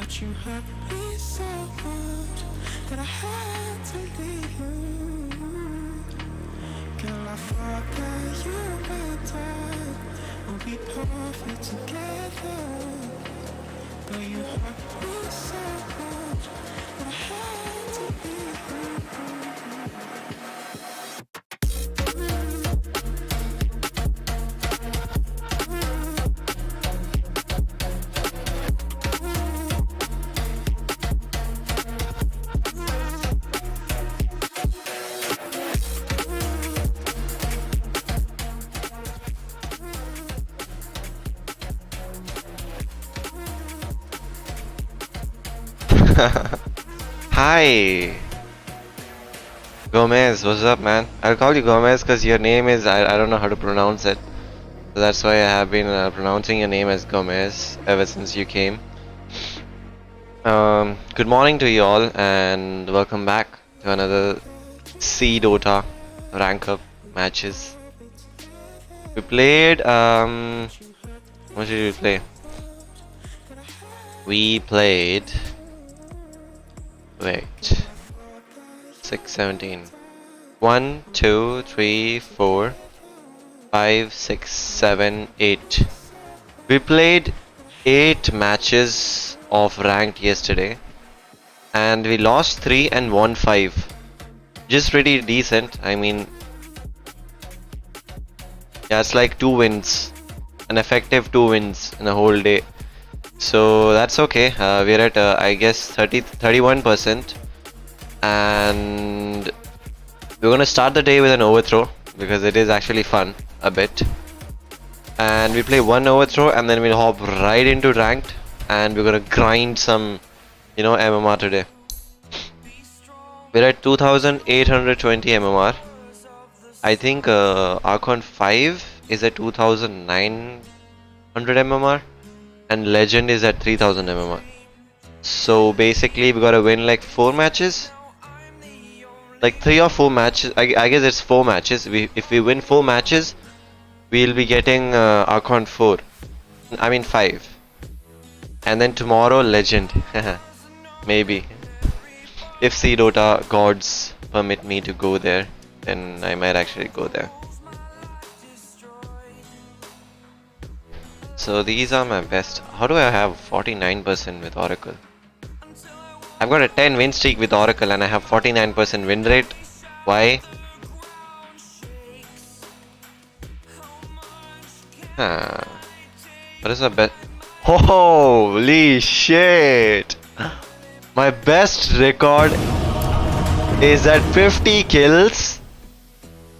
But you hurt me so much that I had to leave you. Girl, I forgot you better. We'll be perfect together. But you hurt me so much that I had to leave you. Hi, Gomez. What's up, man? I'll call you Gomez because your name is I don't know how to pronounce it. So that's why I have been pronouncing your name as Gomez ever since you came. Good morning to you all and welcome back to another C Dota rank up matches. We played what did we play? We played wait 6 17 1 2 3 4 5 6 7 8. We played 8 matches of ranked yesterday and we lost 3 and won 5. Just pretty decent. I mean, yeah, it's like 2 wins, an effective 2 wins in a whole day. So that's okay. We're at I guess 31%, and we're gonna start the day with an overthrow because it is actually fun a bit. And we play one overthrow and then we'll hop right into ranked, and we're gonna grind some, MMR today. We're at 2820 MMR. I think Archon 5 is at 2900 MMR. And Legend is at 3000 MMR. So basically we gotta win like 4 matches, like 3 or 4 matches. I guess it's 4 matches. If we win 4 matches, we'll be getting Archon 4. I mean 5. And then tomorrow Legend. Maybe. If C Dota gods permit me to go there, then I might actually go there. So these are my best. How do I have 49% with Oracle? I've got a 10 win streak with Oracle and I have 49% win rate. Why? What is my best? Holy shit! My best record is at 50 kills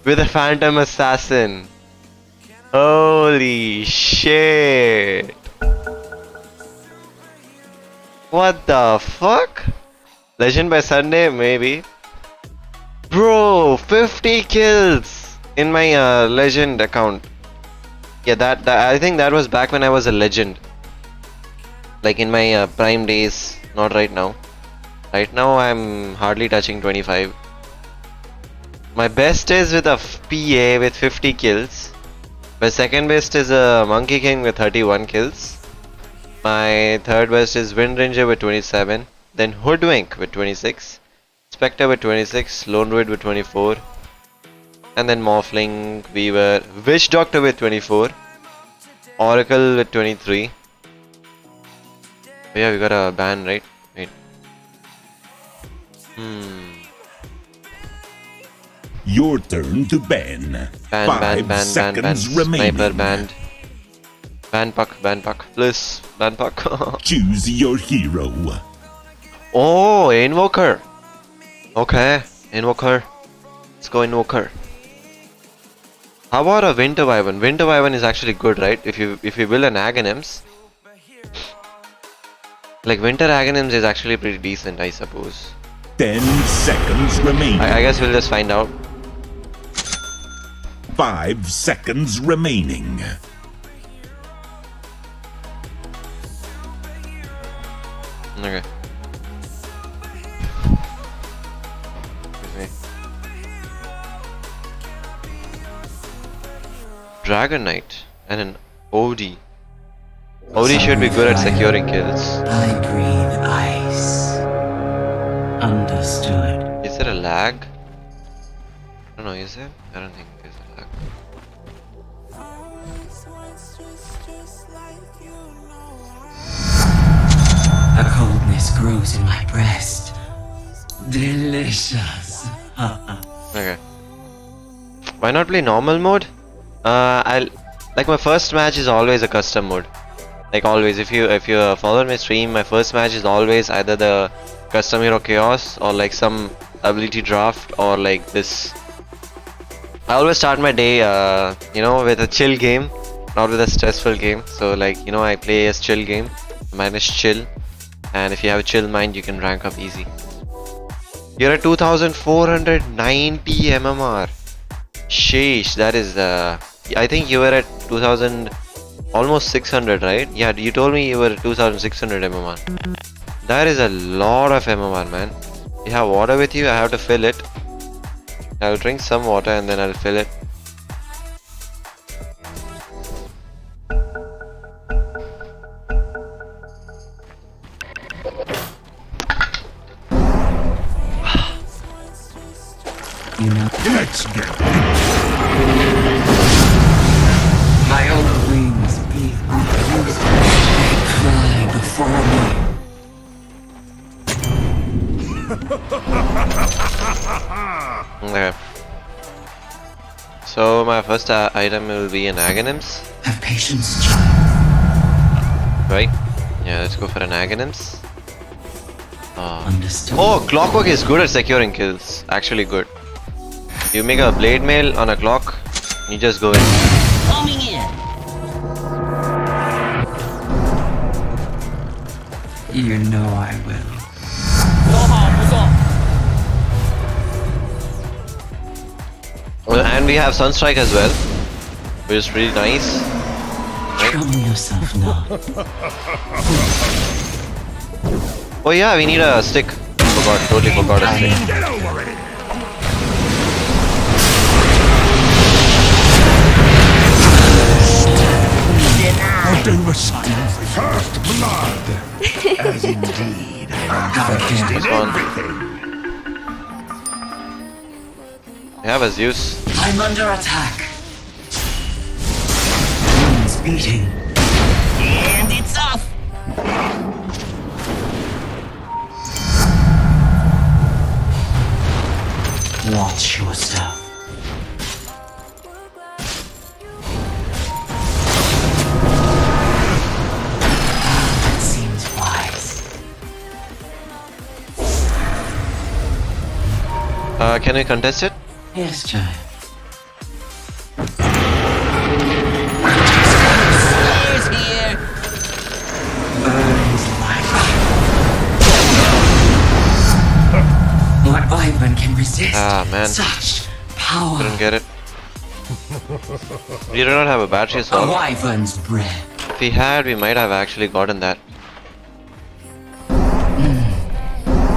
with a Phantom Assassin. Holy shit! What the fuck? Legend by Sunday, maybe. Bro, 50 kills in my legend account. Yeah, that I think that was back when I was a legend. Like in my prime days, not right now. Right now I'm hardly touching 25. My best is with a PA with 50 kills. My second best is a Monkey King with 31 kills. My third best is Wind Ranger with 27. Then Hoodwink with 26. Spectre with 26. Lone Druid with 24. And then Morphling, Weaver, Witch Doctor with 24. Oracle with 23. Oh yeah, we got a ban, right? Wait. Your turn to ban. Ban. Seconds remaining. Sniper banned. Ban Puck. Please, ban Puck. Choose your hero. Oh, Invoker. Okay, Invoker. Let's go Invoker. How about a Winter Wyvern? Winter Wyvern is actually good, right? If you build an Aghanims. Like Winter Aghanims is actually pretty decent, I suppose. 10 seconds remaining. I guess we'll just find out. 5 seconds remaining. Okay. Excuse me. Dragon Knight and an OD. OD should be good at securing kills. I breathe Understood. Is there a lag? I don't know, is there? I don't think there's a lag. A coldness grows in my breast. Delicious. Okay. Why not play normal mode? I'll like my first match is always a custom mode. Like always, if you follow my stream, my first match is always either the custom hero chaos or like some ability draft or like this. I always start my day, with a chill game, not with a stressful game. So like I play a chill game. Mine is chill, and if you have a chill mind, you can rank up easy. You're at 2,490 MMR. Sheesh, that is I think you were at 2,000, almost 600, right? Yeah, you told me you were at 2,600 MMR. That is a lot of MMR, man. You have water with you? I have to fill it. I'll drink some water and then I'll fill it. Let's get My own wings beat used to fly before me. Okay. So my first item will be an Aghanims. Have patience, child. Right? Yeah, let's go for an Aghanims. Understood. Oh, Clockwork is good at securing kills. Actually good. You make a blade mail on a clock, you just go in. Coming in. You know I will. Well, and we have Sunstrike as well, which is pretty nice. Show me yourself now. Oh yeah, we need a stick. Totally forgot a stick. Get over it! I'll do the same. First blood. As indeed. This one. We have a Zeus. I'm under attack. Wings beating. And it's off. Watch yourself. That seems wise. Can we contest it? Yes, child. Here's here. Burns like what Wyvern can resist? Ah, man. Such power. Couldn't get it. We do not have a battery A so Wyvern's breath. if we had, we might have actually gotten that.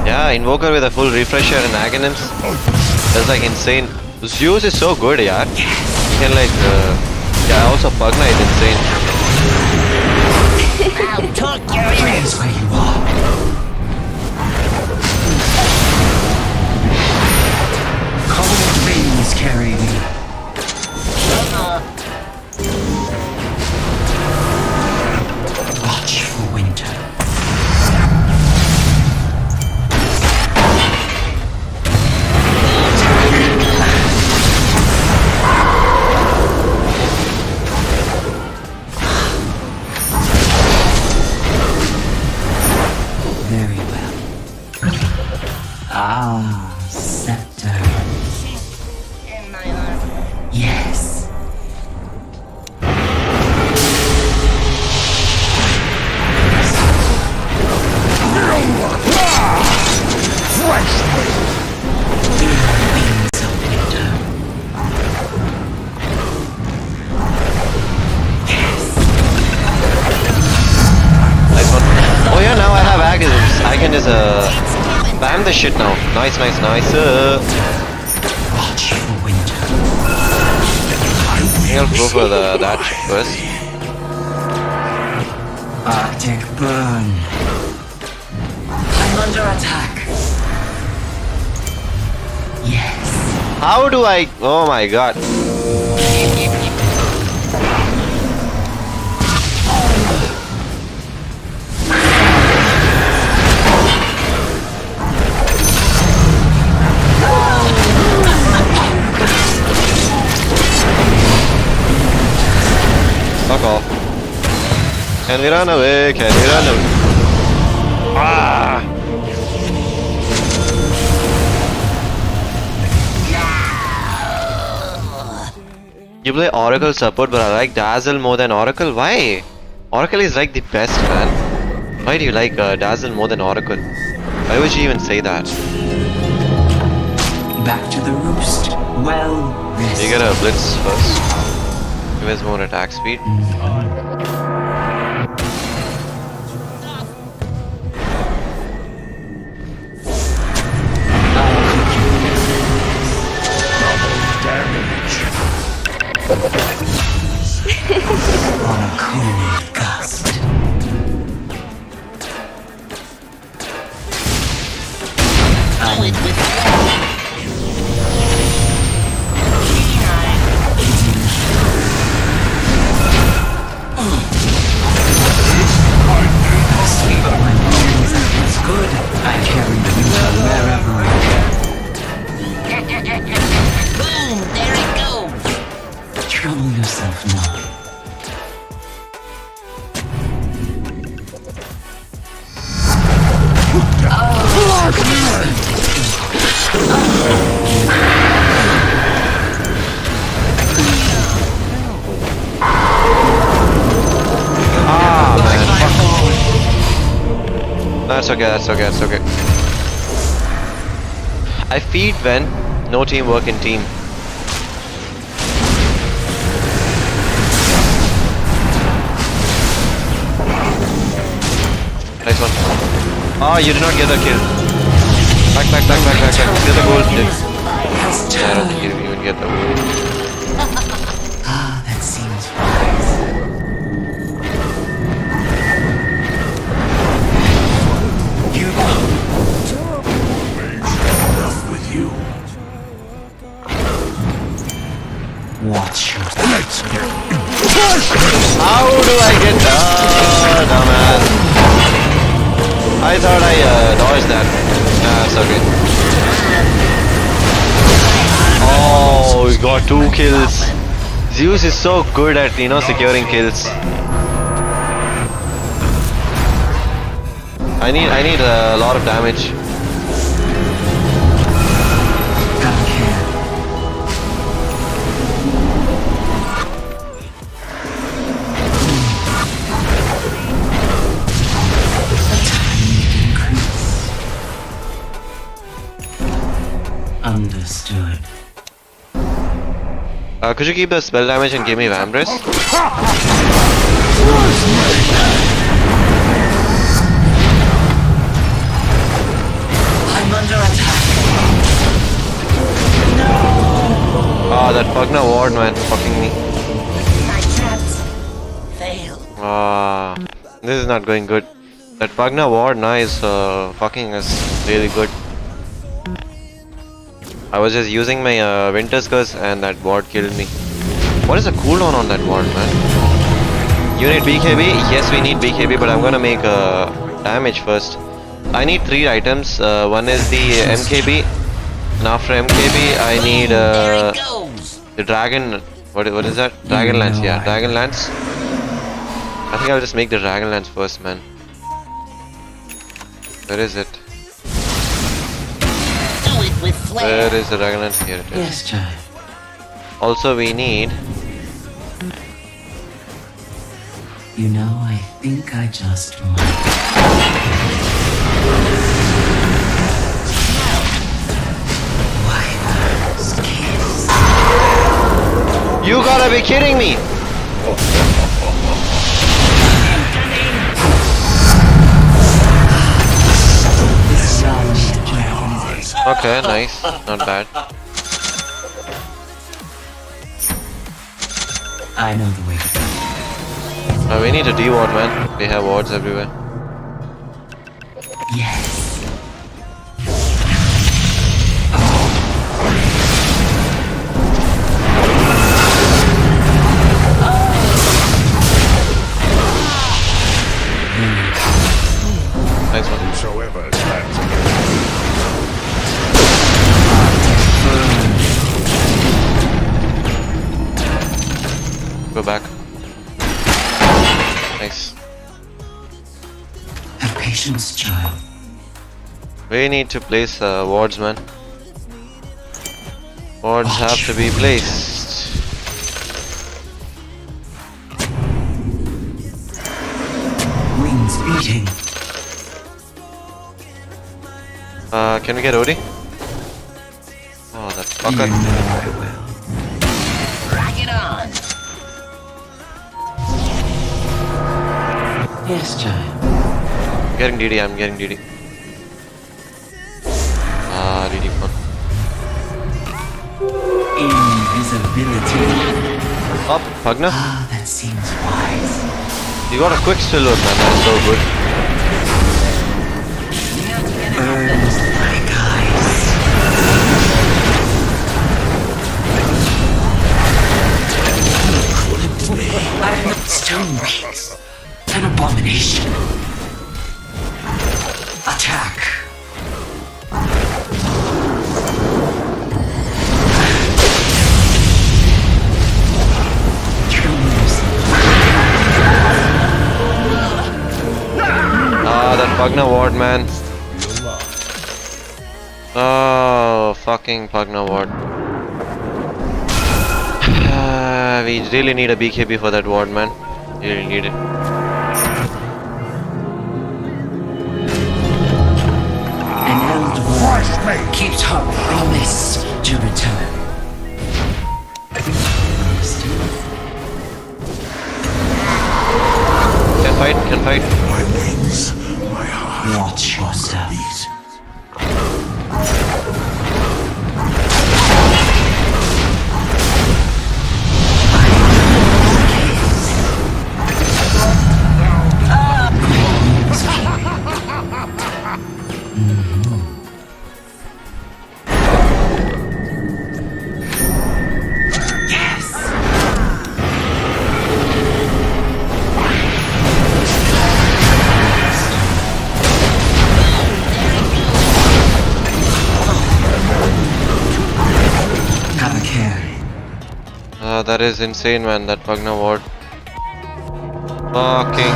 Yeah, Invoker with a full refresher and Aghanims. That's like insane. Zeus is so good, yeah. You can like, yeah, also Pug Knight insane. I'll tuck your ears where you are. Cold winds carry me. Watch for winter. Very well. Ah, scepter. Yes. Wings of winter. Nice one. Oh yeah, now I have Aghanims. I can just bam the shit now. Nice, nice, nice. Watch for winter. I think I'll go for that first. Arctic burn. I'm under attack. How do I? Oh my god. Fuck off. Can we run away? Can we run away? Ah! You play Oracle support, but I like Dazzle more than Oracle. Why? Oracle is like the best, man. Why do you like Dazzle more than Oracle? Why would you even say that? Back to the roost. Well, rest. You get a blitz first. Give us more attack speed. On a cold gust. Do it with sweep of my bones. It's good. I carry the winter wherever I go. Boom! There it goes. Trouble yourself not. That's okay, that's okay, that's okay. I feed when no teamwork in team. Nice one. Oh, you did not get the kill. Back. Get the goal. I don't think you even get the goal. Ah, that seems wise. Enough with you. Watch your Let's get How do I get dumbass? I thought I dodged that. Nah, it's okay. Oh, we got 2 kills. Zeus is so good at, securing kills. I need a lot of damage. Understood. Could you keep the spell damage and give me Vambrace? I'm under attack. Ah, that Pugna ward, man, fucking me. My traps failed. Ah, this is not going good. That Pugna ward now is fucking us really good. I was just using my Winter's Curse and that ward killed me. What is the cooldown on that ward, man? You need BKB? Yes, we need BKB, but I'm gonna make damage first. I need 3 items. One is the MKB, and after MKB, I need the Dragon. What is that? Dragon Lance. Yeah, Dragon Lance. I think I'll just make the Dragon Lance first, man. Where is it? Where is the Dragon Lance? Here it is. Yes, child. Also, we need. You know, I think I just might. Wyvern's kiss. You gotta be kidding me! Okay, nice. Not bad. I know the way to go. We need a D-ward, man. They have wards everywhere. Yes. Go back. Nice. Have patience, child. We need to place wards, man. Wards have to be placed. Wings beating. Can we get OD? Oh, that You know fucker. I will. Drag it on. Yes, child. I'm getting DD, I'm getting DD. DD fun. Invisibility. Up, Pugna. Ah, that seems wise. You got a quick still load, man. That's so good. Burns like ice. Stone wings. An abomination. Attack. That Pugna ward, man. Oh, fucking Pugna ward. We really need a BKB for that ward, man. Really need it. An old woman keeps her promise to return. Can fight, can fight. My wings, my heart. Watch yourself. Beat. That is insane, man. That Pugna ward. Fucking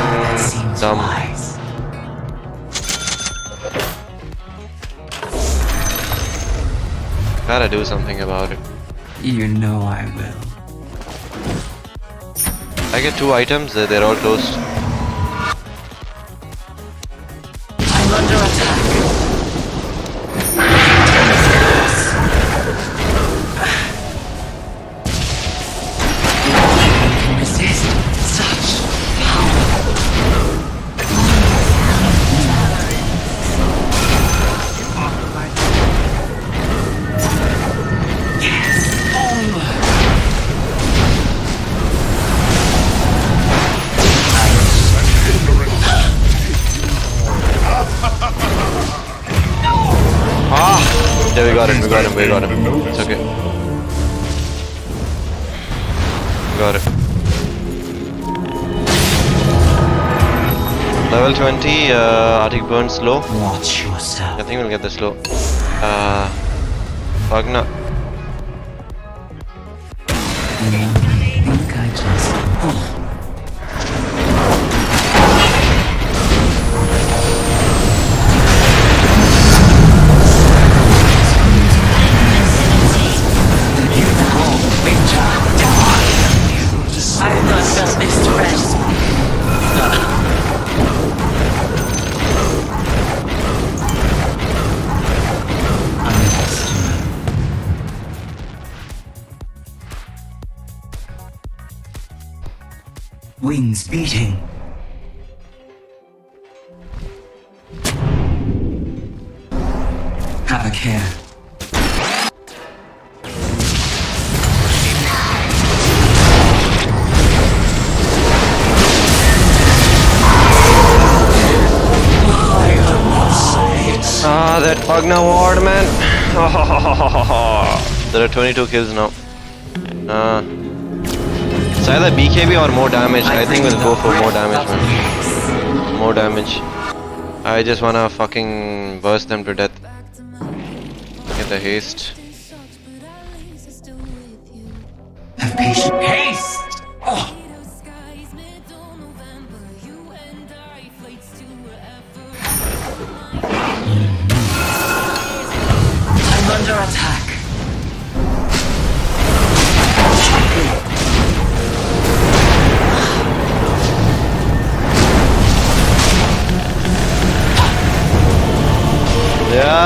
dumb. Wise. Gotta do something about it. You know I will. I get 2 items, they're all closed. I'm under attack. Can resist such power. Yes, onward. Yeah, we got him. It's okay. Got it. Level 20, Arctic burn slow. Watch yourself. I think we'll get the slow. Pugna. Think I just... I've not felt this stress. Wings beating. Have a care. That Pugna ward, man. There are 22 kills now. It's either BKB or more damage. I think we'll go for more damage, man. More damage. I just wanna fucking burst them to death. Get the haste. Have patience. Haste! Oh.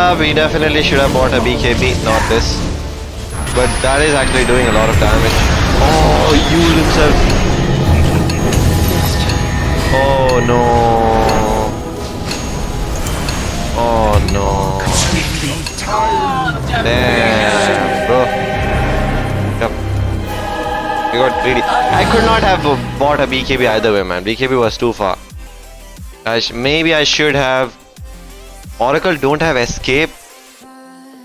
Yeah, we definitely should have bought a BKB, not this. But that is actually doing a lot of damage. Oh, youll himself. Oh no. Oh no. Damn, bro. Yep. We got greedy. I could not have bought a BKB either way, man. BKB was too far. Maybe I should have. Oracle don't have escape.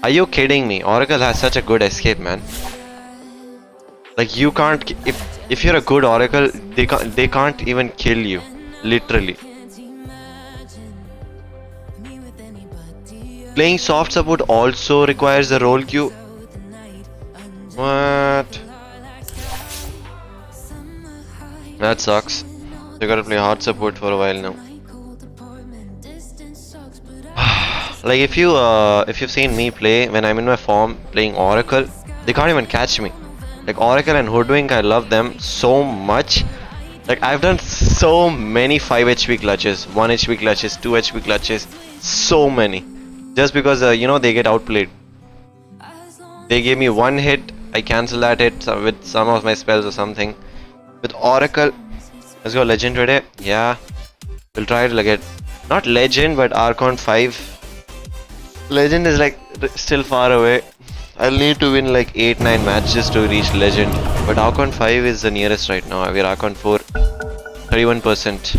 Are you kidding me? Oracle has such a good escape, man. Like you can't. If you're a good Oracle, they can't even kill you. Literally. Playing soft support also requires a role queue. What? That sucks. You gotta play hard support for a while now. Like if you've seen me play when I'm in my form playing Oracle, they can't even catch me. Like Oracle and Hoodwink, I love them so much. Like I've done so many 5 HP clutches, 1 HP clutches, 2 HP clutches, so many. Just because you know, they get outplayed. They gave me 1 hit, I cancel that hit with some of my spells or something. With Oracle, let's go Legend today. Yeah, we'll try to get not Legend but Archon 5. Legend is like still far away. I'll need to win like 8-9 matches to reach Legend. But Archon 5 is the nearest right now. We're Archon 4, 31%.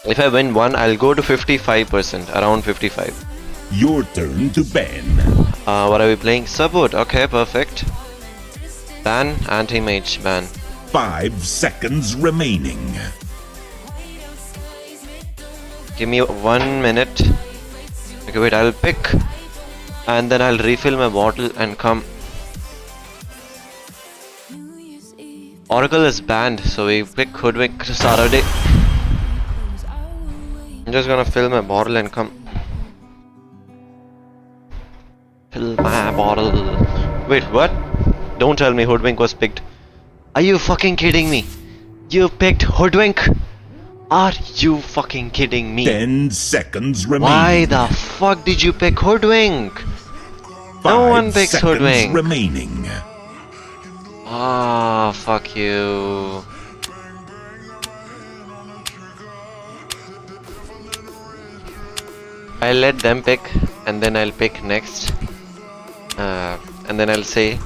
If I win 1, I'll go to 55%, around 55. Your turn to ban. What are we playing? Support. Okay, perfect. Ban, anti-mage, ban. 5 seconds remaining. Give me 1 minute. Okay, wait, I'll pick. And then I'll refill my bottle and come. Oracle is banned, so we pick Hoodwink Saturday. I'm just gonna fill my bottle and come. Fill my bottle. Wait, what? Don't tell me Hoodwink was picked. Are you fucking kidding me? You picked Hoodwink? Are you fucking kidding me? 10 seconds remaining. Why the fuck did you pick Hoodwink? No one picks Hoodwink. Remaining. Ah, fuck you. I'll let them pick and then I'll pick next. And then I'll say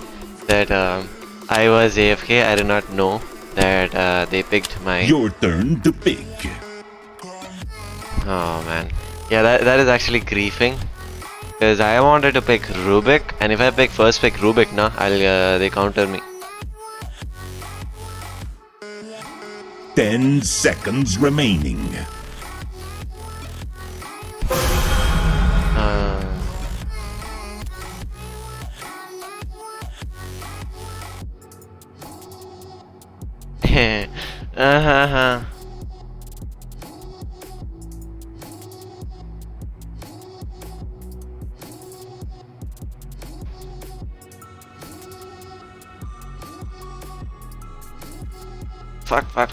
that I was AFK. I did not know that they picked my... Your turn to pick. Oh man. Yeah, that is actually griefing. Because I wanted to pick Rubik, and if I first pick Rubik, nah, they counter me. 10 seconds remaining.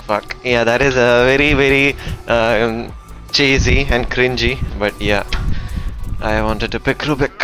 Fuck. Yeah, that is very, very cheesy and cringy, but yeah, I wanted to pick Rubik.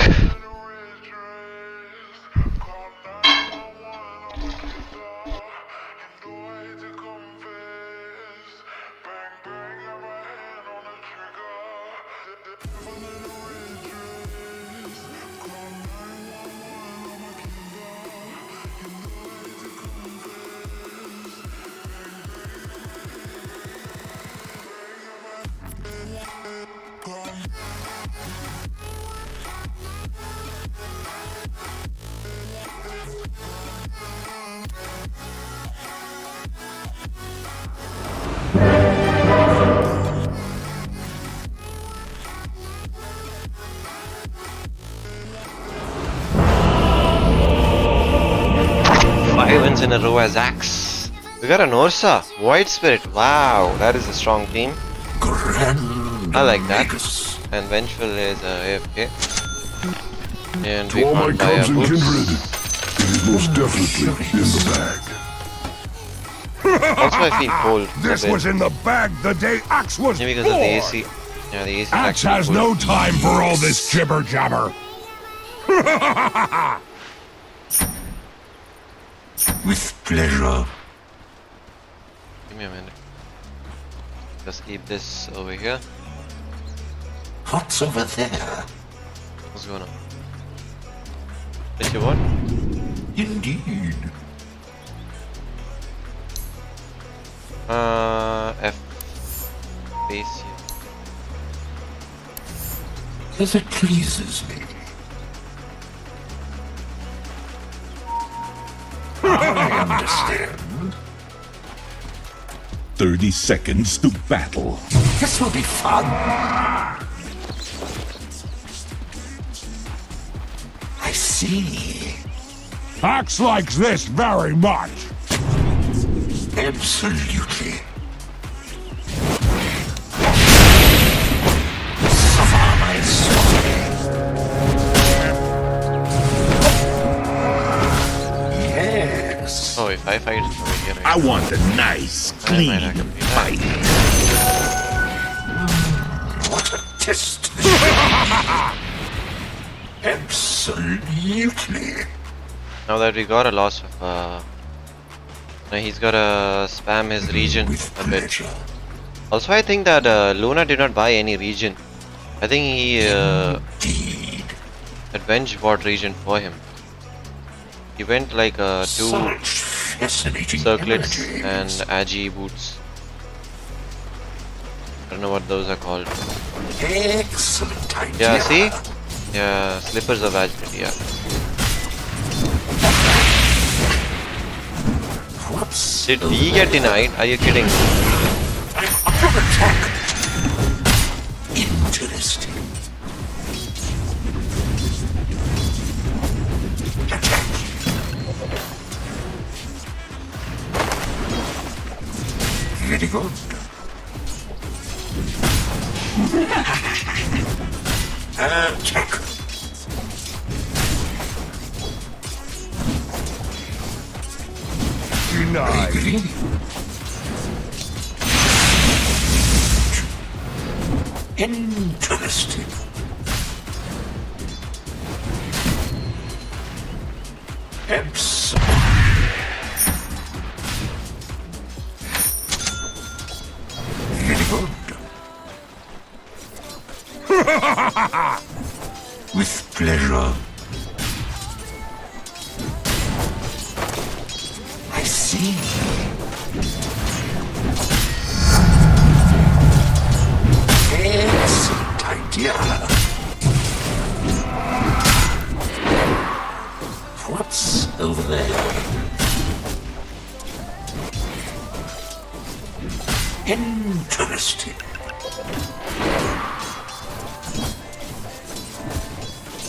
In a row as Axe. We got an Ursa, Void Spirit. Wow, that is a strong team. I like that. And Vengeful is AFK. And we can't buy a boost. It is most definitely in the bag. Also, I feel cold. This was in the bag the day Axe was because of the AC. Yeah, the ace is Axe actually has cool. no time for all this jibber jabber. With pleasure. Give me a minute. Just keep this over here. What's over there? What's going on? Did you what? Indeed. F. Base. As it pleases me. I understand. 30 seconds to battle. This will be fun. I see. Axe likes this very much. Absolutely. Suffer my soul. Yes. Oh, if I fight over here, I want a nice, might clean actually be fight. What a test. Absolutely. now that we got a loss of, now he's gotta spam his region With a bit. pleasure. Also, I think that Luna did not buy any region. I think he Indeed. advenge bought region for him. He went like two Such fascinating circlets imagery. and agi boots. I don't know what those are called. Excellent idea. Yeah, see? Yeah, slippers of agility, yeah. Whoops. Did he get denied? Are you kidding? I'm under attack. Interesting. Attack. Very good. Attack. Denied. Agree. Interesting. Absolutely. Very good. With pleasure. I see. Excellent idea. What's over there? Interesting.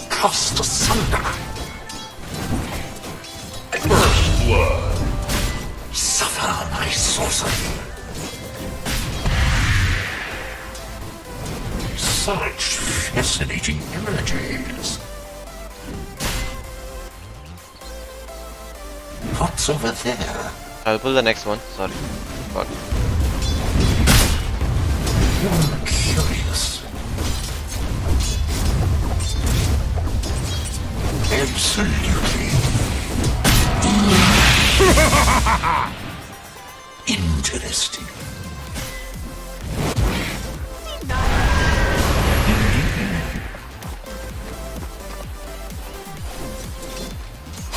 Cast asunder. First blood. Suffer my sorcery. Such fascinating images. What's over there? I'll pull the next one. Sorry. God. Curious. Absolutely. Interesting.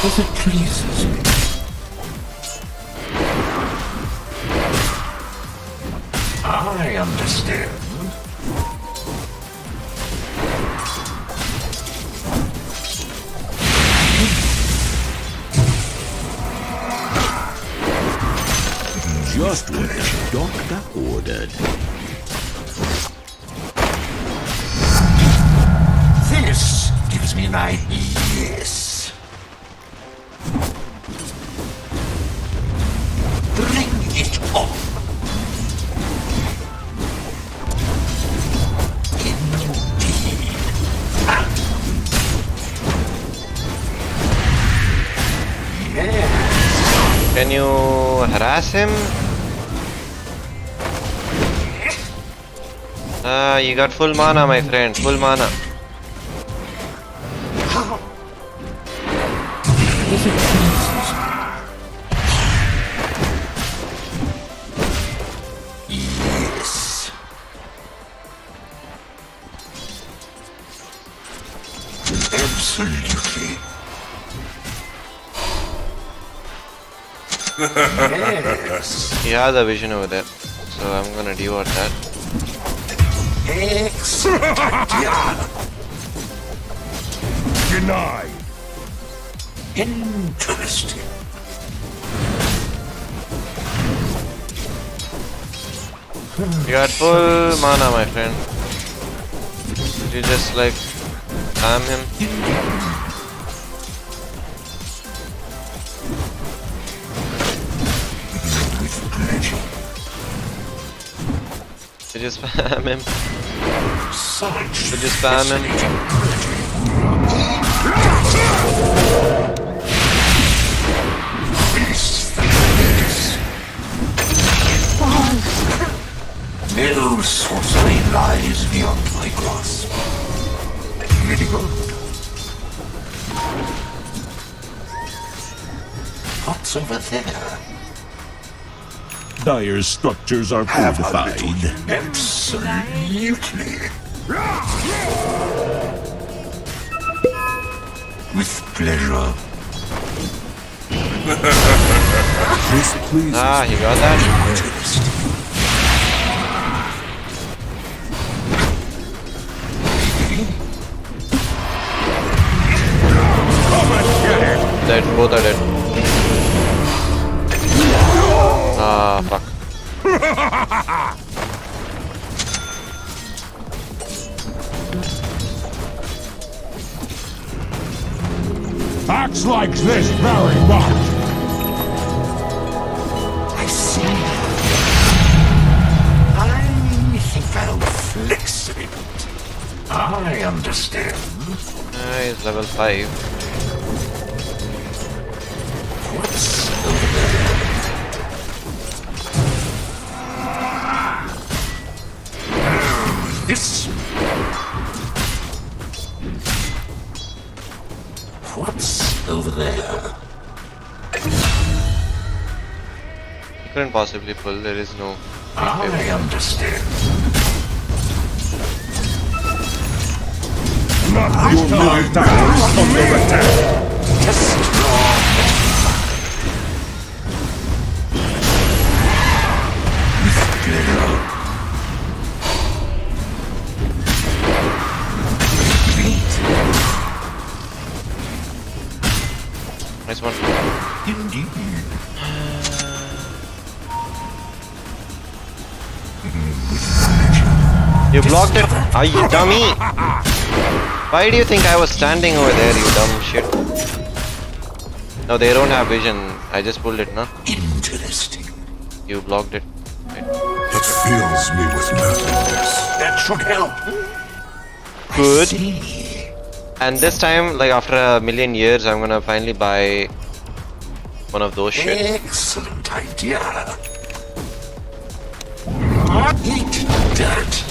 As it pleases me. I understand. Just what the doctor ordered. This gives me an idea. Yes. Bring it on. Indeed. Yes. Can you harass him? Ah, you got full mana, my friend. Full mana. Yes. Absolutely. Yes. He has a vision over there. So I'm gonna devour that. Excellent idea. Denied. Interesting. You got full mana, my friend. You just like spam him. With pleasure. You just spam him. Such You just spam him. No sorcery lies beyond my grasp. Very good. What's over there? Dire's structures are Have a fortified. little. Absolutely. With pleasure. This pleases Ah, you got that? Interesting. Dead, both are dead. Ah, fuck. acts like this very much. I see. I think I'll flex a bit. I understand. He's level 5. What's over there? This. What's over there? You couldn't possibly pull, there is no. I understand. Not your middle tower is under attack. Destroy. With pleasure. Nice one. Indeed. You blocked it? Are you dummy? Why do you think I was standing over there, you dumb shit? No, they don't have vision. I just pulled it, no? Interesting. You blocked it. Right. It fills me with nothingness. That should help. Good. I see. And this time, like after a million years, I'm gonna finally buy one of those shit. Excellent idea. Eat that.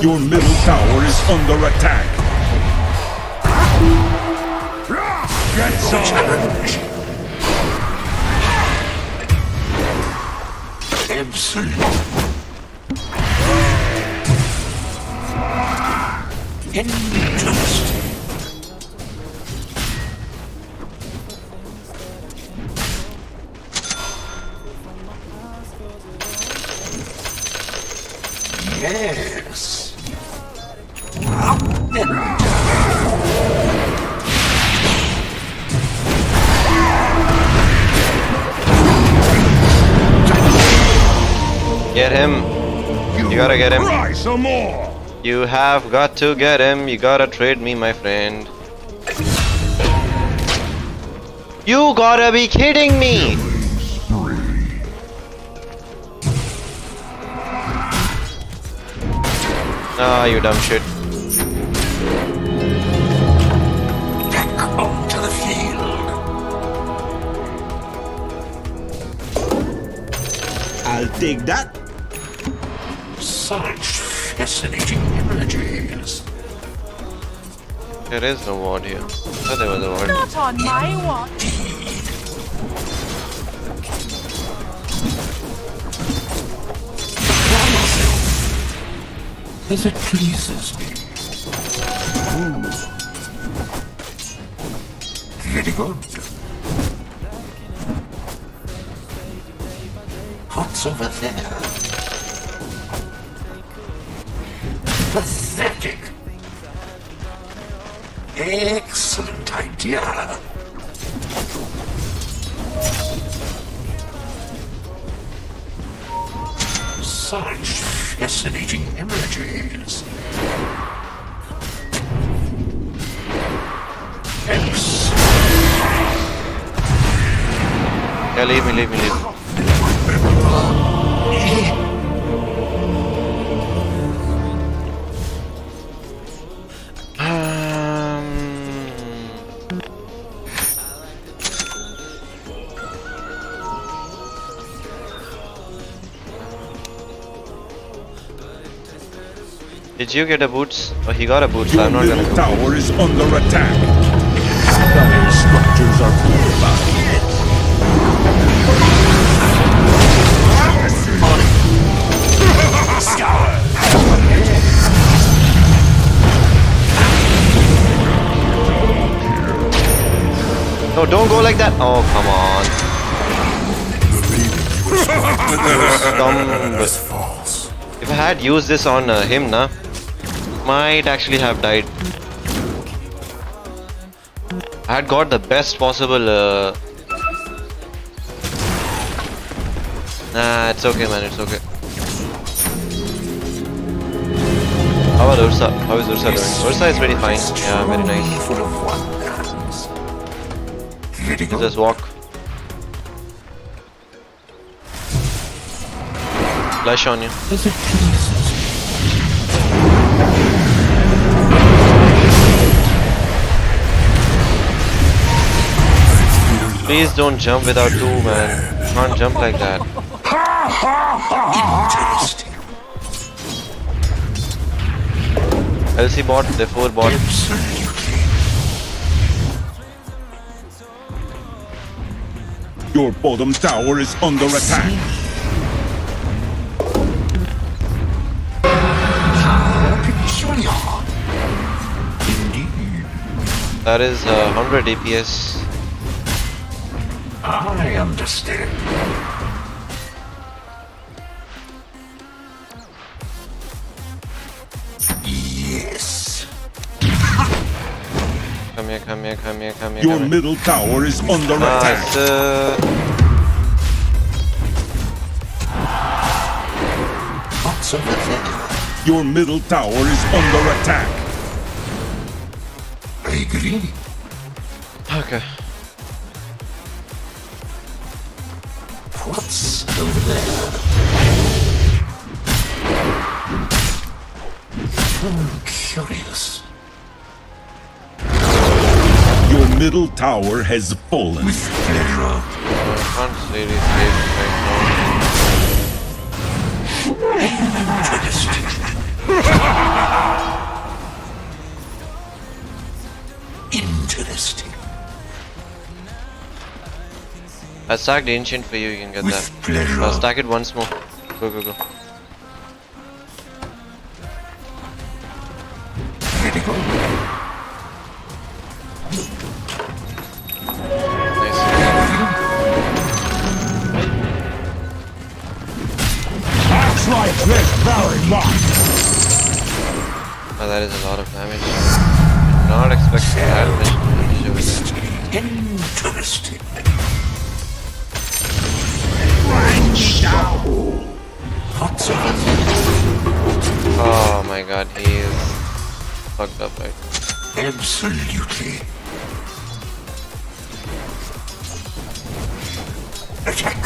Your middle tower is under attack. Get some. Challenge. Absolute. Interesting. Yes. Up and down. Get him. You gotta get him. Try some more. You have got to get him. You gotta trade me, my friend. You gotta be kidding me! Ah, you dumb shit. Back onto the field. dig that? Such fascinating images. There is no ward here. Oh, there was a ward. Not on my watch. As it pleases me. Very good. What's over there? Pathetic. Excellent idea. Such fascinating images. Yeah, leave me. Did you get a boots? Oh, he got a boots, so Your I'm not gonna middle go. tower is under attack. Dire structures are fortified. No, don't go like that. Oh, come on. If I had used this on him, na, might actually have died. I had got the best possible. Nah, it's okay, man. It's okay. How about Ursa? How is Ursa doing? Ursa is very fine. Yeah, very nice. Full of wonders. Very good. Just walk. Flash on you. As it pleases me. Please don't jump without two, man. You can't jump like that. Interesting. LC bot, the 4 bot. Absolutely. Your bottom tower is under attack. Peculiar. Indeed. That is 100 DPS. I understand. Yes. Come here. Your middle tower is under attack. Nice. What's over there? Your middle tower is under attack. I agree. Okay. What's over there? I'm curious. Your middle tower has fallen. With pleasure. I can't really save right Interesting. now. I stacked the ancient for you, you can get With that. pleasure. I'll stack it once more. Go. Very good. Nice. Acts like this very much. Oh, that is a lot of damage. Did not expect that much damage over there. Interesting. What's over there? Oh my god, he is fucked up right now. Absolutely. Attack.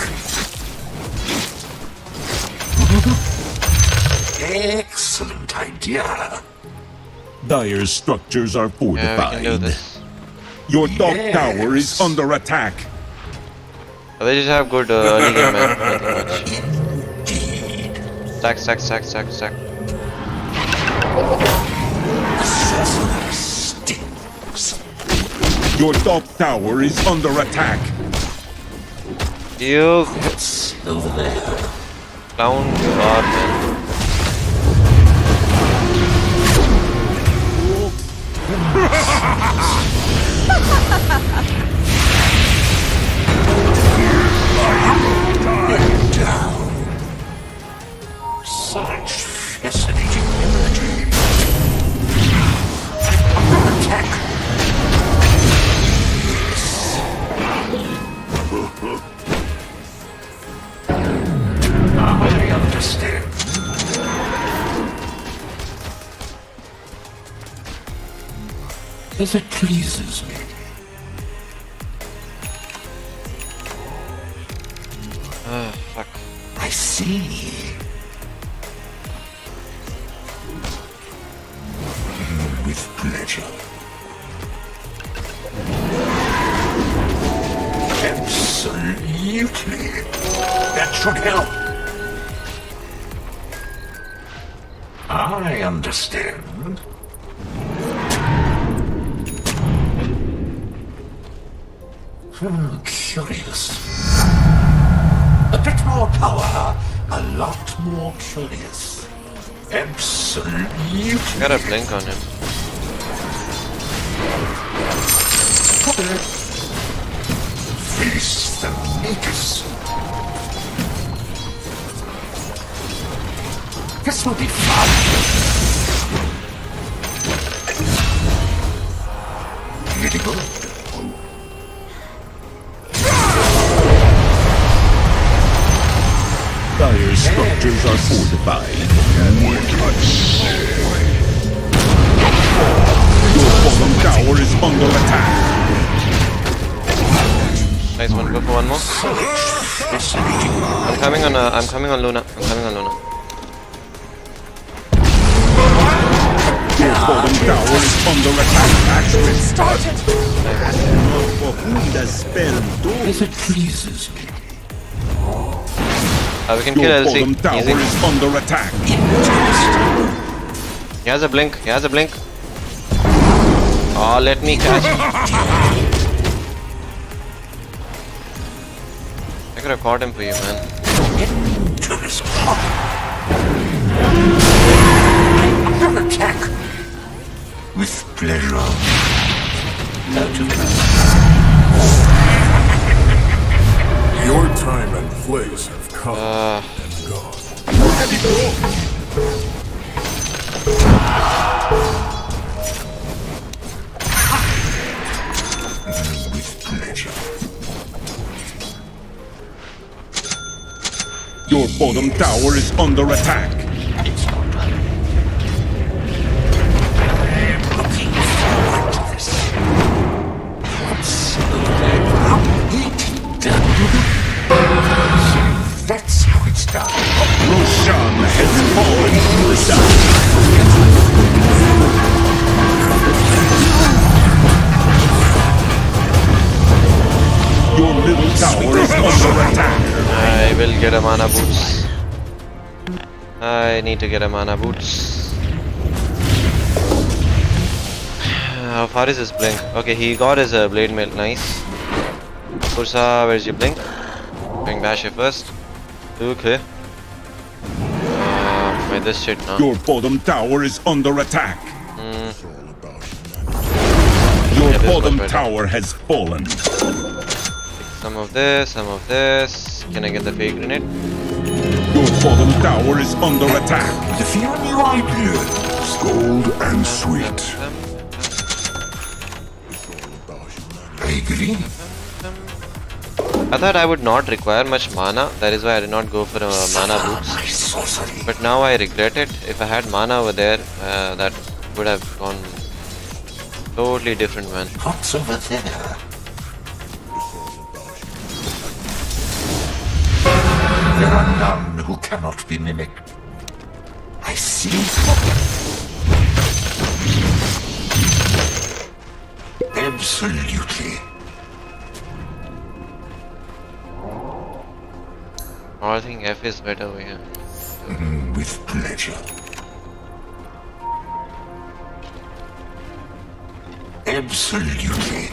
Excellent idea. Dire structures are Yeah, we can do fortified. this. Your top Yes. tower is under attack. They just have good early game, man. Nothing much. Stack, stack, stack, stack, stack. Sorcerer stings. Your top tower is under attack. You What's over there? clown, you are, man. Down. Such fascinating energy. Attack. I understand. As it pleases me. Fuck. I see. With pleasure. Absolutely. That should help. I understand. Curious. A bit more power, a lot more curious. Absolutely. Got a blink on him. Face the Magus. This will be fun. Pretty good. Dire structures are fortified. Your bottom tower is under attack. Nice one. Go for one more. I'm coming on Luna. I'm coming on Luna. Your bottom tower is under attack. Action started. For whom does spell do? As it pleases me. We can kill Your LC. bottom tower Easy. is under attack. He has a blink. Oh, let me catch. I could have caught him for you, man. Under attack. With pleasure. Your time and place have come and gone. With pleasure. Your bottom tower is under attack. It's not done. I'm looking forward to this. What's over there? That's how it's done. Roshan has fallen to the dark. Your middle tower is under attack. I will get a mana boots. I need to get a mana boots. How far is his blink? Okay, he got his blade mail. Nice. Ursa, where's your blink? Going bash here first. Okay. By this shit now. Your bottom tower is under attack. It's all about Your Yeah, this bottom much better. tower has fallen. Some of this. Can I get the fake grenade? Your bottom tower is under attack. With a few new ideas. gold and sweet. I agree. I thought I would not require much mana. That is why I did not go for a mana boots. My sorcery. But now I regret it. If I had mana over there, that would have gone totally different, man. What's over there? There are none who cannot be mimicked. I see. Absolutely. Oh, I think F is better over here. With pleasure. Absolutely.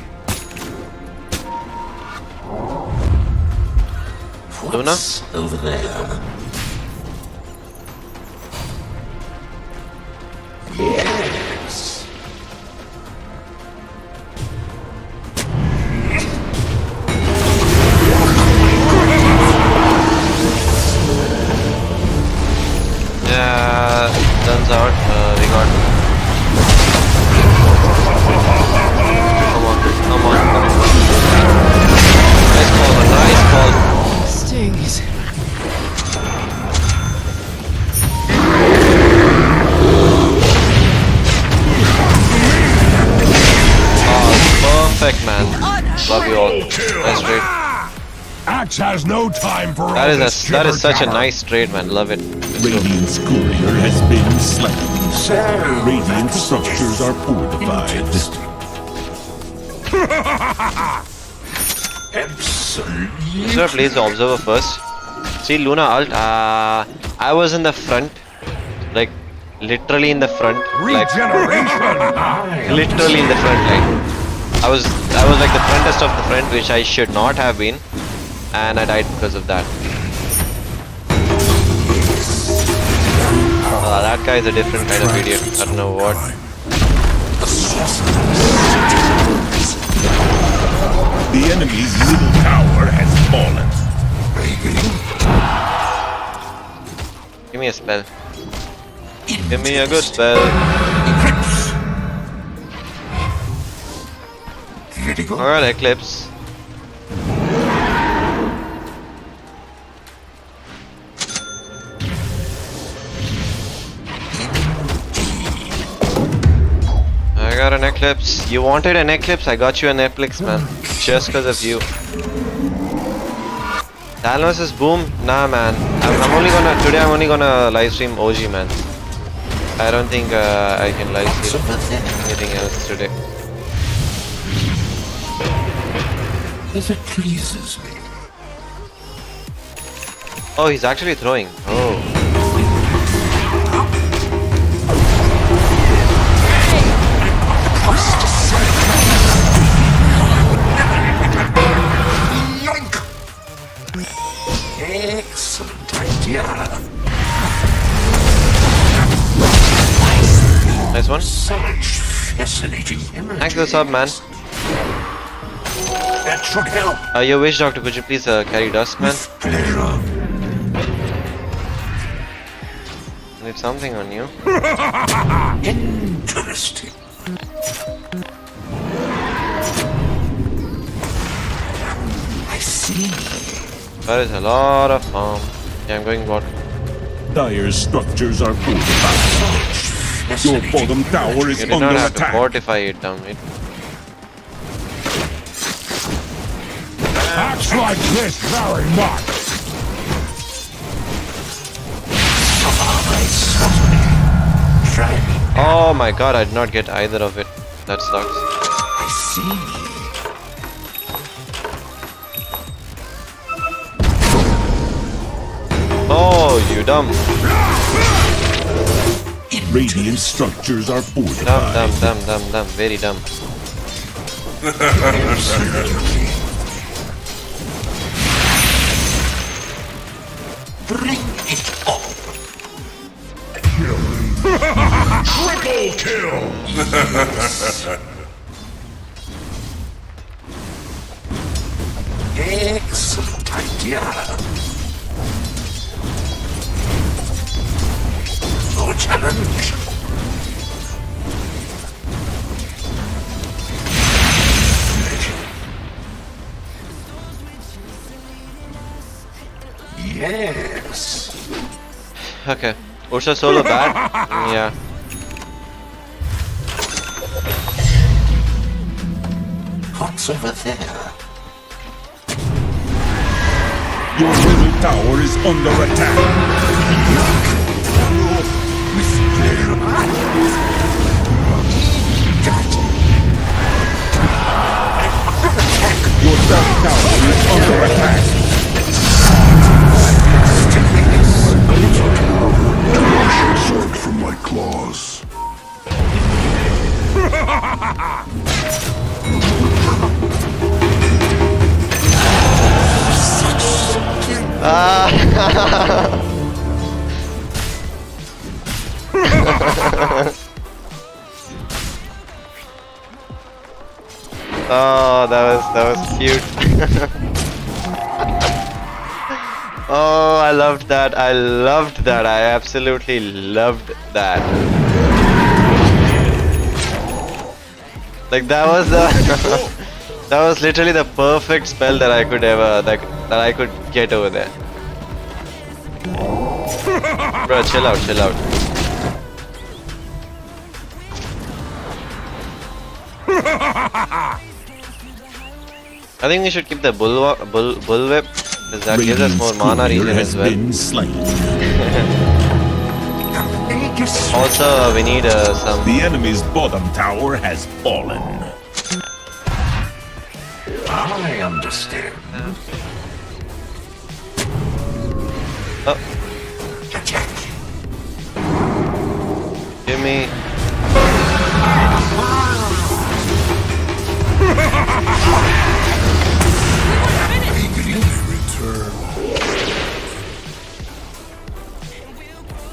Luna? What's over there? Yes. Yeah, turns out we got. Come on. Nice call, man. Nice call. Stings. Perfect, man. Love you all. Nice trade. Axe has no time for That all is this that is such a jibber-jabber. nice trade, man. Love it. Radiant's courier has been slain. Radiant structures are fortified. Absolutely. Sir, please observer first. See Luna ult. I was in the front, like literally in the front, like Regeneration! literally in the front line. I was like the frontest of the front, which I should not have been, and I died because of that. That guy is a different kind of idiot. I don't know what. The enemy's middle tower has fallen. Give me a spell. Give me a good spell. Alright, Eclipse. I got an Eclipse. You wanted an Eclipse? I got you an Eclipse, man. Just because of you. Thanos is boom? Nah, man. Today I'm only gonna live stream OG, man. I don't think I can live stream anything else today. If it pleases me. Oh, he's actually throwing. Oh. Excellent idea. Nice one. Such fascinating images. Thanks for the sub, man. That should help. Your wish, doctor, could you please carry dust, man? Pleasure. I need something on you. Interesting. I see. That is a lot of farm. Yeah, I'm going bot. Dire's structures are fortified. Your bottom tower is You did under not have to attack. fortify it, damn it. Acts like this very much. Oh my god, I did not get either of it. That sucks. I see. Oh, you dumb. Radiant structures are fortified. Dumb. Very dumb. Bring it on. Triple kill! Excellent idea. No challenge. Yes. Okay. Ursa solo bad? Yeah. What's over there? Your middle tower is under attack. With pleasure. Your top tower is under attack. Oh, that was cute. Oh, I loved that. I loved that. I absolutely loved that. Like that was the that was literally the perfect spell that I could ever that I could get over there. Bro, chill out, chill out. I think we should keep the bull whip, because that gives us more mana regen as well. Also, we need some. The enemy's bottom tower has fallen. I understand. Oh. Give me.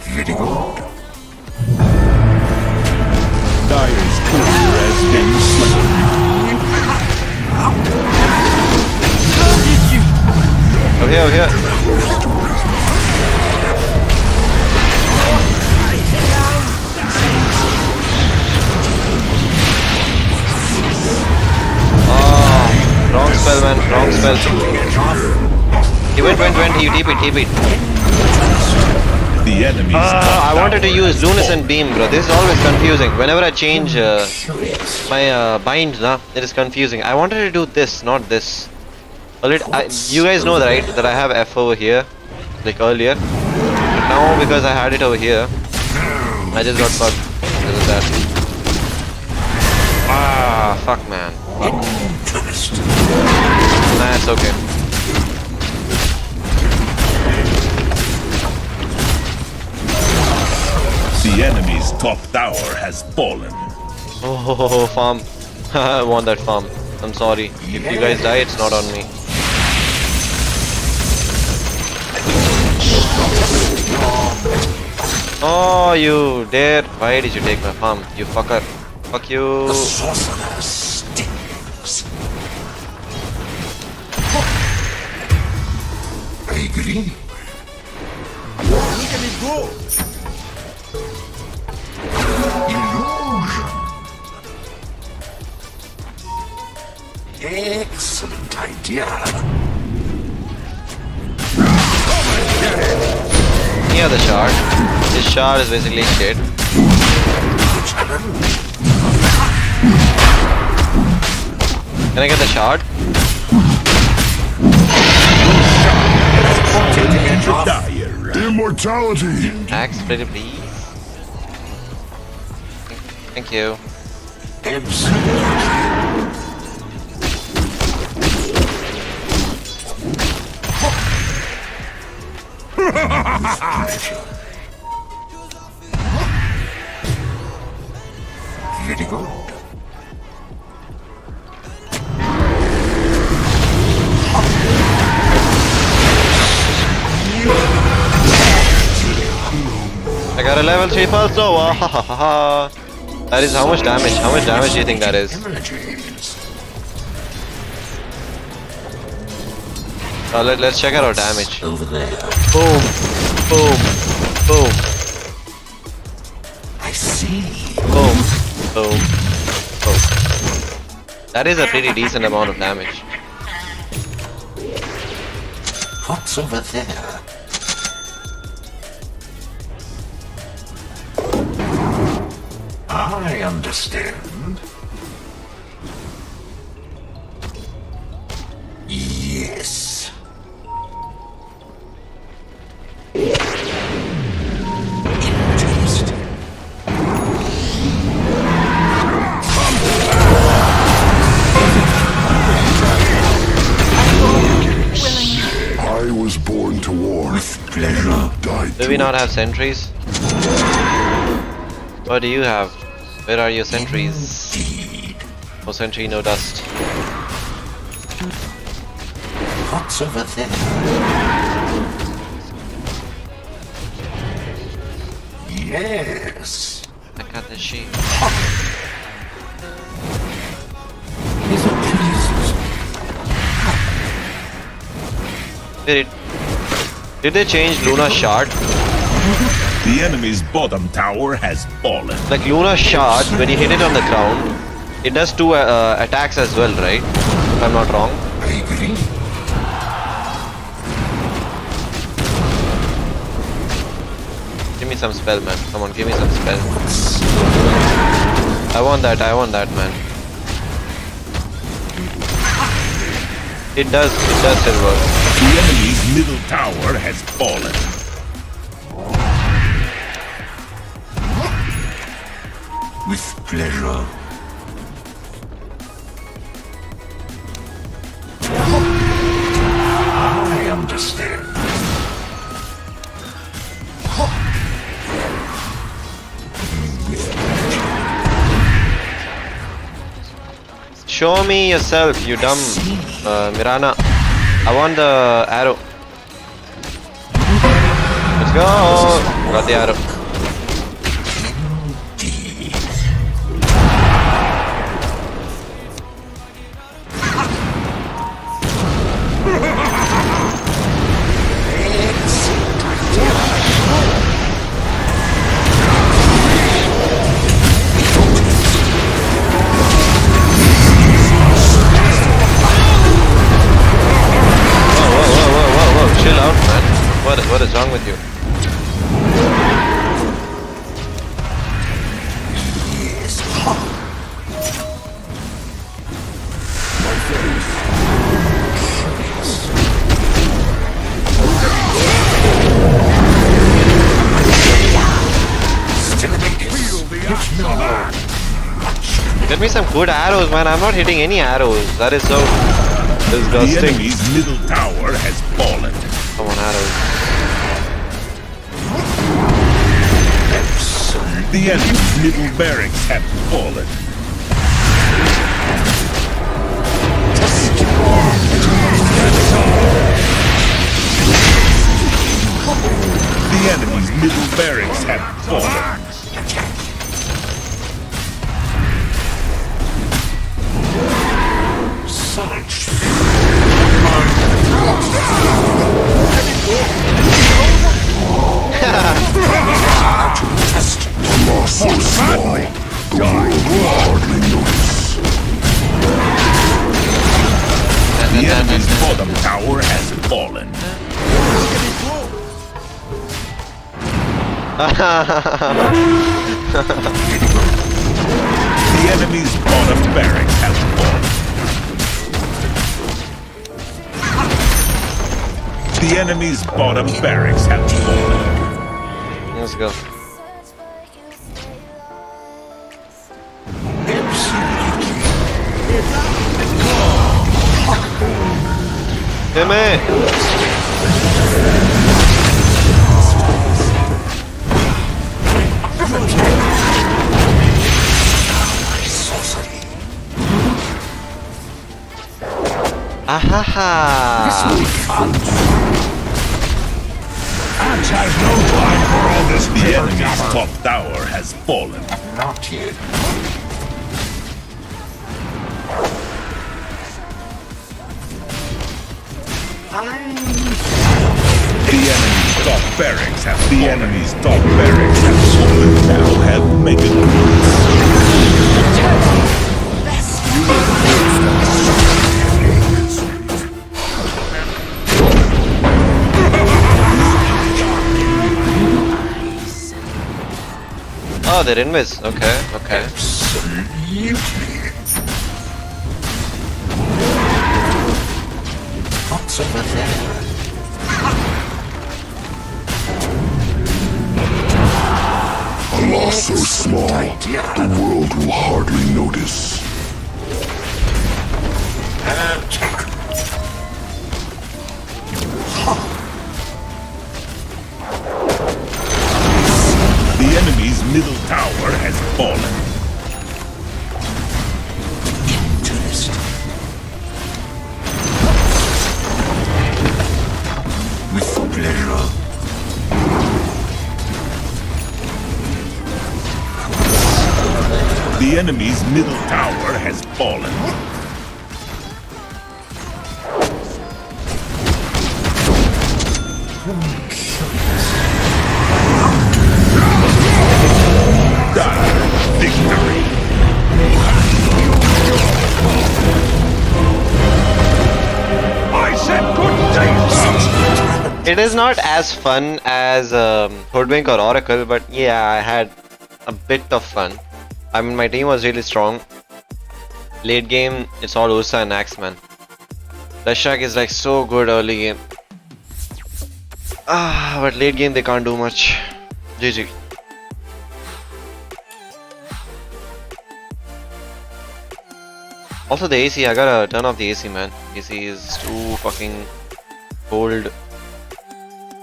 Very good. Dyer's courier has been slain. Over here, over here. Oh, wrong spell, man. Wrong spell. He went. He TP'd. The enemy's I wanted to use Lunescent Beam, bro. This is always confusing. Whenever I change my bind, it is confusing. I wanted to do this, not this. You guys know that, right? That I have F over here, like earlier. But now, because I had it over here, I just got fucked because of that. Ah, fuck, man. Nah, it's okay. The enemy's top tower has fallen. Oh, farm. I want that farm. I'm sorry. If you guys die, it's not on me. Oh, you dare. Why did you take my farm? You fucker. Fuck you. The sorcerer stings. I agree. Illusion. Excellent idea. Yeah, the shard. This shard is basically shit. Can I get the shard? Immortality! Axe, pretty please. Thank you. Very good. I got a level 3 pulse over. That is how much damage? How much damage do you think that is? Let's check out our damage. Over there. Boom, boom, boom. I see. Boom, boom, boom. That is a pretty decent amount of damage. What's over there? I understand. Yes. Interesting. I was born to war. With pleasure. Died Do we not have sentries? What do you have? Where are your sentries? Indeed. No sentry, no dust. What's over there? Yes. I got the sheep. Is it pleased? Did they change Luna's shard? The enemy's bottom tower has fallen. Like Luna's shard, when you hit it on the ground, it does 2 attacks as well, right? If I'm not wrong. I agree. Give me some spell, man. Come on, give me some spell. I want that, man. It does still work. The enemy's middle tower has fallen. With pleasure. I understand. Show me yourself, you dumb Mirana. I want the arrow. Let's go. Got the arrow. Chill out, man. What is wrong with you? Get me some good arrows, man. I'm not hitting any arrows. That is so disgusting. The enemy's middle tower has fallen. Come on, arrows. The enemy's middle barracks have fallen. The enemy's middle barracks have fallen. The enemy's bottom tower has fallen. The enemy's bottom barracks has fallen. The enemy's bottom barracks have fallen. Let's go. Hit me! Ahaha! Ants has no time for all this. The enemy's top tower has fallen. Not yet. The enemy's top barracks have fallen. Now have mega crews. Oh, they didn't miss. Okay, okay. What's over there? A loss so small, the world will hardly notice. The enemy's middle tower has fallen. Interesting. With pleasure. The enemy's middle tower has fallen. Victory! I said good day, It is not as fun as Hoodwink or Oracle, but yeah, I had a bit of fun. I mean, my team was really strong. Late game, it's all Ursa and Axeman. Dashak is like so good early game. But late game they can't do much. GG. Also the AC, I gotta turn off the AC, man. AC is too fucking cold.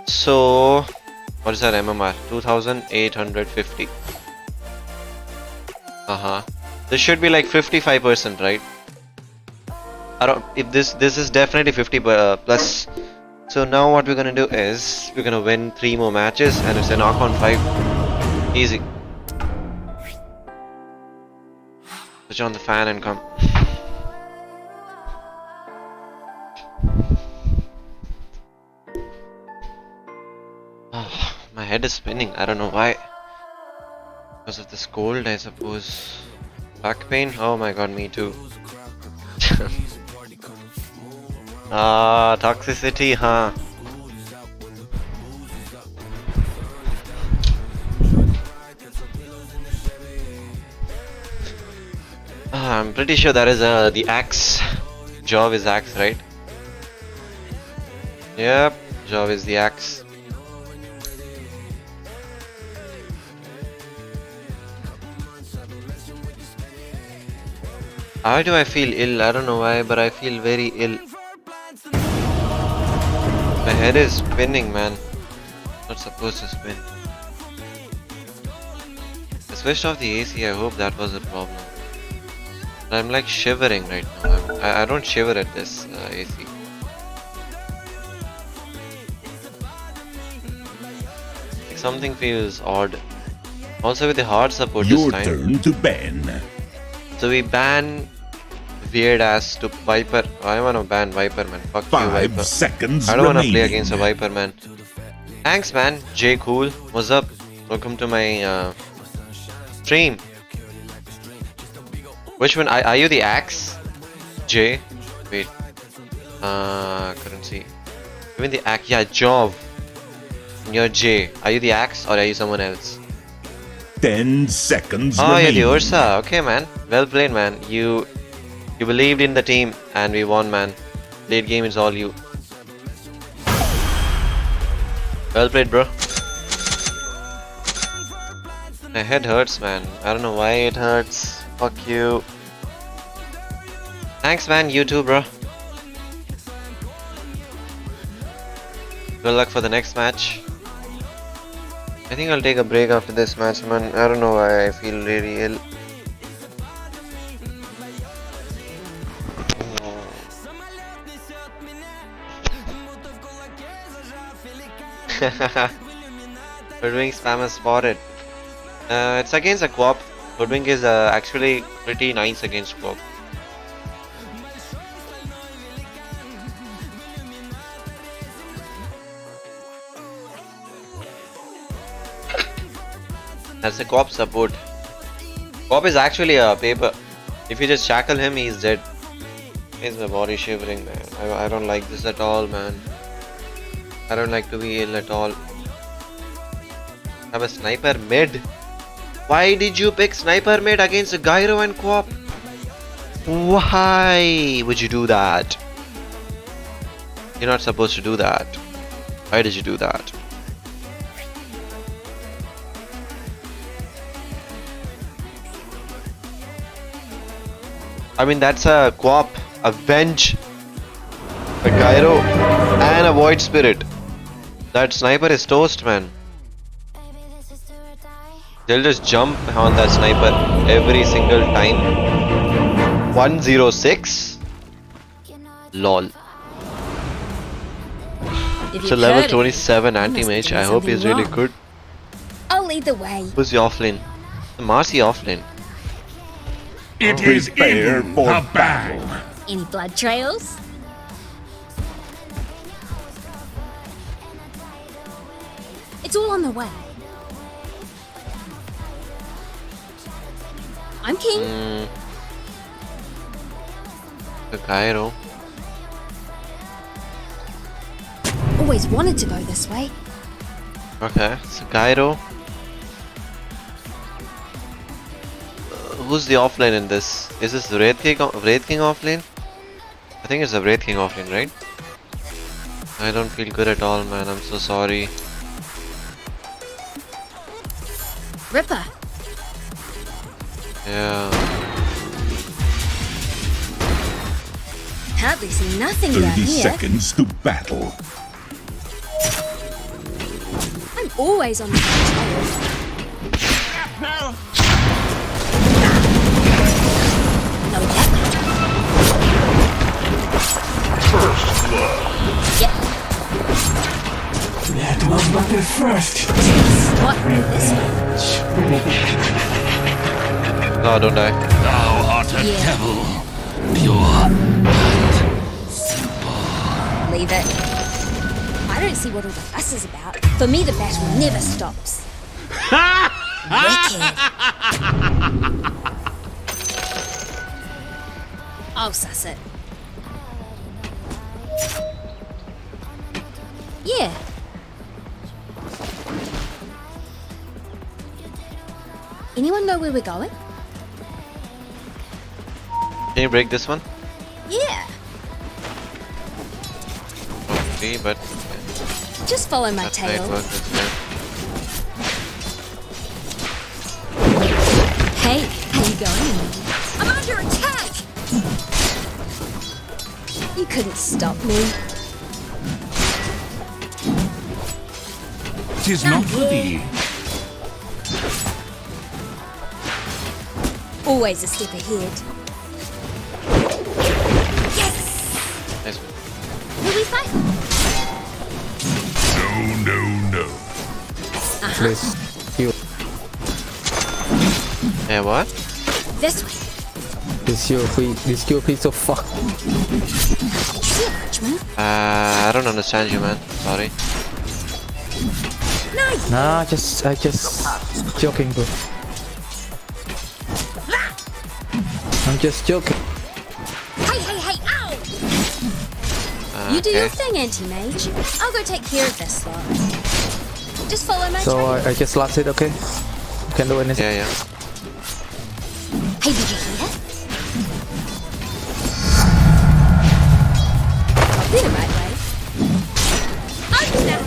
So, what is that MMR? 2850. This should be like 55%, right? I don't. If this is definitely 50 plus. So now what we're gonna do is we're gonna win 3 more matches, and it's a knock on 5. Easy. Switch on the fan and come. My head is spinning. I don't know why. Because of this cold, I suppose. Back pain? Oh my god, me too. Toxicity, huh? I'm pretty sure that is the axe. Job is axe, right? Yep, job is the axe. Why do I feel ill? I don't know why, but I feel very ill. My head is spinning, man. Not supposed to spin. I switched off the AC. I hope that was a problem. I'm like shivering right now. I don't shiver at this AC. Like something feels odd. Also with the hard support this Your time. turn to ban. So we ban weird ass to Viper. I wanna ban Viper, man. Fuck you, 5 Viper. seconds I don't wanna remaining. play against a Viper, man. Thanks, man. J Cool. What's up? Welcome to my stream. Which one? Are you the axe? J? Wait. Couldn't see. Even the axe. Yeah, Jov. You're J. Are you the axe or are you someone else? 10 seconds Oh, remaining. you're the Ursa. Okay, man. Well played, man. You believed in the team and we won, man. Late game is all you. Well played, bro. My head hurts, man. I don't know why it hurts. Fuck you. Thanks, man. You too, bro. Good luck for the next match. I think I'll take a break after this match, man. I don't know why I feel really ill. Hoodwink spammer spotted. It's against a co-op. Hoodwink is actually pretty nice against co-op. That's a co-op support. Co-op is actually a paper. If you just shackle him, he's dead. Is my body shivering, man? I don't like this at all, man. I don't like to be ill at all. I'm a sniper mid. Why did you pick sniper mid against a gyro and co-op? Why would you do that? You're not supposed to do that. Why did you do that? I mean, that's a co-op, a Venge, a gyro, and a void spirit. That sniper is toast, man. They'll just jump on that sniper every single time. 106? Lol. It's a level 27 anti-mage. I hope he's really good. I'll lead the way. Who's the offlane? The Marcy offlane. It is Prepare in for the bag. Any blood trails? It's all on the way. I'm keen. The gyro. Always wanted to go this way. Okay, so gyro. Who's the offlane in this? Is this the Wraith King offlane? I think it's the Wraith King offlane, right? I don't feel good at all, man. I'm so sorry. Ripper. Yeah. Hardly see nothing down 30 here. seconds to battle. I'm always on the trail. No, that. First blood. Yep. That was but the first. What this way? No, don't die. Thou art a Yeah. devil. Pure and simple. Leave it. I don't see what all the fuss is about. For me, the battle never stops. Wicked. I'll suss it. Yeah. Anyone know where we're going? Can you break this one? Yeah. Okay, but Just follow my that might tail. work as well. Hey, how you going? I'm under attack! You couldn't stop me. Tis not for thee. Always a step ahead. Yes! Nice one. Who we fighting? No. Please, you. Yeah, what? This way. This kill piece of fuck. Did you see a Frenchman? I don't understand you, man. Sorry. No, you Nah, I just joking, bro. I'm just joking. Hey, ow! You do Okay. your thing, anti-mage. I'll go take care of this lot. Just follow my So trail. I just lost it, okay? You can do anything. Yeah. Hey, did you hear? I'll be the right way. Open it!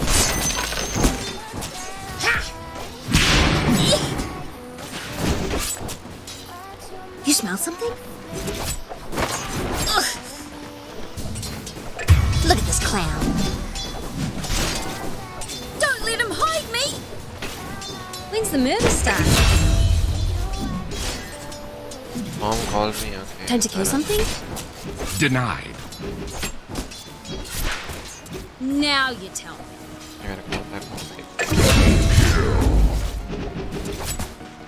Ha! Yeah. You smell something? Ugh. Look at this clown. Don't let him hide me! When's the murder start? Mom called me. Okay. Time to kill something? Denied. Now you tell me. I gotta call back.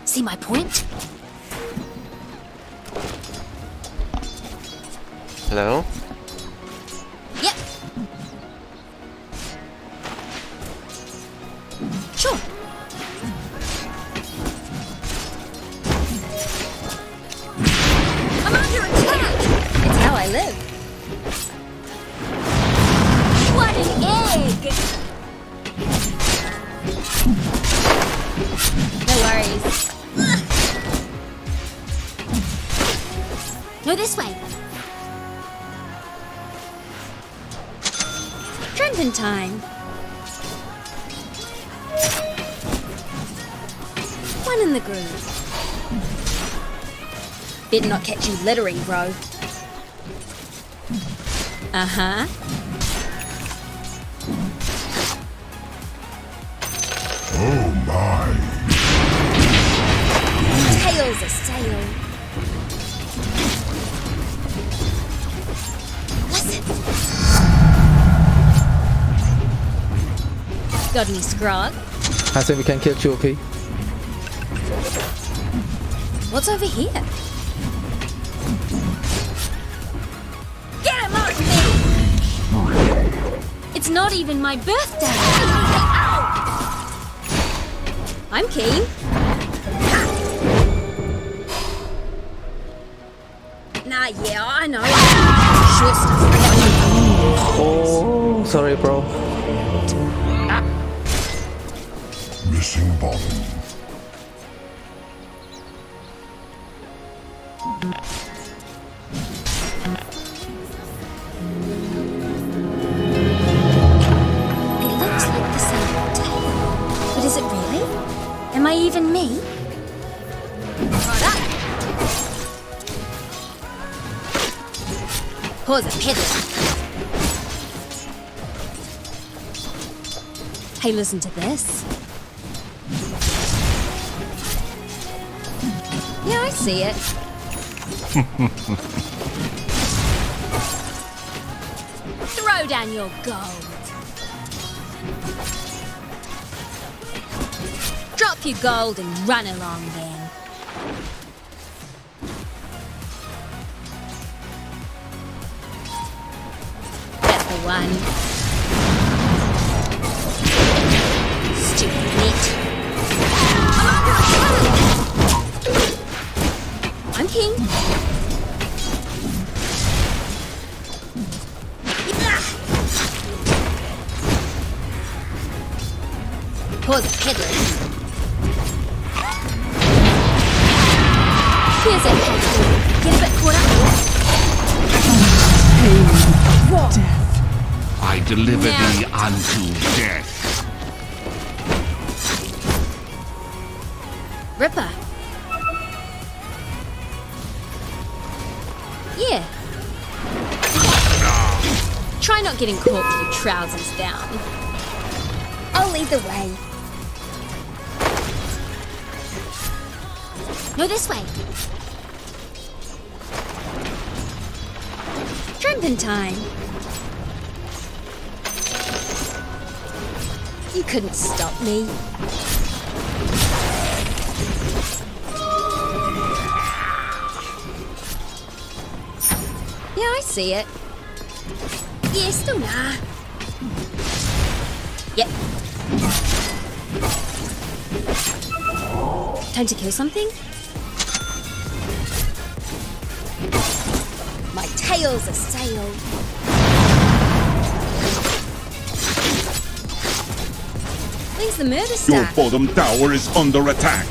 See my point? Hello? Yep. Sure. I'm under attack! It's how I live. What an egg! No worries. Ugh. No, this way. Trenton time. One in the groove. Better not catch you littering, bro. Uh-huh. Oh my. Tails a sail. Listen. Got any scrog? I think we can kill you, okay? What's over here? Get him off me! It's not even my birthday! Ow! I'm keen. Nah, yeah, I know. Sure stuff. Oh, sorry, bro. Missing bottom. It looks like the same tail. But is it really? Am I even me? Right up. Pause a peddler. Hey, listen to this. Yeah, I see it. Throw down your gold. Drop your gold and run along then. That's the one. Stupid meat. I'm under attack! I'm king. Pause a peddler. Here's a peddler. Get a bit caught up. I deliver Now. thee unto death. Ripper. Yeah. Try not getting caught with your trousers down. I'll lead the way. No, this way. Drinking time. You couldn't stop me. Yeah, I see it. Yeah, still nah. Yep. Time to kill something? My tail's a sail. Where's the murder Your stack? bottom tower is under attack.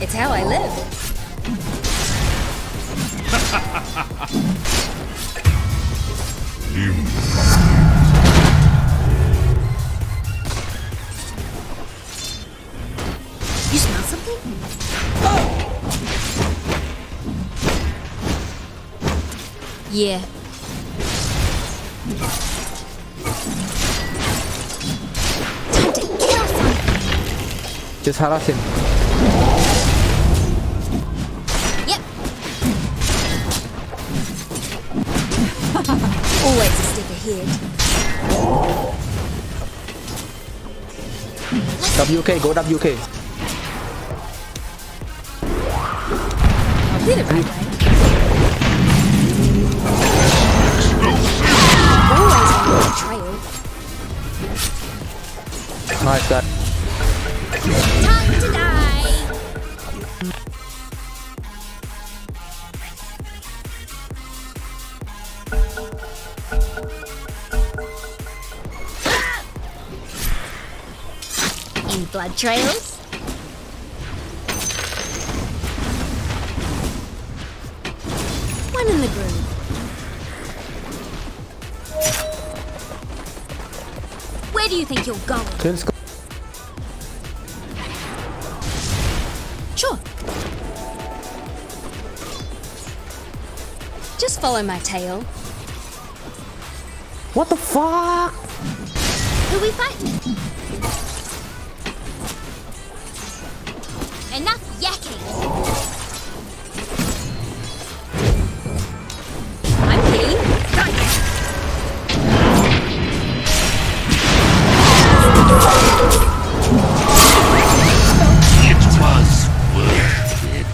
It's how I live. You smell something? Yeah. Time to kill something. Just harass him. Yep. Always a step ahead. WK, go WK. I did it right way. Always on the trail. Nice guy. Time to die. In blood trails. One in the groove. Where do you think you're going? Okay, let's go. Sure. Just follow my tail. What the fuck? Who we fighting? Enough yakking. I'm keen. It was worth it.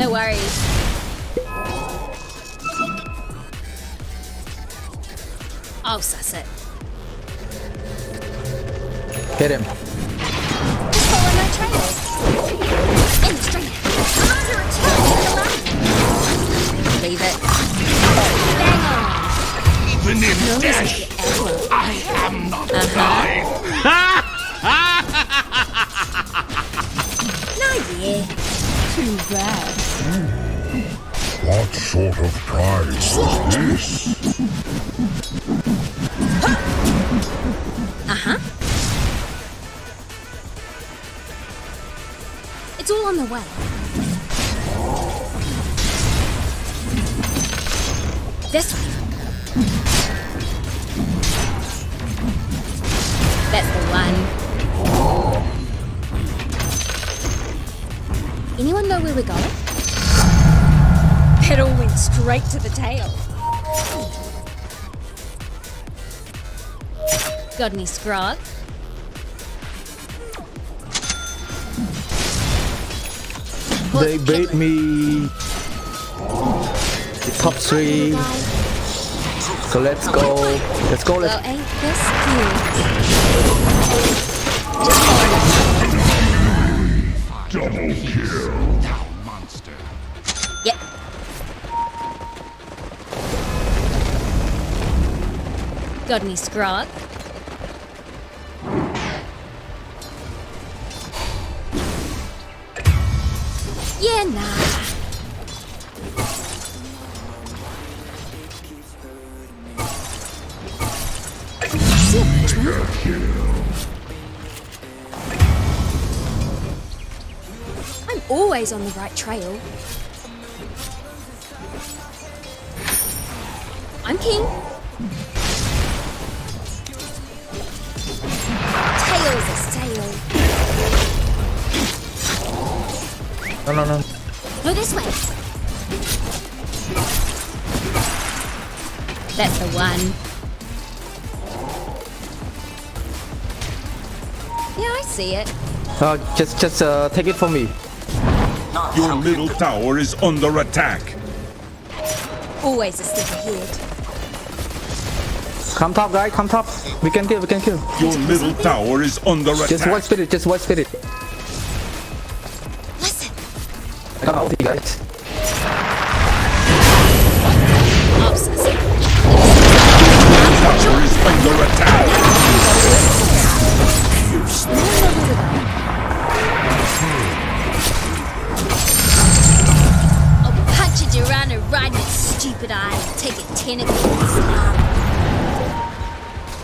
No worries. I'll suss it. Hit him. Just follow my trail. In the street. Under attack. Leave it. Bang on. Even in No death, risk to ever. I am not blind. No, yeah. Too bad. What sort of prize is this? It's all on the way. This way. That's the one. Anyone know where we're going? It all went straight to the tail. Got any scrog? They bait me. Top 3. So let's go. Let's go. Well, Let's. ain't this cute? Double kill. Thou monster. Yep. Got any scrog? Yeah, nah. See a bushman? I'm always on the right trail. I'm king. Tail's a sail. No. Go this way. That's the one. Yeah, I see it. Just take it from me. Your middle tower is under attack. Always a step ahead. Come top, guy. Come top. We can kill. Your middle tower is under Just attack. white spirit. Listen. Come out, you guys. Obsessive. Tower is under attack. I'll punch it around and ride its stupid eye and take it tentacles.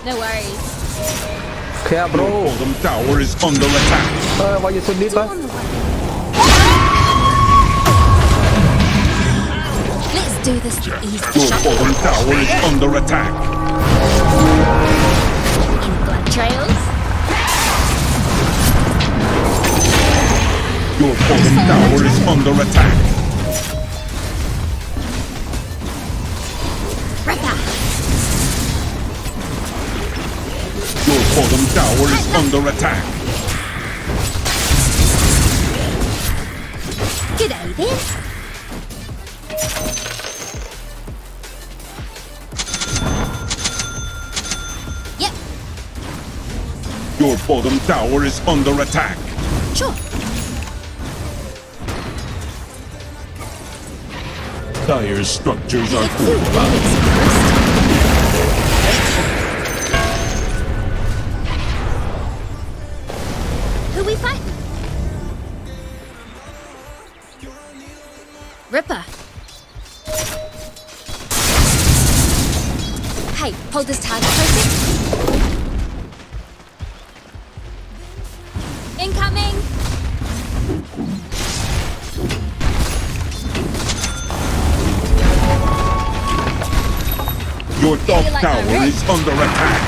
No worries. Okay, bro. Bottom tower is under attack. Why you so deep? It's all on the way. Let's do this the easy Your shot. bottom tower is under attack. Any blood trails? Your bottom tower is under attack. Ripper. Your bottom tower is under attack. G'day then. Yep, Your bottom tower is under attack. sure. Dire structures are It's really Who we fighting? Ripper. Hey, hold this target closer. Incoming! Your top you like my tower red? is under attack.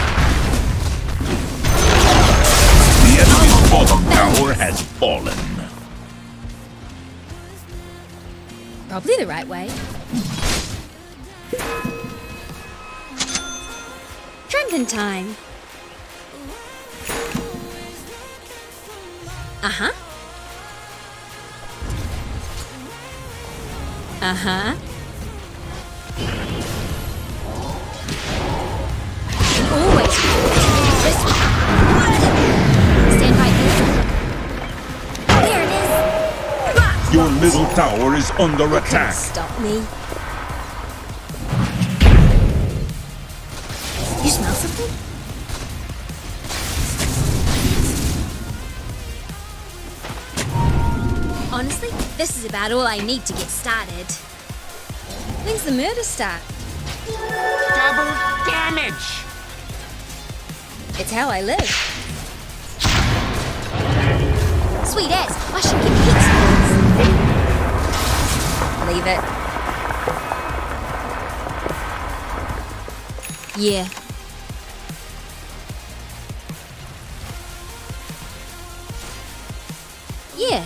The enemy's bottom tower has fallen. Probably the right way. Drinking time. Uh-huh. Uh-huh. Always this way. Stand right there. There it is. Your middle tower is under Couldn't attack. stop me. You smell something? Honestly, this is about all I need to get started. When's the murder start? Double damage! It's how I live. Sweet ass, I should get hits. Leave it. Yeah. Yeah.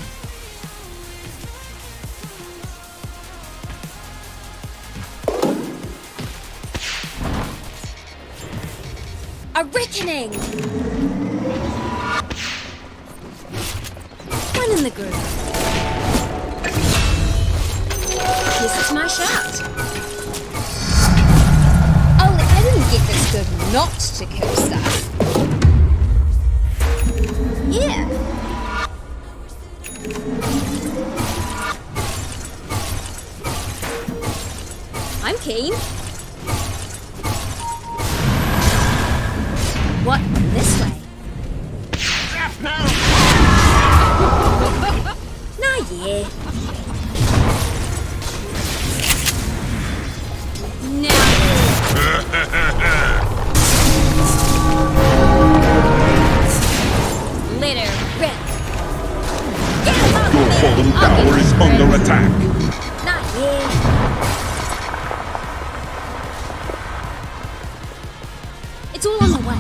A reckoning! One in the group. This is my shot. Oh, I didn't get this good not to kill stuff. Yeah. I'm keen. What? This way? Nah, yeah. No. Let her rip. Get him off Your me. bottom I'll tower get is him under ripped. attack. Not yet. It's all on the way.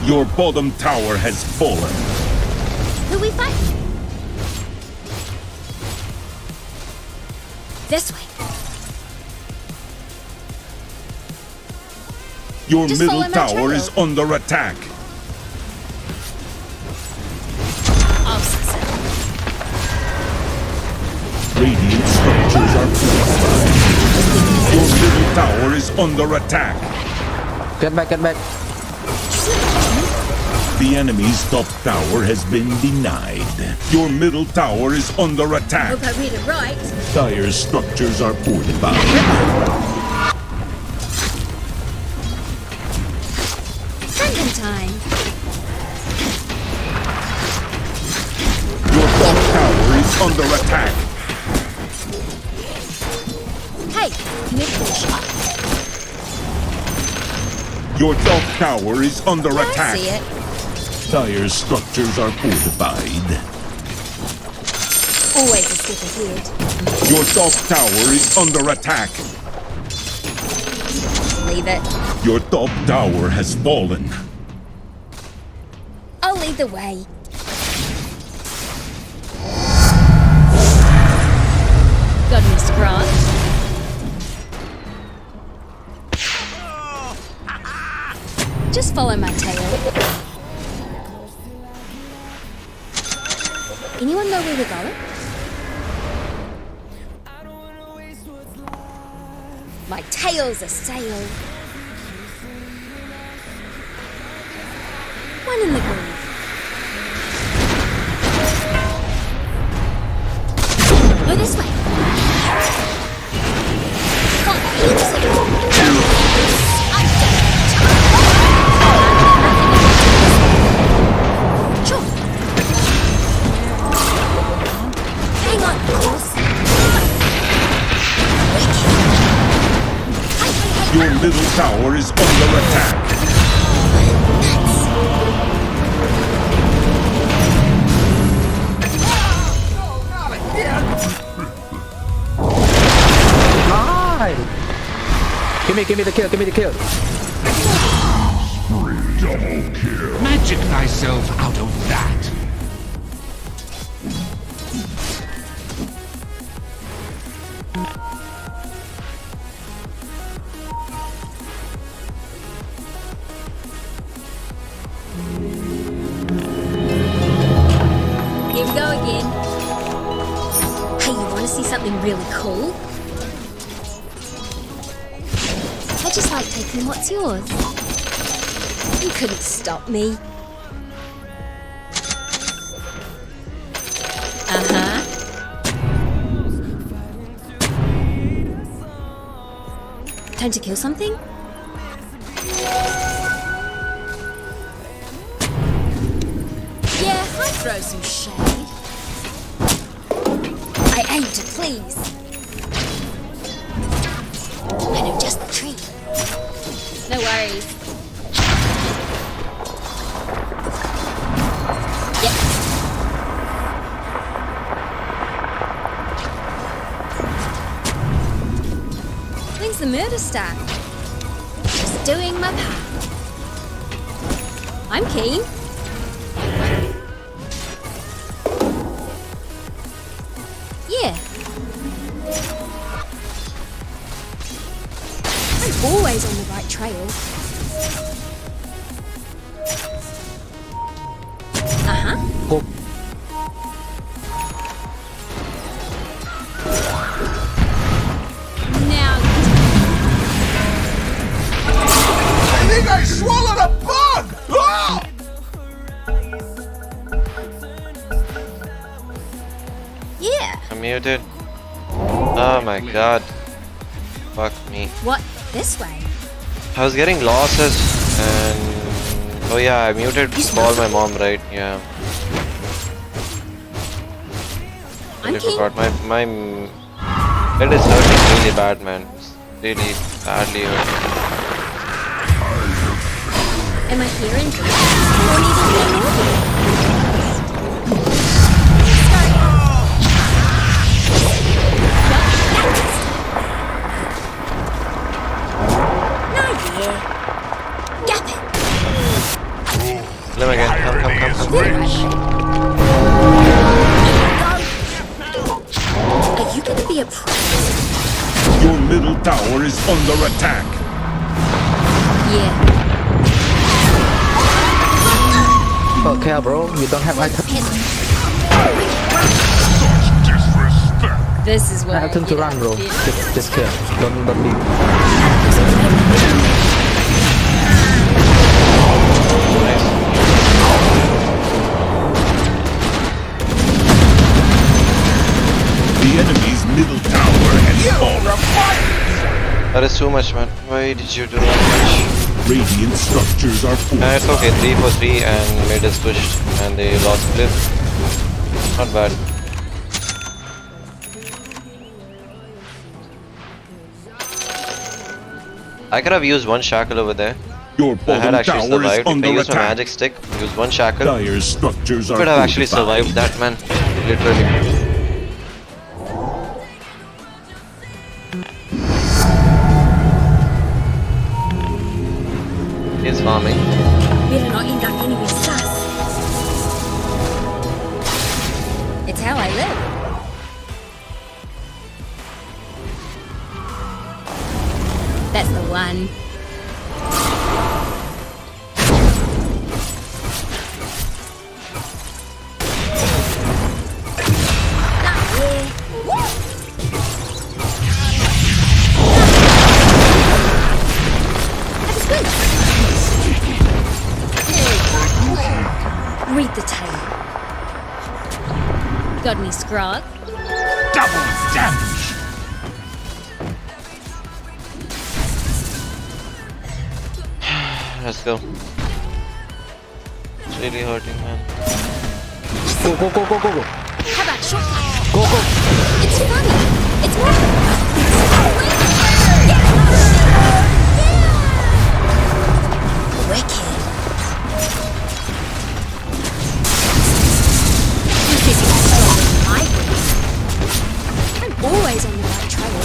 Your bottom tower has fallen. Who we fighting? This way. Your Just middle follow my tower trail. is under attack. I'll suss it. Radiant structures are fortified. Your middle tower is under attack. Get back, get back. The enemy's top tower has been denied. Your middle tower is under attack. Hope I read it right. Dire structures are fortified. Drinking time. Your top tower is under attack. Hey, can you push up? Your top tower is under I attack. see it. Dire structures are fortified. Always a step ahead. Your top tower is under attack. Leave it. Your top tower has fallen. I'll lead the way. Got me scrawled. Just follow my tail. Anyone know where we're going? My tail's a sail. One in the groove. Go this way. Got heaps of them. I've done it. Sure. Hang on, horse. Your middle tower is under attack. Give me the kill, give me the kill. Double kill. Magic thyself out of that. Here we go again. Hey, you wanna to see something really cool? I just like taking what's yours. You couldn't stop me. Uh-huh. Time to kill something? Yeah, I'll throw some shade. I aim to please. I know just the treat. No worries. Yep. When's the murder start? Just doing my part. I'm keen. Yeah. I'm always on the right trail. Uh-huh. Go. Now, I think I swallowed a bug! Ah! yeah. I'm muted. Oh my god. Fuck me. What? This way? I was getting losses and... Oh yeah, I muted to call my mom, right? Yeah. I'm I keen. forgot. My head is hurting really bad, man. It's really badly hurting. Am I hearing or needing more? Let me again. Come. Are you gonna be a pro? Your middle tower is under attack. Yeah. Okay, bro. You don't have item. This is where Item to run, bro. Just kill. Don't leave. The enemy's middle tower has fallen. That is too much, man. Why did you do that much? Radiant structures are It's okay. 3 for 3 and mid is pushed and they lost clip. Not bad. I could have used one shackle over there. Your I had bottom actually tower is survived. If I under used my attack. magic stick, use one shackle, Dire structures are could have actually fortified. survived that, man. Literally. He's farming. Better not end up anywhere sus. It's how I live. That's the one. Read the tale. Got any scrog? Double damage. Let's go. It's really hurting, man. Go. How about shortcut? Go. It's funny. It's more. Wicked. I'm always on the right trail.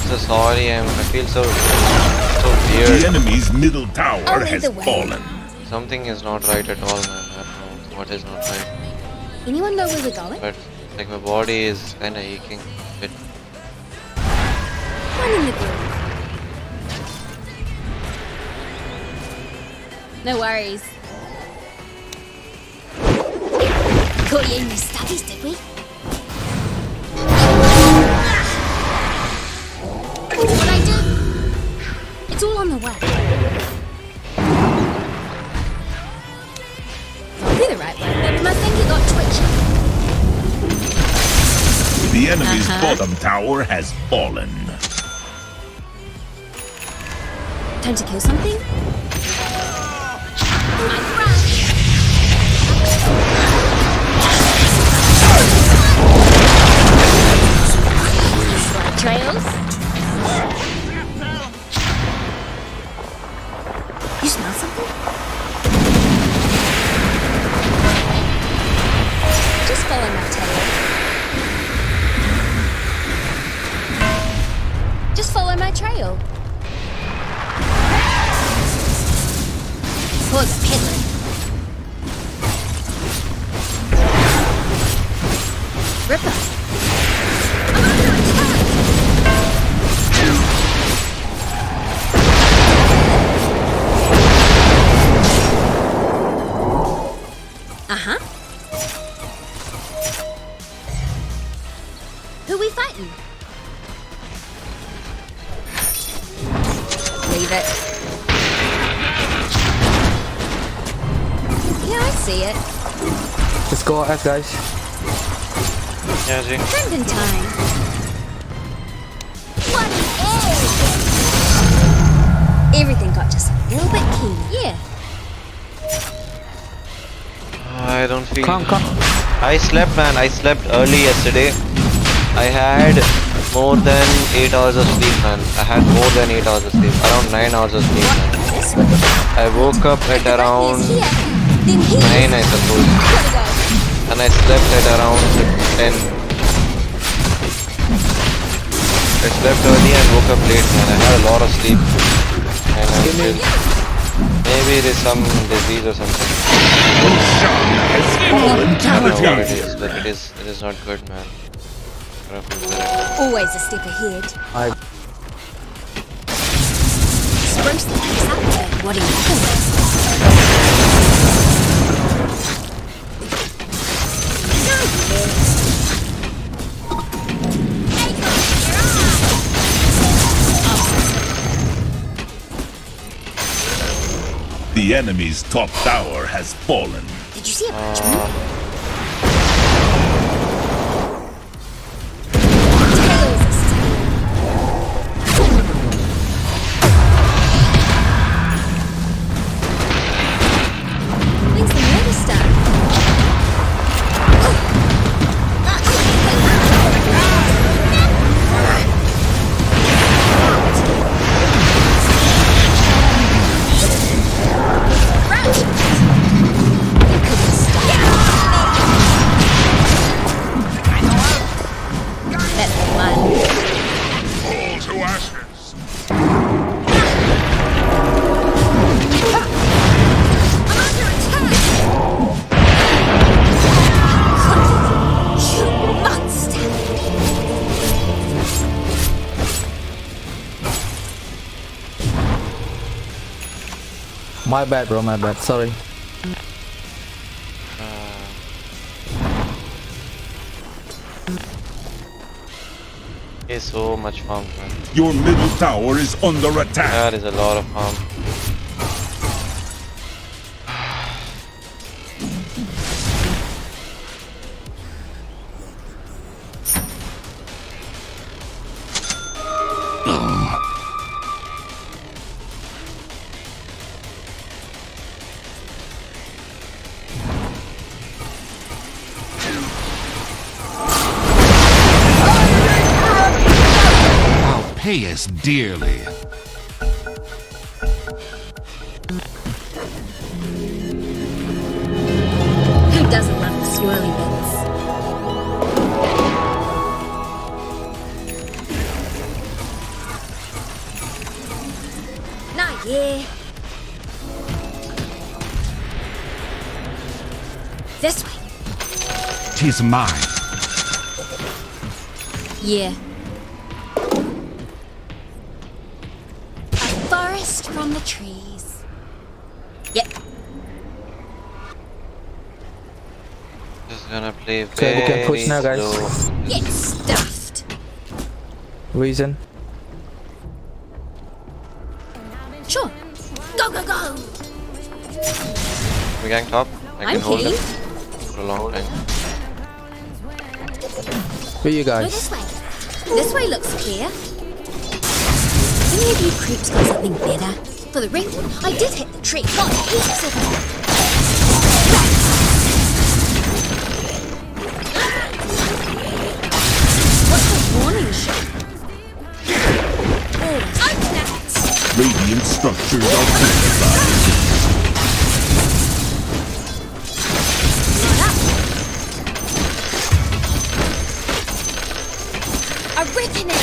So sorry, I feel so The weird. enemy's middle tower I'll lead has the way. fallen. Something is not right at all, man. I don't know what is not right. Anyone know where we're going? But like my body is kinda aching a bit. I'm in the groove. No worries. Caught you in your studies, did we? pleasure. The enemy's bottom tower has fallen. Time to kill something? Trails? You smell something? Just follow my tail. Just follow my trail. Pause the peddling. Ripper. I'm under attack! Uh-huh. Who we fighting? Leave it. Yeah, I see it. Let's go F, guys. Yeah, G. Trending time. What an egg! Everything got just a little bit keen. Yeah. I don't feel. Come. I slept, man. I slept early yesterday. I had more than 8 hours of sleep, man. I had more than 8 hours of sleep. Around 9 hours of sleep, man. This way. I woke up at around 9, I suppose. And I slept at around 10. I slept early and woke up late, man. I had a lot of sleep. And I'm still... Maybe it is some disease or something. I don't know what it is, but it is not good, man. Always a step ahead. Spruce the place up there. What do you reckon? The enemy's top tower has fallen. Did you see a parchment? Tails is when's the murder start? My bad, bro. My bad. Sorry. It's so much farm, man. Your middle tower is under attack. That is a lot of farm. Pay us dearly. Who doesn't love the swirly bits? Nah, yeah. This way. 'Tis mine. Yeah. Forest from the trees. Yep. Just gonna play So we can push now, guys. slow. Get stuffed. Reason. Sure. Go, go, go. We gang top. I I'm can hold keen. it for a long time. Where you Go guys? this way. This way looks clear. Any of you creeps got something better? For the record, I did hit the tree. Got heaps of them. What's the warning shot? Oh, open it! Radiant structures are fortified. A reckoning!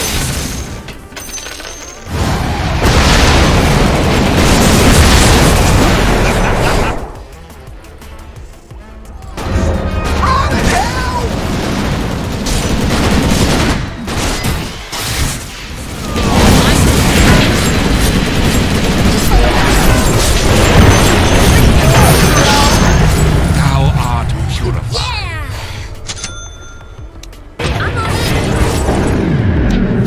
Thou art purified. Yeah! I'm on it.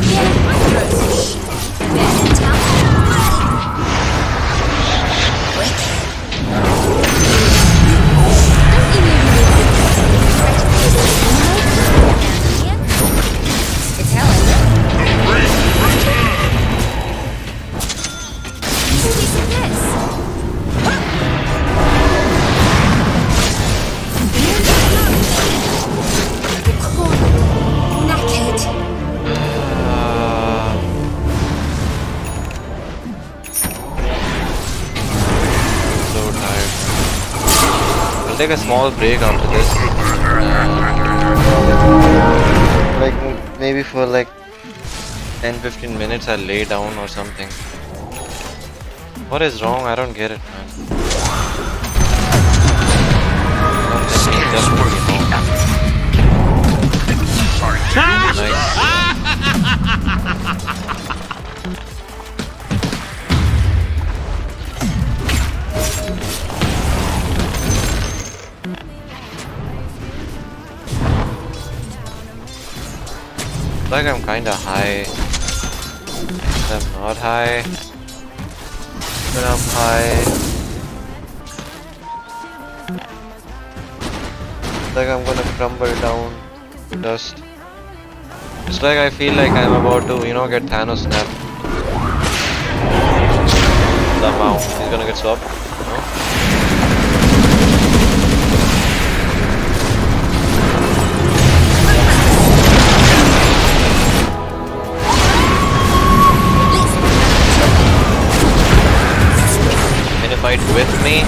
Yeah, I throw some shit. Better tell me. Wicked. Don't you know you it's Helen. Who's this? Knackered. So tired. I'll take a small break after this. Like maybe for like 10-15 minutes I'll lay down or something. What is wrong? I don't get it, man. Something just working wrong. Nice. Like I'm kinda high. I'm not high. But I'm high. Like I'm gonna crumble down to dust. It's like I feel like I'm about to, you know, get Thanos snapped. Somehow he's gonna get swapped. No? Can you fight with me?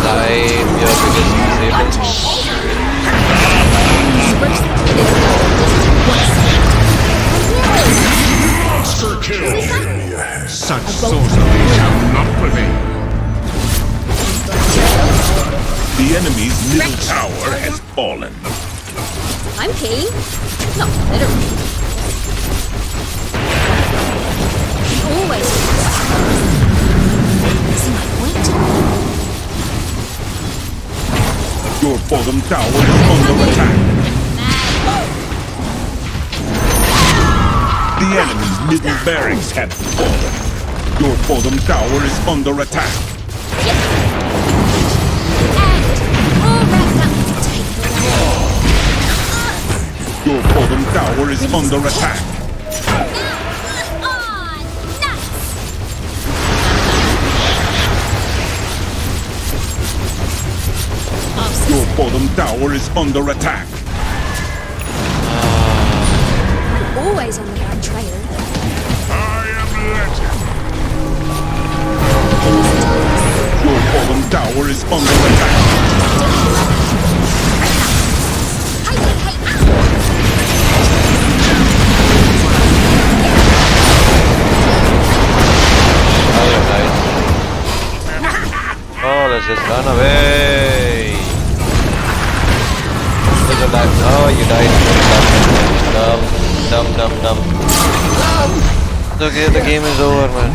I'm your biggest Monster kill. Such sorcery shall not prevail. The enemy's middle tower has fallen. I'm keen. Not literally. Always. See my point? Your bottom tower is under attack. The enemy's middle barracks have fallen. Your bottom tower is under attack. All wrapped up to take the wall. Your bottom tower is under attack. Your bottom tower is under attack. Always on the right trail. I am legend. Your bottom tower is under attack. Oh, let's just run away. You're alive. Oh, you died. Dumb. It's okay, the game is over, man.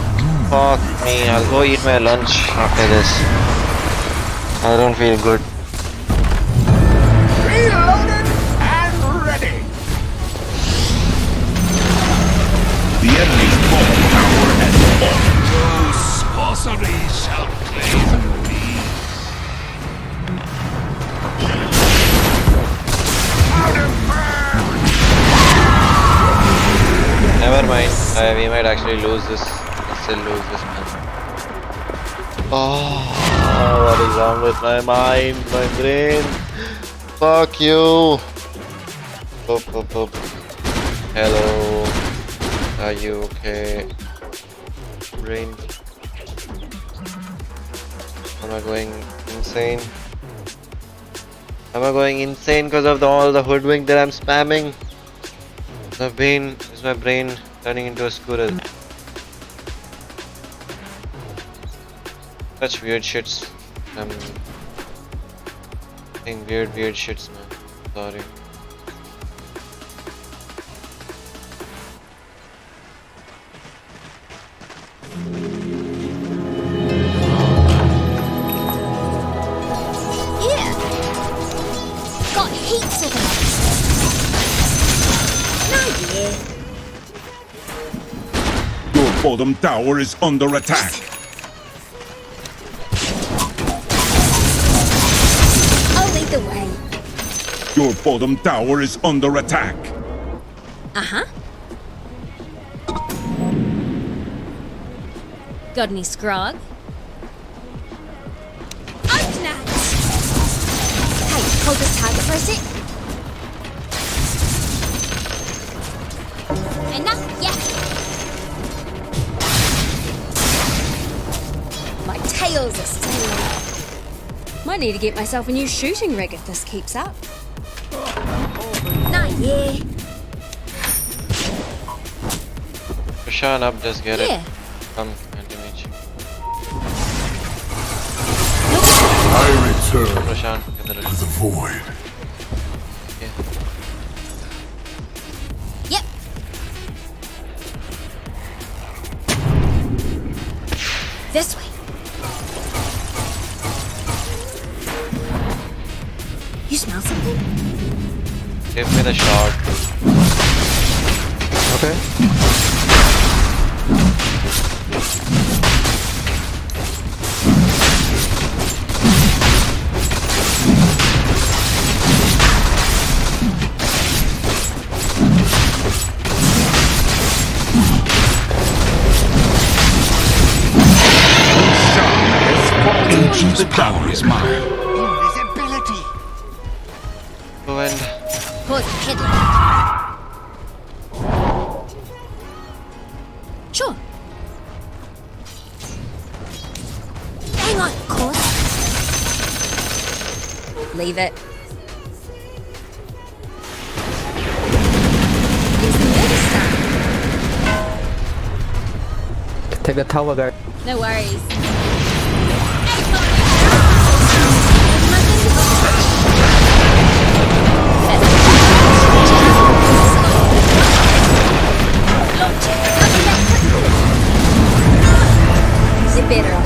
Fuck me, I'll go eat my lunch after this. I don't feel good. Reloaded and ready. The enemy's bottom tower has fallen. No sorcery shall claim me. Out of Never mind. We might actually lose this. Still lose this, man. Oh, what is wrong with my mind, my brain? Fuck you. Up. Hello. Are you okay? Brain. Am I going insane? Am I going insane because of all the hoodwink that I'm spamming? Is my brain turning into a squirrel? Such weird shits. I'm saying weird shits, man. Sorry. Got heaps of them. Your bottom tower is under attack. I'll lead the way. Your bottom tower is under attack. Uh-huh. Got any scrog? Open. Hey, hold this target for a sec. Enough, yeah. My tails are stinging. Might need to get myself a new shooting rig if this keeps up. Nah, yeah. Prashan up, just get Yeah. it. Come, anti-mage. I return Prashan, get the to the void. Yep. This way. You smell something? Give me the shot. Okay. The tower is mine. Invisibility. Go and Pause the headlight. Sure. Hang on, course. Leave it. It's the murder stuff. Take the tower, guys. No worries. You're better off.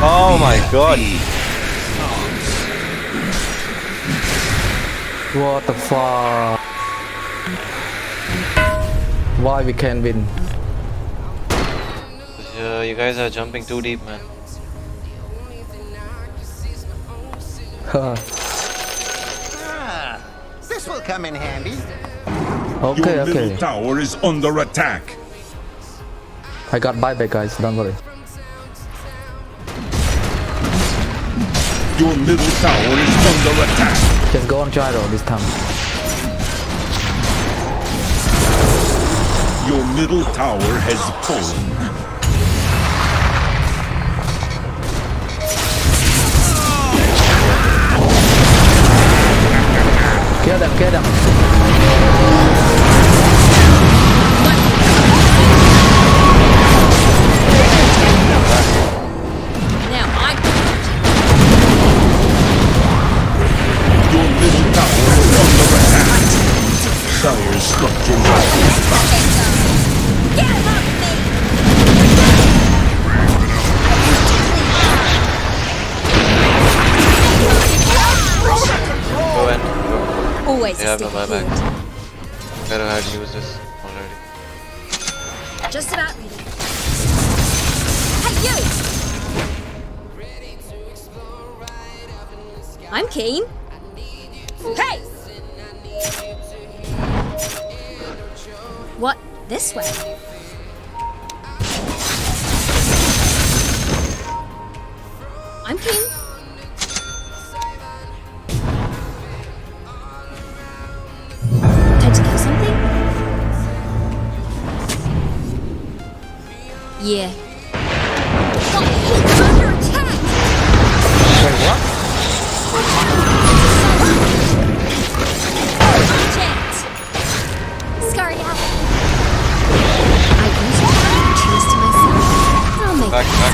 oh my god. What the fuck? Why we can't win? You guys are jumping too deep, man. This will come in handy. Okay, Your middle okay. tower is under attack. I got buyback, guys. Don't worry. Your middle tower is under attack. Just go on gyro this time. Your middle tower has fallen. Kill them, kill them. structures are fortified. Get him off me! Go in. Go. Always They a have no sticky buyback. field. Better had used this already. Just about ready. Hey, you! I'm keen. Hey! What? This way? I'm keen. Time to kill something? Yeah. Oh, he's under attack! Wait, what? Project! Scurry out. I usually keep the trees to myself. I'll make Back, it. back.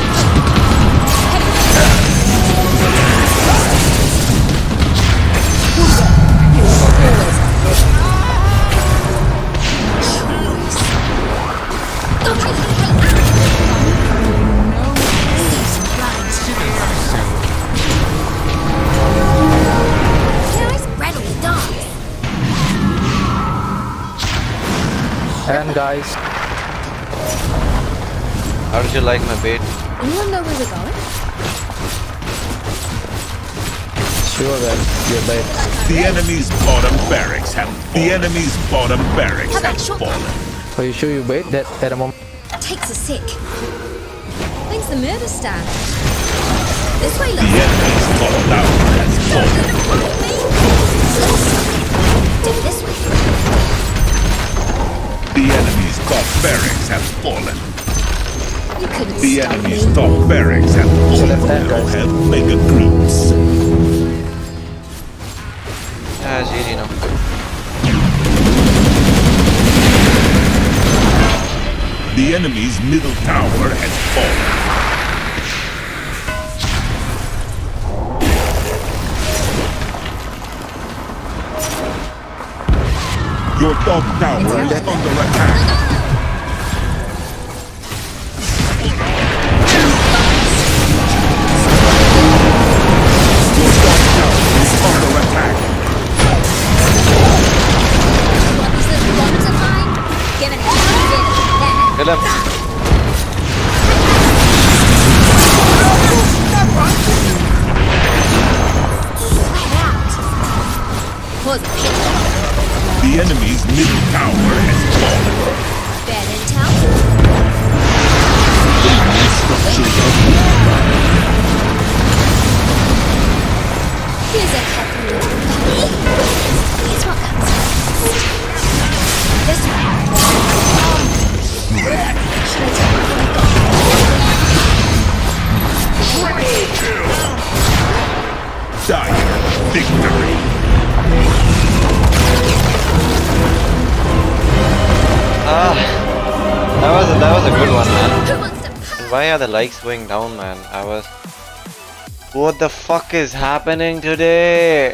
And guys, How did you like my bait? Anyone know where we're going? sure then, you're late. The enemy's bottom barracks have How about short fallen. Are you sure you wait that at a moment? Takes a sec. When's the murder start? This way, The look. enemy's top tower has fallen. Do it this way. The enemy's top barracks have fallen. You couldn't The stop enemy's me. top barracks have fallen. left hand, Now guys. have mega groups. Ah, GG now. The enemy's middle tower has fallen. Your top tower is under attack. Your top tower is under attack. What was this bombs of mine? Giving it a bit. Kill him. Pause it. The enemy's middle tower has fallen. Bad intel. Here's a happy little bunny. Guess what comes first? This one. Should I take Dire victory. That was a good one, man. Who wants to punch? Why are the likes going down, man? What the fuck is happening today?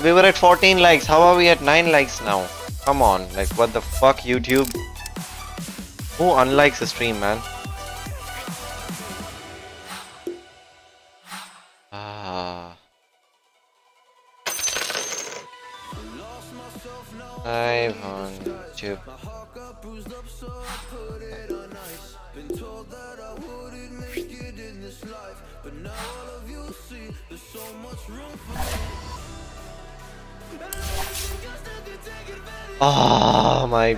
We were at 14 likes. How are we at 9 likes now? Come on, like what the fuck, YouTube? Who unlikes the stream, man? I want you. Oh, my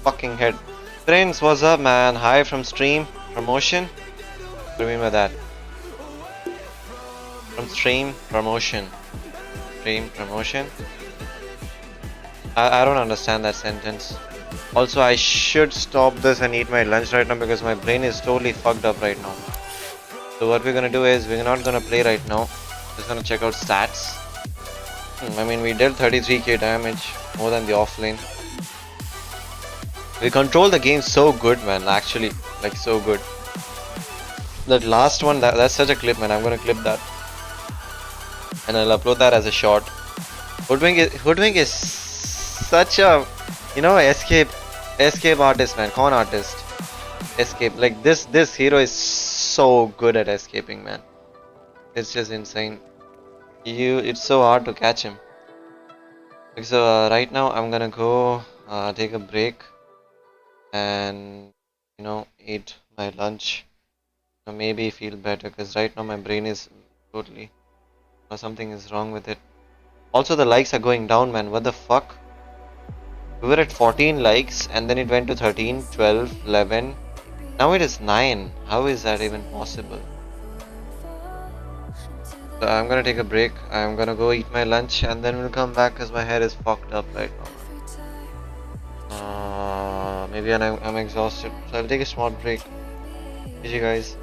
fucking head. Prince, what's up, man? Hi from stream promotion. Remember that. From stream promotion. Stream promotion. I don't understand that sentence. Also, I should stop this and eat my lunch right now because my brain is totally fucked up right now. So what we're gonna do is we're not gonna play right now. Just gonna check out stats. I mean, we dealt 33k damage, more than the offlane. We control the game so good, man. Actually, like so good. That last one, that's such a clip, man. I'm gonna clip that, and I'll upload that as a short. Hoodwink is such a You know, escape artist, man, con artist. Escape, like this hero is so good at escaping, man. It's just insane. It's so hard to catch him. So right now I'm gonna go take a break and eat my lunch. Maybe feel better, because right now my brain is totally something is wrong with it. Also the likes are going down, man. What the fuck? We were at 14 likes and then it went to 13, 12, 11. Now it is 9. How is that even possible? So I'm gonna take a break. I'm gonna go eat my lunch and then we'll come back because my hair is fucked up right now. Maybe I'm exhausted. So I'll take a small break. GG guys.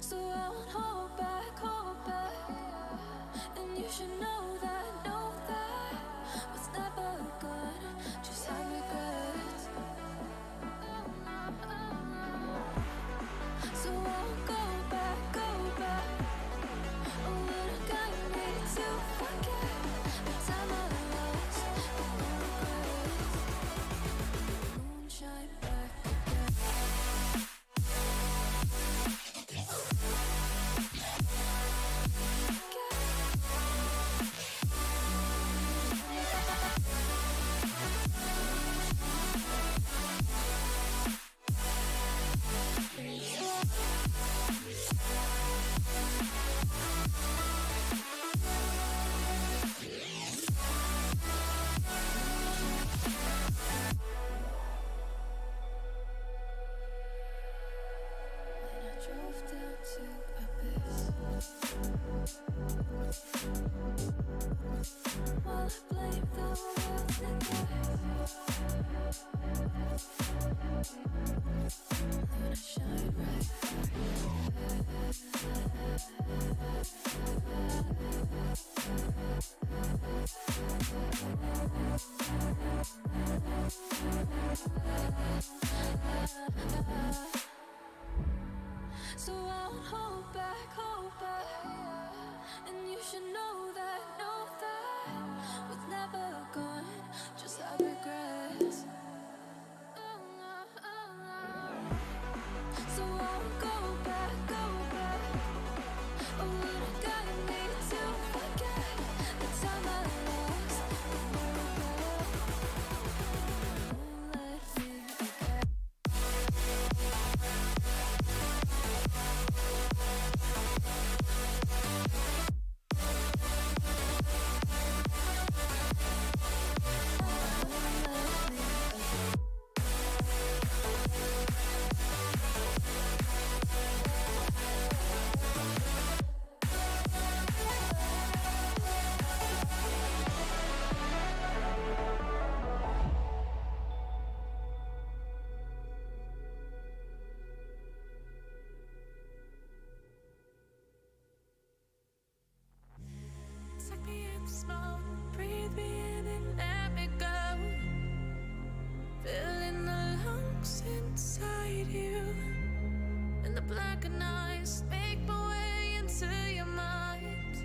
So I won't hold back, and you should know that was never good, just have regrets. So I won't go back, oh, would have got me to forget the time I lost, moonshine back again. Drove down to abyss while I blame the world then I shine bright. So I won't hold back, and you should know that was never gone, just have regrets. So I won't go back, oh, would have got me to forget the time I lost, won't let me forget. Suck me in, smoke, breathe me in and let me go. Filling the lungs inside you, and the blackened eyes make my way into your mind.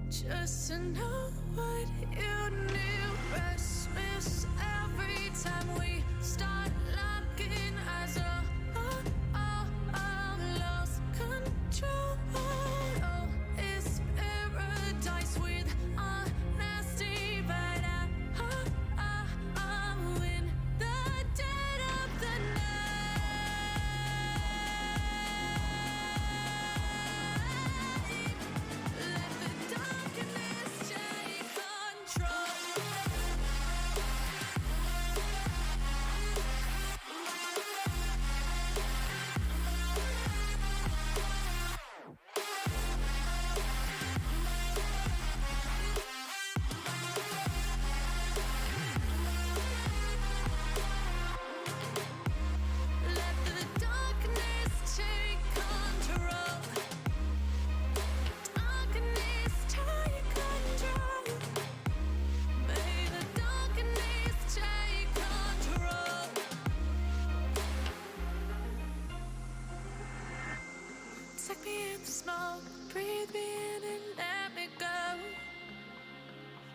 Just to know what you knew. Restless every time we start locking eyes. Lost control. Oh, it's paradise with honesty, but I'm in the dead of the night. Let the darkness take control.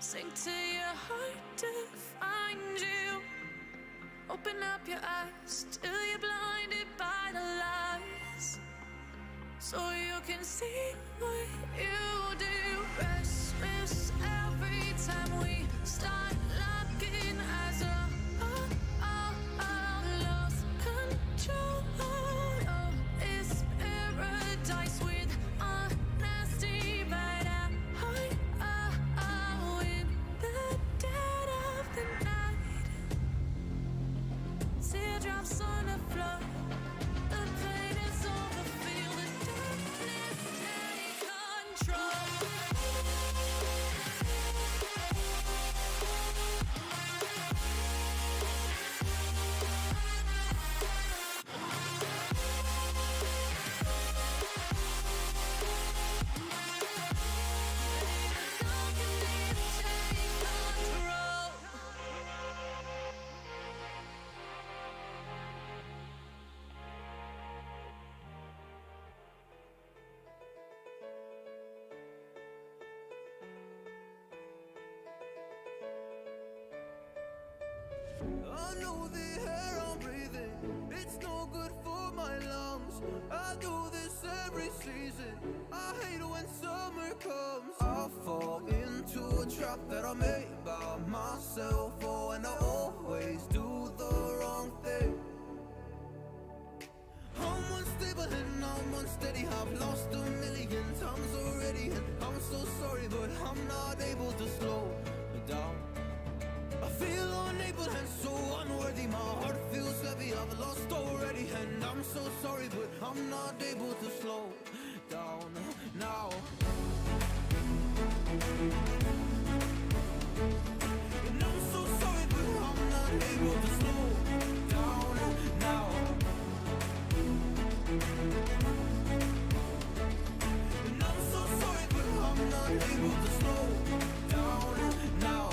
Sink to your heart to find you. Open up your eyes till you're blinded by the lies, so you can see what you do. Restless every time we start locking as a lost control. Oh, it's paradise with honesty, but I'm in the dead of the night. Teardrops on the floor. The pain is over. Feel the darkness take control. I know the air I'm breathing, it's no good for my lungs. I do this every season, I hate when summer comes. I fall into a trap that I made by myself. Oh, and I always do the wrong thing. I'm unstable and I'm unsteady, I've lost a million times already, and I'm so sorry, but I'm not able to slow down. I feel unable and so unworthy, my heart feels heavy, I've lost already, and I'm so sorry, but I'm not able to slow down now. And I'm so sorry, but I'm not able to slow down now. And I'm so sorry, but I'm not able to slow down now.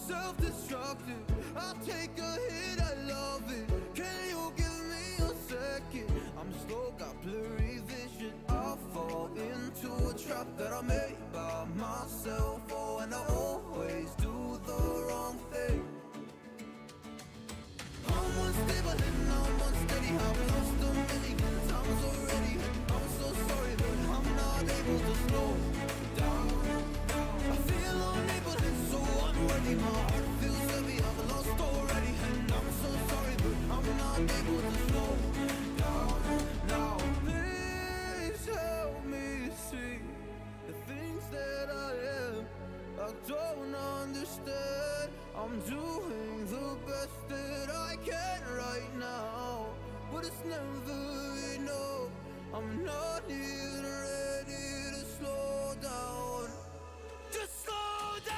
Self-destructive, I take a hit, I love it. Can you give me a second? I'm slow, got blurry vision. I fall into a trap that I made by myself. Oh, and I always do the wrong thing. I'm unstable and I'm unsteady, I've lost a million times already, and I'm so sorry, but I'm not able to slow down. I feel unable and so unworthy, my heart feels heavy, I've lost already, and I'm so sorry, but I'm not able to slow down now. Please help me see the things that I am, I don't understand. I'm doing the best that I can right now, but it's never enough. I'm not even ready to slow down. Just slow down.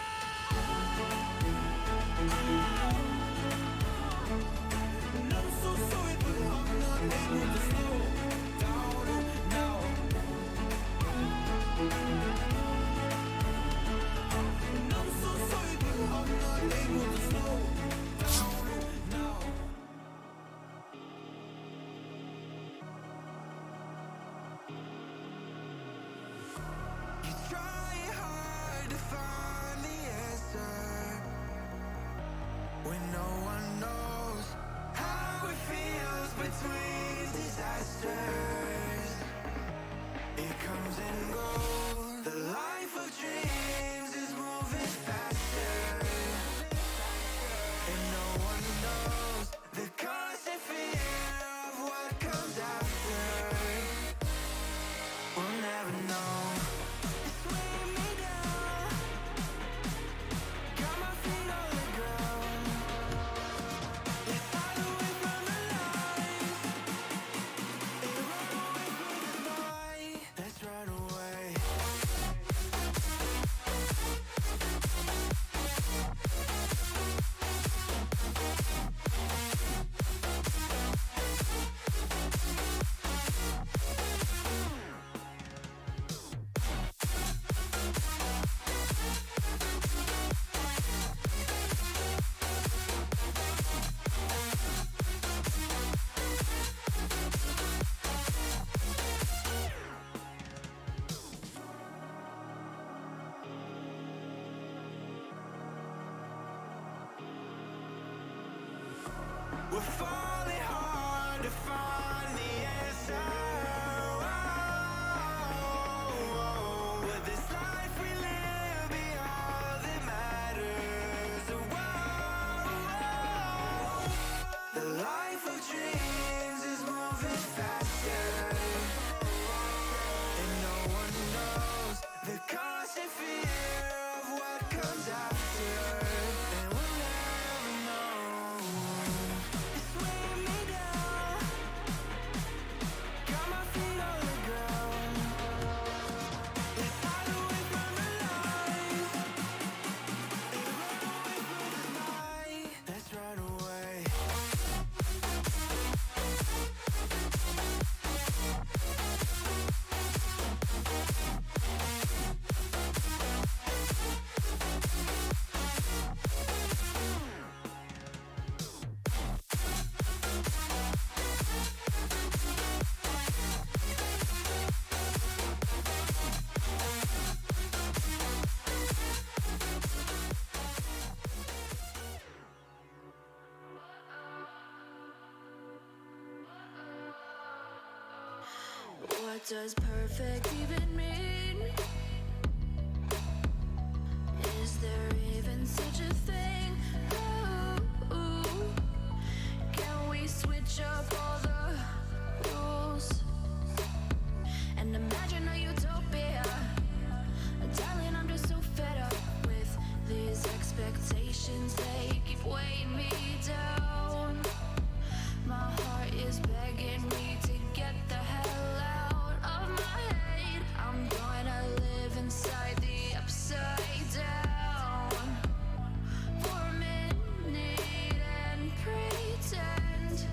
And I'm so sorry, but I'm not able to slow down now. And I'm so sorry, but I'm not able to slow down now. You try hard to find the answer when no one knows how it feels between disasters. It comes and goes. The life of dreams is moving faster, and no one knows the constant fear of what comes after. We'll never know. It's weighing me down, got my feet on the ground. Let's fly away from the lies and run away from the night. Let's run away. We're falling hard to find the answer. With this life we live, be all that matters. The life of dreams is moving faster, and no one knows the constant fear of what comes after, and we'll never know. It's weighing me down, got my feet on the ground. Let's hide away from the light and run away from the night. Let's run away. What does perfect even mean? Is there even such a thing? Ooh, can we switch up all the rules and imagine a utopia? Darling, I'm just so fed up with these expectations. They keep weighing me down. My heart is begging me to get the hell out of my head. I'm gonna live inside the upside down for a minute and pretend,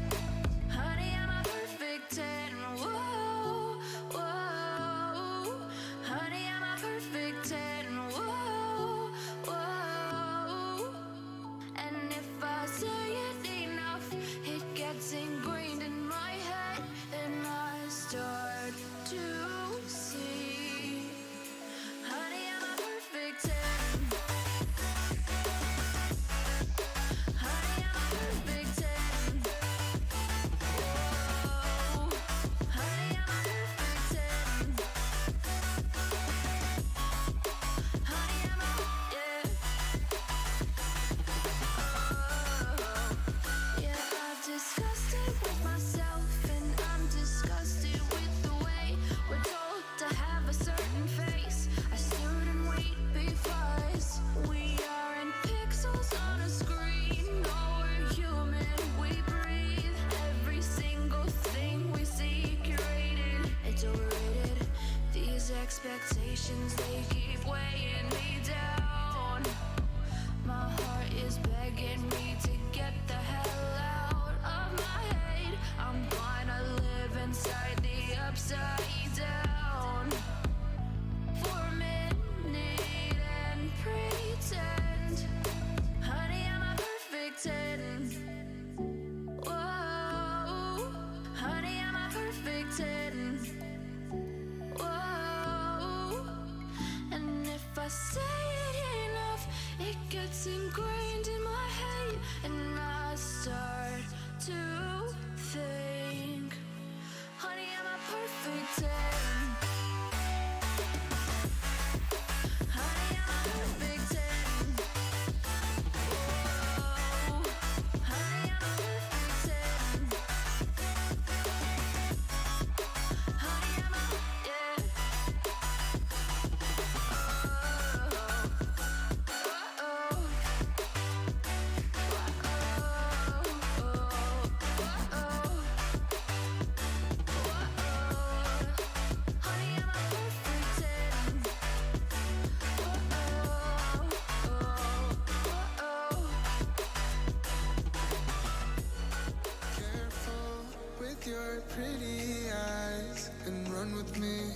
honey, I'm a perfect 10. Whoa, whoa, honey, I'm a perfect 10. Whoa, whoa, and if I say it enough, it gets ingrained in my head, and I start to see, honey, I'm a perfect 10. Honey, I'm a perfect 10. Whoa, honey, I'm a perfect 10. Honey, I'm a, yeah. Yeah, I've discussed it with myself, and I'm disgusted with the way we're told to have a certain face. I stood and wait because we aren't pixels on a screen. No, we're human, we breathe. Every single thing we see curated, it's overrated. These expectations, they keep weighing me down. My heart is begging me to get the hell out of my head. I'm gonna live inside the upside down for a minute and pretend, honey, I'm a perfect 10. Whoa, honey, I'm a perfect 10. Whoa, and if I say it enough, it gets ingrained in my head, and I start to think, honey, I'm a perfect 10. Honey, I'm a perfect 10. Whoa, honey, I'm a perfect 10. Honey, I'm a, yeah. Careful with your pretty eyes and run with me,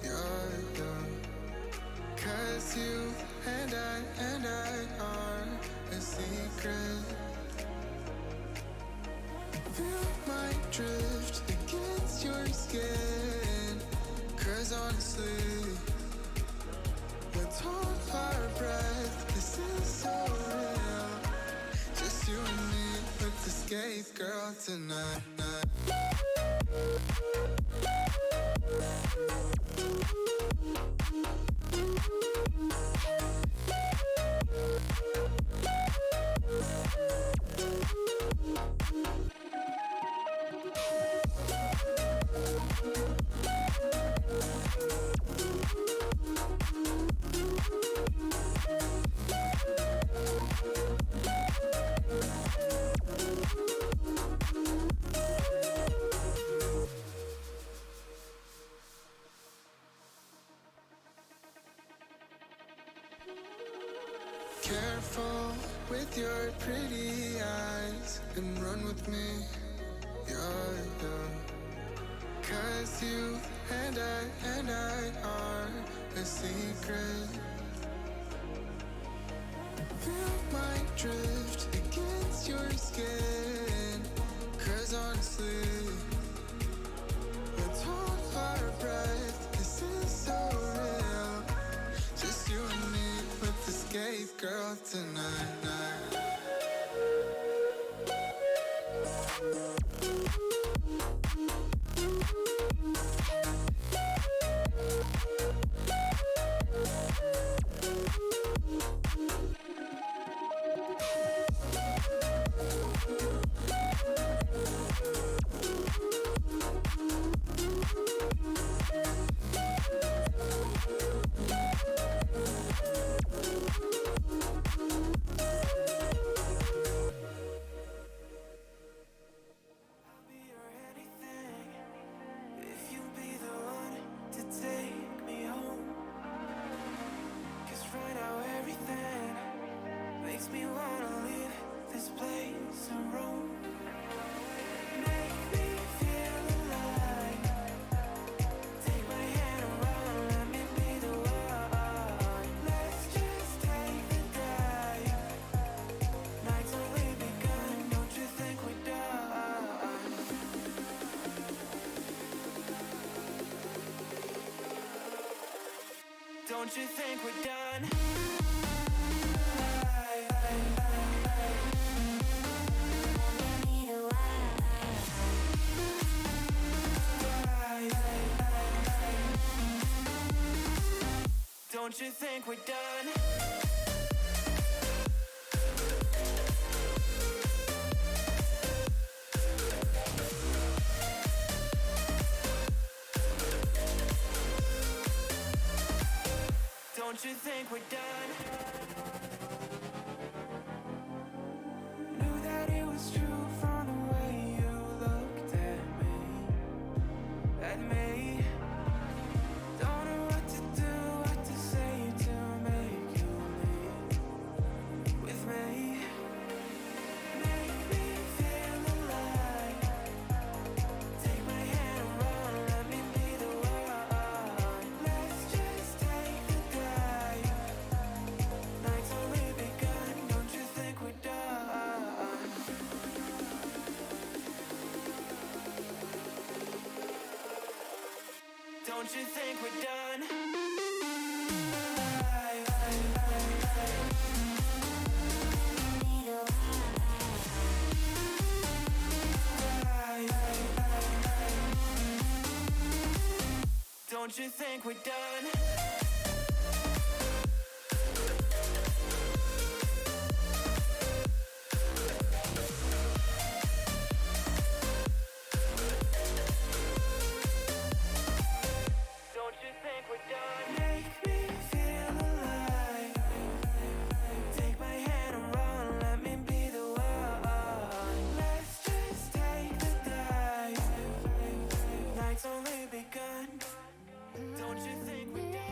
you're done. 'Cause you and I are a secret. Feel my drift against your skin. 'Cause honestly, let's hold our breath. This is so real. Just you and me with escape. girl tonight. Careful with your pretty eyes and run with me, yeah. Cause you and I are a secret. Feel my drift against your skin. Cause honestly, let's hold our breath. This is so real. Just you and me with the skate girl tonight. I'll be your anything if you'll be the one to take me home. Cause right now everything makes me wanna leave this place and roam. Make me feel alive. Take my hand around, let me be the one. Let's just take the dive. Night's only begun, don't you think we're done? Don't you think we're done? Don't you think we're done? Don't you think we're done? Knew that it was true from the way you looked at me. Don't know what to do, what to say to make you leave with me. Make me feel alive. Take my hand around, let me be the one. Let's just take the dive. Night's only begun, don't you think we're done? Don't you think we're done? Don't you think we're done? Don't you think we're done? Make me feel alive. Take my hand around, let me be the one. Let's just take the dive. Night's only begun. Don't you think we're done?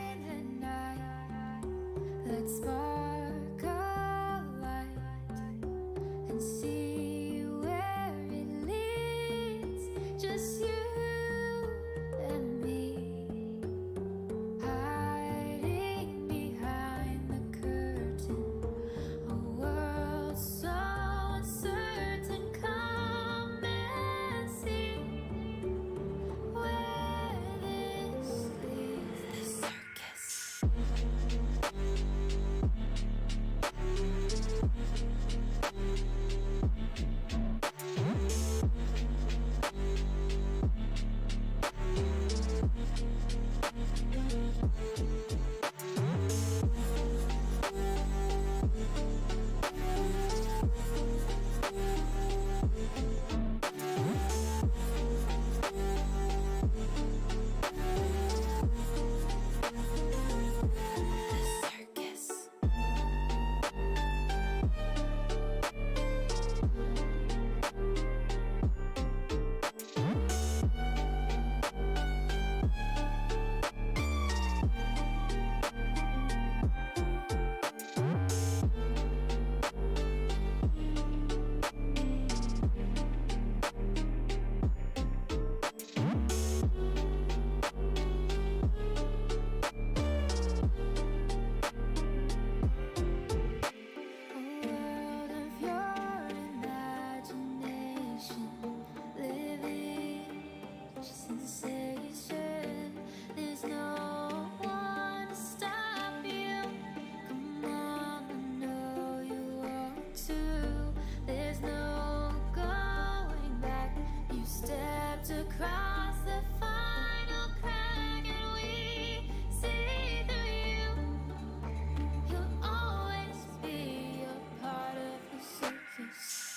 cross the final crack and we see through you. You'll always be a part of the circus.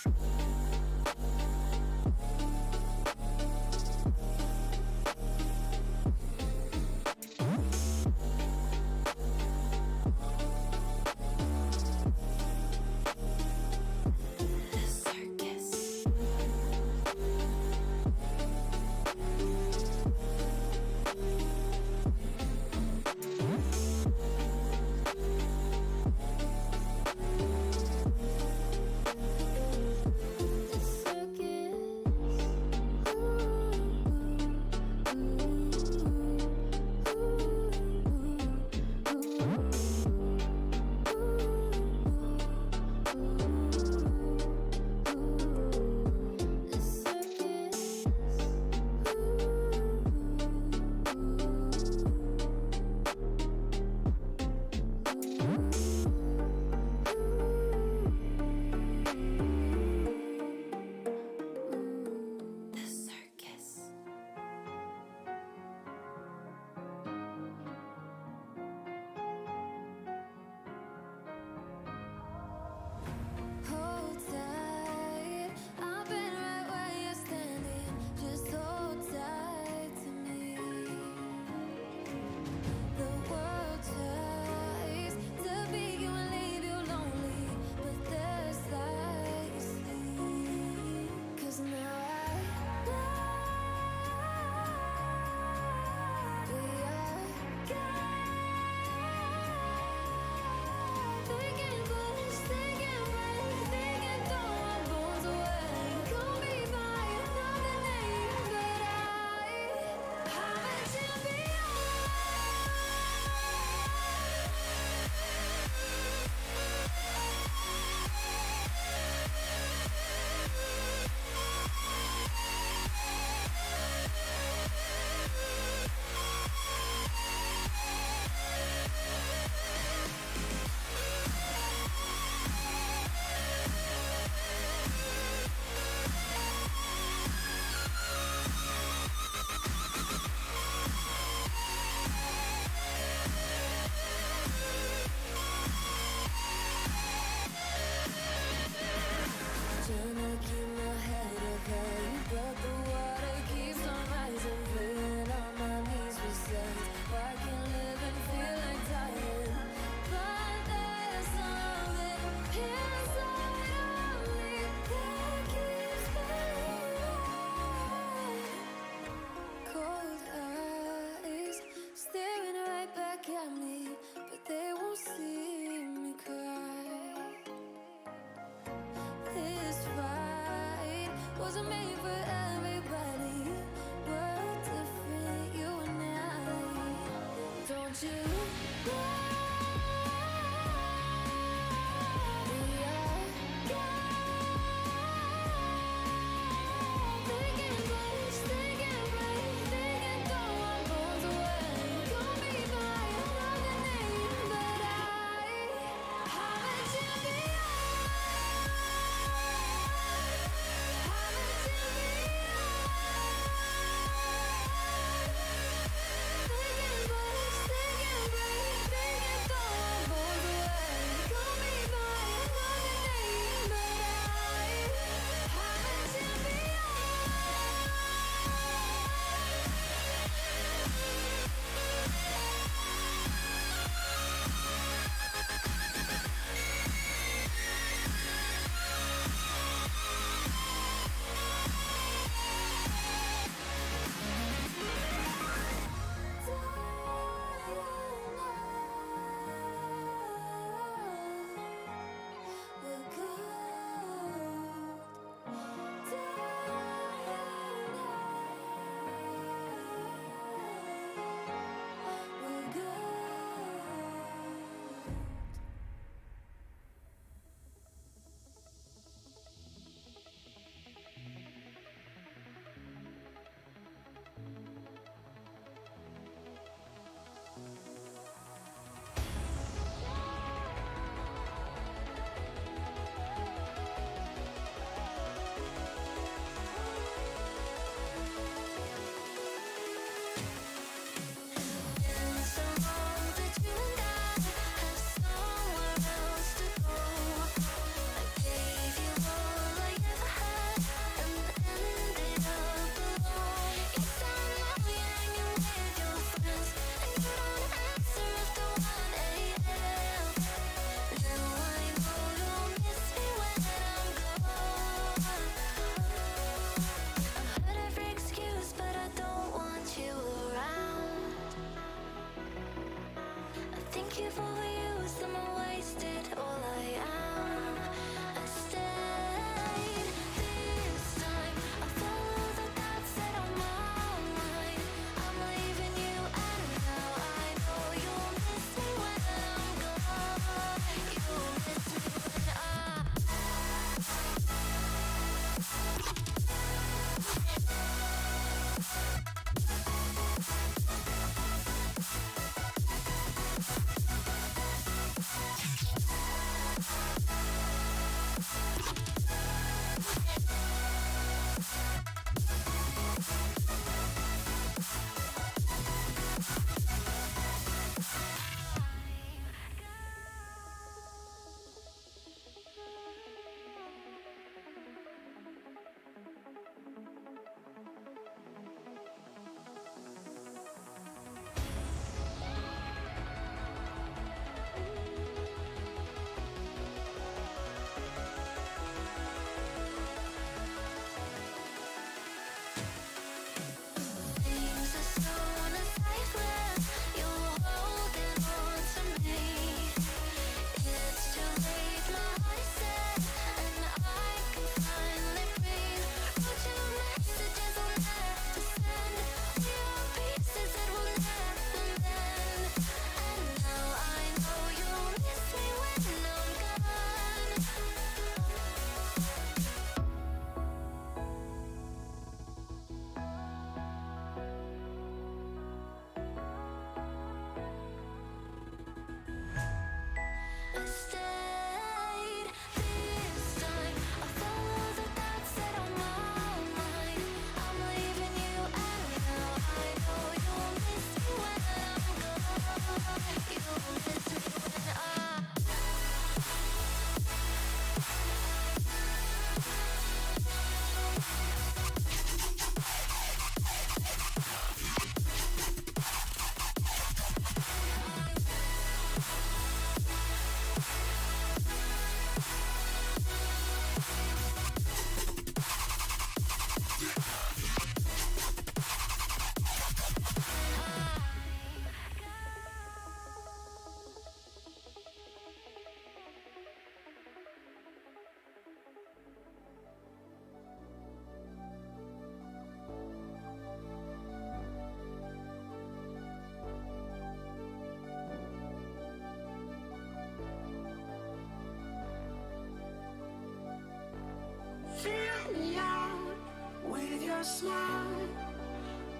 your smile.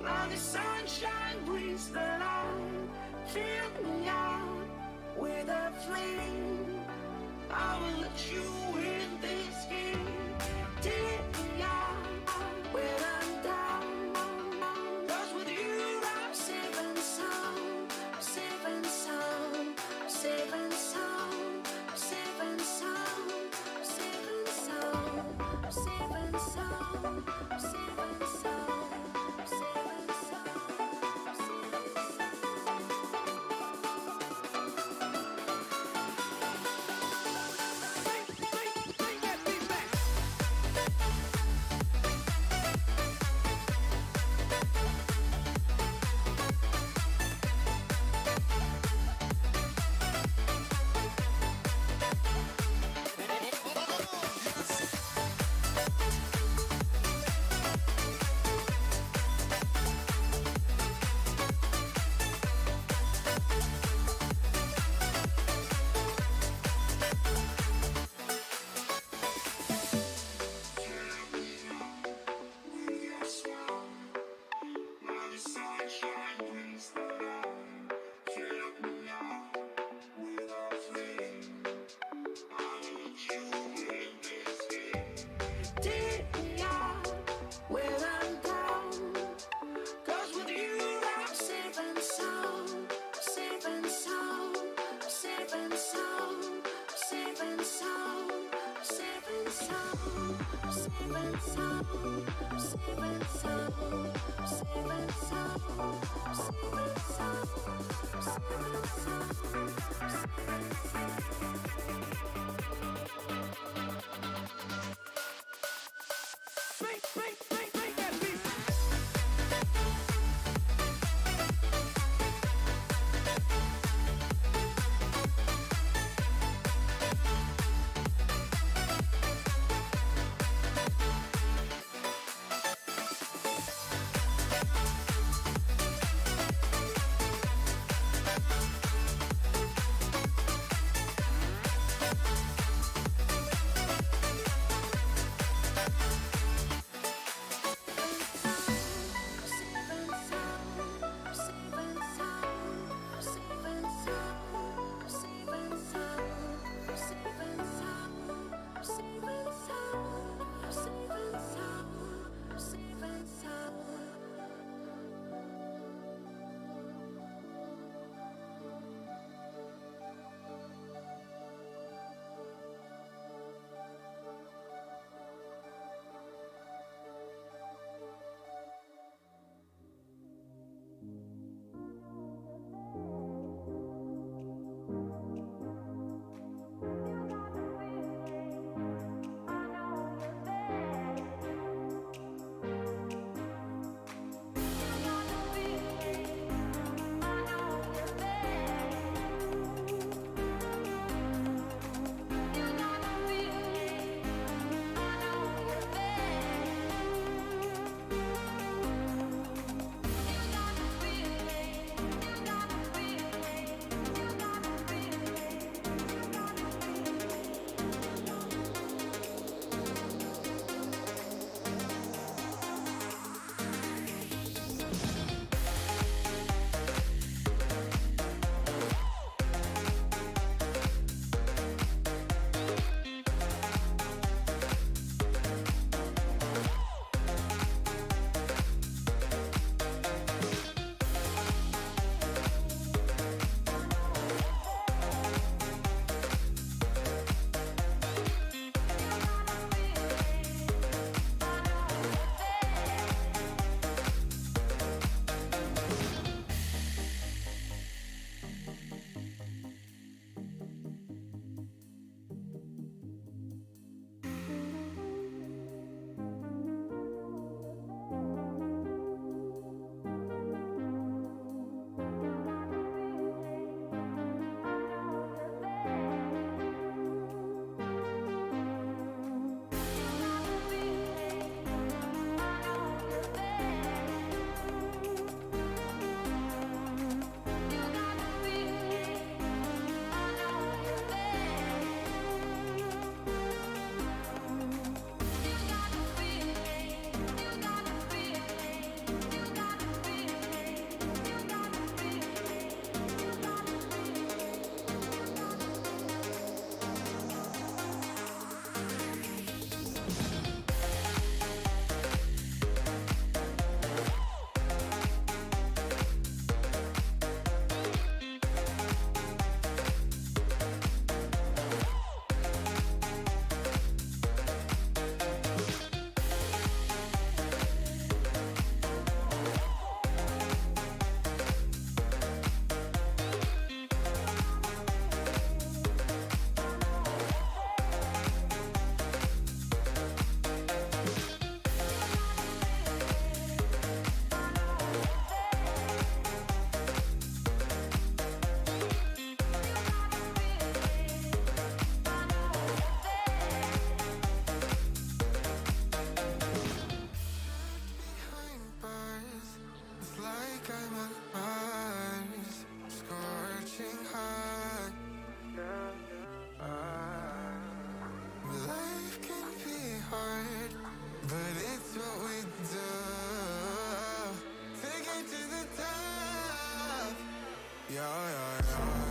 Now the sunshine brings the light. Fill me out with a flame. I will let you in this game. Take me out when I'm down. 'Cause with you I'm safe and sound. Safe and sound. Safe and sound. Safe and sound. Safe and sound. Safe and sound. Safe and sound. Safe and but it's what we do. Take it to the top. Yeah, yeah, yeah.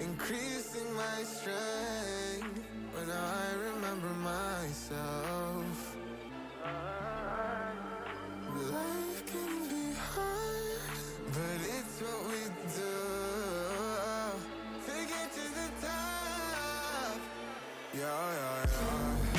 Increasing my strength when I remember myself. Life can be hard, but it's what we do. Take it to the top. Yeah, yeah, yeah.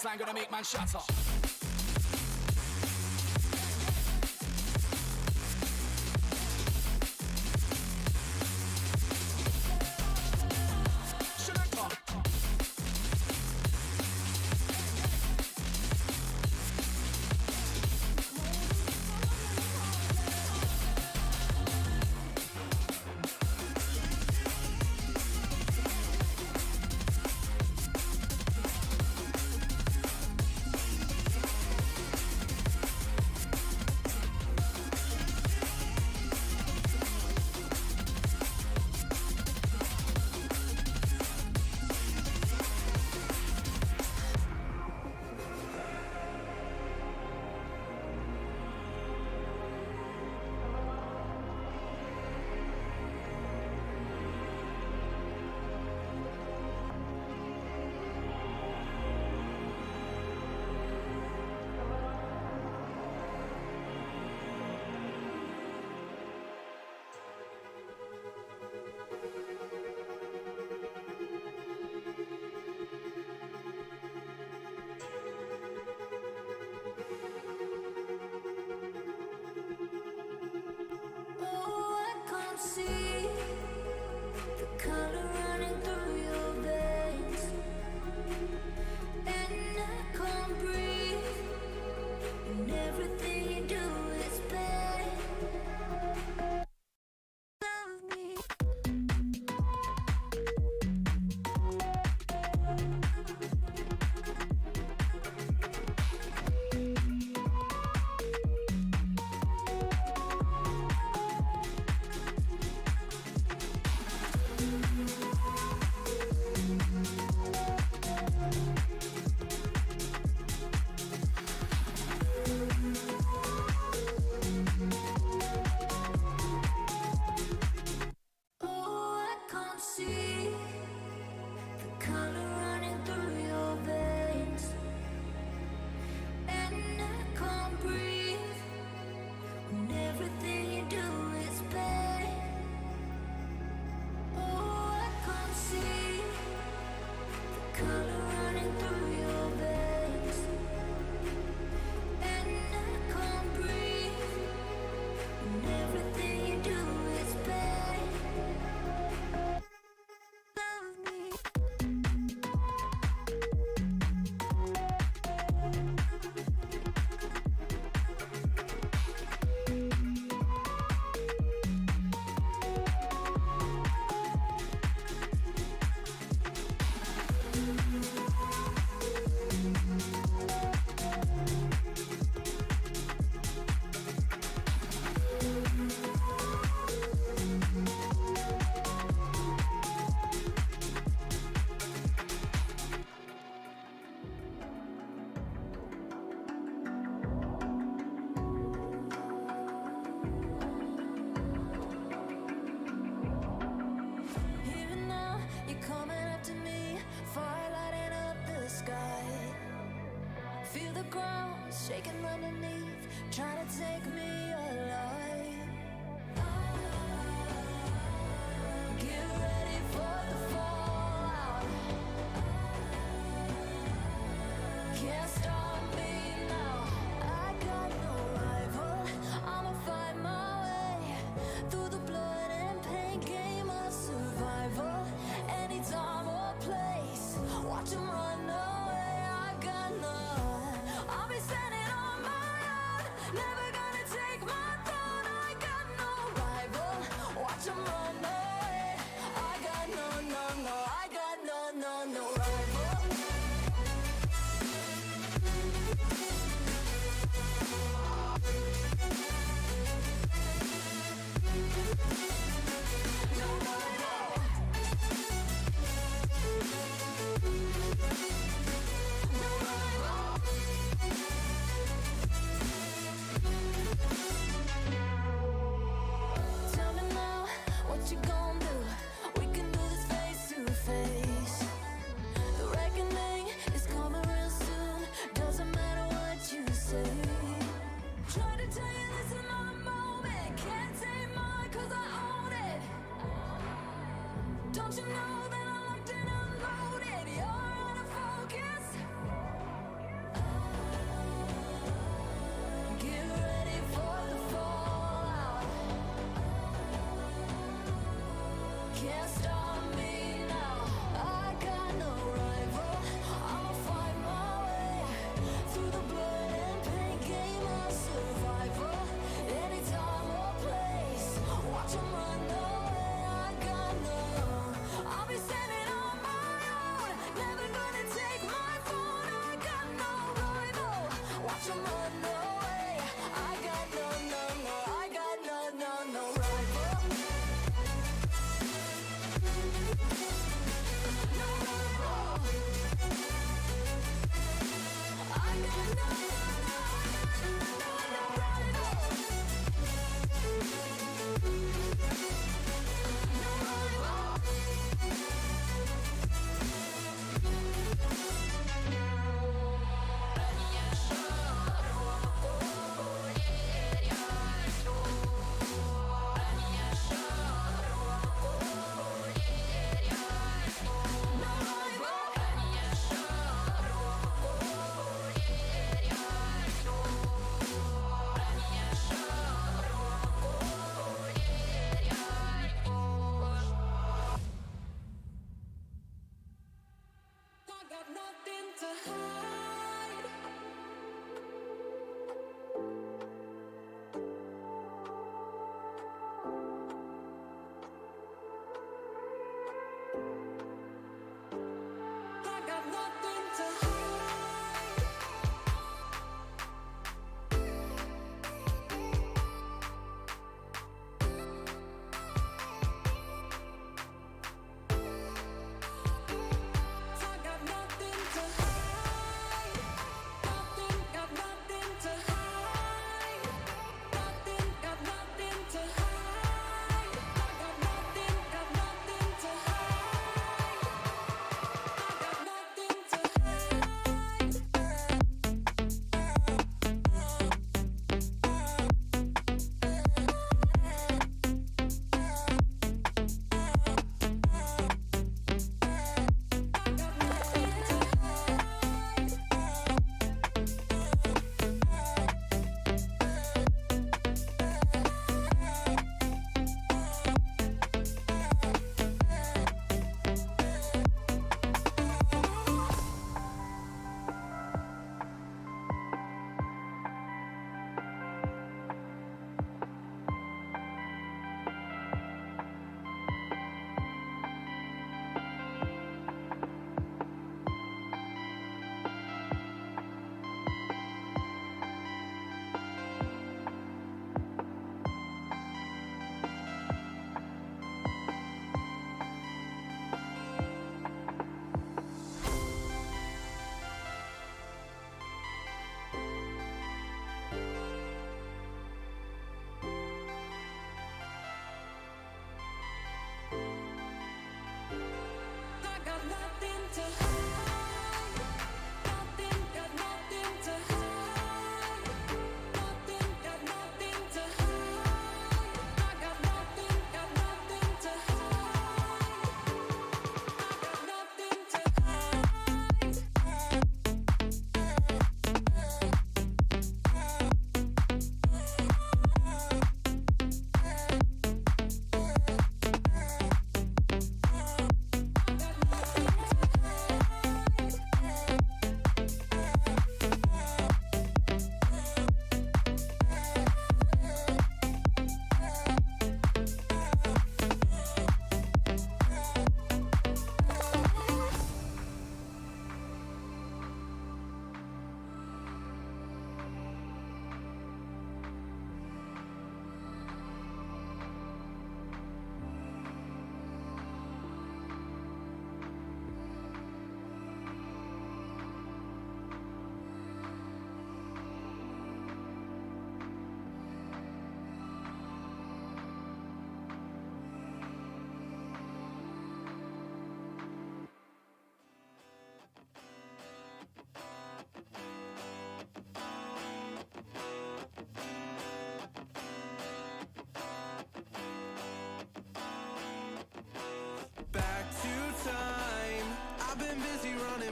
bassline gonna make man shut up.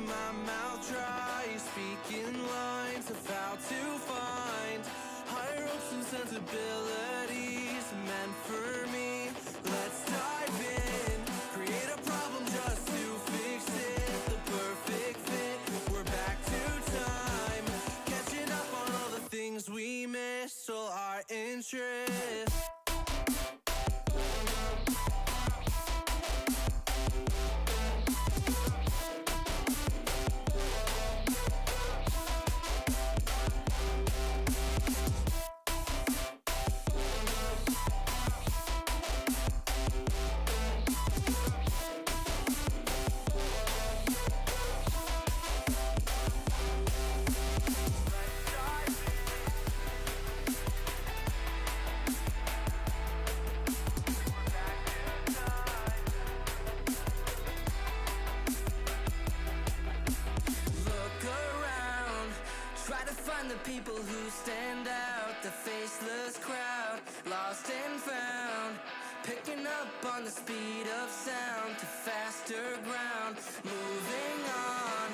my mouth dry, speaking lines of how to find higher hopes and sensibilities meant for me. Let's dive in, create a problem just to fix it. The perfect fit, we're back to time, catching up on all the things we missed, all our interests. The people who stand out, the faceless crowd, lost and found, picking up on the speed of sound to faster ground, moving on.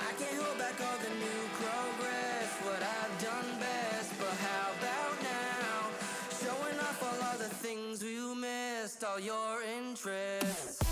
I can't hold back all the new progress, what I've done best, but how about now, showing off all the things you missed, all your interests.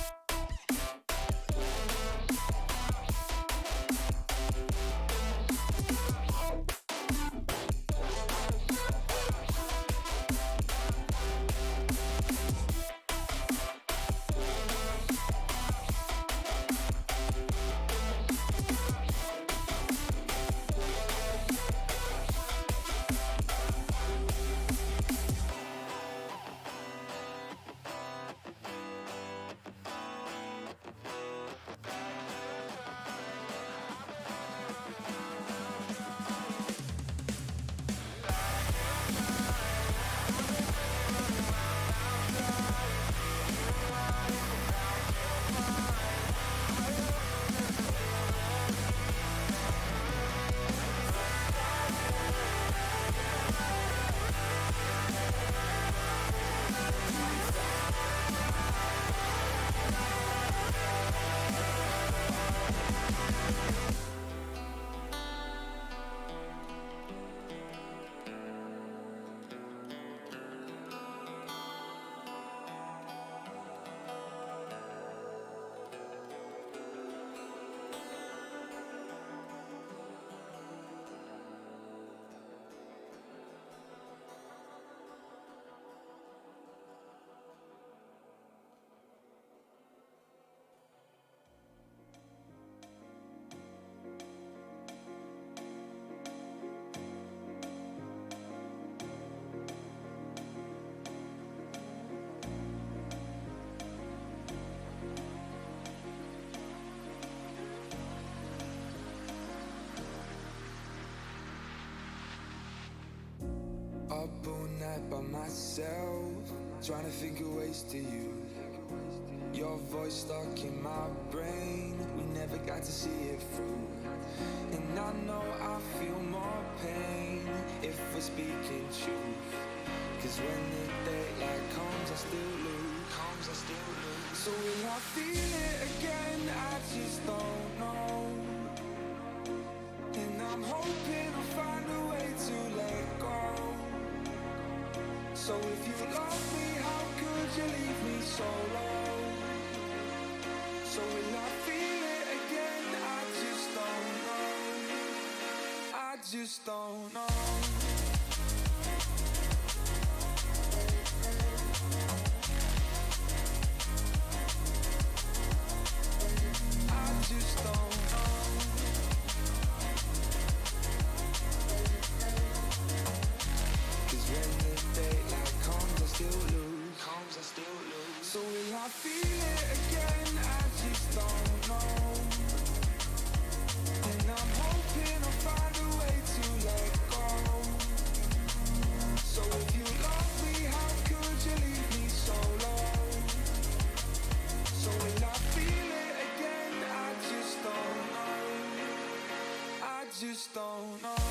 Up all night by myself, trying to think of ways to you. Your voice stuck in my brain, we never got to see it through. And I know I feel more pain if we're speaking truth. Cause when the daylight comes I still lose, So will I feel it again? I just don't know. And I'm hoping I'll find a way to let go. So if you love me, how could you leave me so low? So will I feel it again? I just don't know. I just don't know. I just don't know. Cause when the daylight comes I still lose, So will I feel it again? I just don't know. And I'm hoping I'll find a way to let go. So if you love me, how could you leave me so low? So will I feel it again? I just don't know. I just don't know.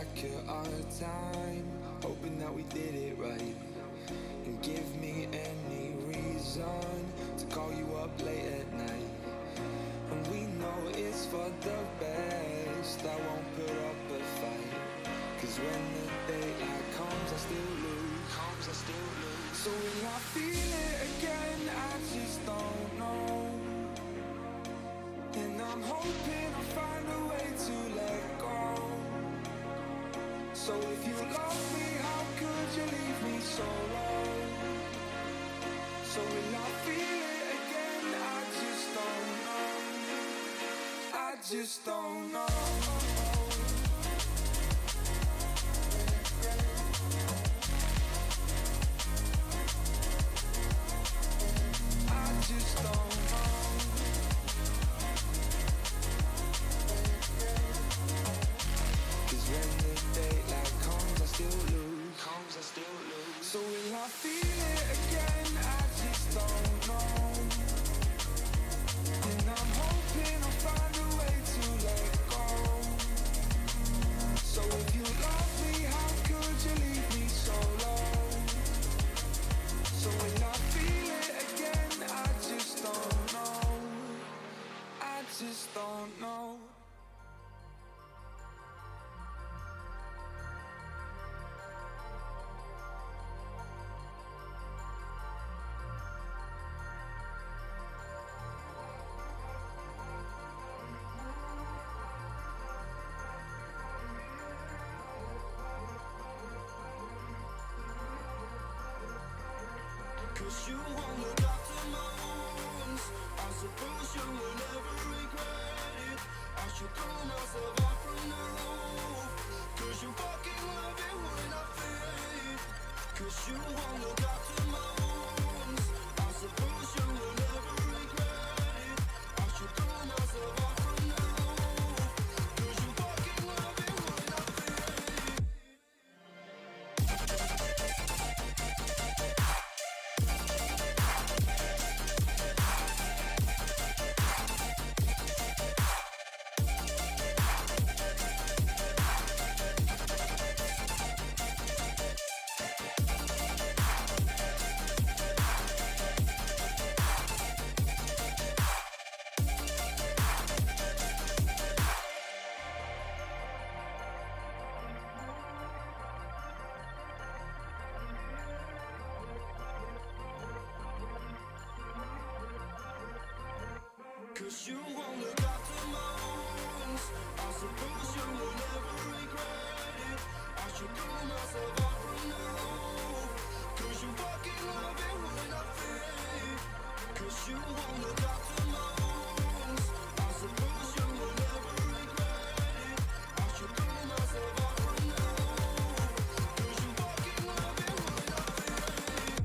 back at our time, hoping that we did it right. And give me any reason to call you up late at night. And we know it's for the best, I won't put up a fight. Cause when the daylight comes, I still lose. So will I feel it again? I just don't know. And I'm hoping I'll find a way to let go. So if you love me, how could you leave me so low? So will I feel it again? I just don't know. I just don't know. I just don't know. Cause when the daylight comes, I still lose. So will I feel it again? I just don't know. And I'm hoping I'll find a way to let go. So if you love me, how could you leave me so low? So will I feel it again? I just don't know. I just don't know. Cause you won't look after my wounds. I suppose you will never regret it. I should throw myself out from the roof. Cause you fucking love it when I fade. Cause you won't look after my wounds. I suppose you will never regret it. I should throw myself out from the roof. Cause you fucking love it when I fade. Cause you won't look after my wounds. I suppose you will never regret it. I should throw myself out from the roof. Cause you fucking love it when I fade. Cause you won't look after my wounds. I suppose you will never regret it. I should throw myself out from the roof. Cause you fucking love it when I fade.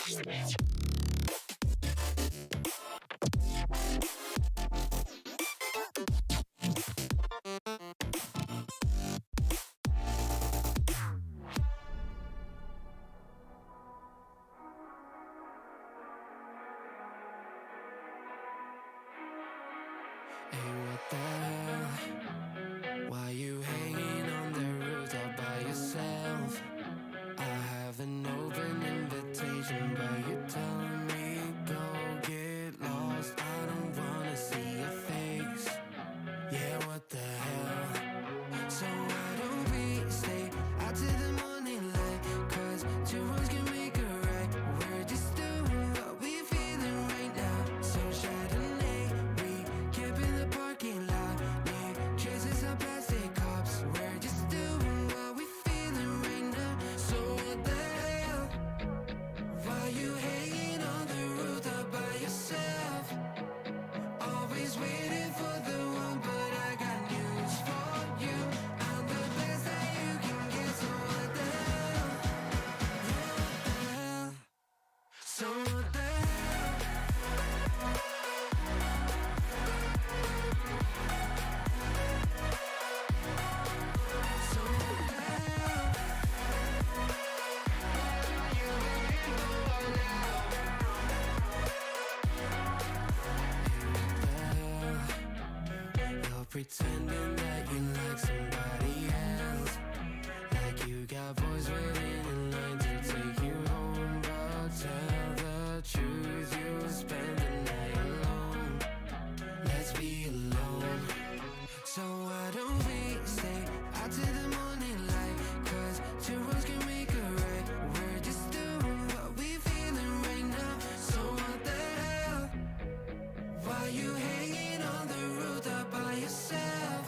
Hey, what the hell? Why you hanging on the roof all by yourself? I have an open invitation, but you're telling me go get lost. I don't wanna see your face. Yeah, what the hell? So why don't we stay out till the morning light? 'Cause two wrongs can make a right. We're just doing what we feeling right now. So Chardonnay, we camp in the parking lot. Need traces of plastic cups. We're just doing what we feeling right now. So what the hell? Why you hanging on the roof all by yourself? Always waiting for the one, but I got news for you. I'm the best that you can get, so what the hell? Yeah, what the hell? So what the hell? So what the hell? You waiting for now? You're pretending that you like somebody else, like you got boys waiting in line to take you home. But tell the truth, you spend the night alone. Let's be alone. So why don't we stay out till the morning light? 'Cause two wrongs can make a right. We're just doing what we feeling right now. So what the hell? Why you hanging on the roof all by yourself?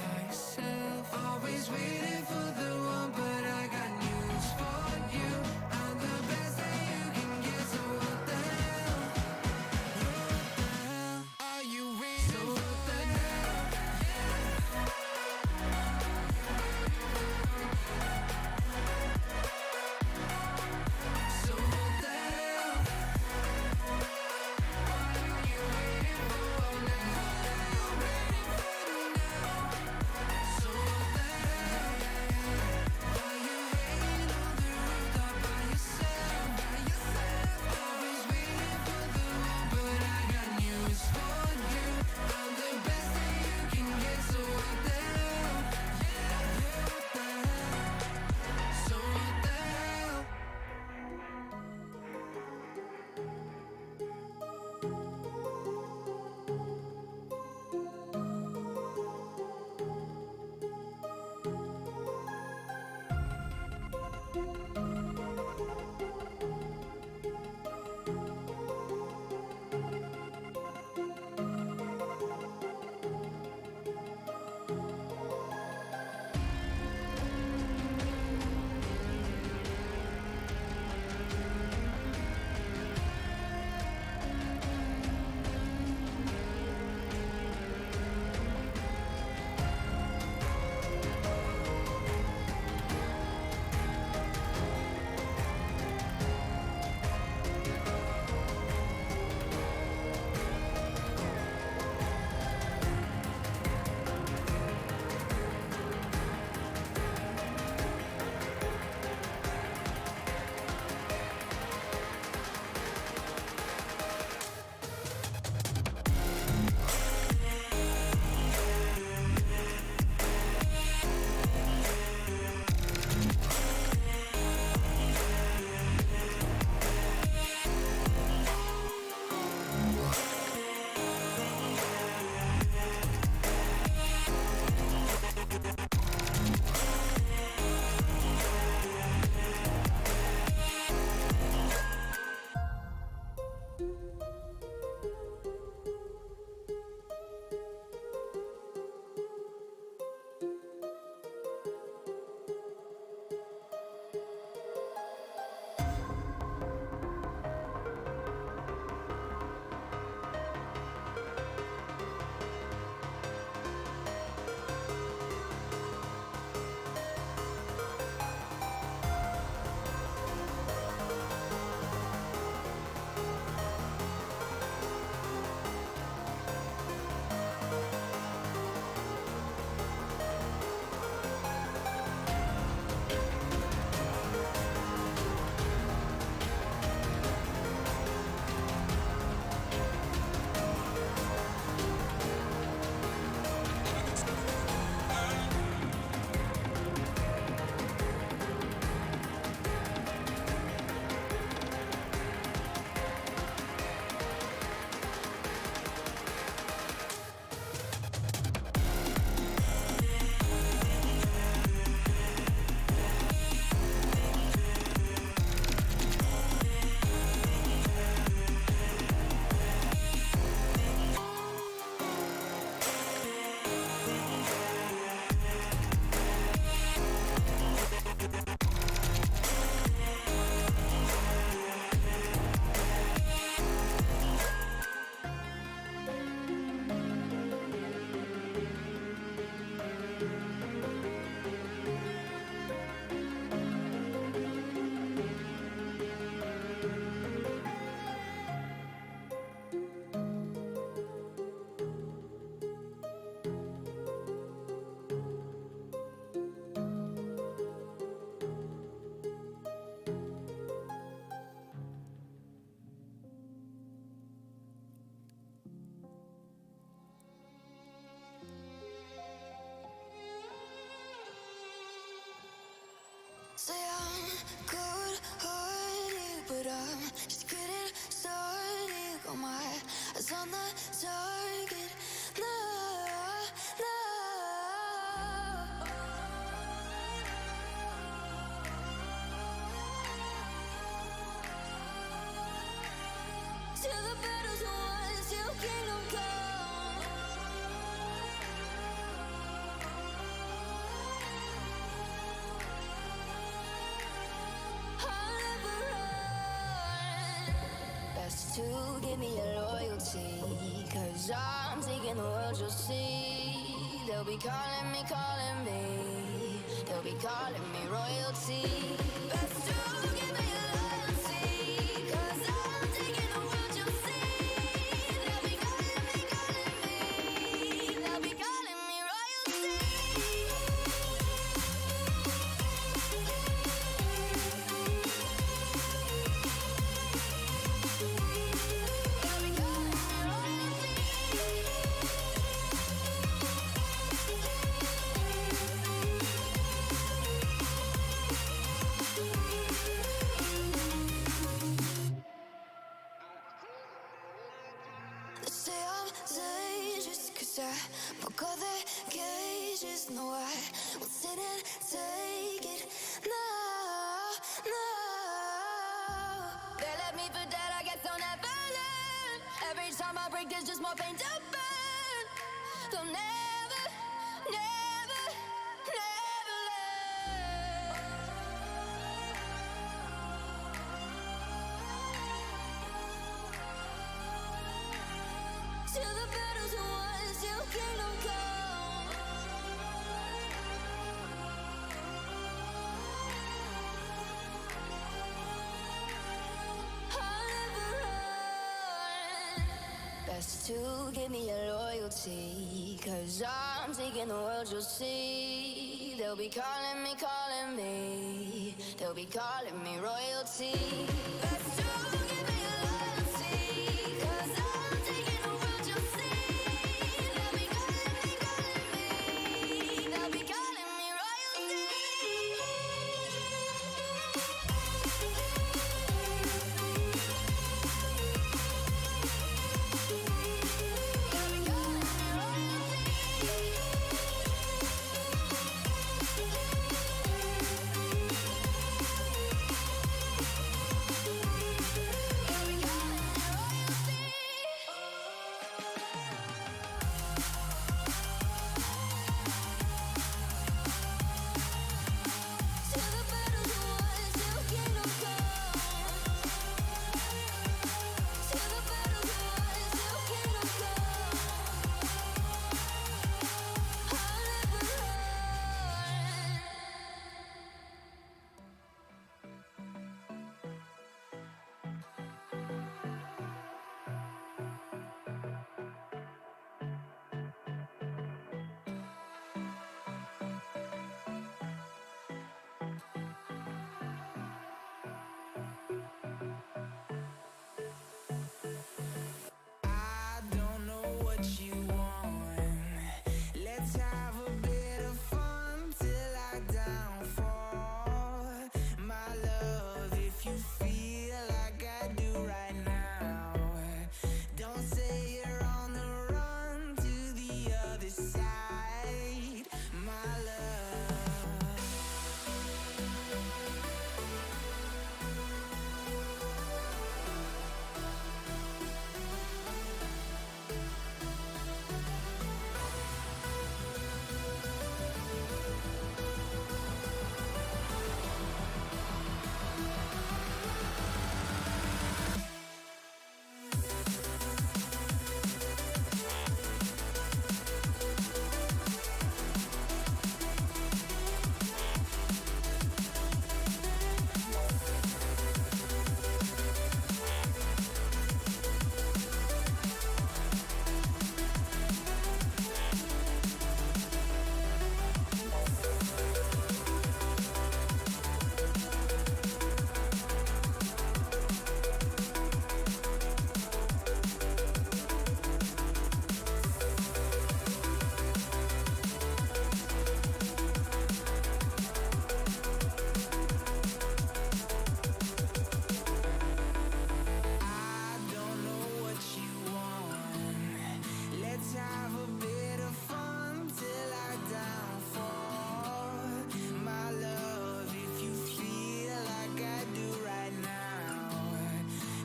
on the target. No, no. Till the battle's won, till kingdom come. I'll never run. Best to give me your loyalty, 'cause I'm taking the world, you'll see. They'll be calling me, they'll be calling me royalty. Best to give me your loyalty, 'cause I'm taking the world, you'll see. They'll be calling me, they'll be calling me royalty. They say I'm dangerous 'cause I broke all their cages. No, I will sit and take it. No, no. They left me for dead, I guess I'll never learn. Every time I break, there's just more pain to burn. They'll never, never, never learn. Till the battle's won, till kingdom come. I'll never run. Best to give me your loyalty, 'cause I'm taking the world, you'll see. They'll be calling me, they'll be calling me royalty. Best to give me your loyalty, 'cause I'm taking the world, you'll see. They'll be calling me, they'll be calling me royalty. Let's have a bit of fun till I downfall. My love, if you feel like I do right now,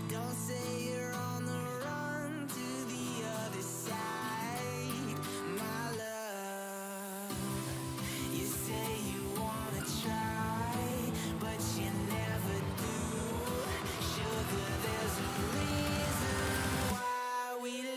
don't say you're on the run to the other side. My love, you say you wanna try, but you never do. Sugar, there's a reason why we lose.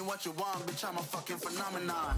What you want, bitch, I'm a fucking phenomenon.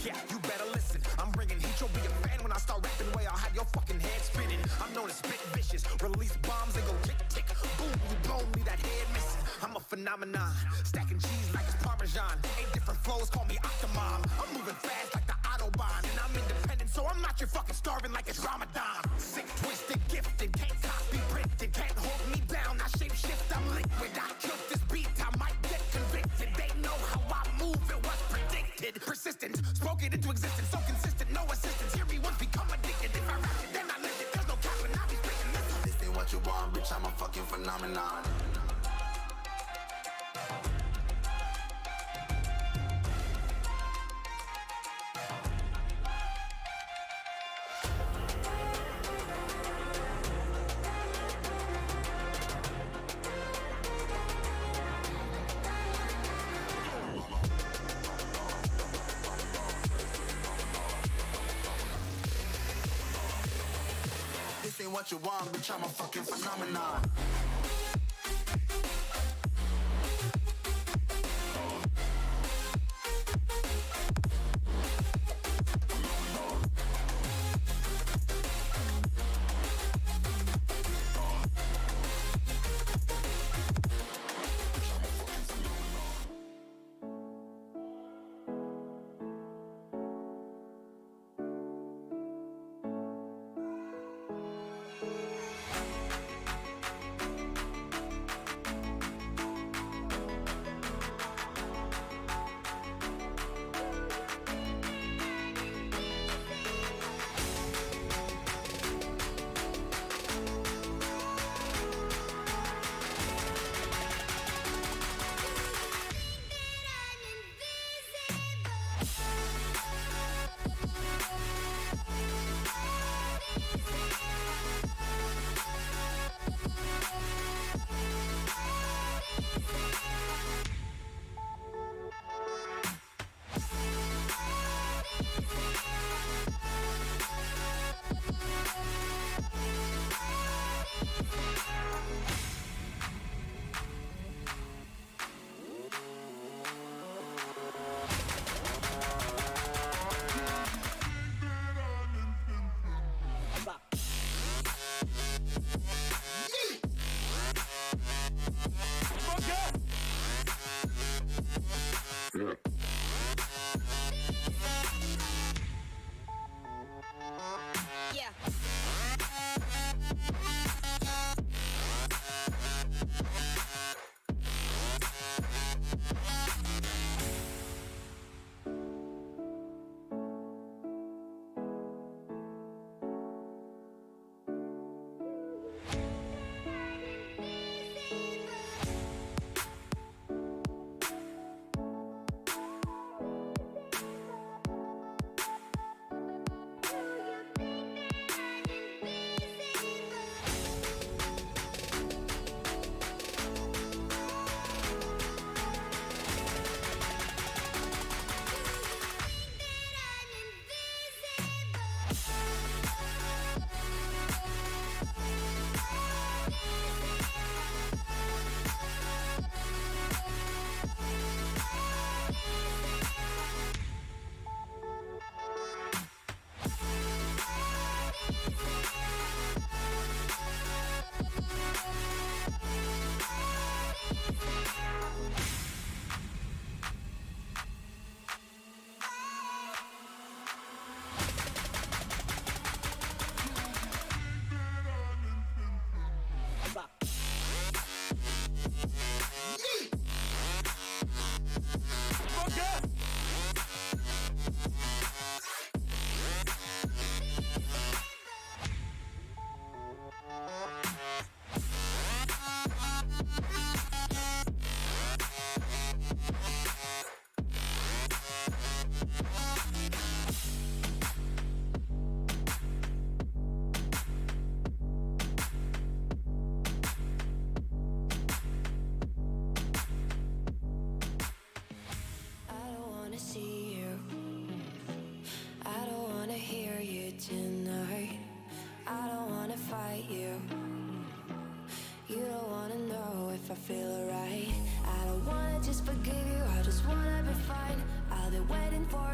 Yeah, you better listen. I'm bringing heat. You'll be a fan when I start rapping. Way I'll have your fucking head spinning. I'm known as spit vicious. Release bombs and go tick tick. Boom, you blown me that head missing. I'm a phenomenon. Stacking cheese like it's Parmesan. 8 different flows, call me Octomom. I'm moving fast like the Autobahn. And I'm independent, so I'm not your fucking starving like it's Ramadan. Sick, twisted, gifted. Can't copy, printed. Can't hold me down. I shape shift, I'm liquid. I killed this beat, I might get convicted. They know how I move, it was predicted. Persistent, spoke it into existence. So consistent, no assistance. Hear me once, become addicted. If I rap it, then I live it. There's no cap when I be spitting this. This ain't what you want, bitch, I'm a fucking phenomenon. This ain't what you want, bitch, I'm a fucking phenomenon.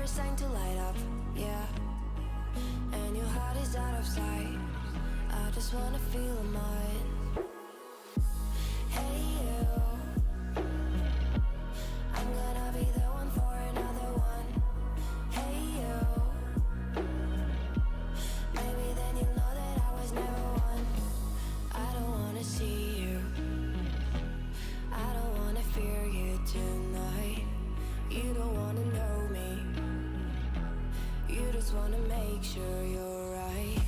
a sign to light up, yeah. And your heart is out of sight. I just wanna feel mine. Hey you, I'm gonna be the one for another one. Hey you, maybe then you'll know that I was never one. I don't wanna see you, I don't wanna fear you tonight. You don't wanna know me, you just wanna make sure you're right.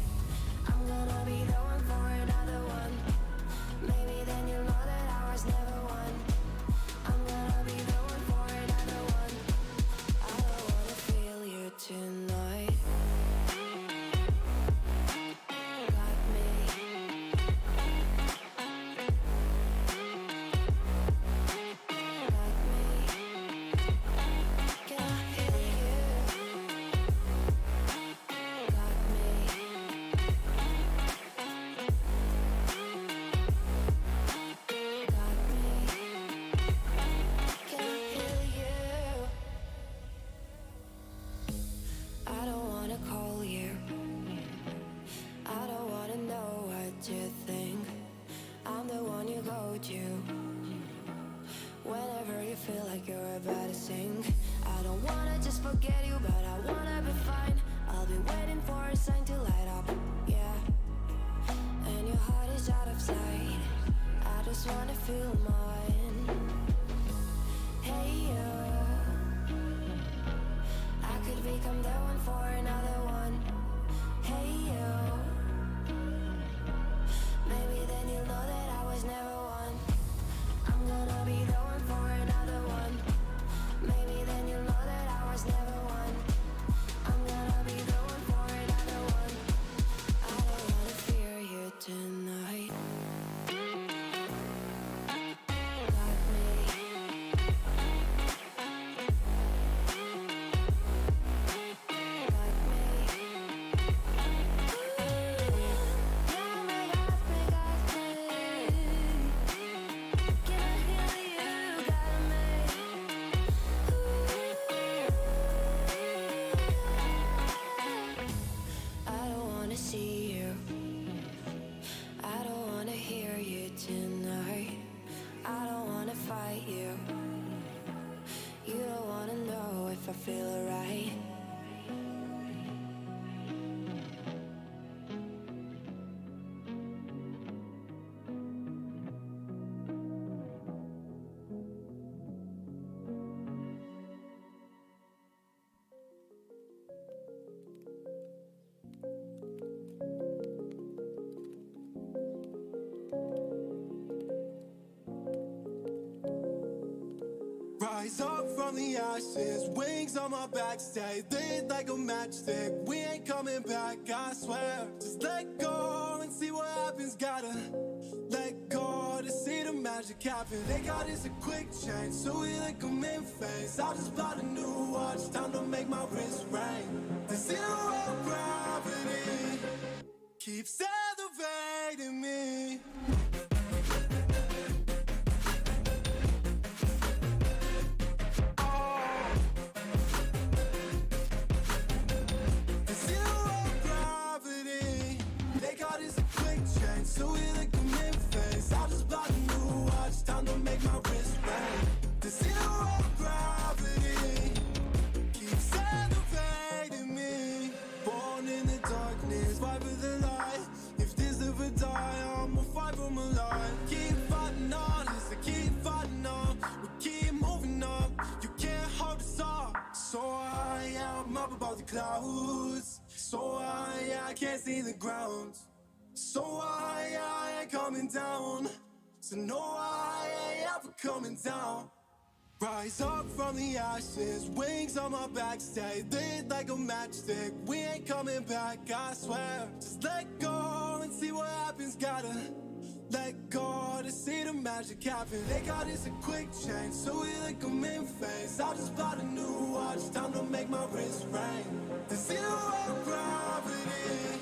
I'm gonna be the one for another one. Maybe then you'll know that I was never one. I'm gonna be the one for another one. I don't wanna feel you tonight. Got me. Got me. Can I feel you? Got me. Got me. Can I feel you? I don't wanna call you, I don't wanna know what you think. I'm the one you go to whenever you feel like you're about to sink. I don't wanna just forget you, but I wanna be fine. I'll be waiting for a sign to light up, yeah. And your heart is out of sight. I just wanna feel mine. Hey you, I could become the one for another one. Hey you, maybe then you'll know that I was never one. I'm gonna be the one for another one. Maybe then you'll know that I was never one. I'm gonna be the one for another one. I don't wanna fear you tonight. Got me. Got me. Yeah, me got me, got me. Can I hear you? Got me. I don't wanna see you, I don't wanna hear you tonight. I don't wanna fight you, you don't wanna know if I feel alright. Rise up from the ashes, wings on my back, stay lit like a matchstick. We ain't coming back, I swear. Just let go and see what happens. Gotta let go to see the magic happen. They got us a quick change, so we like them in phase. I just bought a new watch, time to make my wrist ring. The zero gravity keeps elevating me. So we like them in phase. I just bought a new watch, time to make my wrist ring. The zero gravity keeps elevating me. Born in the darkness, fight for the light. If this ever die, I'ma fight for my life. Keep fighting on, yes, I keep fighting on. We keep moving up, you can't hold us up. So I'm up above the clouds. So I can't see the ground. So I ain't coming down. So no, I ain't ever coming down. Rise up from the ashes, wings on my back, stay lit like a matchstick. We ain't coming back, I swear. Just let go and see what happens. Gotta let go to see the magic happen. They got us a quick change, so we like them in phase. I just bought a new watch, time to make my wrist ring. The zero gravity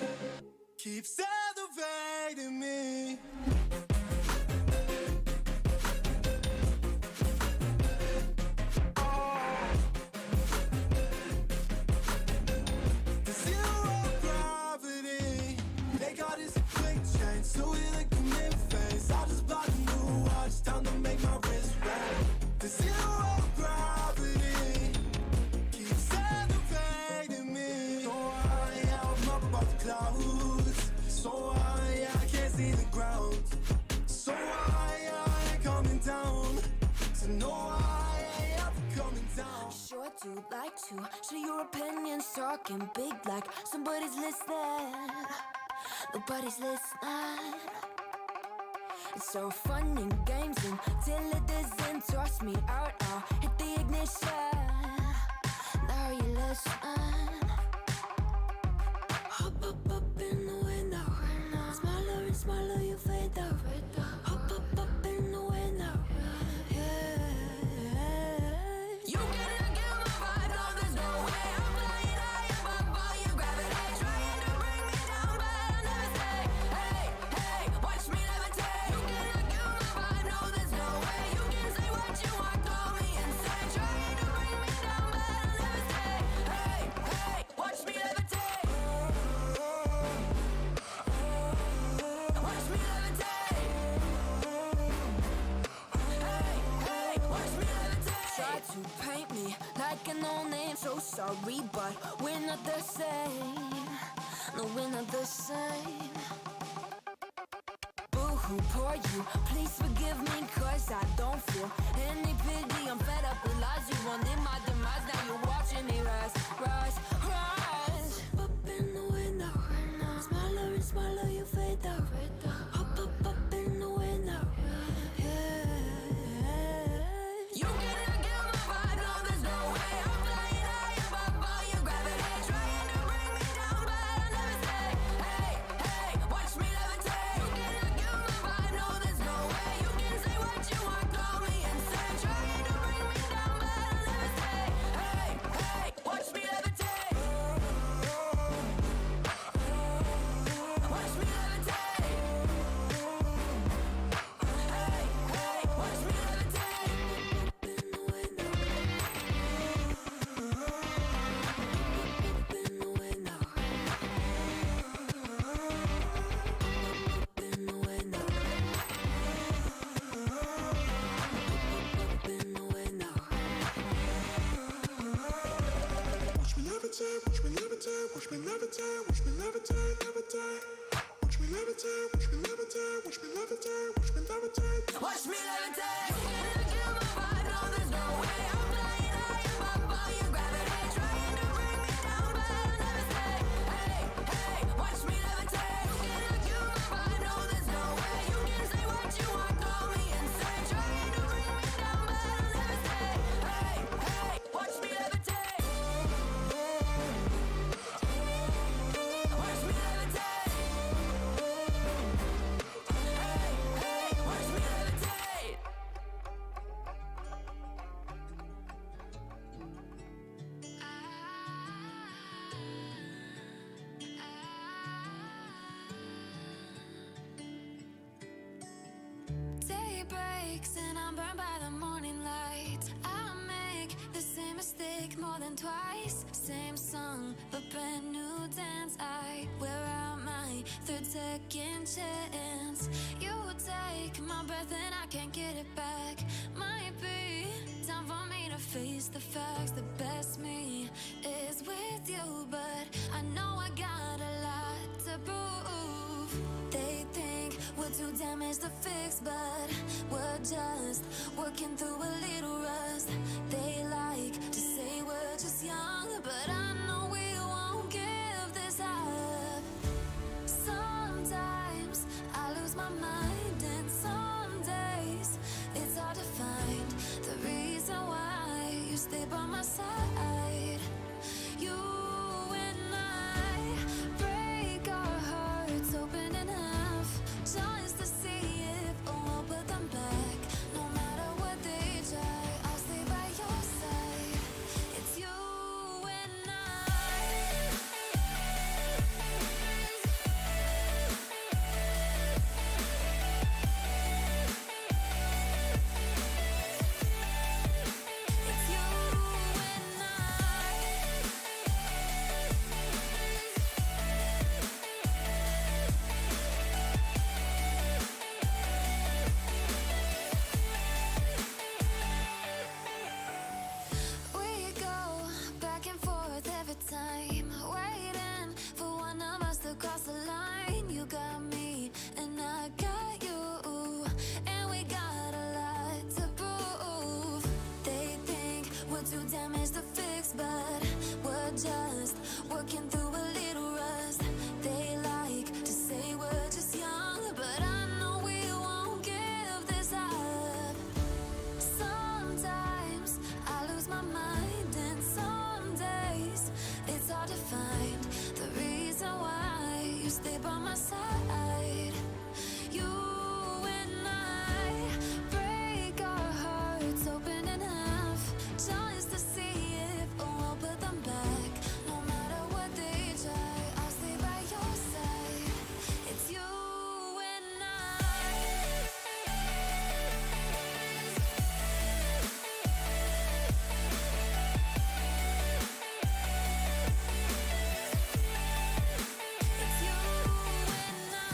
keeps elevating me. to like to share your opinions, talking big like somebody's listening. Nobody's listening. It's so fun and games until it doesn't toss me out. I'll hit the ignition. Now you listen. Hop up in the window. Smaller and smaller you fade out. Hop up in the window. Yeah. You cannot get my vibe. No, there's no way. I'm flying high above all your gravity, trying to bring me down, but I'll never stay. Hey, hey, watch me levitate. You cannot get my vibe. No, there's no way. You can say what you want, call me insane, trying to bring me down, but I'll never stay. Hey, hey, watch me levitate. Watch me levitate. Hey, hey, watch me levitate. Try to paint me like a no-name, so sorry, but we're not the same. No, we're not the same. Boo-hoo, poor you, please forgive me, cause I don't feel any pity. I'm fed up with lies, you wanted my demise, now you're watching me rise, rise, rise. Up in the window, smaller and smaller you fade out. Up in the window, yeah. You cannot get my vibe, no, there's no way. I'm flying high above all your gravity, trying to bring me down, but I'll never stay. Hey, hey, watch me levitate. You cannot get my vibe, no, there's no way. You can say what you want, call me insane, trying to bring me down, but I'll never stay. Hey, hey, watch me levitate. Watch me levitate. Hey, hey, watch me levitate. Up in the window. Up in the window. Up in the window. Up in the window. Watch me levitate, watch me levitate, watch me levitate, watch me levitate, levitate. Watch me levitate, watch me levitate, watch me levitate, watch me levitate. Watch me levitate. You cannot get my vibe, no, there's no way. I'm flying high above all your gravity, trying to bring me down, but I'll never stay. Hey, hey, watch me levitate. You cannot get my vibe, no, there's no way. You can say what you want, call me insane, trying to bring me down, but I'll never stay. Hey, hey, watch me levitate. Watch me levitate. Hey, hey, watch me levitate. Day breaks and I'm burned by the morning light. I make the same mistake more than twice. Same song, but brand new dance. I wear out my third second chance. You take my breath and I can't get it back. Might be time for me to face the facts. The best me is with you, but I know I got a lot to prove. They think we're too damaged to fix, but we're just working through a little rust. They like to say we're just young, but I know we won't give this up. Sometimes I lose my mind, and some days it's hard to find the reason why you stay by my side. You and I break our hearts open enough just to see if we'll put them back. No matter what they try, I'll stay by your side. It's you and I. It's you and I. We're too damaged to fix, but we're just working through a little rust. They like to say we're just young, but I know we won't give this up. Sometimes I lose my mind, and some days it's hard to find the reason why you stay by my side. You and I break our hearts open in half just to see if we'll put them back. No matter what they try, I'll stay by your side. It's you and I. It's you and I.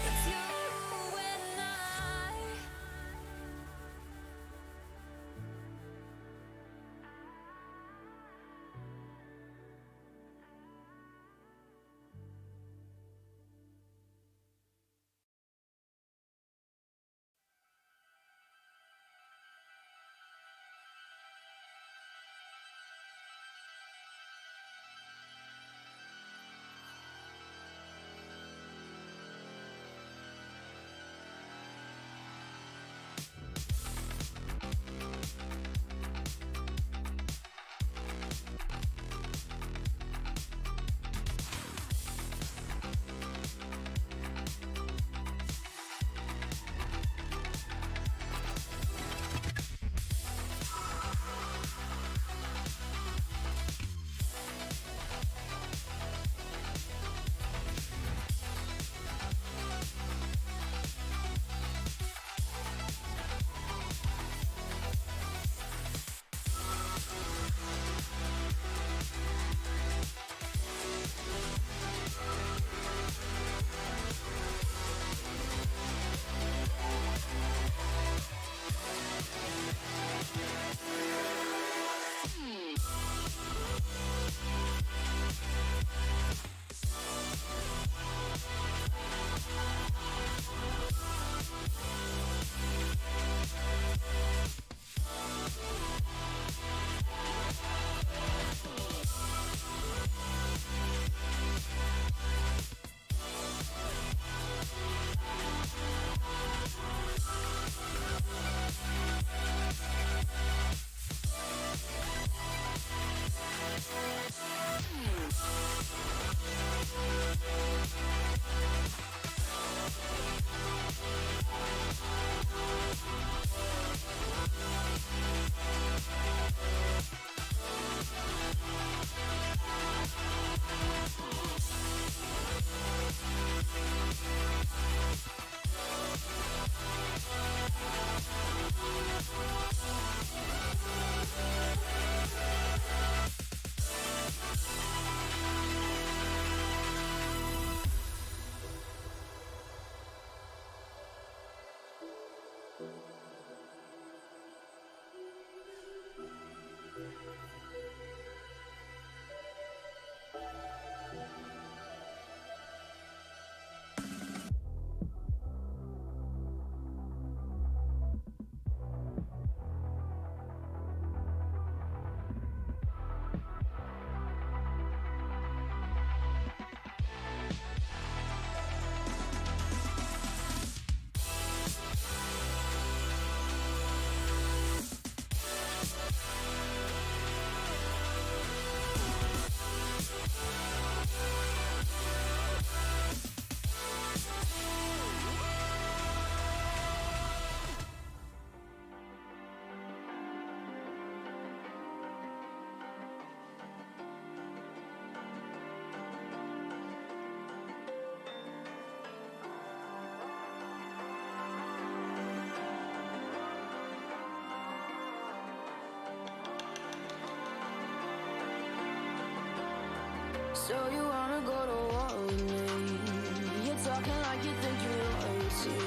It's you and I. So you wanna go to war with me? You're talking like you think you're royalty.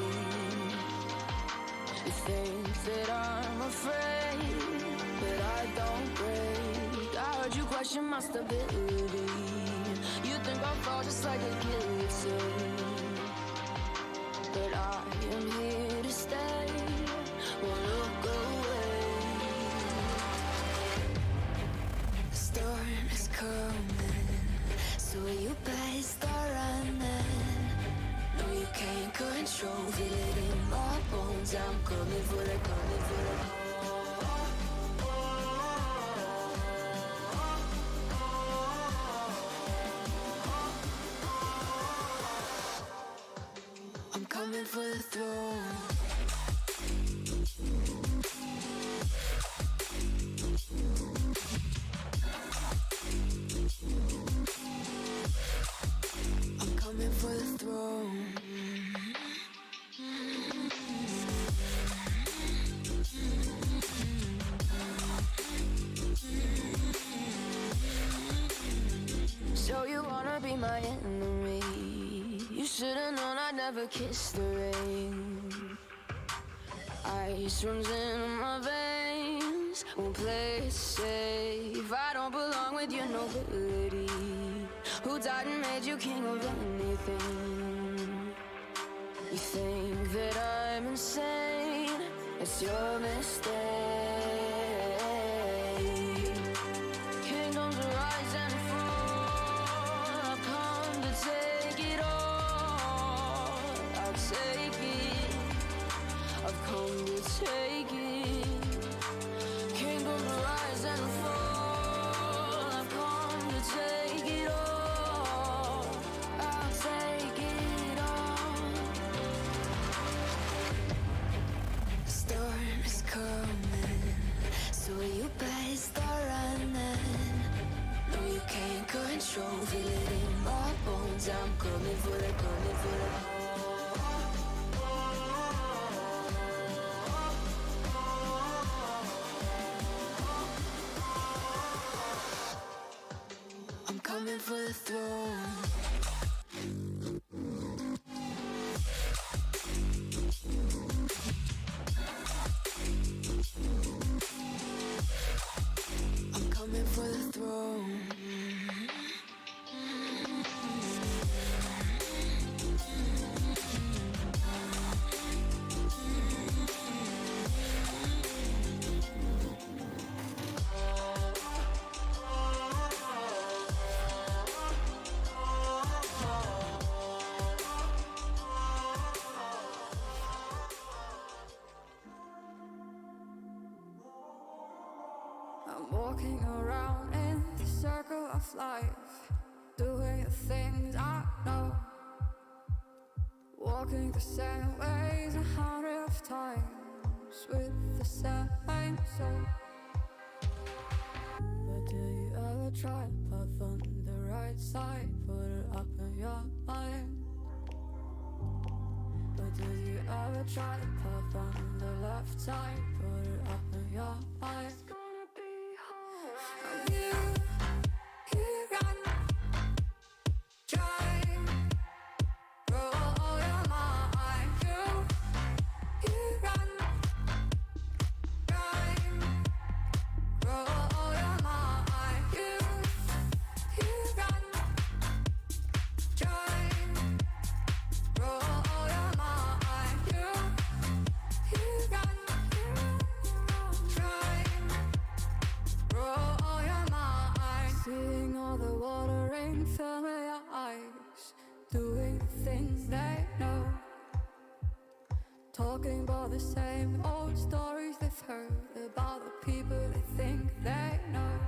You think that I'm afraid, but I don't break. I heard you question my stability. coming for the, coming for the. I'm coming for the throne. I'm coming for the throne. So you wanna be my enemy? You should've known I'd never kiss the rain. Ice runs in my veins, won't play it safe. I don't belong with your nobility. Who died and made you king of anything? You think that I'm insane? It's your mistake. Kingdoms rise and fall. I've come to take it all. I'll take it. I've come to take it. Kingdoms rise and fall. I've come to take it all. I'll take it all. The storm is coming, so you better start running. No, you can't control, feel it in my bones. I'm coming for the, coming for the. I'm coming for the throne. I'm coming for the throne. I'm walking around in the circle of life, doing the things I know, walking the same ways 100 of times with the same soul. But do you ever try to path on the right side, put it up in your mind? But do you ever try to path on the left side, put it up in your mind? Doing things they know, talking about the same old stories they've heard about the people they think they know.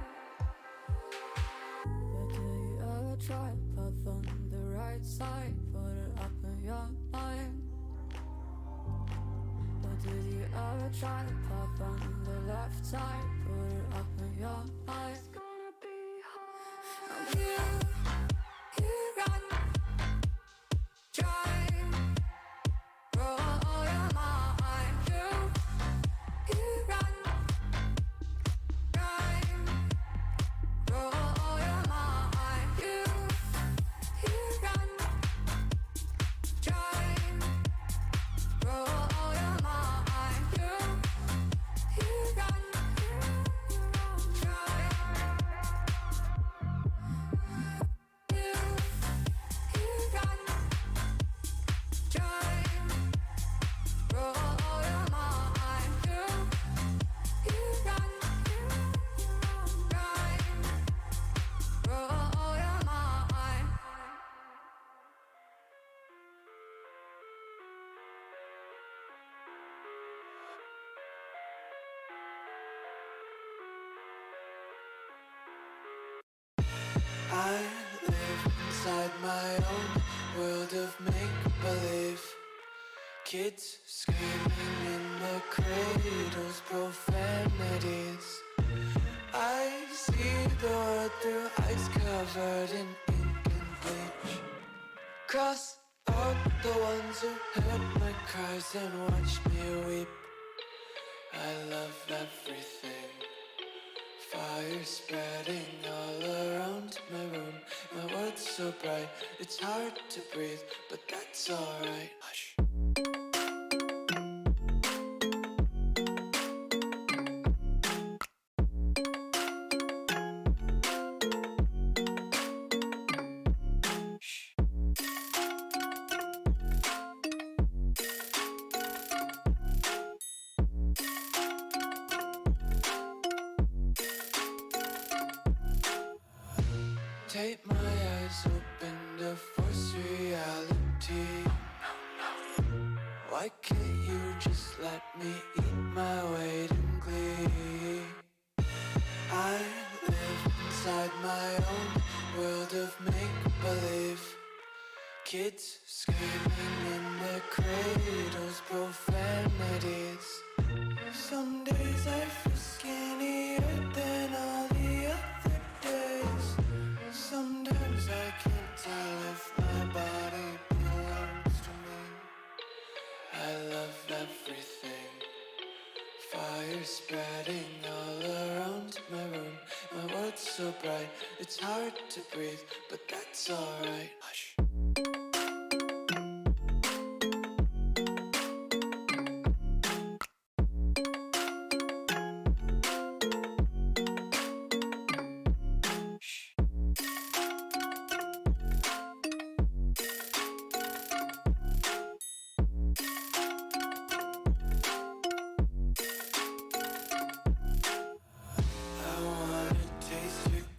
But do you ever try to path on the right side, put it up in your mind? But did you ever try to path on the left side, put it up in your mind? It's gonna be hard. You run. my own world of make-believe. Kids screaming in their cradles, profanities. I see the world through eyes covered in ink and bleach. Cross out the ones who heard my cries and watched me weep. I love everything. Fire spreading all around my room. My world's so bright, it's hard to breathe, but that's alright. Hush. Take my eyes open to force reality. Why can't you just let me eat my weight in glee? I live inside my own world of make-believe. Kids screaming in their cradles, profanities. Some days I feel skinnier than all the other days. Sometimes I can't tell if my body belongs to me. I love everything. Fire spreading all around my room. My world's so bright, it's hard to breathe, but that's alright. Hush.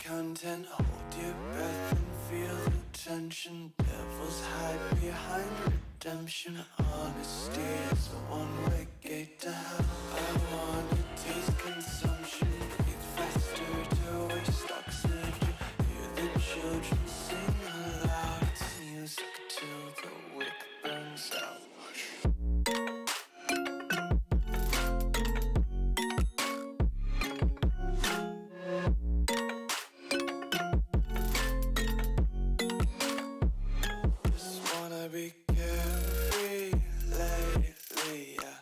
Content, hold your breath and feel the tension. Devils hide behind redemption. Honesty is a one-way gate to hell. I wanna taste consumption. Breathe faster to waste oxygen. Hear the children sing aloud. It's music till the wick burns out. Be carefree lately, yeah.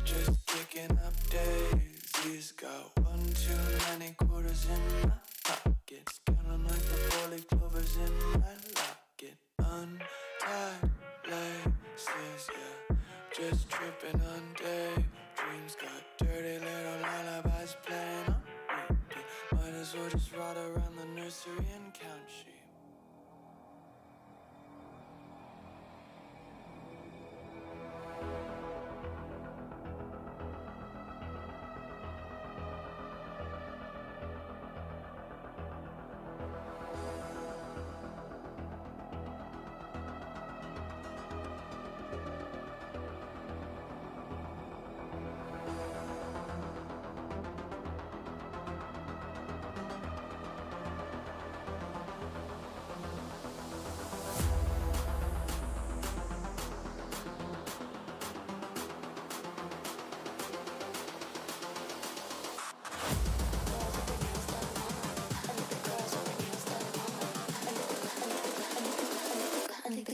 Just kicking up daisies. Got one too many quarters in my pockets. Counting like the four-leaf clovers in my locket. Untied laces, yeah. Just tripping on daydreams. Got dirty little lullabies playing on repeat. Might as well just ride around the nursery and count sheep.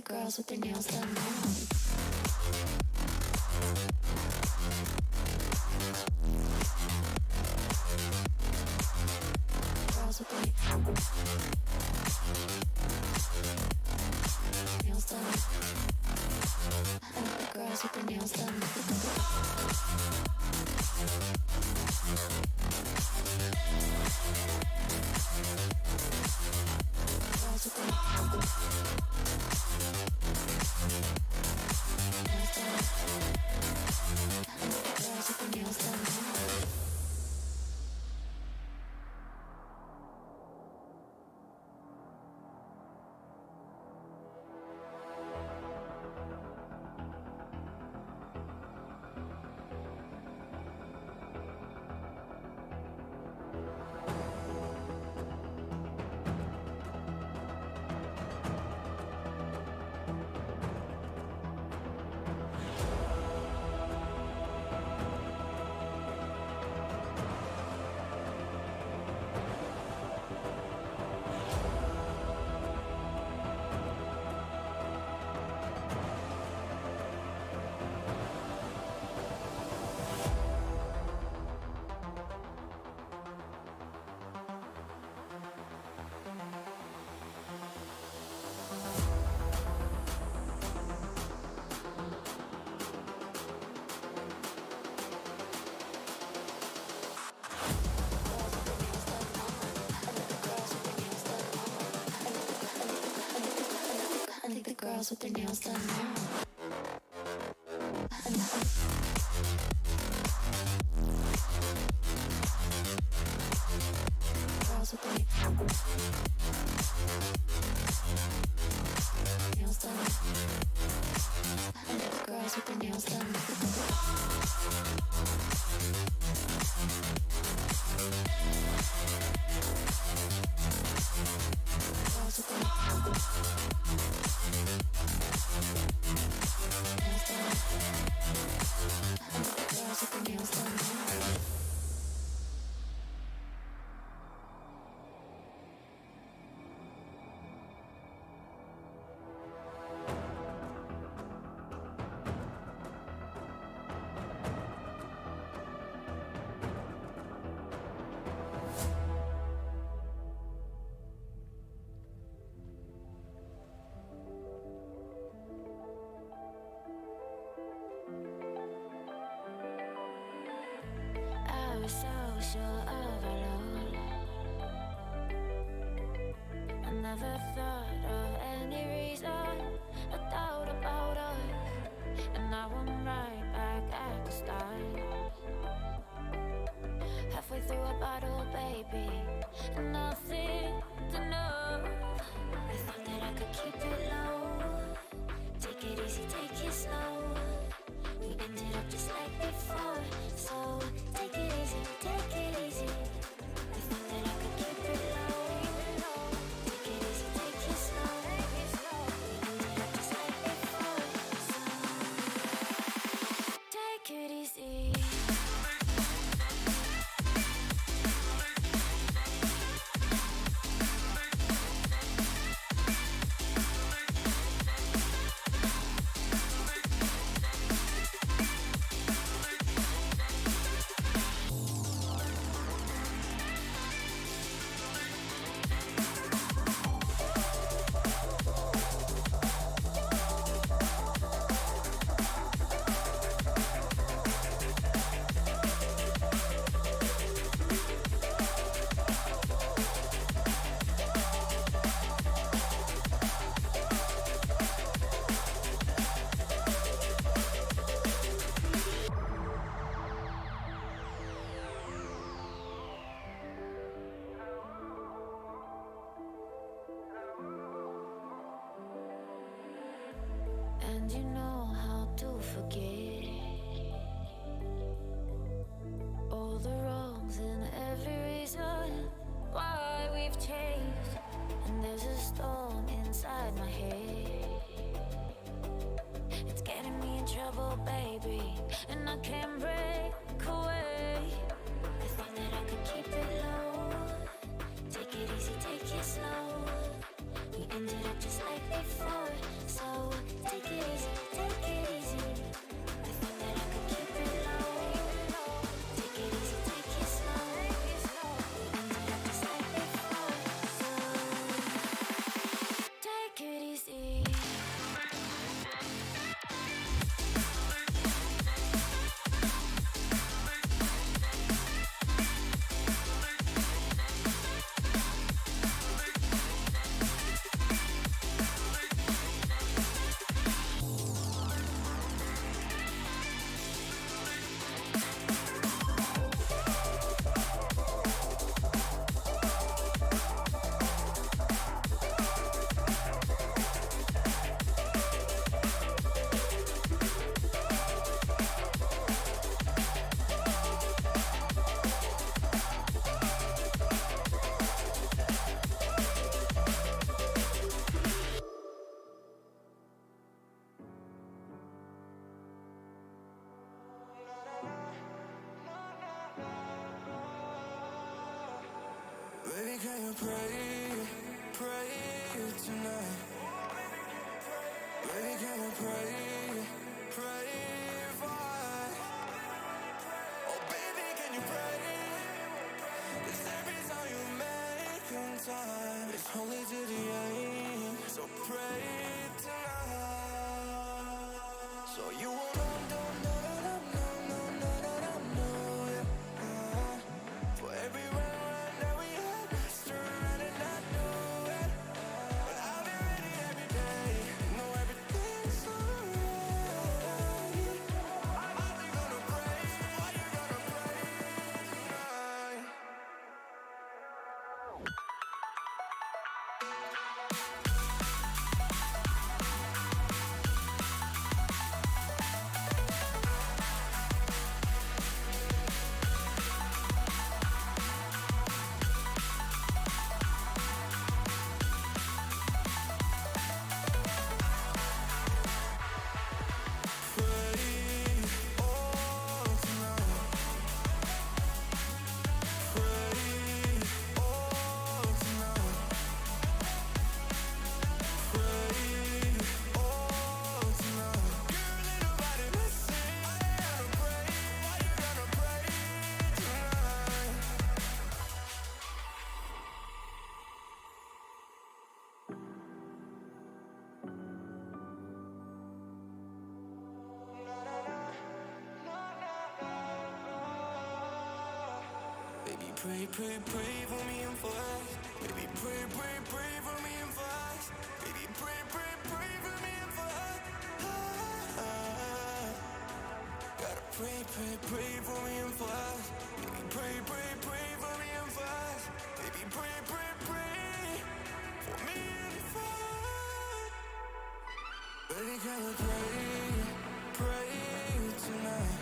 Girls with their nails done now. Girls with their nails done. I like the girls with their nails done. Girls with their girls with their nails done now. Girls with their nails done. I love girls with their nails done. I was so sure of our love. I never thought of any reason, a doubt about us. And now I'm right back at the start. Halfway through a bottle, baby, and nothing to know. I thought that I could keep it low. Take it easy, take it slow. We ended up just like before, so take it easy, take it easy. I thought that I could keep it low. Take it easy, take it slow. We ended up just like before, so take it easy. And you know how to forget all the wrongs and every reason why we've changed. And there's a storm inside my head. It's getting me in trouble, baby, and I can't break away. I thought that I could keep it low. Take it easy, take it slow. We ended up just like before, so take it easy, take it easy. I thought that I could keep it low. Take it easy, take it slow. We ended up just like before, so take it easy. Baby, can you pray tonight? Baby, can you pray for us? Oh, baby, can you pray? 'Cause every time you make time, it's only to the end. So pray tonight. So you won't for every round that we had, turn around and not do it. But I'll be ready pray, pray, pray for me and fast. Baby, pray, pray, pray for me and fast. Baby, pray, pray, pray for me and fast. Gotta pray, pray, pray for me and fast. Baby, pray, pray, pray for me and fast. Baby, pray, pray, pray for me and fast. Baby, can we pray tonight?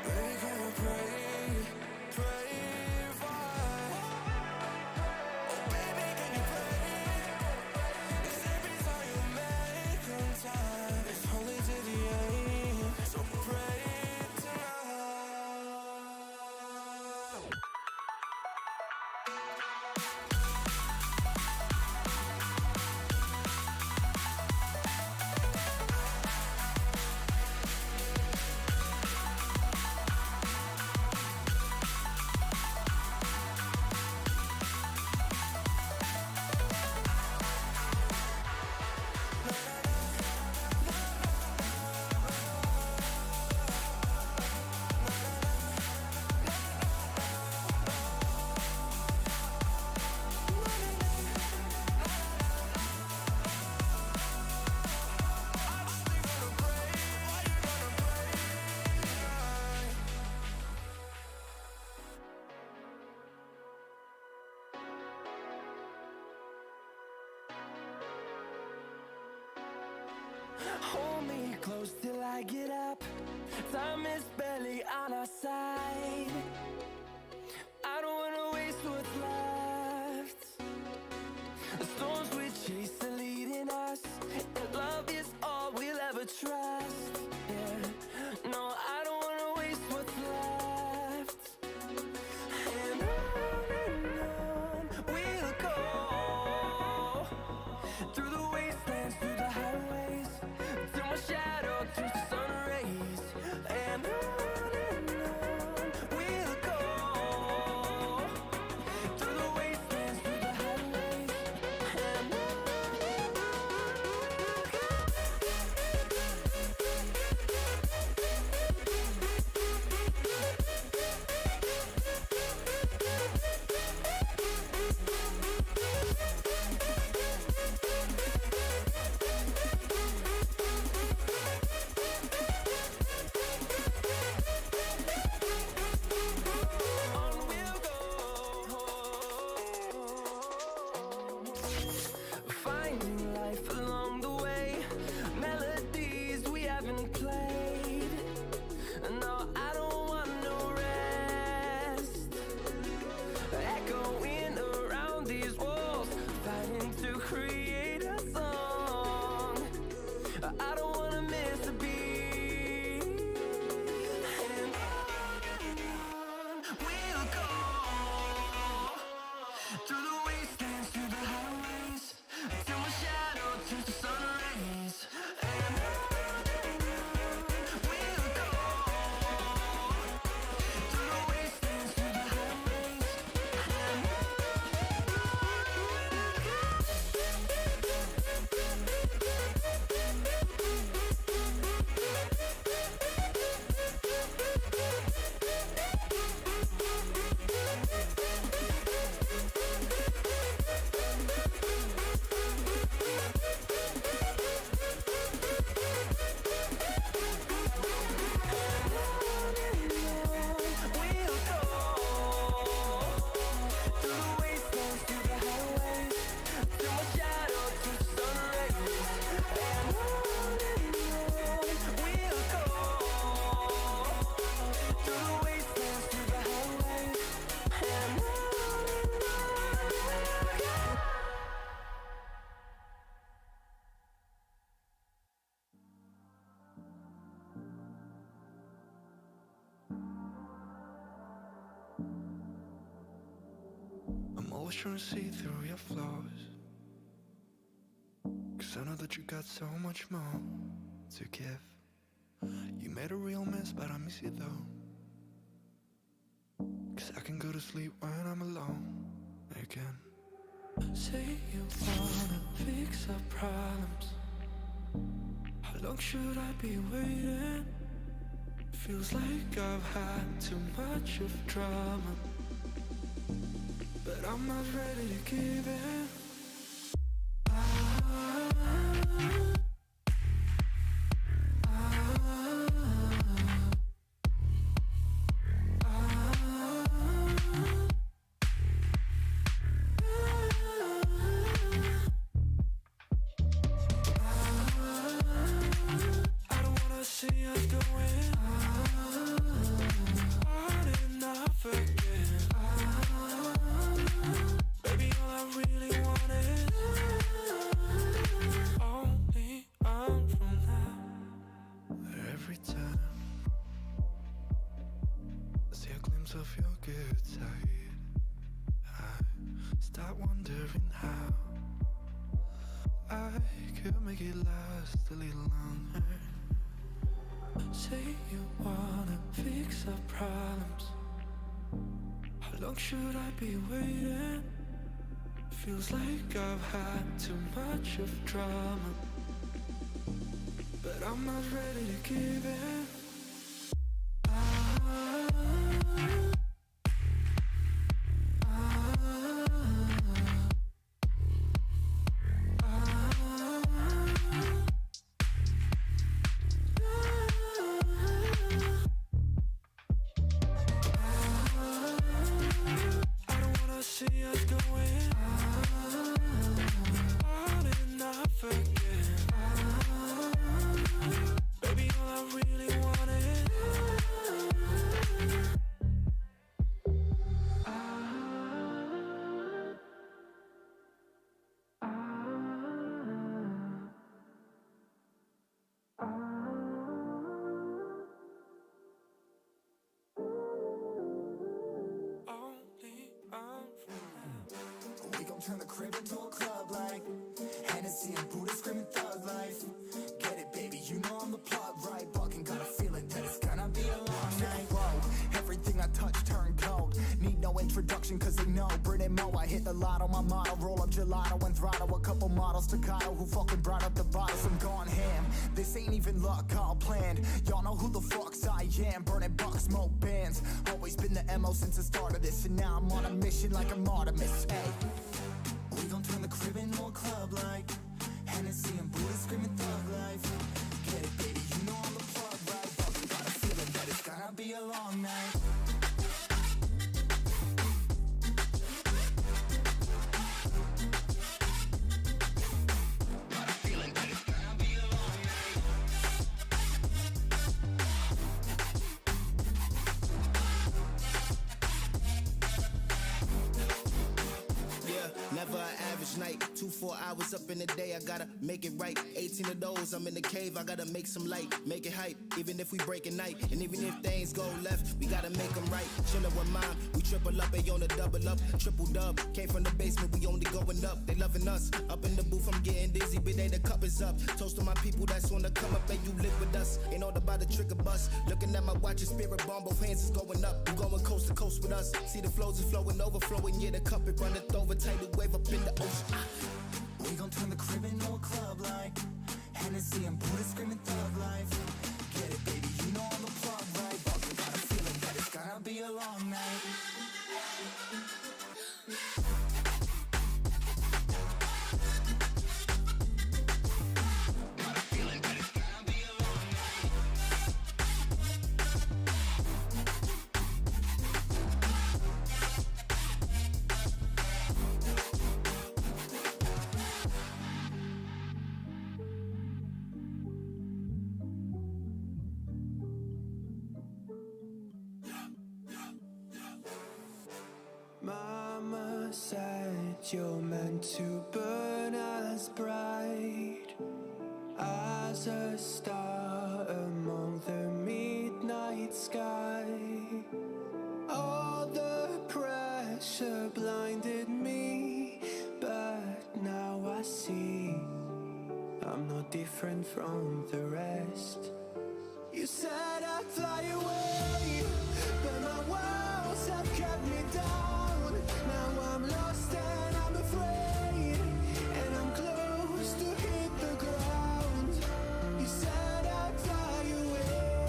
Baby, can we pray fast? Oh, baby, can you pray? 'Cause every time you make on time, it's only to the end. So pray tonight. Hold me close till I get up. Time is barely on our side. I don't wanna waste what's left. The storms we chase are leading us, and love is all we'll ever trust. Yeah, no, I don't wanna waste what's left. And on we'll go, through the wastelands, through the highways, till my shadow turns to sun rays. And on we'll go, through the wastelands, through the highways. And finding life along the way, melodies we haven't played. No, I don't want no rest. Echoing around these walls, fighting to create a song. I don't wanna miss a beat. And on we'll go, through the wastelands, through the highways, till my shadow turns to sun rays. And we'll go, through the wastelands, through the highways. I'm always trying to see through your flaws, 'cause I know that you got so much more to give. You made a real mess, but I miss you though, 'cause I can go to sleep when I'm alone again. Say you wanna fix our problems. How long should I be waiting? Feels like I've had too much of drama, but I'm not ready to give in. Feels like I've had too much of drama, but I'm not ready to give in. We gon' turn the crib into a club like Hennessy and Buddha screaming thug life. Get it, baby, you know I'm the plug, right? Fucking got a feeling that it's gonna be a long night. Whoa, everything I touch turn cold. Need no introduction cause they know Brit and Mo. I hit the lotto, my motto. Roll up gelato and throttle a couple models staccato. Who fucking brought up the bottles? I'm gone ham. This ain't even luck, all planned. Y'all know who the fucks I am. Burning bucks, smoke bands. Always been the MO since the start of this. And now I'm on a mission like I'm Artemis. Hey, we gon' turn the crib into a club like Hennessy and Buddha screaming thug life. Get it, baby, you know I'm the plug, right? Fucking got a feeling that it's gonna be a long night. Never an average night, 2-4 hours up in the day, I gotta make it right. 18 of those, I'm in the cave, I gotta make some light, make it hype, even if we break a night. And even if things go left, we gotta make them right. Chillin' with mine, we triple up, they on a double up, triple dub. Came from the basement, we only going up, they loving us. Up in the booth, I'm getting dizzy, but they the cup is up. Toast to my people that's on the come up, and you live with us. Ain't all about the trigger bus. Looking at my watch, and spirit bomb, both hands is going up. You going coast to coast with us. See the flows is flowing, overflowing, yeah, the cup it runneth over, tidal wave up in the ocean. We gon' turn the crib into a club like Hennessy and Buddha screaming thug life. Get it, baby, you know I'm the plug, right? Fucking got a feeling that it's gonna be a long night. Mama said you're meant to burn as bright as a star among the midnight sky. All the pressure blinded me, but now I see I'm no different from the rest. You said I'd fly away, but my walls have kept me down. Now I'm lost and I'm afraid, and I'm close to hit the ground. You said I'd fly away.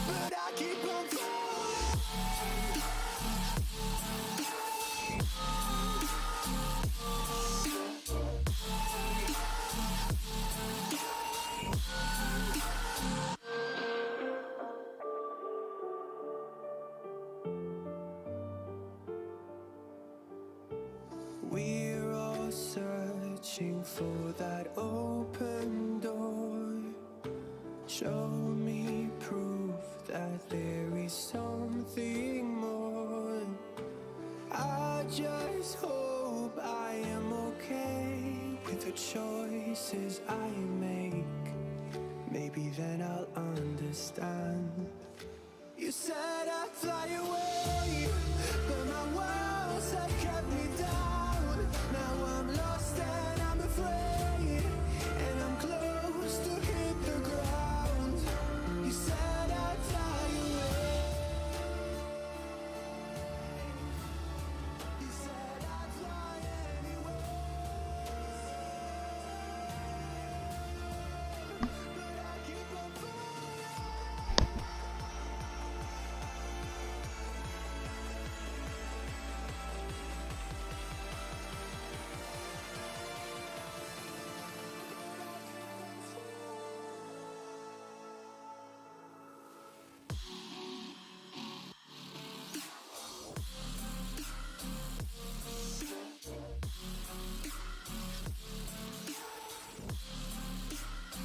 But I keep on We're all searching for that open door. Show me proof that there is something more. I just hope I am okay with the choices I make. Maybe then I'll understand. You said I'd fly away, but my walls have kept me down. Now I'm lost and I'm afraid, and I'm close to hit the ground. You said I'd fly away. You said I'd fly anyway. But I keep on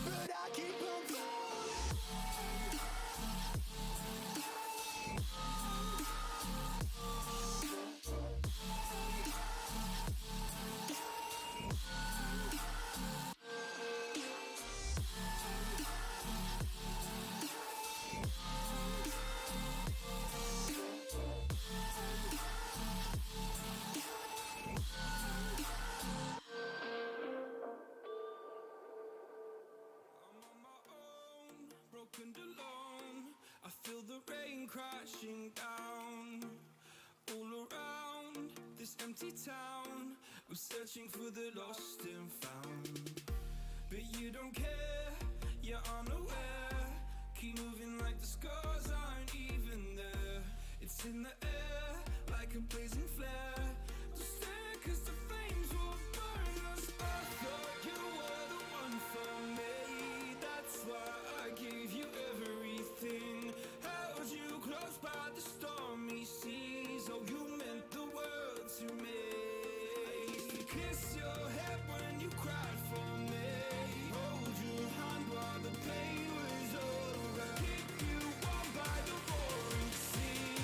but I keep on broken alone. I feel the rain crashing down all around this empty town. I'm searching for the lost and found, but you don't care, you're unaware. Keep moving like the scars aren't even there. It's in the air like a blazing flare. Don't stare 'cause the flames will burn us. I thought you were the one for me. That's why I gave you everything. Held you close by the stormy seas. Oh, you meant the world to me. I used to kiss your head when you cried for me. Hold your hand while the pain was over. Keep you warm by the roaring sea.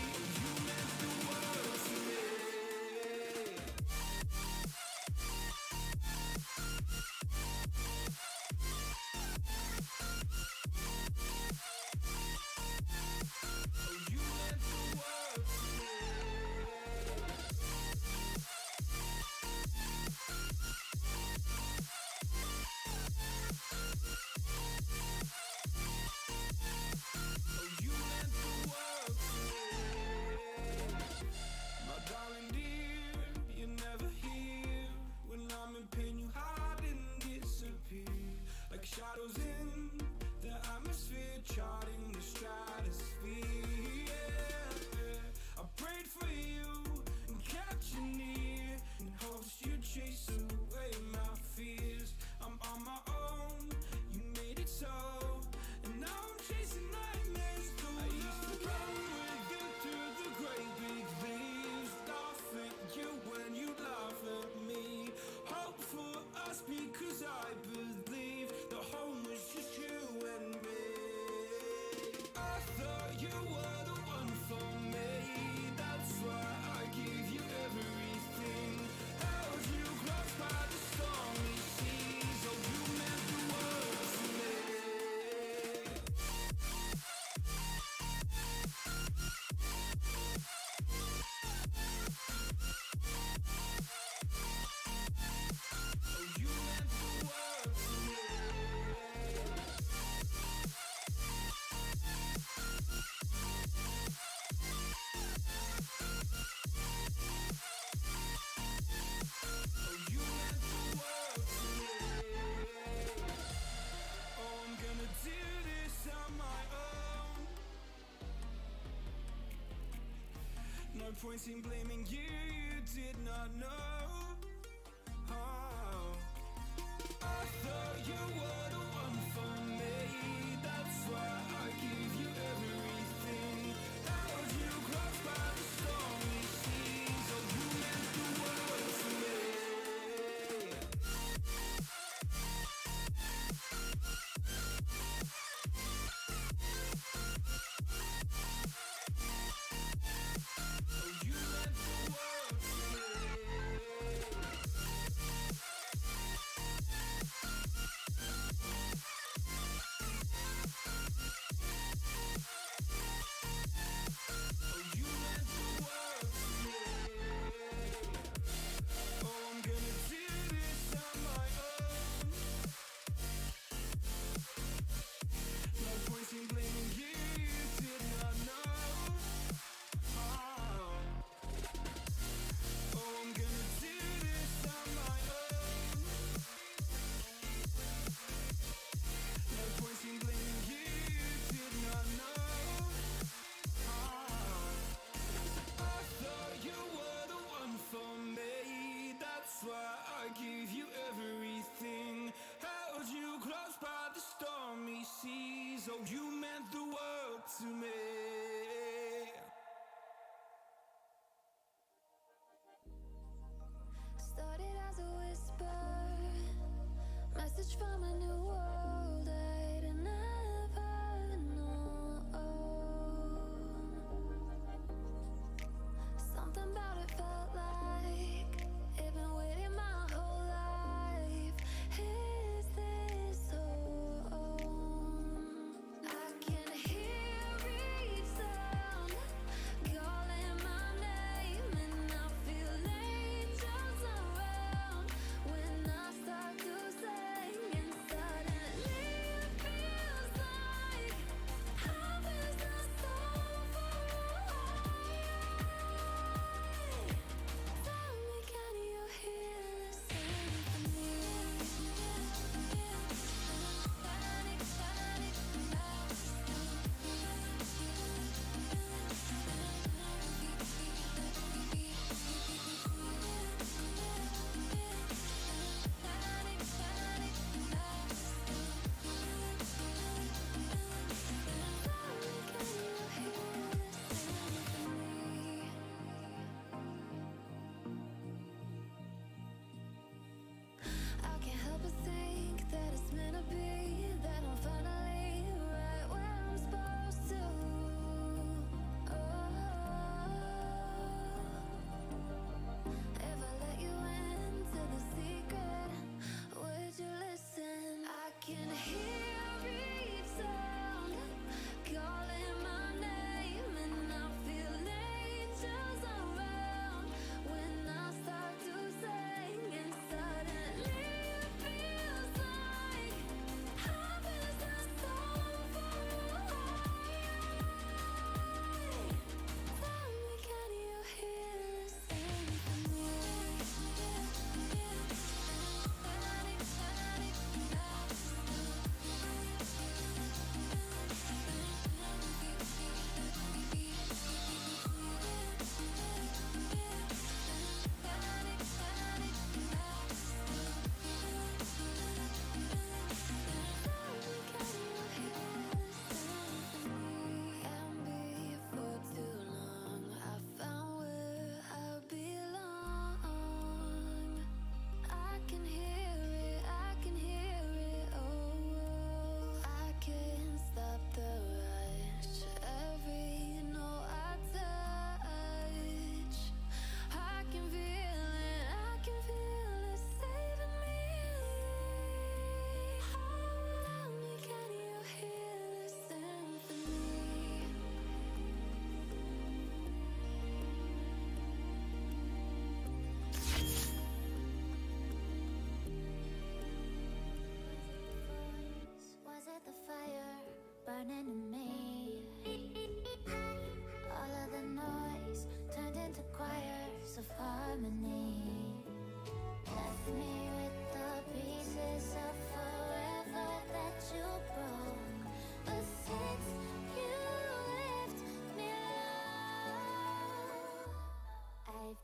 You meant the world to me. point in blaming you, you did not know. Oh, I thought you were the one for me. That's why I give you everything. Held you close by the stormy seas. Oh, you meant the world to me.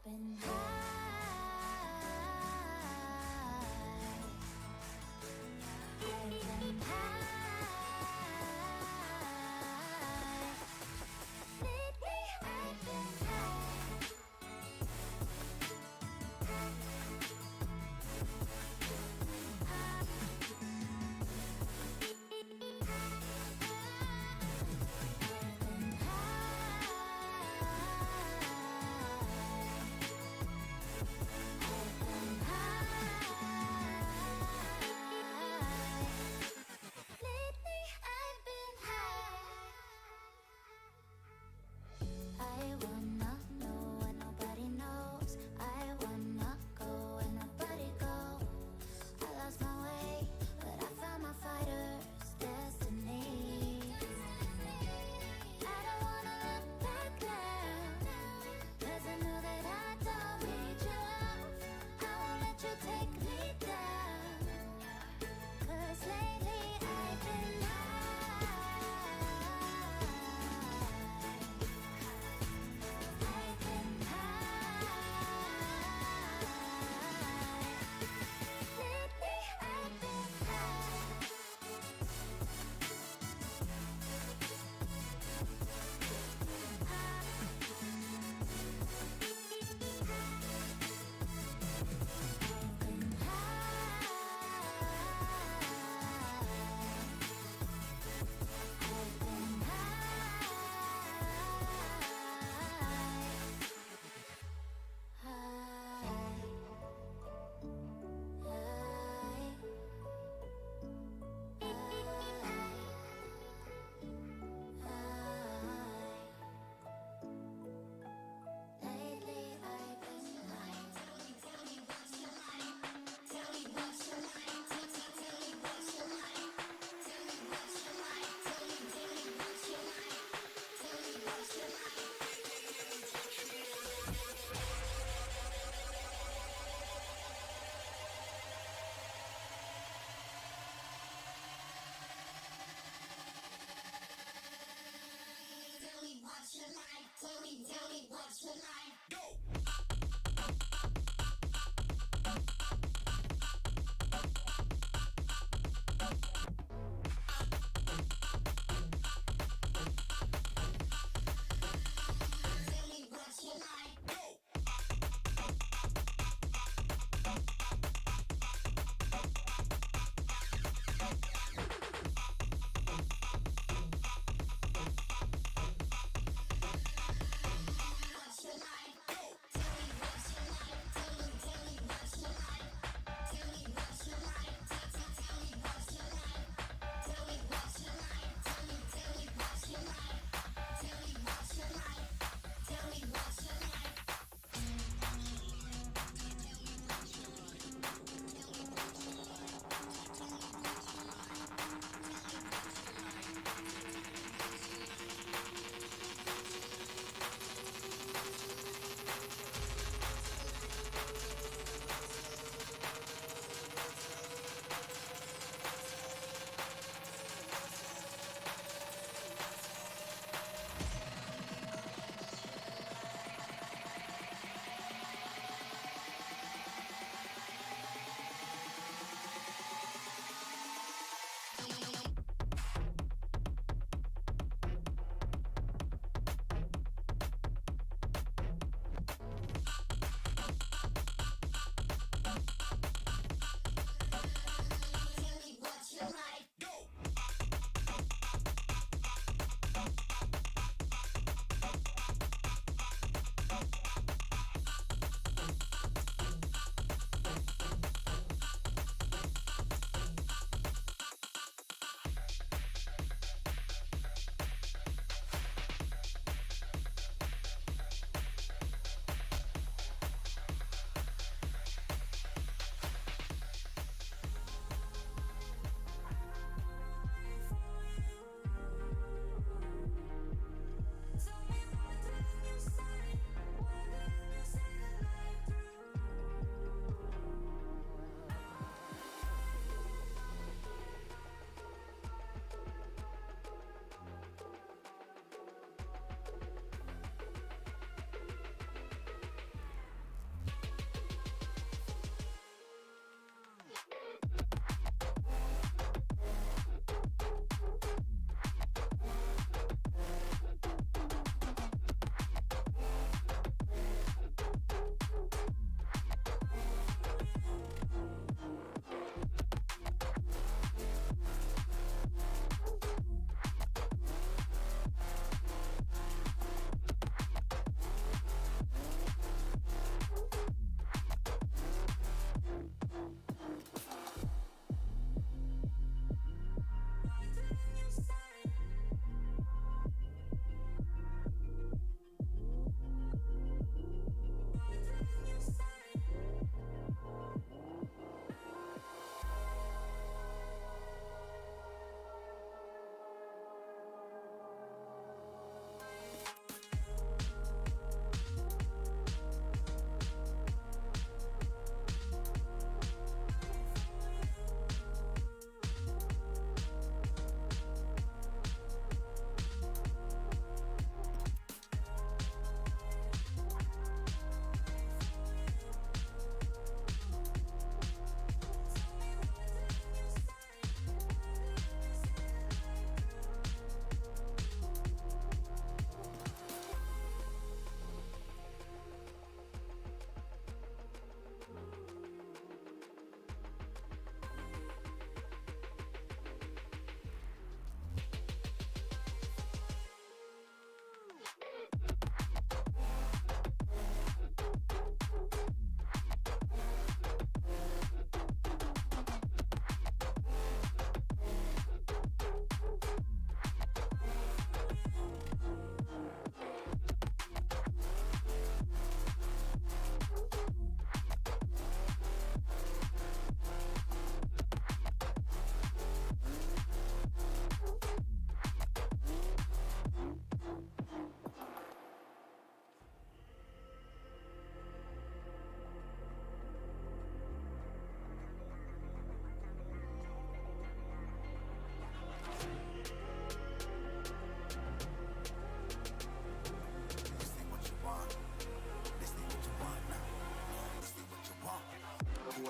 been high. I've been high. Lately I've been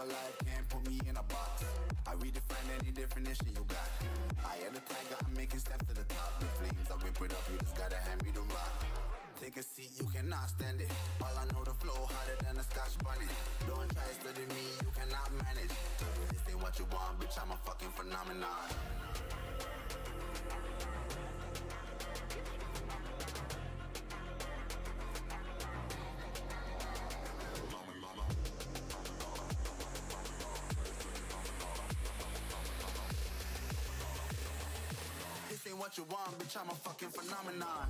life can't put me in a box. I redefine any definition you got. I am the tiger, I'm making steps to the top. The flames, I whip it up, you just gotta hand me the rock. Take a seat, you cannot stand it. All I know, the flow harder than a scotch bonnet. Don't try study me, you cannot manage. This ain't what you want, bitch, I'm a fucking phenomenon. This ain't what you want, bitch, I'm a fucking phenomenon.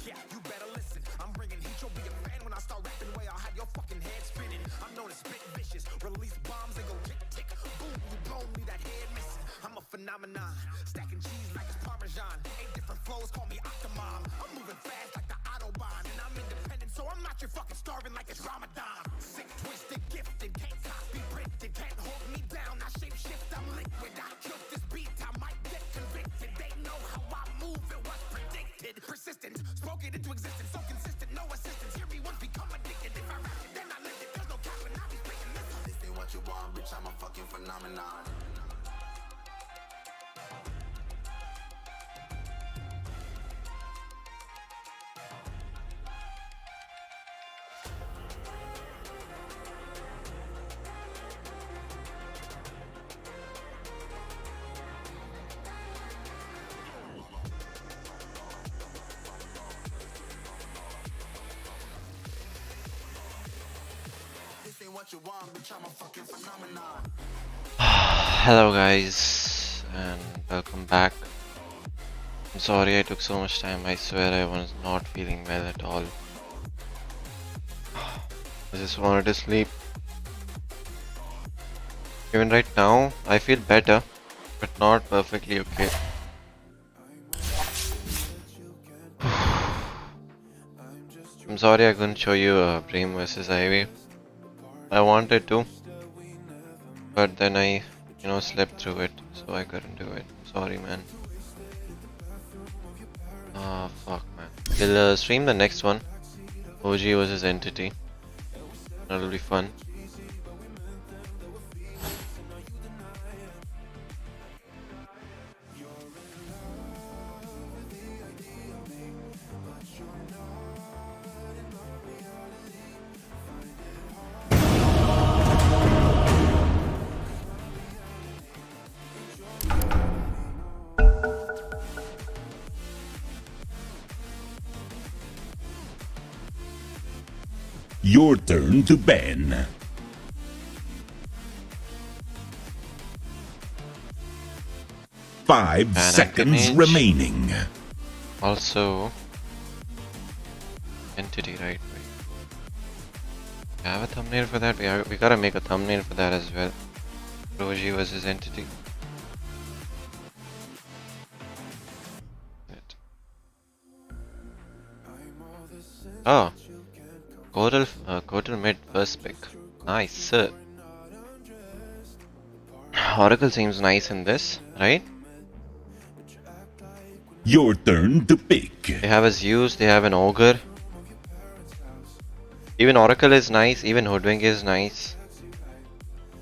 Yeah, you better listen. I'm bringing heat, you'll be a fan when I start rapping. Way I'll have your fucking head spinning. I'm known as spit vicious, release bombs and go tick tick. Boom, you blow me that head missing. I'm a phenomenon, stacking cheese like it's Parmesan. 8 different flows, call me Octomom. I'm moving fast like the Autobahn, and I'm independent, so I'm not your fucking starving like it's Ramadan. Sick, twisted, gifted, can't copy, printed, can't hold me down. I shape shift, I'm liquid. I killed this beat, I might get convicted. They know how I move, it was predicted. Persistent, spoke it into existence, so consistent, no assistance. Hear me once, become addicted. If I rap it, then I live it. There's no cap when I be speaking this. This ain't what you want, bitch, I'm a fucking phenomenon. This ain't what you want, bitch, I'm a fucking phenomenon. Hello guys, and welcome back. I'm sorry I took so much time. I swear I was not feeling well at all. I just wanted to sleep. Even right now, I feel better, but not perfectly okay. I'm sorry I couldn't show you Bream vs Ivy. I wanted to, but then I, slept through it, so I couldn't do it. Sorry, man. Ah, fuck, man. We'll stream the next one, OG vs Entity. That'll be fun. Your turn to ban. Five seconds remaining. Also, Entity, right? We have a thumbnail for that. We gotta make a thumbnail for that as well. OG versus Entity. Oh, Kotal mid first pick. Nice, sir. Oracle seems nice in this, right? Your turn to pick. They have a Zeus, they have an Ogre. Even Oracle is nice, even Hoodwink is nice.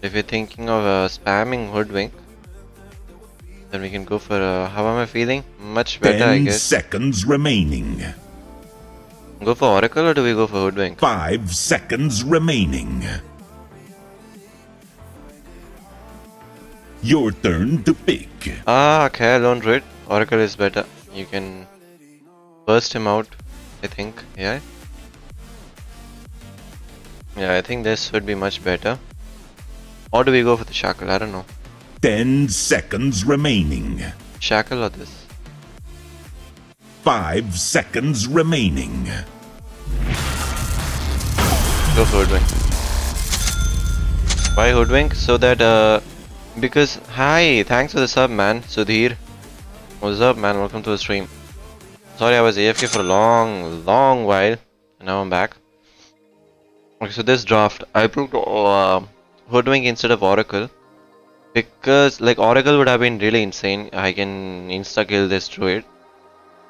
If you're thinking of spamming Hoodwink, then we can go for how am I feeling? Much better, I 10 guess. seconds remaining. Go for Oracle or do we go for Hoodwink? 5 seconds remaining. Your turn to pick. Ah, okay, Lone Druid. Oracle is better. You can burst him out, I think. Yeah. Yeah, I think this would be much better. Or do we go for the Shackle? I don't know. 10 seconds remaining. Shackle or this? 5 seconds remaining. Go for Hoodwink. Why Hoodwink? So that Because, hi, thanks for the sub, man. Sudhir. What's up, man? Welcome to the stream. Sorry, I was AFK for a long while. And now I'm back. Okay, so this draft, I put Hoodwink instead of Oracle. Because, like, Oracle would have been really insane. I can insta-kill this druid.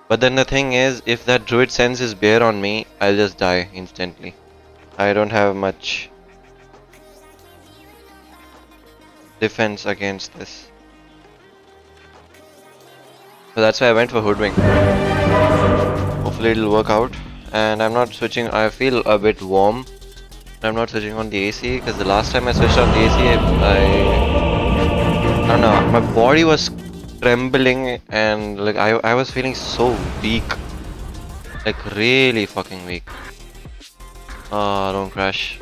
But then the thing is, if that druid sends his bear on me, I'll just die instantly. I don't have much defense against this. So that's why I went for Hoodwink. Hopefully it'll work out. And I'm not switching, I feel a bit warm. I'm not switching on the AC because the last time I switched on the AC, I don't know, my body was trembling and like I was feeling so weak. Like really fucking weak. Oh, don't crash.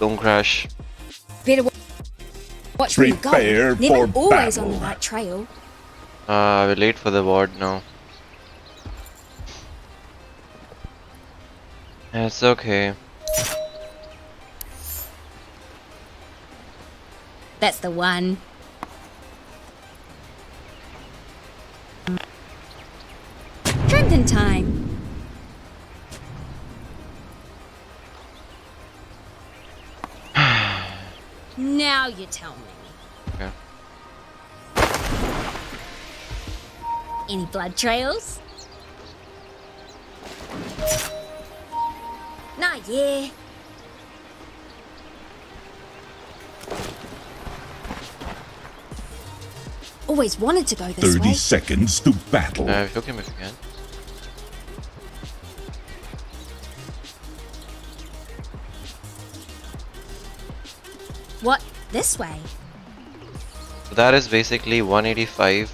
Don't crash. Better watch where you go. Prepare Never for always battle. on the right trail. We're late for the ward now. It's okay. That's the one. Drinking time. Now you tell me. Okay. Any blood trails? Nah, yeah. Always wanted to go this 30 way. seconds to battle. Shook him if you can. What? This way? So that is basically 185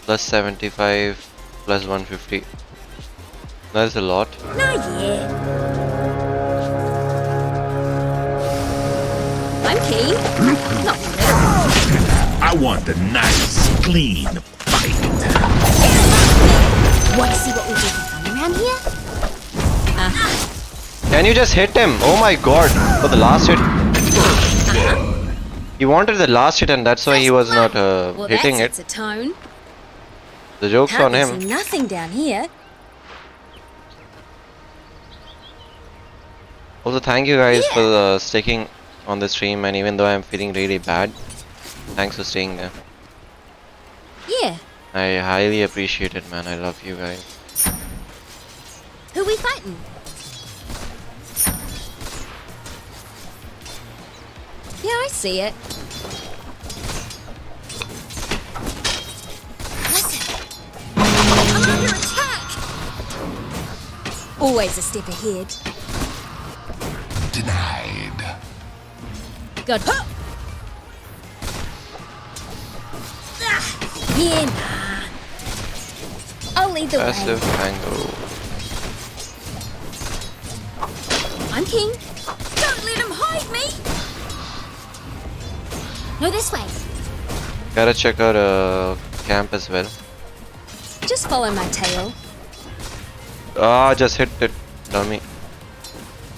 plus 75 plus 150. That is a lot. Nah, yeah. I'm keen. Not I want a nice, clean fight. Want to see what we do for fun around here? Can you just hit him? Oh my god. For the last hit. He wanted the last hit and that's why he was not Well, hitting that's it. a tone. The joke's on Can't him. see nothing down here. Also, thank you guys for sticking on the stream, and even though I'm feeling really bad, thanks for staying there. Yeah. I highly appreciate it, man. I love you guys. Who we fighting? Yeah, I see it. Listen. I'm under attack. Always a step ahead. Denied. Good. Huh. Yeah, nah. I'll lead the Passive way. tango. I'm king. Don't let him hide me. No, this way. Gotta check out camp as well. Just follow my tail. Ah, just hit it, dummy.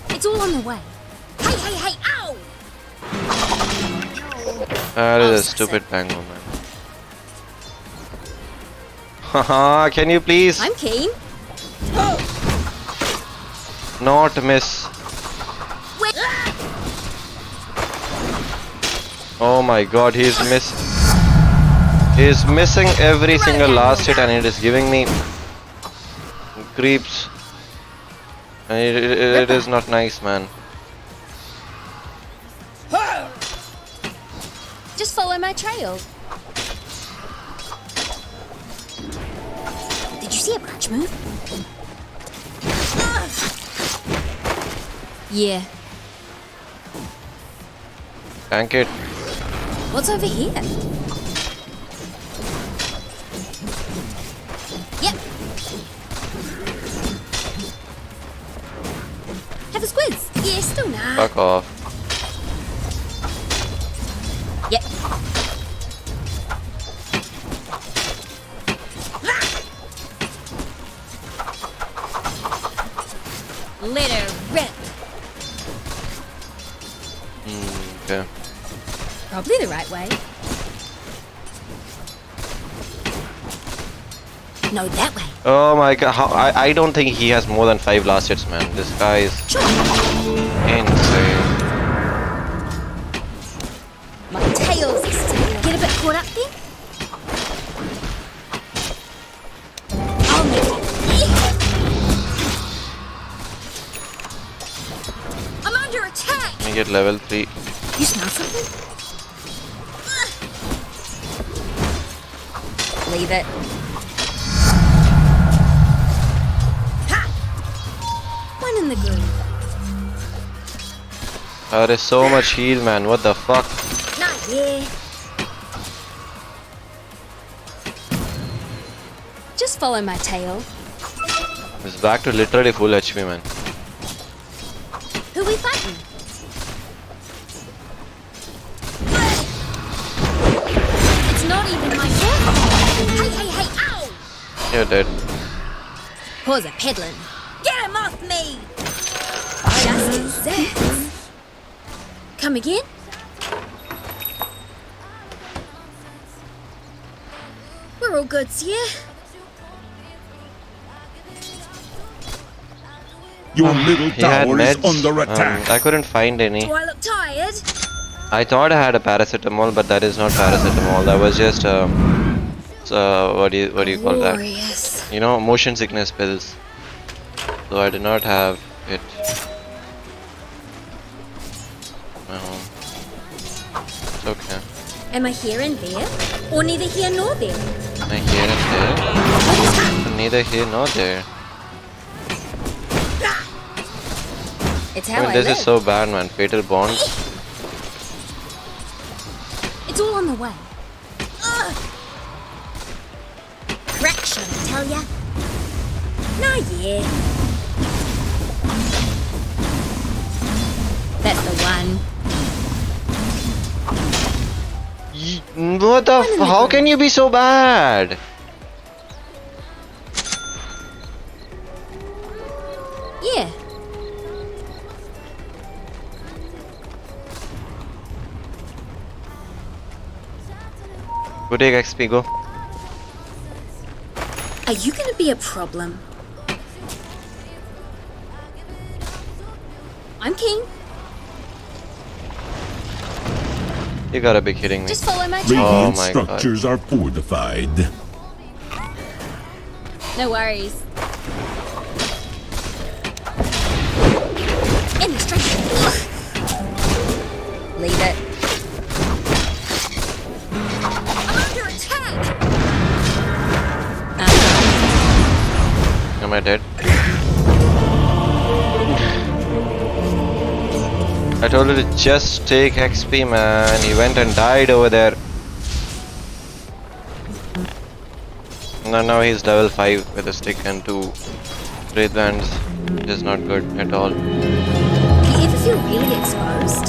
It's all on the way. Hey, hey, hey, ow! That is a stupid tango, man. Haha, can you please I'm keen. not miss? Wait. Oh my god, he's missing every single last hit and it is giving me creeps. And it is not nice, man. Just follow my trail. Did you see a branch move? Yeah. Tank it. What's over here? Yep. Have a squiz. Yeah, still nah. Fuck off. Yep. Let her rip. Okay. Probably the right way. No, that way. Oh my god, I don't think he has more than 5 last hits, man. This guy is insane. My tail's still. Get a bit caught up there? I'll make it. I'm under attack! Let me get level 3. You smell something? Leave it. One in the groove. There is so much heal, man. What the fuck? Not yet. Just follow my tail. It's back to literally full HP, man. Who we fighting? It's not even my fault. Hey, ow! You're dead. Pause a peddling. Get him off me! Just as Come again? We're all goods here. Your middle He had tower is meds. under attack. I couldn't find any. Do I look tired? I thought I had a paracetamol, but that is not paracetamol. That was just what do you call that? Glorious. You know, motion sickness pills. So I did not have it. No. It's okay. Am I here and there? Or neither here nor there? Am I here and there? Neither here nor there. It's how I this live. is so bad, man. Fatal bond. It's all on the way. Ugh. Crack shot, I tell ya. Nah, yeah. That's the one. What the how can you be so bad? Yeah. Go take XP, go. Are you gonna be a problem? I'm king. You gotta be kidding me. Just follow my Radiant Oh my god. structures are fortified. No worries. Any strength. Leave it. I'm under attack. Am I dead? I told you to just take XP, man. He went and died over there. Now he's level 5 with a stick and 2 wraith bands. It is not good at all. Do you ever feel really exposed?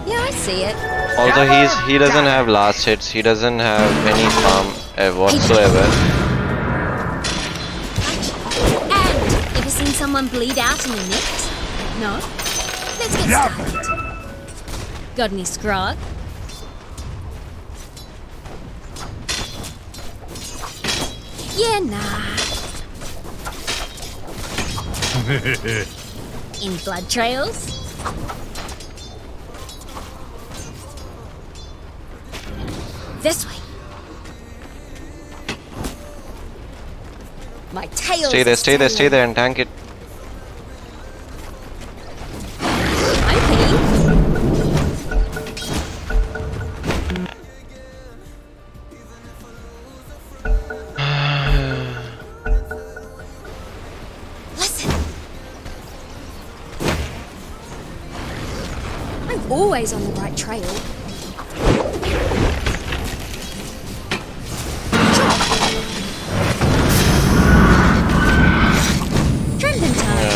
Yeah, I see it. Also, he doesn't have last hits. He doesn't have any farm whatsoever. And ever seen someone bleed out in a net? No? Let's get started. Got any scrog? Yeah, nah. Any blood trails? This way. My tail. Stay there and tank it. I'm kidding. Listen. I'm always on the right trail. Trending time.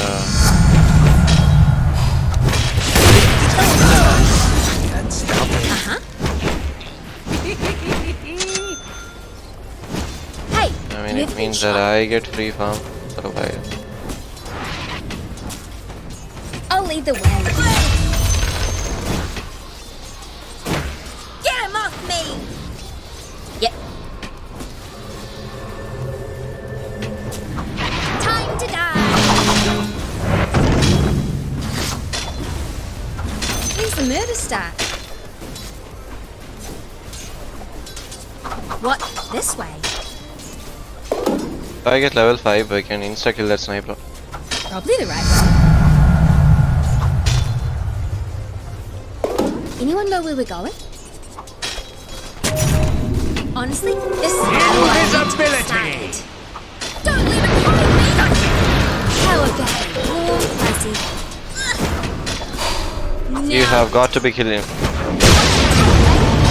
Hey. I mean, it means that I get free farm for a while. I'll lead the way. the murder start? What? This way? If I get level 5, I can insta-kill that sniper. Probably the right way. Anyone know where we're going? Honestly, this is invisibility. Don't leave it behind me. How about warm, fuzzy? You have got to be killing him.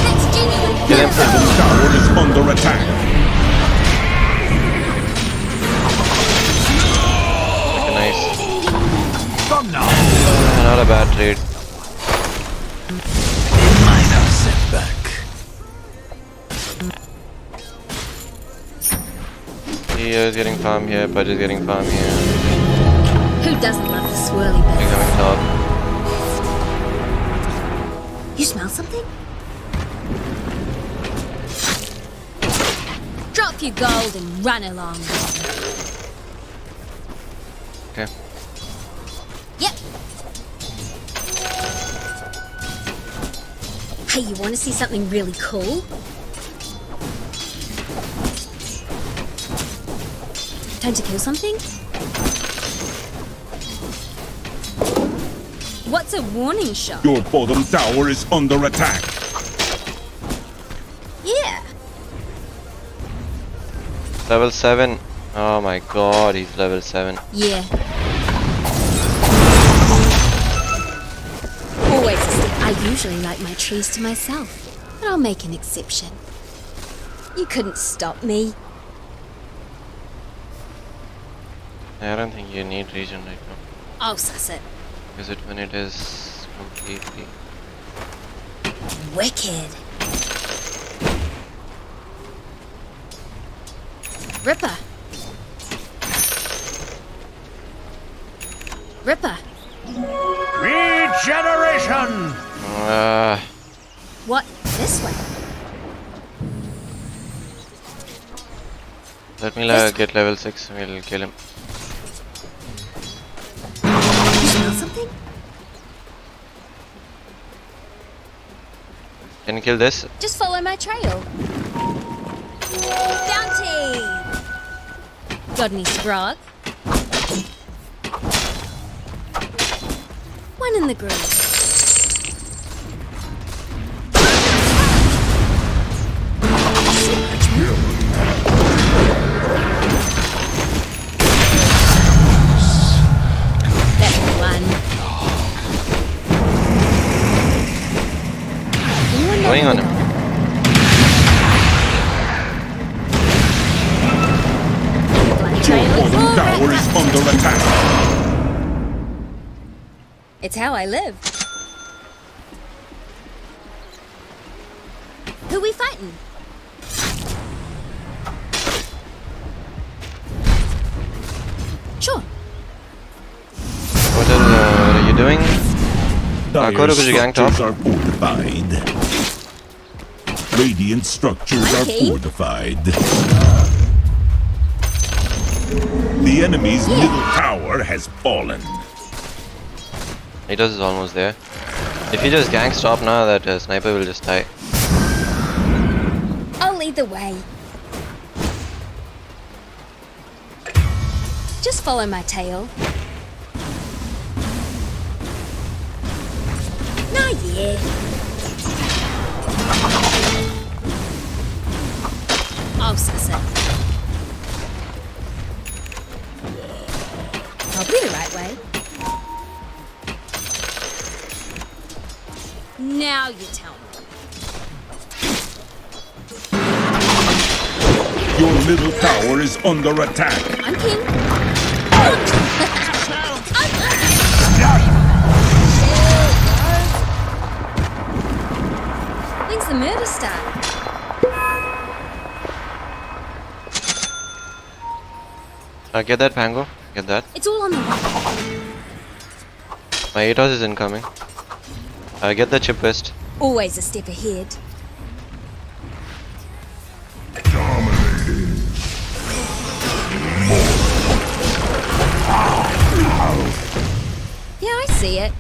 That's genuine. Kill him. Tower is under attack. Okay, nice. Come now. Not a bad trade. Minor setback. He is getting farm here, Pudge is getting farm here. Who doesn't love the swirly bit? He's coming top. You smell something? Drop your gold and run along. Okay. Yep. Hey, you want to see something really cool? Time to kill something? What's a warning shot? Your bottom tower is under attack. Yeah. Level 7. Oh my god, he's level 7. Yeah. Always a stick. I usually like my trees to myself, but I'll make an exception. You couldn't stop me. I don't think you need region right now. I'll suss it. Is it when it is completely... Wicked. Ripper. Ripper. Regeneration! What? This way? Let me get level 6, we'll kill him. You smell something? Can you kill this? Just follow my trail. Bounty! Got any grog? One in the groove. That's one. Going on him. Your bottom tower is under attack. It's how I live. Who we fighting? Sure. What are you doing? Dire gang top. structures are fortified. Radiant structures are Okay. fortified. The enemy's middle tower has fallen. Kratos is almost there. If you just gang stop now, that sniper will just die. I'll lead the way. Just follow my tail. Nah, yeah. I'll suss it. Probably the right way. Now you tell me. Your middle tower is under attack. I'm king. When's the murder start? Get that Pango. Get that. It's all on the way. My Atos is incoming. Get the chip west. Always a step ahead. Yeah, I see it.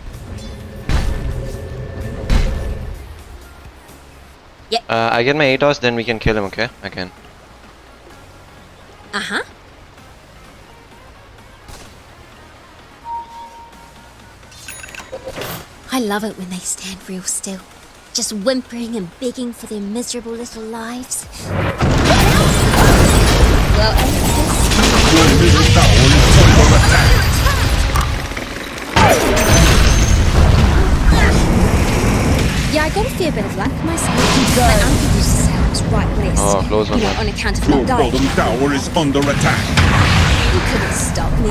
Yep. I get my 8 hours, then we can kill him, okay? I can. Uh-huh. I love it when they stand real still, just whimpering and begging for their miserable little lives. Well, Your middle tower is under attack. yeah, I got a fair bit of luck myself. My uncle used to say I was right blessed. Oh, close one. On account of Your not going. bottom tower is under attack. You couldn't stop me.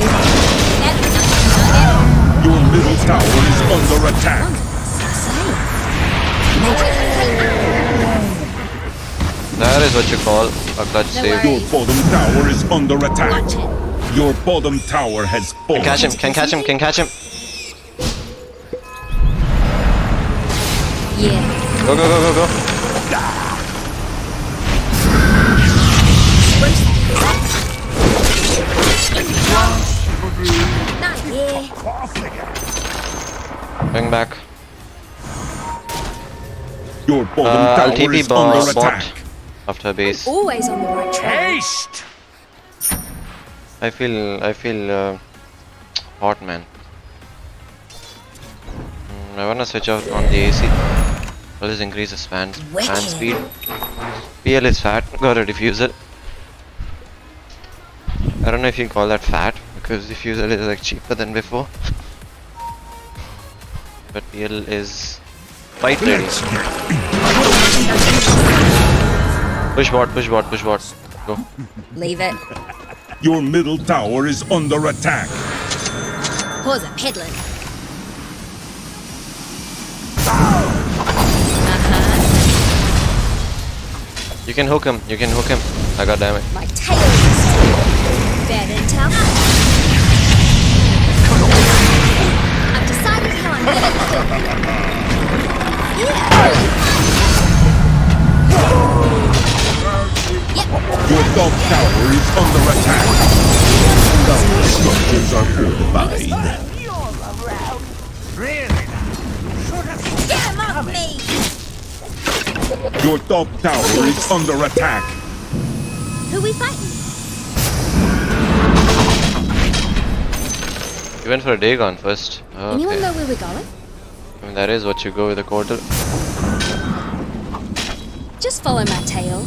Your middle tower is under attack. That is what you call a clutch save. Your bottom tower is under attack. Your bottom tower has fallen. Can catch him, can catch him, can catch him. Yeah. Go, go, go, go, go. Not yeah. Bring back. Your bottom I'll tower TP is under attack. after base. Always on the right track. Haste! I feel hot, man. I wanna switch out on the AC. Well, this increases fan speed. PL is fat, gotta diffuse it. I don't know if you can call that fat because diffuser is like cheaper than before. But PL is fight ready. Push bot, push bot, push bot. Go. Leave it. Your middle tower is under attack. Pause it, peddling. You can hook him, you can hook him. I got damage. My tail is bad intel. I've decided how I'm gonna kill you. Your top tower is under attack. The structures are fortified. Get him off me! Your top tower is under attack. Who we fighting? You went for a Dagon first. Anyone Okay. know where we're going? I mean, that is what you go with the quarter. Just follow my tail.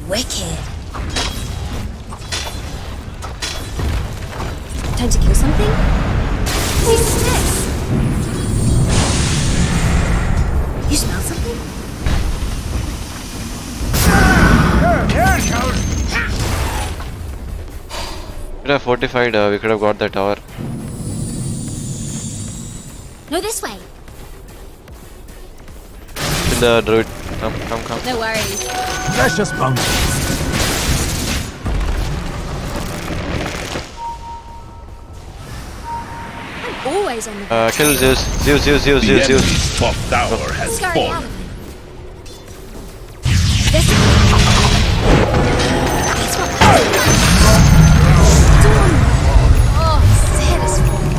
Wicked. Time to kill something? Who's this? You smell something? Could have fortified, we could have got the tower. No, this way. In the druid. Come, come, come. No worries. Precious bounty. I'm always on the Kill Zeus. Zeus, Zeus, Zeus, The Zeus, Zeus. enemy's top tower has Scurry out fallen. of it. This way. That's what oh, satisfying.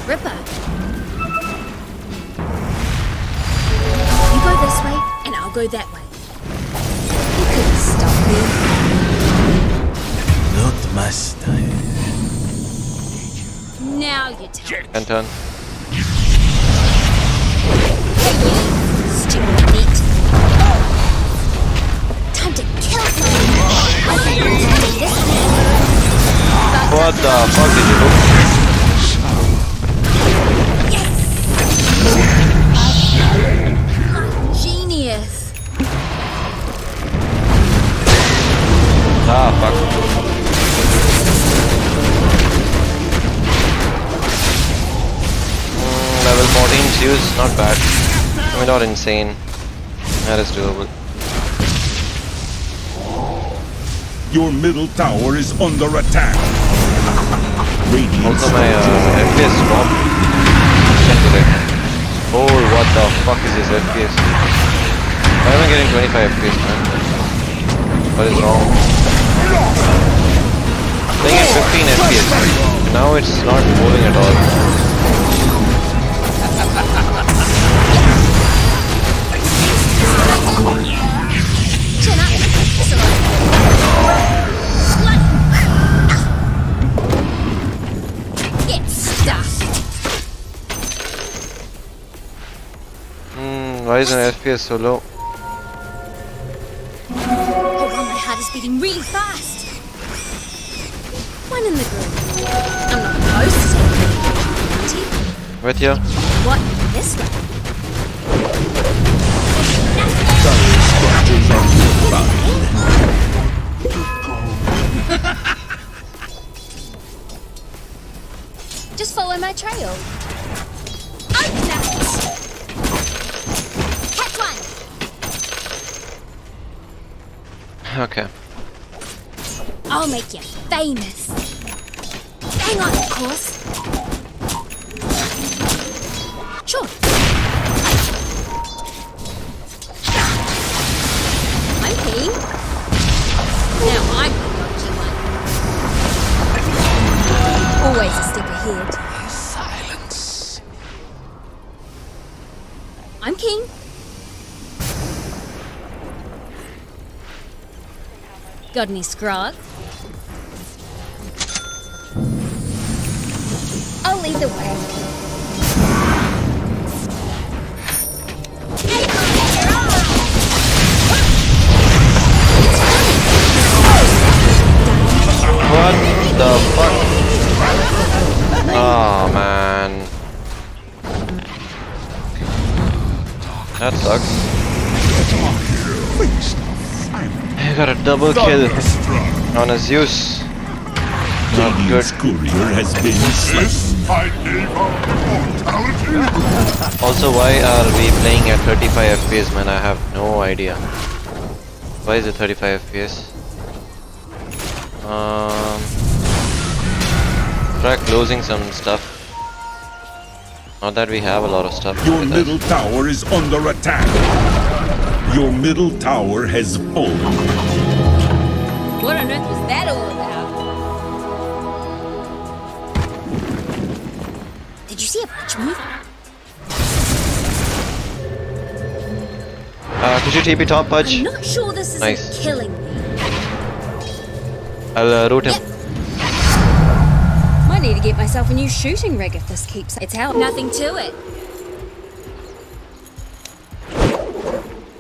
Ripper. You go this way, and I'll go that way. You couldn't stop me. Not my style. Now you tell me. And turn. Hey, you stupid meat. Time to kill someone. What the fuck did you do? Genius. Ah, fuck. Level 14 Zeus, not bad. I mean, not insane. That is doable. Your middle tower is under attack. Radiant Also, my FPS dropped. Check it. Oh, what the fuck is this FPS? Why am I getting 25 FPS, man? What is wrong? Playing at 15 FPS. Now it's not moving at all. Why is an FPS so low? Hold on, my heart is beating really fast. One in the group. I'm not close to taking it. With you? What? This way? Just follow my trail. Open that! Catch one! Okay. I'll make you famous. Hang on, of course. Sure. I'm keen. Now I'm the dodgy one. Always a step ahead. Silence. I'm keen. Got any scrog? I'll lead the way. What the fuck? Oh man. That sucks. I got a double kill on a Zeus. Not good. Courier has been slain. Also, why are we playing at 35 FPS, man? I have no idea. Why is it 35 FPS? Try closing some stuff. Not that we have a lot of stuff. Your middle tower is under attack. Your middle tower has fallen. What on earth was that all about? Did you see a bunch move? Could you TP top, Pudge? I'm not sure this isn't Nice. killing me. I'll root him. Yep. Might need to get myself a new shooting rig if this keeps its out. Nothing to it.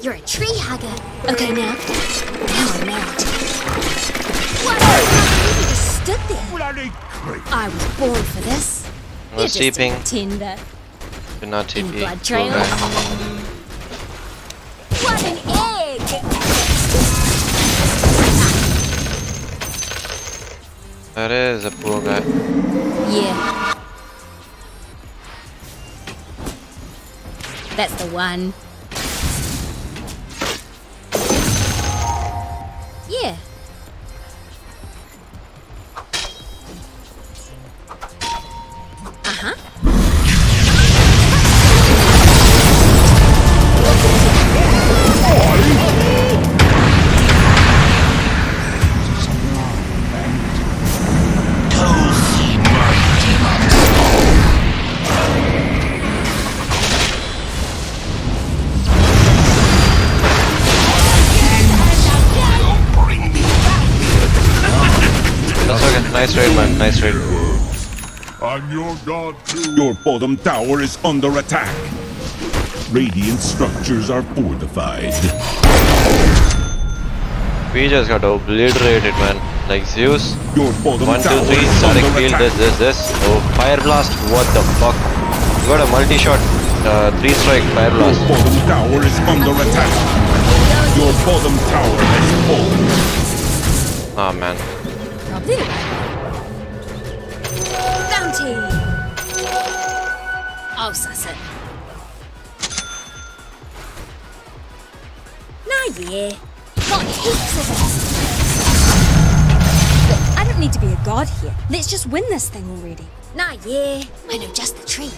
You're a tree hugger. Okay, now I'm mad. What? You just stood there. I was born for this. No You're just a sleeping. pretender. Do not TP. Blood Go trails. back. What an egg! That is a poor guy. Yeah. That's the one. Yeah. Uh-huh. That's okay. Nice raid, man. Nice raid. I'm your god too. Your bottom tower is under attack. Radiant structures are fortified. We just got obliterated, man. Like Zeus. Your bottom 1, 2, tower 3, is static under field, attack. this. Oh, fire blast. What the fuck? You got a multi-shot, 3-strike fire Your blast. bottom tower is under attack. Your bottom tower has fallen. Oh man. Probably. Bounty. I'll suss it. Nah, yeah. Got heaps of it. Look, I don't need to be a god here. Let's just win this thing already. Nah, yeah. I know just the tree.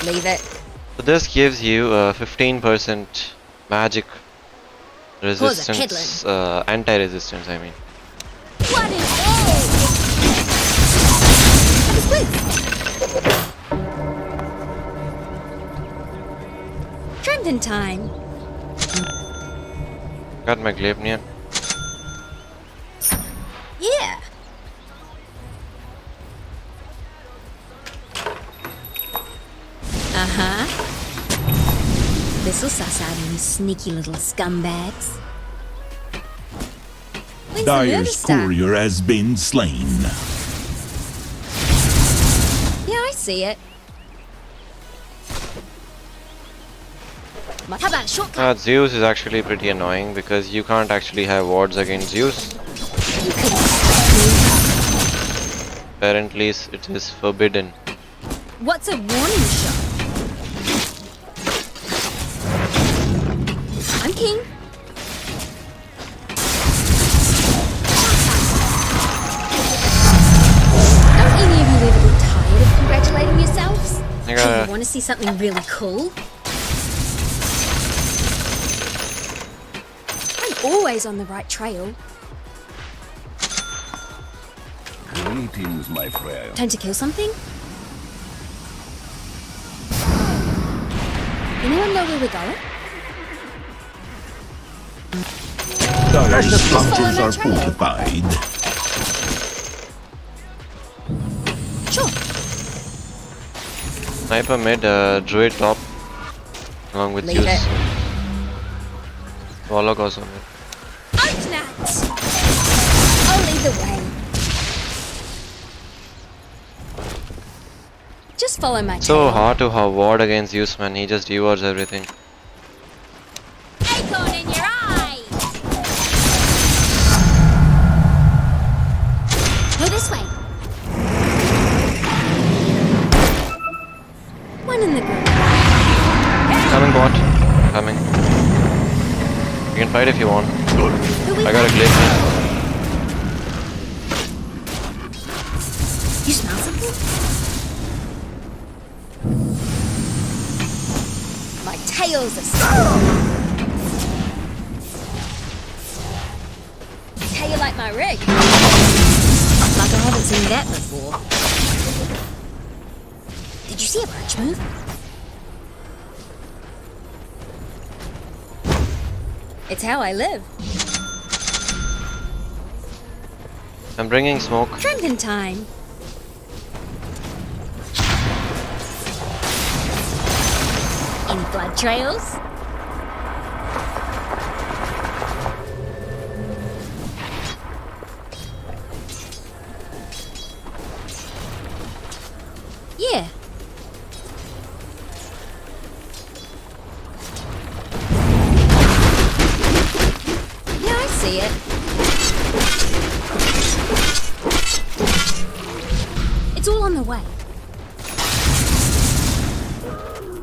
Leave it. So this gives you 15% magic resistance, anti-resistance, I mean. What an egg! Trending time. Got my Glaive near. Yeah. This'll suss out any sneaky little scumbags. When's the murder Dyer's start? courier has been slain. Yeah, I see it. How about a shortcut? Zeus is actually pretty annoying because you can't actually have wards against Zeus. Apparently it is forbidden. What's a warning shot? I'm king. Don't any of you ever get tired of congratulating yourselves? I gotta- You want to see something really cool? I'm always on the right trail. Greetings, my friend. Time to kill something? Anyone know where we're going? Dyer's Just follow structures my are trail. fortified. Sure. Sniper mid, druid top, along with Leave Zeus. it. Warlock also mid. Open it! I'll lead the way. Just follow my So trail. hard to have ward against Zeus, man. He just devours everything. Acorn in your eye! Go this way. One in the group. Coming bot. Coming. You can fight if you want. I got a glitch. You smell something? My tail's a How you like my rig? Like I haven't seen that before. Did you see a punch move? It's how I live. I'm bringing smoke. Drinking time. Any blood trails? Yeah. Yeah, I see it. It's all on the way.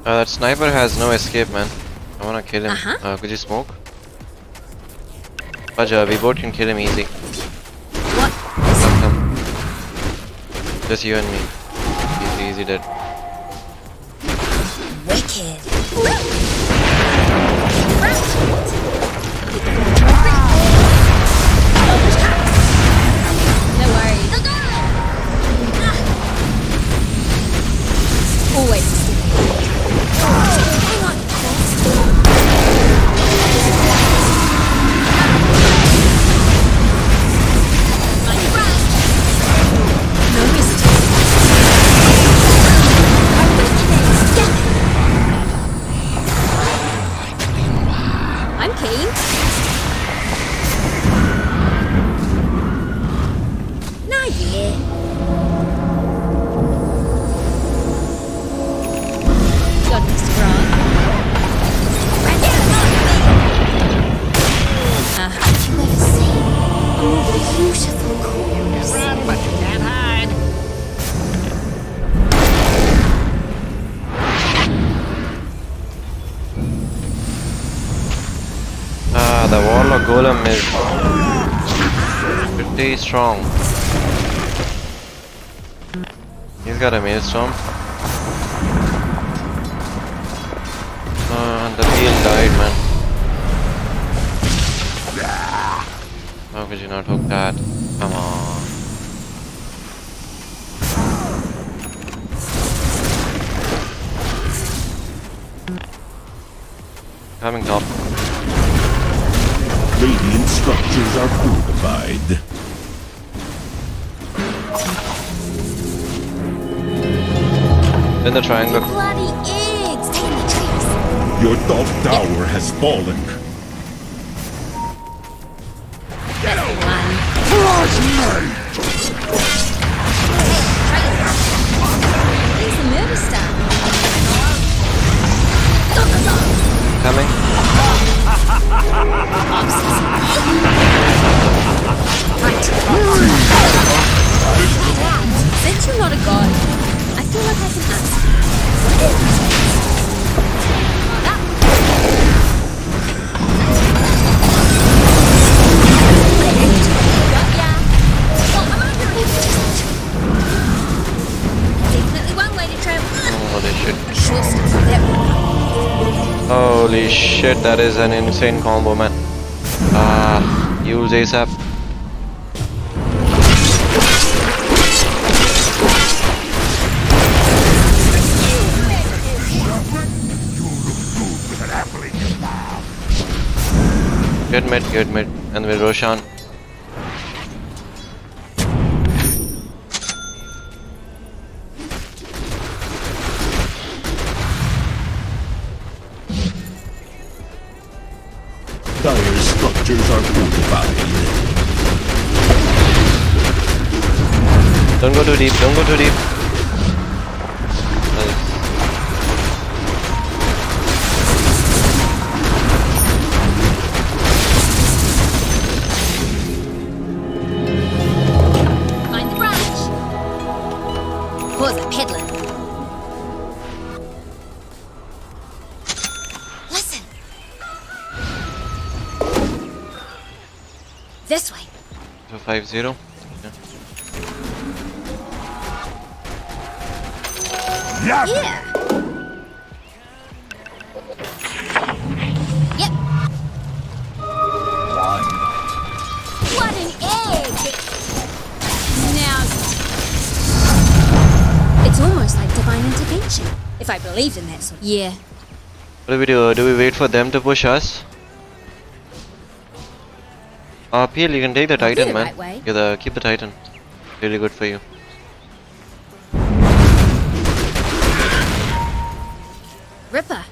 That sniper has no escape, man. I wanna kill him. Uh-huh. Could you smoke? Baja, we both can kill him easy. What? Come. Just you and me. Easy dead. Wicked. No worries. Always. Hang on. No risk. I'm keen. Not yet. Got Mr. Brown. Right there. Did you ever see all the beautiful corners? Run, but you can't hide. The Warlock Golem is pretty strong. He's got a Maelstrom. And the heal died, man. How could you not hook that? Come on. Coming top. Radiant structures are fortified. In the triangle. Bloody eggs! Taking the tricks! Your top tower has fallen. Get one. He's a murder star. Coming. Since you're not a god, I feel like I can ask. Definitely one way to travel. Holy shit. Sure stuff. That Holy shit, that is an insane combo, man. Use ASAP. Good mid, and with Roshan. Dire structures are fortified. Don't go too deep, don't go too deep. Find the branch. Pause the peddler. Listen. This way. 250. Yeah. Yep. What an egg! Now, it's almost like divine intervention. If I believed in that sort. Yeah. What do we do? Do we wait for them to push us? PL, you can take the Titan, the man. right way. Keep the Titan. Really good for you. Ripper.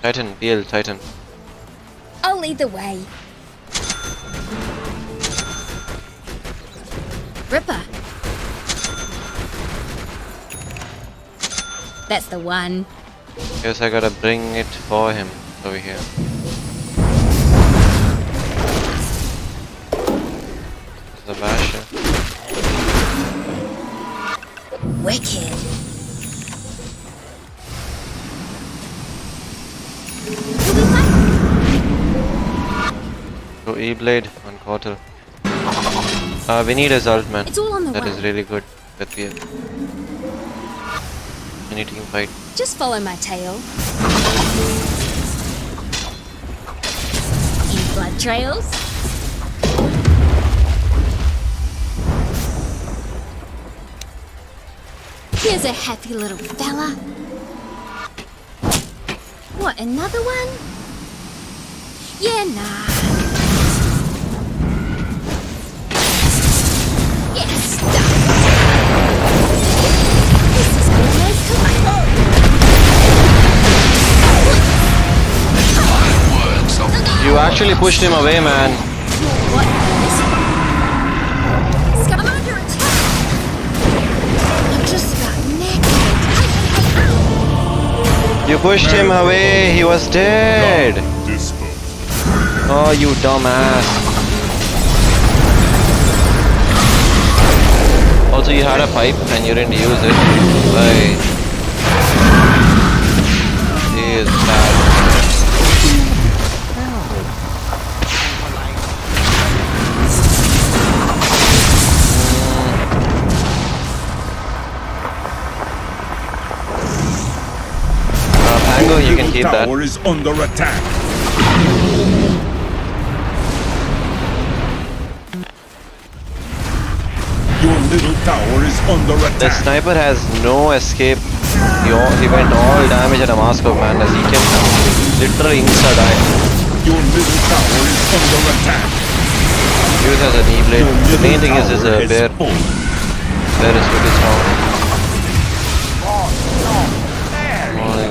Titan, PL, Titan. I'll lead the way. Ripper. That's the one. Guess I gotta bring it for him over here. The basher. Wicked. So E-Blade on Quarter. We need a SaltyPotato. It's all on the That way. is really good with PL. Any team fight. Just follow my tail. Any blood trails? Here's a happy little fella. What, another one? Yeah, nah. Yes, this is almost You actually pushed him away, man. What? I'm under attack. I'm just about naked. You pushed him away. He was dead. Oh, you dumbass. Also, you had a pipe and you didn't use it. Like, he is bad. Pango, you can keep that. Tower is under attack. Your little tower is under The attack. sniper has no escape. He went all damage at a mask-up, man, as he can literally insta-die. Your little tower is under attack. Use as a knee-blade. The main thing is a bear. Bear is really strong.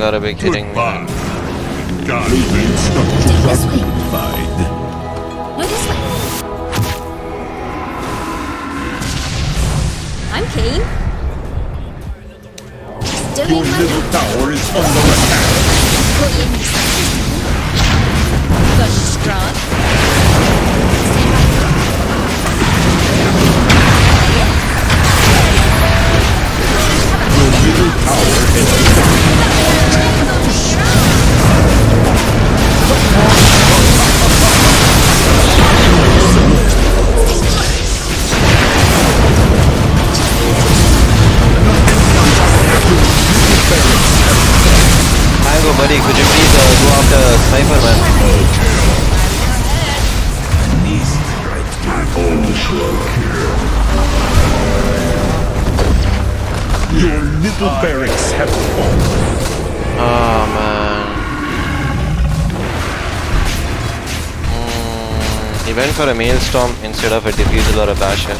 gotta be kidding me. Radiant structures are fortified. No, this way. I'm keen. Just doing Your my middle tower is under attack. Put in this. Got strong. Your middle tower has Mango buddy, could you please go after Sniper man? Your little barracks have fallen. Oh man. He went for a maelstrom instead of a diffusal or a basher.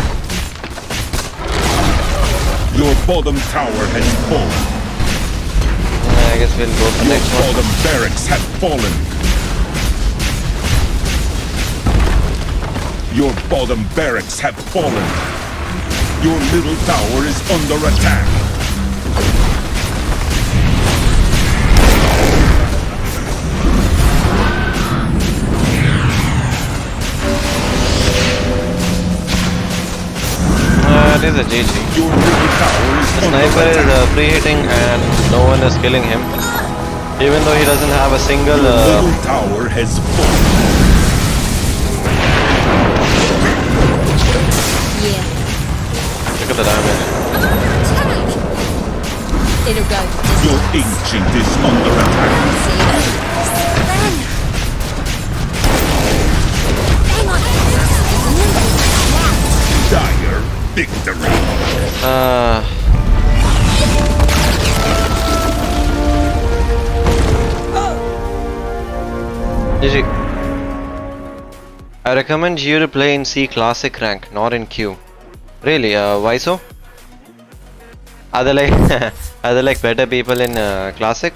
Your bottom tower has fallen. I guess we'll go for Your next one. bottom barracks have fallen. Your bottom barracks have fallen. Your middle tower is under attack. It is a GG. Your middle tower is The sniper is pre-hitting and no one is killing him. Even though he doesn't have a single... Your middle tower has fallen. Yeah. Look at the damage. It'll go. Your ancient is under attack. Hang on. Dire victory. GG. I recommend you to play in C Classic rank, not in Q. Really? Why so? Are they like are there like better people in Classic?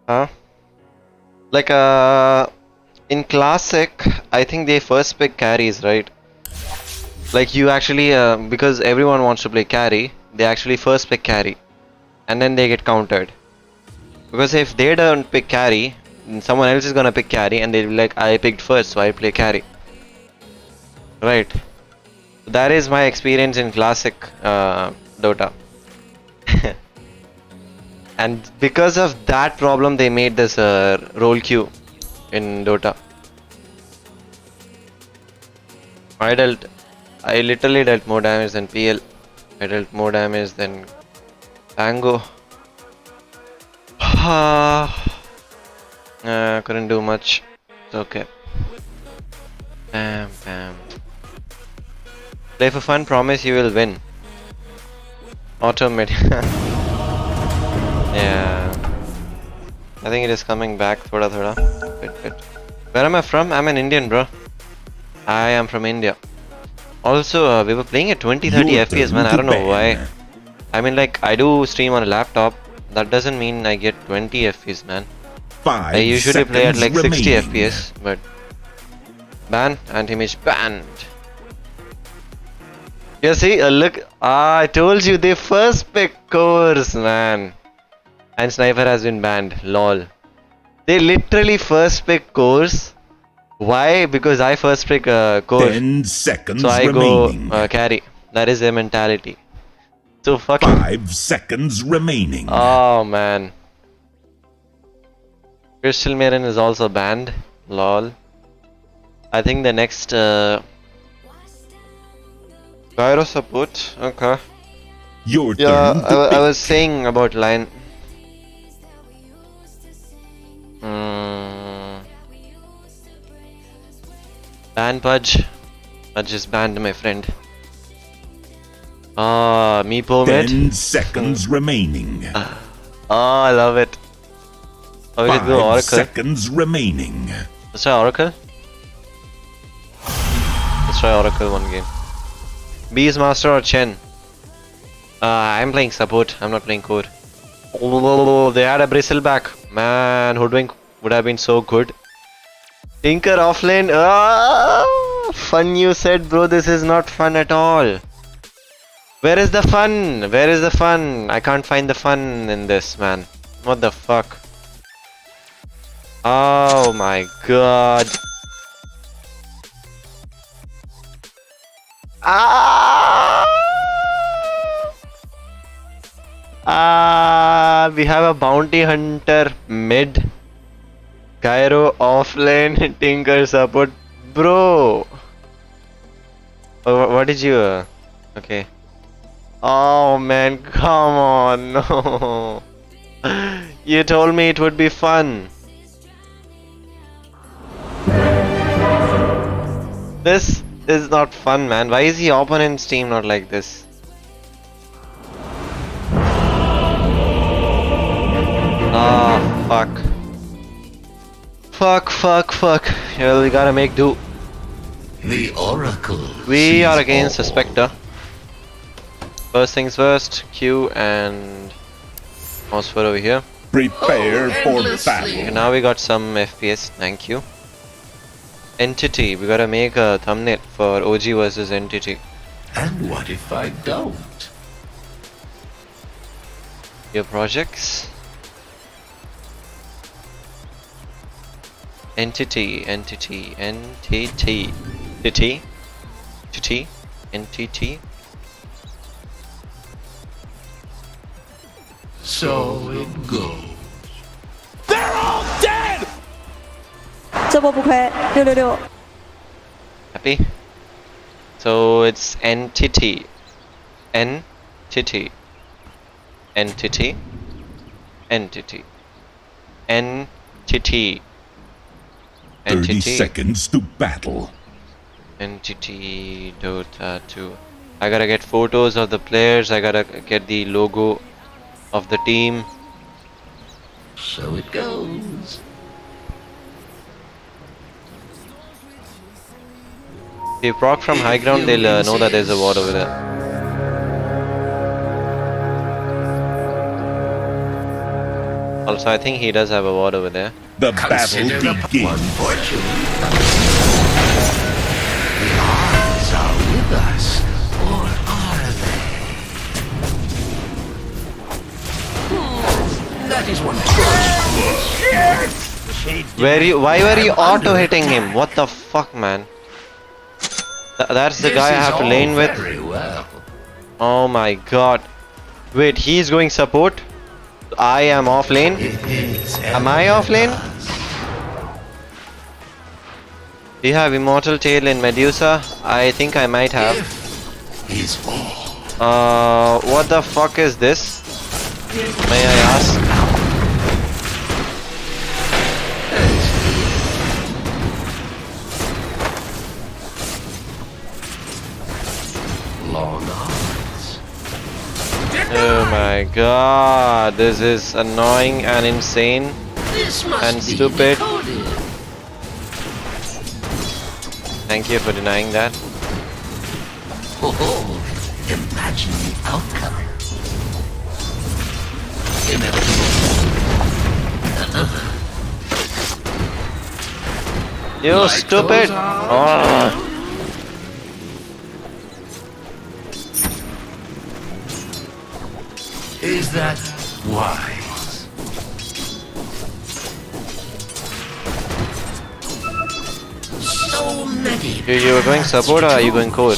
Huh? Like in Classic, I think they first pick carries, right? Like you actually because everyone wants to play carry, they actually first pick carry, and then they get countered. Because if they don't pick carry, someone else is gonna pick carry, and they'll be like, I picked first, so I play carry. Right. That is my experience in Classic Dota. And because of that problem, they made this role queue in Dota. I literally dealt more damage than PL. I dealt more damage than Tango. Couldn't do much. It's okay. Bam, bam. Play for fun, promise you will win. Automate. Yeah. I think it is coming back. Thoda. Bit. Where am I from? I'm an Indian, bro. I am from India. Also, we were playing at 20-30 FPS, man. I don't know why. I mean, like, I do stream on a laptop. That doesn't mean I get 20 FPS, man. I usually play at like 60 FPS, but ban, anti-mage banned. You see, look, I told you they first pick cores, man. And sniper has been banned, lol. They literally first pick cores. Why? Because I first pick cores. 10 seconds so I remaining. go carry. That is their mentality. So fucking 5 seconds remaining. Oh man. Crystal Marin is also banned. Lol. I think the next Gyro support. Okay. Your turn. to I was saying about line. Ban Pudge. Pudge is banned, my friend. Meepo mid. 10 seconds remaining. I love it. Oh, we could go 5 Oracle. seconds remaining. Let's try Oracle. Let's try Oracle one game. Beast Master or Chen? I'm playing support. I'm not playing core. Oh, they had a bristleback. Man, Hoodwink would have been so good. Tinker offlane. Fun you said, bro. This is not fun at all. Where is the fun? Where is the fun? I can't find the fun in this, man. What the fuck? Oh my god. We have a bounty hunter mid. Cairo offlane. Tinker support. Bro. What did you... Okay. Oh man, come on. No. You told me it would be fun. This is not fun, man. Why is the opponent's team not like this? Ah, fuck. Fuck. Well, we gotta make do. The Oracle. We are against a Spectre. First things first, Q and mouse for over here. Prepare for battle. Okay, now we got some FPS, thank you. Entity, we gotta make a thumbnail for OG versus Entity. And what if I don't? Your projects. Entity. So it goes. They're all dead! 这波不亏，666。 Happy? So it's entity. Entity. 30 seconds to battle. Entity Dota 2. I gotta get photos of the players. I gotta get the logo of the team. So it goes. If you proc from high ground, they'll know that there's a ward over there. Also, I think he does have a ward over there. The battle begins. The odds are with us, or are they? That is one. Why were you auto hitting him? What the fuck, man? That's the guy I have to lane with. Oh my god. Wait, he's going support? I am off lane? Am I off lane? Do you have Immortal Tail in Medusa? I think I might have. What the fuck is this? May I ask? Oh my god, this is annoying and insane and stupid. Thank you for denying that. Oh, imagine the outcome. You stupid! Oh. Is that wise? So many. You were going support or are you going core?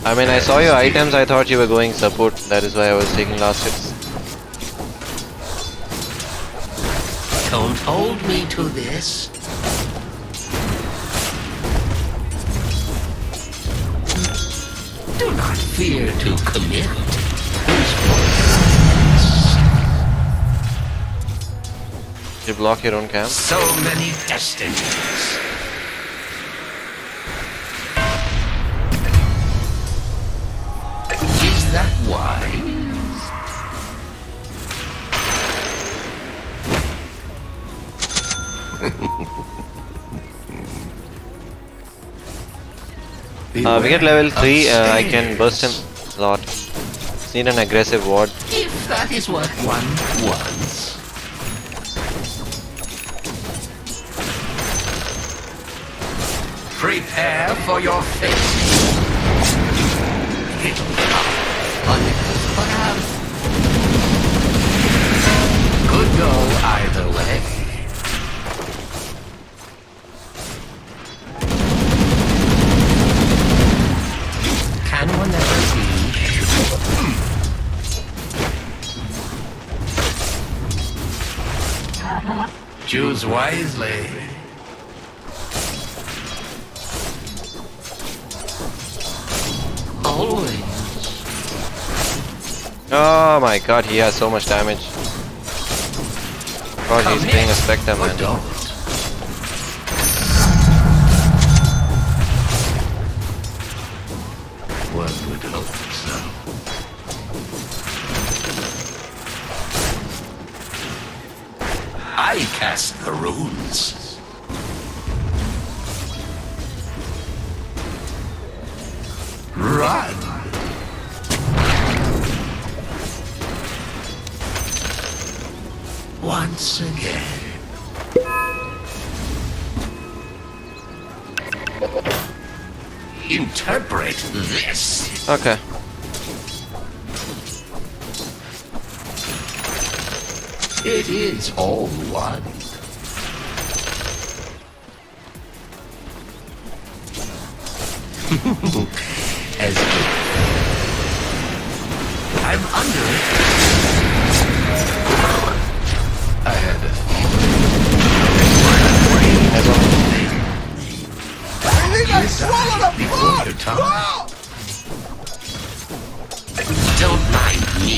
I mean, I saw your items, I thought you were going support. That is why I was taking last hits. Don't hold me to this. Do not fear to commit. You block your own camp? So many destinies. Is that wise? We get level 3, I can burst him a lot. Just need an aggressive ward. If that is what one wants. Prepare for your fate. It'll come. Perhaps. Could go either way. Can one ever be sure? Choose wisely. Always. Oh my god, he has so much damage. God, he's being a Spectre, man. One would hope so. I cast the runes. Run! Once again. Interpret this. Okay. It is all one. As good. I'm under it. I had a I think I swallowed a before your time. Don't mind me.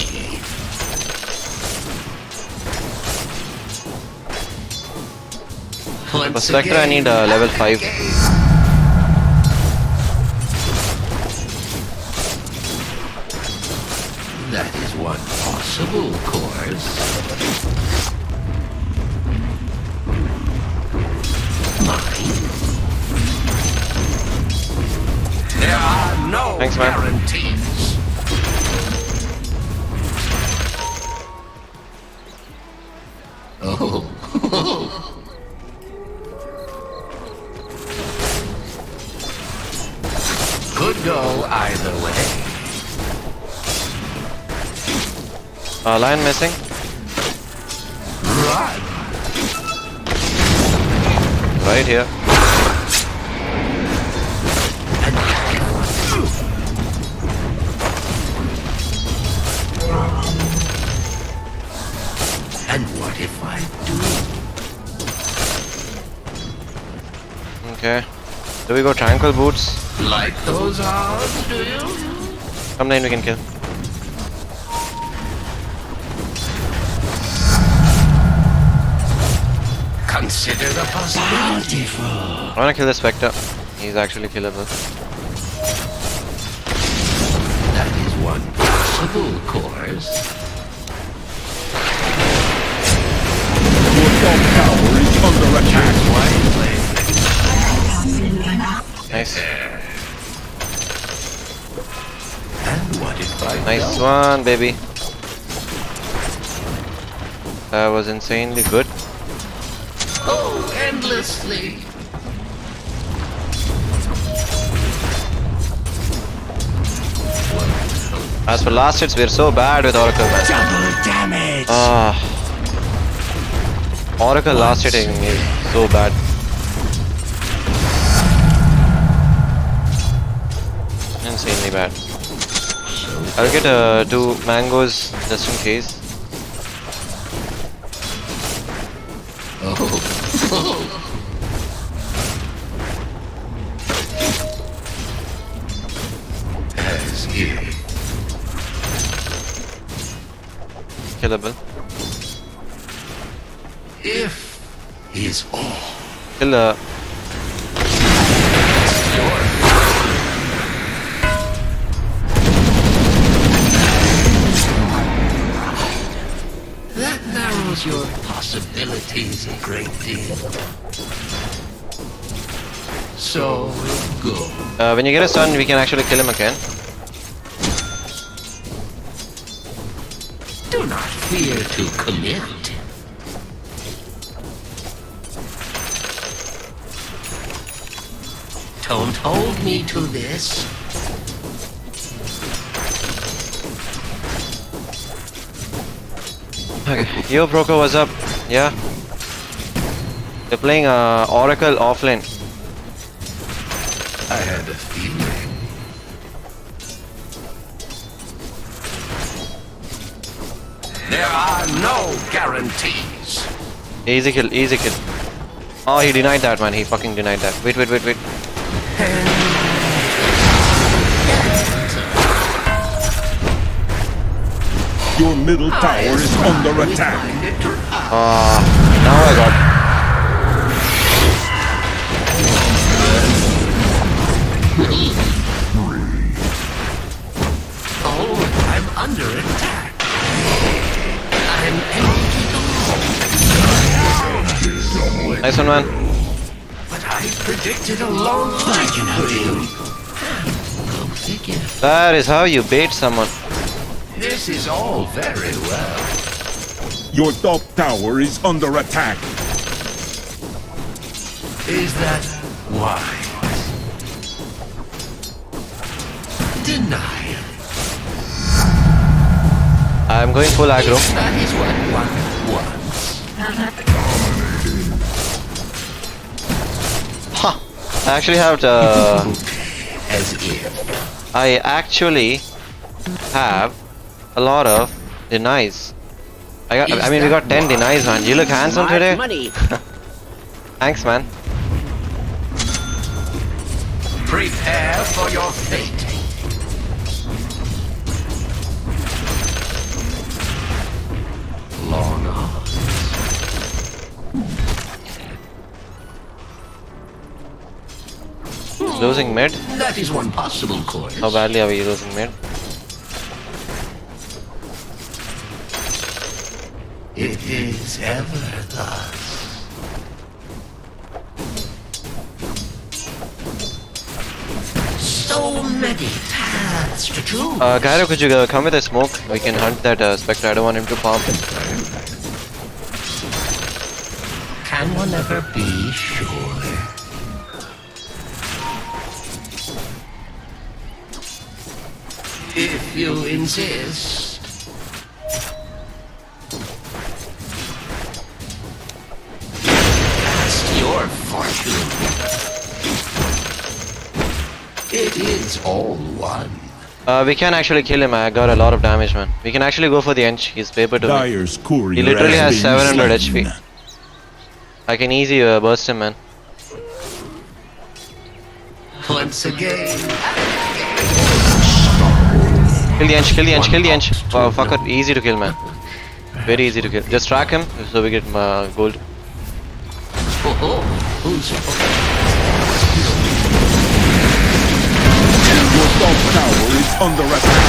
For Spectre, I need level 5. That is one possible course. Mine. There are no Thanks, man. guarantees. Oh. Could go either way. Lion missing. Run. Right here. And what if I do? Okay. Do we go Tranquil Boots? Like those odds, do you? Come then, we can kill. Consider the possibility. I wanna kill the Spectre. He's actually killable. That is one possible course. Your top tower is under attack. Nice. And what if I Nice don't? one, baby. That was insanely good. Oh, endlessly. As for last hits, we're so bad with Oracle, man. Double damage. Oracle last hitting is so bad. Insanely bad. I'll get 2 mangoes just in case. As you. Killable. If is all. Kill That narrows your possibilities a great deal. So go. When you get a stun, we can actually kill him again. Do not fear to commit. Don't hold me to this. Okay, yo Broco, what's up? Yeah. They're playing Oracle offlane. I had a feeling. There are no guarantees. Easy kill, easy kill. Oh, he denied that, man. He fucking denied that. Wait. Your middle tower is under attack. Now I got. Oh, I'm under attack. I'm empty. Nice one, man. But I predicted a long time for you. Go figure. That is how you bait someone. This is all very well. Your top tower is under attack. Is that wise? Denial. I'm going full aggro. That is what one wants. Huh. I actually have to. As if. I actually have a lot of denies. I mean, we got 10 denies, man. You look handsome today. Thanks, man. Prepare for your fate. Long arms. He's losing mid. That is one possible course. How badly are we losing mid? It is ever thus. So many paths to choose. Gyro, could you come with a smoke? We can hunt that Spectre. I don't want him to pump. Can one ever be sure? If you insist. Your fortune. It is all one. We can actually kill him. I got a lot of damage, man. We can actually go for the Ench. He's paper to me. He literally has 700 HP. I can easy burst him, man. Once again. Kill the Ench, kill the Ench, kill the Ench. Wow, fucker. Easy to kill, man. Very easy to kill. Just track him so we get gold. Your top tower is under attack.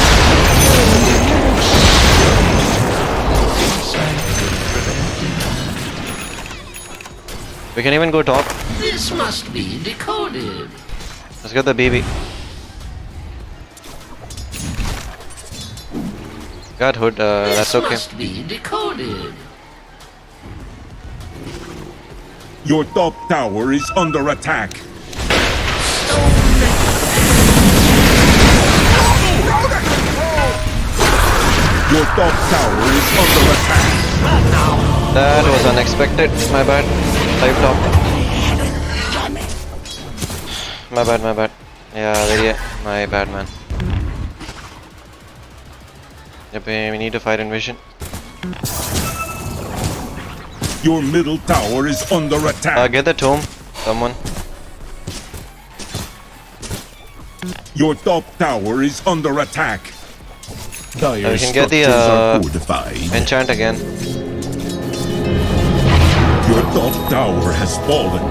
We can even go top. This must be decoded. Let's get the BB. Got hood, that's okay. This must be decoded. Your top tower is under attack. Your top tower is under attack. That was unexpected. My bad. Type top. My bad. Yeah, very. My bad, man. Yep, we need to fight in vision. Your middle tower is under attack. Get the tomb, someone. Your top tower is under attack. We can get the enchant again. Your top tower has fallen.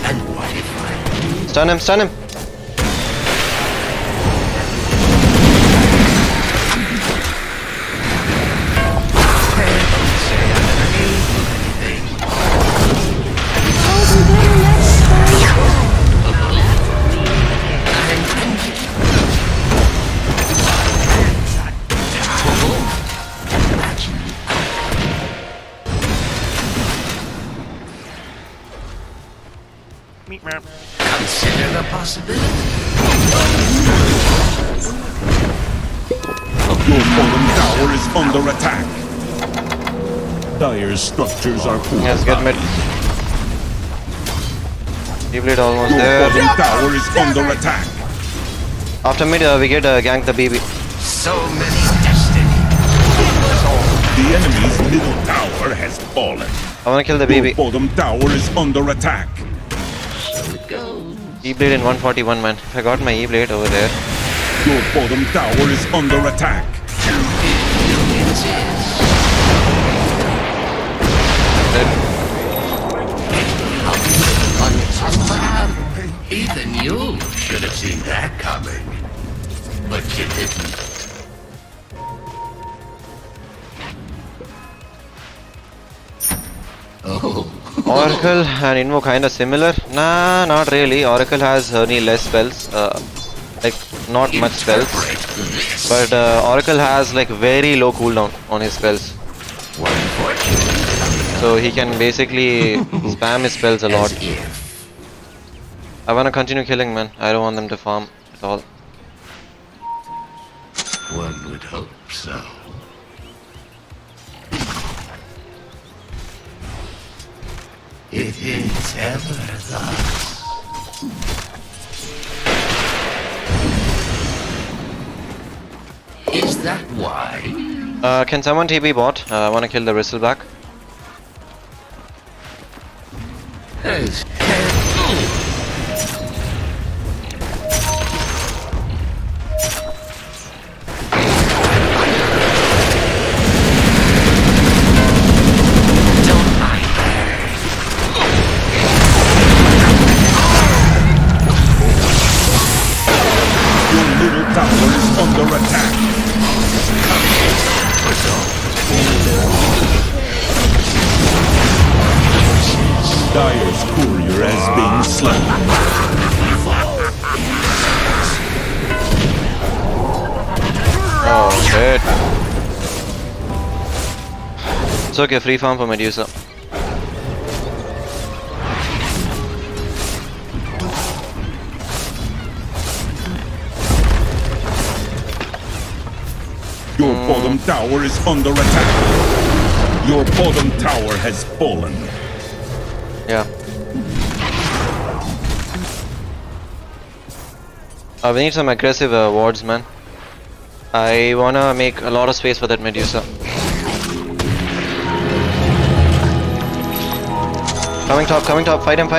And what if I... Stun him, stun him. Consider the possibility. Your bottom tower is under attack. Dire structures are fortified. Yes, get mid. You bleed almost Your there. bottom tower is under attack. After mid, we get gank the BB. So many destinies. The enemy's middle tower has fallen. I wanna kill the Your BB. bottom tower is under attack. E-blade in 141, man. I got my E-blade over there. Your bottom tower is under attack. Even you should have seen that coming. But you didn't. Oh. Oracle and Invo kinda similar. Nah, not really. Oracle has only less spells. Like, not much spells. But Oracle has like very low cooldown on his spells. So he can basically spam his spells a lot. I wanna continue killing, man. I don't want them to farm at all. One would hope so. It is ever thus. Is that why? Can someone TB bot? I wanna kill the Bristleback. Under attack. Dire's courier has been slain. Oh shit. It's okay, free farm for Medusa. Your bottom tower is under attack. Your bottom tower has fallen. Yeah. We need some aggressive wards, man. I wanna make a lot of space for that Medusa. Coming top, fight him.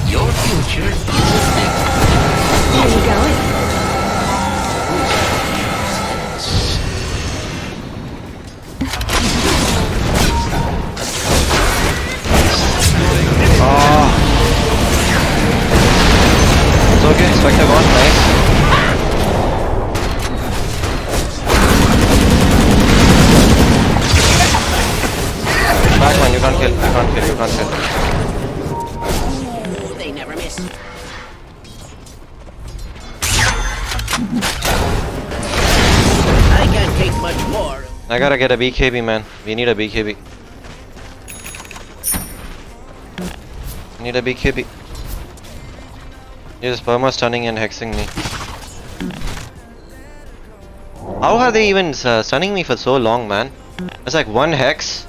Your future is How you going? It's okay, Spectre gone, nice. Back man, you can't kill. They never miss. I can't take much more. I gotta get a BKB, man. We need a BKB. Need a BKB. You're just perma stunning and hexing me. How are they even stunning me for so long, man? It's like one hex,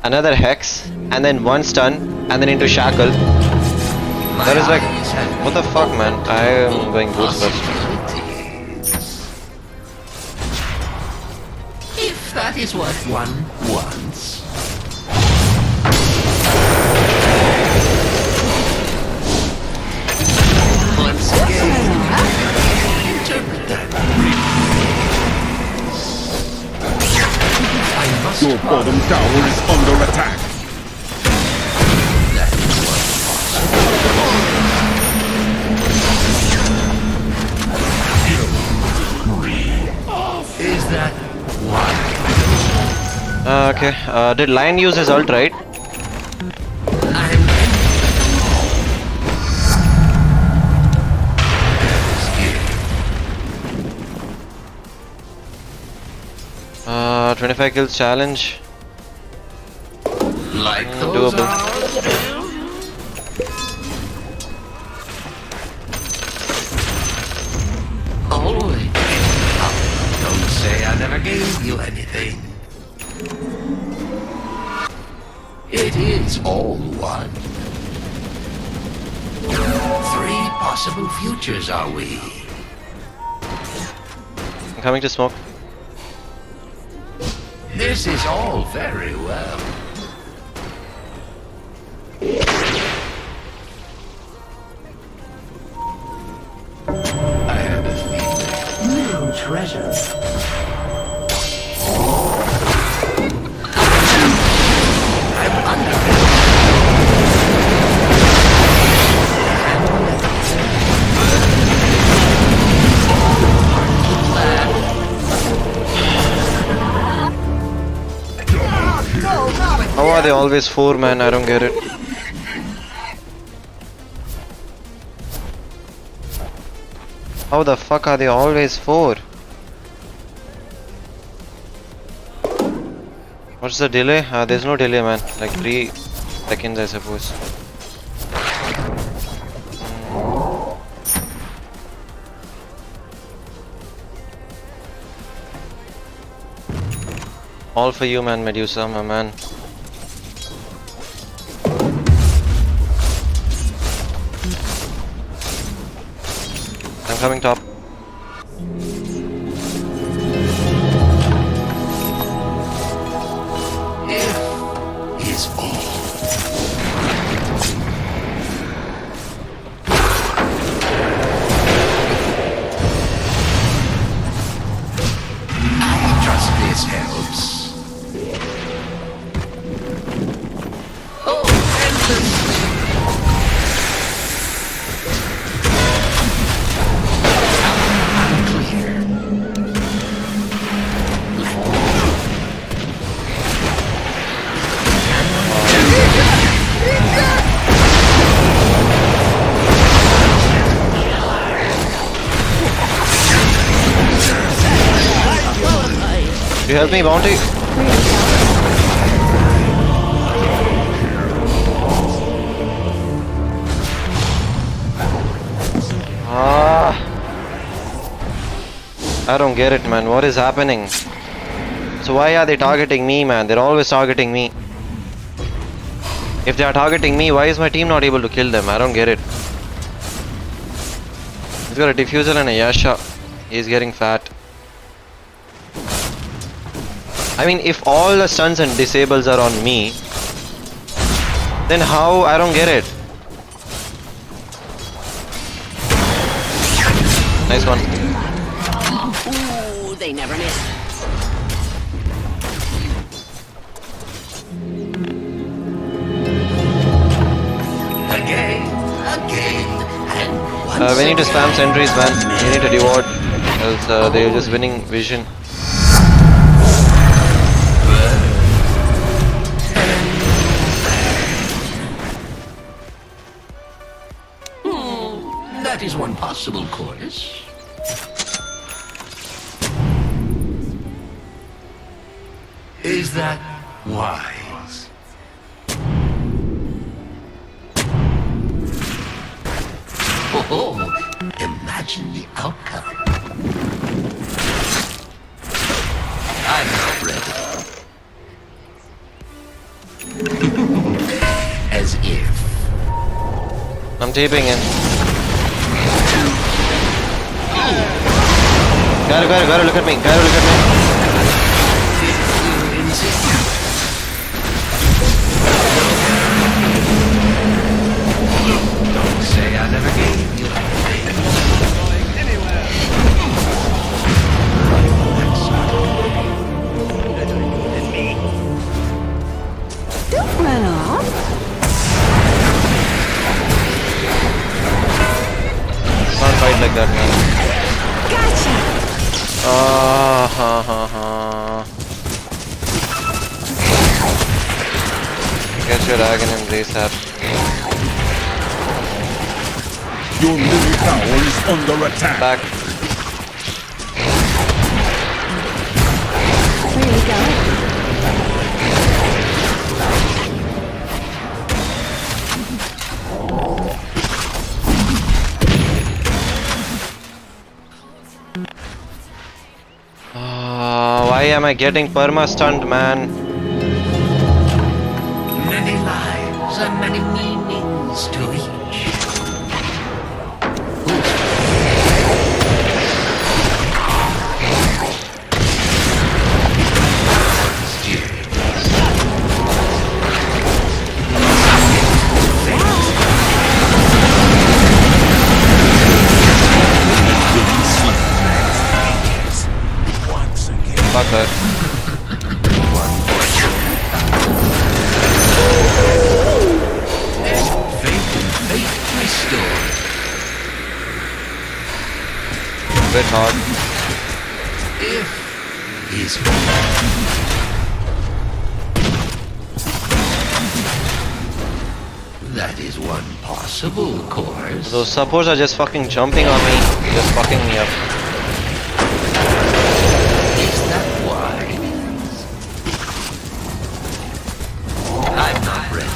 another hex, and then one stun, and then into shackle. That is like, what the fuck, man? I am going boost first. If that is what one wants. Once again, interpret that. Your bottom tower is under attack. Is that why? Okay. Did Lion use his ult, right? Uh, 25 kills challenge. Like Doable. Holy. Don't say I never gave you anything. It is all one. 3 possible futures are we. I'm coming to smoke. This is all very well. I have a feeling. New treasure. I'm under. How are they always 4, man? I don't get it. How the fuck are they always 4? What's the delay? There's no delay, man. Like 3 seconds, I suppose. All for you, man, Medusa, my man. I'm coming top. If is all. I trust this helps. Oh, endlessly. You help me, Bounty? I don't get it, man. What is happening? So why are they targeting me, man? They're always targeting me. If they are targeting me, why is my team not able to kill them? I don't get it. He's got a diffuser and a Yasha. He's getting fat. I mean, if all the stuns and disables are on me, then how? I don't get it. Nice one. Ooh, they never miss. Again, and We need to spam sentries, man. We need to reward, else they're just winning vision. That is one possible course. Is that wise? Oh, imagine the outcome. I'm not ready. As if. I'm taping in. Gotta look at me. Gotta look at me. Don't say I never gave you anything. Anywhere. Don't run off. Can't fight like that, man. Gotcha. your dragon and ASAP. Your middle tower is under attack. Back. There you go. Why am I getting perma-stunned, man? Many lives and many meanings to each. Fuck that. Faith restored. Bit hard. If he's that is one possible course. Those supports are just fucking jumping on me. Just fucking me up. Is that why? I'm not ready.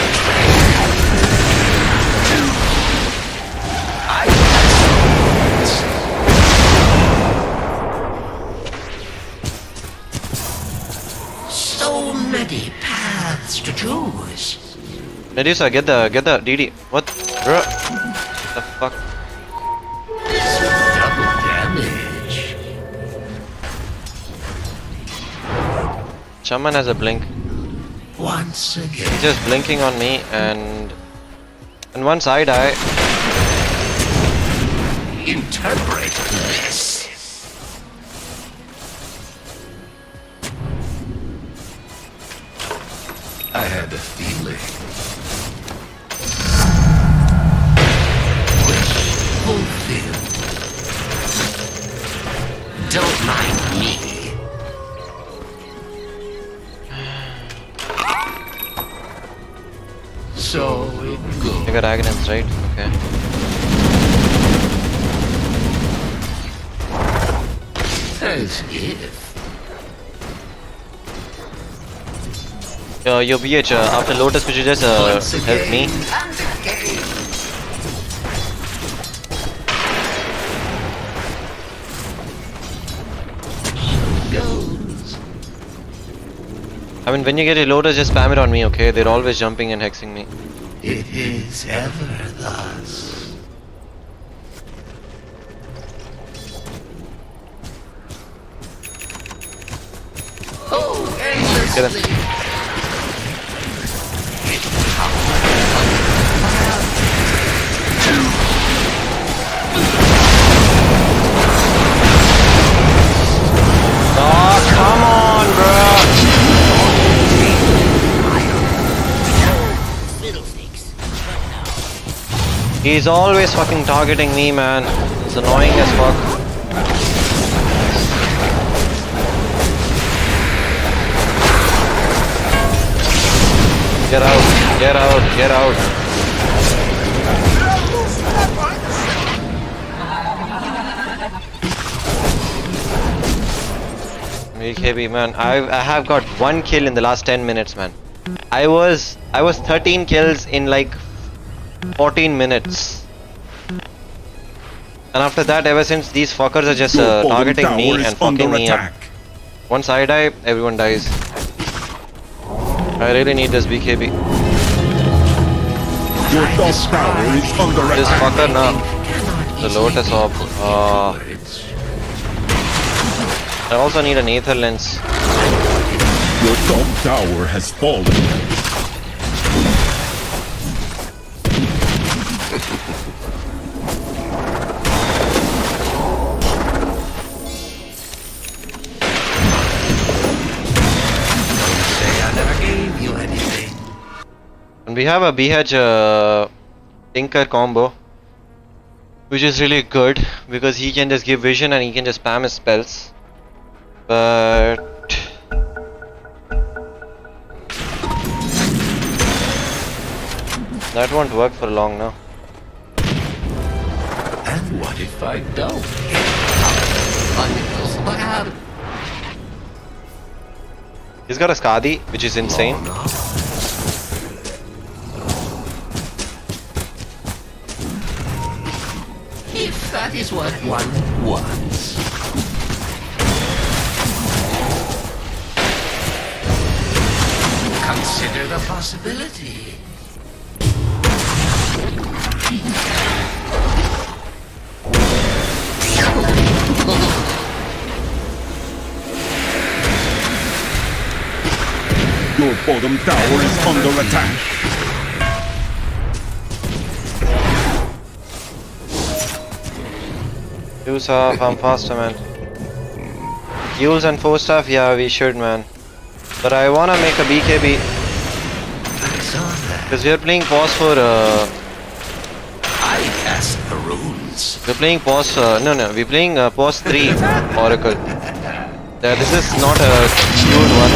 So many paths to choose. Medusa, get the DD. What? Bruh. The fuck? Double damage. Shaman has a blink. Once again. He's just blinking on me, and once I die, Interpret this. I had a feeling. Wish fulfilled. Don't mind me. So it goes. you got Aghanim's, right? Okay. As if. Yo, BH, after Lotus, could you just help me? I mean, when you get a Lotus, just spam it on me, okay? They're always jumping and hexing me. It is ever thus. Oh, endlessly. Oh, come on, bro. He's always fucking targeting me, man. It's annoying as fuck. Get out, get out, get out. BKB, man. I have got 1 kill in the last 10 minutes, man. I was 13 kills in like 14 minutes. And after that, ever since, these fuckers are just targeting me and fucking me up. Once I die, everyone dies. I really need this BKB. Your top tower is under attack. This fucker now. The Lotus Orb. I also need an Aether Lens. Your top tower has fallen. And we have a BH Tinker combo, which is really good because he can just give vision and he can just spam his spells. But That won't work for long now. And what if I don't? What happened? He's got a Skadi, which is insane. If that is what one wants. Consider the possibility. Your bottom tower is under attack. Do stuff, I'm faster, man. Youls and 4 stuff, yeah, we should, man. But I wanna make a BKB. Because we are playing pause for I cast the runes. we're playing pause we're playing pause 3 Oracle. This is not a skewed one.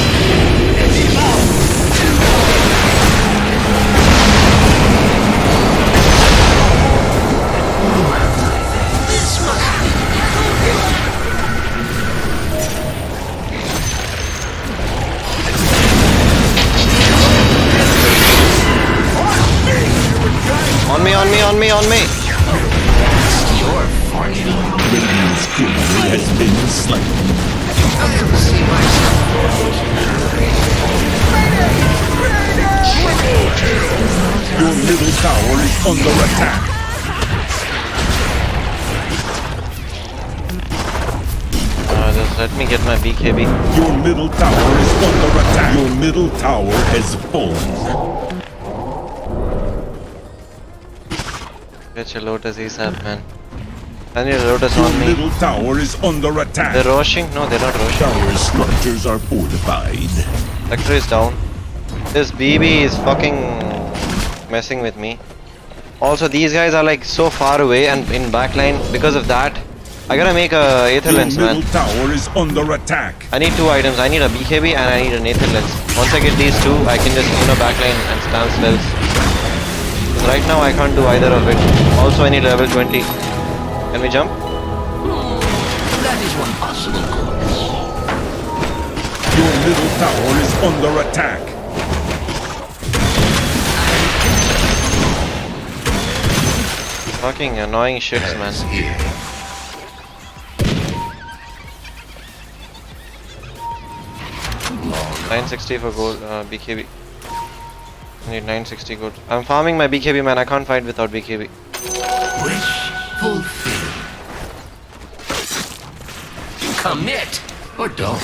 On me. Your fortune. Radiant's courier has been slain. Your middle tower is under attack. Just let me get my BKB. Your middle tower is under attack. Your middle tower has fallen. Get your Lotus ASAP, man. I need a Lotus on me. Your middle tower is under attack. They're rushing? No, they're not rushing. Tower structures are fortified. Sector is down. This BB is fucking messing with me. Also, these guys are like so far away and in backline. Because of that, I gotta make a Aether Lens, man. Your middle tower is under attack. I need 2 items. I need a BKB and I need an Aether Lens. Once I get these 2, I can just, backline and spam spells. Right now I can't do either of it. Also I need level 20. Can we jump? That is one possible course. Your middle tower is under attack. Fucking annoying shits, man. 960 for gold, BKB. I need 960 gold. I'm farming my BKB, man. I can't fight without BKB. Wish fulfilled. Commit or don't.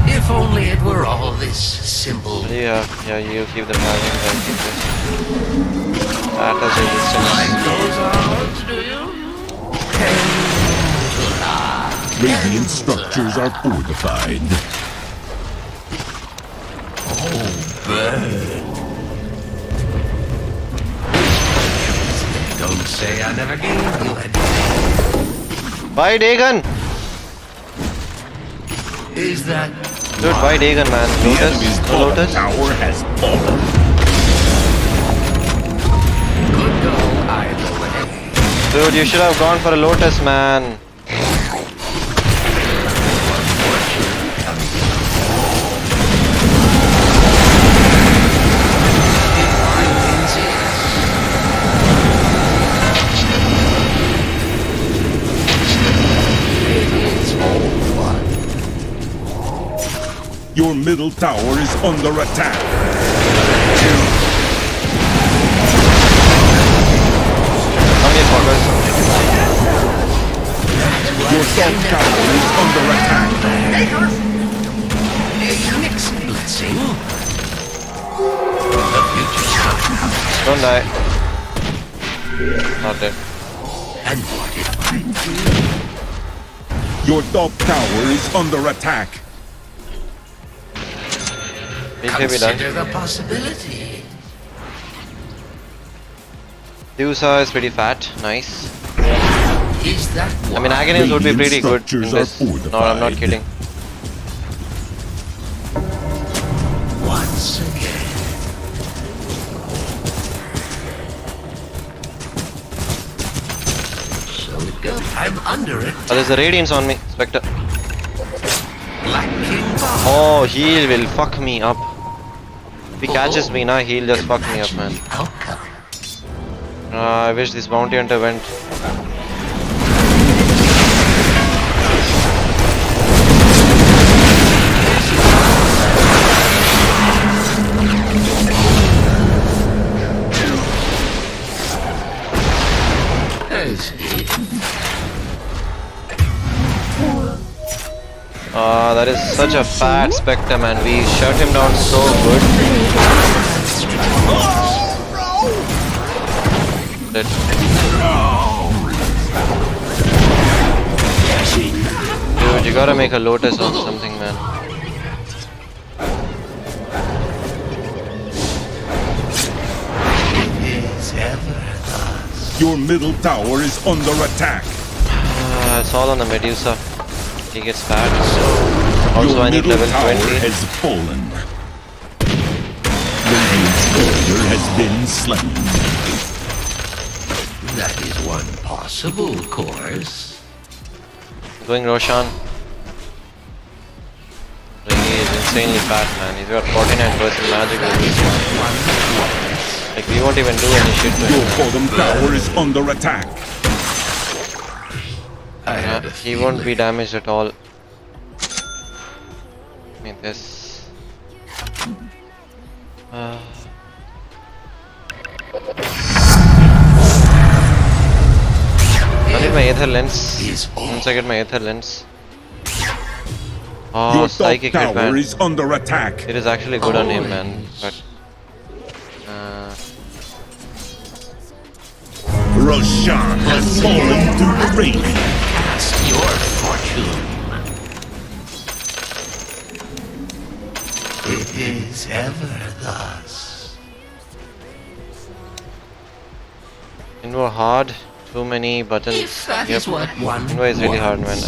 If only it were all this simple. Yeah, you keep the farming, I'll keep this. That has resistance. Radiant structures are fortified. Oh, bird. Don't say I never gave you a Bye, Dagon! Is that... Dude, bye, Dagon, man. Lotus? No Lotus? Tower has fallen. Could go either way. Dude, you should have gone for a Lotus, man. Your middle tower is under attack. Your top tower is under attack. A mixed blessing. The future's coming up. Don't die. Not dead. And what if I do? Your top tower is under attack. BKB done. Consider the possibility. Dusa is pretty fat. Nice. Is that I mean, Aghanim's would be pretty good in structures this. are No, I'm not fortified. kidding. once again? So it goes. I'm under it. Oh, there's a radiance on me, Spectre. Black King Bob. Oh, heal will fuck me up. If he catches me now, he'll just fuck me up, man. Outcome. I wish this bounty hunter went. That is such a fat Spectre, man. We shut him down so good. Dead. Dude, you gotta make a lotus or something, man. Your middle tower is under attack. It's all on the Medusa. He gets fat. Also, Your I need middle level tower 20. has fallen. Radiant's warrior has been slain. That is one possible course. Going Roshan. He is insanely fat, man. He's got 49% magic with this one. Like, we won't even do any shit to Your him. bottom tower is under attack. Yeah, he won't be damaged at all. I mean, this. I need my Aether lens. Once I get my Aether lens. Oh, Your top psychic tower headband. is under attack. It is actually good on him, man. But Roshan has fallen to the rain. Cast your fortune. It is ever thus. Invo hard. Too many buttons. If that is what one Invo is really hard, man.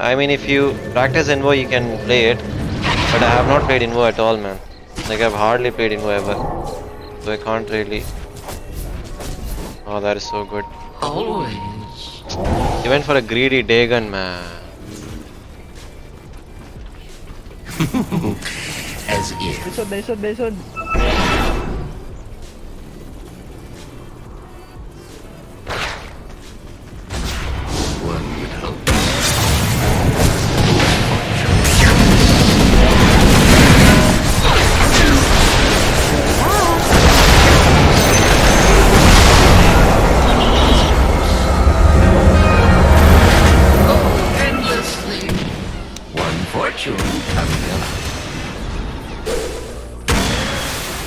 I mean, if you practice Invo, you can play it. But I have not played Invo at all, man. Like, I've hardly played Invo ever. So I can't really. Oh, that is so good. Always. He went for a greedy Dagon, man. As if. Mason. One would hope. Oh, endlessly. One fortune coming up.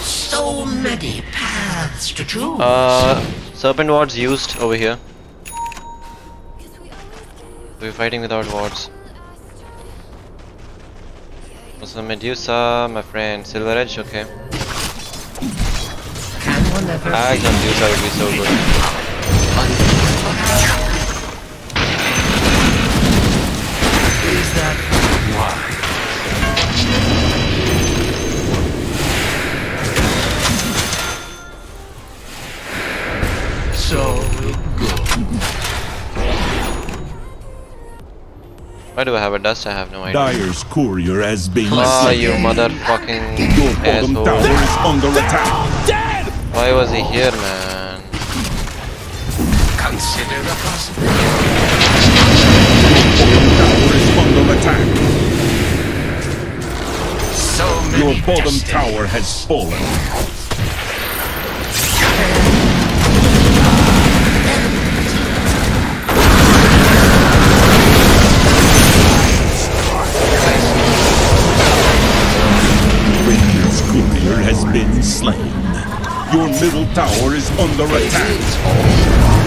So many paths to choose. Serpent wards used over here. We're fighting without wards. Also Medusa, my friend. Silver Edge, okay. Axe on Medusa would be so good. Is that why? So good. Why do I have a dust? I have no idea. Dyer's courier has been Ah, slain. you motherfucking Your bottom asshole. tower is under attack. Why was he here, man? Consider the possibility. Your tower is under attack. So many Your bottom destinies. tower has fallen. Radiant's courier has been slain. Your middle tower is under attack.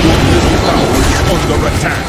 Your middle tower is under attack.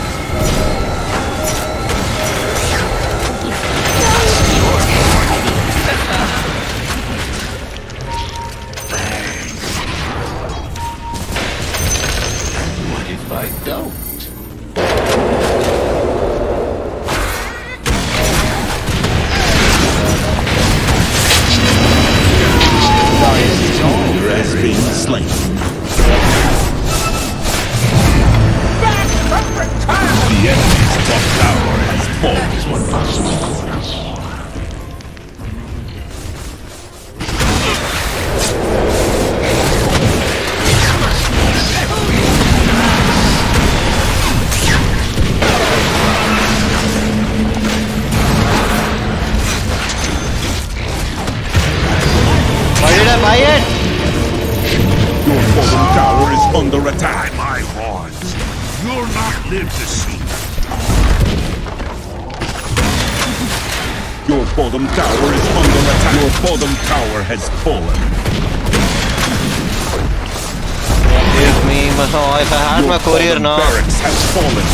buy it! Your bottom tower is under attack. My horns. You'll not live to see. Your bottom tower is under attack. Your bottom tower has fallen. Give me my... Oh, if I had my courier now. Your barracks has fallen.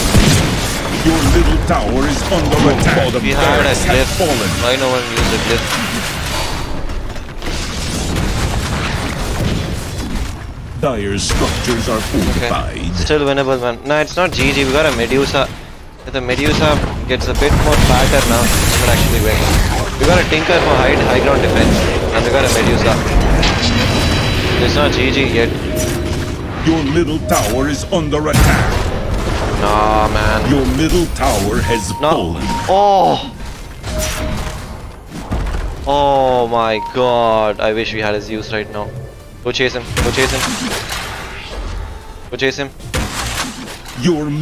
Your middle tower is under attack. We had a glyph. Why no one used the glyph? Dire structures are fortified. Okay. Still winnable, man. No, it's not GG. We got a Medusa. If the Medusa gets a bit more fatter now, we can actually win. We got a Tinker for high ground defense, and we got a Medusa. It's not GG yet. Your middle tower is under attack. Nah, man. Your middle tower has fallen. Oh! Oh my god. I wish we had a Zeus right now. Go chase him. Go chase him. Go chase him.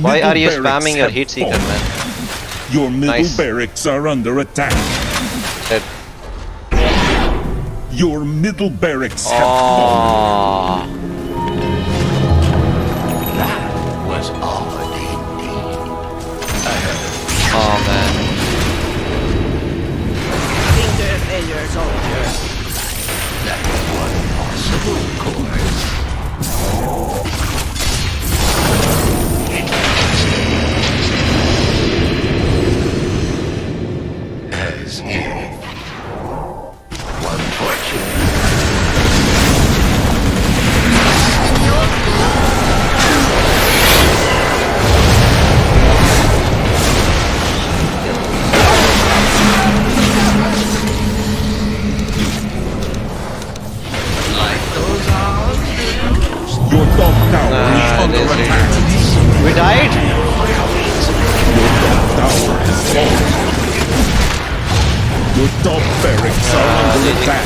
Why are you spamming your heat seeker, man? Your middle barracks are under attack. Dead. Your middle barracks have fallen. That was odd indeed. Oh man. Finger failure soldier. That was one possible course. As if. One fortune. Your top tower is under attack. We died? Your top tower has fallen. Your top barracks are under attack.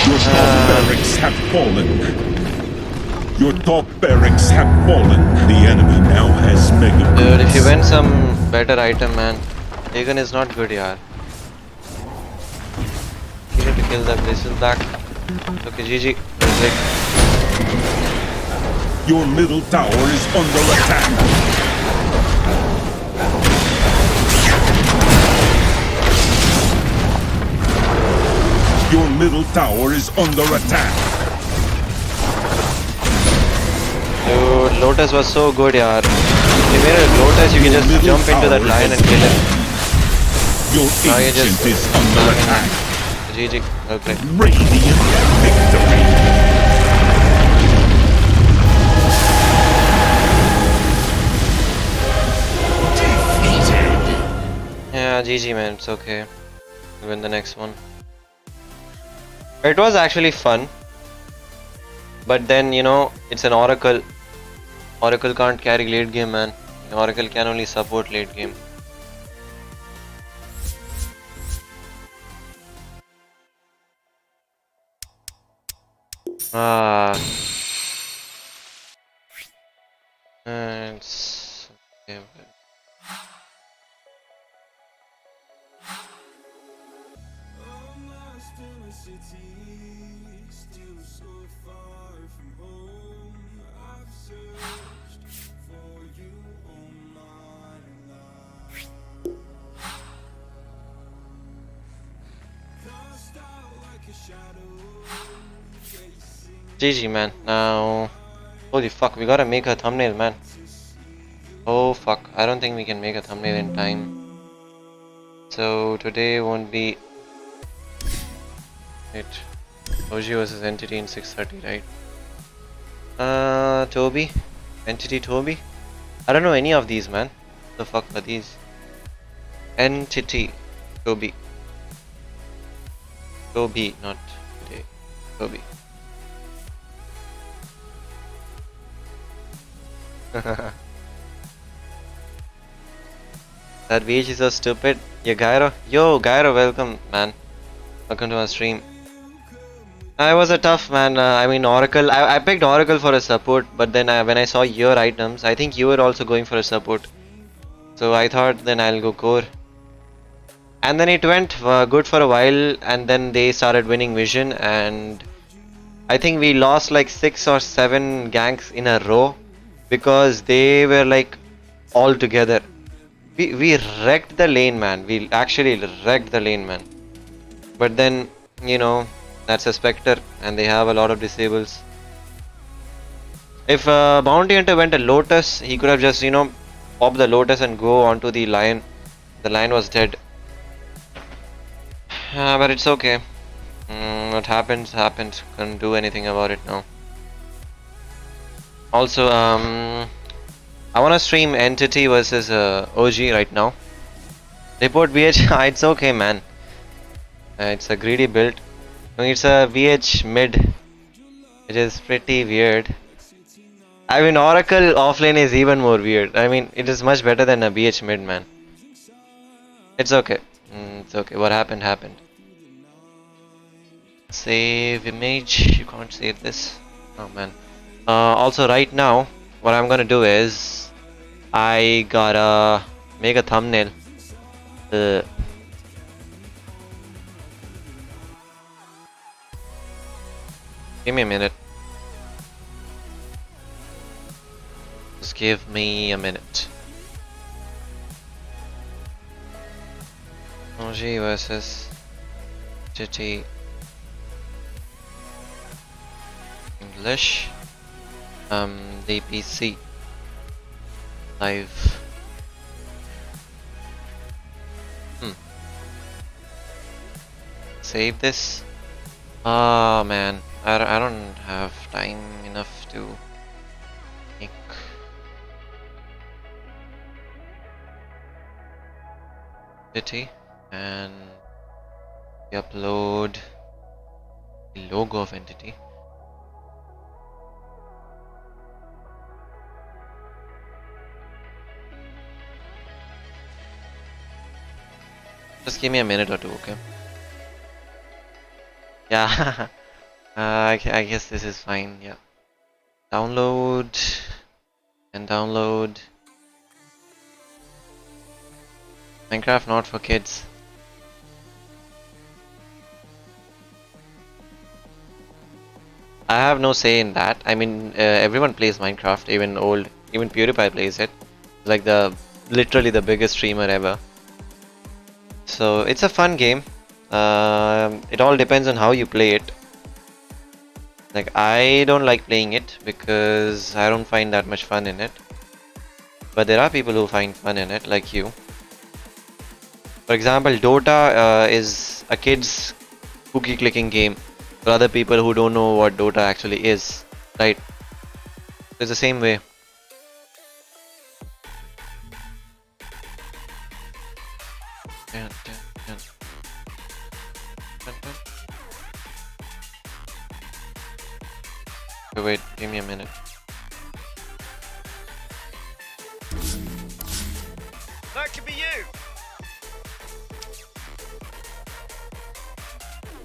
Your top barracks have fallen. Your top barracks have fallen. The enemy now has mega. Dude, if you win some better item, man. Pagan is not good, yaar. You need to kill that Basil back. Okay, GG. Your middle tower is under attack. Your middle tower is under attack. Dude, Lotus was so good, yaar. If you made a Lotus, you can just jump into that line and kill him. Your Now you ancient just is under attack. GG. Okay. Radiant victory. Yeah, GG, man. It's okay. We'll win the next one. It was actually fun. But then, you know, it's an Oracle. Oracle can't carry late game, man. Oracle can only support late game. It's okay. GG, man. Now, holy fuck, we gotta make a thumbnail, man. Oh fuck, I don't think we can make a thumbnail in time. So today won't be. Wait, OG versus Entity in 6:30, right? Toby, Entity Toby. I don't know any of these, man. What the fuck are these? Entity Toby. Toby, not today. Toby. That VH is so stupid. Yeah, Gyro. Yo, Gyro, welcome, man. Welcome to our stream. I was a tough man. I mean, Oracle. I picked Oracle for a support, but then when I saw your items, I think you were also going for a support. So I thought then I'll go core. And then it went good for a while, and then they started winning Vision, and I think we lost like 6 or 7 ganks in a row because they were like all together. We wrecked the lane, man. We actually wrecked the lane, man. But then, you know, that's a Spectre and they have a lot of disables. If Bounty Hunter went a Lotus, he could have just, you know, popped the Lotus and go onto the Lion. The Lion was dead. But it's okay. What happens, happens. Can't do anything about it now. Also, I wanna stream Entity versus OG right now. Report VH. It's okay, man. It's a greedy build. I mean, it's a VH mid. It is pretty weird. I mean, Oracle offlane is even more weird. I mean, it is much better than a BH mid, man. It's okay. It's okay. What happened, happened. Save image. You can't save this. Oh, man. Also, right now, what I'm gonna do is I gotta make a thumbnail. Give me a minute. Just give me a minute. OG versus GT English. DPC live. Save this. Oh man, I don't have time enough to make Entity and we upload the logo of Entity. Just give me a minute or two, okay? Yeah, I guess this is fine, yeah. Download and download. Minecraft not for kids. I have no say in that. I mean, everyone plays Minecraft, even PewDiePie plays it. Like literally the biggest streamer ever. So it's a fun game. It all depends on how you play it. Like, I don't like playing it because I don't find that much fun in it. But there are people who find fun in it, like you. For example, Dota is a kid's cookie clicking game for other people who don't know what Dota actually is, right? It's the same way. Wait, give me a minute. That could be you.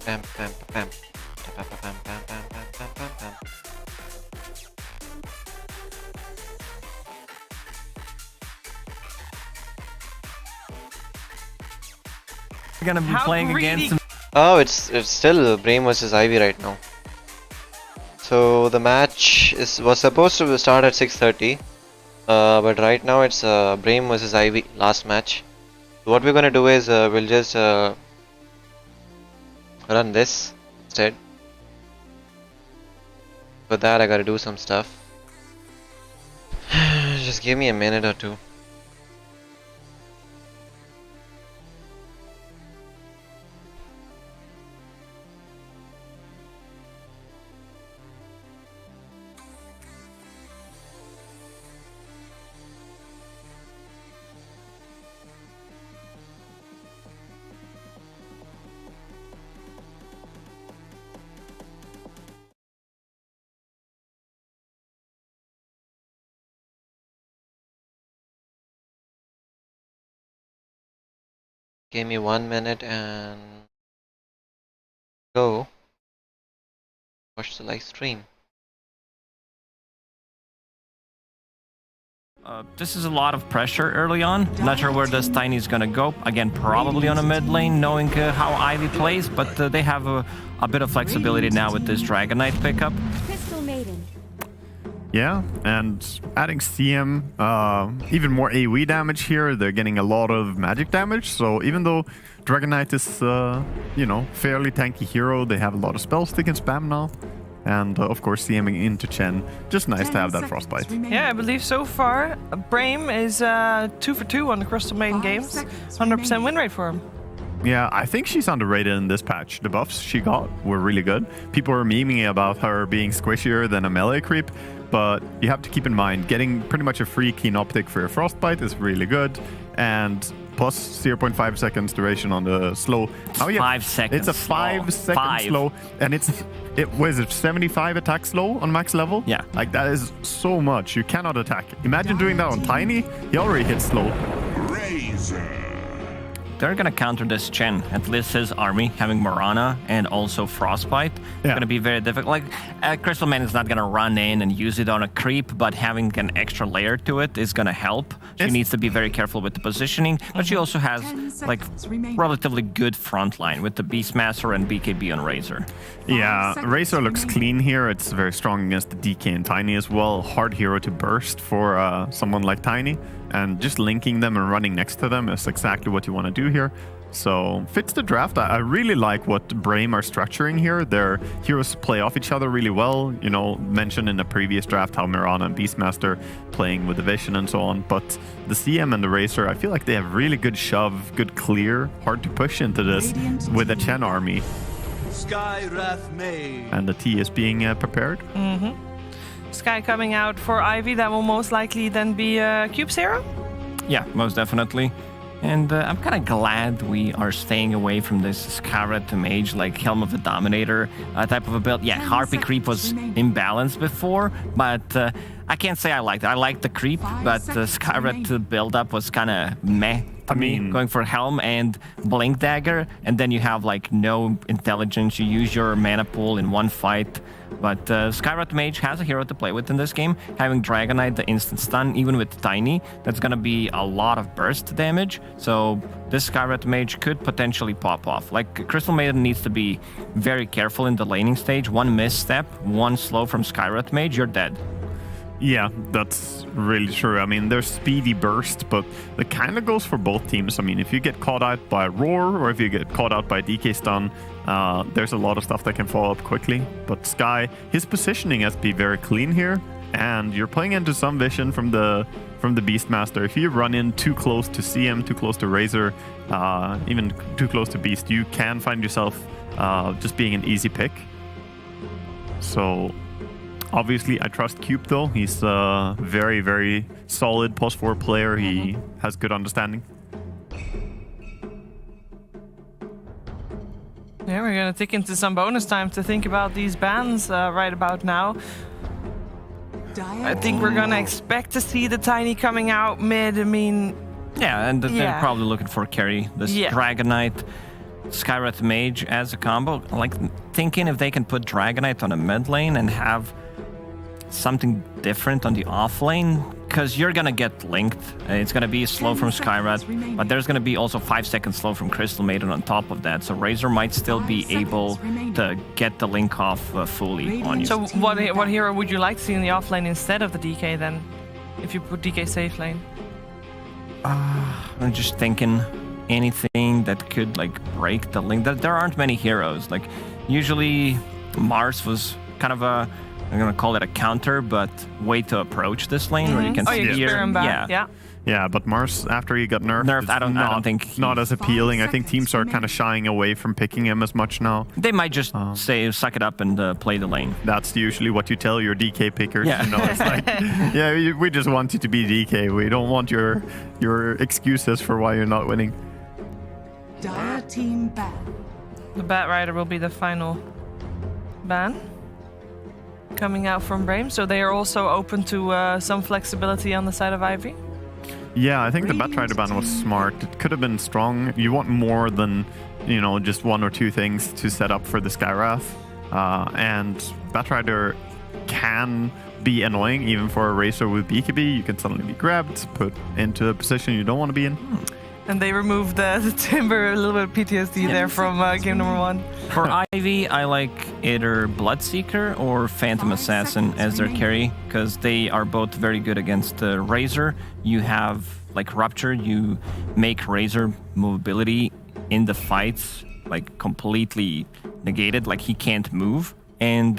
Bam, bam, bam, bam, bam, bam, bam, bam, bam, bam, bam. We're gonna be playing against. Oh, it's still Brame versus Ivy right now. So the match was supposed to start at 6:30, but right now it's Brame versus Ivy last match. So what we're gonna do is we'll just run this instead. For that I gotta do some stuff. Just give me a minute or two. Give me 1 minute and go. watch the live stream. This is a lot of pressure early on. Not sure where this Tiny is gonna go. Again, probably on a mid lane, knowing how Ivy plays, but they have a bit of flexibility now with this Dragon Knight pickup. Crystal Maiden. Yeah, and adding CM, even more AoE damage here. They're getting a lot of magic damage, so even though Dragon Knight is, you know, fairly tanky hero, they have a lot of spells they can spam now. And of course, CMing into Chen, just nice to have that Frostbite. Yeah, I believe so far, Brame is 2 for 2 on the Crystal Maiden games. 100% win rate for him. Yeah, I think she's underrated in this patch. The buffs she got were really good. People are memeing about her being squishier than a melee creep, but you have to keep in mind, getting pretty much a free keen optic for your Frostbite is really good, and plus 0.5 seconds duration on the slow. Oh yeah, 5 seconds. It's a 5-second slow, and it was it 75 attack slow on max level? Yeah. Like that is so much. You cannot attack. Imagine doing that on Tiny. He already hit slow. Razor. They're gonna counter this Chen, at least his army, having Morana and also Frostbite. It's gonna be very difficult. Like, Crystal Man is not gonna run in and use it on a creep, but having an extra layer to it is gonna help. She needs to be very careful with the positioning, but she also has, like, relatively good front line with the Beastmaster and BKB on Razor. Yeah, Razor looks clean here. It's very strong against the DK and Tiny as well. Hard hero to burst for someone like Tiny. And just linking them and running next to them is exactly what you want to do here. So, fits the draft. I really like what Brame are structuring here. Their heroes play off each other really well. You know, mentioned in the previous draft how Mirana and Beastmaster playing with the Vision and so on. But the CM and the Racer, I feel like they have really good shove, good clear, hard to push into this with the Chen army. And the T is being prepared. Sky coming out for Ivy, that will most likely then be Cube's hero? Yeah, most definitely. And I'm kind of glad we are staying away from this Scarlet Mage, like Helm of the Dominator type of a build. Yeah, Harpy Creep was imbalanced before, but I can't say I liked it. I liked the creep, but the Scarlet build-up was kind of meh to me. Going for Helm and Blink Dagger, and then you have like no intelligence. You use your mana pool in one fight. But Skyrat Mage has a hero to play with in this game. Having Dragon Knight, the instant stun, even with Tiny, that's going to be a lot of burst damage. So this Skyrat Mage could potentially pop off. Like, Crystal Maiden needs to be very careful in the laning stage. One misstep, one slow from Skyrat Mage, you're dead. Yeah, that's really true. I mean, there's speedy burst, but it kind of goes for both teams. I mean, if you get caught out by Roar or if you get caught out by DK stun, there's a lot of stuff that can fall up quickly. But Sky, his positioning has to be very clean here, and you're playing into some vision from the Beastmaster. If you run in too close to CM, too close to Razor, even too close to Beast, you can find yourself just being an easy pick. So obviously, I trust Cube though. He's a very, very solid +4 player. He has good understanding. Yeah, we're gonna take into some bonus time to think about these bans right about now. I think we're gonna expect to see the Tiny coming out mid. I mean, yeah, and they're probably looking for carry. This Dragon Knight, Skyrat Mage as a combo. Like, thinking if they can put Dragon Knight on a mid lane and have something different on the off lane, because you're gonna get linked. It's gonna be slow from Skyrat, but there's gonna be also 5 seconds slow from Crystal Maiden on top of that. So Razor might still be able to get the link off fully on you. So what hero would you like to see in the off lane instead of the DK then? If you put DK safe lane? I'm just thinking anything that could like break the link. There aren't many heroes. Like, usually Mars was kind of a, I'm gonna call it a counter, but way to approach this lane where you can steer. Yeah, but Mars, after he got nerfed, I don't think not as appealing. I think teams are kind of shying away from picking him as much now. They might just say, suck it up and play the lane. That's usually what you tell your DK pickers. Yeah. You know, it's like, yeah, we just want you to be DK. We don't want your excuses for why you're not winning. Dire team ban. The Bat Rider will be the final ban coming out from Brame, so they are also open to some flexibility on the side of Ivy. Yeah, I think the Batrider ban was smart. It could have been strong. You want more than, you know, just one or two things to set up for the Skywrath. And Batrider can be annoying even for a racer with BKB. You can suddenly be grabbed, put into a position you don't want to be in. And they removed the Timber, a little bit of PTSD there from game number 1. For Ivy, I like either Bloodseeker or Phantom Assassin as their carry, because they are both very good against Razor. You have, like, Rupture, you make Razor movability in the fights, like, completely negated, like he can't move. And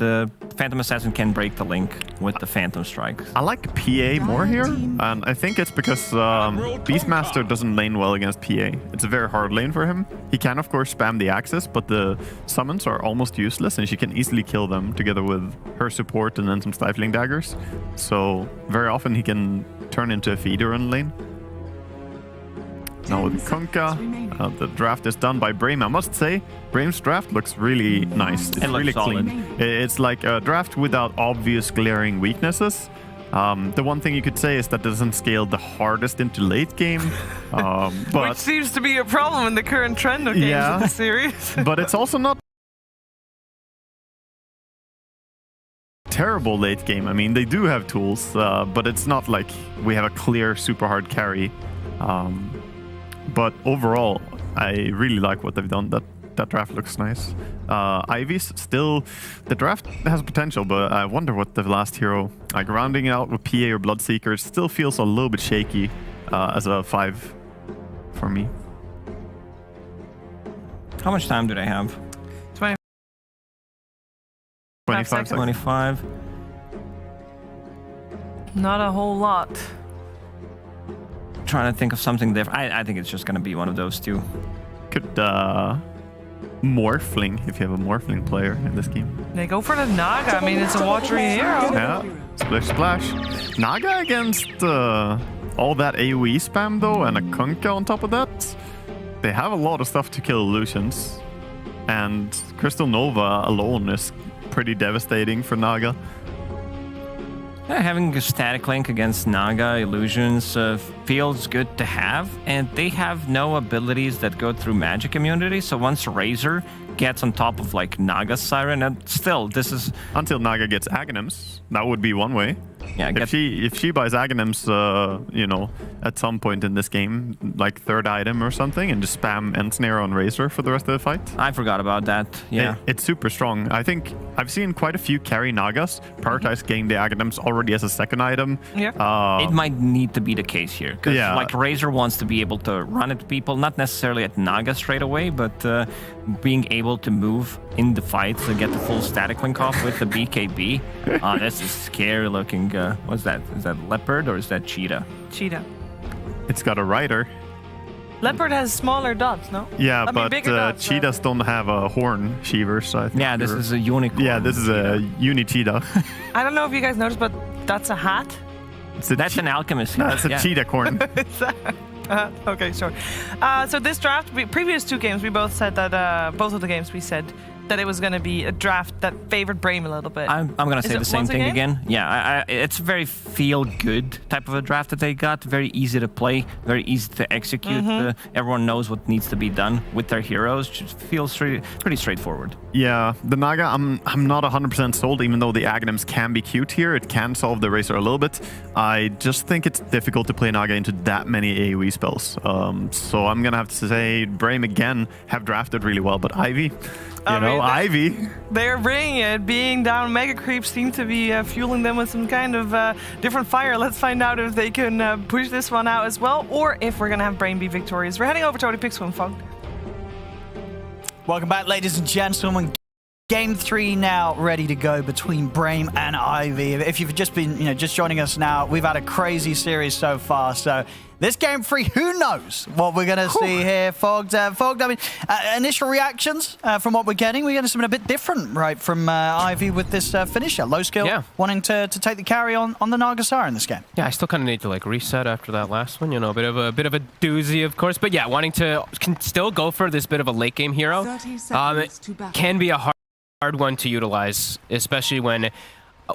Phantom Assassin can break the link with the Phantom Strike. I like PA more here, and I think it's because Beastmaster doesn't lane well against PA. It's a very hard lane for him. He can, of course, spam the axis, but the summons are almost useless, and she can easily kill them together with her support and then some Stifling Daggers. So very often he can turn into a feeder in lane. Now with Kunkka, the draft is done by Brame. I must say, Brame's draft looks really nice. It's really clean. It's like a draft without obvious glaring weaknesses. The one thing you could say is that it doesn't scale the hardest into late game. But which seems to be a problem in the current trend of games of the series. But it's also not terrible late game. I mean, they do have tools, but it's not like we have a clear super hard carry. But overall, I really like what they've done. That draft looks nice. Ivy's still... The draft has potential, but I wonder what the last hero... Like, rounding it out with PA or Bloodseeker still feels a little bit shaky as a 5 for me. How much time do they have? 25 seconds. 25. Not a whole lot. Trying to think of something different. I think it's just going to be one of those two. Could Morphling, if you have a Morphling player in this game. They go for the Naga. I mean, it's a watery hero. Yeah, splish splash. Naga against all that AoE spam though, and a Kunkka on top of that. They have a lot of stuff to kill illusions. And Crystal Nova alone is pretty devastating for Naga. Yeah, having a static link against Naga illusions feels good to have, and they have no abilities that go through magic immunity. So once Razor gets on top of like Naga's Siren, and still this is until Naga gets Aghanims, that would be one way. Yeah, if she buys Aghanims, you know, at some point in this game, like third item or something, and just spam Ensnare on Razor for the rest of the fight. I forgot about that. Yeah, it's super strong. I think I've seen quite a few carry Nagas prioritize getting the Aghanims already as a second item. Yeah, it might need to be the case here because like Razor wants to be able to run at people, not necessarily at Naga straight away, but being able to move in the fights and get the full static link off with the BKB. This is scary looking. What's that? Is that leopard or is that cheetah? Cheetah. It's got a rider. Leopard has smaller dots, no? Yeah, but cheetahs don't have a horn, Sheevers. So I think this is a unicorn. Yeah, this is a uni-cheetah. I don't know if you guys noticed, but that's a hat. That's an alchemist. No, it's a cheetah corn. Okay, sure. So this draft, previous two games, we both said that both of the games we said that it was going to be a draft that favored Brame a little bit. I'm going to say the same thing again. Yeah, it's a very feel-good type of a draft that they got. Very easy to play, very easy to execute. Everyone knows what needs to be done with their heroes. Just feels pretty straightforward. Yeah, the Naga, I'm not 100% sold, even though the Aghanims can be cute here. It can solve the Razor a little bit. I just think it's difficult to play Naga into that many AoE spells. So I'm going to have to say Brame again have drafted really well, but Ivy... Ivy. They're bringing it. Being down Mega Creep seem to be fueling them with some kind of different fire. Let's find out if they can push this one out as well, or if we're going to have Brame be victorious. We're heading over to Robotics with Fog. Welcome back, ladies and gentlemen. Game 3 now ready to go between Brame and Ivy. If you've just been, just joining us now, we've had a crazy series so far. So this game 3, who knows what we're going to see here, Fogged. Fogged, I mean, initial reactions from what we're getting. We're getting something a bit different, right, from Ivy with this finisher. Low skill, wanting to take the carry on the Nagasara in this game. Yeah, I still kind of need to like reset after that last one. A bit of a doozy, of course. But yeah, wanting to still go for this bit of a late game hero. It can be a hard one to utilize, especially when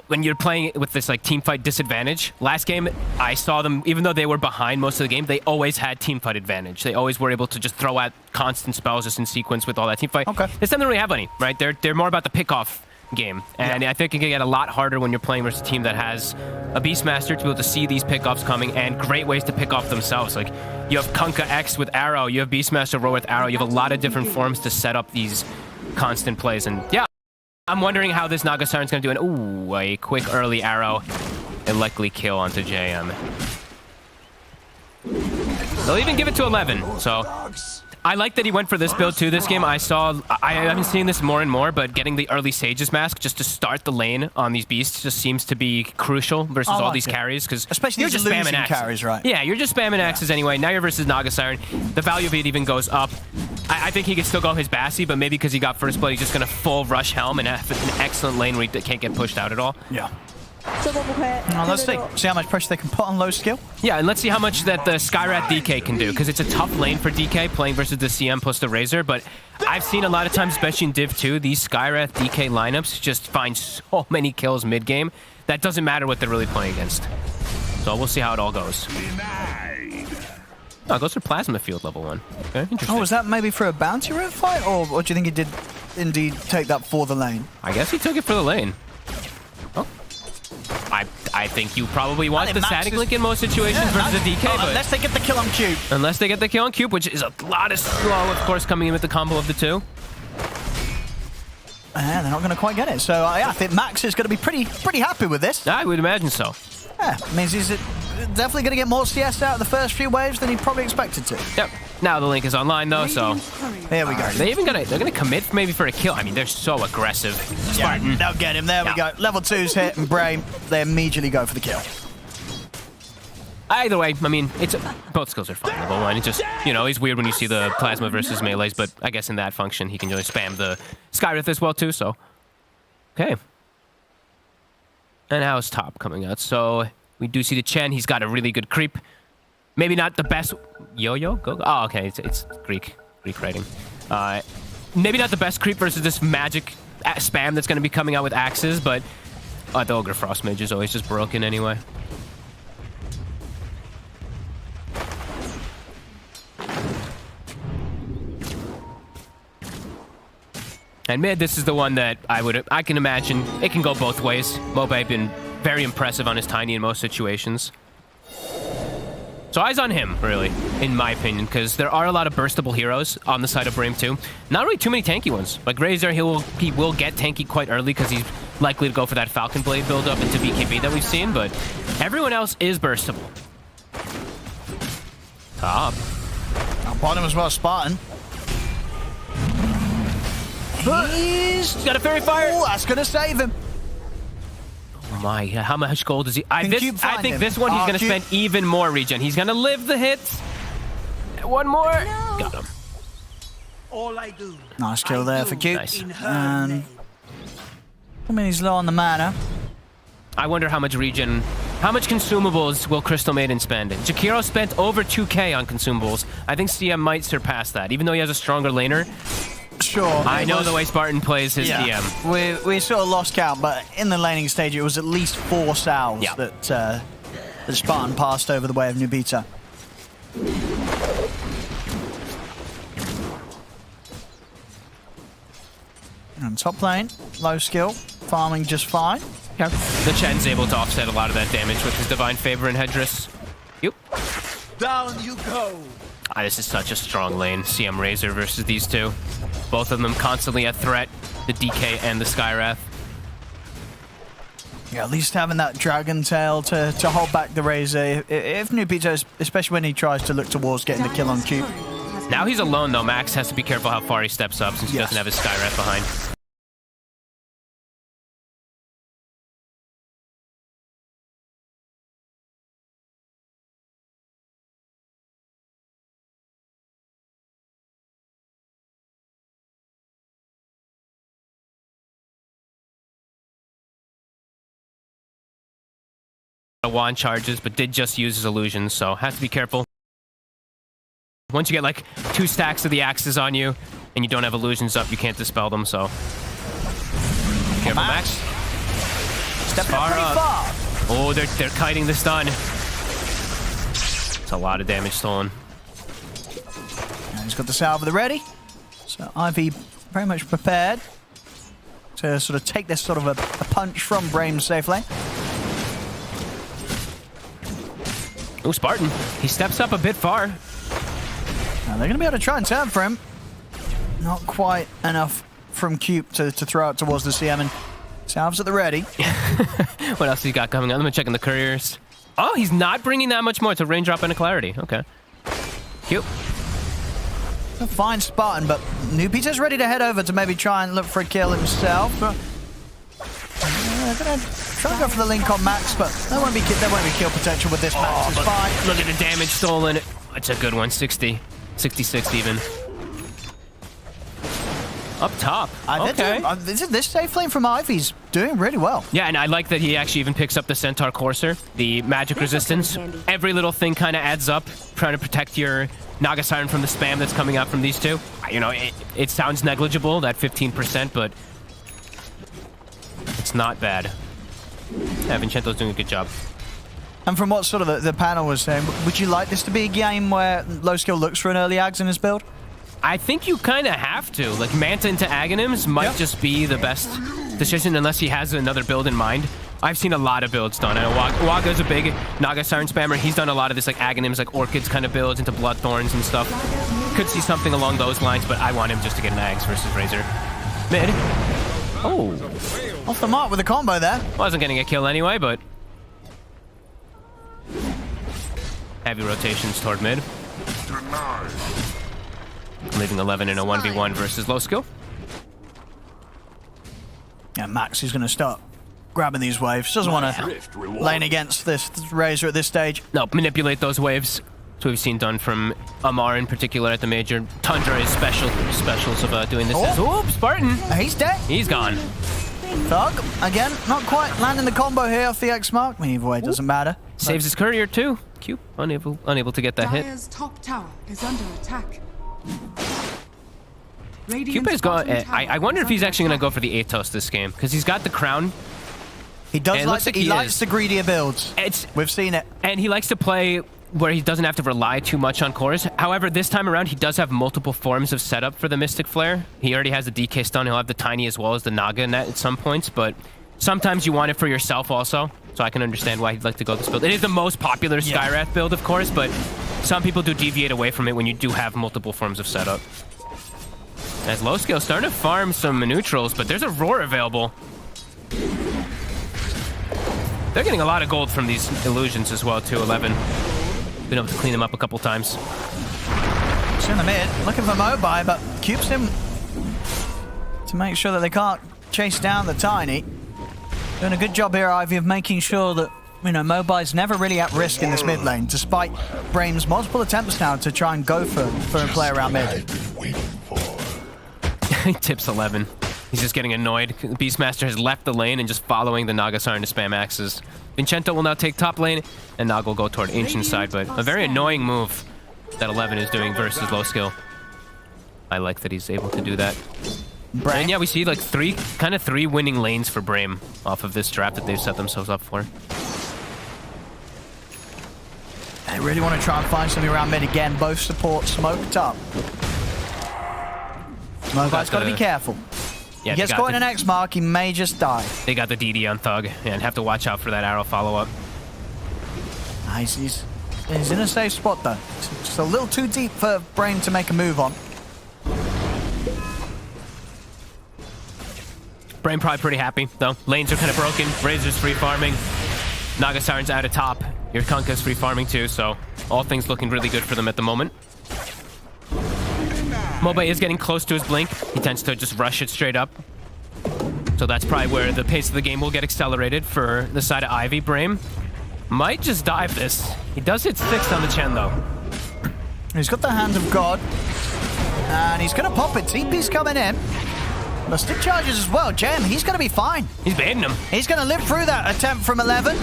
when you're playing with this like team fight disadvantage. Last game, I saw them, even though they were behind most of the game, they always had team fight advantage. They always were able to just throw out constant spells just in sequence with all that team fight. Okay. This time they don't really have any, right? They're more about the pick-off game. And I think it can get a lot harder when you're playing versus a team that has a Beastmaster to be able to see these pickoffs coming and great ways to pick off themselves. Like, you have Kunkka X with Arrow, you have Beastmaster Roar with Arrow, you have a lot of different forms to set up these constant plays. And yeah, I'm wondering how this Naga Siren's going to do. And ooh, a quick early arrow and likely kill onto JM. They'll even give it to 11, so I like that he went for this build too this game. I've been seeing this more and more, but getting the early Sage's Mask just to start the lane on these beasts just seems to be crucial versus all these carries, because especially you're just spamming axes. Carries, right? Yeah, you're just spamming axes anyway. Now you're versus Naga Siren. The value of it even goes up. I think he could still go his Bassi, but maybe because he got first blood, he's just going to full rush Helm and have an excellent lane where he can't get pushed out at all. Yeah. Now let's see how much pressure they can put on low skill. Yeah, and let's see how much that the Skyrath DK can do, because it's a tough lane for DK playing versus the CM plus the Razor, but I've seen a lot of times, especially in Div 2, these Skyrath DK lineups just find so many kills mid-game that doesn't matter what they're really playing against. So we'll see how it all goes. Oh, it goes for Plasma Field level 1. Okay, interesting. Oh, was that maybe for a bounty rate fight, or do you think he did indeed take that for the lane? I guess he took it for the lane. Oh. I think you probably want the static link in most situations versus the DK, but unless they get the kill on Cube. Unless they get the kill on Cube, which is a lot of slow, of course, coming in with the combo of the two. And they're not going to quite get it. So yeah, I think Max is going to be pretty happy with this. I would imagine so. Yeah, means he's definitely going to get more CS out of the first few waves than he probably expected to. Yep. Now the link is online though, so there we go. They're gonna commit maybe for a kill. I mean, they're so aggressive. Spartan. Yeah, they'll get him. There we go. Level 2's hit and Brain. They immediately go for the kill. Either way, I mean, both skills are fine. Level 1. It's just, you know, it's weird when you see the plasma versus melees, but I guess in that function he can really spam the Skyrith as well too. So okay. And how's top coming out? So we do see the Chen. He's got a really good creep. Maybe not the best. Yo-yo? Go. Oh, okay. It's Greek writing. Maybe not the best creep versus this magic spam that's going to be coming out with axes, but the Ogre Frost Mage is always just broken anyway. And mid, this is the one that I can imagine it can go both ways. Mobe been very impressive on his tiny in most situations. So eyes on him, really, in my opinion, because there are a lot of burstable heroes on the side of Brame too. Not really too many tanky ones. Like Razor, he will get tanky quite early because he's likely to go for that Falcon Blade build-up into BKB that we've seen, but everyone else is burstable. Top. On bottom as well, Spartan. He's got a Fairy Fire. Oh, that's going to save him. Oh my, how much gold is he? I think this one he's going to spend even more regen. He's going to live the hits. One more. No. Got him. All I do. Nice kill there for Cube. Nice. I mean, he's low on the mana. I wonder how much regen, how much consumables will Crystal Maiden spend? Jakiro spent over 2k on consumables. I think CM might surpass that, even though he has a stronger laner. Sure. I know the way Spartan plays his DM. We sort of lost count, but in the laning stage, it was at least 4 salves that Spartan passed over the way of Nubita. And top lane, low skill, farming just fine. Yeah. The Chen's able to offset a lot of that damage with his Divine Favor and Headdress. Yep. Down you go. This is such a strong lane. CM Razor versus these two. Both of them constantly a threat. The DK and the Skyrath. Yeah, at least having that Dragon Tail to hold back the Razor. If Nubito, especially when he tries to look towards getting the kill on Cube. Now he's alone though. Max has to be careful how far he steps up since he doesn't have his Skyrath behind. Wand charges, but did just use his illusions, so has to be careful. Once you get like 2 stacks of the axes on you, and you don't have illusions up, you can't dispel them, so... Careful, Max. Stepping up pretty far. Oh, they're kiting the stun. It's a lot of damage stolen. And he's got the salve at the ready. So Ivy very much prepared to sort of take this sort of a punch from Brame safely. Oh, Spartan. He steps up a bit far. Now they're going to be able to try and turn for him. Not quite enough from Cube to throw out towards the CM, and salves at the ready. What else he got coming on? Let me check in the couriers. Oh, he's not bringing that much more. It's a raindrop and a clarity. Okay. Cute. A fine Spartan, but New Peter's ready to head over to maybe try and look for a kill himself. They're going to try and go for the link on Max, but there won't be kill potential with this Max. It's fine. Look at the damage stolen. It's a good one. 60. 66 even. Up top. Okay. This safe lane from Ivy's doing really well. Yeah, and I like that he actually even picks up the Centaur Courser, the magic resistance. Every little thing kind of adds up, trying to protect your Naga Siren from the spam that's coming out from these two. You know, it sounds negligible, that 15%, but it's not bad. Yeah, Vincento's doing a good job. And from what sort of the panel was saying, would you like this to be a game where Low Skill looks for an early Ags in his build? I think you kind of have to. Like, Manta into Aghanims might just be the best decision unless he has another build in mind. I've seen a lot of builds done. I know Waga's a big Naga Siren spammer. He's done a lot of this, like, Aghanims, like Orchids kind of builds into Bloodthorns and stuff. Could see something along those lines, but I want him just to get an Ags versus Razor. Mid. Oh. Off the mark with a combo there. Wasn't getting a kill anyway, but heavy rotations toward mid. Leaving 11 in a 1v1 versus Low Skill. Yeah, Max is going to start grabbing these waves. Doesn't want to lane against this Razor at this stage. No, manipulate those waves. That's what we've seen done from Amar in particular at the major. Tundra is specials of doing this. Oh, Spartan! He's dead. He's gone. Thug, again, not quite landing the combo here off the X mark. I mean, either way, it doesn't matter. Saves his courier too. Cute, unable to get that hit. Dire's top tower is under attack. Cupid's going. I wonder if he's actually going to go for the Atos this game because he's got the crown. He does like he likes the greedier builds. We've seen it, and he likes to play where he doesn't have to rely too much on cores. However, this time around, he does have multiple forms of setup for the Mystic Flare. He already has the DK stun. He'll have the Tiny as well as the Naga net at some points, but sometimes you want it for yourself also. So I can understand why he'd like to go this build. It is the most popular Skywrath build, of course, but some people do deviate away from it when you do have multiple forms of setup. As Low Skill starting to farm some neutrals, but there's a Roar available. They're getting a lot of gold from these illusions as well, too. 11. Been able to clean them up a couple times. He's in the mid, looking for Mobai, but Cubes him to make sure that they can't chase down the Tiny. Doing a good job here, Ivy, of making sure that, you know, Mobai's never really at risk in this mid lane, despite Brame's multiple attempts now to try and go for a play around mid. He tips 11. He's just getting annoyed. Beastmaster has left the lane and just following the Naga Siren to spam axes. Vincento will now take top lane, and Naga will go toward Ancient side, but a very annoying move that 11 is doing versus Low Skill. I like that he's able to do that. And yeah, we see like three winning lanes for Brame off of this trap that they've set themselves up for. They really want to try and find something around mid again. Both support smoked up. Mobai's got to be careful. Yeah, he gets caught in an X mark, he may just die. They got the DD on Thug, and have to watch out for that arrow follow-up. Nice, he's in a safe spot though. It's just a little too deep for Brame to make a move on. Brame probably pretty happy, though. Lanes are kind of broken. Razor's free farming. Naga Siren's out of top. Your Kunkka's free farming too, so all things looking really good for them at the moment. Mobai is getting close to his blink. He tends to just rush it straight up. So that's probably where the pace of the game will get accelerated for the side of Ivy. Brame might just dive this. He does hit 6 on the Chen, though. He's got the Hand of God. And he's going to pop it. TP's coming in. The stick charges as well. Jem, he's going to be fine. He's baiting him. He's going to live through that attempt from 11.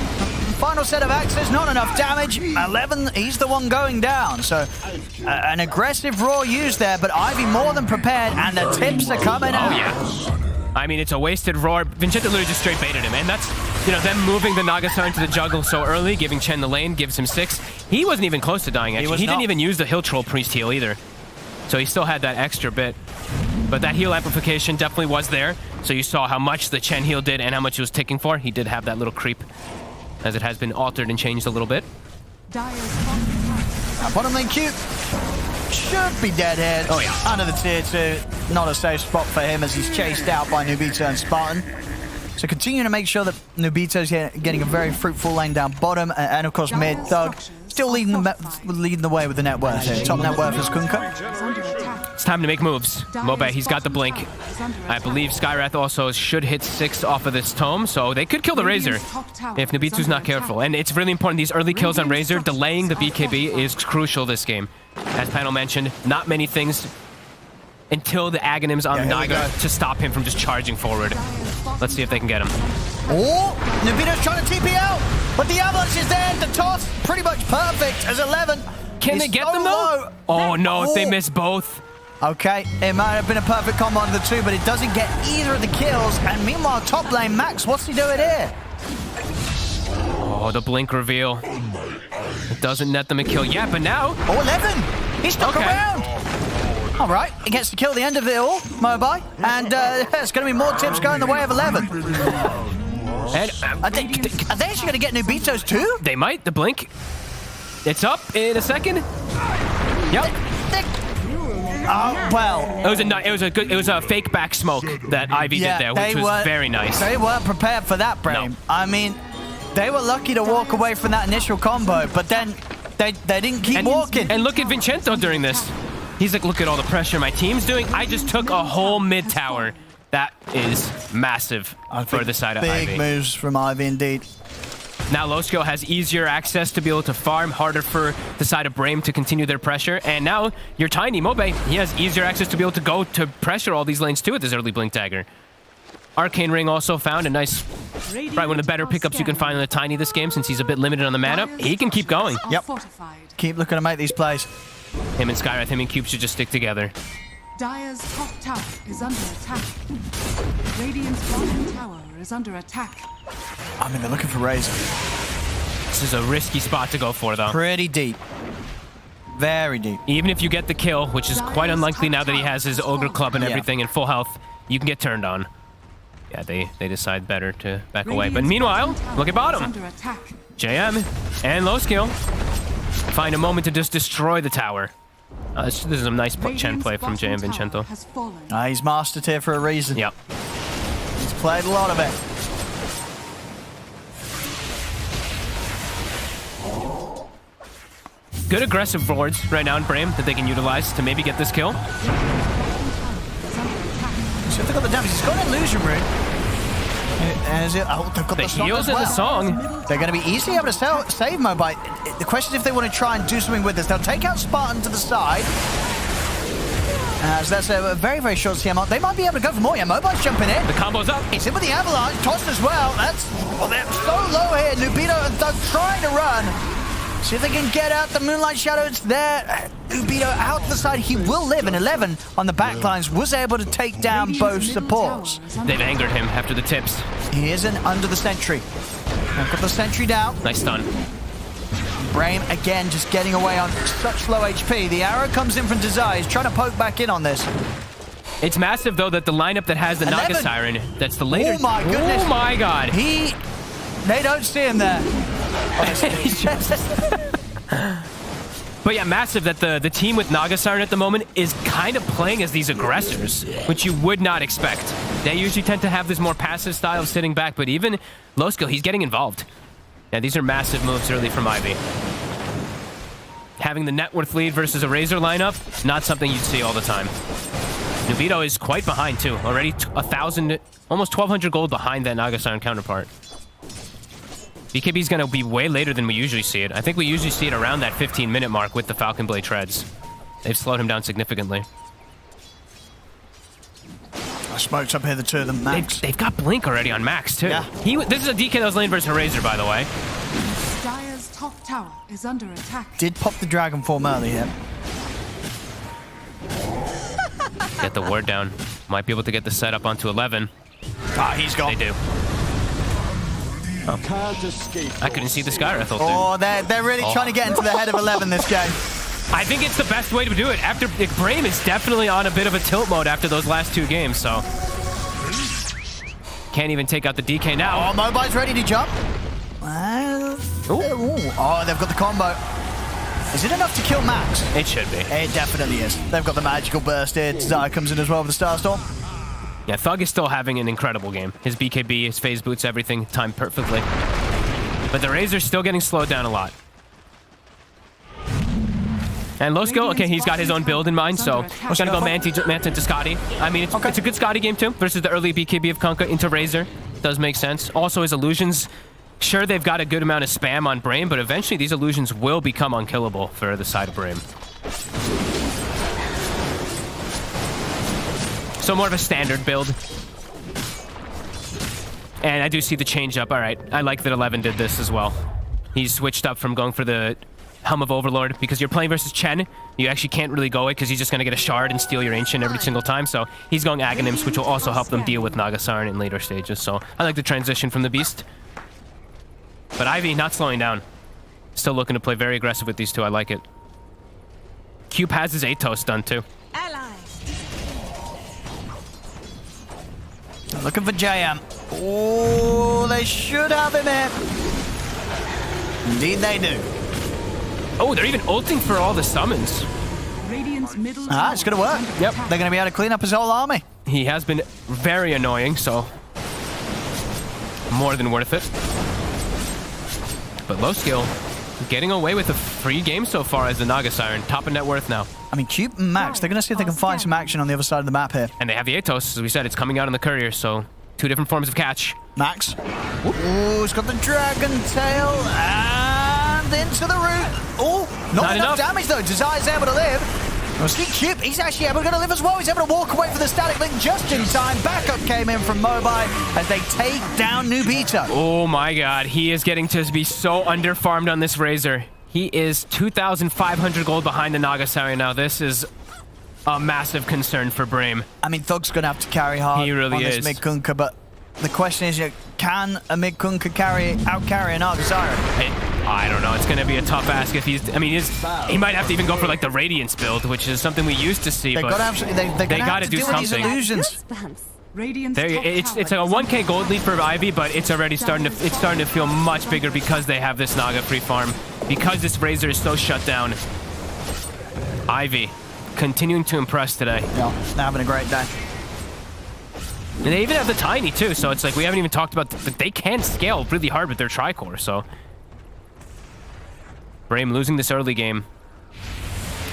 Final set of axes, not enough damage. 11, he's the one going down. So an aggressive Roar used there, but Ivy more than prepared, and the tips are coming out. Oh, yeah. I mean, it's a wasted roar. Vincento literally just straight baited him, and that's, you know, them moving the Nagasar into the jungle so early, giving Chen the lane, gives him 6. He wasn't even close to dying, actually. He didn't even use the Hill Troll Priest heal either. So he still had that extra bit. But that heal amplification definitely was there. So you saw how much the Chen heal did and how much he was ticking for. He did have that little creep, as it has been altered and changed a little bit. Bottom lane Q should be dead here. Oh yeah. Under the tier 2. Not a safe spot for him as he's chased out by Nubito and Spartan. So continuing to make sure that Nubito's getting a very fruitful lane down bottom. And of course mid, Thug still leading the way with the net worth here. Top net worth is Kunkka. It's time to make moves. Mobe, he's got the blink. I believe Skywrath also should hit 6 off of this tome, so they could kill the Razor if Nobitsu's not careful. And it's really important, these early kills on Razor, delaying the BKB is crucial this game. As Panel mentioned, not many things until the Aghanims on Naga to stop him from just charging forward. Let's see if they can get him. Oh, Nobito's trying to TP out, but the avalanche is there. The toss pretty much perfect as 11. Can they get them though? Oh no, if they miss both. Okay, it might have been a perfect combo on the 2, but it doesn't get either of the kills. And meanwhile, top lane, Max, what's he doing here? Oh, the blink reveal. It doesn't net them a kill yet, but now... Oh, 11! He stuck around! All right, he gets to kill the end of it all, Mobai. And there's going to be more tips going the way of 11. And, are they actually going to get Nubitos too? They might, the blink. It's up in a second. Yep. Well, it was a fake back smoke that Ivy did there, which was very nice. They weren't prepared for that, Brame. No. I mean, they were lucky to walk away from that initial combo, but then they didn't keep walking. And look at Vincento during this. He's like, look at all the pressure my team's doing. I just took a whole mid tower. That is massive for the side of Ivy. Big moves from Ivy indeed. Now Losko has easier access to be able to farm, harder for the side of Brame to continue their pressure. And now you're Tiny, Mobe, he has easier access to be able to go to pressure all these lanes too with his early Blink Dagger. Arcane Ring also found a nice, probably one of the better pickups you can find on the Tiny this game since he's a bit limited on the mana. He can keep going. Yep. Keep looking to make these plays. Him and Skywrath, him and Cube should just stick together. Dire's top tower is under attack. Radiant's bottom tower is under attack. I mean, they're looking for Razor. This is a risky spot to go for, though. Pretty deep. Very deep. Even if you get the kill, which is quite unlikely now that he has his Ogre Club and everything in full health, you can get turned on. Yeah, they decide better to back away. But meanwhile, look at bottom. JM and low skill find a moment to just destroy the tower. This is a nice Chen play from JM Vincento. He's mastered here for a reason. Yep. He's played a lot of it. Good aggressive wards right now in Brame that they can utilize to maybe get this kill. So if they've got the damage, he's got an illusion rune. They've got the heals in the song. They're going to be easily able to save Mobile. The question is if they want to try and do something with this. They'll take out Spartan to the side. So that's a very, very short CM. They might be able to go for more. Yeah, Mobile's jumping in. The combo's up. It's in with the Avalanche. Tossed as well. They're so low here. Nubito and Thug trying to run. See if they can get out the Moonlight Shadow. It's there. Nubito out the side. He will live. And 11 on the backlines was able to take down both supports. They've angered him after the tips. He isn't under the sentry. They've got the sentry down. Nice stun. Brame again just getting away on such low HP. The arrow comes in from Desire. He's trying to poke back in on this. It's massive though that the lineup that has the Naga Siren, that's the later. Oh my goodness. Oh my god. They don't see him there. But yeah, massive that the team with Naga Siren at the moment is kind of playing as these aggressors, which you would not expect. They usually tend to have this more passive style of sitting back, but even low skill, he's getting involved. Yeah, these are massive moves early from Ivy. Having the net worth lead versus a Razor lineup, not something you'd see all the time. Nubito is quite behind too, already 1,000, almost 1,200 gold behind that Naga Siren counterpart. BKB is going to be way later than we usually see it. I think we usually see it around that 15-minute mark with the Falcon Blade Treads. They've slowed him down significantly. I smoked up here the two of them, Max. They've got Blink already on Max, too. Yeah. This is a DK that was lane versus Razor, by the way. Dire's top tower is under attack. Did pop the Dragon Form early here. Get the ward down. Might be able to get the setup onto 11. Ah, he's gone. They do. Oh. I couldn't see the Sky Rifle. Oh, they're really trying to get into the head of 11 this game. I think it's the best way to do it. After Brame is definitely on a bit of a tilt mode after those last 2 games, so can't even take out the DK now. Oh, Mobile's ready to jump. Oh, they've got the combo. Is it enough to kill Max? It should be. It definitely is. They've got the magical burst here. Zai comes in as well with the Starstorm. Yeah, Thug is still having an incredible game. His BKB, his phase boots, everything timed perfectly. But the Razor's still getting slowed down a lot. And low skill, okay, he's got his own build in mind, so we're gonna go Manta into Scotty. I mean, it's a good Scotty game too, versus the early BKB of Kunkka into Razor. Does make sense. Also, his illusions, sure, they've got a good amount of spam on Brame, but eventually these illusions will become unkillable for the side of Brame. So more of a standard build. And I do see the change up. All right, I like that 11 did this as well. He's switched up from going for the Helm of Overlord, because you're playing versus Chen, you actually can't really go it because he's just going to get a shard and steal your Ancient every single time. So he's going Aghanims, which will also help them deal with Nagasaran in later stages. So I like the transition from the Beast. But Ivy not slowing down. Still looking to play very aggressive with these two. I like it. Cube has his Atos done too. Looking for JM. Oh, they should have him here. Indeed they do. Oh, they're even ulting for all the summons. It's going to work. Yep, they're going to be able to clean up his whole army. He has been very annoying, so more than worth it. But low skill, getting away with a free game so far as the Naga Siren. Top of net worth now. I mean, Cube and Max, they're going to see if they can find some action on the other side of the map here. And they have the Atos, as we said, it's coming out on the courier, so 2 different forms of catch. Max. Oh, he's got the Dragon Tail and into the root. Oh, not enough damage though. Desire's able to live. Well, see, Cube, he's actually able to live as well. He's able to walk away for the static link just in time. Backup came in from Mobi as they take down Nubito. Oh my god, he is getting to be so underfarmed on this Razor. He is 2,500 gold behind the Naga Siren now. This is a massive concern for Brame. I mean, Thug's going to have to carry hard he really on this is. mid Kunkka, but the question is, can a mid Kunkka out-carry a Naga Siren? I don't know. It's going to be a tough ask if he's... I mean, he might have to even go for like the Radiance build, which is something we used to see, but they got to do something. Illusions. It's a 1k gold lead for Ivy, but it's already starting to feel much bigger because they have this Naga free farm, because this Razor is so shut down. Ivy continuing to impress today. Yeah, they're having a great day. And they even have the Tiny too, so it's like we haven't even talked about they can scale really hard with their Tricore. So Brame losing this early game,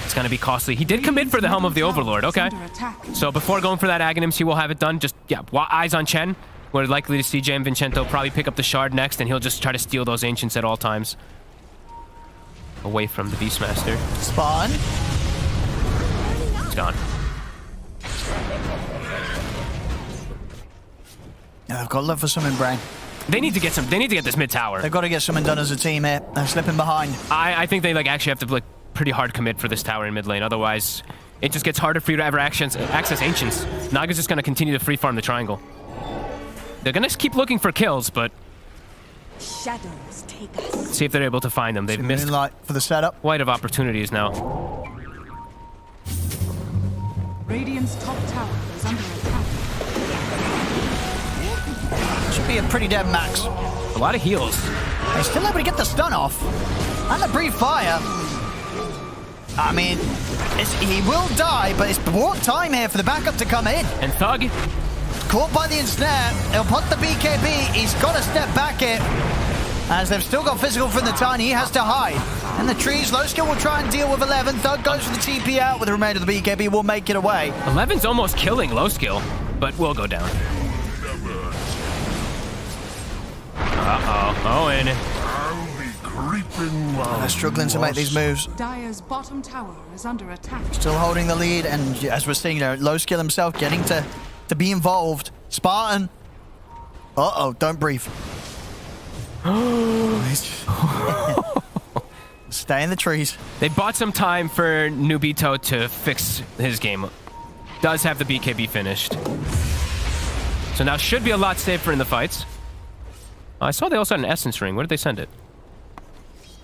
it's going to be costly. He did commit for the Helm of the Overlord, okay. So before going for that Aghanims, he will have it done. Just, yeah, eyes on Chen. We're likely to see Jam Vincento probably pick up the Shard next, and he'll just try to steal those Ancients at all times. Away from the Beastmaster. Spawn. It's gone. Yeah, I've got love for something, Brain. They need to get this mid tower. They've got to get something done as a team here. They're slipping behind. I think they actually have to pretty hard commit for this tower in mid lane. Otherwise, it just gets harder for you to ever access Ancients. Naga's just going to continue to free farm the triangle. They're going to keep looking for kills, but shadows take us. See if they're able to find them. They've missed light for the setup. Quite of opportunities now. Radiant's top tower is under attack. Should be a pretty dead Max. A lot of heals. He's still able to get the stun off. And the brief fire. I mean, he will die, but it's bought time here for the backup to come in. And Thug. Caught by the ensnare. He'll put the BKB. He's got to step back here. As they've still got physical from the Tiny, he has to hide. And the trees, low skill will try and deal with 11. Thug goes for the TP out with the remainder of the BKB. Will make it away. 11's almost killing low skill, but will go down. Owen. They're struggling to make these moves. Dire's bottom tower is under attack. Still holding the lead, and as we're seeing, low skill himself getting to be involved. Spartan. Don't breathe. Stay in the trees. They bought some time for Nubito to fix his game. Does have the BKB finished. So now should be a lot safer in the fights. I saw they also had an essence ring. Where did they send it?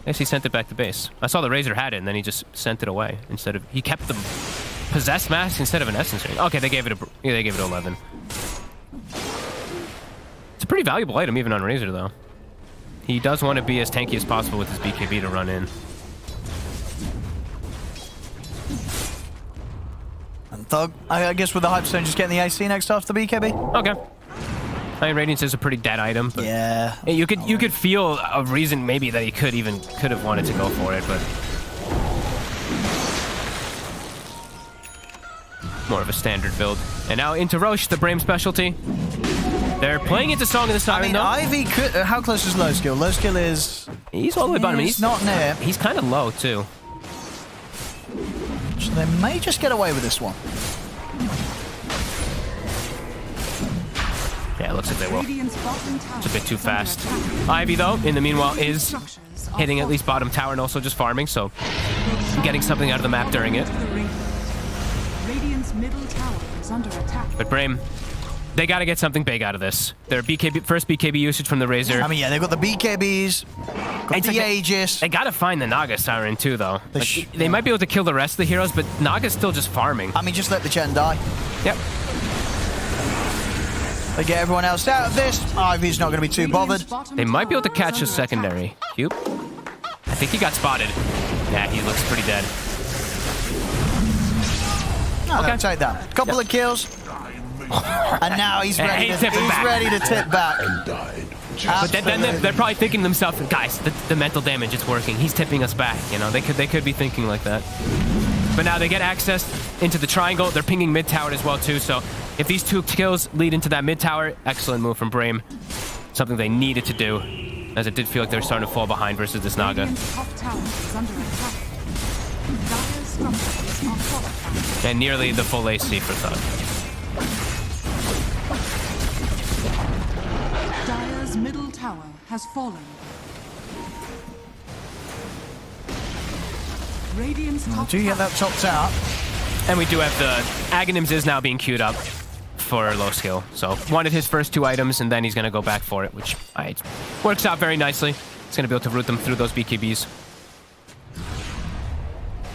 I guess he sent it back to base. I saw the Razor had it, and then he just sent it away instead of... He kept the possessed mask instead of an essence ring. Okay, they gave it 11. It's a pretty valuable item even on Razor, though. He does want to be as tanky as possible with his BKB to run in. And Thug, I guess with the Hype Stone, just getting the AC next after the BKB? Okay. I mean, Radiance is a pretty dead item. But yeah. You could feel a reason maybe that he could have wanted to go for it, but more of a standard build. And now into Roche, the Brame specialty. They're playing into Song of the Siren. I mean, though. Ivy could... how close is low skill? Low skill is... He's all the way bottom. He's not near. He's kind of low, too. So they may just get away with this one. Yeah, it looks like they will. It's a bit too fast. Ivy, though, in the meanwhile, is hitting at least bottom tower and also just farming, so getting something out of the map during it. Radiant's middle tower is under attack. But Brame, they got to get something big out of this. Their first BKB usage from the Razor. I mean, yeah, they've got the BKBs, got the Aegis. They got to find the Naga Siren, too, though. They might be able to kill the rest of the heroes, but Naga's still just farming. I mean, just let the Chen die. Yep. They get everyone else out of this. Ivy's not going to be too bothered. They might be able to catch a secondary. Cube? I think he got spotted. Yeah, he looks pretty dead. No, okay. Take that. Couple of kills. And now he's ready to tip back. But then they're probably thinking to themselves, guys, the mental damage is working. He's tipping us back. You know, they could be thinking like that. But now they get access into the triangle. They're pinging mid tower as well too. So if these 2 kills lead into that mid tower, excellent move from Brame. Something they needed to do, as it did feel like they were starting to fall behind versus this Naga. And nearly the full AC for Thug. Dire's middle tower has fallen. Radiant's top do you get that top out? And we do have the Aghanims is now being queued up for low skill. So wanted his first 2 items, and then he's going to go back for it, which works out very nicely. He's going to be able to root them through those BKBs.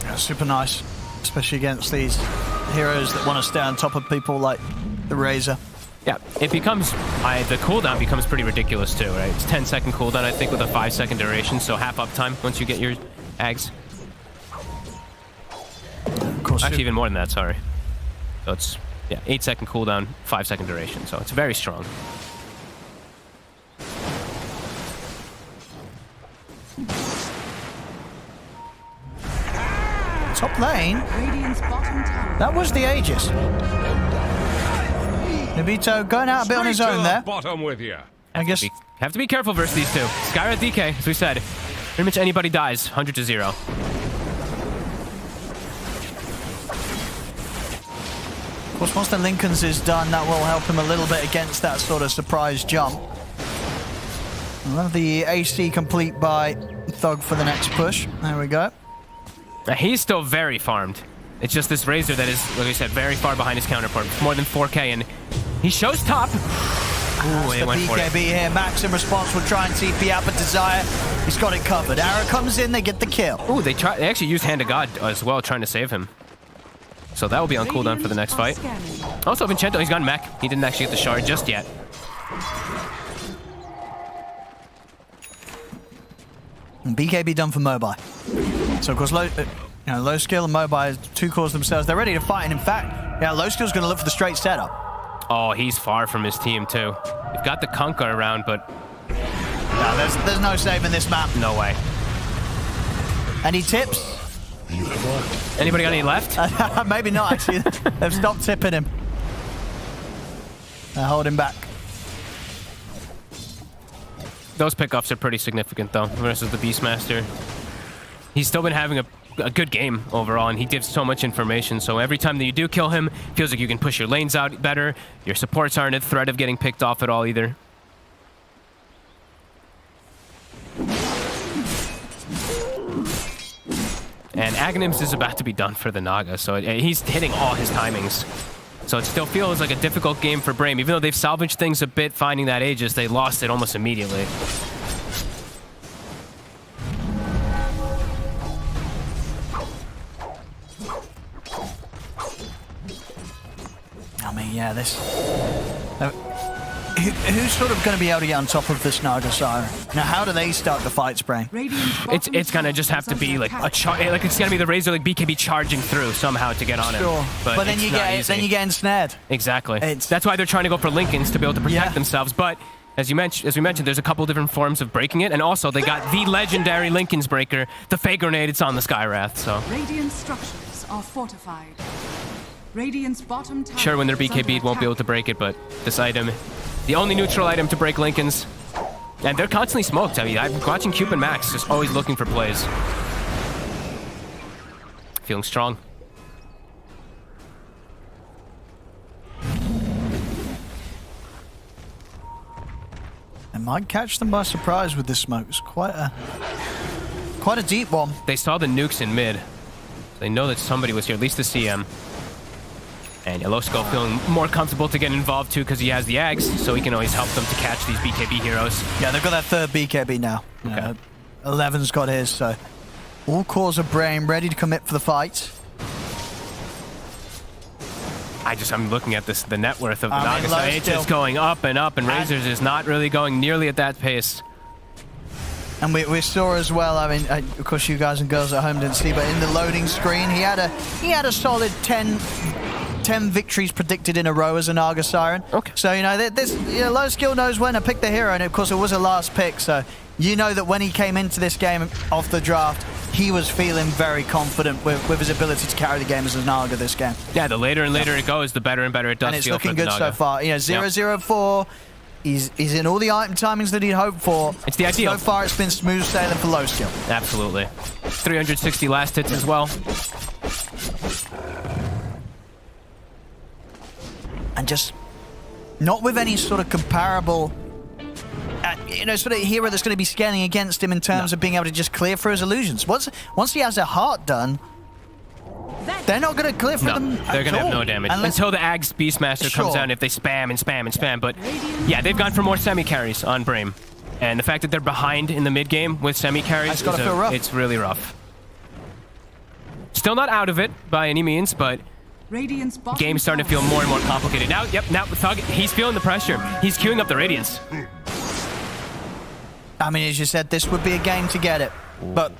Yeah, super nice, especially against these heroes that want to stay on top of people like the Razor. Yeah, it becomes... the cooldown becomes pretty ridiculous too, right? It's 10-second cooldown, I think, with a 5-second duration, so half uptime once you get your Ags. Of course, actually, even more than that, sorry. So it's, yeah, 8-second cooldown, 5-second duration, so it's very strong. Top lane. That was the Aegis. Nobito going out a bit on his own there. Bottom with you. I guess have to be careful versus these 2. Skyra DK, as we said. Pretty much anybody dies, 100-0. Of course, once the Lincoln's is done, that will help him a little bit against that sort of surprise jump. We'll have the AC complete by Thug for the next push. There we go. He's still very farmed. It's just this Razor that is, like I said, very far behind his counterpart. More than 4K, and he shows top. Ooh, the BKB here. Max in response will try and TP out, but Desire, he's got it covered. Arrow comes in, they get the kill. Ooh, they actually used Hand of God as well, trying to save him. So that will be on cooldown for the next fight. Also, Vincento, he's got mech. He didn't actually get the shard just yet. And BKB done for Mobi. So, of course, low skill and Mobi, 2 cores themselves. They're ready to fight, and in fact, yeah, low skill's going to look for the straight setup. Oh, he's far from his team, too. They've got the Kunkka around, but... No, there's no saving this map. No way. Any tips? Anybody got any left? Maybe not, actually. They've stopped tipping him. They're holding back. Those pickups are pretty significant, though, versus the Beastmaster. He's still been having a good game overall, and he gives so much information. So every time that you do kill him, it feels like you can push your lanes out better. Your supports aren't at threat of getting picked off at all either. And Aghanims is about to be done for the Naga, so he's hitting all his timings. So it still feels like a difficult game for Brame. Even though they've salvaged things a bit finding that Aegis, they lost it almost immediately. I mean, yeah, this... who's sort of going to be able to get on top of this Naga Siren? Now, how do they start the fight, Spray? It's gonna just have to be like like it's gonna be the Razor like BKB charging through somehow to get on him. Sure, but then you get ensnared. Exactly. That's why they're trying to go for Lincolns to be able to protect themselves. But as we mentioned, there's a couple different forms of breaking it, and also they got the legendary Lincoln's breaker, the Fey Grenade. It's on the Skywrath. So Radiant structures are fortified. Radiant's bottom tower. Sure, when they're BKB'd, won't be able to break it, but this item, the only neutral item to break Lincoln's. And they're constantly smoked. I mean, I'm watching Cupid Max, just always looking for plays. Feeling strong. It might catch them by surprise with this smoke. It's quite a deep one. They saw the nukes in mid. They know that somebody was here, at least the CM. And Yellowskull feeling more comfortable to get involved too because he has the Ags, so he can always help them to catch these BKB heroes. Yeah, they've got that third BKB now. Okay. 11's got his, so all cores of Brame ready to commit for the fight. I'm looking at the net worth of the Naga, so it's just going up, and Razor's is not really going nearly at that pace. And we saw as well, I mean, of course you guys and girls at home didn't see, but in the loading screen, he had a solid 10 victories predicted in a row as a Naga Siren. Okay. So, low skill knows when to pick the hero, and of course it was a last pick, so you know that when he came into this game off the draft, he was feeling very confident with his ability to carry the game as a Naga this game. Yeah, the later and later it goes, the better and better it does and it's feel looking for the good Naga. so far. 0-0-4. He's in all the item timings that he'd hoped for. It's the ideal. So far, it's been smooth sailing for low skill. Absolutely. 360 last hits as well. And just not with any sort of comparable, sort of hero that's going to be scanning against him in terms of being able to just clear for his illusions. Once he has a heart done, they're not going to clear for them. They're going to have no damage until the Ags Beastmaster comes out. And if they spam and spam and spam, but yeah, they've gone for more semi carries on Brame, and the fact that they're behind in the mid game with semi carries, it's really rough. Still not out of it by any means, but game's starting to feel more and more complicated. Now Thug, he's feeling the pressure. He's queuing up the Radiance. I mean, as you said, this would be a game to get it, but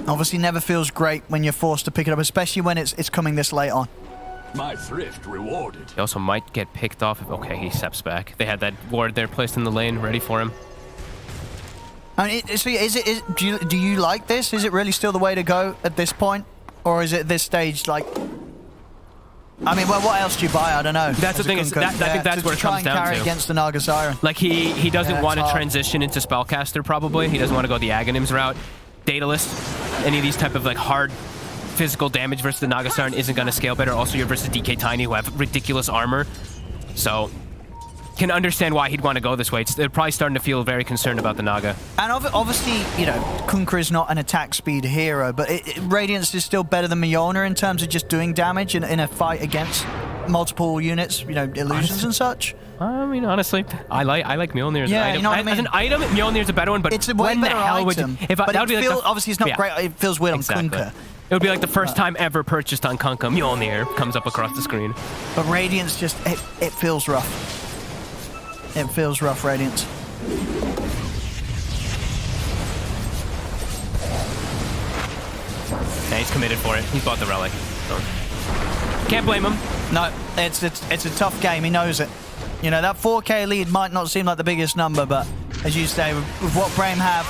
obviously never feels great when you're forced to pick it up, especially when it's coming this late on. My thrift rewarded. He also might get picked off. Okay, he steps back. They had that ward there placed in the lane, ready for him. I mean, do you like this? Is it really still the way to go at this point? Or is it at this stage, like... I mean, well, what else do you buy? I don't know. That's the thing. I think that's where it comes down to. Try and carry against the Naga Siren. Like, he doesn't want to transition into Spellcaster, probably. He doesn't want to go the Aghanims route. Daedalus, any of these type of, like, hard physical damage versus the Naga Siren isn't going to scale better. Also, you're versus DK Tiny, who have ridiculous armor. So... can understand why he'd want to go this way. They're probably starting to feel very concerned about the Naga. And obviously, Kunkka is not an attack speed hero, but Radiance is still better than Mjolnir in terms of just doing damage in a fight against multiple units, illusions and such. I mean, honestly, I like Mjolnir as an item. You know what I mean? As an item, Mjolnir's a better one, but it's a way better item. Obviously, it's not great. It feels weird on Kunkka. It would be like the first time ever purchased on Kunkka. Mjolnir comes up across the screen. But Radiance just, it feels rough. It feels rough, Radiance. Yeah, he's committed for it. He's bought the relic. So. Can't blame him. No, it's a tough game. He knows it. That 4K lead might not seem like the biggest number, but as you say, with what Brame have,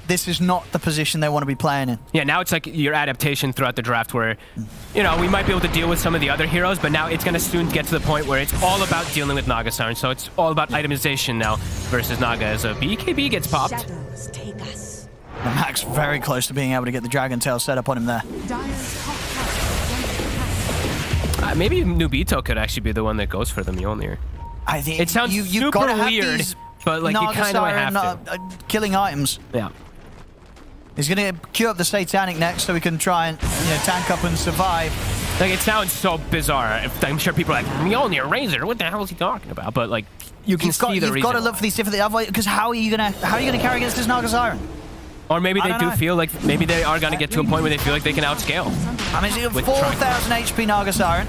this is not the position they want to be playing in. Yeah, now it's like your adaptation throughout the draft where, we might be able to deal with some of the other heroes, but now it's going to soon get to the point where it's all about dealing with Naga Siren. So it's all about itemization now versus Naga as a BKB gets popped. Shadows take us. And Max very close to being able to get the Dragon Tail set up on him there. Maybe Nubito could actually be the one that goes for the Mjolnir. I think it sounds you've super got to weird, but like Naga you kind of have to. Killing items. Yeah. He's going to queue up the Satanic next so he can try and tank up and survive. Like, it sounds so bizarre. I'm sure people are like, Mjolnir, Razor, what the hell is he talking about? But, like, you can see the reason. You've got to look for these different... Because how are you gonna carry against this Naga Siren? Or maybe they do feel like... Maybe they are going to get to a point where they feel like they can outscale. I mean, it's 4,000 HP Naga Siren.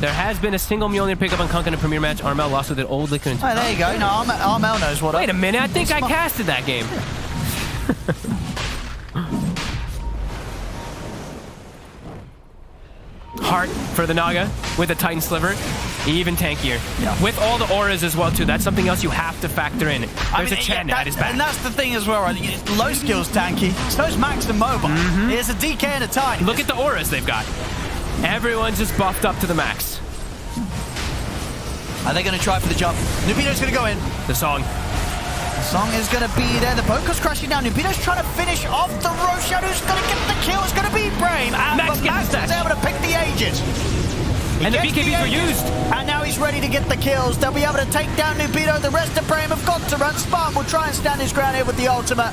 There has been a single Mjolnir pickup on Kunk in a Premier match. Armel lost with an old liquor. Oh, there you go. No, Armel knows what... Wait a minute, I think I casted that game. Heart for the Naga with a Titan Sliver. Even tankier. Yeah. With all the auras as well, too. That's something else you have to factor in. There's a Chen at his back. And that's the thing as well, right? Low skill's tanky. So's Max and Mobile. There's a DK and a Titan. Look at the auras they've got. Everyone's just buffed up to the max. Are they going to try for the jump? Nubito's going to go in. The song. The song is going to be there. The Poker's crashing down. Nubito's trying to finish off the Roshan. Who's going to get the kill? It's going to be Brame. And Max is able to pick the Aegis. And the BKBs were used. And now he's ready to get the kills. They'll be able to take down Nubito. The rest of Brame have got to run. Spartan will try and stand his ground here with the ultimate.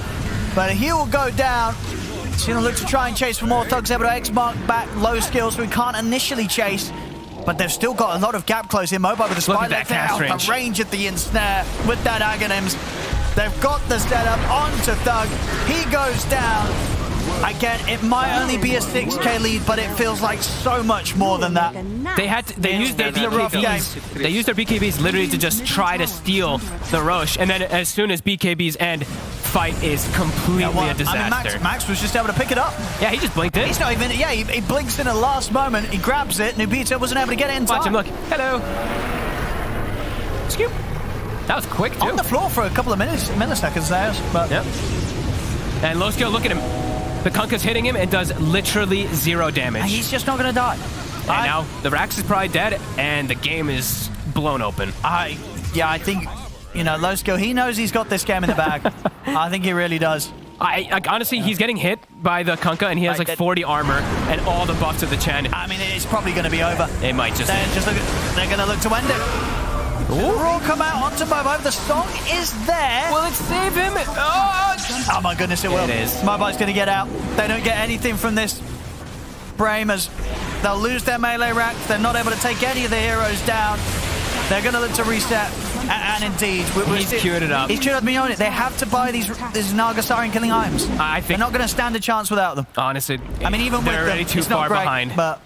But he will go down. He's going to look to try and chase for more. Thug's able to X-mark back. Low skill, so he can't initially chase. But they've still got a lot of gap close here. Mobile with the spy leg there. The range at the ensnare with that Aghanims. They've got the setup onto Thug. He goes down. Again, it might only be a 6k lead, but it feels like so much more than that. They used their BKBs. They used their BKBs literally to just try to steal the Roche, and then as soon as BKBs end, fight is completely a disaster. I mean, Max was just able to pick it up. Yeah, he just blinked it. He's not even. Yeah, he blinks in the last moment. He grabs it. Nubito wasn't able to get it in time. Watch him look. Hello. Scoop. That was quick too. On the floor for a couple of milliseconds there, but yep. And low skill. Look at him. The Kunkka's hitting him and does literally 0 damage. And he's just not going to die. And now the Rax is probably dead, and the game is blown open. I think, you know, low skill, he knows he's got this game in the bag. I think he really does. Honestly, he's getting hit by the Kunkka, and he has like 40 armor and all the buffs of the Chen. I mean, it's probably going to be over. It might just... They're going to look to end it. Raw come out onto Mobile. The song is there. Will it save him? Oh my goodness, it will. It is. Mobile's going to get out. They don't get anything from this. Bramers, they'll lose their melee rack. They're not able to take any of the heroes down. They're going to look to reset. And indeed, he's queued it up. He's queued up beyond it. They have to buy these Naga Siren killing items. I think they're not going to stand a chance without them. Honestly, I mean, even with they're already them, too it's not far great, behind. But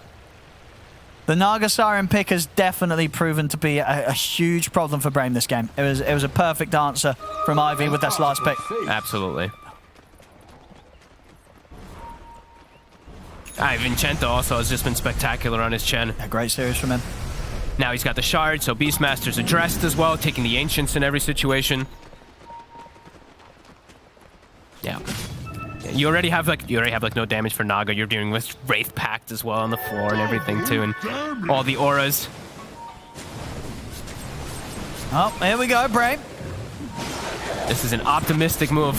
the Naga Siren pick has definitely proven to be a huge problem for Brame this game. It was a perfect answer from Ivy with that last pick. Absolutely. Vincento also has just been spectacular on his Chen. A great series from him. Now he's got the shard, so Beastmaster's addressed as well, taking the Ancients in every situation. Yeah. You already have like no damage for Naga. You're dealing with Wraith Pact as well on the floor and everything too, and all the auras. Oh, here we go, Brave. This is an optimistic move.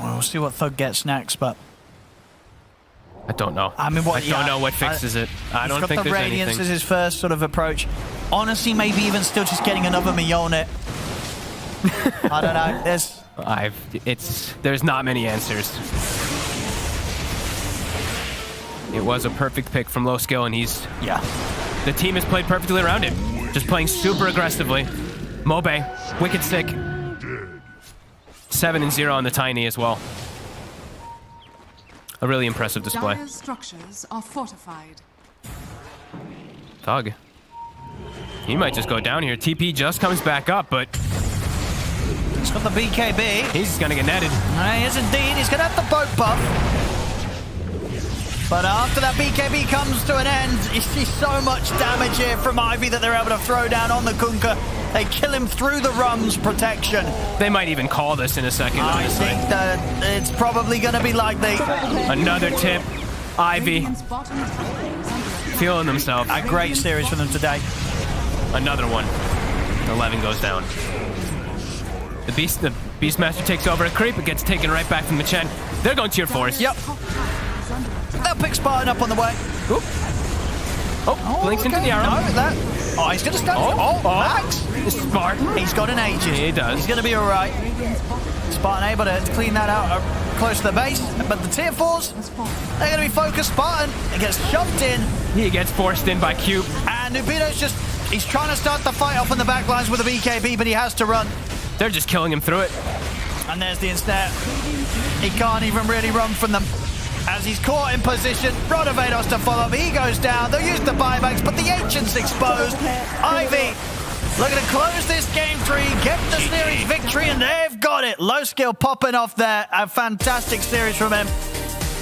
Well, we'll see what Thug gets next, but I don't know. I mean, I don't know what fixes it. I don't think there's anything. Radiance is his first sort of approach. Honestly, maybe even still just getting another Mjolnir. I don't know. There's not many answers. It was a perfect pick from low skill, and the team has played perfectly around it. Just playing super aggressively. Mobe, wicked sick. 7-0 on the Tiny as well. A really impressive display. Dire's structures are fortified. Thug. He might just go down here. TP just comes back up, but he's got the BKB. He's gonna get netted. Yes, indeed. He's gonna have the boat buff. But after that BKB comes to an end, you see so much damage here from Ivy that they're able to throw down on the Kunkka. They kill him through the Rum's protection. They might even call this in a second, honestly. I think that it's probably going to be likely. Another tip. Ivy. Feeling themselves. A great series for them today. Another one. 11 goes down. The Beastmaster takes over a creep. It gets taken right back from the Chen. They're going tier 4s. Yep. They'll pick Spartan up on the way. Oop. Oh, blinks into the arrow. No, Oh, he's going to stand. Oh, Max. Spartan. He's got an agent. He does. He's going to be all right. Spartan able to clean that out close to the base. But the tier 4s, they're going to be focused. Spartan gets shoved in. He gets forced in by Cube. And Nubido's just, he's trying to start the fight off on the back lines with a BKB, but he has to run. They're just killing him through it. And there's the instant. He can't even really run from them. As he's caught in position, Rodovados to follow up. He goes down. They'll use the buybacks, but the Ancient's exposed. Ivy looking to close this game 3, get the series victory, and they've got it. Low skill popping off there. A fantastic series from him.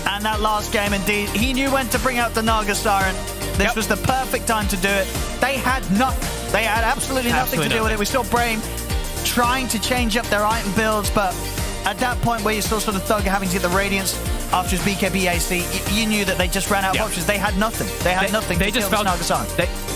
And that last game, indeed, he knew when to bring out the Naga Siren. This was the perfect time to do it. They had nothing. They had absolutely nothing to do with it. We saw Brame trying to change up their item builds, but at that point where you saw sort of Thug having to get the Radiance after his BKB AC, you knew that they just ran out of options. They had nothing. They had nothing. They just felt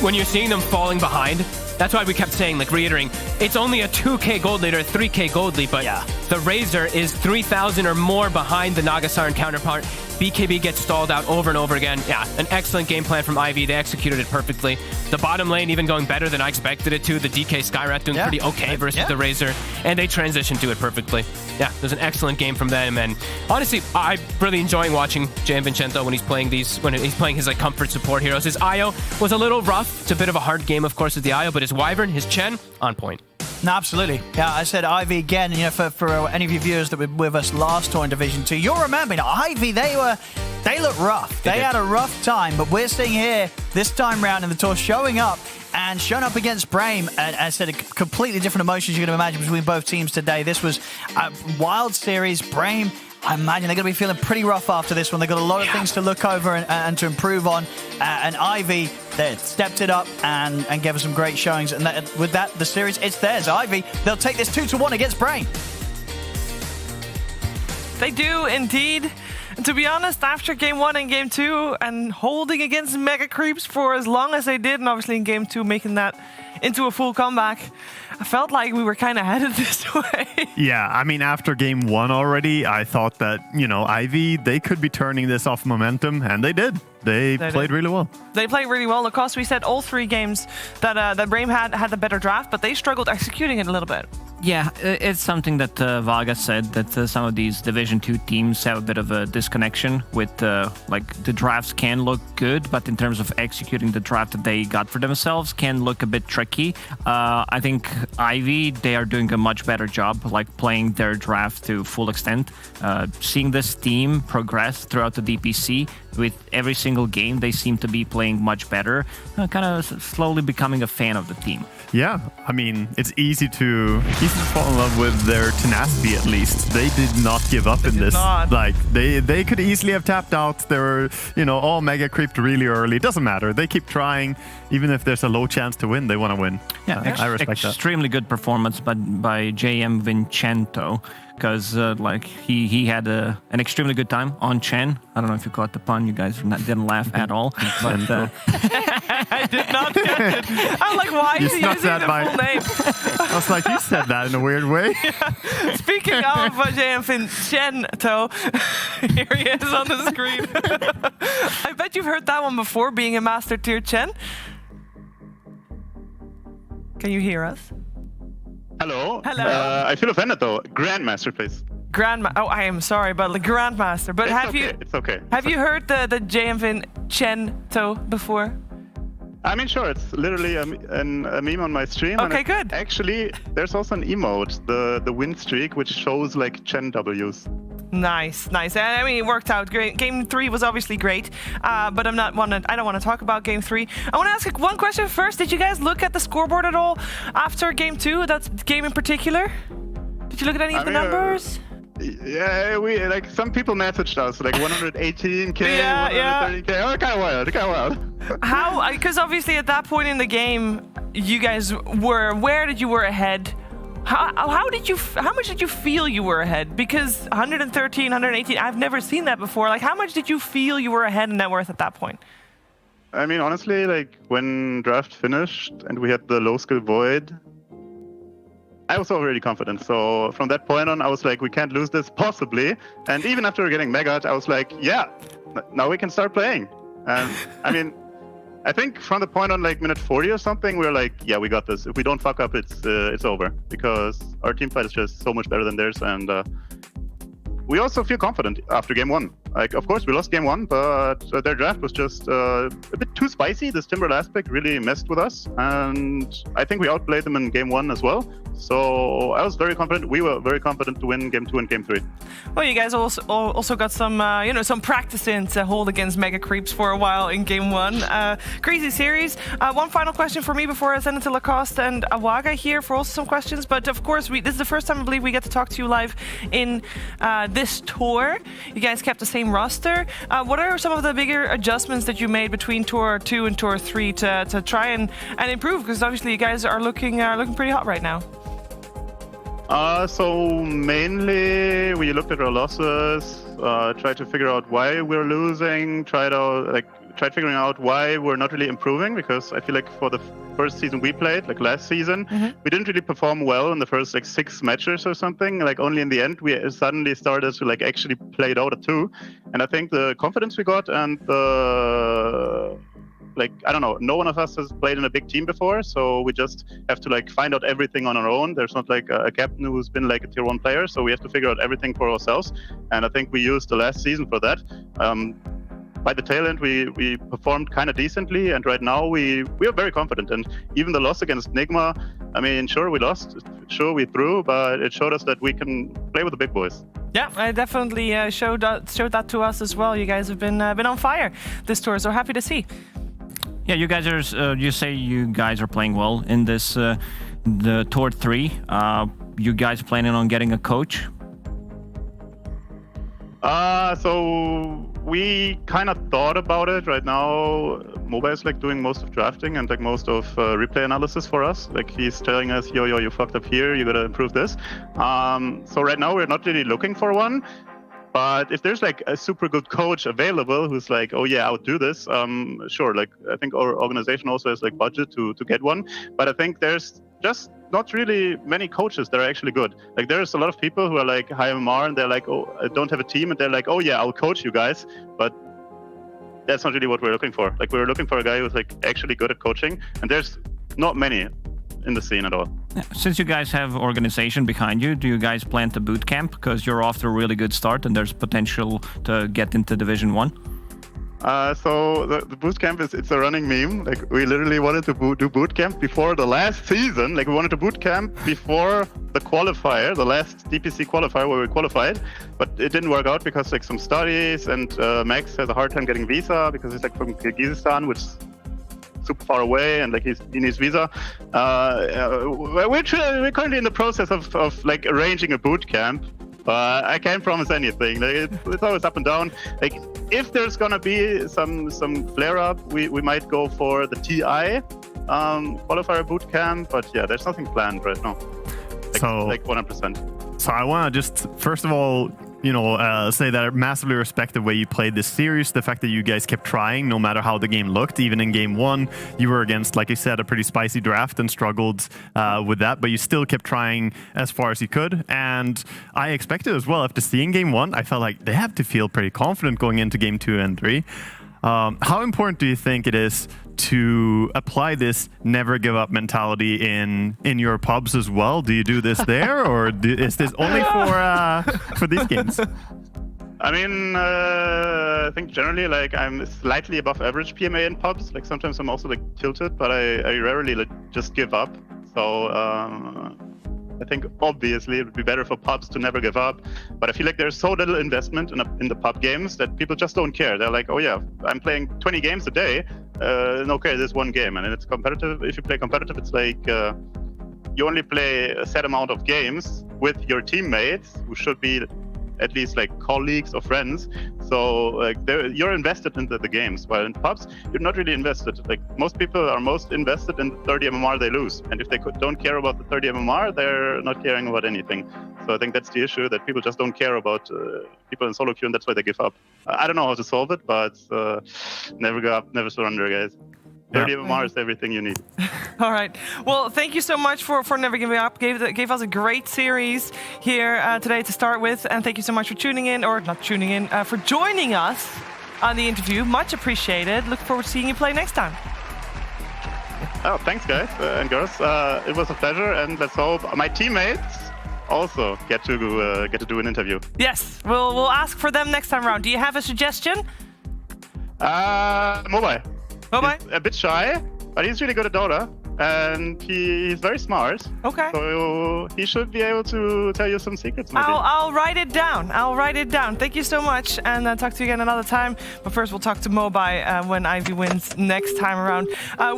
when you're seeing them falling behind. That's why we kept saying, like, reiterating, it's only a 2k gold lead or a 3k gold lead, but the Razor is 3,000 or more behind the Nagasaran counterpart. BKB gets stalled out over and over again. Yeah, an excellent game plan from Ivy. They executed it perfectly. The bottom lane even going better than I expected it to. The DK Skyrat doing pretty okay versus the Razor, and they transitioned to it perfectly. Yeah, it was an excellent game from them, and honestly, I'm really enjoying watching Jan Vincenzo when he's playing when he's playing his like comfort support heroes. His IO was a little rough. It's a bit of a hard game, of course, with the IO, but his Wyvern, his Chen, on point. No, absolutely. Yeah, I said Ivy again, you know, for any of you viewers that were with us last tour in Division 2, you'll remember, you know, Ivy, they look rough. They had a rough time, but we're seeing here, this time round in the tour, showing up against Brame. And I said, completely different emotions you can imagine between both teams today. This was a wild series. Brame, I imagine they're going to be feeling pretty rough after this one. They've got a lot of things to look over and to improve on. And Ivy, they stepped it up and gave us some great showings. And with that, the series, it's theirs. Ivy, they'll take this 2-1 against Brame. They do, indeed. And to be honest, after Game 1 and Game 2 and holding against Mega Creeps for as long as they did, and obviously in Game 2 making that into a full comeback, I felt like we were kind of headed this way. Yeah, I mean, after Game 1 already, I thought that, you know, Ivy, they could be turning this off momentum, and they did. They played really well. They played really well. Of course, we said all 3 games that Brame had the better draft, but they struggled executing it a little bit. Yeah, it's something that Vaga said, that some of these Division 2 teams have a bit of a disconnection with, like, the drafts can look good, but in terms of executing the draft that they got for themselves can look a bit tricky. I think Ivy, they are doing a much better job, like, playing their draft to full extent. Seeing this team progress throughout the DPC, with every single game, they seem to be playing much better, kind of slowly becoming a fan of the team. Yeah, I mean, it's easy to fall in love with their tenacity, at least. They did not give up in this. Like, they could easily have tapped out. They were, you know, all mega creeped really early. It doesn't matter. They keep trying. Even if there's a low chance to win, they want to win. Yeah, I respect that. Extremely good performance by JM Vincenzo. Because like he had an extremely good time on Chen. I don't know if you caught the pun. You guys didn't laugh at all. But, I did not get it. I'm like, why is he using the full name? I was like, you said that in a weird way. Yeah. Speaking of JM Vincenzo, here he is on the screen. I bet you've heard that one before, being a Master Tier Chen. Can you hear us? Hello. Hello. I feel offended though. Grandmaster, please. Oh, I am sorry, but the Grandmaster. But It's okay. Have you heard the JM Vincenzo before? I mean, sure. It's literally a meme on my stream. Okay, good. Actually, there's also an emote, the win streak, which shows like Chen W's. Nice. And I mean, it worked out great. Game 3 was obviously great, but I don't want to talk about Game 3. I want to ask one question first. Did you guys look at the scoreboard at all after Game 2? That game in particular? Did you look at any of the numbers? Yeah, we like some people messaged us like 118k, 130k. Oh, kind of wild. How? Because obviously at that point in the game, you guys were aware that you were ahead. How much did you feel you were ahead? Because 113, 118, I've never seen that before. Like, how much did you feel you were ahead in net worth at that point? I mean, honestly, like when draft finished and we had the low skill void, I was already confident. So from that point on, I was like, we can't lose this possibly. And even after getting Megat, I was like, yeah, now we can start playing. And I mean, I think from the point on like minute 40 or something, we were like, yeah, we got this. If we don't fuck up, it's over, because our team fight is just so much better than theirs, and we also feel confident after game 1. Like, of course, we lost game 1, but their draft was just a bit too spicy. This Timber aspect really messed with us, and I think we outplayed them in game 1 as well. So I was very confident. We were very confident to win game 2 and game 3. Well, you guys also got some, some practice in to hold against Mega Creeps for a while in game 1. Crazy series. One final question for me before I send it to Lacoste and Awaga here for also some questions. But of course, this is the first time I believe we get to talk to you live in this tour. You guys kept the same roster. What are some of the bigger adjustments that you made between Tour 2 and Tour 3 to try and improve? Because obviously you guys are looking pretty hot right now. So mainly we looked at our losses, tried to figure out why we're losing, tried figuring out why we're not really improving, because I feel like for the first season we played, like last season, we didn't really perform well in the first like 6 matches or something. Like only in the end we suddenly started to like actually play Dota 2, and I think the confidence we got and the I don't know, no one of us has played in a big team before, so we just have to like find out everything on our own. There's not like a captain who's been like a tier 1 player, so we have to figure out everything for ourselves, and I think we used the last season for that. By the tail end, we performed kind of decently, and right now we are very confident. And even the loss against Nigma, I mean, sure we lost, sure we threw, but it showed us that we can play with the big boys. Yeah, I definitely showed that to us as well. You guys have been on fire this tour, so happy to see. Yeah, you guys are. You say you guys are playing well in this the Tour 3. You guys planning on getting a coach? So we kind of thought about it. Right now, Moba is like doing most of drafting and like most of replay analysis for us. Like he's telling us, yo, you fucked up here. You gotta improve this. So right now we're not really looking for one. But if there's like a super good coach available who's like, oh yeah, I'll do this, sure. Like I think our organization also has like budget to get one. But I think there's just not really many coaches that are actually good. Like there's a lot of people who are like high MMR and they're like, oh, I don't have a team, and they're like, oh yeah, I'll coach you guys. But that's not really what we're looking for. Like we're looking for a guy who's like actually good at coaching, and there's not many in the scene at all. Since you guys have organization behind you, do you guys plan to boot camp? Because you're off to a really good start and there's potential to get into Division 1. So the boot camp it's a running meme. Like we literally wanted to do boot camp before the last season. Like we wanted to boot camp before the qualifier, the last DPC qualifier where we qualified, but it didn't work out because like some studies, and Max has a hard time getting visa because he's like from Kyrgyzstan, which is super far away, and like he needs visa. We're currently in the process of like arranging a boot camp. I can't promise anything. Like, it's always up and down. Like if there's gonna be some flare up, we might go for the TI qualifier boot camp. But yeah, there's nothing planned right now. Like 100%. So I want to just first of all, say that I massively respect the way you played this series, the fact that you guys kept trying no matter how the game looked. Even in game 1, you were against, like you said, a pretty spicy draft and struggled with that, but you still kept trying as far as you could. And I expected as well, after seeing game 1, I felt like they have to feel pretty confident going into game 2 and 3. How important do you think it is to apply this never give up mentality in your pubs as well? Do you do this there, or is this only for these games? I mean, I think generally like I'm slightly above average PMA in pubs. Like sometimes I'm also like tilted, but I rarely like just give up. So I think obviously it would be better for pubs to never give up, but I feel like there's so little investment in the pub games that people just don't care. They're like, oh yeah, I'm playing 20 games a day. Okay, there's one game, and it's competitive. If you play competitive, it's like you only play a set amount of games with your teammates, who should be at least like colleagues or friends. So like you're invested into the games, while in pubs you're not really invested. Like most people are most invested in the 30 MMR they lose, and if they don't care about the 30 MMR, they're not caring about anything. So I think that's the issue, that people just don't care about people in solo queue, and that's why they give up. I don't know how to solve it, but never give up, never surrender, guys. 30 MMR is everything you need. All right. Well, thank you so much for never giving up. Gave us a great series here today to start with, and thank you so much for tuning in, or not tuning in, for joining us on the interview. Much appreciated. Look forward to seeing you play next time. Oh, thanks, guys and girls. It was a pleasure, and let's hope my teammates also get to do an interview. Yes, we'll ask for them next time around. Do you have a suggestion? Mobile. Mobile? He's a bit shy, but he's really good at Dota. And he's very smart. Okay. So he should be able to tell you some secrets, maybe. I'll write it down. I'll write it down. Thank you so much, and talk to you again another time. But first, we'll talk to Mobai when Ivy wins next time around.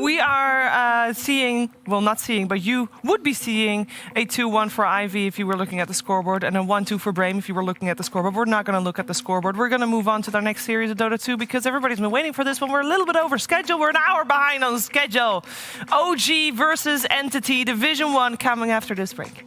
We are seeing, well, not seeing, but you would be seeing a 2-1 for Ivy if you were looking at the scoreboard, and a 1-2 for Brame if you were looking at the scoreboard. We're not going to look at the scoreboard. We're going to move on to their next series of Dota 2 because everybody's been waiting for this one. We're a little bit over schedule. We're an hour behind on schedule. OG versus Entity, Division 1 coming after this break.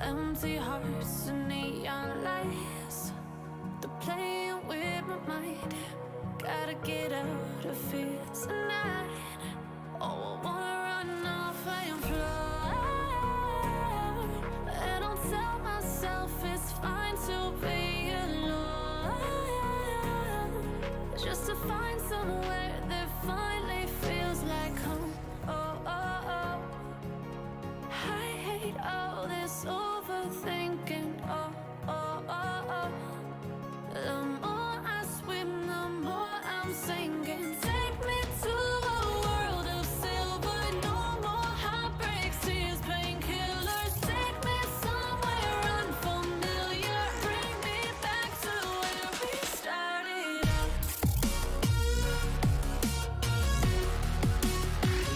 Empty hearts and neon lights. They're playing with my mind. Gotta get out of here tonight. Oh, I wanna run off and fly. And I'll tell myself it's fine to be alone. Just to find somewhere that finally feels like home. Oh, oh, oh. I hate all this overthinking. Oh, oh, oh, oh. The more I swim, the more I'm sinking. Take me to a world of silver. No more heartbreaks, tears, painkillers. Take me somewhere unfamiliar. Bring me back to where we started out.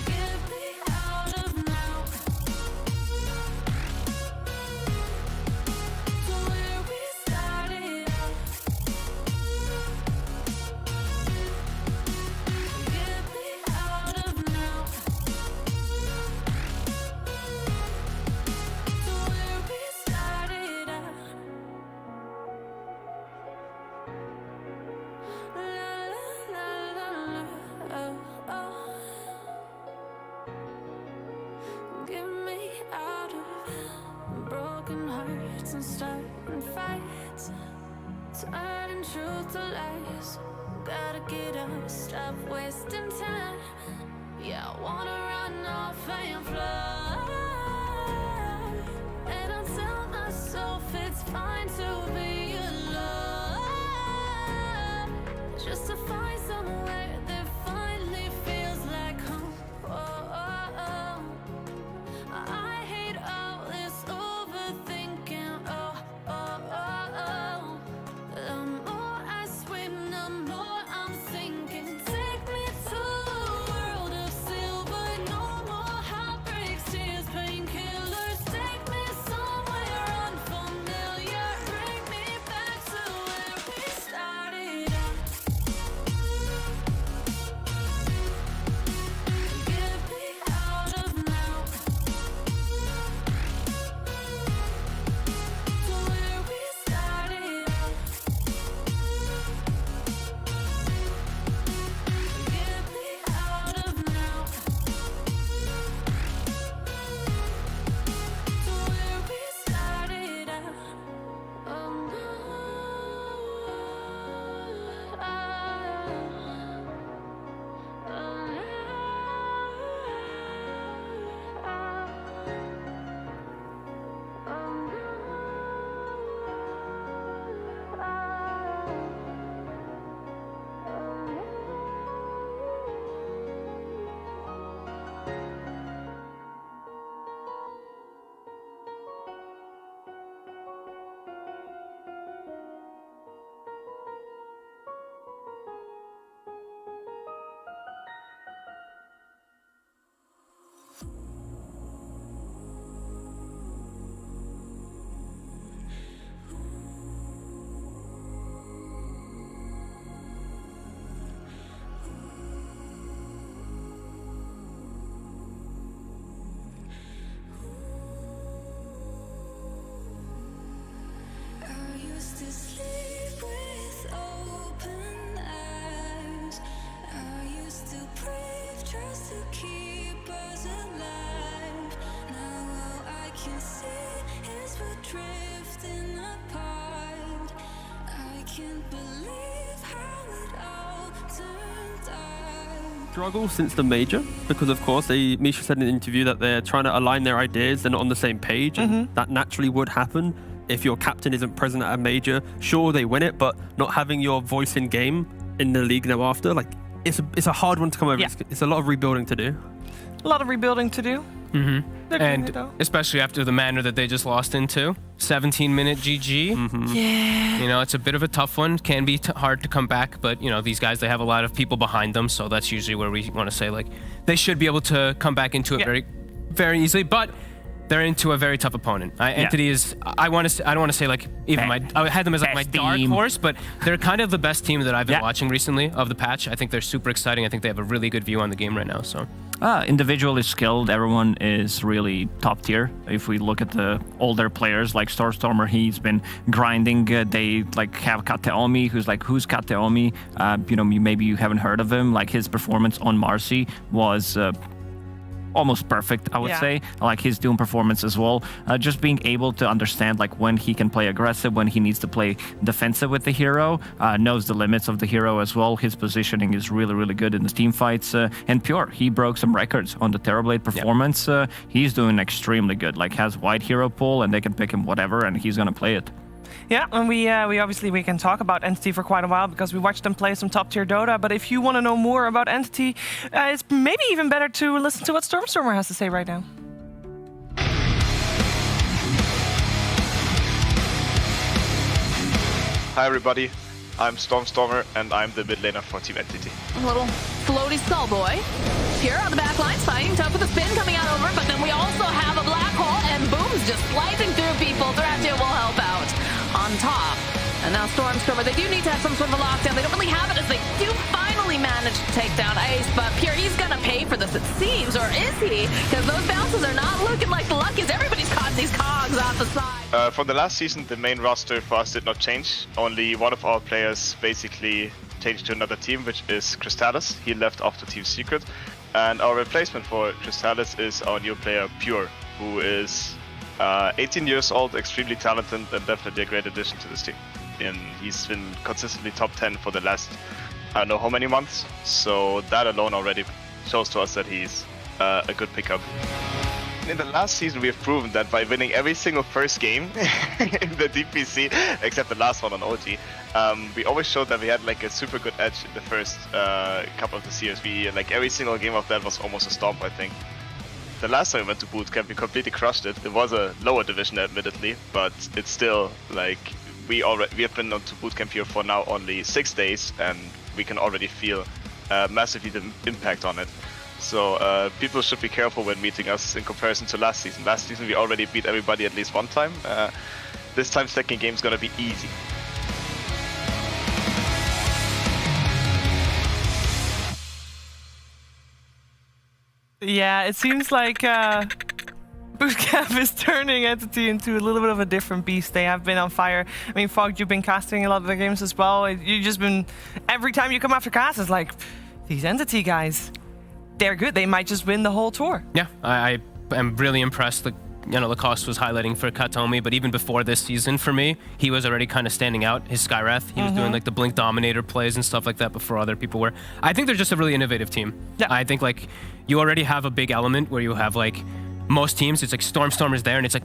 Get me out of now. To where we started out. Get me out of now. To where we started out. La la la la, oh oh. Get me out of broken hearts and starting fights, turning truth to lies. Gotta get up, stop wasting time. Yeah, I wanna run off and fly. And I'll tell myself it's fine to be alone. Just to find somewhere that finally feels like home. Oh, oh, oh. I hate all this overthinking. Oh, oh, oh, oh. The more I swim, the more I'm sinking. Take me to a world of silver. No drifting apart. I can't believe how it all turned out. Struggle since the major, because of course Misha said in an interview that they're trying to align their ideas, they're not on the same page, and that naturally would happen if your captain isn't present at a major. Sure, they win it, but not having your voice in game in the league now after, like, it's a hard one to come over. Yeah. It's a lot of rebuilding to do. A lot of rebuilding to do. And especially after the manner that they just lost into, 17-minute GG. Yeah. You know, it's a bit of a tough one. Can be hard to come back, but you know, these guys, they have a lot of people behind them, so that's usually where we want to say, like, they should be able to come back into it very, very easily. But they're into a very tough opponent. Entity is, I don't want to say like even I had them as like my dark horse, but they're kind of the best team that I've been watching recently of the patch. I think they're super exciting. I think they have a really good view on the game right now. So individually skilled, everyone is really top tier. If we look at the older players like Stormstormer, he's been grinding. They like have Kateomi, who's Kateomi. You know, maybe you haven't heard of him. Like his performance on Marcy was almost perfect, I would say. Like his Doom performance as well. Just being able to understand like when he can play aggressive, when he needs to play defensive with the hero, knows the limits of the hero as well. His positioning is really, really good in the team fights. And Pure, he broke some records on the Terrorblade performance. He's doing extremely good. Like has wide hero pool and they can pick him whatever and he's gonna play it. Yeah, and we obviously we can talk about Entity for quite a while because we watched them play some top tier Dota. But if you want to know more about Entity, it's maybe even better to listen to what Stormstormer has to say right now. Hi everybody, I'm Stormstormer and I'm the mid laner for Team Entity. A little floaty skull boy. Pure on the back lines, fighting tough with a spin coming out over, but then we also have a black hole and Boom's just slicing through people. Thratia will help out on top. And now Stormstormer, they do need to have some sort of a lockdown. They don't really have it as they do finally manage to take down Ace, but Pure, he's gonna pay for this, it seems, or is he? Because those bounces are not looking like the luckiest. Everybody's caught these cogs off the side. From the last season, the main roster for us did not change. Only one of our players basically changed to another team, which is Crystallis. He left off to Team Secret. And our replacement for Crystallis is our new player, Pure, who is 18 years old, extremely talented, and definitely a great addition to this team. And he's been consistently top 10 for the last, I don't know how many months. So that alone already shows to us that he's a good pickup. In the last season, we have proven that by winning every single first game in the DPC, except the last one on OG, we always showed that we had like a super good edge in the first couple of the series. Like every single game of that was almost a stomp, I think. The last time we went to bootcamp, we completely crushed it. It was a lower division, admittedly, but it's still like we have been on to bootcamp here for now only 6 days, and we can already feel massively the impact on it. So people should be careful when meeting us in comparison to last season. Last season we already beat everybody at least one time. This time second game is gonna be easy. Yeah, it seems like Bootcamp is turning Entity into a little bit of a different beast. They have been on fire. I mean, Fog, you've been casting a lot of the games as well. You've just been, every time you come after cast, it's like, these Entity guys, they're good. They might just win the whole tour. Yeah, I am really impressed. Lacoste was highlighting for Katomi, but even before this season, for me, he was already kind of standing out. His Skywrath, he was doing like the Blink Dominator plays and stuff like that before other people were. I think they're just a really innovative team. Yeah. I think like you already have a big element where you have like most teams, it's like Stormstormer's there and it's like,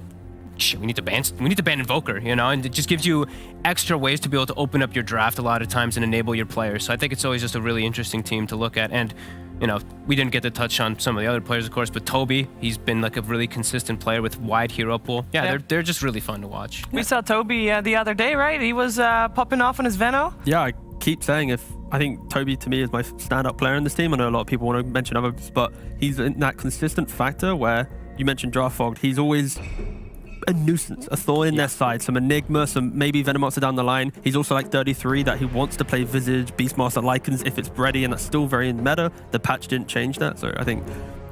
shit, we need to ban Invoker, you know, and it just gives you extra ways to be able to open up your draft a lot of times and enable your players. So I think it's always just a really interesting team to look at. And you know, we didn't get to touch on some of the other players, of course, but Toby, he's been like a really consistent player with wide hero pool. Yeah, they're just really fun to watch. We saw Toby the other day, right? He was popping off on his Veno. Yeah, I keep saying I think Toby to me is my stand-up player in this team. I know a lot of people want to mention others, but he's in that consistent factor where you mentioned Draft Fogged. He's always a nuisance, a thorn in their side, some Enigma, some maybe Venomoxa down the line. He's also like 33 that he wants to play Visage, Beastmaster, Lycans if it's ready, and that's still very in meta. The patch didn't change that, so I think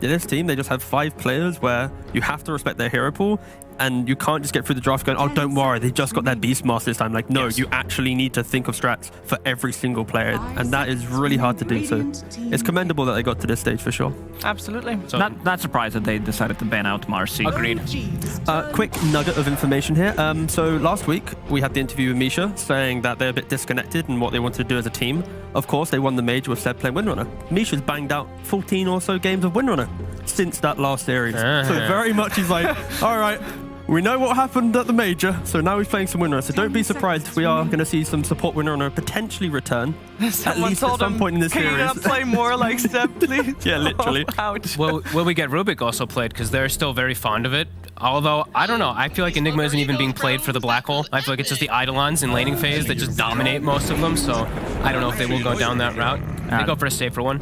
this team, they just have 5 players where you have to respect their hero pool, and you can't just get through the draft going, oh, don't worry, they just got their Beastmaster this time. Like, no, you actually need to think of strats for every single player, and that is really hard to do. So it's commendable that they got to this stage for sure. Absolutely. So not surprised that they decided to ban out Marcy. Agreed. Quick nugget of information here. So last week, we had the interview with Misha saying that they're a bit disconnected in what they wanted to do as a team. Of course, they won the major with Seb playing Windrunner. Misha's banged out 14 or so games of Windrunner since that last series. So very much he's like, all right, we know what happened at the major, so now he's playing some Windrunner. So don't be surprised if we are going to see some support Windrunner potentially return, at least at some point in this series. Can you not play more like Seb, please? Yeah, literally. Oh, ouch. Will we get Rubik also played? Because they're still very fond of it. Although, I don't know. I feel like Enigma isn't even being played for the Black Hole. I feel like it's just the Eidolons in laning phase that just dominate most of them. So I don't know if they will go down that route. They go for a safer one.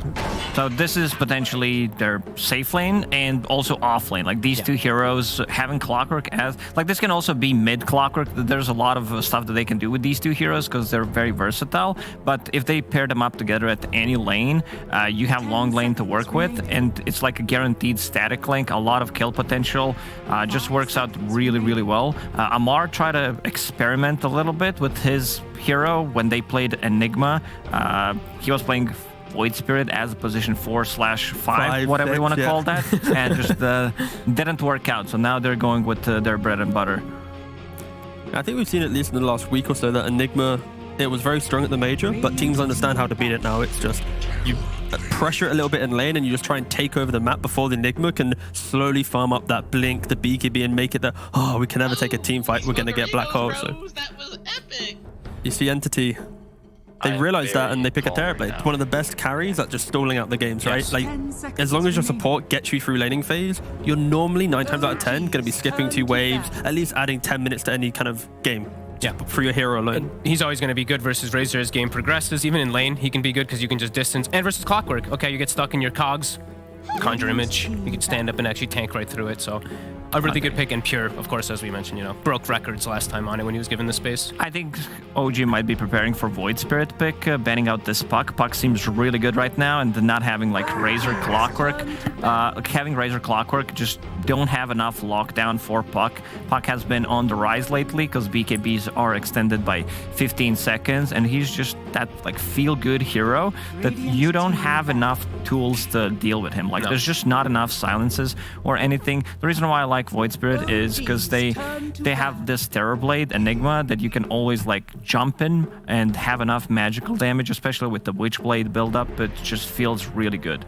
So this is potentially their safe lane and also off lane. Like these two heroes having Clockwork as... Like this can also be mid Clockwork. There's a lot of stuff that they can do with these two heroes because they're very versatile. But if they pair them up together at any lane, you have long lane to work with. And it's like a guaranteed static link. A lot of kill potential. Just works out really, really well. Amar tried to experiment a little bit with his hero when they played Enigma. He was playing Void Spirit as position 4/5, whatever you want to call that, and just didn't work out. So now they're going with their bread and butter. I think we've seen at least in the last week or so that Enigma, it was very strong at the major, but teams understand how to beat it now. It's just you pressure it a little bit in lane and you just try and take over the map before the Enigma can slowly farm up that blink, the BKB, and make it that, oh, we can never take a team fight, we're going to get Black Hole. So That was epic. you see Entity, they realize that and they pick a Terrorblade. One of the best carries at just stalling out the games, right? Like, as long as your support gets you through laning phase, you're normally 9 times out of 10 going to be skipping 2 waves, at least adding 10 minutes to any kind of game. Yeah, for your hero alone. And he's always going to be good versus Razor as game progresses. Even in lane, he can be good because you can just distance. And versus Clockwork, okay, you get stuck in your cogs, conjure image, you can stand up and actually tank right through it. So a really good pick, and Pure, of course, as we mentioned, you know, broke records last time on it when he was given the space. I think OG might be preparing for Void Spirit pick, banning out this Puck. Puck seems really good right now, and not having like Razor Clockwork. Having Razor Clockwork, just don't have enough lockdown for Puck. Puck has been on the rise lately because BKBs are extended by 15 seconds, and he's just that like feel-good hero that you don't have enough tools to deal with him. Like there's just not enough silences or anything. The reason why I like Void Spirit is because they have this Terrorblade Enigma that you can always like jump in and have enough magical damage, especially with the Witchblade build-up. It just feels really good.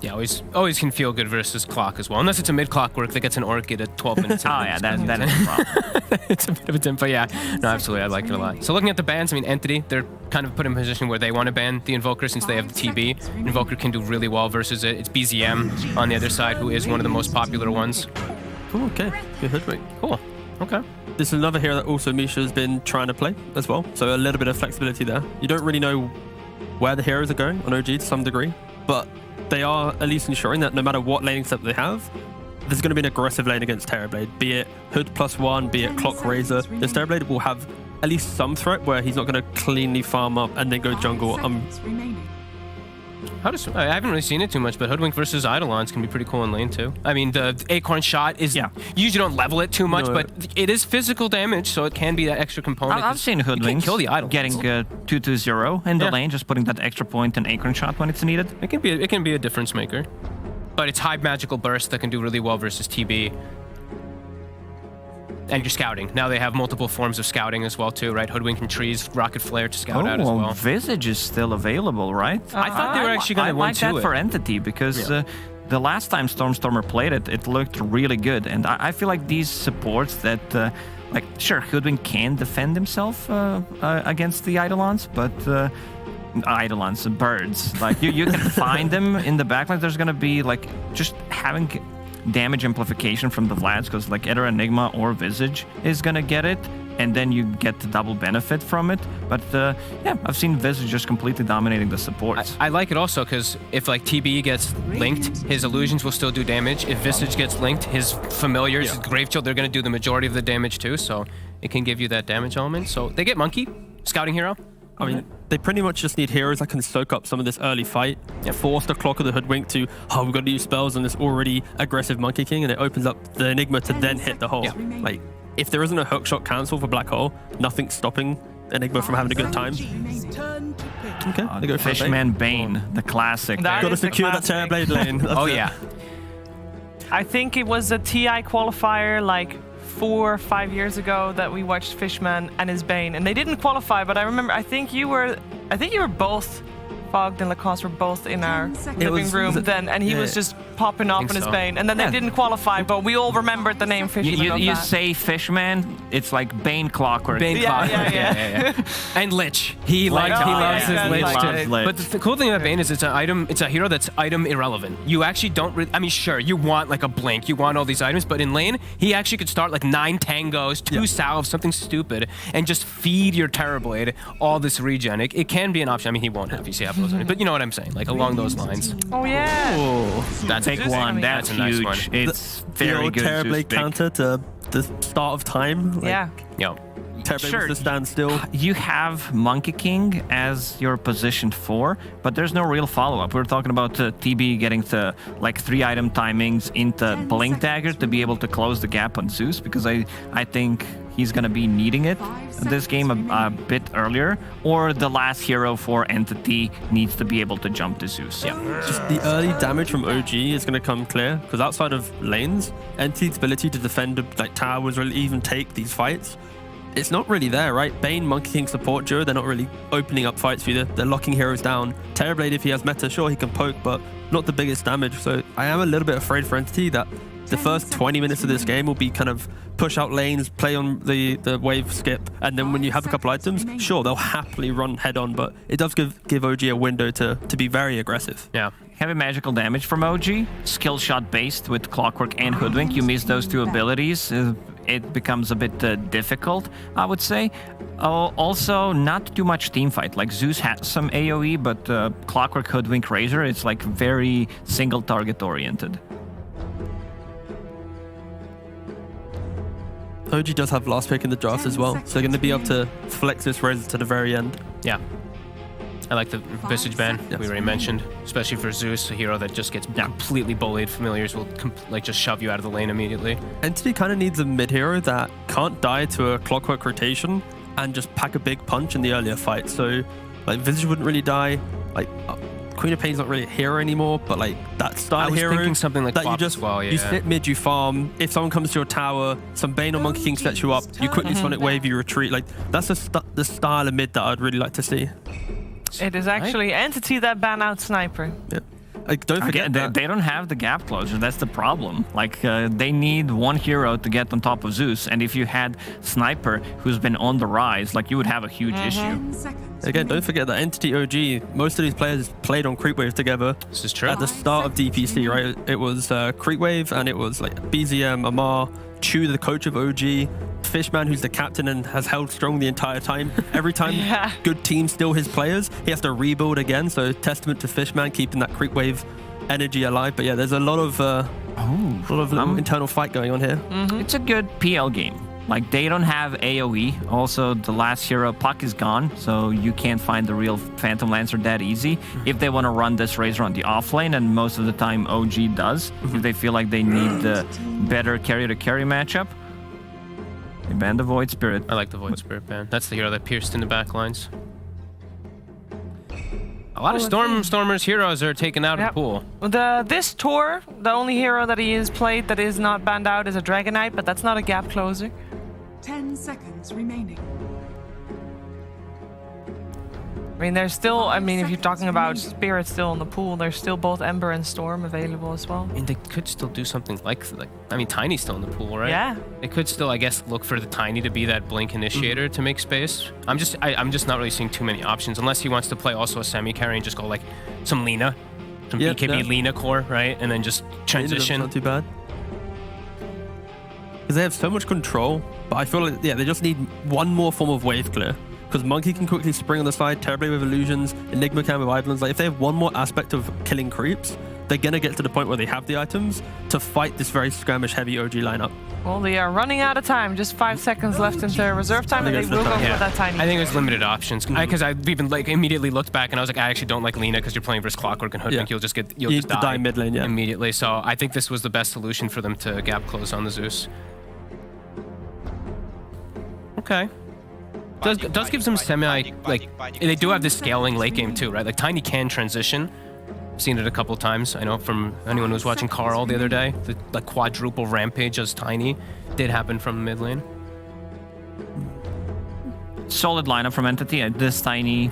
Yeah, always can feel good versus Clock as well. Unless it's a mid-Clockwork that gets an Orchid at 12 minutes. Oh yeah, that is a problem. It's a bit of a tempo, yeah. No, absolutely, I like it a lot. So looking at the bans, I mean, Entity, they're kind of put in a position where they want to ban the Invoker since they have the TB. Invoker can do really well versus it. It's BZM on the other side, who is one of the most popular ones. Oh, okay. Good Hoodwink. Cool. Okay. This is another hero that also Misha's been trying to play as well. So a little bit of flexibility there. You don't really know where the heroes are going on OG to some degree, but they are at least ensuring that no matter what laning setup they have, there's going to be an aggressive lane against Terrorblade, be it Hood +1, be it Clock Razor. This Terrorblade will have at least some threat where he's not going to cleanly farm up and then go jungle. I haven't really seen it too much, but Hoodwink versus Eidolons can be pretty cool in lane too. I mean, the Acorn shot is, you usually don't level it too much, but it is physical damage, so it can be that extra component. I've seen Hoodwink kill the Eidolons. Getting 2-2-0 in the lane, just putting that extra point and Acorn shot when it's needed. It can be a difference maker. But it's high magical burst that can do really well versus TB. And you're scouting. Now they have multiple forms of scouting as well too, right? Hoodwink and trees, Rocket Flare to scout out as well. Visage is still available, right? I thought they were actually going to like that for Entity because the last time Stormstormer played it, it looked really good. And I feel like these supports that, like, sure, Hoodwink can defend himself against the Eidolons, but Eidolons, birds, like you can find them in the backline. There's going to be like just having damage amplification from the Vlads, because like either Enigma or Visage is gonna get it, and then you get the double benefit from it. But yeah, I've seen Visage just completely dominating the supports. I like it also because if like TB gets linked, his illusions will still do damage. If Visage gets linked, his familiars, his Grave Chill, they're gonna do the majority of the damage too, so it can give you that damage element. So they get Monkey, scouting hero. I mean, they pretty much just need heroes that can soak up some of this early fight, force the Clock of the Hoodwink to, oh, we've got to use spells on this already aggressive Monkey King, and it opens up the Enigma to then hit the hole. Like, if there isn't a hookshot cancel for Black Hole, nothing's stopping Enigma from having a good time. Okay, they go for Fishman Bane, the classic. Got to secure that Terrorblade lane. Oh, yeah. I think it was a TI qualifier like 4 or 5 years ago that we watched Fishman and his Bane, and they didn't qualify. But I remember, I think you were both. Fogged and Lacoste were both in our living room then, and he was just popping off in his Bane, and then they didn't qualify, but we all remembered the name Fishman. You say Fishman, it's like Bane Clockwork. Bane Clockwork, yeah. And Lich. He loves his Lich too. But the cool thing about Bane is it's a hero that's item irrelevant. You actually don't really, I mean, sure, you want like a blink, you want all these items, but in lane, he actually could start like 9 tangos, 2 salves, something stupid, and just feed your Terrorblade all this regen. It can be an option. I mean, he won't have EC but you know what I'm saying, like along those lines. Oh yeah. Ooh, that's big one. That's a huge. Nice one. It's very good. Terrorblade counter to the start of time. Yeah. Terrorblade was to stand still. You have Monkey King as your position 4, but there's no real follow-up. We're talking about TB getting to like 3 item timings into Blink Dagger to be able to close the gap on Zeus, because I think he's going to be needing it this game a bit earlier, or the last hero for Entity needs to be able to jump to Zeus. Yeah, just the early damage from OG is going to come clear, because outside of lanes, Entity's ability to defend like towers or even take these fights, it's not really there, right? Bane, Monkey King support duo, they're not really opening up fights for you. They're locking heroes down. Terrorblade, if he has meta, sure, he can poke, but not the biggest damage. So I am a little bit afraid for Entity that the first 20 minutes of this game will be kind of push out lanes, play on the wave skip, and then when you have a couple items, sure, they'll happily run head on, but it does give OG a window to be very aggressive. Yeah. Heavy magical damage from OG, skill shot based with Clockwork and Hoodwink. You miss those 2 abilities, it becomes a bit difficult, I would say. Also, not too much team fight. Like Zeus has some AoE, but Clockwork, Hoodwink, Razor, it's like very single target oriented. OG does have last pick in the draft as well, so they're going to be able to flex this Razor to the very end. Yeah. I like the Visage Ban we already mentioned, especially for Zeus, a hero that just gets completely bullied. Familiars will like just shove you out of the lane immediately. Entity kind of needs a mid hero that can't die to a Clockwork rotation and just pack a big punch in the earlier fight. So like Visage wouldn't really die. Like Queen of Pain's not really a hero anymore, but like that style hero. I was thinking something like that Flop you just as well, yeah. You sit mid, you farm. If someone comes to your tower, some Bane or Monkey King sets you up, you quickly Sonic Wave, you retreat. Like that's the style of mid that I'd really like to see. It is actually Entity that ban out Sniper. Yeah. Like, don't forget that. They don't have the gap closure. That's the problem. Like, they need one hero to get on top of Zeus. And if you had Sniper, who's been on the rise, like, you would have a huge issue. Again, don't forget that Entity OG, most of these players played on Creep Wave together. This is true. At the start of DPC, right? It was Creep Wave, and it was like BZM, Amar, Chu, the coach of OG, Fishman, who's the captain and has held strong the entire time. Every time good team steal his players, he has to rebuild again. So testament to Fishman keeping that Creep Wave energy alive. But yeah, there's a lot of internal fight going on here. It's a good PL game. Like, they don't have AoE. Also, the last hero, Puck, is gone, so you can't find the real Phantom Lancer that easy. If they want to run this Razor on the offlane, and most of the time OG does, if they feel like they need the better carry-to-carry matchup, they ban the Void Spirit. I like the Void Spirit ban. That's the hero that pierced in the back lines. A lot of Stormers heroes are taken out of the pool. This tour, the only hero that he has played that is not banned out is a Dragon Knight, but that's not a gap closer. 10 seconds remaining. I mean, there's still, if you're talking about Spirit still in the pool, there's still both Ember and Storm available as well. I mean, they could still do something like Tiny's still in the pool, right? Yeah. They could still, I guess, look for the Tiny to be that blink initiator to make space. I'm just not really seeing too many options, unless he wants to play also a semi-carry and just go like some Lina, some BKB Lina core, right? And then just transition. Not too bad. Because they have so much control, but I feel like, they just need one more form of wave clear. Because Monkey can quickly spring on the side, Terrorblade with illusions, Enigma can with Idolins. Like, if they have one more aspect of killing creeps, they're going to get to the point where they have the items to fight this very skirmish-heavy OG lineup. Well, they are running out of time. Just 5 seconds left into reserve time, and they will go for that tiny. I think there's limited options because I've even like immediately looked back and I was like, I actually don't like Lina because you're playing versus Clockwork and Hoodwink. You'll just die mid lane, immediately. So I think this was the best solution for them to gap close on the Zeus. Okay. Does give some semi like they do have this scaling late game too, right? Like Tiny can transition. I've seen it a couple times. I know from anyone who was watching Carl the other day, the like quadruple rampage as Tiny did happen from mid lane. Solid lineup from Entity. This Tiny,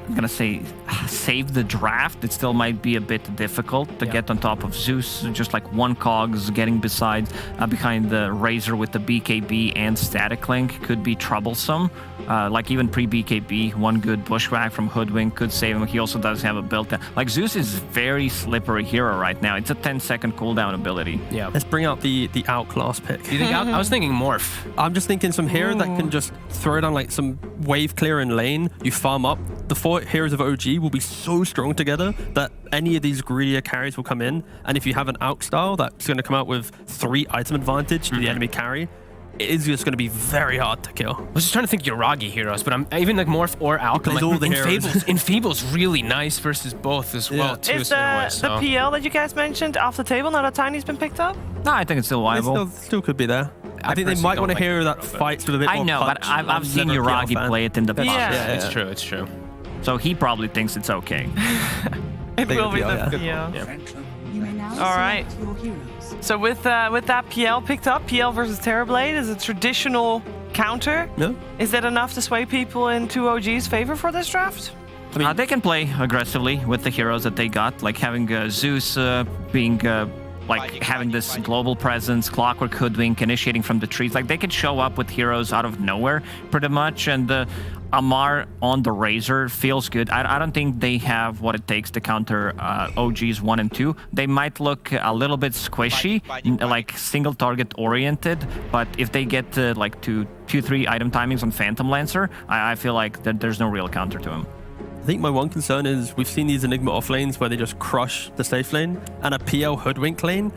I'm gonna say, save the draft. It still might be a bit difficult to get on top of Zeus. Just like one cogs getting behind the Razor with the BKB and Static Link could be troublesome. Like even pre-BKB, one good Bushwhack from Hoodwink could save him. He also does have a built-in. Like Zeus is very slippery hero right now. It's a 10-second cooldown ability. Yeah. Let's bring out the outclass pick. You think I was thinking Morph. I'm just thinking some hero that can just throw down like some wave clear in lane. You farm up. The 4 heroes of OG will be so strong together that any of these greedier carries will come in. And if you have an Alk style that's going to come out with 3 item advantage to the enemy carry, it is just going to be very hard to kill. I was just trying to think Yoragi heroes, but I'm even like Morph or Alk. Like, all the heroes. Enfeeble's really nice versus both as well too. Is the PL that you guys mentioned off the table now that Tiny's been picked up? No, I think it's still viable. It still could be there. I think they might want a hero that fights with a bit more I know, punch. but I've seen Yoragi play it in the past. Yeah, it's true. It's true. So he probably thinks it's okay. It will be the PL. All right. So with that PL picked up, PL versus Terrorblade is a traditional counter. No. Is that enough to sway people into OG's favor for this draft? I mean, they can play aggressively with the heroes that they got, like having Zeus being like having this global presence, Clockwork, Hoodwink, initiating from the trees. Like they could show up with heroes out of nowhere pretty much, and Amar on the Razor feels good. I don't think they have what it takes to counter OGs 1 and 2. They might look a little bit squishy, like single target oriented, but if they get like to 2-3 item timings on Phantom Lancer, I feel like that there's no real counter to him. I think my one concern is we've seen these Enigma off lanes where they just crush the safe lane, and a PL Hoodwink lane,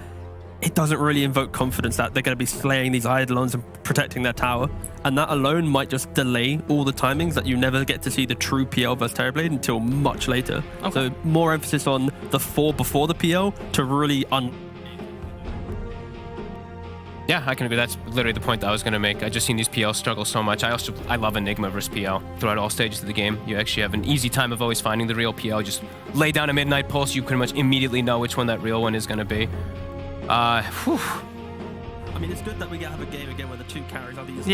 it doesn't really invoke confidence that they're going to be slaying these Eidolons and protecting their tower. And that alone might just delay all the timings that you never get to see the true PL versus Terrorblade until much later. Okay. So more emphasis on the 4 before the PL to really Yeah, I can agree. That's literally the point that I was going to make. I just seen these PL struggle so much. I love Enigma versus PL. Throughout all stages of the game, you actually have an easy time of always finding the real PL. Just lay down a Midnight Pulse, you pretty much immediately know which one that real one is going to be. I mean, it's good that we have a game again where the 2 carries are these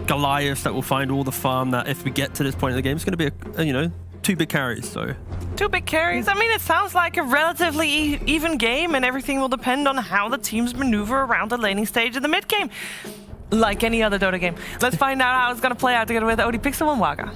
Goliaths that will find all the farm that if we get to this point in the game, it's going to be, 2 big carries. So 2 big carries. I mean, it sounds like a relatively even game, and everything will depend on how the teams maneuver around the laning stage of the mid game. Like any other Dota game. Let's find out how it's going to play out together with ODPixel and Waga.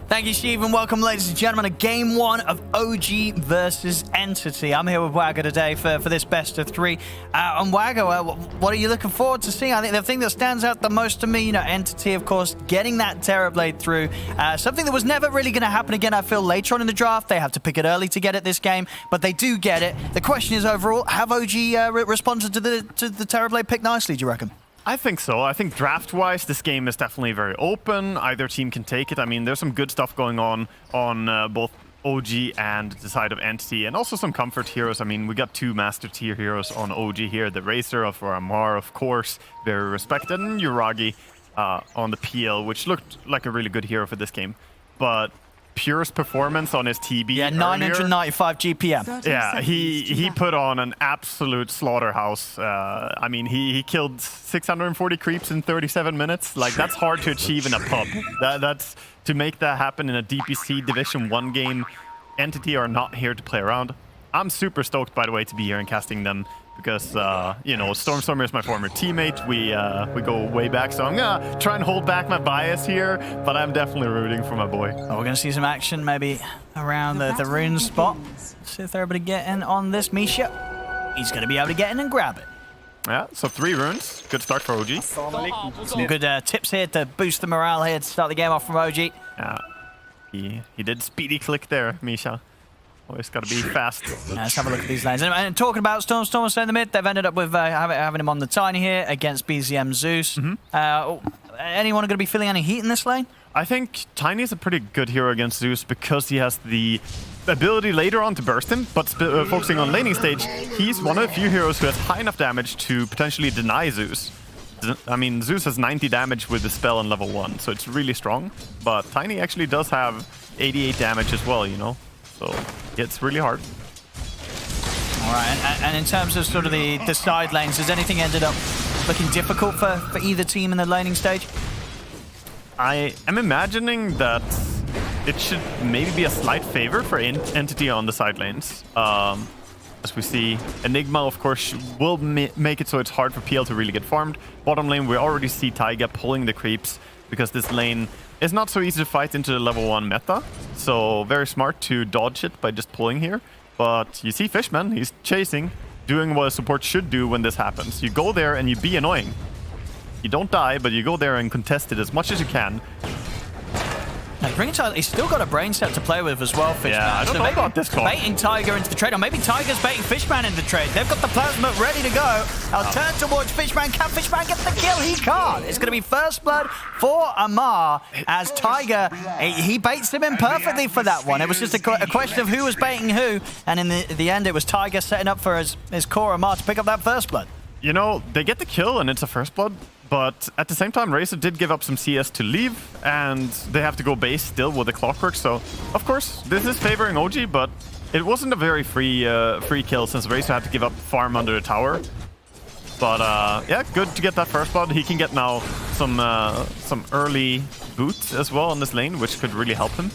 Thank you, Steve, and welcome, ladies and gentlemen, to Game 1 of OG versus Entity. I'm here with Waga today for this best of 3. And Waga, what are you looking forward to seeing? I think the thing that stands out the most to me, Entity, of course, getting that Terrorblade through. Something that was never really going to happen again, I feel, later on in the draft. They have to pick it early to get it this game, but they do get it. The question is, overall, have OG responded to the Terrorblade pick nicely, do you reckon? I think so. I think draft-wise, this game is definitely very open. Either team can take it. I mean, there's some good stuff going on both OG and the side of Entity, and also some comfort heroes. I mean, we got 2 master tier heroes on OG here. The Razor of Amar, of course, very respected, and Yoragi on the PL, which looked like a really good hero for this game. But Pure's performance on his TB. Yeah, 995 GPM. Yeah, he put on an absolute slaughterhouse. I mean, he killed 640 creeps in 37 minutes. Like, that's hard to achieve in a pub. That's to make that happen in a DPC Division 1 game. Entity are not here to play around. I'm super stoked, by the way, to be here and casting them. Because, Stormstormer is my former teammate. We go way back, so I'm going to try and hold back my bias here, but I'm definitely rooting for my boy. Oh, we're going to see some action maybe around the rune spot. See if they're able to get in on this Misha. He's going to be able to get in and grab it. Yeah, so 3 runes. Good start for OG. Some good tips here to boost the morale here to start the game off from OG. Yeah, he did speedy click there, Misha. Always got to be fast. Let's have a look at these lanes. And talking about Stormstormer in the mid, they've ended up with having him on the Tiny here against BZM Zeus. Anyone going to be feeling any heat in this lane? I think Tiny is a pretty good hero against Zeus because he has the ability later on to burst him, but focusing on laning stage, he's one of the few heroes who has high enough damage to potentially deny Zeus. I mean, Zeus has 90 damage with the spell on level 1, so it's really strong, but Tiny actually does have 88 damage as well, you know? So yeah, it's really hard. All right, and in terms of sort of the side lanes, has anything ended up looking difficult for either team in the laning stage? I am imagining that it should maybe be a slight favor for Entity on the side lanes. As we see, Enigma, of course, will make it so it's hard for PL to really get farmed. Bottom lane, we already see Taiga pulling the creeps because this lane is not so easy to fight into the level 1 meta. So very smart to dodge it by just pulling here. But you see Fishman, he's chasing, doing what a support should do when this happens. You go there and you be annoying. You don't die, but you go there and contest it as much as you can. He's still got a brain set to play with as well, Fishman. Yeah, I don't know about this call. Baiting Tiger into the trade, or maybe Tiger's baiting Fishman into the trade. They've got the plasma ready to go. I'll turn towards Fishman. Can Fishman get the kill? He can't. It's going to be first blood for Amar as Tiger, he baits him in perfectly for that one. It was just a question of who was baiting who, and in the end, it was Tiger setting up for his core Amar to pick up that first blood. You know, they get the kill and it's a first blood, but at the same time, Razor did give up some CS to leave, and they have to go base still with the Clockwork. So, of course, this is favoring OG, but it wasn't a very free kill since Razor had to give up farm under the tower. But yeah, good to get that first blood. He can get now some early boot as well on this lane, which could really help him.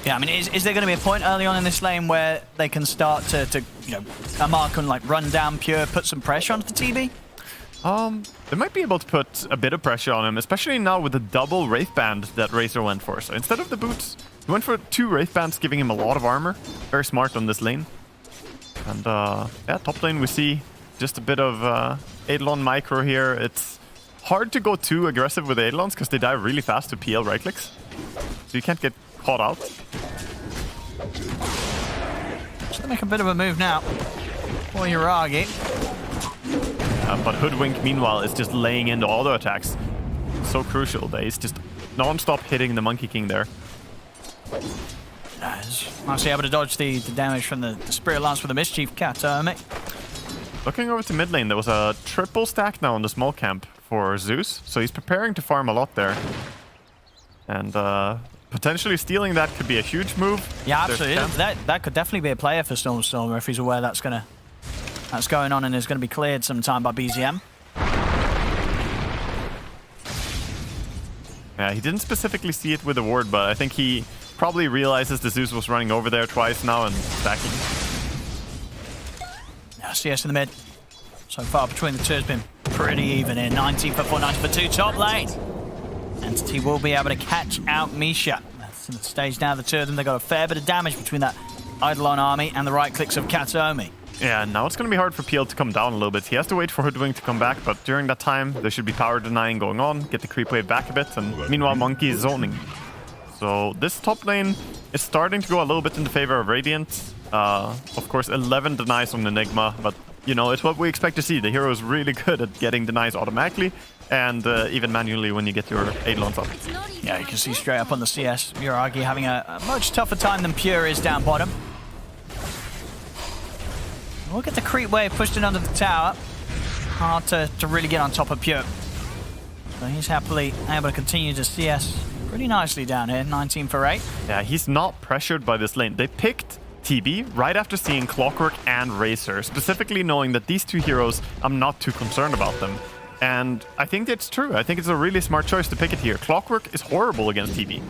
Yeah, I mean, is there going to be a point early on in this lane where they can start to you know, Amar can like run down Pure, put some pressure onto the TB? They might be able to put a bit of pressure on him, especially now with the double Wraith Band that Razor went for. So instead of the boots, he went for 2 Wraith Bands, giving him a lot of armor. Very smart on this lane. And yeah, top lane we see just a bit of Eidolon micro here. It's hard to go too aggressive with Eidolons because they die really fast to PL right clicks. So you can't get caught out. Just to make a bit of a move now for Yuragi. But Hoodwink, meanwhile, is just laying into auto attacks. So crucial that he's just non-stop hitting the Monkey King there. Nicely able to dodge the damage from the Spirit Lance with the Mischief Cat. Looking over to mid lane, there was a triple stack now on the small camp for Zeus. So he's preparing to farm a lot there. And potentially stealing that could be a huge move. Yeah, absolutely. That could definitely be a player for Stormstormer if he's aware that's going on and is going to be cleared sometime by BZM. Yeah, he didn't specifically see it with the ward, but I think he probably realizes the Zeus was running over there twice now and stacking. Yeah, CS in the mid. So far between the two has been pretty even here. 19 for 4, 90 for 2, top lane. Entity will be able to catch out Misha. That's in the stage now, the two of them. They got a fair bit of damage between that Eidolon army and the right clicks of Kataomi. Yeah, now it's going to be hard for PL to come down a little bit. He has to wait for Hoodwink to come back, but during that time, there should be power denying going on, get the creep wave back a bit, and meanwhile, Monkey is zoning. So this top lane is starting to go a little bit in the favor of Radiant. Of course, 11 denies on Enigma, but you know, it's what we expect to see. The hero is really good at getting denies automatically, and even manually when you get your Eidolons up. Yeah, you can see straight up on the CS, Yuragi having a much tougher time than Pure is down bottom. We'll get the creep wave pushed in under the tower. Hard to really get on top of Pure. So he's happily able to continue to CS pretty nicely down here, 19 for 8. Yeah, he's not pressured by this lane. They picked TB right after seeing Clockwork and Razor, specifically knowing that these two heroes, I'm not too concerned about them. And I think that's true. I think it's a really smart choice to pick it here. Clockwork is horrible against TB.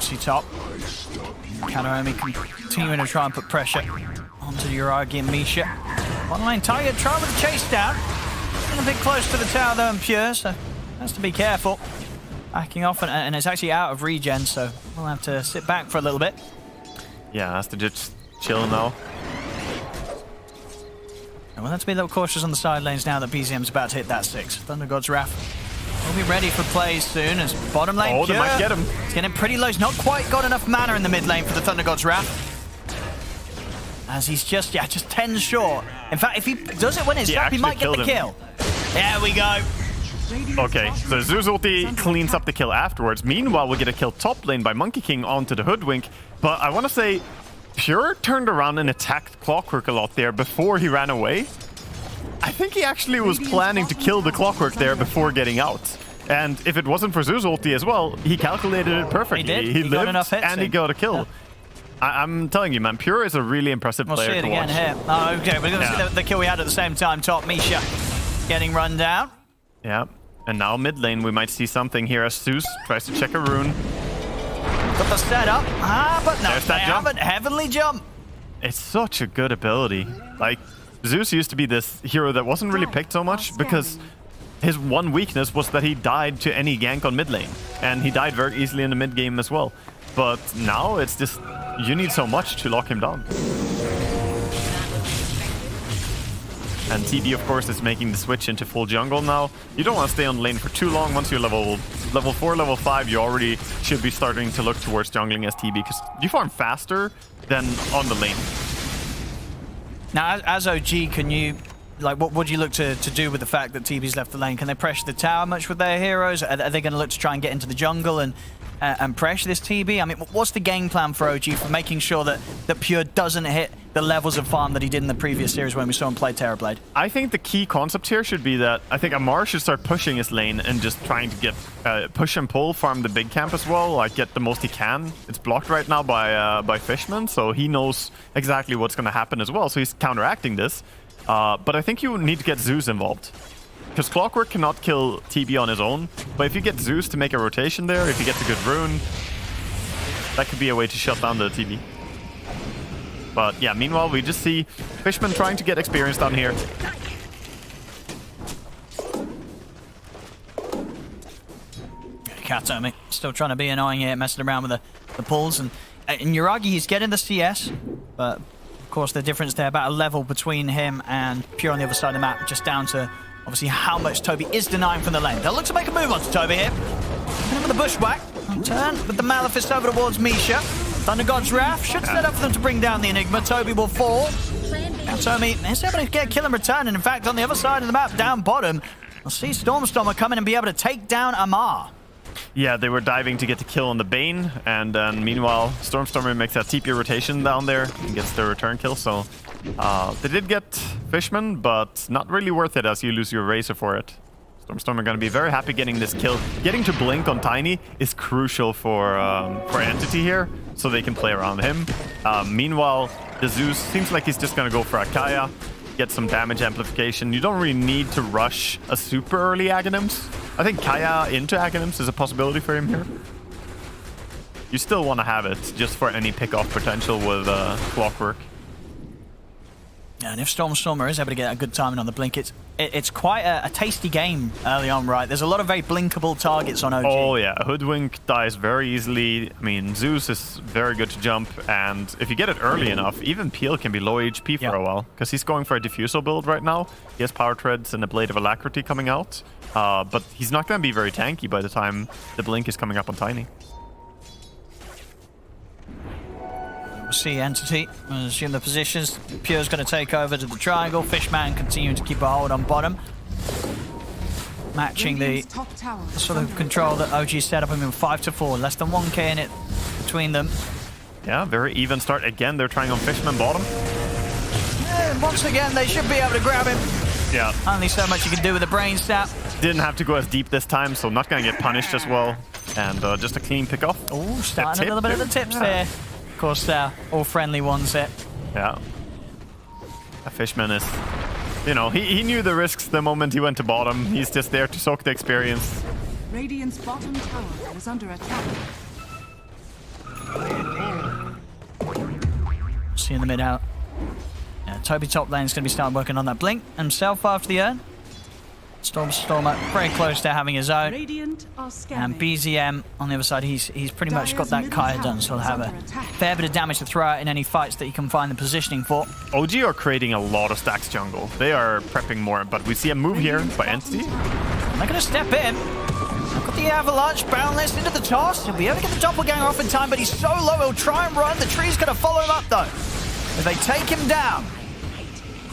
See top. Kataomi continuing to try and put pressure onto Yuragi and Misha. One lane Tiger trying with the chase down. Getting a bit close to the tower though and Pure, so has to be careful. Backing off and it's actually out of regen, so we'll have to sit back for a little bit. Yeah, has to just chill now. And we'll have to be a little cautious on the side lanes now that BZM's about to hit that 6. Thunder God's Wrath We'll be ready for plays soon as bottom lane. Oh, they might get him. He's getting pretty low. He's not quite got enough mana in the mid lane for the Thunder God's Wrath. As he's just 10 short. In fact, if he does it when it's up, he might get the kill. There we go. Okay, so Zeus ulti cleans up the kill afterwards. Meanwhile, we'll get a kill top lane by Monkey King onto the Hoodwink. But I want to say, Pure turned around and attacked Clockwork a lot there before he ran away. I think he actually was planning to kill the Clockwork there before getting out. And if it wasn't for Zeus ulti as well, he calculated it perfectly. He did. He got lived enough hits and he got a kill. Yeah. I'm telling you, man, Pure is a really impressive We'll player see it to again watch. here. Oh, okay, we're going to see the kill we had at the same time. Top Misha getting run down. Yeah, and now mid lane, we might see something here as Zeus tries to check a rune. Got the setup. But no, There's they that jump. haven't. Heavenly jump. It's such a good ability. Like, Zeus used to be this hero that wasn't really picked so much because his one weakness was that he died to any gank on mid lane. And he died very easily in the mid game as well. But now it's just, you need so much to lock him down. And TD, of course, is making the switch into full jungle now. You don't want to stay on the lane for too long. Once you're level 4, level 5, you already should be starting to look towards jungling as TB because you farm faster than on the lane. Now, as OG, can you, like, what would you look to do with the fact that TB's left the lane? Can they pressure the tower much with their heroes? Are they going to look to try and get into the jungle and pressure this TB? I mean, what's the game plan for OG for making sure that Pure doesn't hit the levels of farm that he did in the previous series when we saw him play Terrorblade? I think the key concept here should be that I think Amar should start pushing his lane and just trying to get push and pull, farm the big camp as well, like get the most he can. It's blocked right now by Fishman, so he knows exactly what's going to happen as well, so he's counteracting this. But I think you need to get Zeus involved. Because Clockwork cannot kill TB on his own, but if you get Zeus to make a rotation there, if you get a good rune, that could be a way to shut down the TB. But yeah, meanwhile, we just see Fishman trying to get experience down here. Katomi still trying to be annoying here, messing around with the pulls. And Yuragi, he's getting the CS, but of course the difference there, about a level between him and Pure on the other side of the map, just down to obviously how much Toby is denying from the lane. They'll look to make a move onto Toby here. And with the bushwhack, turn with the Maleficent over towards Misha. Thunder God's Wrath should set up for them to bring down the Enigma. Toby will fall. Now Toby is able to get a kill and return. And in fact, on the other side of the map, down bottom, we'll see Stormstormer come in and be able to take down Amar. Yeah, they were diving to get the kill on the Bane, and then meanwhile, Stormstormer makes that TP rotation down there and gets the return kill, so they did get Fishman, but not really worth it as you lose your Razor for it. Stormstormer going to be very happy getting this kill. Getting to blink on Tiny is crucial for Entity here, so they can play around him. Meanwhile, the Zeus seems like he's just going to go for Akaya, get some damage amplification. You don't really need to rush a super early Aghanims. I think Kaya into Aghanims is a possibility for him here. You still want to have it just for any pick-off potential with Clockwork. And if Stormstormer is able to get a good timing on the blink, it's quite a tasty game early on, right? There's a lot of very blinkable targets on OG. Oh yeah, Hoodwink dies very easily. I mean, Zeus is very good to jump, and if you get it early enough, even Peel can be low HP for a while, because he's going for a Diffusal build right now. He has Power Treads and a Blade of Alacrity coming out, but he's not going to be very tanky by the time the blink is coming up on Tiny. We'll see Entity assume the positions. Pure's going to take over to the triangle. Fishman continuing to keep a hold on bottom. Matching the sort of control that OG set up. I mean, 5-4, less than 1k in it between them. Yeah, very even start. Again, they're trying on Fishman bottom. Yeah, once again, they should be able to grab him. Yeah. Only so much you can do with a brain stab. Didn't have to go as deep this time, so not going to get punished as well. And just a clean pick off. Oh, starting a little bit of the tips there. Of course, all friendly ones there. Yeah. A Fishman is, you know, he knew the risks the moment he went to bottom. He's just there to soak the experience. Radiant's bottom tower is under attack. See in the mid out. Yeah, Toby top lane is going to be starting working on that blink himself after the urn. Stormer very close to having his own. And BZM on the other side, he's pretty much got that Kaya done, so he'll have a fair bit of damage to throw out in any fights that he can find the positioning for. OG are creating a lot of stacks jungle. They are prepping more, but we see a move here by Entity. They're going to step in. Got the avalanche boundless into the toss. He'll be able to get the doppelganger off in time, but he's so low he'll try and run. The tree's going to follow him up though. If they take him down.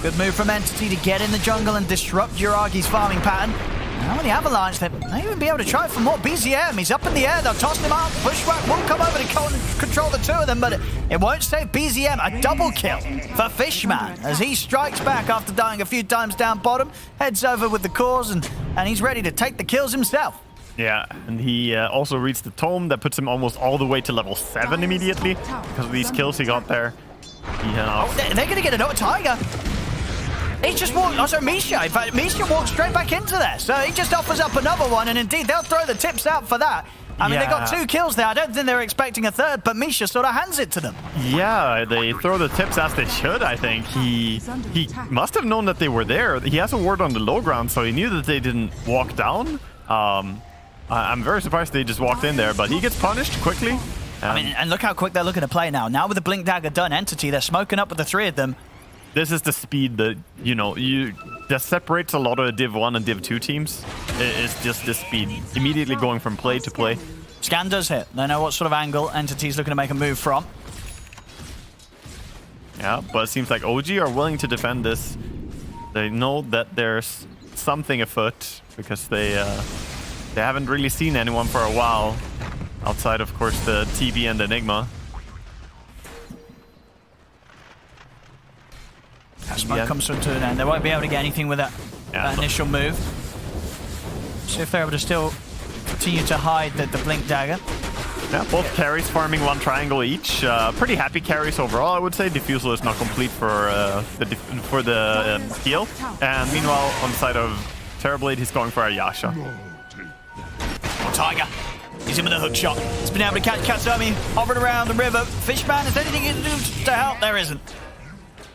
Good move from Entity to get in the jungle and disrupt Yuragi's farming pattern. Now with the avalanche, they may even be able to try for more BZM. He's up in the air, they'll toss him up. Bushwhack will come over to control the two of them, but it won't save BZM. A double kill for Fishman as he strikes back after dying a few times down bottom, heads over with the cores, and he's ready to take the kills himself. Yeah, and he also reached the tome that puts him almost all the way to level 7 immediately because of these kills he got there. They're going to get another Tiger. He just walked, oh, sorry, Misha. In fact, Misha walked straight back into there. So he just offers up another one, and indeed, they'll throw the tips out for that. I mean, they got 2 kills there. I don't think they were expecting a third, but Misha sort of hands it to them. Yeah, they throw the tips as they should, I think. He must have known that they were there. He has a ward on the low ground, so he knew that they didn't walk down. I'm very surprised they just walked in there, but he gets punished quickly. I mean, and look how quick they're looking to play now. Now with the Blink Dagger done, Entity, they're smoking up with the 3 of them. This is the speed that, that separates a lot of Div 1 and Div 2 teams. It's just the speed. Immediately going from play to play. Scan does hit. They know what sort of angle Entity's looking to make a move from. Yeah, but it seems like OG are willing to defend this. They know that there's something afoot because they haven't really seen anyone for a while. Outside, of course, the TB and Enigma. That smoke comes to an end. They won't be able to get anything with that initial move. See if they're able to still continue to hide the Blink Dagger. Yeah, both carries farming 1 triangle each. Pretty happy carries overall, I would say. Diffusal is not complete for the heal. And meanwhile, on the side of Terrorblade, he's going for a Yasha. Oh, Tiger. He's in with a hook shot. He's been able to catch Katsumi hovering around the river. Fishman, is there anything he can do to help? There isn't.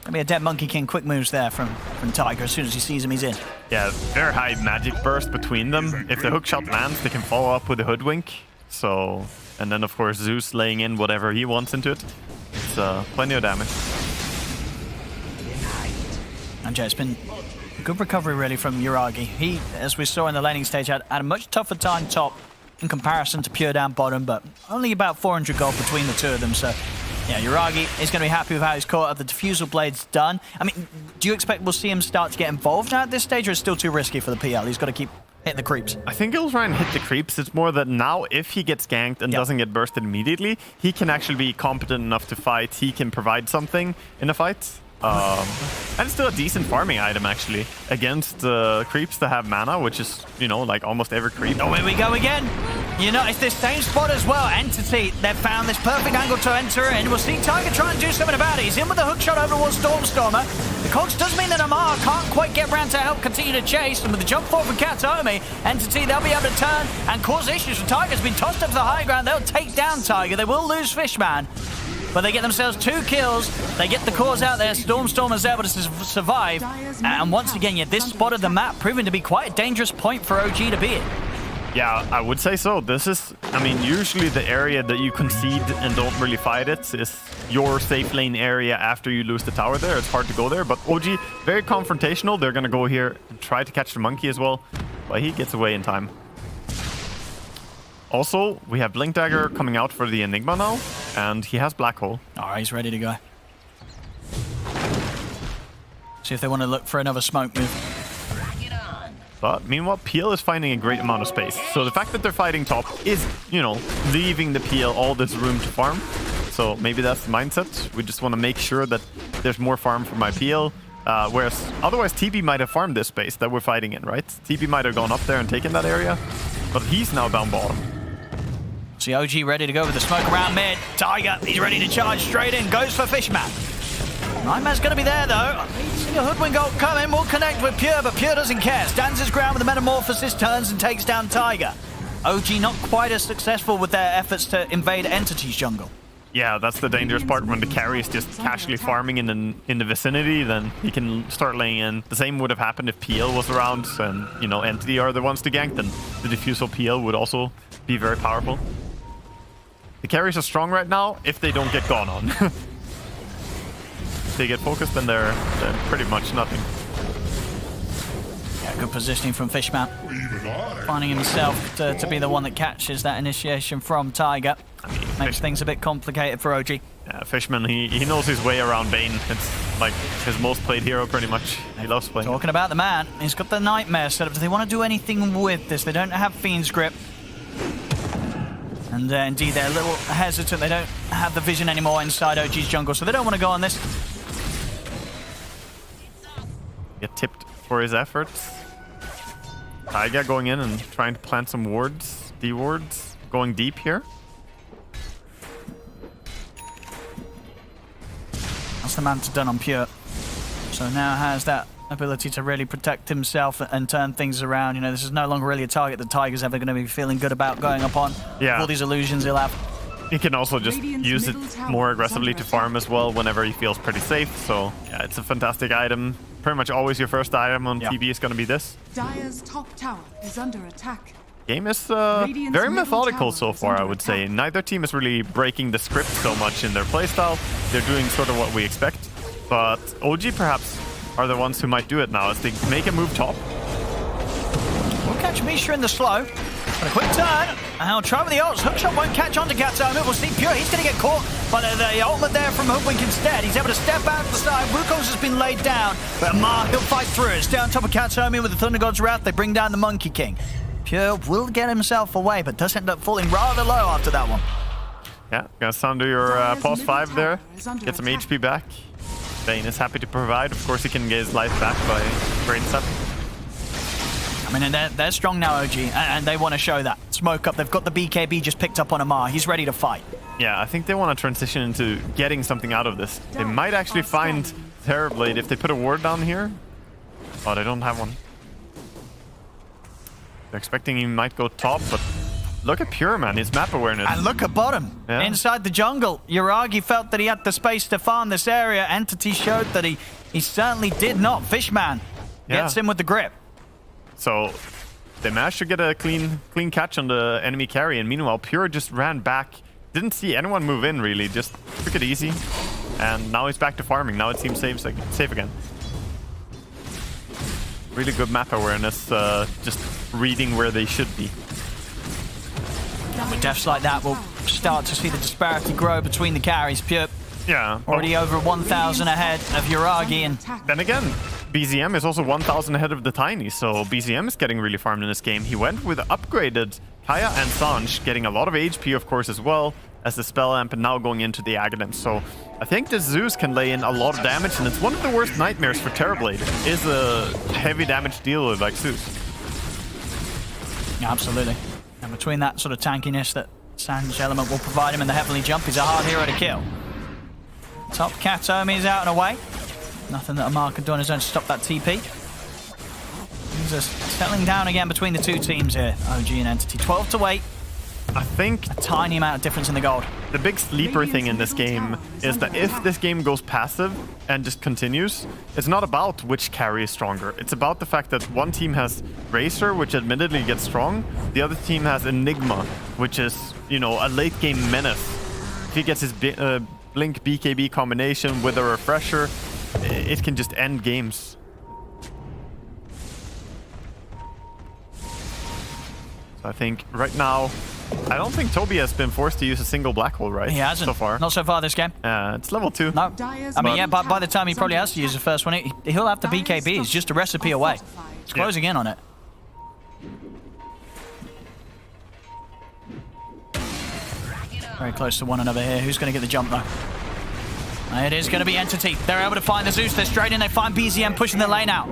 Gonna be a dead Monkey King quick moves there from Tiger. As soon as he sees him, he's in. Yeah, very high magic burst between them. If the hook shot lands, they can follow up with a hoodwink. So, and then of course Zeus laying in whatever he wants into it. It's plenty of damage. And Jay, it's been a good recovery really from Yuragi. He, as we saw in the laning stage, had a much tougher time top in comparison to Pure down bottom, but only about 400 gold between the 2 of them. So, yeah, Yuragi is going to be happy with how he's caught up. The Diffusal Blade's done. I mean, do you expect we'll see him start to get involved now at this stage, or is it still too risky for the PL? He's got to keep hitting the creeps. I think he'll try and hit the creeps. It's more that now, if he gets ganked and doesn't get bursted immediately, he can actually be competent enough to fight. He can provide something in a fight. And it's still a decent farming item, actually, against creeps that have mana, which is, like almost every creep. Oh, here we go again. It's this same spot as well. Entity, they've found this perfect angle to enter in. We'll see Tiger try and do something about it. He's in with a hook shot over towards Stormstormer. The cogs does mean that Amar can't quite get round to help continue to chase. And with the jump forward from Katomi, Entity, they'll be able to turn and cause issues. Tiger's been tossed up to the high ground. They'll take down Tiger. They will lose Fishman. But they get themselves 2 kills. They get the cores out there. Stormstormer's able to survive. And once again, this spot of the map proving to be quite a dangerous point for OG to be in. Yeah, I would say so. This is, usually the area that you concede and don't really fight it is your safe lane area after you lose the tower there. It's hard to go there, but OG, very confrontational. They're going to go here and try to catch the monkey as well, but he gets away in time. Also, we have Blink Dagger coming out for the Enigma now, and he has Black Hole. All right, he's ready to go. See if they want to look for another smoke move. But meanwhile, PL is finding a great amount of space. So the fact that they're fighting top is, leaving the PL all this room to farm. So maybe that's the mindset. We just want to make sure that there's more farm for my PL. Whereas otherwise TB might have farmed this space that we're fighting in, right? TB might have gone up there and taken that area. But he's now down bottom. See OG ready to go with the smoke around mid. Tiger, he's ready to charge straight in. Goes for Fishman. Nightmare's going to be there, though. See a Hoodwink ult coming. Will connect with Pure, but Pure doesn't care. Stands his ground with the Metamorphosis, turns and takes down Tiger. OG not quite as successful with their efforts to invade Entity's jungle. Yeah, that's the dangerous part. When the carry is just casually farming in the vicinity, then he can start laying in. The same would have happened if PL was around and, Entity are the ones to gank, then the Diffusal PL would also be very powerful. The carries are strong right now if they don't get gone on. If they get focused, then they're pretty much nothing. Yeah, good positioning from Fishman. Finding himself to be the one that catches that initiation from Tiger. Makes things a bit complicated for OG. Yeah, Fishman, he knows his way around Bane. It's like his most played hero pretty much. He loves playing. Talking about the man, he's got the Nightmare set up. Do they want to do anything with this? They don't have Fiend's Grip. And indeed, they're a little hesitant. They don't have the vision anymore inside OG's jungle, so they don't want to go on this. Get tipped for his efforts. Taiga going in and trying to plant some wards, D-wards, going deep here. That's the man to done on Pure. So now has that ability to really protect himself and turn things around. You know, this is no longer really a target that Tiger's ever going to be feeling good about going upon. Yeah. All these illusions he'll have. He can also just use it more aggressively to farm as well whenever he feels pretty safe. So yeah, it's a fantastic item. Pretty much always your first item on TB is going to be this. Dire's top tower is under attack. Game is very methodical so far, I would say. Neither team is really breaking the script so much in their playstyle. They're doing sort of what we expect. But OG perhaps are the ones who might do it now as they make a move top. We'll catch Misha in the slow. But a quick turn. And he'll try with the ults. Hookshot won't catch on to Gatsome. We'll see Pure. He's going to get caught. But the ultimate there from Hoodwink instead. He's able to step out to the side. Wukong's has been laid down. But Mar, he'll fight through it. Stay on top of Gatsome with the Thunder God's Wrath. They bring down the Monkey King. Pure will get himself away, but does end up falling rather low after that one. Yeah, gonna sunder your pause 5 there. Get some HP back. Bane is happy to provide. Of course, he can get his life back by Brain Set. I mean, and they're strong now, OG, and they want to show that. Smoke up. They've got the BKB just picked up on Amar. He's ready to fight. Yeah, I think they want to transition into getting something out of this. They might actually find Terrorblade if they put a ward down here. Oh, they don't have one. They're expecting he might go top, but look at Pure, man. His map awareness. And look at bottom. Yeah. Inside the jungle, Yuragi felt that he had the space to farm this area. Entity showed that he certainly did not. Fishman gets him with the grip. So they managed to get a clean catch on the enemy carry, and meanwhile Pure just ran back. Didn't see anyone move in, really. Just took it easy. And now he's back to farming. Now it seems safe again. Really good map awareness, just reading where they should be. With deaths like that, we'll start to see the disparity grow between the carries. Pure already over 1,000 ahead of Yuragi. And then again, BZM is also 1,000 ahead of the Tiny, so BZM is getting really farmed in this game. He went with upgraded Kaya and Sanj, getting a lot of HP, of course, as well as the spell amp, and now going into the Aghanim. So I think the Zeus can lay in a lot of damage, and it's one of the worst nightmares for Terrorblade, is a heavy damage dealer like Zeus. Yeah, absolutely. And between that sort of tankiness that Sanj element will provide him and the Heavenly Jump, he's a hard hero to kill. Top Katomi is out and away. Nothing that Amar can do on his own to stop that TP. Things are settling down again between the two teams here, OG and Entity. 12 to 8. I think a tiny amount of difference in the gold. The big sleeper thing in this game is that if this game goes passive and just continues, it's not about which carry is stronger. It's about the fact that one team has Racer, which admittedly gets strong. The other team has Enigma, which is, you know, a late game menace. If he gets his Blink BKB combination with a refresher, it can just end games. So I think right now, I don't think Toby has been forced to use a single black hole, right? He hasn't. So far. Not so far this game. It's level 2. No. I mean, yeah, but by the time he probably has to use the first one, he'll have the BKB. It's just a recipe away. He's closing in on it. Very close to one another here. Who's going to get the jump, though? It is going to be Entity. They're able to find the Zeus. They're straight in. They find BZM pushing the lane out.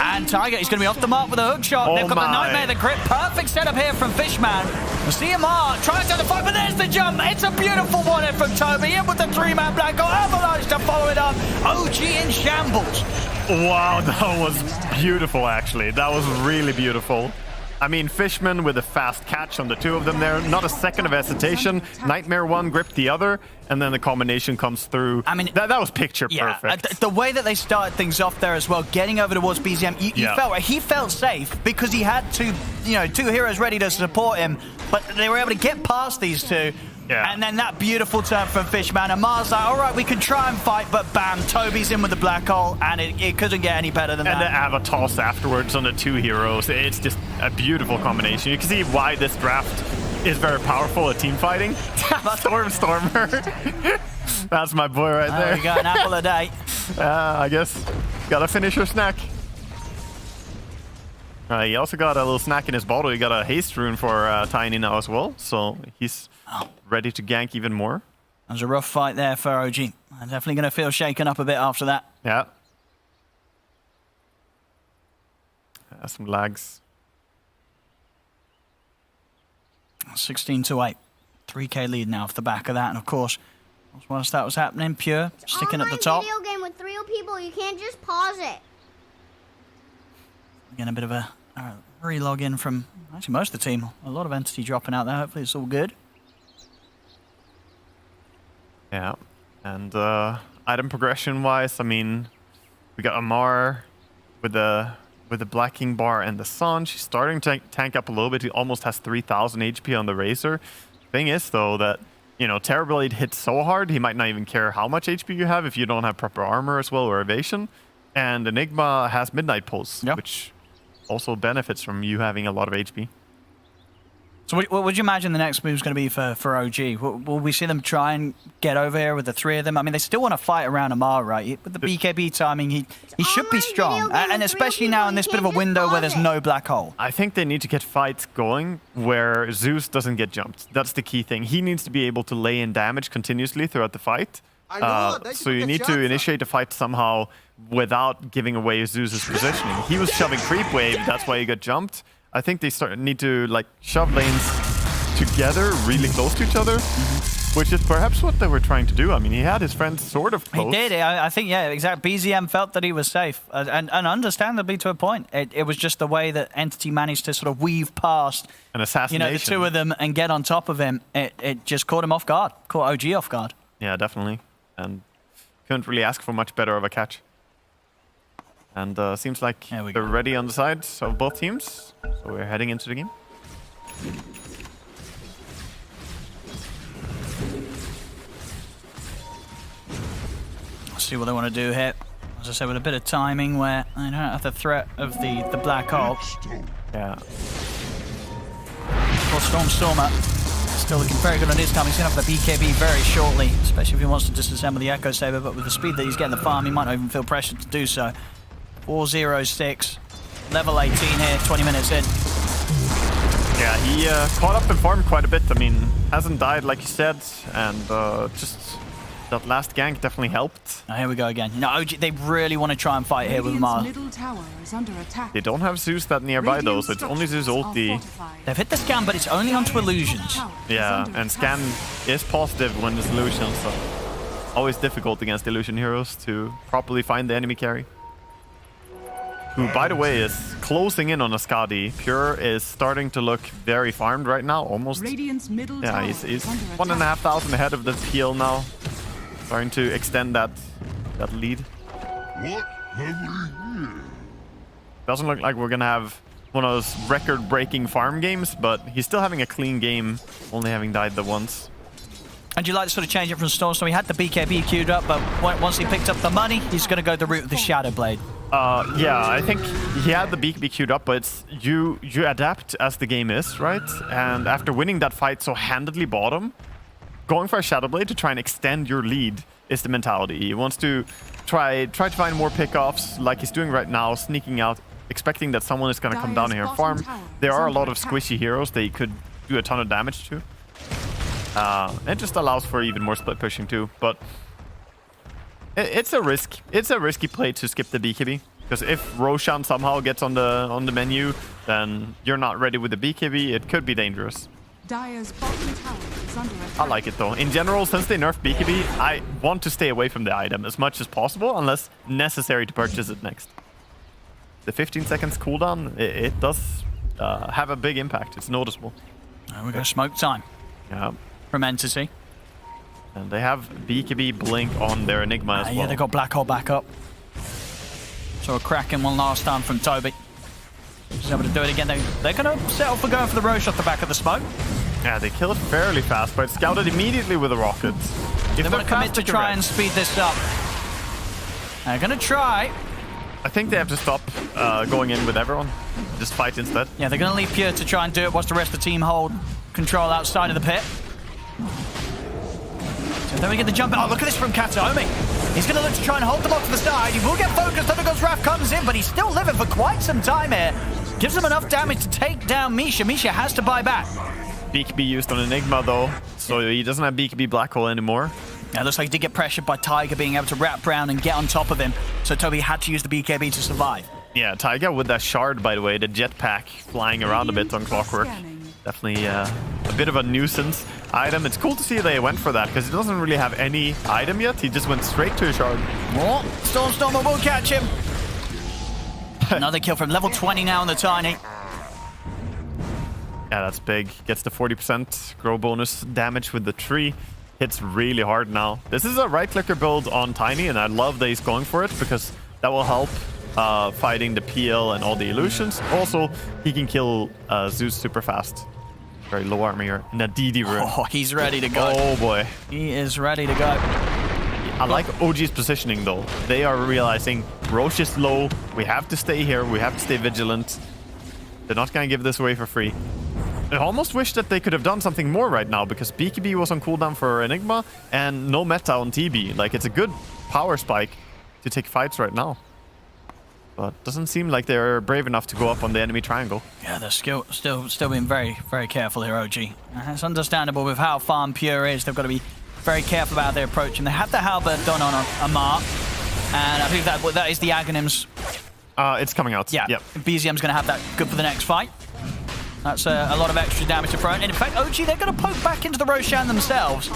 And Tiger, he's going to be off the mark with a hook shot. They've got the Nightmare, the grip. Perfect setup here from Fishman. We'll see Amar tries to the fight, but there's the jump. It's a beautiful one from Toby. In with the 3-man black hole. Avalanche to follow it up. OG in shambles. Wow, that was beautiful, actually. That was really beautiful. I mean, Fishman with a fast catch on the two of them there. Not a second of hesitation. Nightmare one gripped the other, and then the combination comes through. I mean, that was picture perfect. The way that they started things off there as well, getting over towards BZM, you felt right. He felt safe because he had two heroes ready to support him, but they were able to get past these two Yeah. And then that beautiful turn from Fishman. And Mars like, all right, we can try and fight, but bam, Toby's in with the black hole, and it couldn't get any better than that. And the Avatos afterwards on the 2 heroes. It's just a beautiful combination. You can see why this draft is very powerful at team fighting. Stormer. That's my boy right there. We got an apple a day. I guess. Gotta finish your snack. He also got a little snack in his bottle. He got a haste rune for Tiny now as well. So he's ready to gank even more. That was a rough fight there for OG. I'm definitely going to feel shaken up a bit after that. Yeah. Some lags. 16-8. 3k lead now off the back of that. And of course, whilst that was happening, Pure sticking at the top. Video game with 3 people. You can't just pause it. Again, a bit of a re-log in from actually most of the team. A lot of entity dropping out there. Hopefully it's all good. Yeah. And item progression-wise, I mean, we got Amar with the Black King bar and the Sun. She's starting to tank up a little bit. He almost has 3,000 HP on the Razor. Thing is, though, that, you know, Terrorblade hits so hard, he might not even care how much HP you have if you don't have proper armor as well or evasion. And Enigma has Midnight Pulse, which also benefits from you having a lot of HP. So what would you imagine the next move is going to be for OG? Will we see them try and get over here with the 3 of them? I mean, they still want to fight around Amar, right? With the BKB timing, he should be strong. And especially now in this bit of a window where there's no black hole. I think they need to get fights going where Zeus doesn't get jumped. That's the key thing. He needs to be able to lay in damage continuously throughout the fight. So you need to initiate a fight somehow without giving away Zeus's positioning. He was shoving creep wave, that's why he got jumped. I think they need to like shove lanes together, really close to each other, which is perhaps what they were trying to do. I mean, he had his friends sort of close. He did. I think, yeah, exactly. BZM felt that he was safe, and understandably to a point. It was just the way that Entity managed to sort of weave past an assassination. The 2 of them and get on top of him. It just caught him off guard, caught OG off guard. Yeah, definitely. And couldn't really ask for much better of a catch. And seems like they're ready on the sides of both teams. So we're heading into the game. Let's see what they want to do here. As I said, with a bit of timing where I don't have the threat of the black hole. Yeah. Of course, Stormer still looking very good on his time. He's going to have the BKB very shortly, especially if he wants to disassemble the Echo Saber. But with the speed that he's getting the farm, he might not even feel pressured to do so. 4-0-6. Level 18 here, 20 minutes in. Yeah, he caught up and farmed quite a bit. I mean, hasn't died like you said, and just that last gank definitely helped. Oh, here we go again. No, OG, they really want to try and fight here with Mars. Middle tower is under attack. They don't have Zeus that nearby though, so it's only Zeus ulti. They've hit the scan, but it's only onto illusions. Yeah, and scan is positive when there's illusion, so always difficult against illusion heroes to properly find the enemy carry. Who, by the way, is closing in on Ascadi. Pure is starting to look very farmed right now, almost. Yeah, he's 1,500 ahead of the PL now. Starting to extend that lead. Doesn't look like we're gonna have one of those record-breaking farm games, but he's still having a clean game, only having died the once. And you like to sort of change it from Storm? So he had the BKB queued up, but once he picked up the money, he's going to go the route of the Shadow Blade. Yeah, I think he had the BKB queued up, but it's you adapt as the game is, right? And after winning that fight so handedly bottom, going for a Shadow Blade to try and extend your lead is the mentality. He wants to try to find more pickoffs like he's doing right now, sneaking out, expecting that someone is going to come down here and farm. There are a lot of squishy heroes that he could do a ton of damage to. It just allows for even more split pushing too, but it's a risk. It's a risky play to skip the BKB, because if Roshan somehow gets on the menu, then you're not ready with the BKB. It could be dangerous. Dire's bottom tower is under attack. I like it though. In general, since they nerfed BKB, I want to stay away from the item as much as possible, unless necessary to purchase it next. The 15 seconds cooldown, it does have a big impact. It's noticeable. We got smoke time. Yeah. From Entity. And they have BKB Blink on their Enigma as well. Yeah, they got Black Hole back up. So a cracking one last time from Toby. He's able to do it again. They're going to settle for going for the Roche off the back of the smoke. Yeah, they kill it fairly fast, but it's scouted immediately with the rockets. They're going to commit to try and speed this up. They're going to try. I think they have to stop going in with everyone. Just fight instead. Yeah, they're going to leave Pure to try and do it. Watch the rest of the team hold control outside of the pit. So then we get the jump. Oh, look at this from Kataomi. He's going to look to try and hold them off to the side. He will get focused. Thundergod's Wrath comes in, but he's still living for quite some time here. Gives him enough damage to take down Misha. Misha has to buy back. BKB used on Enigma though, so he doesn't have BKB Black Hole anymore. Yeah, it looks like he did get pressured by Tiger being able to wrap around and get on top of him. So Toby had to use the BKB to survive. Yeah, Tiger with that shard, by the way, the jetpack flying around a bit on Clockwork. Definitely a bit of a nuisance item. It's cool to see they went for that because he doesn't really have any item yet. He just went straight to a shard. Oh, Stormstormer will catch him. Another kill from level 20 now on the Tiny. Yeah, that's big. Gets the 40% grow bonus damage with the tree. Hits really hard now. This is a right-clicker build on Tiny, and I love that he's going for it because that will help fighting the PL and all the illusions. Also, he can kill Zeus super fast. Very low armor here in that DD room. Oh, he's ready to go. Oh boy. He is ready to go. I like OG's positioning though. They are realizing Roche is low. We have to stay here. We have to stay vigilant. They're not going to give this away for free. I almost wish that they could have done something more right now because BKB was on cooldown for Enigma and no meta on TB. Like, it's a good power spike to take fights right now. But doesn't seem like they're brave enough to go up on the enemy triangle. Yeah, they're still being very, very careful here, OG. It's understandable with how farm Pure is. They've got to be very careful about their approach. And they have the halberd done on Amar. And I believe that is the Aghanims. It's coming out. Yeah. Yep. BZM's going to have that good for the next fight. That's a lot of extra damage to throw. And in fact, OG, they're going to poke back into the Roshan themselves.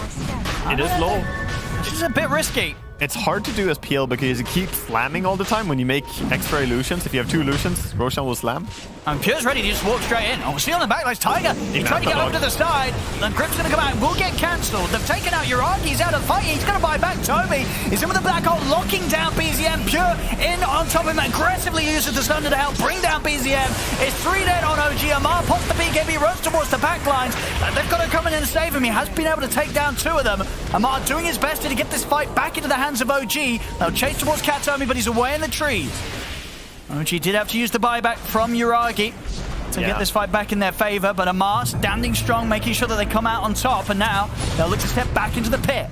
It is low. Which is a bit risky. It's hard to do as PL because it keeps slamming all the time when you make extra illusions. If you have 2 illusions, Roshan will slam. And Pure's ready to just walk straight in. Oh, see on the back, like Tiger. He's trying to get over to the side. The grip's going to come out. Will get cancelled. They've taken out Uragi. He's out of the fight. He's going to buy back Toby. He's in with the black hole, locking down BZM. Pure in on top of him. Aggressively uses the Thunder to help bring down BZM. It's 3 dead on OG. Amar pops the BKB, runs towards the back lines. They've got to come in and save him. He has been able to take down 2 of them. Amar doing his best to get this fight back into the hands of OG. They'll chase towards Kataomi, but he's away in the trees. OG did have to use the buyback from Uragi to get this fight back in their favor, but Amar standing strong, making sure that they come out on top, and now they'll look to step back into the pit.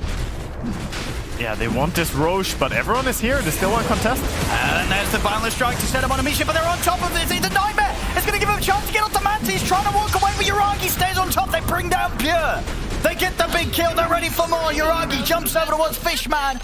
Yeah, they want this Roche, but everyone is here. They still want to contest. And there's the boundless strike to set him on a mission, but they're on top of this. It's a nightmare. It's going to give him a chance to get off the mantis. He's trying to walk away, but Uragi stays on top. They bring down Pure. They get the big kill. They're ready for more. Uragi jumps over towards Fishman.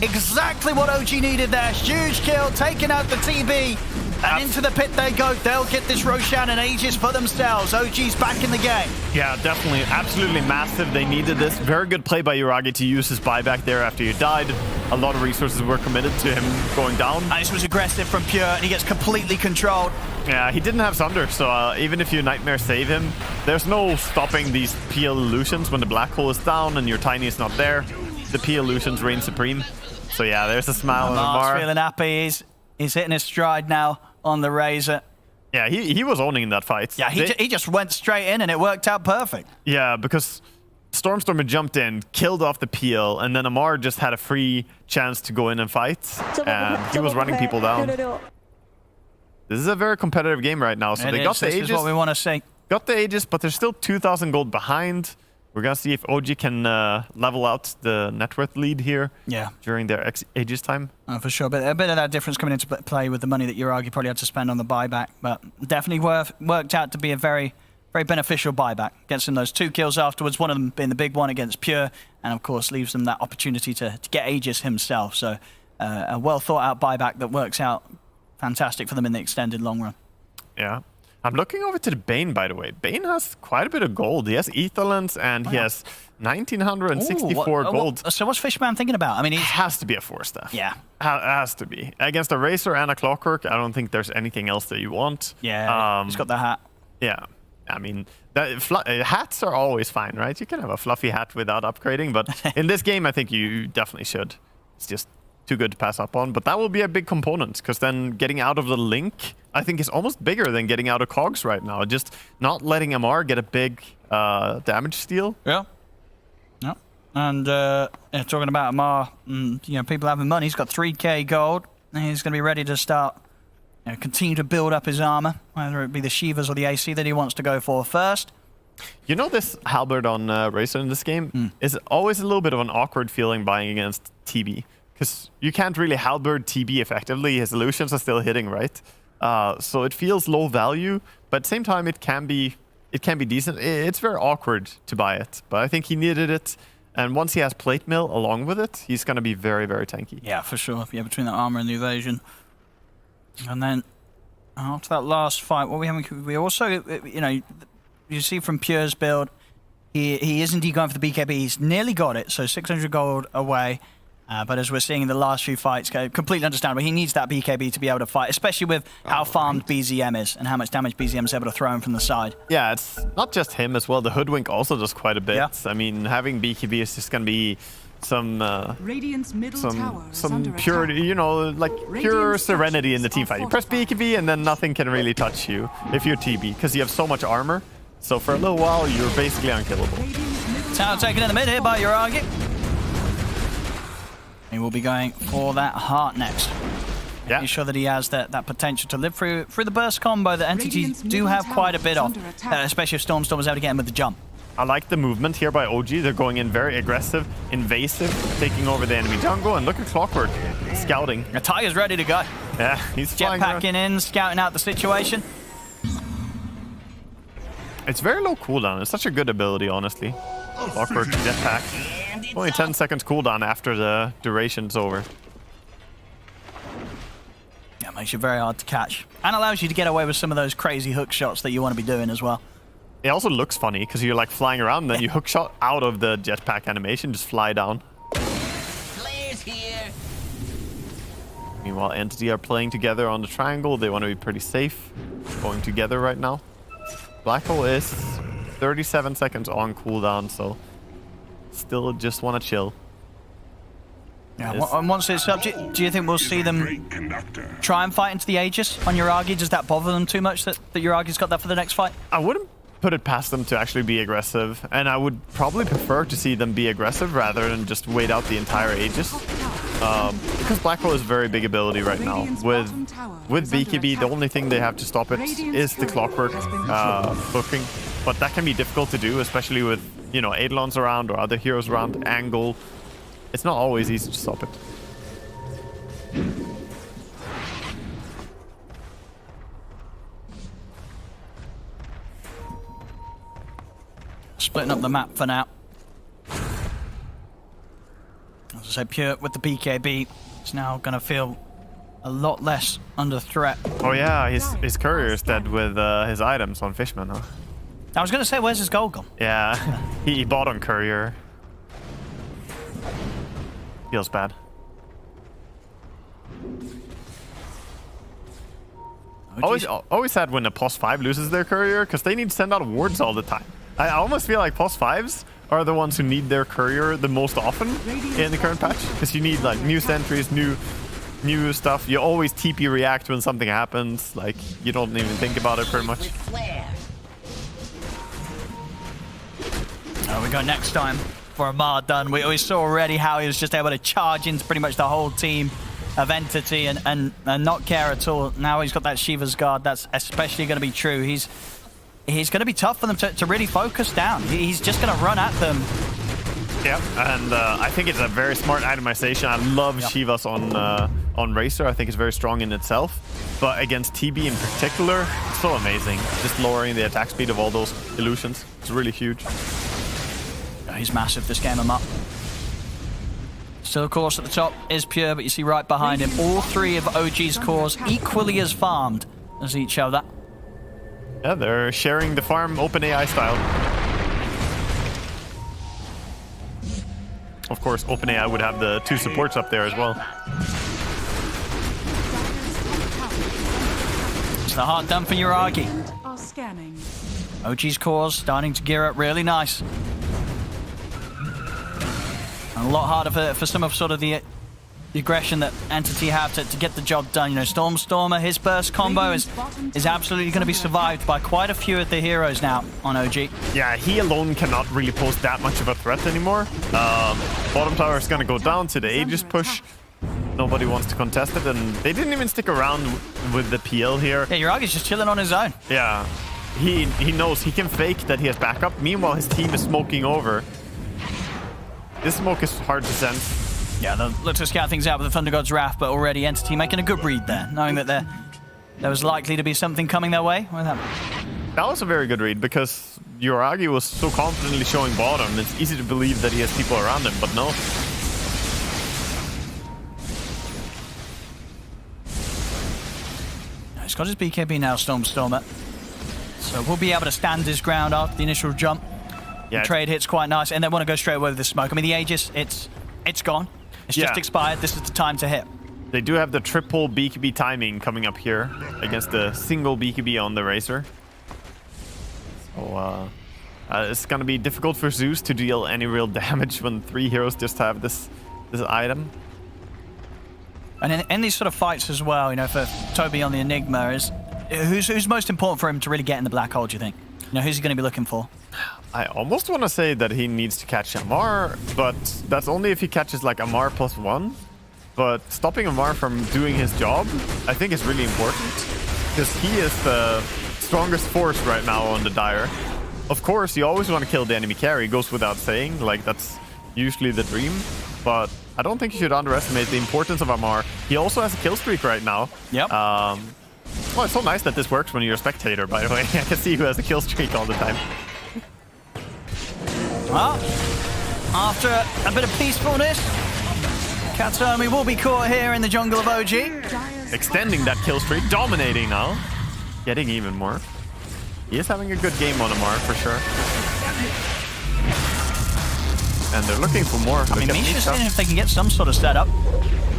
Exactly what OG needed there. Huge kill, taking out the TB. And into the pit they go. They'll get this Roshan and Aegis for themselves. OG's back in the game. Yeah, definitely. Absolutely massive. They needed this. Very good play by Uragi to use his buyback there after he died. A lot of resources were committed to him going down. And this was aggressive from Pure, and he gets completely controlled. Yeah, he didn't have Thunder, so even if you Nightmare save him, there's no stopping these PL illusions when the black hole is down and your Tiny is not there. The PL illusions reign supreme. So yeah, there's a smile on the bar. Feeling happy. He's hitting his stride now on the Razor. Yeah, he was owning that fight. Yeah, he just went straight in and it worked out perfect. Yeah, because Stormstormer jumped in, killed off the PL, and then Amar just had a free chance to go in and fight. And he was running people down. This is a very competitive game right now. So they got the Aegis. This is what we want to see. Got the Aegis, but they're still 2,000 gold behind. We're going to see if OG can level out the net worth lead here during their Aegis time. Oh, for sure. But a bit of that difference coming into play with the money that Uragi probably had to spend on the buyback. But definitely worked out to be a very, very beneficial buyback. Gets them those 2 kills afterwards, one of them being the big one against Pure. And, of course, leaves them that opportunity to get Aegis himself. So a well-thought-out buyback that works out fantastic for them in the extended long run. Yeah. I'm looking over to the Bane, by the way. Bane has quite a bit of gold. He has Etherlands and he has 1,964 gold. So what's Fishman thinking about? I mean, he has to be a 4-staff. Yeah. Has to be. Against a Racer and a Clockwork, I don't think there's anything else that you want. Yeah, he's got the hat. Yeah. I mean, hats are always fine, right? You can have a fluffy hat without upgrading, but in this game, I think you definitely should. It's just too good to pass up on, but that will be a big component because then getting out of the link, I think, is almost bigger than getting out of cogs right now. Just not letting Amar get a big damage steal. Yeah. No. And talking about Amar, people having money. He's got 3k gold. And he's going to be ready to start, continue to build up his armor, whether it be the Shivas or the AC that he wants to go for first. You know, this halberd on Racer in this game is always a little bit of an awkward feeling buying against TB. Because you can't really halberd TB effectively. His illusions are still hitting, right? So it feels low value, but at the same time it can be decent. It's very awkward to buy it, but I think he needed it. And once he has plate mill along with it, he's going to be very, very tanky. Yeah, for sure. Yeah, between the armor and the evasion. And then after that last fight, we also, you see from Pure's build, he is indeed going for the BKB. He's nearly got it, so 600 gold away. But as we're seeing in the last few fights, completely understandable. He needs that BKB to be able to fight, especially with how farmed BZM is and how much damage BZM is able to throw him from the side. Yeah, it's not just him as well. The Hoodwink also does quite a bit. Yeah. I mean, having BKB is just going to be some purity, pure serenity in the team fight. You press BKB and then nothing can really touch you if you're TB, because you have so much armor. So for a little while, you're basically unkillable. Tower taken in the mid here by Uragi. He will be going for that heart next. Yeah. Making sure that he has that potential to live through the burst combo that entities do have quite a bit of, especially if Storm was able to get him with the jump. I like the movement here by OG. They're going in very aggressive, invasive, taking over the enemy jungle. And look at Clockwork scouting. The Tiger's ready to go. Yeah, he's jetpacking in, scouting out the situation. It's very low cooldown. It's such a good ability, honestly. Clockwork jetpack. Only 10 seconds cooldown after the duration's over. Yeah, makes you very hard to catch. And allows you to get away with some of those crazy hook shots that you want to be doing as well. It also looks funny because you're like flying around and then you hook shot out of the jetpack animation, just fly down. Players here. Meanwhile, Entity are playing together on the triangle. They want to be pretty safe going together right now. Black Hole is 37 seconds on cooldown, so still just want to chill. Yeah, and once it's up, do you think we'll see them try and fight into the Aegis on Uragi? Does that bother them too much that Uragi's got that for the next fight? I wouldn't put it past them to actually be aggressive, and I would probably prefer to see them be aggressive rather than just wait out the entire Aegis. Because Black Hole is a very big ability right now. With BKB, the only thing they have to stop it is the Clockwork hooking, but that can be difficult to do, especially with Eidolons around or other heroes around. Angle, it's not always easy to stop it. Splitting up the map for now. As I say, Pure with the BKB, it's now going to feel a lot less under threat. Oh yeah, his courier is dead with his items on Fishman, huh? I was going to say, where's his gold gone? Yeah, he bought on courier. Feels bad. Always sad when a POS 5 loses their courier, because they need to send out wards all the time. I almost feel like POS 5s are the ones who need their courier the most often in the current patch, because you need like new sentries, new stuff. You always TP react when something happens. Like, you don't even think about it pretty much. We go next time for Amar done. We saw already how he was just able to charge into pretty much the whole team of Entity and not care at all. Now he's got that Shiva's Guard. That's especially going to be true. He's going to be tough for them to really focus down. He's just going to run at them. Yep, and I think it's a very smart itemization. I love Shiva's on Racer. I think it's very strong in itself. But against TB in particular, it's so amazing. Just lowering the attack speed of all those illusions. It's really huge. He's massive, this game, him up. Still, of course, at the top is Pure, but you see right behind him, all three of OG's cores equally as farmed as each other. Yeah, they're sharing the farm OpenAI style. Of course, OpenAI would have the 2 supports up there as well. It's the hard done for Uragi. Scanning. OG's cores starting to gear up really nice. And a lot harder for some of sort of the the aggression that Entity have to get the job done. You know, Stormer, his burst combo is absolutely going to be survived by quite a few of the heroes now on OG. Yeah, he alone cannot really pose that much of a threat anymore. Bottom tower is going to go down to the Aegis push. Nobody wants to contest it, and they didn't even stick around with the PL here. Yeah, Yuragi's just chilling on his own. Yeah, he knows he can fake that he has backup. Meanwhile, his team is smoking over. This smoke is hard to sense. Yeah, they'll look to scout things out with the Thunder God's Wrath, but already Entity making a good read there, knowing that there was likely to be something coming their way. That was a very good read, because Yuragi was so confidently showing bottom. It's easy to believe that he has people around him, but no. He's got his BKB now, Stormer. So we'll be able to stand his ground after the initial jump. Yeah, the trade hits quite nice, and they want to go straight away with the smoke. I mean, the Aegis, it's gone. It's just expired. This is the time to hit. They do have the triple BKB timing coming up here against the single BKB on the Razor. So it's going to be difficult for Zeus to deal any real damage when 3 heroes just have this item. And in these sort of fights as well, you know, for Toby on the Enigma, is who's most important for him to really get in the black hole, do you think? You know, who's he going to be looking for? I almost want to say that he needs to catch Amar, but that's only if he catches like Amar +1. But stopping Amar from doing his job, I think is really important, because he is the strongest force right now on the Dire. Of course, you always want to kill the enemy carry, goes without saying, like that's usually the dream. But I don't think you should underestimate the importance of Amar. He also has a kill streak right now. Yep. Well, it's so nice that this works when you're a spectator, by the way. I can see who has a kill streak all the time. Well, after a bit of peacefulness, Katomi will be caught here in the jungle of OG. Extending that kill streak, dominating now. Getting even more. He is having a good game on Amar, for sure. And they're looking for more. I mean, Misha's seeing if they can get some sort of setup.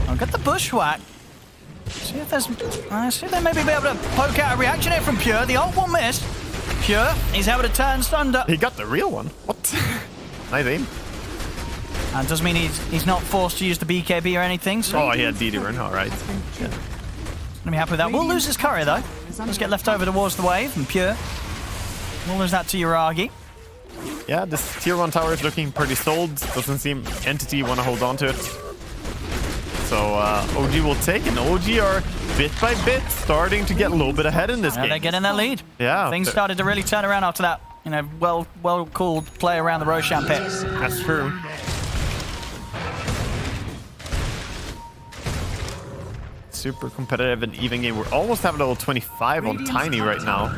I'll get the bushwhack. See if there's... see if they maybe be able to poke out a reaction here from Pure. The ult will miss. Pure, he's able to turn Thunder. He got the real one. What? Nice aim. And doesn't mean he's not forced to use the BKB or anything. So oh, he had DD run. All right. Yeah. Gonna be happy with that. We'll lose his courier though. Let's get left over towards the wave and Pure. We'll lose that to Yuragi. Yeah, this tier 1 tower is looking pretty sold. Doesn't seem Entity want to hold on to it. So OG will take, and OG are bit by bit starting to get a little bit ahead in this game. They're getting that lead. Yeah. Things started to really turn around after that, you know, well called play around the Roshan pit. That's true. Super competitive and even game. We're almost having level 25 on Tiny right now.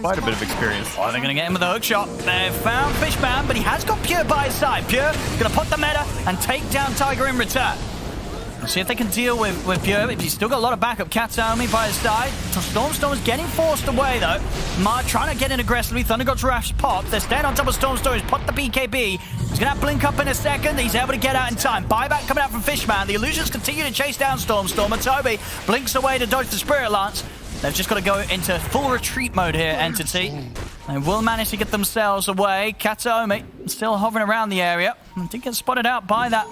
Quite a bit of experience. Oh, they're going to get him with a hook shot. They've found Fishman, but he has got Pure by his side. Pure going to put the meta and take down Tiger in return. We'll see if they can deal with Pure. He's still got a lot of backup. Katomi by his side. Storm's getting forced away, though. Mar trying to get in aggressively. Thunder God's Wrath's popped. They're staying on top of Storm. He's put the BKB. He's going to have Blink up in a second. He's able to get out in time. Buyback coming out from Fishman. The illusions continue to chase down Storm. And Toby blinks away to dodge the Spirit Lance. They've just got to go into full retreat mode here, Entity. They will manage to get themselves away. Katomi still hovering around the area. Did get spotted out by that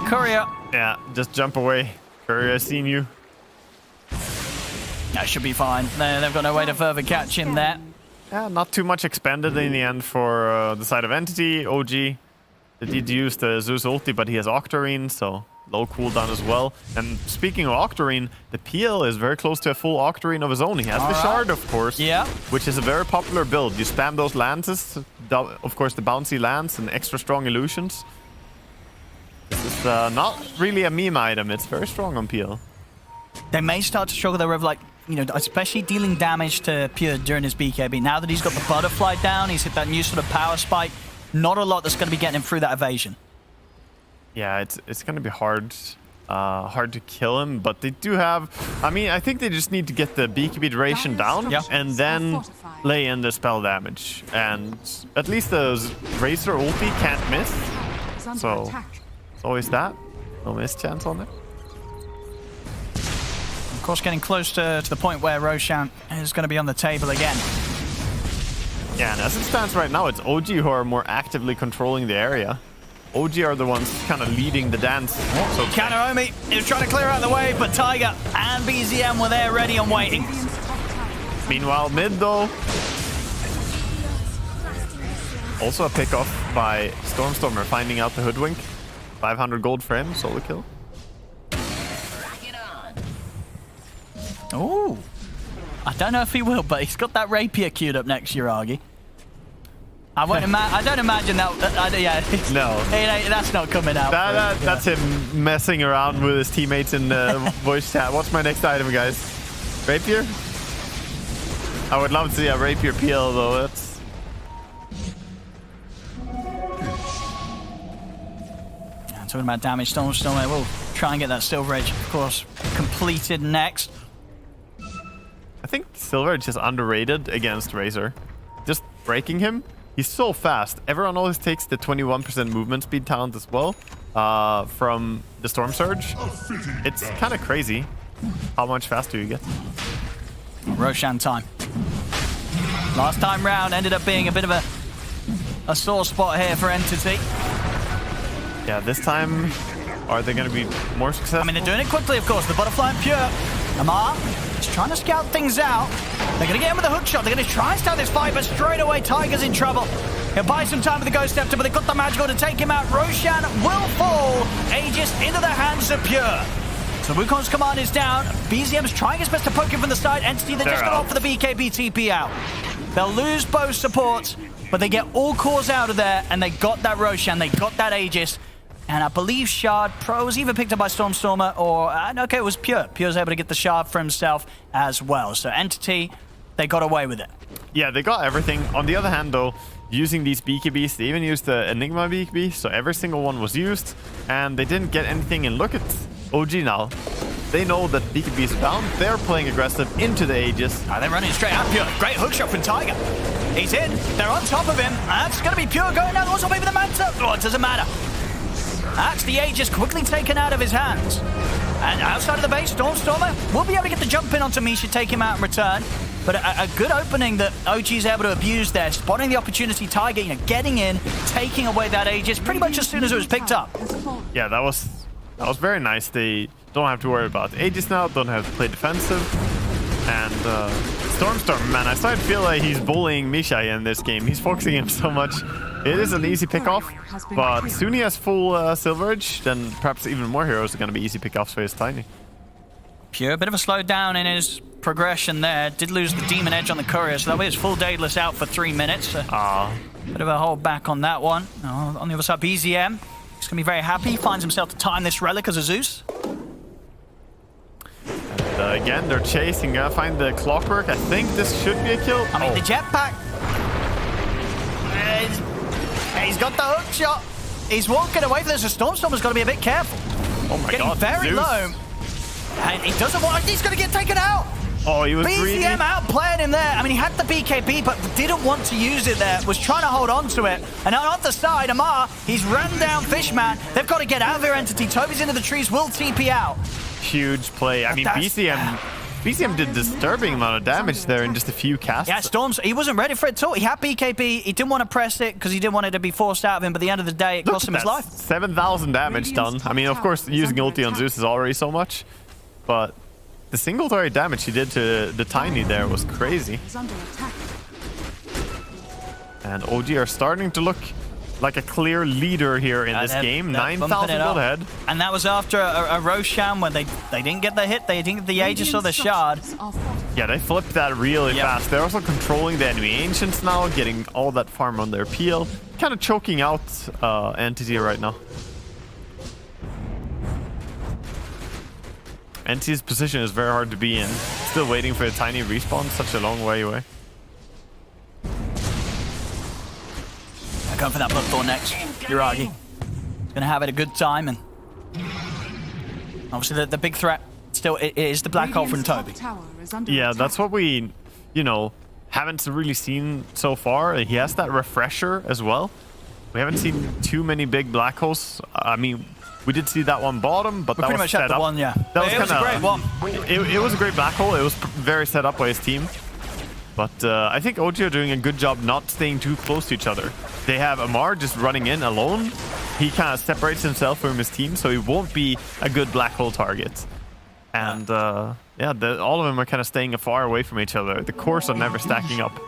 courier. Yeah, just jump away. Courier has seen you. That should be fine. They've got no way to further catch him there. Yeah, not too much expended in the end for the side of Entity. OG, they did use the Zeus ulti, but he has Octarine, so low cooldown as well. And speaking of Octarine, the PL is very close to a full Octarine of his own. He has the Shard, of course, which is a very popular build. You spam those lances, of course the bouncy lance and extra strong illusions. This is not really a meme item. It's very strong on PL. They may start to struggle there with, like, you know, especially dealing damage to Pure during his BKB. Now that he's got the butterfly down, he's hit that new sort of power spike. Not a lot that's going to be getting him through that evasion. Yeah, it's going to be hard to kill him, but they do have... I mean, I think they just need to get the BKB duration down and then lay in the spell damage. And at least the Razor ulti can't miss. So it's always that. No miss chance on it. Of course, getting close to the point where Roshan is going to be on the table again. Yeah, and as it stands right now, it's OG who are more actively controlling the area. OG are the ones kind of leading the dance. So Kanaomi is trying to clear out the way, but Tiger and BZM were there ready and waiting. Meanwhile, mid though. Also a pick off by Stormstormer, finding out the hoodwink. 500 gold for him, solo kill. Oh, I don't know if he will, but he's got that rapier queued up next year, Argy. I don't imagine that. Yeah, no, that's not coming out. That's him messing around with his teammates in the voice chat. What's my next item, guys? Rapier? I would love to see a rapier PL though. That's talking about damage. Stormstormer will try and get that Silver Edge, of course, completed next. I think Silver Edge is underrated against Razor. Just breaking him, he's so fast. Everyone always takes the 21% movement speed talent as well from the Storm Surge. It's kind of crazy how much faster you get. Roshan time. Last time round ended up being a bit of a sore spot here for Entity. Yeah, this time, are they going to be more successful? I mean, they're doing it quickly, of course. The Butterfly and Pure. Amar is trying to scout things out. They're going to get him with a hook shot. They're going to try and start this fight, but straight away, Tiger's in trouble. He'll buy some time with the Ghost Scepter, but they've got the magical to take him out. Roshan will fall. Aegis into the hands of Pure. So Wukong's command is down. BZM's trying his best to poke him from the side. Entity, they're just going to opt for the BKB TP out. They'll lose both supports, but they get all cores out of there, and they got that Roshan. They got that Aegis. And I believe Shard Pro was either picked up by Stormstormer or... okay, it was Pure. Pure's able to get the Shard for himself as well. So Entity, they got away with it. Yeah, they got everything. On the other hand, though, using these BKBs, they even used the Enigma BKB, so every single one was used, and they didn't get anything. And look at OG now. They know that BKBs are down. They're playing aggressive into the Aegis. They're running straight at Pure. Great hookshot from Tiger. He's in. They're on top of him. That's going to be Pure going down. Also maybe the Manta. Oh, it doesn't matter. That's the Aegis quickly taken out of his hands. And outside of the base, Stormstormer will be able to get the jump in onto Misha, take him out in return. But a good opening that OG is able to abuse there, spotting the opportunity, Tiger, getting in, taking away that Aegis pretty much as soon as it was picked up. Yeah, that was very nice. They don't have to worry about Aegis now, don't have to play defensive. And Stormstormer, man, I started to feel like he's bullying Misha in this game. He's focusing him so much. It is an easy pick-off, but soon he has full Silver Edge, then perhaps even more heroes are going to be easy pick-offs for his Tiny. Pure, a bit of a slowdown in his progression there. Did lose the Demon Edge on the Courier, so that way his full Daedalus out for 3 minutes. Bit of a hold back on that one. On the other side, BZM. He's going to be very happy. He finds himself to time this Relic as a Zeus. And again, they're chasing. Gotta find the Clockwork. I think this should be a kill. I mean, the jetpack. He's got the hook shot. He's walking away from this. The Stormstormer's got to be a bit careful. Oh my Getting god, very Zeus. low. And he doesn't want... He's going to get taken out. Oh, he was BZM greedy. outplaying him there. I mean, he had the BKB, but didn't want to use it there. Was trying to hold on to it. And on the side, Amar, he's ran down Fishman. They've got to get out of their Entity. Toby's into the trees. Will TP out. Huge play. I mean, BZM did disturbing amount of damage there in just a few casts. Yeah, Storms, he wasn't ready for it at all. He had BKB. He didn't want to press it because he didn't want it to be forced out of him. But at the end of the day, it cost him his life. 7,000 damage done. I mean, of course, using ulti on Zeus is already so much. But the single target damage he did to the Tiny there was crazy. And OG are starting to look like a clear leader here in this game. 9,000 gold ahead. And that was after a Roshan when they didn't get the hit. They didn't get the Aegis or the Shard. Yeah, they flipped that really fast. They're also controlling the enemy Ancients now, getting all that farm on their peel. Kind of choking out Entity right now. Entity's position is very hard to be in. Still waiting for a Tiny respawn, such a long way away. Going for that Bloodthorn next. Yuragi. He's going to have it a good time. And obviously the big threat still is the Black Hole from Toby. Yeah, that's what we, haven't really seen so far. He has that Refresher as well. We haven't seen too many big Black Holes. I mean, we did see that one bottom, but that was set up. One, yeah. That was a great one. It was a great Black Hole. It was very set up by his team. But I think OG are doing a good job not staying too close to each other. They have Amar just running in alone, he kind of separates himself from his team, so he won't be a good black hole target. And yeah, all of them are kind of staying far away from each other. The cores are never stacking up.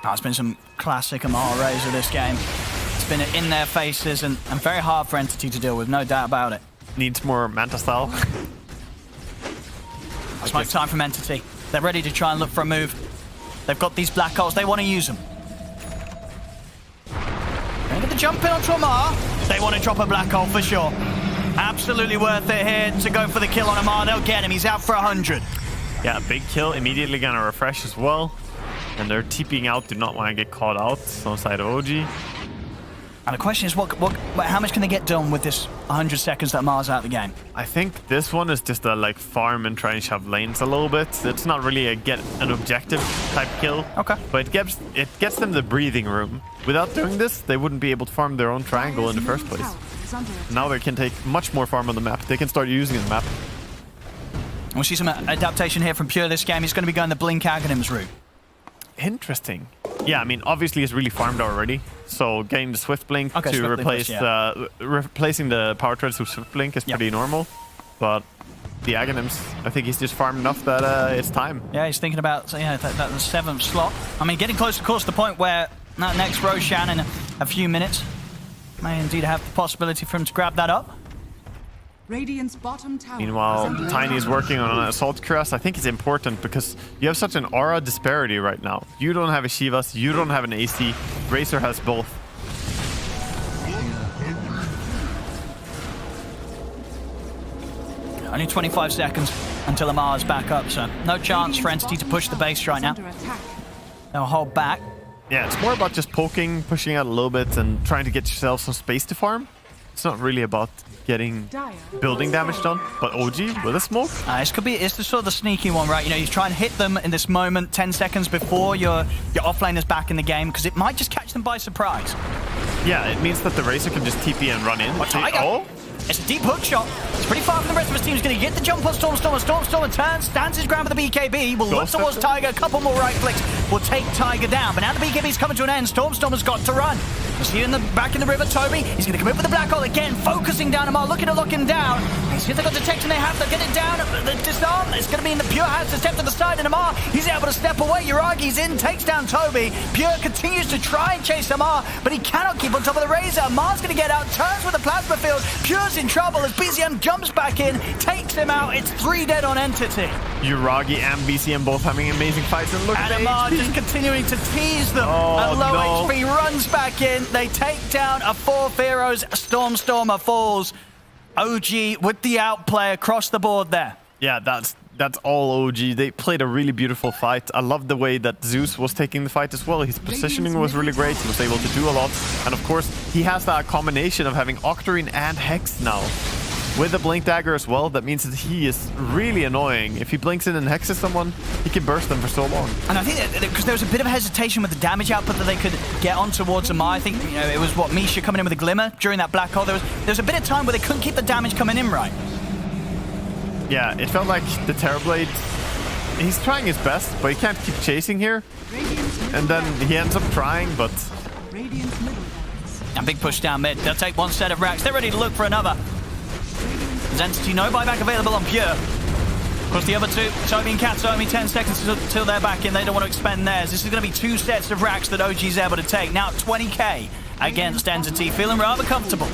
Oh, it's been some classic Amar Razor this game. It's been in their faces and very hard for Entity to deal with, no doubt about it. Needs more Manta style. Smoke time from Entity. They're ready to try and look for a move. They've got these black holes. They want to use them. They get the jump in onto Amar. They want to drop a black hole for sure. Absolutely worth it here to go for the kill on Amar. They'll get him. He's out for 100. Yeah, big kill. Immediately gonna refresh as well. And they're TPing out. Do not want to get caught out on the side of OG. And the question is, how much can they get done with this 100 seconds that Amar's out of the game? I think this one is just a like farm and try and shove lanes a little bit. It's not really a get an objective type kill. Okay. But it gets them the breathing room. Without doing this, they wouldn't be able to farm their own triangle in the first place. Now they can take much more farm on the map. They can start using the map. We'll see some adaptation here from Pure this game. He's going to be going the Blink Aghanims route. Interesting. Yeah, I mean, obviously it's really farmed already. So getting the Swift Blink to Swift replace Blink, replacing the power treads with Swift Blink is pretty normal. But the Aghanims, I think he's just farmed enough that it's time. Yeah, he's thinking about that 7th slot. I mean, getting close, of course, to the point where that next Roshan in a few minutes may indeed have the possibility for him to grab that up. Radiant's bottom tower. Meanwhile, Tiny is working on an Assault Cuirass. I think it's important because you have such an aura disparity right now. You don't have a Shivas, you don't have an AC. Razor has both. Only 25 seconds until Amar's back up, so no chance for Entity to push the base right now. They'll hold back. Yeah, it's more about just poking, pushing out a little bit, and trying to get yourself some space to farm. It's not really about getting building damage done, but OG with a smoke. It's the sort of the sneaky one, right? You know, you try and hit them in this moment 10 seconds before your offlaner's back in the game, because it might just catch them by surprise. Yeah, it means that the Razor can just TP and run in. Oh! It's a deep hook shot. It's pretty far from the rest of his team. He's going to get the jump on Stormstormer. Stormstormer turns, stands his ground for the BKB. Will look towards Tiger. A couple more right clicks will take Tiger down. But now the BKB's coming to an end. Stormstormer's got to run. You see in the back in the river, Toby. He's going to come in with the black hole again, focusing down Amar, looking to lock him down. See if they've got detection. They have to get it down. The disarm. It's going to be in the Pure hands to step to the side. And Amar, he's able to step away. Uragi's in, takes down Toby. Pure continues to try and chase Amar, but he cannot keep on top of the Razor. Amar's going to get out, turns with the plasma field. Pure's in trouble as BCM jumps back in, takes him out. It's 3 dead on Entity. Uragi and BCM both having amazing fights, and look at Amar just continuing to tease them. At low HP, runs back in. They take down a 4-0. Stormstormer falls. OG with the outplay across the board there. Yeah, that's all OG. They played a really beautiful fight. I love the way that Zeus was taking the fight as well. His positioning was really great. He was able to do a lot. And of course, he has that combination of having Octarine and Hex now. With the Blink Dagger as well, that means that he is really annoying. If he blinks in and hexes someone, he can burst them for so long. And I think because there was a bit of hesitation with the damage output that they could get on towards Amar. I think it was Misha coming in with a Glimmer during that black hole. There was a bit of time where they couldn't keep the damage coming in right. Yeah, it felt like the Terrorblade, he's trying his best, but he can't keep chasing here. And then he ends up trying, but... And big push down mid. They'll take one set of racks. They're ready to look for another. There's Entity, no buyback available on Pure. Of course, the other two, Toby and Katsu, only 10 seconds until they're back in. They don't want to expend theirs. This is going to be 2 sets of racks that OG's able to take. Now 20k against Entity, feeling rather comfortable.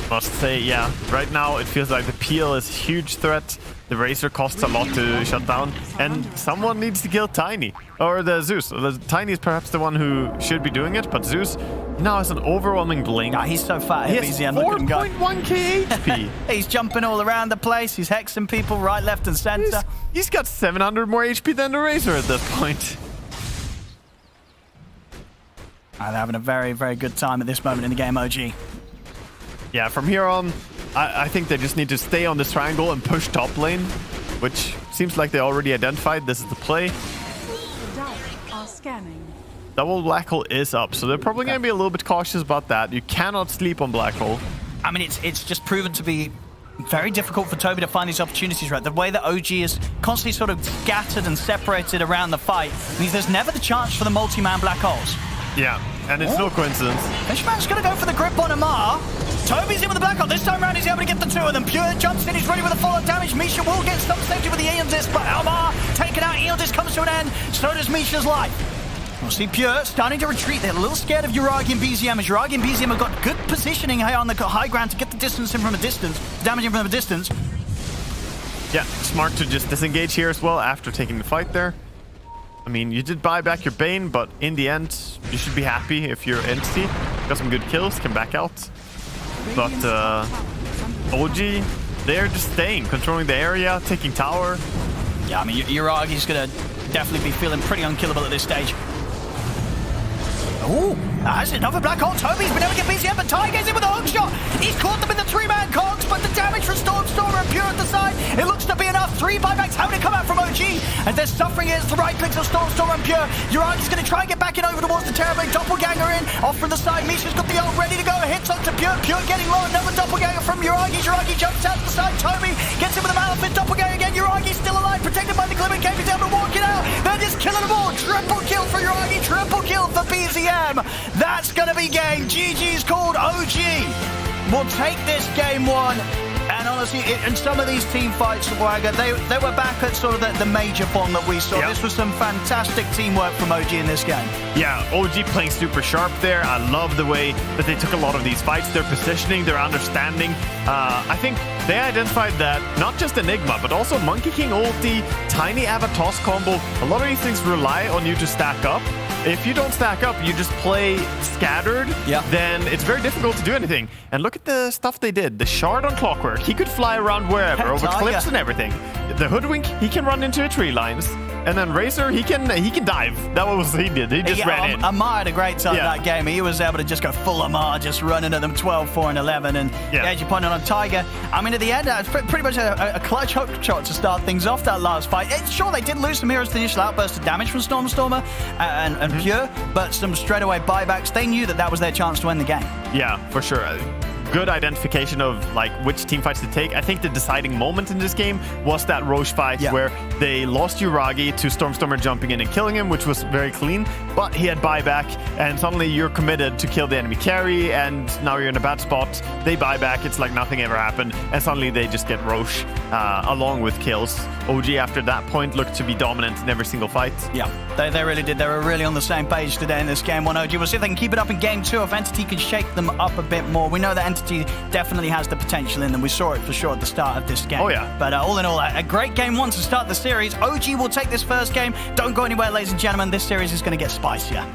Must say, yeah, right now it feels like the Peel is a huge threat. The Razor costs a lot to shut down, and someone needs to kill Tiny. Or the Zeus. The Tiny is perhaps the one who should be doing it, but Zeus now has an overwhelming blink. He's so fat. He has 4.1k HP. He's jumping all around the place. He's hexing people right, left, and center. He's got 700 more HP than the Razor at this point. They're having a very, very good time at this moment in the game, OG. Yeah, from here on, I think they just need to stay on this triangle and push top lane, which seems like they already identified. This is the play. Double black hole is up, so they're probably going to be a little bit cautious about that. You cannot sleep on black hole. I mean, it's just proven to be very difficult for Toby to find these opportunities, right? The way that OG is constantly sort of scattered and separated around the fight means there's never the chance for the multi-man black holes. Yeah, and it's no coincidence. Fishman's going to go for the grip on Amar. Toby's in with the Black Hole. This time around, he's able to get the two of them. Pure jumps in. He's ready with the follow damage. Misha will get some safety with the Aeon Disc, but Almar taken out. Aeon Disc comes to an end. So does Misha's life. We'll see Pure starting to retreat. They're a little scared of Uragi and BZM, as Uragi and BZM have got good positioning here on the high ground to get the distance in from a distance, damage in from a distance. Yeah, smart to just disengage here as well after taking the fight there. I mean, you did buy back your Bane, but in the end, you should be happy if your entity got some good kills, can back out. But OG, they're just staying, controlling the area, taking tower. Yeah, I mean, Uragi's going to definitely be feeling pretty unkillable at this stage. Ooh, that's another Black Hole. Toby's been able to get BZM, but Tiger's in with a hook shot. He's caught them in the three-man cogs, but the damage from Stormer and Pure at the side, it looks to be enough. 3 buybacks having to come out from OG, as they're suffering against the right clicks of Stormer and Pure. Uragi's going to try and get back in over towards the Terrorblade. Doppelganger in, off from the side. Misha's got the ult ready to go. Hits onto Pure. Pure getting low. Another Doppelganger from Uragi. Uragi jumps out to the side. Toby gets him with a Malefit. Doppelganger again. Uragi's still alive, protected by the Glimmer Cape. He's able to walk it out. They're just killing them all. Triple kill for Uragi. Triple kill for BZM. That's going to be game. GG's called. OG will take this game 1. And honestly, in some of these team fights, Swagger, they were back at sort of the major bond that we saw. Yep. This was some fantastic teamwork from OG in this game. Yeah, OG playing super sharp there. I love the way that they took a lot of these fights. Their positioning, their understanding. I think they identified that not just Enigma, but also Monkey King ulti, Tiny Avatos combo. A lot of these things rely on you to stack up. If you don't stack up, you just play scattered, then it's very difficult to do anything. And look at the stuff they did. The Shard on Clockwork, he could fly around wherever, over cliffs and everything. The Hoodwink, he can run into tree lines. And then Razor, he can dive. That was what he did. He just ran in. Amar had a great time in that game. He was able to just go full Amar, just running at them 12, 4, and 11. And as you pointed on Tiger, I mean, at the end, it's pretty much a clutch hook shot to start things off that last fight. Sure, they did lose some heroes to the initial outburst of damage from Stormer and Pure, but some straightaway buybacks. They knew that was their chance to win the game. Yeah, for sure. Good identification of like which team fights to take. I think the deciding moment in this game was that Roche fight where they lost Uragi to Stormer jumping in and killing him, which was very clean, but he had buyback and suddenly you're committed to kill the enemy carry and now you're in a bad spot. They buy back, it's like nothing ever happened, and suddenly they just get Roche along with kills. OG after that point looked to be dominant in every single fight. Yeah, they really did. They were really on the same page today in this game 1. OG. We'll see if they can keep it up in game 2, if Entity can shake them up a bit more. We know that Entity definitely has the potential in them. We saw it for sure at the start of this game. Oh yeah. But all in all, a great game 1 to start the series. OG will take this first game. Don't go anywhere, ladies and gentlemen. This series is going to get spicier.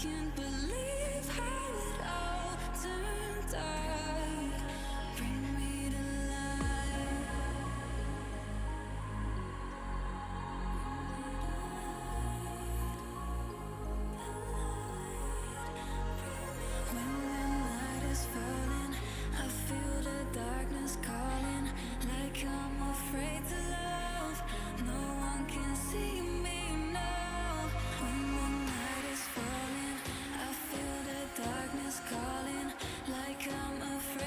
Can't believe how it all turned out. Bring me to life. When the night is falling, I feel the darkness calling. Like I'm afraid to love. No one can see me now. When the night is falling, I feel the darkness calling, like I'm afraid.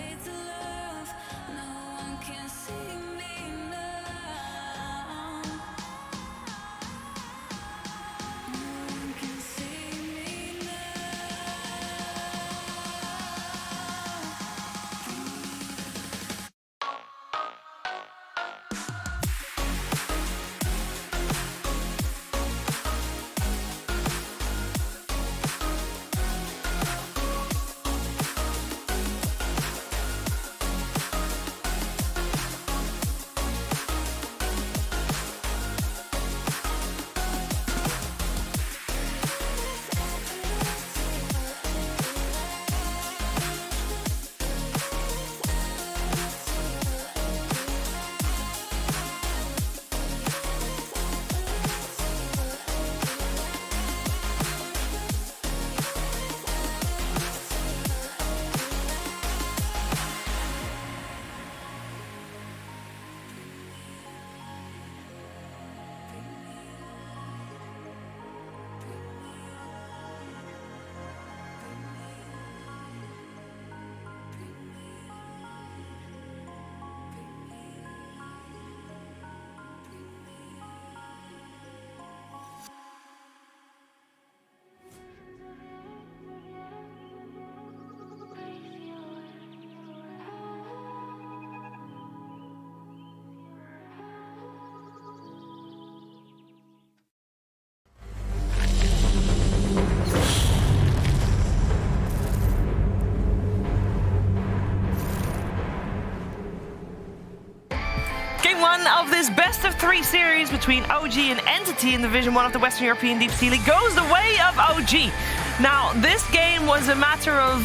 this best of 3 series between OG and Entity in Division 1 of the Western European Deep Sea League goes the way of OG. Now, this game was a matter of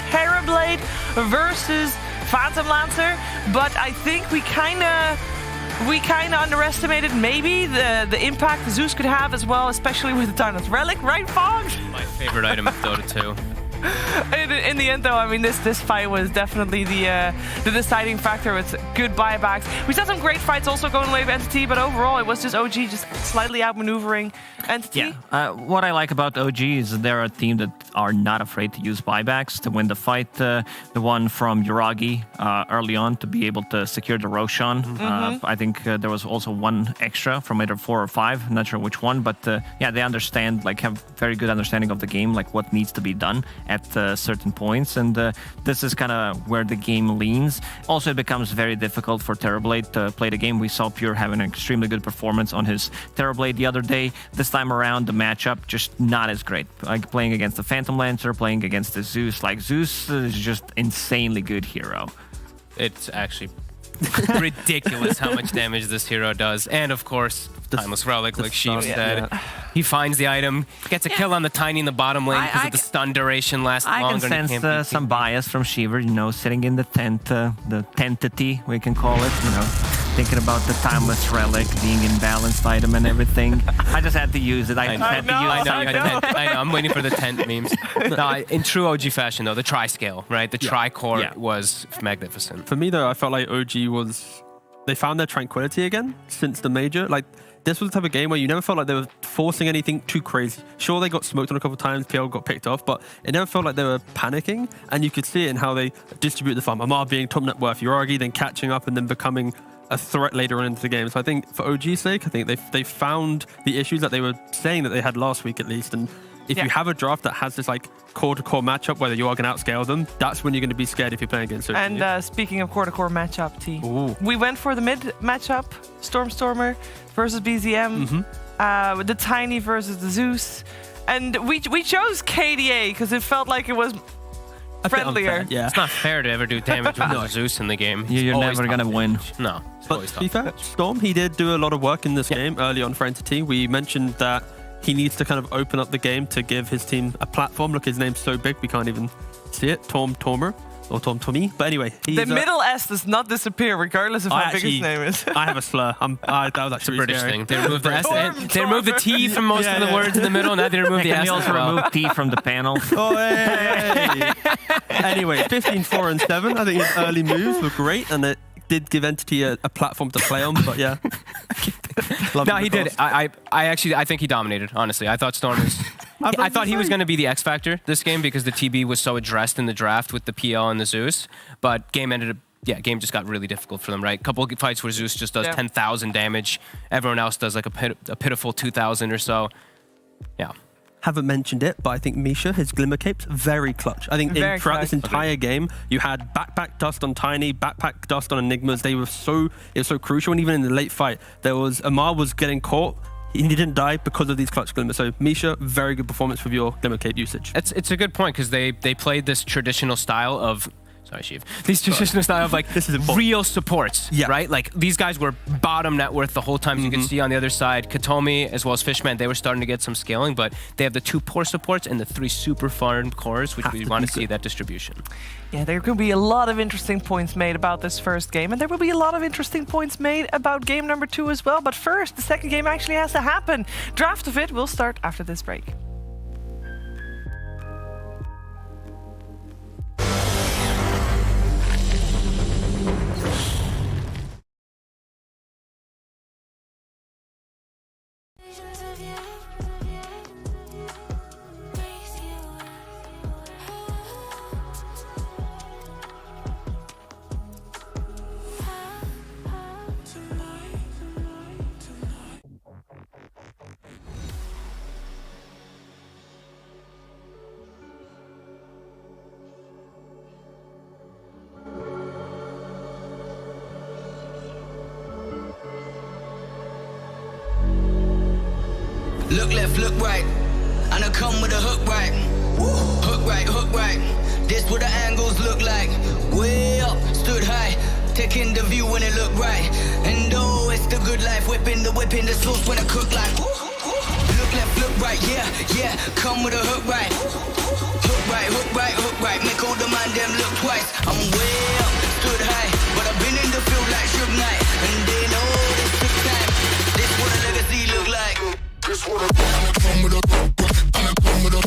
Terrorblade versus Phantom Lancer, but I think we kind of underestimated maybe the impact Zeus could have as well, especially with the Timeless Relic, right, Fox? My favorite item of Dota 2. In the end, though, I mean, this fight was definitely the deciding factor with good buybacks. We saw some great fights also going away with Entity, but overall, it was just OG just slightly outmaneuvering Entity. Yeah, what I like about OG is they're a team that are not afraid to use buybacks to win the fight. The one from Yuragi early on to be able to secure the Roshan. I think there was also one extra from either 4 or 5. I'm not sure which one, but yeah, they understand, like, have very good understanding of the game, like what needs to be done at certain points, and this is kind of where the game leans. Also, it becomes very difficult for Terrorblade to play the game. We saw Pure have an extremely good performance on his Terrorblade the other day. This time around, the matchup just not as great. Like playing against the Phantom Lancer, playing against the Zeus. Like, Zeus is just insanely good hero. It's actually ridiculous how much damage this hero does, and of course, Timeless Relic, like Sheev said. Yeah. He finds the item, gets a kill on the Tiny in the bottom lane because of the stun duration lasts longer. I can sense some bias from Shiver, you know, sitting in the tent, the tentity, we can call it, you know, thinking about the Timeless Relic being imbalanced item and everything. I just had to use it. I know. I'm waiting for the tent memes. No, in true OG fashion, though, the tri-scale, right? The tri-core was magnificent. For me, though, I felt like OG was... They found their tranquility again since the major. Like, this was the type of game where you never felt like they were forcing anything too crazy. Sure, they got smoked on a couple of times, PL got picked off, but it never felt like they were panicking, and you could see it in how they distribute the farm. Amar being top net worth, Yuragi then catching up and then becoming a threat later on into the game. So I think for OG's sake, I think they found the issues that they were saying that they had last week at least, and if you have a draft that has this like core-to-core matchup where you are going to outscale them, that's when you're going to be scared if you're playing against OG. And speaking of core-to-core matchup, T, we went for the mid matchup, Stormer versus BZM, the Tiny versus the Zeus, and we chose KDA because it felt like it was friendlier. Yeah, it's not fair to ever do damage with Zeus in the game. You're never going to win. No. But to be fair, Storm, he did do a lot of work in this game early on for Entity. We mentioned that he needs to kind of open up the game to give his team a platform. Look, his name's so big, we can't even see it. Tormer, or Tommy. But anyway, the middle S does not disappear, regardless of how big his name is. I have a slur. That was actually British scary. thing. They removed the S. They removed the T from most of the words in the middle. Now they removed the S. They also removed T from the panel. Oh, hey. Anyway, 15-4 and 7. I think his early moves were great, and it did give Entity a platform to play on. But yeah. No, he did. I think he dominated, honestly. I thought Storm was... I thought he was going to be the X factor this game because the TB was so addressed in the draft with the PL and the Zeus. But game just got really difficult for them, right? Couple of fights where Zeus just does 10,000 damage. Everyone else does like a pitiful 2,000 or so. Yeah. Haven't mentioned it, but I think Misha, his Glimmer Cape's very clutch. I think throughout this entire game, you had backpack dust on Tiny, backpack dust on Enigmas. It was so crucial, and even in the late fight, Amar was getting caught. He didn't die because of these clutch glimmers. So Misha, very good performance with your Glimmer Cape usage. It's a good point because they played this traditional style of these traditional style of like real supports, right? Like these guys were bottom net worth the whole time. You can see on the other side, Katomi as well as Fishman, they were starting to get some scaling, but they have the 2 poor supports and the 3 super farm cores, which we want to see that distribution. Yeah, there could be a lot of interesting points made about this first game, and there will be a lot of interesting points made about game number 2 as well. But first, the second game actually has to happen. Draft of it will start after this break. Look left, look right, and I come with a hook right. Hook right, hook right. This what the angles look like. Way up, stood high, taking the view when it look right. And though it's it's the good life. Whipping the sauce when I cook like. Look left, look right, yeah. Come with a hook right. Hook right, hook right, hook right. Make all the man them look twice. I'm way up, stood high, but I've been in the field like Suge Knight, and they know this took time. This what a legacy look like. This what a come with a come with a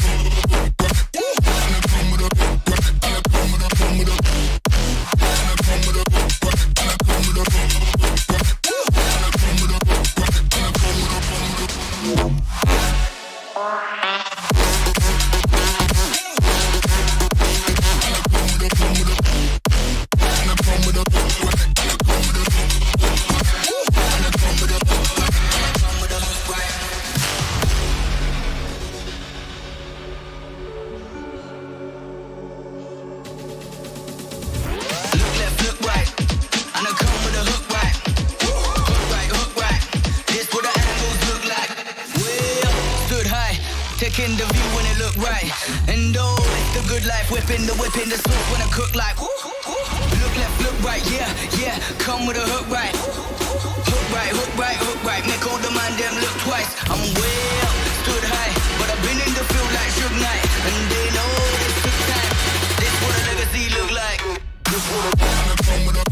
taking the view when it look right. And oh, it's the good life. Whipping the sauce when I cook like. Look left, look right, yeah. Come with a hook right. Hook right, hook right, hook right. Make all the man them look twice. I'm way up, stood high, but I've been in the field like Suge Knight, and they know this took time. This what a legacy look like. This what a come with a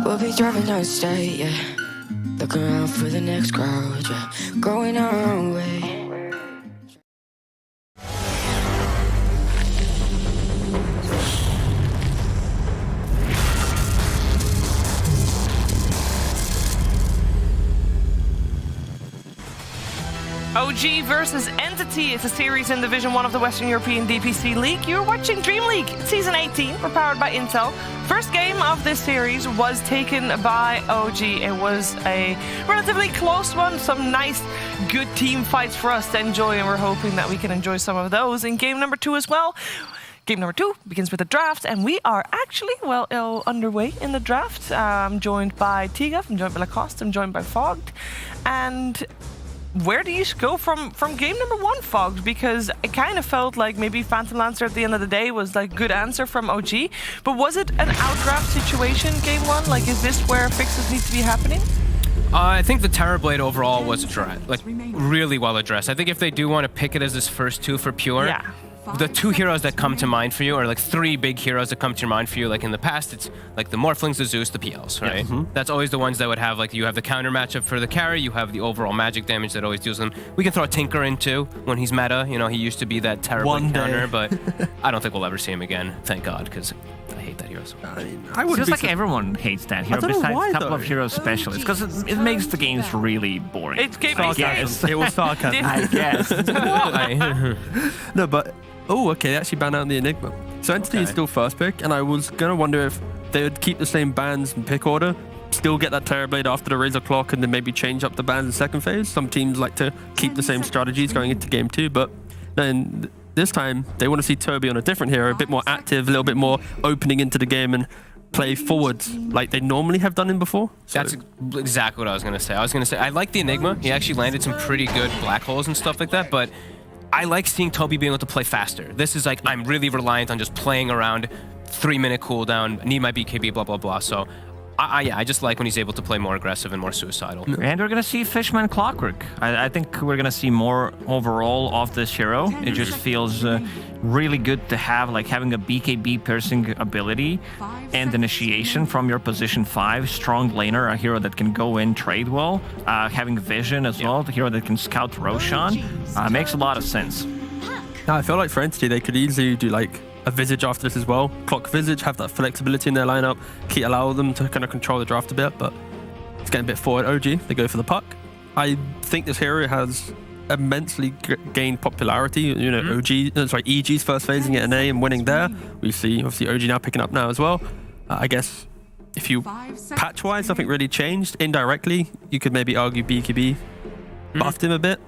We'll be driving down the state, yeah. Looking around for the next crowd, yeah. Going our own way. OG versus Entity is a series in Division 1 of the Western European DPC League. You're watching Dream League, Season 18. We're powered by Intel. First game of this series was taken by OG. It was a relatively close one. Some nice, good team fights for us to enjoy, and we're hoping that we can enjoy some of those in game number 2 as well. Game number 2 begins with the draft, and we are actually, underway in the draft. I'm joined by Tigaf, I'm joined by Lacoste, I'm joined by Fogged, and where do you go from game number 1, Fogged? Because it kind of felt like maybe Phantom Lancer at the end of the day was like good answer from OG, but was it an outdraft situation game 1? Like, is this where fixes need to be happening? I think the Terrorblade overall was really well addressed. I think if they do want to pick it as this first 2 for Pure, the 2 heroes that come to mind for you, or like 3 big heroes that come to your mind for you, like in the past, it's like the Morphlings, the Zeus, the PLs, right? Yeah. That's always the ones that would have, like, you have the counter matchup for the carry, you have the overall magic damage that always deals them. We can throw a Tinker in too when he's meta. You know, he used to be that terrible counter, but I don't think we'll ever see him again. Thank God, because I hate that hero so much. It feels like everyone hates that hero besides a couple of hero specialists, because it makes the games really boring. It's sarcasm. It was sarcasm. I guess. Why? No, but oh, okay, they actually banned out the Enigma. So Entity is still first pick, and I was gonna wonder if they would keep the same bans and pick order, still get that Terrorblade after the Razor Clock, and then maybe change up the bans in second phase. Some teams like to keep the same strategies going into game 2, but then this time they want to see Toby on a different hero, a bit more active, a little bit more opening into the game and play forwards like they normally have done him before. So. That's exactly what I was gonna say. I like the Enigma. He actually landed some pretty good black holes and stuff like that, but I like seeing Toby being able to play faster. This is like, I'm really reliant on just playing around, 3-minute cooldown, need my BKB, blah, blah, blah. So, I just like when he's able to play more aggressive and more suicidal. And we're going to see Fishman Clockwork. I think we're going to see more overall of this hero. It just feels really good to have, like having a BKB piercing ability and initiation from your position 5. Strong laner, a hero that can go in, trade well. Having vision as well, the hero that can scout Roshan. Makes a lot of sense. No, I feel like for Entity, they could easily do like a Visage after this as well. Clock Visage have that flexibility in their lineup, allow them to kind of control the draft a bit, but it's getting a bit forward. OG, they go for the puck. I think this hero has immensely gained popularity. You know, EG's first phasing at an A and winning there. We see obviously OG now picking up now as well. I guess if you patch-wise, nothing really changed. Indirectly, you could maybe argue BKB buffed him a bit.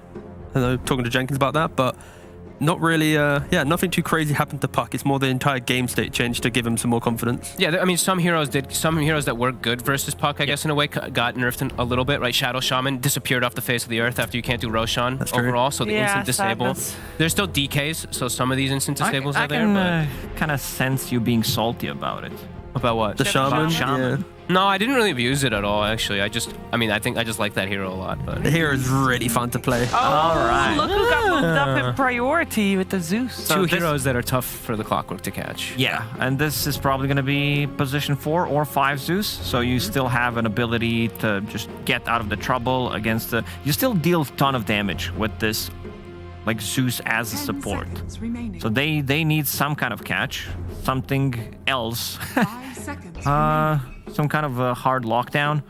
I know, talking to Jenkins about that, but not really, nothing too crazy happened to Puck. It's more the entire game state changed to give him some more confidence. Yeah, I mean, some heroes that were good versus Puck, I guess, in a way, got nerfed a little bit, right? Shadow Shaman disappeared off the face of the earth after you can't do Roshan overall, so the instant disable. There's still DKs, so some of these instant disables are there, but... I can kind of sense you being salty about it. About what? The Shaman? Yeah. No, I didn't really abuse it at all, actually. I think I just like that hero a lot. But the hero is really fun to play. Oh, all right. Look who got moved up in priority with the Zeus. So two heroes that are tough for the Clockwork to catch. Yeah, and this is probably going to be position 4 or 5 Zeus, so you still have an ability to just get out of the trouble against the... You still deal a ton of damage with this, like Zeus as a support. So they need some kind of catch, something else. 5 seconds. Some kind of a hard lockdown.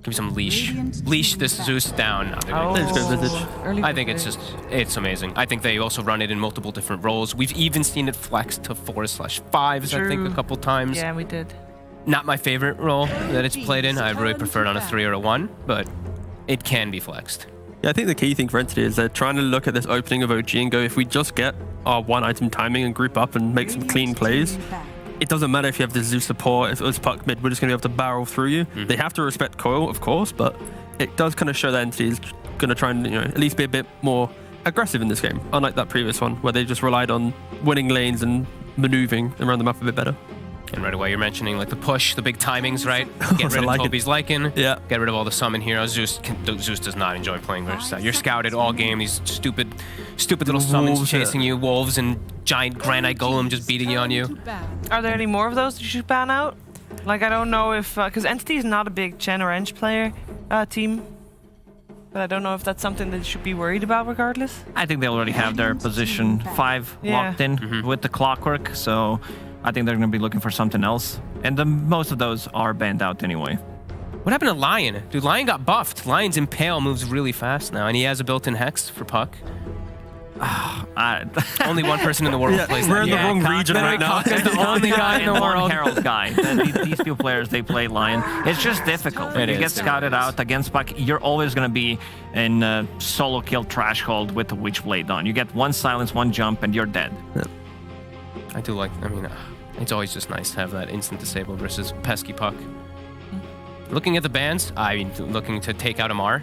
Give me some leash. Leash this Zeus down. I think it's amazing. I think they also run it in multiple different roles. We've even seen it flex to 4/5s, I think, a couple times. Yeah, we did. Not my favorite role that it's played in. I really prefer it on a 3 or a 1, but it can be flexed. Yeah, I think the key thing for Entity is they're trying to look at this opening of OG and go, if we just get our 1 item timing and group up and make some clean plays, it doesn't matter if you have the Zeus support, if it was Puck mid, we're just going to be able to barrel through you. They have to respect Coil, of course, but it does kind of show that Entity is going to try and, at least be a bit more aggressive in this game, unlike that previous one, where they just relied on winning lanes and maneuvering around the map a bit better. And right away, you're mentioning like the push, the big timings, right? Get rid of Toby's Lycan. Yeah. Get rid of all the summon heroes. Zeus does not enjoy playing versus that. You're scouted all game. These stupid little summons chasing you. Wolves and giant granite golem just beating on you. Are there any more of those that you should ban out? Like, I don't know if... Because Entity is not a big Chen or Ench player team. But I don't know if that's something that you should be worried about regardless. I think they already have their position 5 locked in with the Clockwork, so... I think they're going to be looking for something else. And most of those are banned out anyway. What happened to Lion? Dude, Lion got buffed. Lion's Impale moves really fast now, and he has a built-in Hex for Puck. Only one person in the world plays that. We're in the wrong region right now. He's the only guy in the world. Herald guy. These two players, they play Lion. It's just difficult. You get scouted out against Puck, you're always going to be in solo kill trash hold with the Witchblade on. You get 1 silence, 1 jump, and you're dead. Yeah. I do like, it's always just nice to have that instant disable versus pesky Puck. Looking at the bans, I'm looking to take out Amar.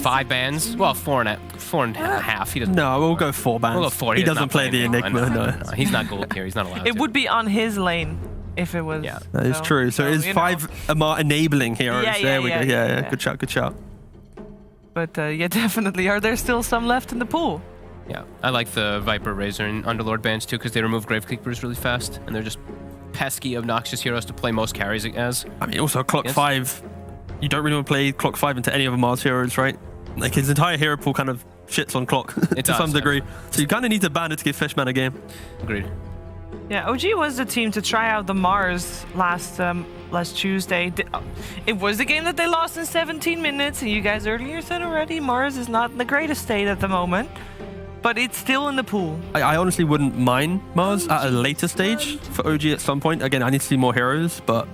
5 bans, well, 4 and a half. He doesn't. No, we'll go 4 bans. We'll go 4. He doesn't play the Enigma. No. He's not gold here. He's not allowed. It would be on his lane if it was. Yeah, that is true. So it's 5 Amar enabling heroes. There we go. Yeah. Good shout. But yeah, definitely. Are there still some left in the pool? Yeah, I like the Viper, Razor, and Underlord bans too because they remove Gravekeepers really fast, and they're just pesky, obnoxious heroes to play most carries as. I mean, also Clock 5, you don't really want to play Clock 5 into any of Amar's heroes, right? Like, his entire hero pool kind of shits on Clock to some degree. So you kind of need to ban it to give Fishman a game. Agreed. Yeah, OG was the team to try out the Mars last Tuesday. It was the game that they lost in 17 minutes, and you guys earlier said already, Mars is not in the greatest state at the moment. But it's still in the pool. I honestly wouldn't mind Mars at a later stage for OG at some point. Again, I need to see more heroes, but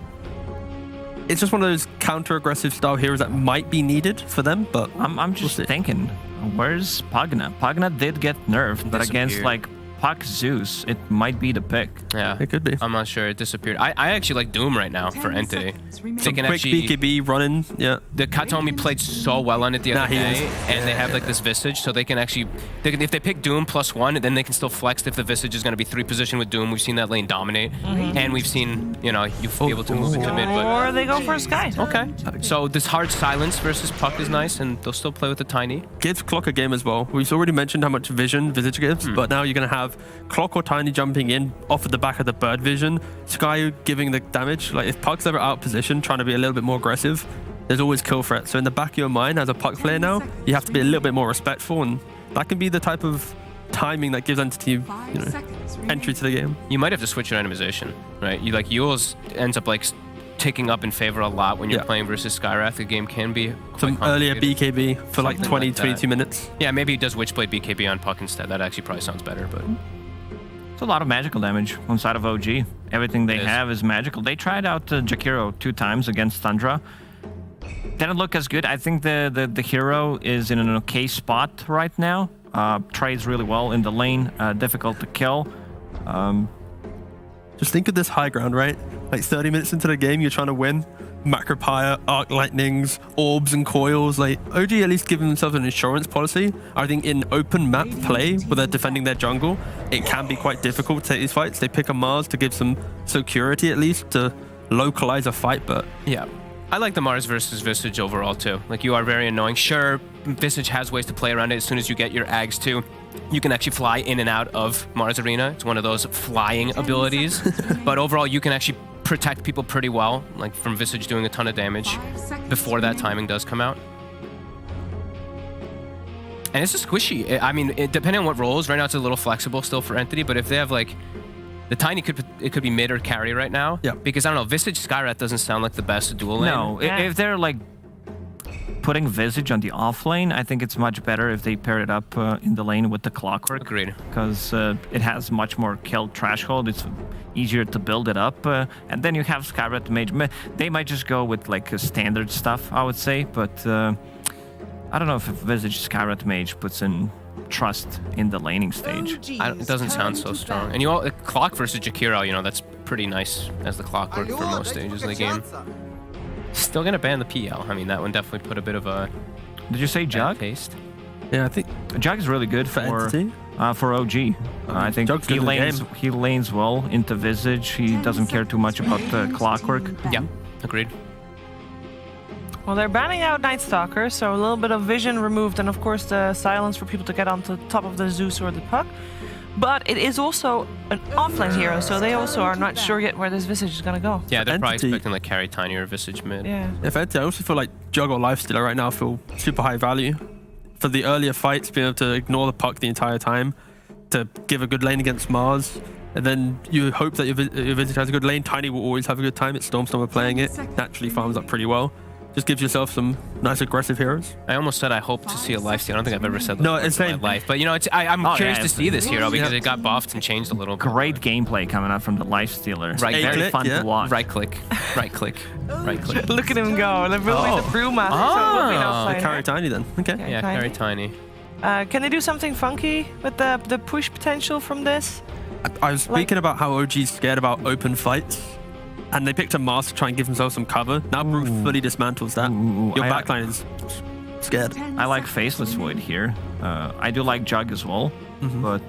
it's just one of those counter-aggressive style heroes that might be needed for them, but I'm just thinking, where's Pagna? Pagna did get nerfed, but against like Puck Zeus, it might be the pick. Yeah, it could be. I'm not sure. It disappeared. I actually like Doom right now for Entity. They can quick BKB running. Yeah. The Katomi played so well on it the other day, and they have like this Visage, so they can actually, if they pick Doom +1, then they can still flex if the Visage is going to be 3 position with Doom. We've seen that lane dominate, and we've seen, you'll be able to move into mid. But, or they go for a Sky. Okay. So this hard silence versus Puck is nice, and they'll still play with the Tiny. Gives Clock a game as well. We've already mentioned how much vision Visage gives, but now you're going to have Clock or Tiny jumping in off of the back of the bird vision, Sky giving the damage. Like, if Puck's ever out of position, trying to be a little bit more aggressive, there's always kill threat. So in the back of your mind as a Puck player now, you have to be a little bit more respectful, and that can be the type of timing that gives Entity entry to the game. You might have to switch your itemization, right? You like youll's ends up like taking up in favor a lot when you're playing versus Skyrath. The game can be some earlier BKB for like 20, like 22 minutes. Yeah, maybe he does Witchblade BKB on Puck instead. That actually probably sounds better, but it's a lot of magical damage on side of OG. Everything they have is magical. They tried out Jakiro 2 times against Thundra. Didn't look as good. I think the hero is in an okay spot right now. Trades really well in the lane. Difficult to kill. Just think of this high ground, right? Like 30 minutes into the game, you're trying to win. Macropire, Arc Lightnings, Orbs and Coils. Like, OG at least giving themselves an insurance policy. I think in open map play, where they're defending their jungle, it can be quite difficult to take these fights. They pick a Mars to give some security at least, to localize a fight, but... Yeah. I like the Mars versus Visage overall too. Like, you are very annoying. Sure, Visage has ways to play around it. As soon as you get your Ags too, you can actually fly in and out of Mars Arena. It's one of those flying abilities. But overall, you can actually protect people pretty well, like from Visage doing a ton of damage before that timing does come out. And it's just squishy. I mean, depending on what roles, right now it's a little flexible still for Entity, but if they have like... The Tiny could be mid or carry right now. Yeah. Because I don't know, Visage Skyrath doesn't sound like the best dual lane. No, if they're like putting Visage on the off lane, I think it's much better if they pair it up in the lane with the Clockwork. Agreed. Because it has much more kill threshold. It's easier to build it up. And then you have Skyrath Mage. They might just go with like standard stuff, I would say. But I don't know if Visage Skyrath Mage puts in trust in the laning stage. It doesn't sound so strong. And Clock versus Jakiro, that's pretty nice as the Clockwork for most stages of the game. Still gonna ban the PL. I mean, that one definitely put a bit of a... Did you say Jug? Taste. Yeah, I think... Jug is really good for OG. I think he lanes well into Visage. He doesn't care too much about the Clockwork. Yeah, agreed. Well, they're banning out Night Stalker, so a little bit of vision removed, and of course the silence for people to get onto the top of the Zeus or the Puck. But it is also an offlane hero, so they also are not sure yet where this Visage is gonna go. Yeah, they're probably expecting like carry Tiny or Visage mid. Yeah. If I also feel like Jug or Lifestealer right now feel super high value. For the earlier fights, being able to ignore the Puck the entire time, to give a good lane against Mars, and then you hope that your Visage has a good lane. Tiny will always have a good time. It's Stormstormer playing it. Naturally farms up pretty well. Just gives yourself some nice aggressive heroes. I almost said I hope to see a lifesteal. I don't think I've ever said that no, it's in my life. But I'm curious to see this hero because it got buffed and changed a little bit. Great gameplay coming out from the lifestealer. Right, very fun to watch. Right click. Right click. Right click. Look at him go. The Brewmaster. Oh, carry Tiny then. Okay. Yeah, carry Tiny. Can they do something funky with the push potential from this? I was speaking about how OG's scared about open fights. And they picked a Mars to try and give themselves some cover. Now Brew fully dismantles that. Your backline is scared. I like Faceless Void here. I do like Jug as well. But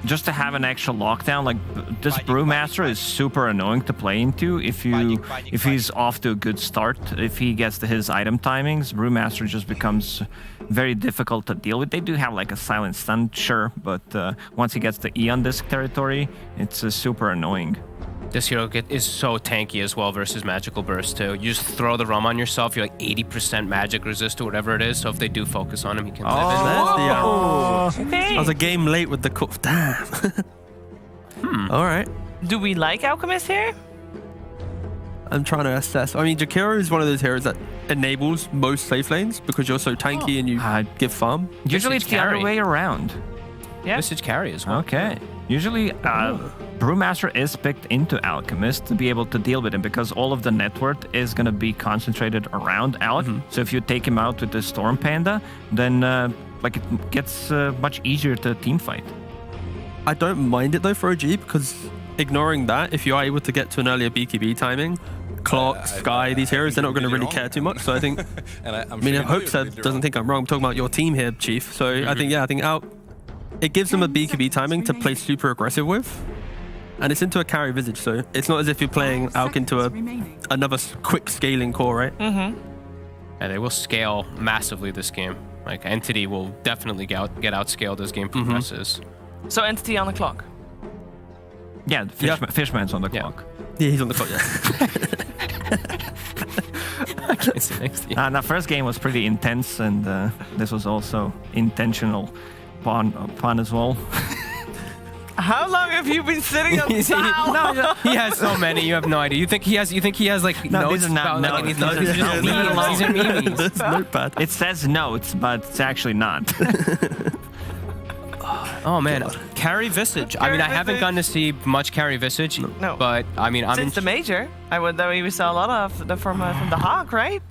just to have an extra lockdown, like this Brewmaster is super annoying to play into if he's off to a good start. If he gets to his item timings, Brewmaster just becomes very difficult to deal with. They do have like a silent stun, sure, but once he gets to Eon Disc territory, it's super annoying. This hero is so tanky as well versus Magical Burst too. You just throw the rum on yourself, you're like 80% magic resist or whatever it is, so if they do focus on him, he can live in there. I was a game late with the damn. All right. Do we like Alchemist here? I'm trying to assess. I mean, Jakiro is one of those heroes that enables most safe lanes because you're so tanky and you give farm. Usually it's the other way around. Yeah. Visage carry as well. Okay. Usually, Brewmaster is picked into Alchemist to be able to deal with him because all of the net worth is going to be concentrated around Alch. So if you take him out with the Storm Panda, then it gets much easier to team fight. I don't mind it though for OG because ignoring that, if you are able to get to an earlier BKB timing, Clock, Sky, these heroes, they're not going to really care too much. So I think, I hope Seb doesn't think I'm wrong. I'm talking about your team here, Chief. So I think out. It gives them a BKB timing to play super aggressive with. And it's into a carry Visage, so it's not as if you're playing Alk into another quick scaling core, right? Yeah, they will scale massively this game. Like, Entity will definitely get outscaled as game progresses. So Entity on the clock? Yeah, Fishman's on the clock. Yeah, he's on the clock, yeah. I can't say next to you. The first game was pretty intense, and this was also intentional. upon as well. How long have you been sitting on the towel? He has so many. You have no idea. You think he has like No, notes? these are not about, notes. Like, These are memes. These are memes. It's notepad. It says notes, but it's actually not. Oh man, Carry Visage. I mean, I haven't gotten to see much Carry Visage, No. but I mean, Since the major, I would though we saw a lot of from the Hawk, right?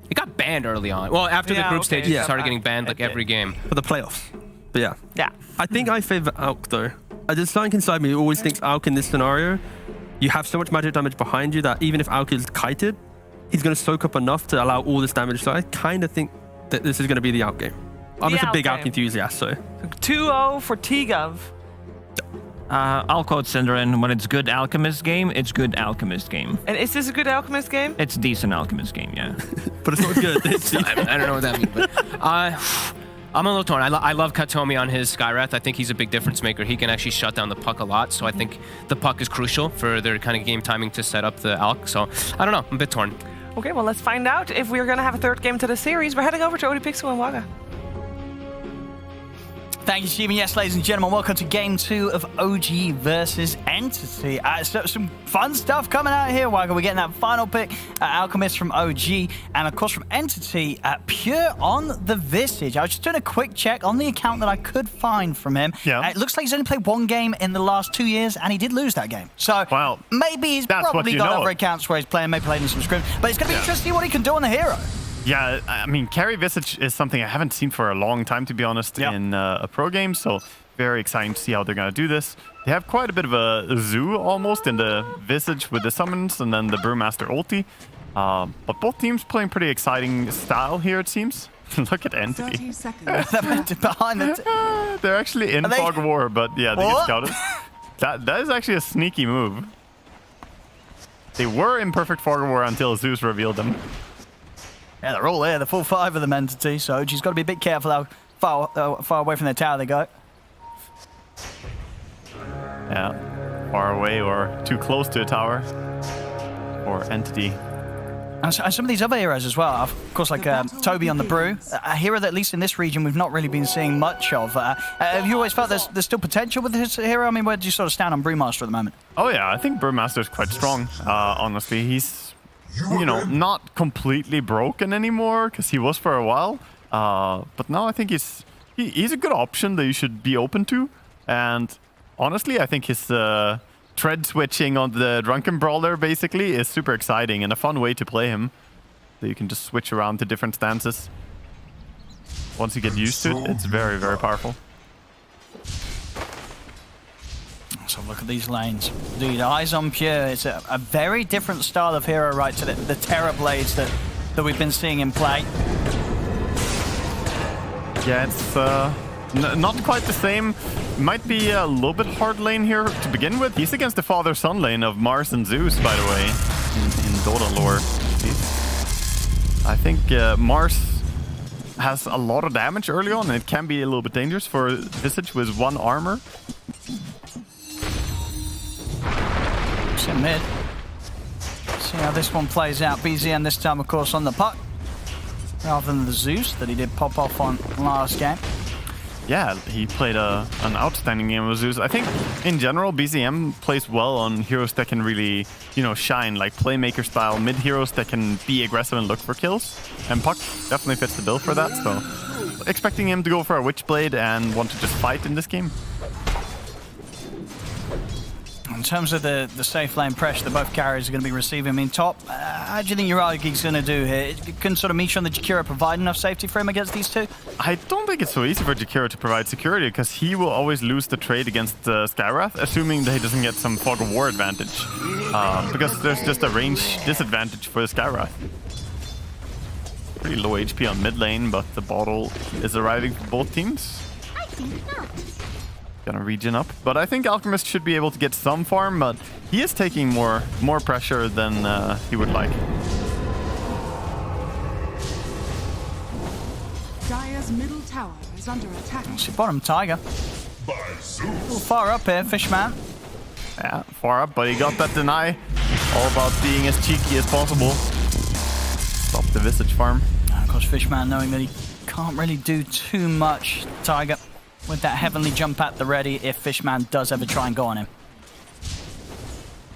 It got banned early on. Well, after the group stage, it started getting banned like every game. For the playoffs. But yeah. Yeah. I think I favor Alk though. There's something inside me who always thinks Alk in this scenario, you have so much magic damage behind you that even if Alk is kited, he's going to soak up enough to allow all this damage. So I kind of think that this is going to be the Alk game. I'm just a big Alk enthusiast, so. 2-0 for T-Gov. I'll quote Synderen, when it's good Alchemist game, it's good Alchemist game. And is this a good Alchemist game? It's decent Alchemist game, yeah. But it's not good. I don't know what that means, but I'm a little torn. I love Katomi on his Skywrath. I think he's a big difference maker. He can actually shut down the puck a lot, so I think the puck is crucial for their kind of game timing to set up the Alk. So I don't know. I'm a bit torn. Okay, well, let's find out if we're going to have a third game to the series. We're heading over to ODPixel and Waga. Thank you, Stephen. Yes, ladies and gentlemen, welcome to Game 2 of OG versus Entity. So some fun stuff coming out here, Wagga. We're getting that final pick, Alchemist from OG, and of course from Entity, Pure on the Visage. I was just doing a quick check on the account that I could find from him. Yeah. It looks like he's only played one game in the last 2 years, and he did lose that game. So maybe he's probably got other accounts where he's playing, maybe played in some scrims, but it's going to be interesting what he can do on the hero. Yeah, I mean, Carry Visage is something I haven't seen for a long time, to be honest, in a pro game. So very exciting to see how they're going to do this. They have quite a bit of a zoo almost in the Visage with the summons and then the Brewmaster ulti. But both teams playing pretty exciting style here, it seems. Look at Entity. 30 seconds. Behind the they're actually in Fog of War, but yeah, they get scouted. That is actually a sneaky move. They were in perfect Fog of War until Zeus revealed them. Yeah, they're all there, the full 5 of them Entity, so OG's got to be a bit careful how far away from their tower they go. Yeah, far away or too close to a tower or Entity. And some of these other heroes as well, of course, like Toby on the Brew, a hero that at least in this region we've not really been seeing much of. Have you always felt there's still potential with this hero? I mean, where do you sort of stand on Brewmaster at the moment? Oh yeah, I think Brewmaster is quite strong, honestly. He's, you know, not completely broken anymore, because he was for a while. But now I think he's a good option that you should be open to. And honestly, I think his tread switching on the Drunken Brawler basically is super exciting and a fun way to play him. So you can just switch around to different stances. Once you get used to it, it's very, very powerful. So look at these lanes. Dude, Eyes on Pure, it's a very different style of hero, right, to the Terror Blades that we've been seeing in play. Yeah, it's not quite the same. Might be a little bit hard lane here to begin with. He's against the father-son lane of Mars and Zeus, by the way, in Dota lore. I think Mars has a lot of damage early on, and it can be a little bit dangerous for Visage with 1 armor. In mid. See how this one plays out. BZN this time, of course, on the puck, rather than the Zeus that he did pop off on last game. Yeah, he played an outstanding game with Zeus. I think, in general, BZM plays well on heroes that can really, you know, shine, like playmaker style mid heroes that can be aggressive and look for kills. And Puck definitely fits the bill for that, so expecting him to go for a Witchblade and want to just fight in this game. In terms of the safe lane pressure that both carriers are going to be receiving, I mean, top, how do you think Uragi's going to do here? Can sort of Misha and the Jakiro provide enough safety for him against these two? I don't think it's so easy for Jakiro to provide security, because he will always lose the trade against Skywrath, assuming that he doesn't get some Fog of War advantage. Because there's just a range disadvantage for the Skywrath. Pretty low HP on mid lane, but the bottle is arriving for both teams. I think not. Gonna regen up, but I think Alchemist should be able to get some farm, but he is taking more pressure than he would like. Dire's middle tower is under attack. See bottom Tiger. A little far up here, Fishman. Yeah, far up, but he got that deny. All about being as cheeky as possible. Stop the Visage farm. And of course, Fishman knowing that he can't really do too much. Tiger with that heavenly jump at the ready if Fishman does ever try and go on him.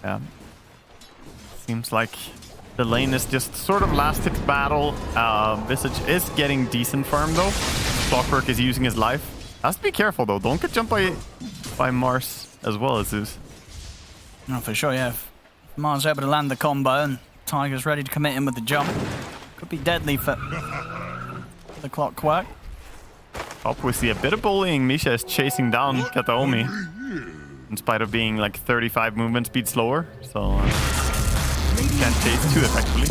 Yeah. Seems like the lane is just sort of last hit battle. Visage is getting decent farm though. Clockwork is using his life. Has to be careful though. Don't get jumped by Mars as well as Zeus. No, for sure, yeah. If Mars able to land the combo and Tiger's ready to commit him with the jump, could be deadly for the Clockwork. Up we see a bit of bullying. Misha is chasing down Kataomi in spite of being like 35 movement speed slower, so can't chase too effectively.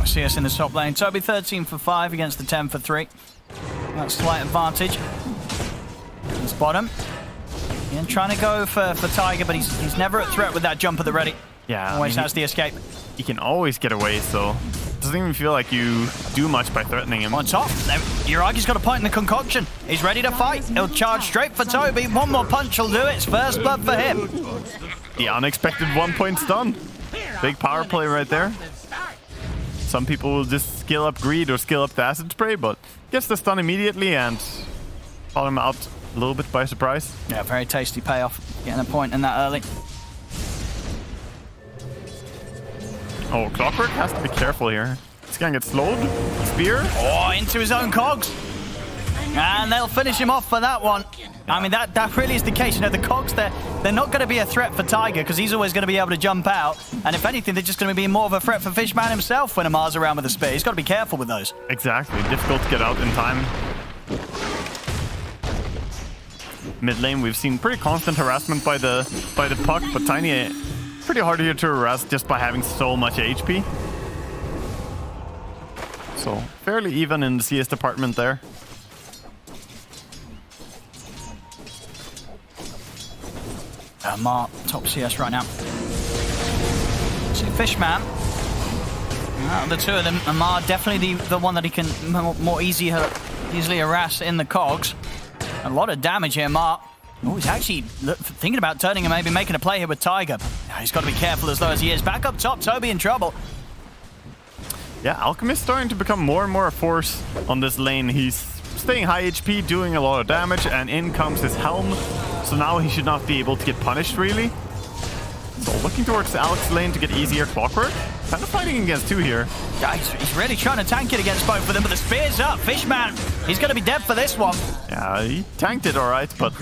CS in the top lane. Toby 13 for 5 against the 10 for 3. That's slight advantage. It's bottom. And trying to go for Tiger, but he's never at threat with that jump at the ready. Yeah, always has the escape. He can always get away, so it doesn't even feel like you do much by threatening him. On top, Uragi's got a point in the concoction. He's ready to fight. He'll charge straight for Toby. One more punch will do it. It's first blood for him. The unexpected 1-point stun. Big power play right there. Some people will just skill up greed or skill up the acid spray, but gets the stun immediately and caught him out a little bit by surprise. Yeah, very tasty payoff. Getting a point in that early. Oh, Clockwork has to be careful here. He's gonna get slowed. Spear. Oh, into his own cogs. And they'll finish him off for that one. I mean, that really is the case. You know, the cogs, they're not going to be a threat for Tiger because he's always going to be able to jump out. And if anything, they're just going to be more of a threat for Fishman himself when Amar's around with the spear. He's got to be careful with those. Exactly. Difficult to get out in time. Mid lane, we've seen pretty constant harassment by the puck, but Tiny pretty hard here to harass just by having so much HP. So fairly even in the CS department there. Amar, top CS right now. See, Fishman. Out of the two of them, Amar definitely the one that he can more easily harass in the cogs. A lot of damage here, Amar. Oh, he's actually thinking about turning and maybe making a play here with Tiger. He's got to be careful as low as he is. Back up top, Toby in trouble. Yeah, Alchemist starting to become more and more a force on this lane. He's staying high HP, doing a lot of damage, and in comes his helm. So now he should not be able to get punished, really. So looking towards Alex's lane to get easier Clockwork. Kind of fighting against two here. Yeah, he's really trying to tank it against both of them, but the spear's up. Fishman, he's going to be dead for this one. Yeah, he tanked it all right, but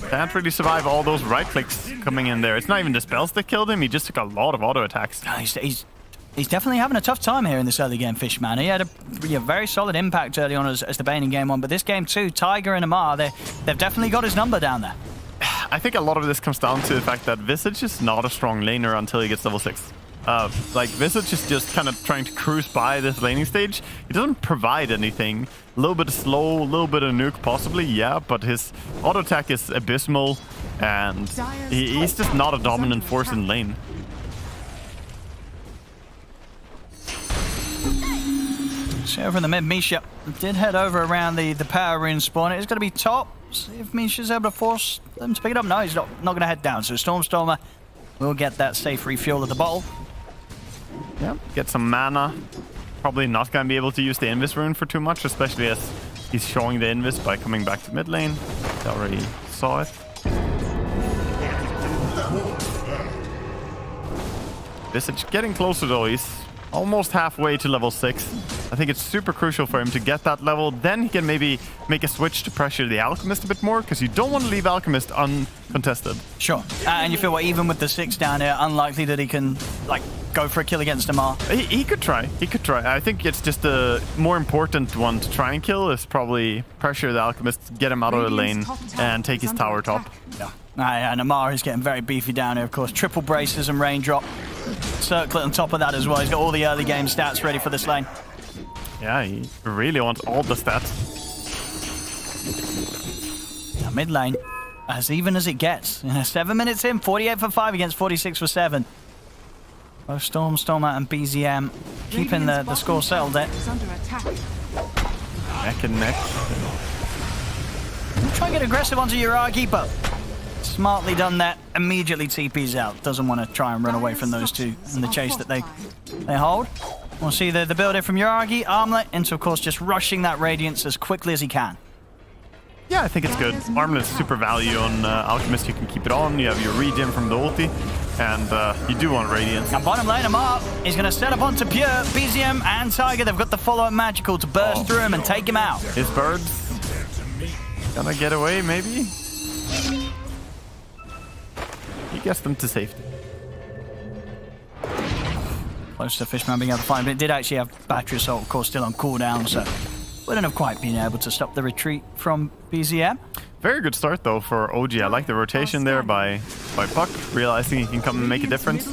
can't really survive all those right clicks coming in there. It's not even the spells that killed him. He just took a lot of auto attacks. He's definitely having a tough time here in this early game, Fishman. He had a very solid impact early on as the Bane in game one, but this game too, Tiger and Amar, they've definitely got his number down there. I think a lot of this comes down to the fact that Visage is not a strong laner until he gets level 6. Like, Visage is just kind of trying to cruise by this laning stage. He doesn't provide anything. A little bit of slow, a little bit of nuke possibly, yeah, but his auto attack is abysmal, and he's just not a dominant force in lane. So over in the mid, Misha did head over around the power rune spawn. It's going to be top. See if Misha's able to force them to pick it up. No, he's not going to head down. So Stormstormer will get that safe refuel at the bottle. Yeah, get some mana. Probably not going to be able to use the Invis rune for too much, especially as he's showing the Invis by coming back to mid lane. They already saw it. Visage getting closer though. He's almost halfway to level 6. I think it's super crucial for him to get that level. Then he can maybe make a switch to pressure the Alchemist a bit more, because you don't want to leave Alchemist uncontested. Sure. And you feel what, even with the 6 down here, unlikely that he can, like, go for a kill against Amar. He could try. He could try. I think it's just the more important one to try and kill is probably pressure the Alchemist, get him out of the lane, and take his tower top. Yeah. And Amar is getting very beefy down here, of course. Triple braces and raindrop. Circlet on top of that as well. He's got all the early game stats ready for this lane. Yeah, he really wants all the stats. Now, mid lane, as even as it gets. 7 minutes in, 48 for 5 against 46 for 7. Both Stormer and BZM keeping the score settled there. Neck and neck. Try and get aggressive onto Yuragi, but smartly done that. Immediately TP's out. Doesn't want to try and run away from those two in the chase that they hold. We'll see the build in from YourRagi, Armlet, into, of course, just rushing that Radiance as quickly as he can. Yeah, I think it's good. Armlet's super value on Alchemist. You can keep it on. You have your regen from the ulti. And you do want Radiance. Now bottom lane him up. He's going to set up onto Pure. BZM and Tiger, they've got the follow-up magical to burst through him and take him out. His birds gonna get away, maybe? He gets them to safety. Close to Fishman being able to find, but it did actually have Battery Assault, of course, still on cooldown, so wouldn't have quite been able to stop the retreat from BZM. Very good start, though, for OG. I like the rotation there by Puck, realizing he can come and make a difference.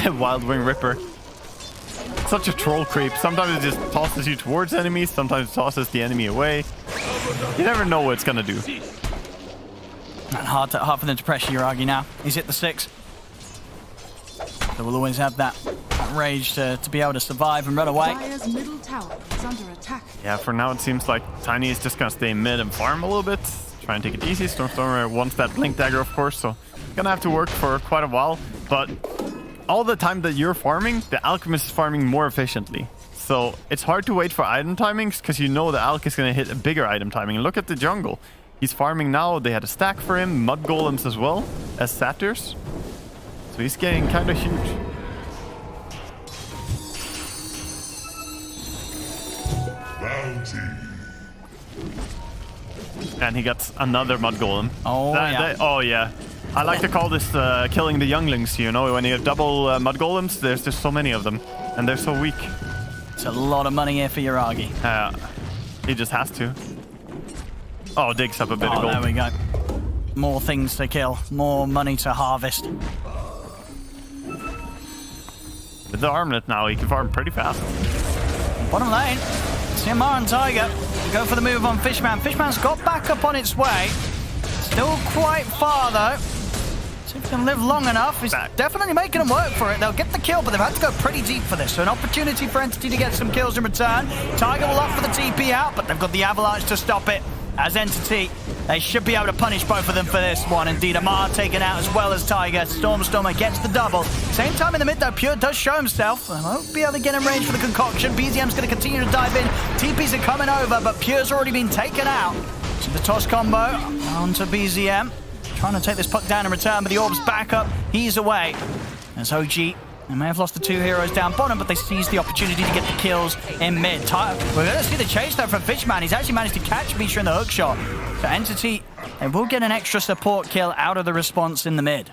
The Wild Wing Ripper. Such a troll creep. Sometimes it just tosses you towards enemies, sometimes it tosses the enemy away. You never know what it's gonna do. And hard for them to pressure YourRagi now. He's hit the 6. So we'll always have that rage to be able to survive and run away. Middle tower is under attack. Yeah, for now it seems like Tiny is just gonna stay mid and farm a little bit. Try and take it easy. Stormstormer wants that Blink Dagger, of course, so gonna have to work for quite a while. But all the time that you're farming, the Alchemist is farming more efficiently. So it's hard to wait for item timings because you know the Alch is gonna hit a bigger item timing. Look at the jungle. He's farming now. They had a stack for him, Mud Golems as well as Satyrs. So he's getting kind of huge. And he gets another Mud Golem. Oh yeah. I like to call this killing the younglings, you know, when you have double Mud Golems, there's just so many of them. And they're so weak. It's a lot of money here for YourRagi. He just has to. Oh, digs up a bit of gold. There we go. More things to kill, more money to harvest. With the Armlet now, he can farm pretty fast. Bottom lane, CMR and Tiger go for the move on Fishman. Fishman's got back up on its way. Still quite far though. See if he can live long enough. He's definitely making them work for it. They'll get the kill, but they've had to go pretty deep for this. So an opportunity for Entity to get some kills in return. Tiger will offer the TP out, but they've got the Avalanche to stop it. As Entity, they should be able to punish both of them for this one. Indeed, Amar taken out as well as Tiger. Stormstormer gets the double. Same time in the mid though, Pure does show himself. I won't be able to get in range for the concoction. BZM's going to continue to dive in. TPs are coming over, but Pure's already been taken out. So the toss combo onto BZM. Trying to take this puck down in return, but the orb's back up. He's away. As OG, they may have lost the 2 heroes down bottom, but they seized the opportunity to get the kills in mid. We're going to see the chase though from Fishman. He's actually managed to catch Misha in the hook shot. So Entity, they will get an extra support kill out of the response in the mid.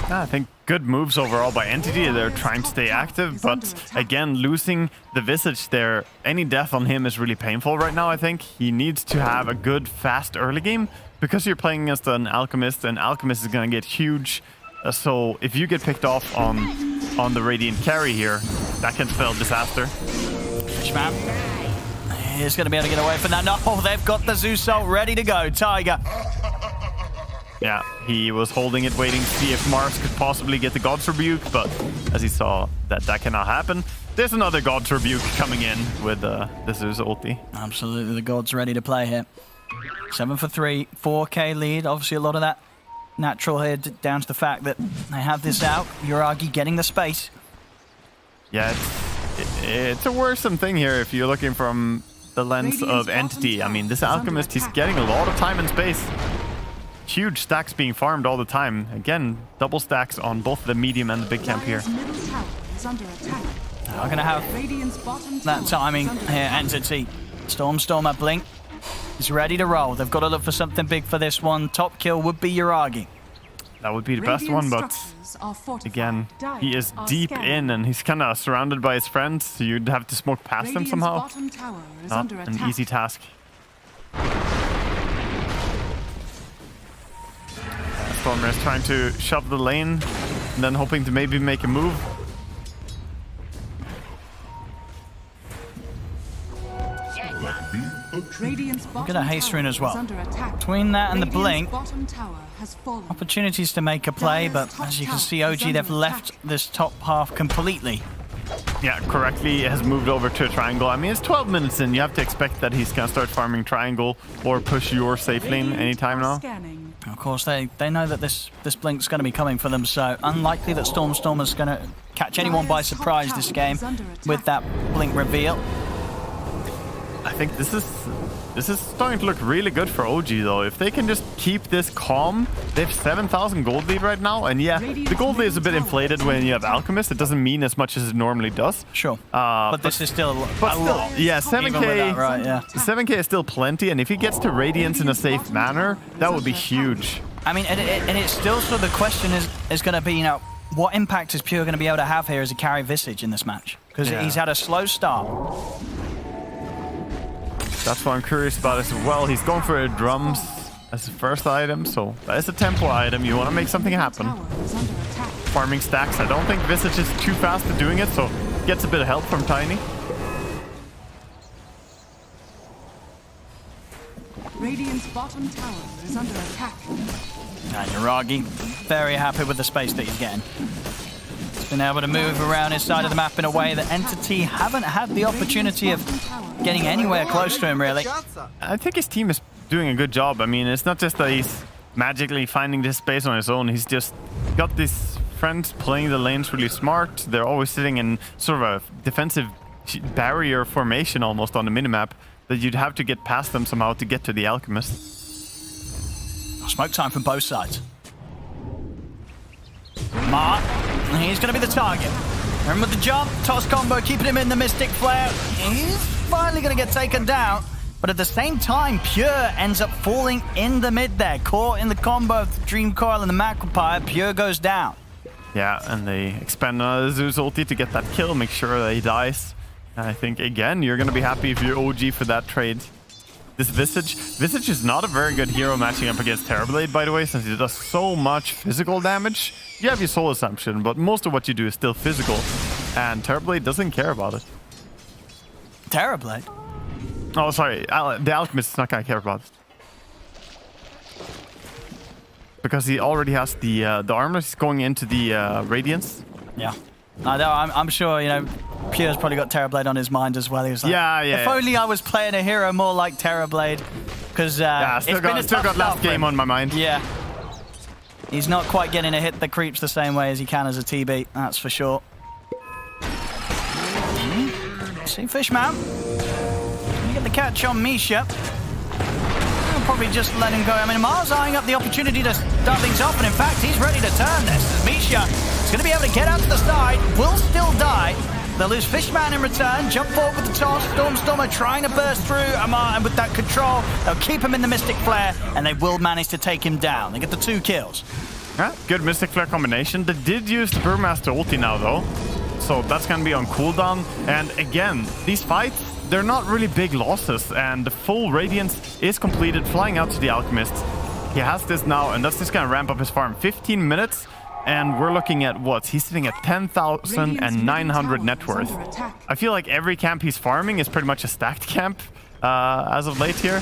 I think good moves overall by Entity. They're trying to stay active, but again, losing the Visage there, any death on him is really painful right now, I think. He needs to have a good, fast early game because you're playing against an Alchemist, and Alchemist is going to get huge. So if you get picked off on the Radiant carry here, that can spell disaster. Fishman, he's going to be able to get away from that. No, they've got the Zeus ult ready to go. Tiger. Yeah, he was holding it, waiting to see if Mars could possibly get the God's Rebuke, but as he saw that cannot happen, there's another God's Rebuke coming in with the Zeus ulti. Absolutely, the God's ready to play here. 7 for 3, 4K lead. Obviously, a lot of that natural here down to the fact that they have this out. YourRagi getting the space. Yeah, it's a worrisome thing here if you're looking from the lens of Entity. I mean, this Alchemist, he's getting a lot of time and space. Huge stacks being farmed all the time. Again, double stacks on both the medium and the big camp here. I'm going to have that timing here. Entity. Stormstormer blink. He's ready to roll. They've got to look for something big for this one. Top kill would be YourRagi. That would be the best one, but again, he is deep in and he's kind of surrounded by his friends. So you'd have to smoke past him somehow. Not an easy task. Stormer is trying to shove the lane and then hoping to maybe make a move. Look at a haste rune as well. Between that and the blink, opportunities to make a play, but as you can see, OG, they've left this top half completely. Yeah, correctly has moved over to a triangle. I mean, it's 12 minutes in. You have to expect that he's going to start farming triangle or push your safe lane anytime now. Of course, they know that this Blink's going to be coming for them, so unlikely that Stormstormer's going to catch anyone by surprise this game with that Blink reveal. I think this is starting to look really good for OG though. If they can just keep this calm, they have 7,000 gold lead right now, and yeah, the gold lead is a bit inflated when you have Alchemist. It doesn't mean as much as it normally does. Sure, but this is still a lot. Yeah, 7k. Right, yeah. 7k is still plenty, and if he gets to Radiance in a safe manner, that would be huge. I mean, and it's still sort of the question is going to be, you know, what impact is Pure going to be able to have here as a carry Visage in this match? Because he's had a slow start. That's what I'm curious about as well. He's going for drums as the first item, so that is a tempo item. You want to make something happen. Farming stacks. I don't think Visage is too fast at doing it, so gets a bit of help from Tiny. Radiant's bottom tower is under attack. And Yuragi, very happy with the space that he's getting. He's been able to move around his side of the map in a way that Entity haven't had the opportunity of getting anywhere close to him, really. I think his team is doing a good job. I mean, it's not just that he's magically finding this space on his own. He's just got these friends playing the lanes really smart. They're always sitting in sort of a defensive barrier formation almost on the minimap that you'd have to get past them somehow to get to the Alchemist. Smoke time from both sides. Mark, he's going to be the target. And with the jump, toss combo, keeping him in the Mystic Flare. He's finally going to get taken down. But at the same time, Pure ends up falling in the mid there. Caught in the combo of the Dream Coil and the Macropire, Pure goes down. Yeah, and they expand Zeus ulti to get that kill, make sure that he dies. And I think, again, you're going to be happy if you're OG for that trade. This Visage is not a very good hero matching up against Terrorblade, by the way, since he does so much physical damage. You have your Soul Assumption, but most of what you do is still physical. And Terrorblade doesn't care about it. Terrorblade? Oh, sorry. The Alchemist is not going to care about it. Because he already has the armor. He's going into the Radiance. Yeah. I'm sure, you know, Pure's probably got Terrorblade on his mind as well. He was like, if only I was playing a hero more like Terrorblade. Because still got last game on my mind. Yeah. He's not quite getting a hit that creeps the same way as he can as a TB, that's for sure. See, Fishman. You get the catch on Misha. I'll probably just let him go. I mean, Mars eyeing up the opportunity to start things off, and in fact, he's ready to turn this. Misha is going to be able to get out to the side, will still die. They'll lose Fishman in return, jump forward with the toss, Stormstormer trying to burst through Amar, and with that control, they'll keep him in the Mystic Flare, and they will manage to take him down. They get the 2 kills. Yeah, good Mystic Flare combination. They did use the Brewmaster ulti now, though, so that's going to be on cooldown. And again, these fights, they're not really big losses, and the full Radiance is completed, flying out to the Alchemist. He has this now, and that's just going to ramp up his farm. 15 minutes. And we're looking at what? He's sitting at 10,900 net worth. I feel like every camp he's farming is pretty much a stacked camp as of late here.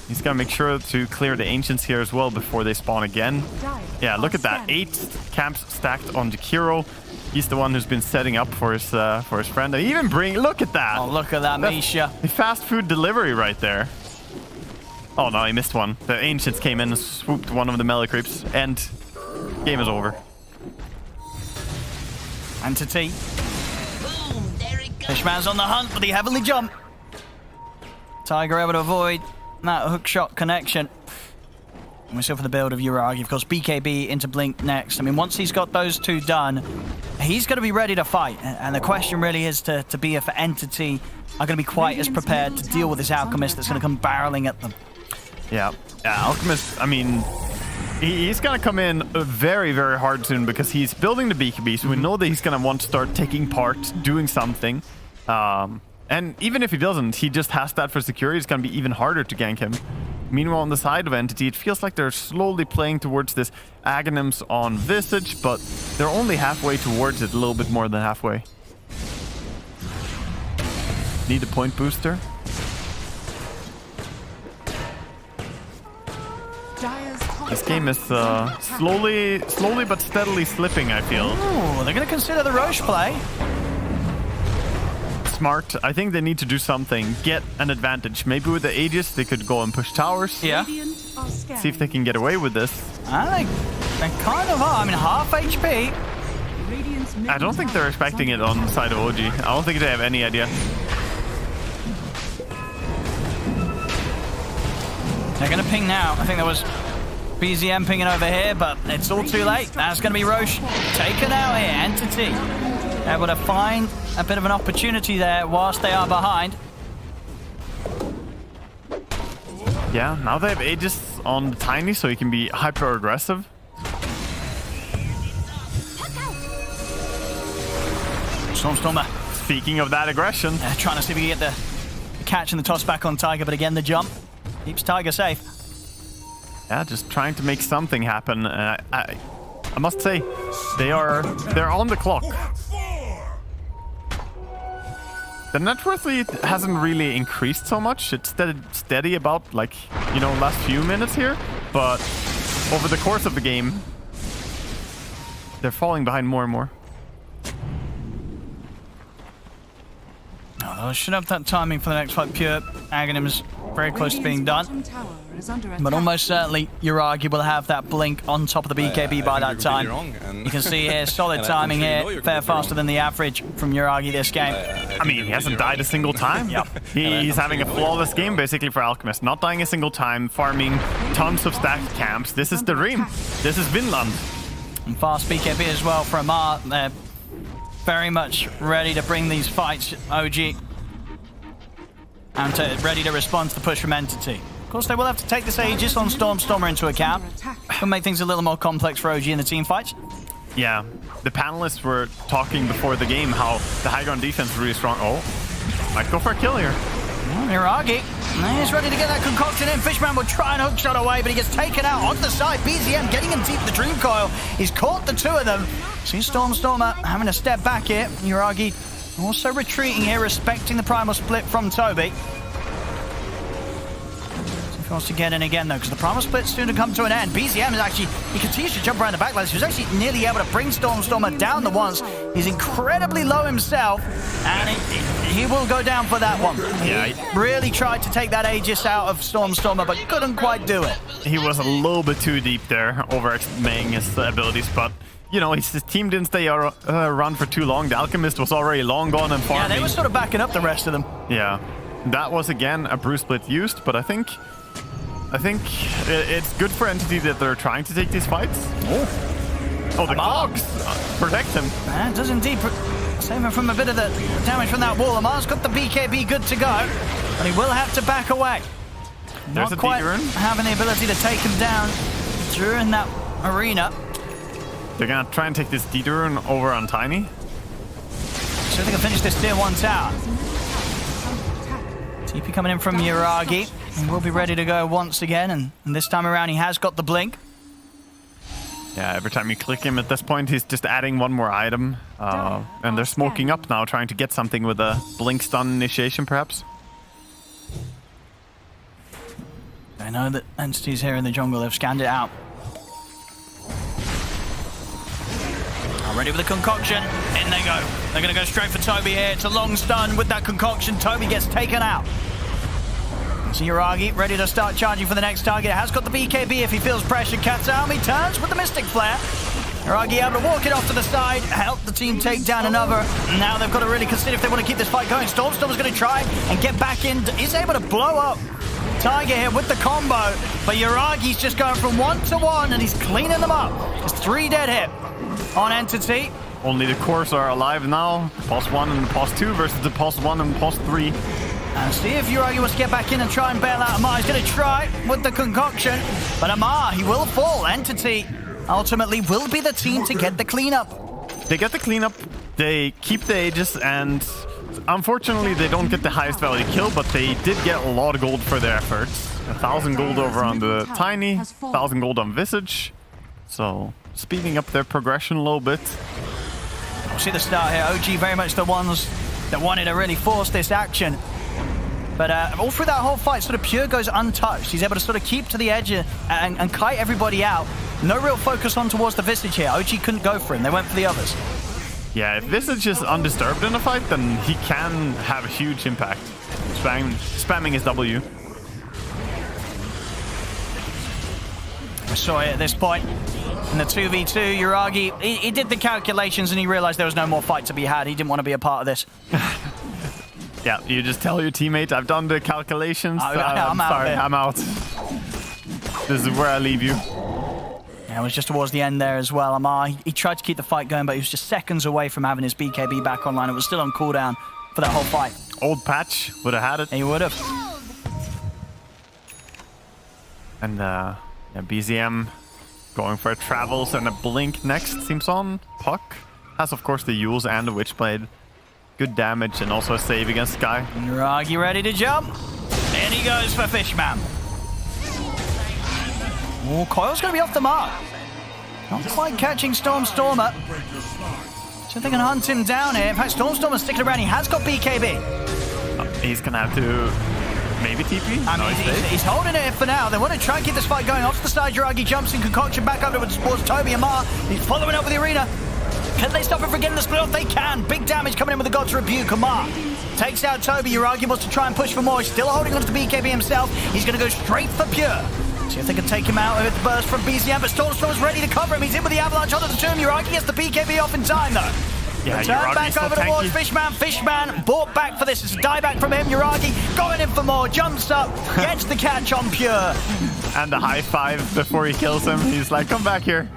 He's going to make sure to clear the Ancients here as well before they spawn again. Yeah, look at that. 8 camps stacked on Jakiro. He's the one who's been setting up for his friend. And even look at that. Oh, look at that, Misha. The fast food delivery right there. Oh, no, he missed one. The Ancients came in and swooped one of the melee creeps. And game is over. Entity. Fishman's on the hunt for the heavenly jump. Tiger able to avoid that hookshot connection. And we're still for the build of Yuragi. Of course, BKB into Blink next. I mean, once he's got those 2 done, he's going to be ready to fight. And the question really is to be if Entity are going to be quite as prepared to deal with this Alchemist that's going to come barreling at them. Yeah, Alchemist, I mean, he's going to come in very, very hard soon because he's building the BKB, so we know that he's going to want to start taking part, doing something. And even if he doesn't, he just has that for security. It's going to be even harder to gank him. Meanwhile, on the side of Entity, it feels like they're slowly playing towards this Aghanims on Visage, but they're only halfway towards it, a little bit more than halfway. Need a point booster. This game is slowly but steadily slipping, I feel. Oh, they're going to consider the Roche play. smart. I think they need to do something. Get an advantage. Maybe with the Aegis, they could go and push towers. Yeah. See if they can get away with this. I think they kind of are. I mean, half HP. I don't think they're expecting it on the side of OG. I don't think they have any idea. They're going to ping now. I think there was BZM pinging over here, but it's all too late. That's going to be Roche taken out here. Entity able to find a bit of an opportunity there whilst they are behind. Yeah, now they have Aegis on the Tiny, so he can be hyper aggressive. Stormstormer. Speaking of that aggression. Trying to see if we can get the catch and the toss back on Tiger, but again, the jump keeps Tiger safe. Yeah, just trying to make something happen. I must say, they're on the clock. The net worth lead hasn't really increased so much. It's steady about, like, you know, last few minutes here. But over the course of the game, they're falling behind more and more. Oh, should have that timing for the next fight. Pure Aghanim's very close to being done. But almost certainly, Yuragi will have that blink on top of the BKB by that time. You can see here, solid timing here. Fair faster than the average from Yuragi this game. I mean, he hasn't died a single time. Yep. He's having a flawless game, basically, for Alchemist. Not dying a single time, farming tons of stacked camps. This is the dream. This is Vinland. And fast BKB as well for Amar. They're very much ready to bring these fights, OG. And ready to respond to the push from Entity. Of course, they will have to take this Aegis on Stormstormer into account. Will make things a little more complex for OG in the team fights. Yeah, the panelists were talking before the game how the high ground defense is really strong. Oh, might go for a kill here. Miragi, he's ready to get that concoction in. Fishman will try and hookshot away, but he gets taken out on the side. BZM getting him deep the Dream Coil. He's caught the two of them. See Stormstormer having to step back here. Miragi also retreating here, respecting the primal split from Toby. He wants to get in again, though, because the primal split's soon to come to an end. BZM is actually, he continues to jump around the backlines. He was actually nearly able to bring Stormstormer down the once. He's incredibly low himself, and he will go down for that one. Yeah, he really tried to take that Aegis out of Stormstormer, but couldn't quite do it. He was a little bit too deep there, overestimating his abilities, but you know, his team didn't stay run for too long. The Alchemist was already long gone and farming. Yeah, they were sort of backing up the rest of them. Yeah, that was again a Bruce split used, but I think it's good for Entity that they're trying to take these fights. Oh, the clogs protect him. It does indeed save him from a bit of the damage from that wall. Amar's got the BKB good to go, but he will have to back away. Not quite having the ability to take him down during that arena. They're gonna try and take this D-Drone over on Tiny. So they can finish this tier 1 tower. TP coming in from Yuragi. He will be ready to go once again, and this time around he has got the blink. Yeah, every time you click him at this point, he's just adding one more item. And they're smoking up now, trying to get something with a blink stun initiation, perhaps. I know that entities here in the jungle have scanned it out. Ready with the concoction. In they go. They're going to go straight for Toby here. It's a long stun with that concoction. Toby gets taken out. So Yuragi ready to start charging for the next target. Has got the BKB if he feels pressure. Katsumi turns with the Mystic Flare. Yuragi able to walk it off to the side. Help the team take down another. Now they've got to really consider if they want to keep this fight going. Stormstormer's going to try and get back in. Is able to blow up Tiger here with the combo. But Yuragi's just going from 1-to-1 and he's cleaning them up. It's 3 dead here on Entity. Only the cores are alive now. Pulse 1 and Pulse 2 versus the Pulse 1 and Pulse 3. And see if Yuragi wants to get back in and try and bail out Amar. He's going to try with the concoction. But Amar, he will fall. Entity ultimately will be the team to get the cleanup. They get the cleanup, they keep the Aegis, and unfortunately they don't get the highest value kill, but they did get a lot of gold for their efforts. 1,000 gold over on the Tiny, 1,000 gold on Visage. So speeding up their progression a little bit. We'll see the start here. OG very much the ones that wanted to really force this action. But all through that whole fight, sort of Pure goes untouched. He's able to sort of keep to the edge and kite everybody out. No real focus on towards the Visage here. OG couldn't go for him. They went for the others. Yeah, if this is just undisturbed in a fight, then he can have a huge impact. Spamming his W. I saw it at this point. In the 2v2, Yuragi, he did the calculations and he realized there was no more fight to be had. He didn't want to be a part of this. Yeah, you just tell your teammate, I've done the calculations. I'm out. Sorry, I'm out. This is where I leave you. Yeah, it was just towards the end there as well. Amar, he tried to keep the fight going, but he was just seconds away from having his BKB back online. It was still on cooldown for that whole fight. Old Patch would have had it. He would have. And yeah, BZM going for a Travels and a Blink next. Seems on. Puck has, of course, the Youls and the Witchblade. Good damage and also a save against Sky. Yuragi ready to jump. And he goes for Fishman. Oh, Coil's going to be off the mark. Not quite catching Stormer. So they can hunt him down here. In fact, Stormer's sticking around. He has got BKB. He's going to have to maybe TP? I mean, he's holding it for now. They want to try and keep this fight going. Off to the side, Yuragi jumps in Concoction back over towards Toby Amar. He's following up with the arena. Can they stop him from getting the split off? They can. Big damage coming in with the God's Rebuke. Amar takes out Toby. Yuragi wants to try and push for more. He's still holding on to the BKB himself. He's going to go straight for Pure. See if they can take him out with the burst from BZM, but Storm's ready to cover him. He's in with the avalanche onto the tomb. Yuragi gets the BKB off in time, though. Yeah, turn back over towards Fishman. Fishman bought back for this. It's a dieback from him. Yuragi going in for more. Jumps up, gets the catch on Pure. And the high five before he kills him. He's like, come back here.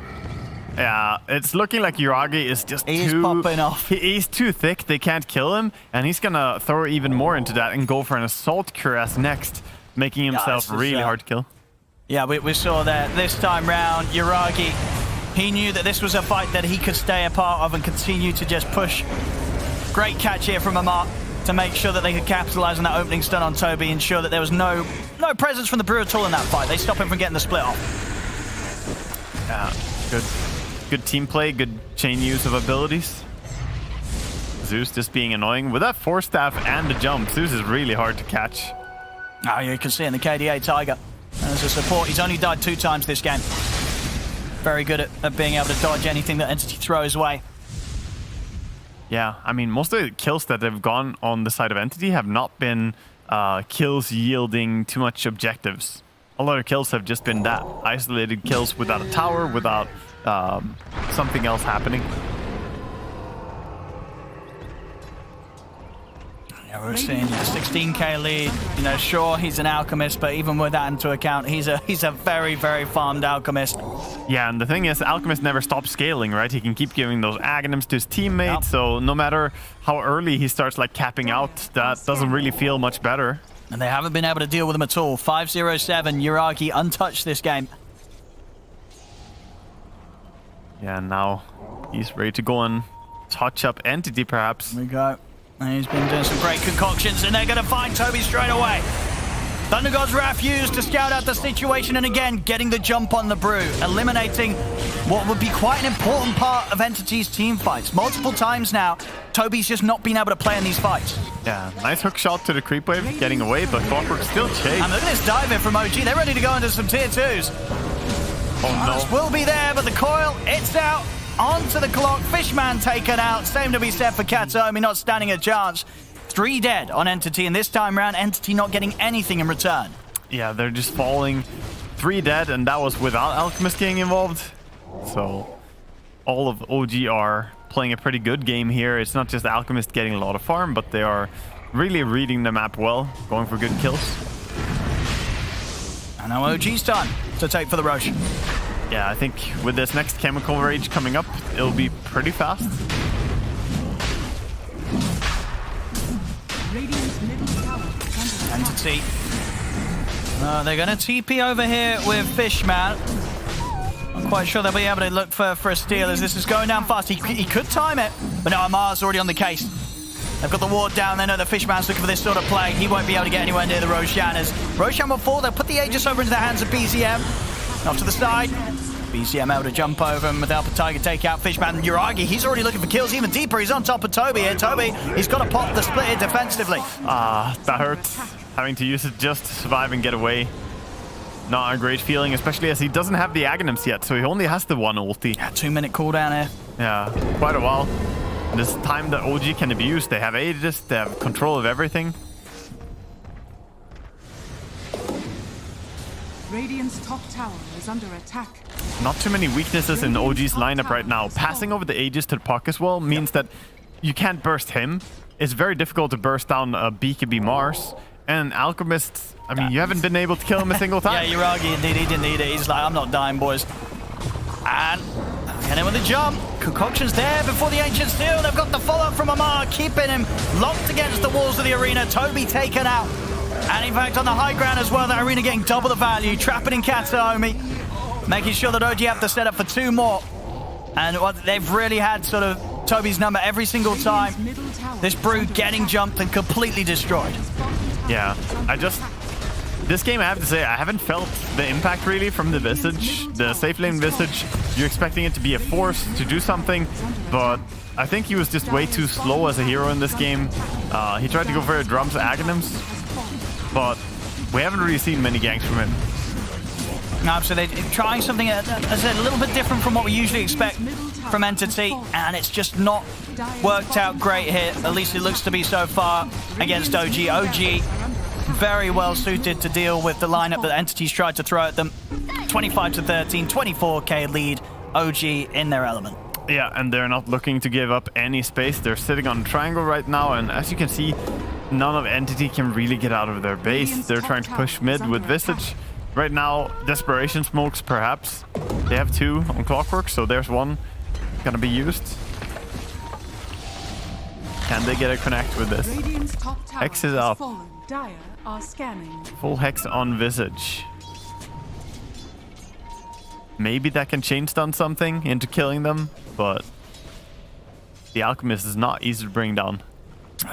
Yeah, it's looking like Yuragi is just too popping off. He's too thick. They can't kill him. And he's going to throw even more into that and go for an Assault Cuirass next, making himself really hard to kill. Yeah, we saw that this time round. Yuragi, he knew that this was a fight that he could stay a part of and continue to just push. Great catch here from Amar to make sure that they could capitalize on that opening stun on Toby, ensure that there was no presence from the Brew at all in that fight. They stop him from getting the split off. Yeah, good team play, good chain use of abilities. Zeus just being annoying. With that Force Staff and the jump, Zeus is really hard to catch. Oh, you can see in the KDA Tiger. As a support, he's only died 2 times this game. Very good at being able to dodge anything that Entity throws away. Yeah, I mean, most of the kills that have gone on the side of Entity have not been kills yielding too much objectives. A lot of kills have just been that. Isolated kills without a tower, without something else happening. Yeah, we're seeing a 16k lead. You know, sure, he's an alchemist, but even with that into account, he's a very, very farmed alchemist. Yeah, and the thing is, Alchemist never stops scaling, right? He can keep giving those Aghanims to his teammates, so no matter how early he starts like capping out, that doesn't really feel much better. And they haven't been able to deal with him at all. 507, Yuragi untouched this game. Yeah, now he's ready to go and touch up Entity, perhaps. Here we go. And he's been doing some great concoctions, and they're going to find Toby straight away. Thunder God's Wrath used to scout out the situation, and again, getting the jump on the Brew, eliminating what would be quite an important part of Entity's team fights. Multiple times now, Toby's just not been able to play in these fights. Yeah, nice hook shot to the creep wave, getting away, but Clockwork still chased. And look at this dive in from OG. They're ready to go into some tier 2s. Oh no. Will be there, but the coil, it's out. Onto the clock. Fishman taken out. Same to be said for Katomi, not standing a chance. 3 dead on Entity, and this time round, Entity not getting anything in return. Yeah, they're just falling. 3 dead, and that was without Alchemist getting involved. So all of OG are playing a pretty good game here. It's not just Alchemist getting a lot of farm, but they are really reading the map well, going for good kills. And now OG's done to take for the Roche. Yeah, I think with this next Chemical Rage coming up, it'll be pretty fast. Entity. They're going to TP over here with Fishman. I'm quite sure they'll be able to look for a steal as this is going down fast. He could time it, but no, Amar's already on the case. They've got the ward down. They know that Fishman's looking for this sort of play. He won't be able to get anywhere near the Roshan. As Roshan will fall, they'll put the Aegis over into the hands of BZM. Off to the side. BZM able to jump over him without the Tiger take out Fishman. Yuragi, he's already looking for kills even deeper. He's on top of Toby here. Toby, he's got to pop the split here defensively. That hurts. Having to use it just to survive and get away. Not a great feeling, especially as he doesn't have the Aghanims yet, so he only has the 1 ulti. Yeah, 2-minute cooldown here. Yeah, quite a while. This time that OG can abuse. They have Aegis, they have control of everything. Radiant's top tower is under attack. Not too many weaknesses in OG's lineup right now. Passing over the Aegis to the puck as well means that you can't burst him. It's very difficult to burst down a BKB Mars. And Alchemist, I mean, you haven't been able to kill him a single time. Yeah, Yuragi indeed, he didn't need it. He's like, I'm not dying, boys. And hit him with a jump. Concoction's there before the Ancient Steel. They've got the follow-up from Amar, keeping him locked against the walls of the arena. Toby taken out. And in fact, on the high ground as well, that arena getting double the value. Trapping in Kataomi. Making sure that OG have to set up for 2 more. And they've really had sort of Toby's number every single time. This Brood getting jumped and completely destroyed. Yeah, this game, I have to say, I haven't felt the impact really from the Visage. The safe lane Visage, you're expecting it to be a force to do something, but I think he was just way too slow as a hero in this game. He tried to go for a drums Aghanims, but we haven't really seen many ganks from him. No, so they're trying something, as I said, a little bit different from what we usually expect from Entity, and it's just not worked out great here. At least it looks to be so far against OG. OG very well suited to deal with the lineup that Entity's tried to throw at them. 25-13, 24k lead. OG in their element. Yeah, and they're not looking to give up any space. They're sitting on triangle right now, and as you can see, none of Entity can really get out of their base. They're trying to push mid with Visage. Right now, Desperation Smokes, perhaps. They have 2 on Clockwork, so there's 1 gonna be used. Can they get a connect with this? Hex is up. Dire are scanning. Full Hex on Visage. Maybe that can chain stun something into killing them, but the Alchemist is not easy to bring down.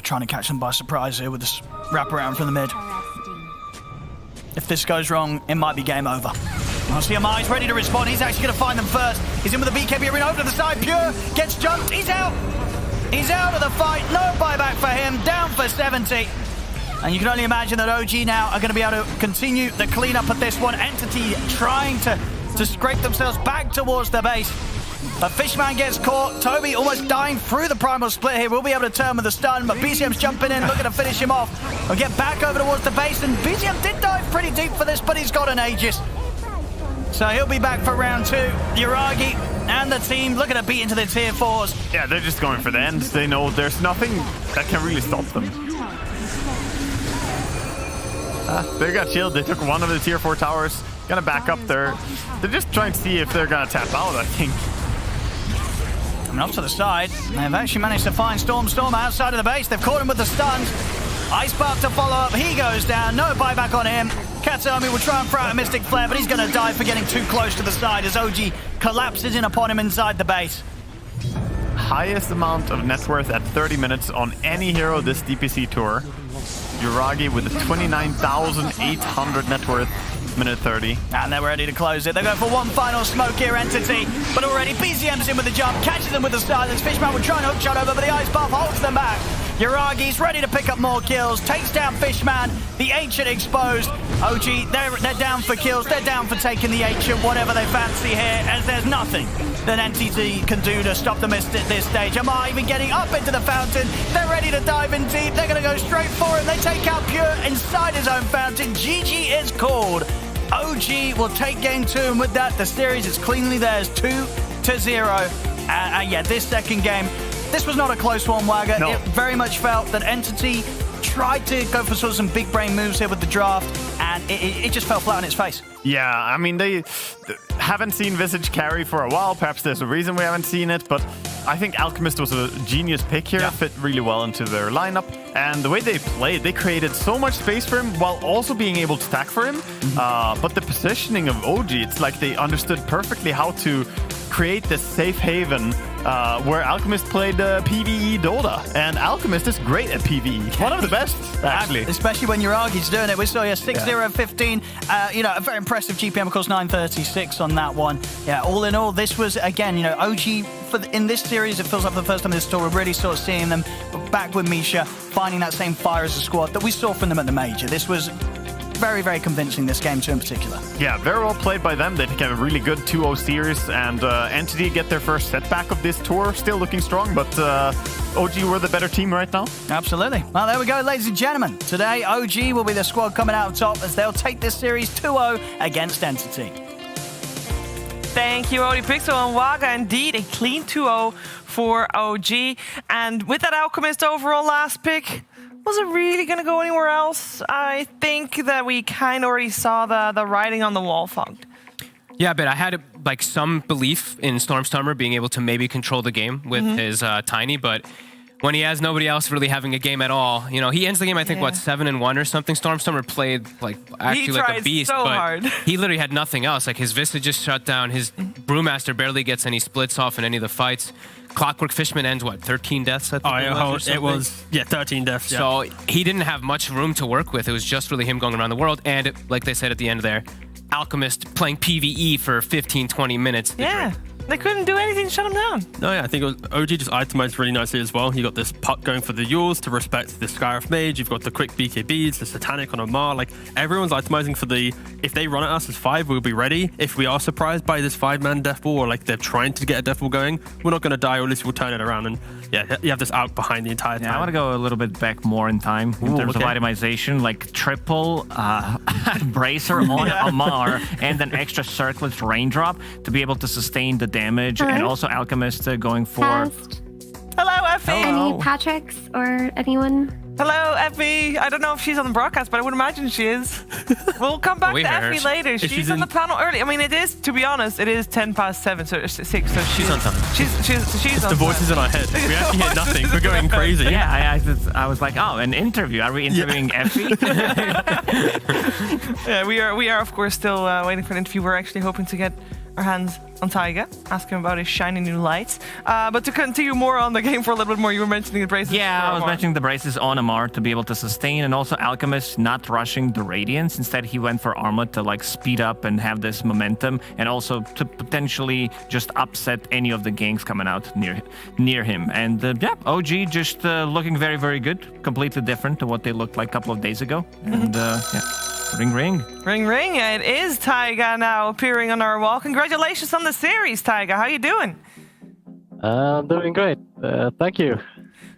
Trying to catch them by surprise here with this wraparound from the mid. If this goes wrong, it might be game over. I see Amar, he's ready to respond. He's actually going to find them first. He's in with the BKB arena over to the side. Pure gets jumped. He's out. He's out of the fight. No buyback for him. Down for 70. And you can only imagine that OG now are going to be able to continue the cleanup of this one. Entity trying to scrape themselves back towards the base. But Fishman gets caught. Toby almost dying through the primal split here. We'll be able to turn with a stun, but BCM's jumping in, looking to finish him off. We'll get back over towards the base, and BCM did dive pretty deep for this, but he's got an Aegis. So he'll be back for round 2. Yuragi and the team looking to beat into the tier 4s. Yeah, they're just going for the ends. They know there's nothing that can really stop them. They got shield. They took one of the tier 4 towers. Gonna back up there. They're just trying to see if they're gonna tap out, I think. Coming off to the side. They've actually managed to find Storm outside of the base. They've caught him with the stuns. Ice Spark to follow up. He goes down. No buyback on him. Kataomi will try and throw out a Mystic Flare, but he's going to die for getting too close to the side as OG collapses in upon him inside the base. Highest amount of net worth at 30 minutes on any hero this DPC tour. Yuragi with a 29,800 net worth, minute 30. And they're ready to close it. They go for one final smoke here, Entity. But already BCM's in with the jump, catches them with the silence. Fishman will try and hookshot over, but the Ice Buff holds them back. Yuragi's ready to pick up more kills, takes down Fishman, the Ancient exposed. OG, they're down for kills, they're down for taking the Ancient, whatever they fancy here, as there's nothing that NTT can do to stop them at this stage. Amar even getting up into the fountain, they're ready to dive in deep, they're going to go straight for it, they take out Pure inside his own fountain. GG is called. OG will take game 2, and with that, the series is cleanly theirs, 2-0. Yeah, this second game, this was not a close one, Wagger. No. It very much felt that Entity tried to go for sort of some big brain moves here with the draft, and it just fell flat on its face. Yeah, I mean, they haven't seen Visage carry for a while. Perhaps there's a reason we haven't seen it, but I think Alchemist was a genius pick here. Yeah. Fit really well into their lineup. And the way they played, they created so much space for him while also being able to stack for him. But the positioning of OG, it's like they understood perfectly how to create this safe haven where Alchemist played PvE Dota. And Alchemist is great at PvE. One of the best, actually. Especially when Yuragi's doing it. We saw 6-0-15. You know, a very impressive GPM, of course, 936 on that one. Yeah, all in all, this was, again, you know, OG, in this series, it feels like the first time this tour, we're really sort of seeing them back with Misha, finding that same fire as a squad that we saw from them at the Major. This was very, very convincing, this game too in particular. Yeah, very well played by them. They take a really good 2-0 series, and Entity get their first setback of this tour. Still looking strong, but OG were the better team right now. Absolutely. Well, there we go, ladies and gentlemen. Today, OG will be the squad coming out top as they'll take this series 2-0 against Entity. Thank you, ODPixel and Waga. Indeed, a clean 2-0 for OG. And with that Alchemist overall last pick, was it really going to go anywhere else? I think that we kind of already saw the writing on the wall, Fogged. Yeah, but I had like some belief in Stormstormer being able to maybe control the game with his Tiny, but when he has nobody else really having a game at all, you know, he ends the game, I think, what, 7-1 or something? Stormstormer played like actually like a beast, so but hard. he literally had nothing else. Like his Vista just shut down. His Brewmaster barely gets any splits off in any of the fights. Clockwork Fishman ends, what, 13 deaths? I think it was 13 deaths. Yeah. So he didn't have much room to work with. It was just really him going around the world. And like they said at the end there, Alchemist playing PvE for 15, 20 minutes. Yeah. They couldn't do anything to shut him down. No, yeah, I think OG just itemized really nicely as well. You got this puck going for the Youls to respect the Skyriff Mage. You've got the quick BKBs, the Satanic on Omar. Like, everyone's itemizing for the... If they run at us as 5, we'll be ready. If we are surprised by this 5-man death ball, or like they're trying to get a death ball going, we're not going to die, or at least we'll turn it around. And yeah, you have this out behind the entire time. Yeah, I want to go a little bit back more in time in terms of itemization, like triple bracer on Amar and an extra circlet raindrop to be able to sustain the damage, and also Alchemist going for... Hello, Effie! Any Patricks or anyone? Hello, Effie. I don't know if she's on the broadcast, but I would imagine she is. We'll come back to Effie later. She's on the panel early. I mean, it is, to be honest, it is 7:10, so it's 6. So she's on time. She's on the voices in our head. We actually hear nothing. We're going crazy. Yeah, I was like, oh, an interview. Are we interviewing Effie? Yeah, we are of course still waiting for an interview. We're actually hoping to get our hands on Taiga, ask him about his shiny new lights. But to continue more on the game for a little bit more, you were mentioning the braces. Yeah, I was mentioning the braces on Amar to be able to sustain, and also Alchemist not rushing the Radiance. Instead, he went for Armlet to like speed up and have this momentum, and also to potentially just upset any of the ganks coming out near him. And yeah, OG just looking very, very good. Completely different to what they looked like a couple of days ago. And yeah. Ring, ring. Ring, ring. It is Taiga now appearing on our wall. Congratulations on the series, Taiga. How you doing? I'm doing great. Thank you.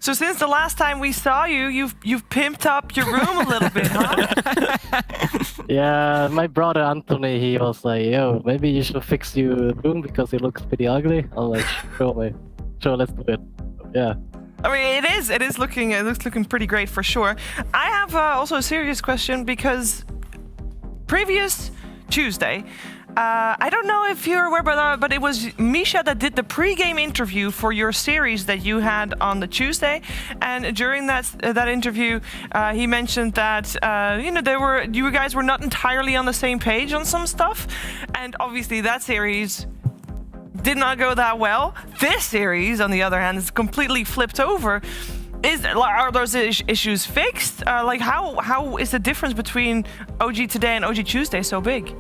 So since the last time we saw you, you've pimped up your room a little bit, huh? Yeah, my brother Anthony, he was like, yo, maybe you should fix your room because it looks pretty ugly. I'm like, sure, let's do it. Yeah. I mean, it is looking pretty great for sure. I have also a serious question because previous Tuesday, I don't know if you're aware, but it was Misha that did the pre-game interview for your series that you had on the Tuesday, and during that interview, he mentioned that you guys were not entirely on the same page on some stuff, and obviously that series did not go that well. This series, on the other hand, is completely flipped over. Are those issues fixed? Like how is the difference between OG today and OG Tuesday so big?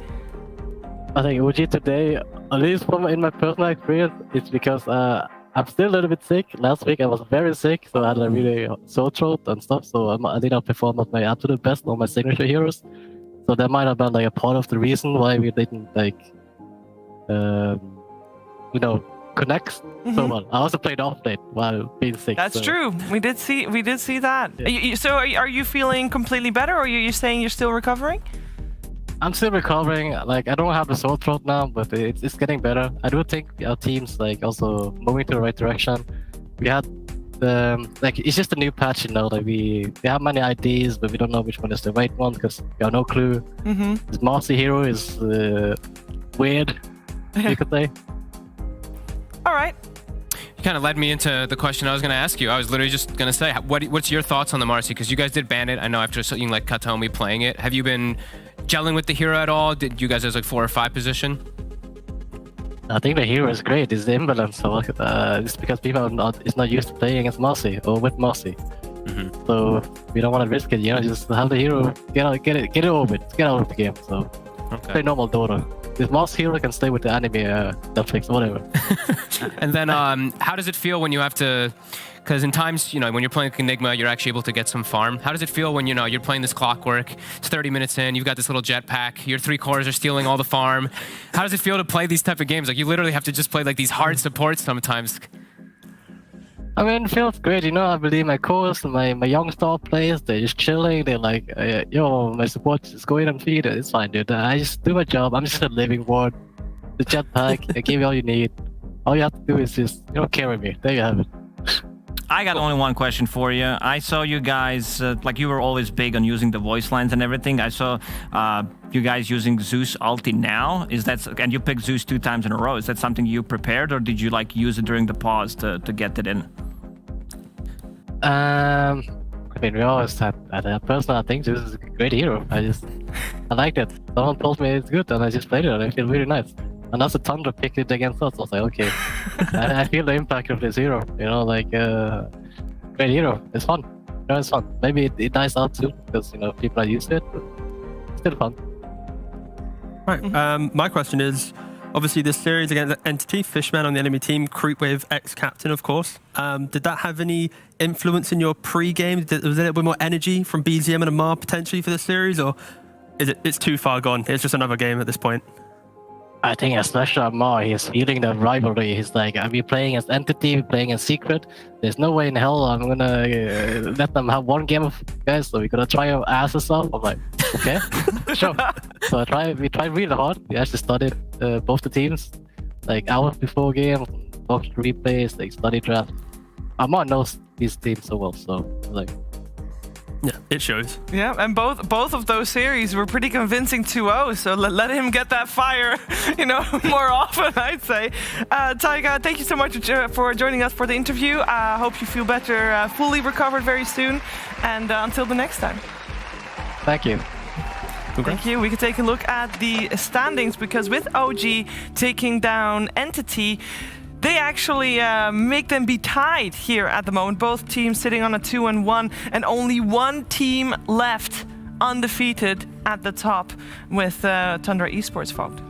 I think OG today, at least in my personal experience, it's because I'm still a little bit sick. Last week I was very sick, so I had a really sore throat and stuff. So I did not perform at my absolute best on my signature heroes. So that might have been like a part of the reason why we didn't like, connect so well. I also played off late while being sick. That's true. We did see that. Yeah. So are you feeling completely better, or are you saying you're still recovering? I'm still recovering. Like, I don't have a sore throat now, but it's getting better. I do think our team's like also moving to the right direction. We had it's just a new patch, like we have many ideas, but we don't know which one is the right one because we have no clue. This Marcy hero is weird, you could say. All right. You kind of led me into the question I was going to ask you. I was literally just going to say, what's your thoughts on the Marcy? Because you guys did ban it. I know after something like Katomi playing it. Have you been gelling with the hero at all? Did you guys as like 4 or 5 position? I think the hero is great. It's the imbalance. So it's because people are not used to playing against Marcy or with Marcy. So we don't want to risk it. Just have the hero get it over with. Get out of the game. So play normal Dota. This mouse hero can stay with the anime Netflix, whatever. And then, how does it feel when you have to? Because in times, when you're playing Enigma, you're actually able to get some farm. How does it feel when you're playing this clockwork? It's 30 minutes in, you've got this little jetpack, your 3 cores are stealing all the farm. How does it feel to play these type of games? Like you literally have to just play like these hard supports sometimes. I mean, it feels great, I believe my cores, my young star players, they're just chilling. They're like, yo, my support is going on feed. It's fine, dude. I just do my job. I'm just a living ward. The jetpack, I give you all you need. All you have to do is just, carry me. There you have it. I got only one question for you. I saw you guys, like you were always big on using the voice lines and everything. I saw you guys using Zeus ulti now. And you picked Zeus 2 times in a row. Is that something you prepared, or did you use it during the pause to get it in? I mean, we always had personal. I think Zeus is a great hero. I liked it. Someone told me it's good, and I just played it, and I feel really nice. And also Tundra picked it against us. I was like, okay, I feel the impact of this hero. Great hero. It's fun. It's fun. Maybe it dies out soon because people are used to it, but it's still fun. Right. My question is, obviously this series against Entity, Fishman on the enemy team, Creepwave ex-captain, of course. Did that have any influence in your pre-game? Was there a little bit more energy from BZM and Amar potentially for this series, or it's too far gone? It's just another game at this point. I think especially Amar, he's feeling the rivalry. He's like, I'll be playing as Entity, playing as Secret. There's no way in hell I'm gonna let them have one game of guys, so we're gonna try our asses off. I'm like, okay, sure. So we tried really hard. We actually studied both the teams, like hours before game, watched replays, study draft. Amar knows these teams so well, so yeah, it shows. Yeah, and both of those series were pretty convincing 2-0, so let him get that fire, more often, I'd say. Taiga, thank you so much for joining us for the interview. I hope you feel better, fully recovered very soon, and until the next time. Thank you. Thank you. We can take a look at the standings, because with OG taking down Entity, they actually make them be tied here at the moment. Both teams sitting on a 2-1, and only one team left undefeated at the top with Tundra Esports Fogged.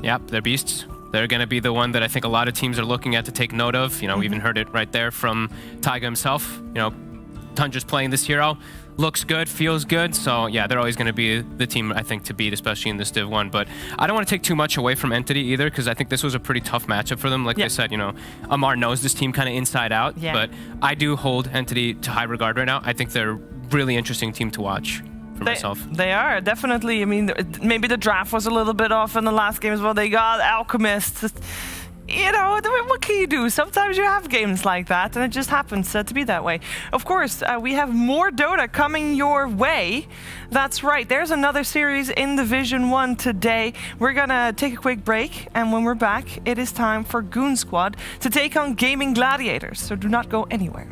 Yep, they're beasts. They're going to be the one that I think a lot of teams are looking at to take note of. We even heard it right there from Taiga himself. Tundra's playing this hero. Looks good, feels good, so yeah, they're always going to be the team, I think, to beat, especially in this Div 1. But I don't want to take too much away from Entity either, because I think this was a pretty tough matchup for them. Like they said, Amar knows this team kind of inside out, but I do hold Entity to high regard right now. I think they're a really interesting team to watch for myself. They are, definitely. I mean, maybe the draft was a little bit off in the last game as well. They got Alchemist. What can you do? Sometimes you have games like that, and it just happens to be that way. Of course, we have more Dota coming your way. That's right. There's another series in Division 1 today. We're going to take a quick break, and when we're back, it is time for Goon Squad to take on Gaming Gladiators, so do not go anywhere.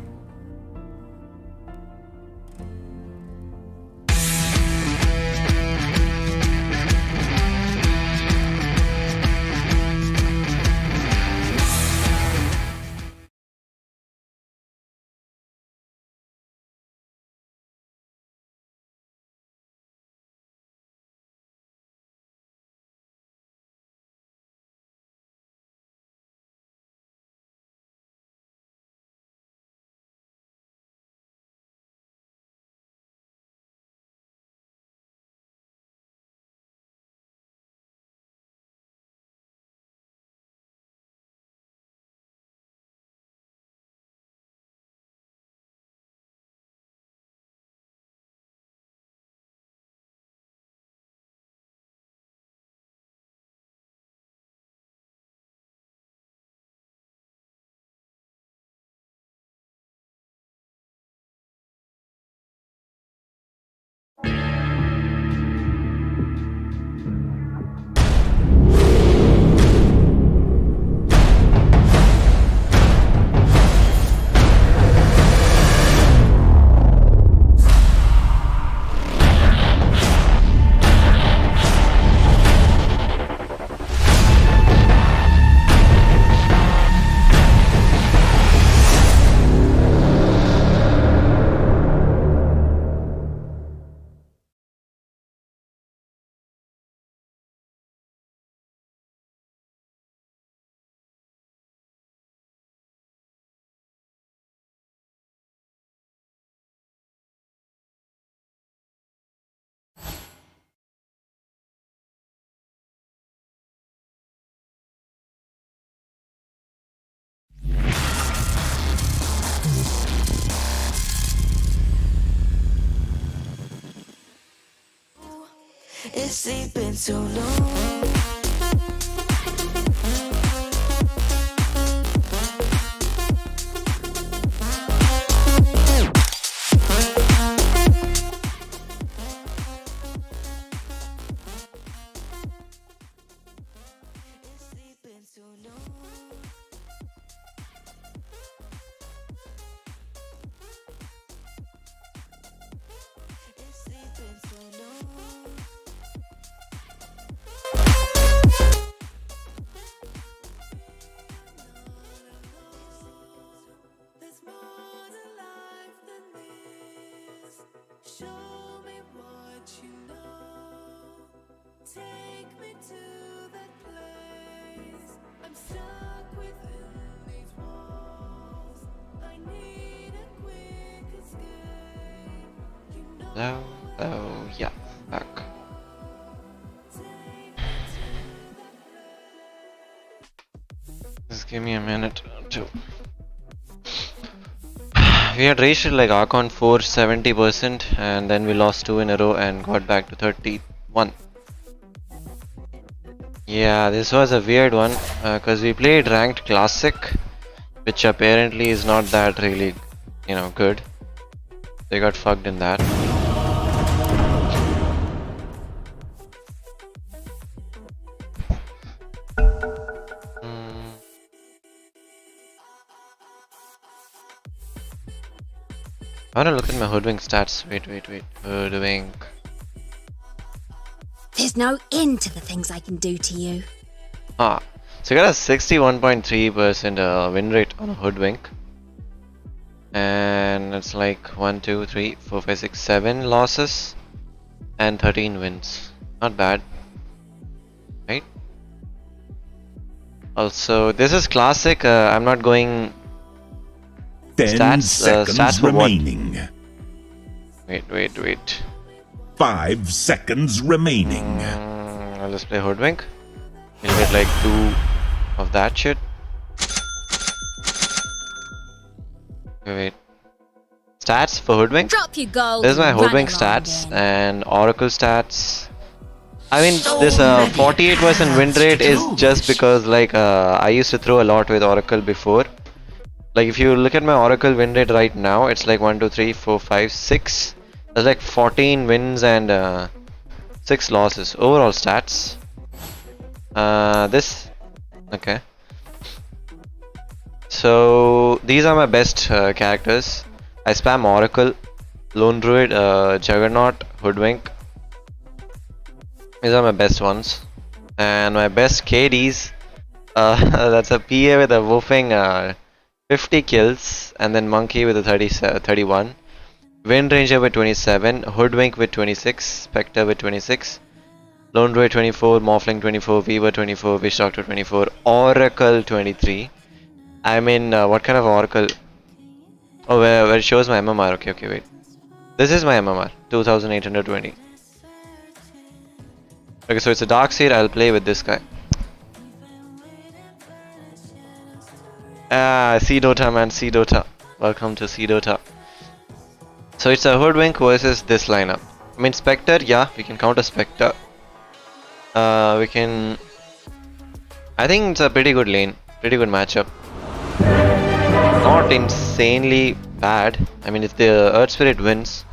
It's sleeping so long. Oh, yeah, back. Just give me a minute or two. We had reached like Archon 4 70%, and then we lost 2 in a row and got back to 31. Yeah, this was a weird one because we played ranked classic, which apparently is not that really, you know, good. They got fucked in that. I wanna look at my hoodwink stats. Wait. Hoodwink. There's no end to the things I can do to you. So you got a 61.3% win rate on a hoodwink. And it's like 1, 2, 3, 4, 5, 6, 7 losses and 13 wins. Not bad. Right? Also, this is classic. I'm not going 10 seconds stats for remaining. What? Wait. 5 seconds remaining. I'll just play hoodwink. You'll get like 2 of that shit. Wait. Stats for hoodwink. Drop your gold. This is my hoodwink stats and oracle stats. I mean, this 48% win rate is just because like I used to throw a lot with oracle before. Like if you look at my oracle win rate right now, it's like 1, 2, 3, 4, 5, 6. There's like 14 wins and 6 losses. Overall stats. Okay. So these are my best characters. I spam oracle, lone druid, juggernaut, hoodwink. These are my best ones. And my best KDs. That's a PA with a woofing 50 kills, and then monkey with a 31, wind ranger with 27, hoodwink with 26, spectre with 26, lone druid 24, morphling 24, weaver 24, witch doctor 24, oracle 23. I mean, what kind of oracle? Oh, where it shows my MMR. Okay, wait. This is my MMR, 2820. Okay, so it's a dark seed. I'll play with this guy. C Dota, man, C Dota. Welcome to C Dota. So it's a hoodwink versus this lineup. I mean, Spectre, yeah, we can counter Spectre. We can. I think it's a pretty good lane, pretty good matchup. Not insanely bad. I mean, if the Earth Spirit wins,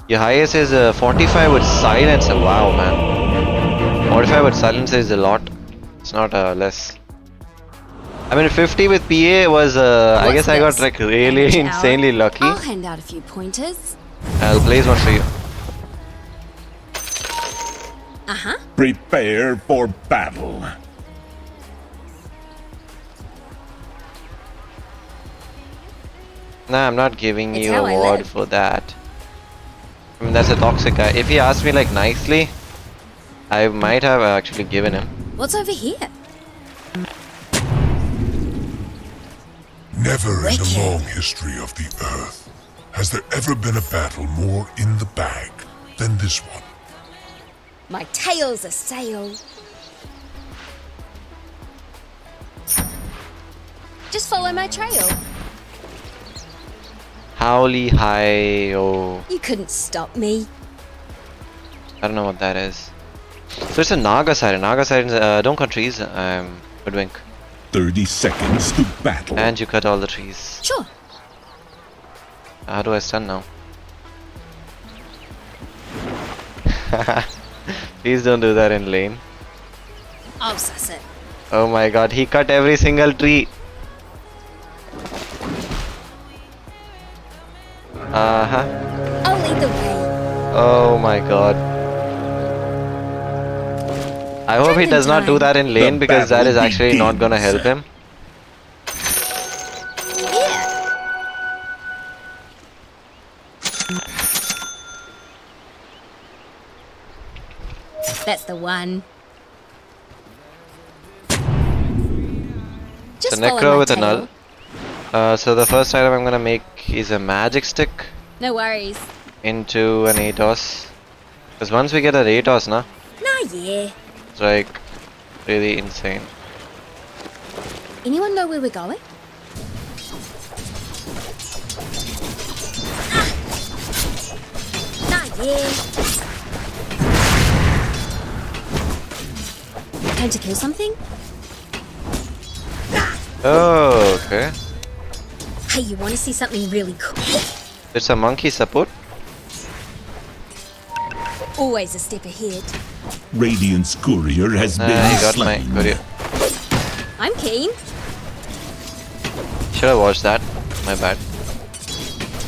your highest is 45 with Silence. Wow, man. 45 with Silence is a lot. It's not less. I mean, 50 with PA was, I guess I got like really insanely lucky. I'll hand out a few pointers. I'll place one for you. Prepare for battle. Nah, I'm not giving It's you how I award live. for that. I mean, that's a toxic guy. If he asked me like nicely, I might have actually given him. What's over here? Never in the long history of the Earth has there ever been a battle more in the bag than this one. My tail's a sail. Just follow my trail. Howly hi, oh. You couldn't stop me. I don't know what that is. So it's a Naga siren. Naga sirens don't cut trees. Hoodwink. 30 seconds to battle. And you cut all the trees. Sure. How do I stun now? Please don't do that in lane. I'll suss it. Oh my god, he cut every single tree. I'll lead the way. Oh my god. I hope he does not do that in lane because that is actually not gonna help him. That's the one. So Necro with a null. So the first item I'm gonna make is a magic stick No worries. into an ATOS. Because once we get an ATOS, nah, Nah, yeah. it's like really insane. Anyone know where we're going? Nah, yeah. Time to kill something? Oh, okay. Hey, you want to see something really cool? It's a monkey support. Always a step ahead. Radiant's courier has been I got my slain. courier. I'm keen. Should have watched that. My bad.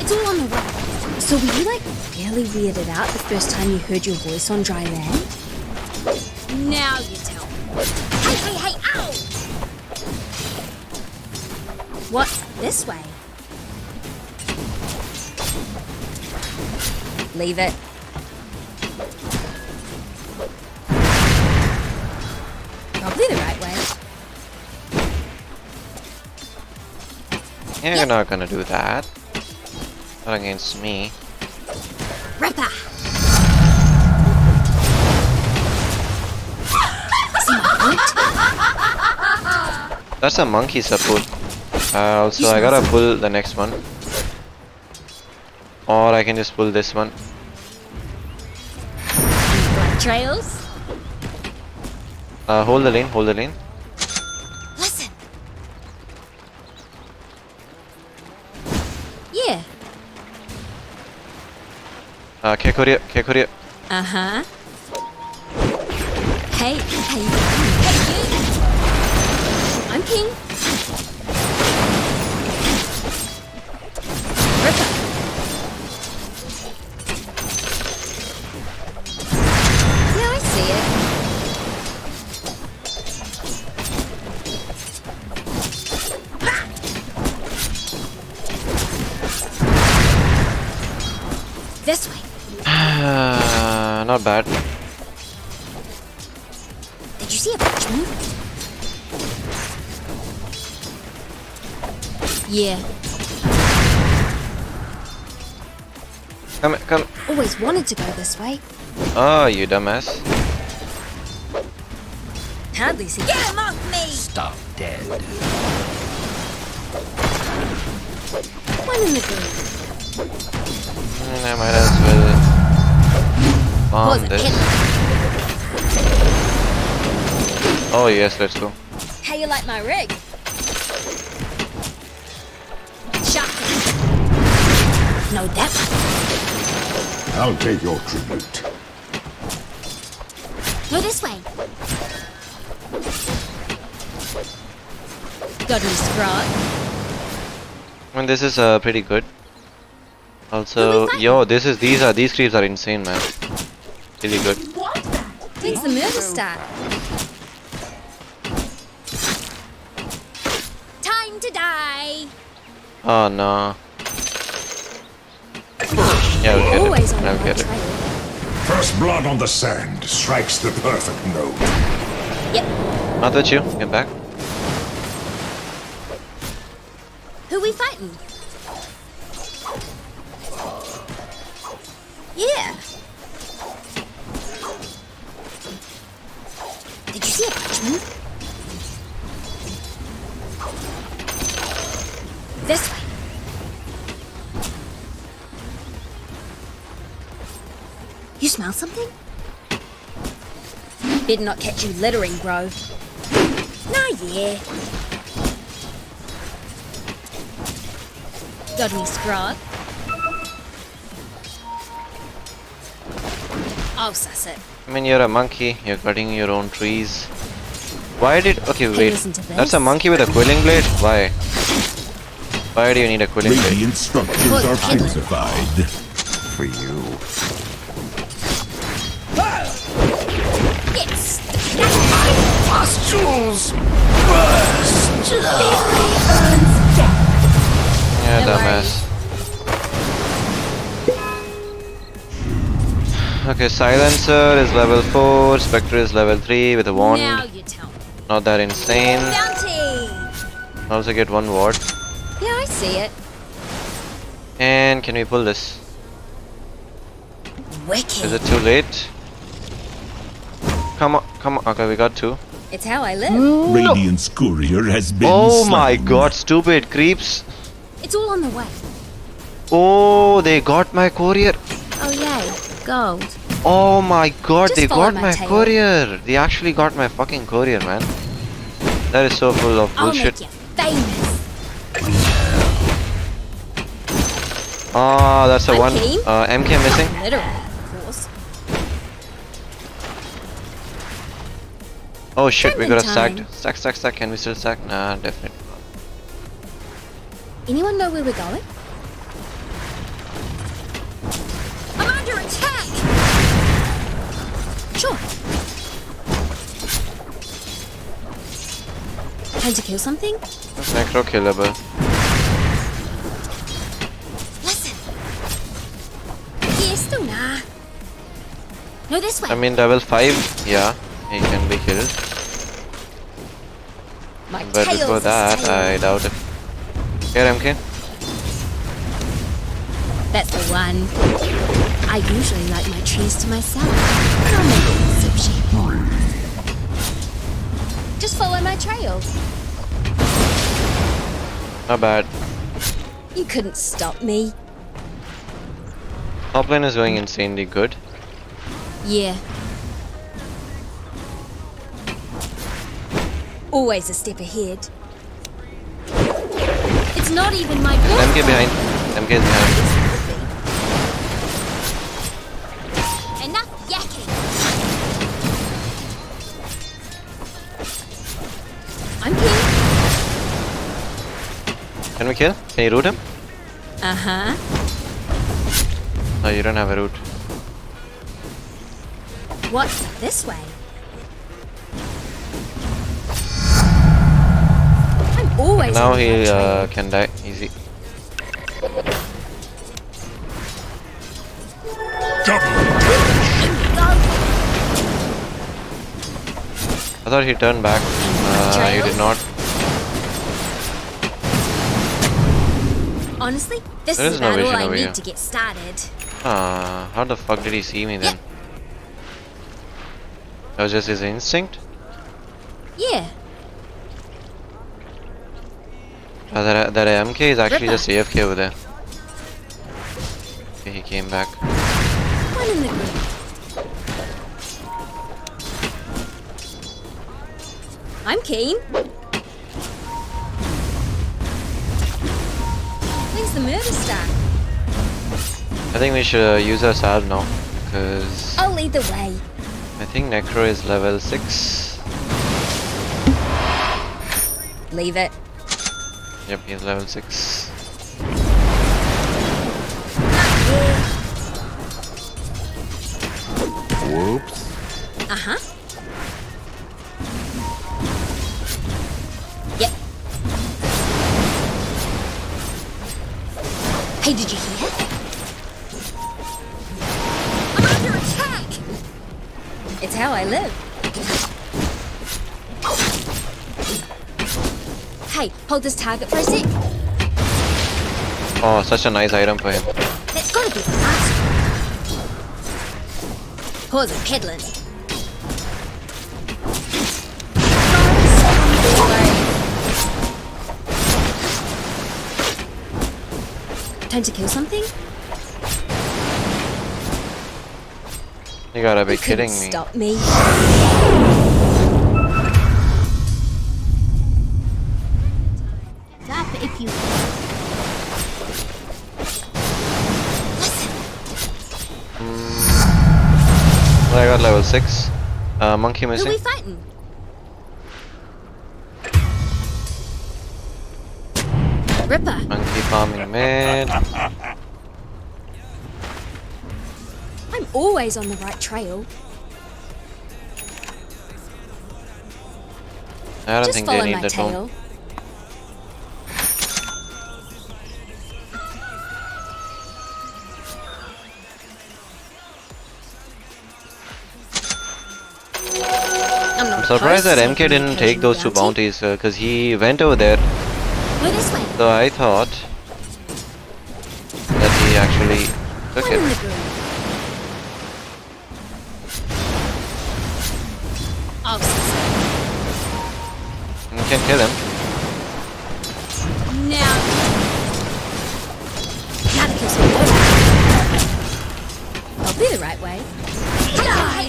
It's all on the way. So were you like really weirded out the first time you heard your voice on dry land? Now you tell me. Hey, hey, hey, ow! What? This way? Leave it. Probably the right way. You're not gonna do that. Not against me. Ripper! See my point? That's a monkey support. Also, I gotta pull the next one. Or I can just pull this one. Blood trails? Hold the lane, hold the lane. Listen. Yeah. Kekoria, Kekoria. Uh-huh. Hey, hey, hey, you. I'm king. Ripper. Yeah, I see it. This way. Not bad. Did you see a Dutchman? Yeah. Come, come. Always wanted to go this way. Oh, you dumbass. Hardly see. Get him off me! Stop dead. One in the group. I might as well bomb this. Oh yes, let's go. How you like my rig? Shotgun. No, that one. I'll take your tribute. Go this way. Got me scrot. I mean, this is pretty good. Also, yo, these creeps are insane, man. Really good. When's the murder start? Time to die. Oh no. Yeah, I'll get it. I'll get it. First blood on the sand strikes the perfect note. Yep. Not with you. Get back. Who we fighting? Yeah. Did you see a Dutchman? This way. You smell something? Better not catch you littering, bro. Nah, yeah. Got me scrog? I'll suss it. I mean, you're a monkey. You're cutting your own trees. Why did... Okay, wait. That's a monkey with a quilling blade? Why? Why do you need a quilling blade? Radiant structures are fortified. For you. Yes! Pustules burst! Yeah, dumbass. Okay, Silencer is level 4, Spectre is level 3 with a wand. Now you tell me. Not that insane. Bounty! Also get 1 ward. Yeah, I see it. And can we pull this? Wicked. Is it too late? Come on, come on. Okay, we got 2. It's how I live. Radiant's courier has been Oh my slain. god, stupid creeps. It's all on the way. Oh, they got my courier. Oh yay, gold. Oh my god, Just they follow got my my tail. courier. They actually got my fucking courier, man. That is so full of I'll bullshit. make you famous. Ah, that's a I'm 1. keen. MK missing. Not literal, of course. Oh shit, we Tournament could have time. stacked. Stack. Can we still stack? Nah, definitely not. Anyone know where we're going? I'm under attack! Sure. Time to kill something? That's necro killable. Listen. Yeah, still nah. No, this way. I mean, level 5, yeah, he can be killed. My But tail's before a that, sail. I doubt it. Here, MK. That's the one. I usually like my trees to myself. Come on, sushi. Just follow my trail. Not bad. You couldn't stop me. Top lane is going insanely good. Yeah. Always a step ahead. It's not even my There's fault. MK behind. MK is behind. Enough yakking. I'm here. Can we kill? Can you root him? Uh-huh. No, you don't have a root. What's this way? I'm always Now on he my trail. can die easy. I thought he turned back. He did not. Honestly, this There is is no about all vision I over need here. to get started. How the fuck did he see me then? That was just his instinct? Yeah. That MK is actually Ripper. just AFK over there. Okay, he came back. One in the group. I'm keen. Where's the murder star? I think we should use our salve now. Because I'll lead the way. I think Necro is level 6. Leave it. Yep, he's level 6. Whoops. Uh-huh. Yep. Hey, did you hear? I'm under attack! It's how I live. Hey, hold this target for a sec. Oh, such a nice item for him. That's gotta be the last one. Pause it, peddling. Time to kill something? You gotta be kidding me. Stop me. Stop if you. Well, I got level 6. Monkey Who missing. we fighting? Ripper. Monkey farming mid. I'm always on the right trail. I don't Just think follow they need my that tail. home. I'm surprised that MK didn't take those 2 bounties because he went over there. Go this way. So I thought that he actually took One in the it. groove. Oh, You can kill him. now. Now the kills will go. I'll be the right way. Die!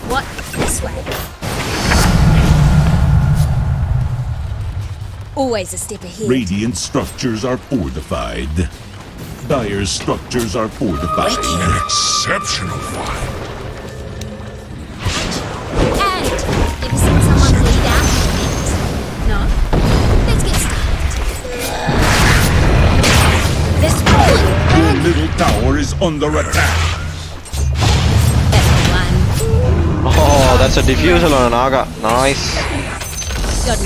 What? This way? Always a step ahead. Radiant structures are fortified. Dire's structures are fortified. An exceptional find. And ever seen someone bleed out? No? Let's get started. This way. Your middle tower is under attack. Oh, that's a diffusal on a Naga. Nice.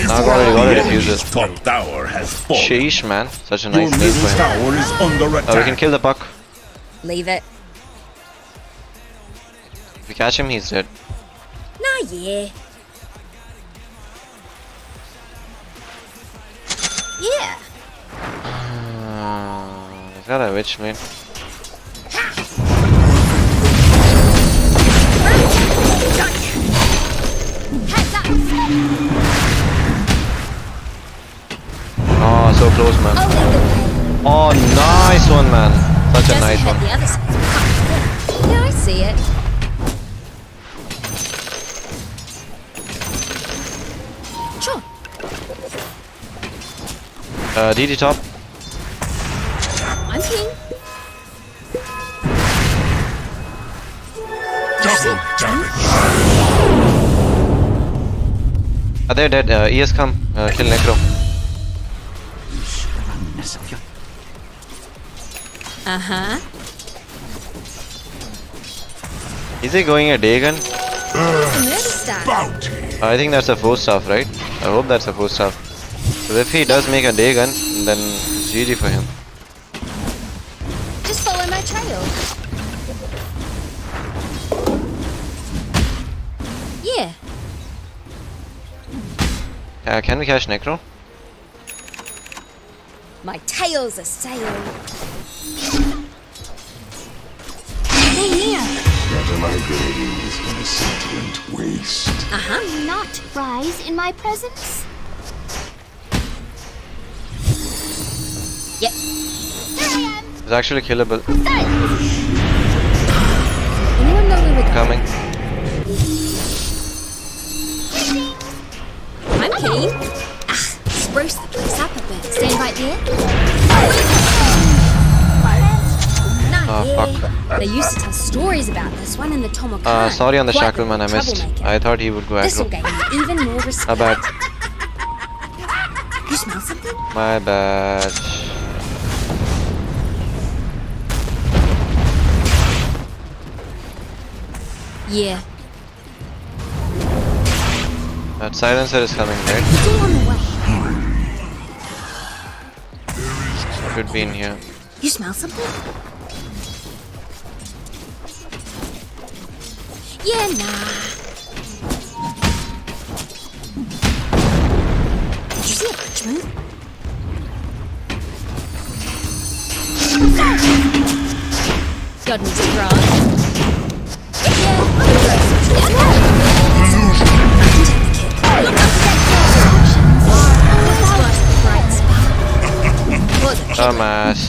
Naga already got a diffusal. Top tower has fallen. Sheesh, man. Such a nice Your build middle for him. tower is under We attack. can kill the puck. Leave it. If we catch him, he's dead. Nah, yeah. Yeah. He's got a witch, man. Oh, so close, man. Oh, nice one, man. Such a nice one. The other side. Yeah, I see it. Sure. DD top. I'm king. Double damage. They're dead. ES come. Kill Necro. Uh-huh. Is he going a day gun? Bounty. I think that's a 4-staff, right? I hope that's a 4-staff. So if he does make a day gun, then it's GG for him. Just follow my trail. Yeah. Can we catch Necro? My tail's a sail. Stay near. Scatter my graves in a sentient waste. Uh-huh. Not rise in my presence. Yep. It's actually killable. Anyone know where we're Coming. I'm keen. Spruce the place up a bit. Stand right there. Oh, fuck. They used to tell stories about this one in the Tomokan. Sorry on the Quite shackle, man. I missed. troublemaker. I thought he would go This'll aggro. gain you even more respect. My bad. You smell something? My bad. Yeah. That silencer is coming, right? Still on the way. Should be in here. You smell something? Yeah, nah. Did you see a bridge move? God needs to run. Dumbass.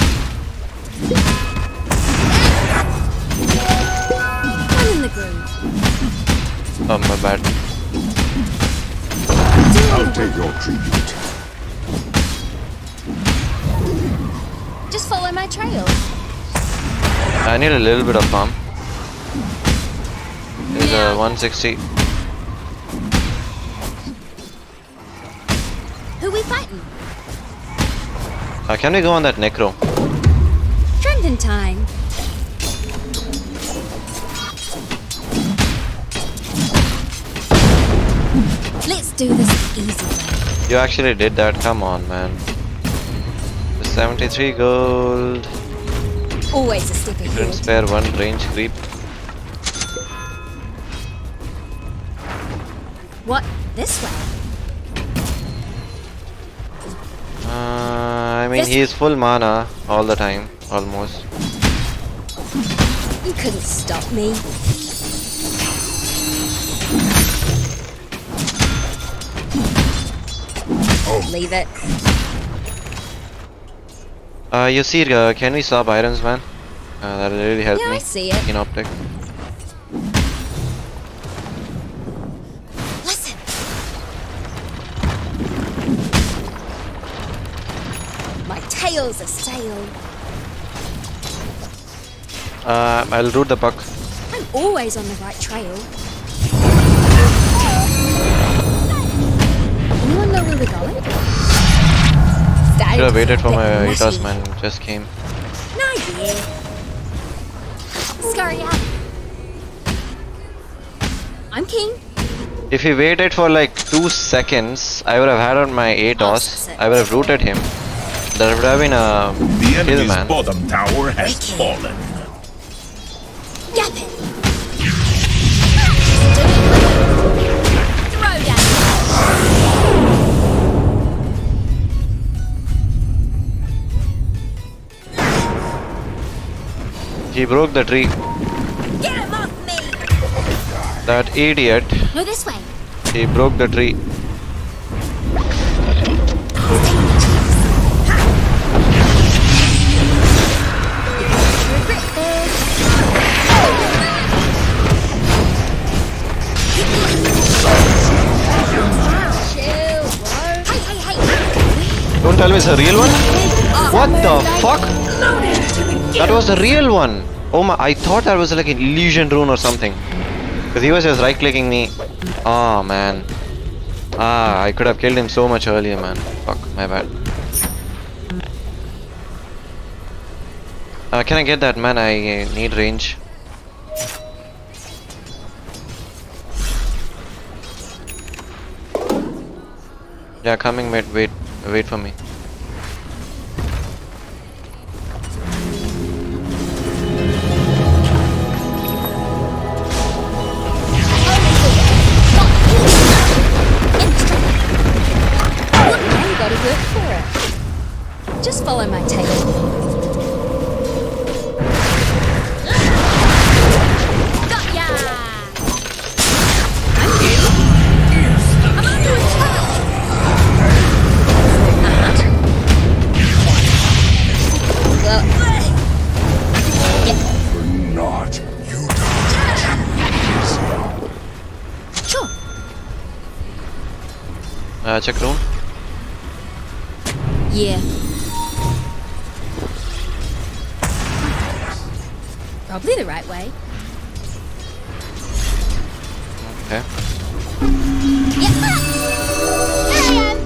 Oh, my bad. I'll take your tribute. Just follow my trail. I need a little bit of farm. There's a 160. Who we fighting? Can we go on that necro? Trending time. Let's do this the easy way. You actually did that. Come on, man. The 73 gold. Always a step Couldn't ahead. spare one range creep. What? This way? I mean, he is full mana all the time, almost. You couldn't stop me. Leave it. You see, can we swap items, man? That'll really help Yeah, me. I see it. In optic. Listen. My tail's a sail. I'll root the puck. I'm always on the right trail. Anyone know where we're going? Should have waited for my Itos, man. Just came. No, yeah. Scurry out. I'm keen. If he waited for like 2 seconds, I would have had on my Atos. I would have rooted him. That would have been a The kill, enemy's man. bottom tower has fallen. Gap it. Throw down. He broke the tree. Get him off me. That idiot. No, this way. He broke the tree. Don't tell me it's a real one. What the fuck? That was the real one. Oh my! I thought that was like an illusion rune or something. Because he was just right clicking me. Oh man. I could have killed him so much earlier, man. Fuck, my bad. Can I get that, man? I need range. Yeah, coming, mate. Wait for me. You gotta work for it. Just follow my tail. Got ya! I'm you. I'm under attack. Well, yeah. Not. You Sure. Check room. Yeah. Probably the right way. Okay. Yeah. There I am.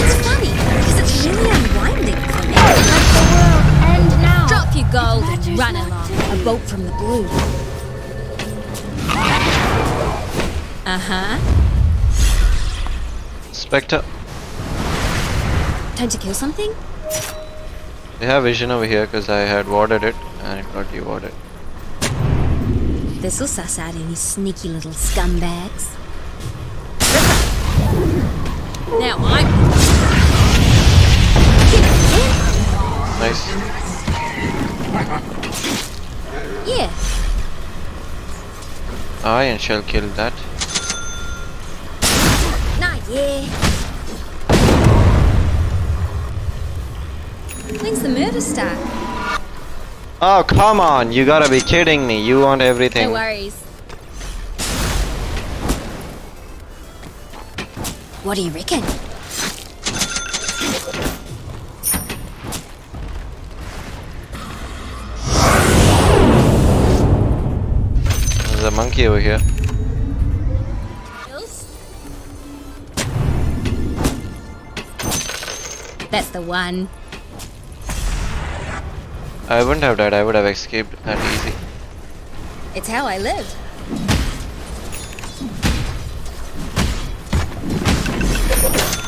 It's funny because it's really unwinding for me. Let the world end now. Drop your gold and run along. A bolt from the blue. Uh-huh. Spectre. Time to kill something? They have vision over here because I had warded it and it got dewarded. This'll suss out any sneaky little scumbags. Now I'm... Nice. Yeah. Iron shell killed that. Nah, yeah. When's the murder start? Oh, come on. You gotta be kidding me. You want everything. No worries. What do you reckon? There's a monkey over here. That's the one. I wouldn't have died, I would have escaped that easy. It's how I live.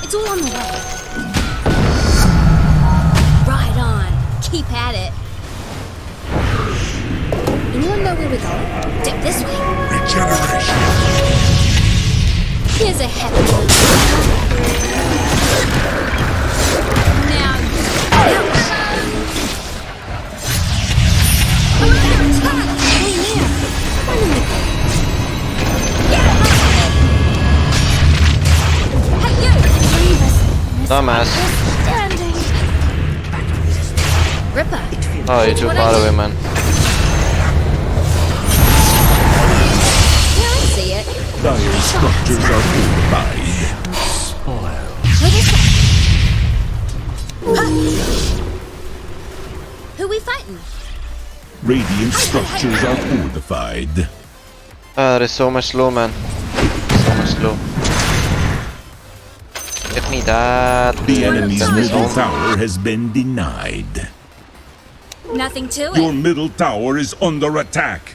It's all on the way. Right on. Keep at it. Anyone know where we're going? Dip this way. Regeneration. Here's a happy one. Now, Dumbass. Ripper. Oh, you're too far away, man. Yeah, I see it. Dire structures are fortified. Spoiled. What is that? Who we fighting? Radiant structures are fortified. There is so much slow, man. So much slow. Get me that. The enemy's middle tower has been denied. Nothing to Your it. middle tower is under attack.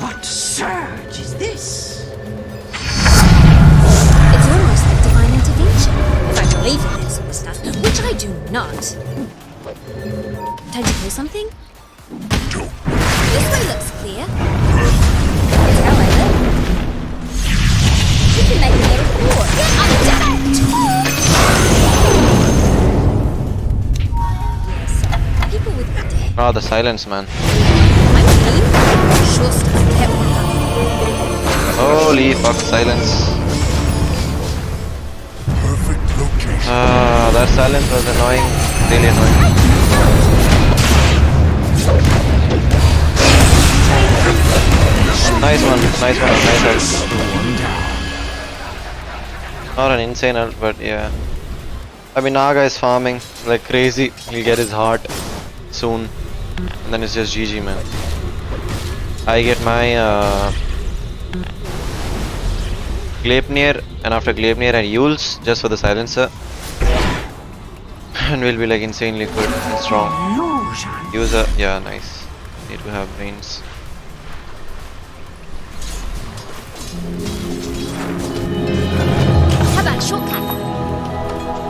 What surge is this? It's almost like divine intervention. If I believe in that sort of stuff, which I do not. Don't you feel something? This way looks clear. It's how I live. You can make a little war. I did it! Yes, people with the day. Oh, the silence, man. I'm clean. Sure stuff. Kept one up. Holy fuck, silence. That silence was annoying. Really annoying. Nice one, nice one, nice ult. Not an insane ult, but yeah. I mean, Naga is farming like crazy. He'll get his heart soon. And then it's just GG, man. I get my Gleipnir, and after Gleipnir and Youll's just for the silencer. And we'll be like insanely good and strong. User, yeah, nice. Need to have brains. How about a shortcut?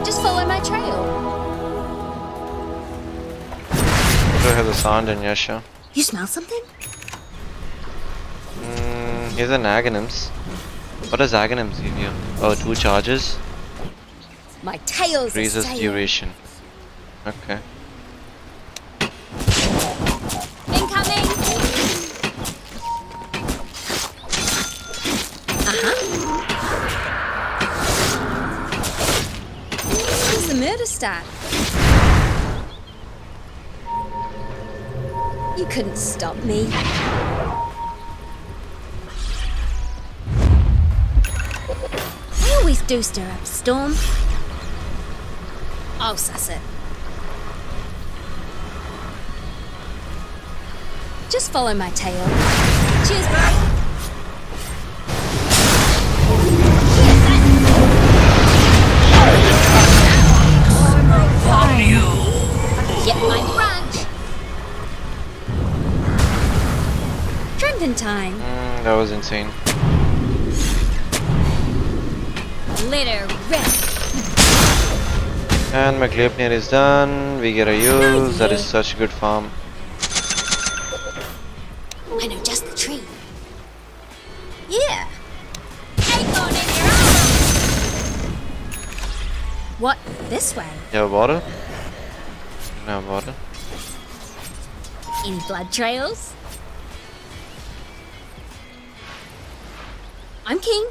Just follow my trail. Do have the sound in Yasha. You smell something? Here's an Aghanims. What does Aghanims give you? Oh, 2 charges. My tail's Increases a duration. Okay. Incoming! Where's the murder start? You couldn't stop me. I always do stir up a storm. I'll suss it. Just follow my tail. Cheers, bro. Get my brunch. Drinking time. That was insane. Let her rip. And my Gleipnir is done. We get a use. That is such good farm. I know just the tree. Yeah. Acorn in your arm. What? This way? You have water? No water. Any blood trails? I'm keen.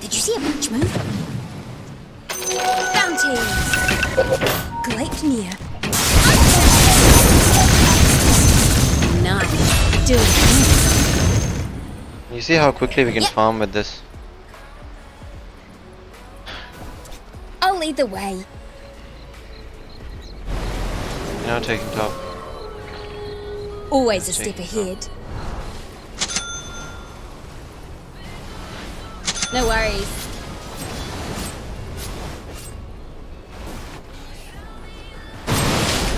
Did you see a bunch move? Bounties! Gleipnir. Nice. Doing it. You see how quickly we can farm with this? I'll lead the way. You're now taking top. Always a step ahead. No worries.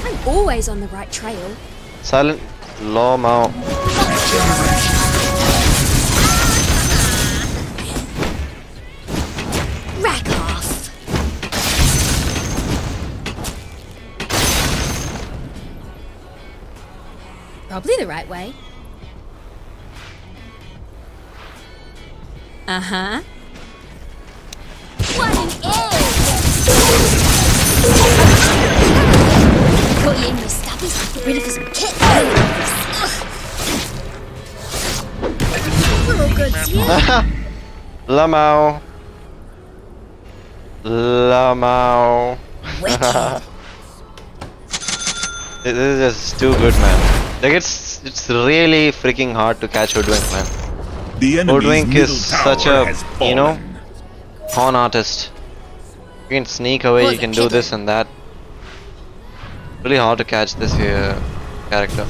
I'm always on the right trail. Silent law Mao. Rack off. Probably the right way. Uh-huh. What an egg! Caught you in your stubbies. Get rid of his kit. We're all good here. Lamau. Lamau. This is just too good, man. Like it's really freaking hard to catch Hoodwink, man. Hoodwink is such a, you know, con artist. You can sneak away, you can do this and that. Really hard to catch this here character.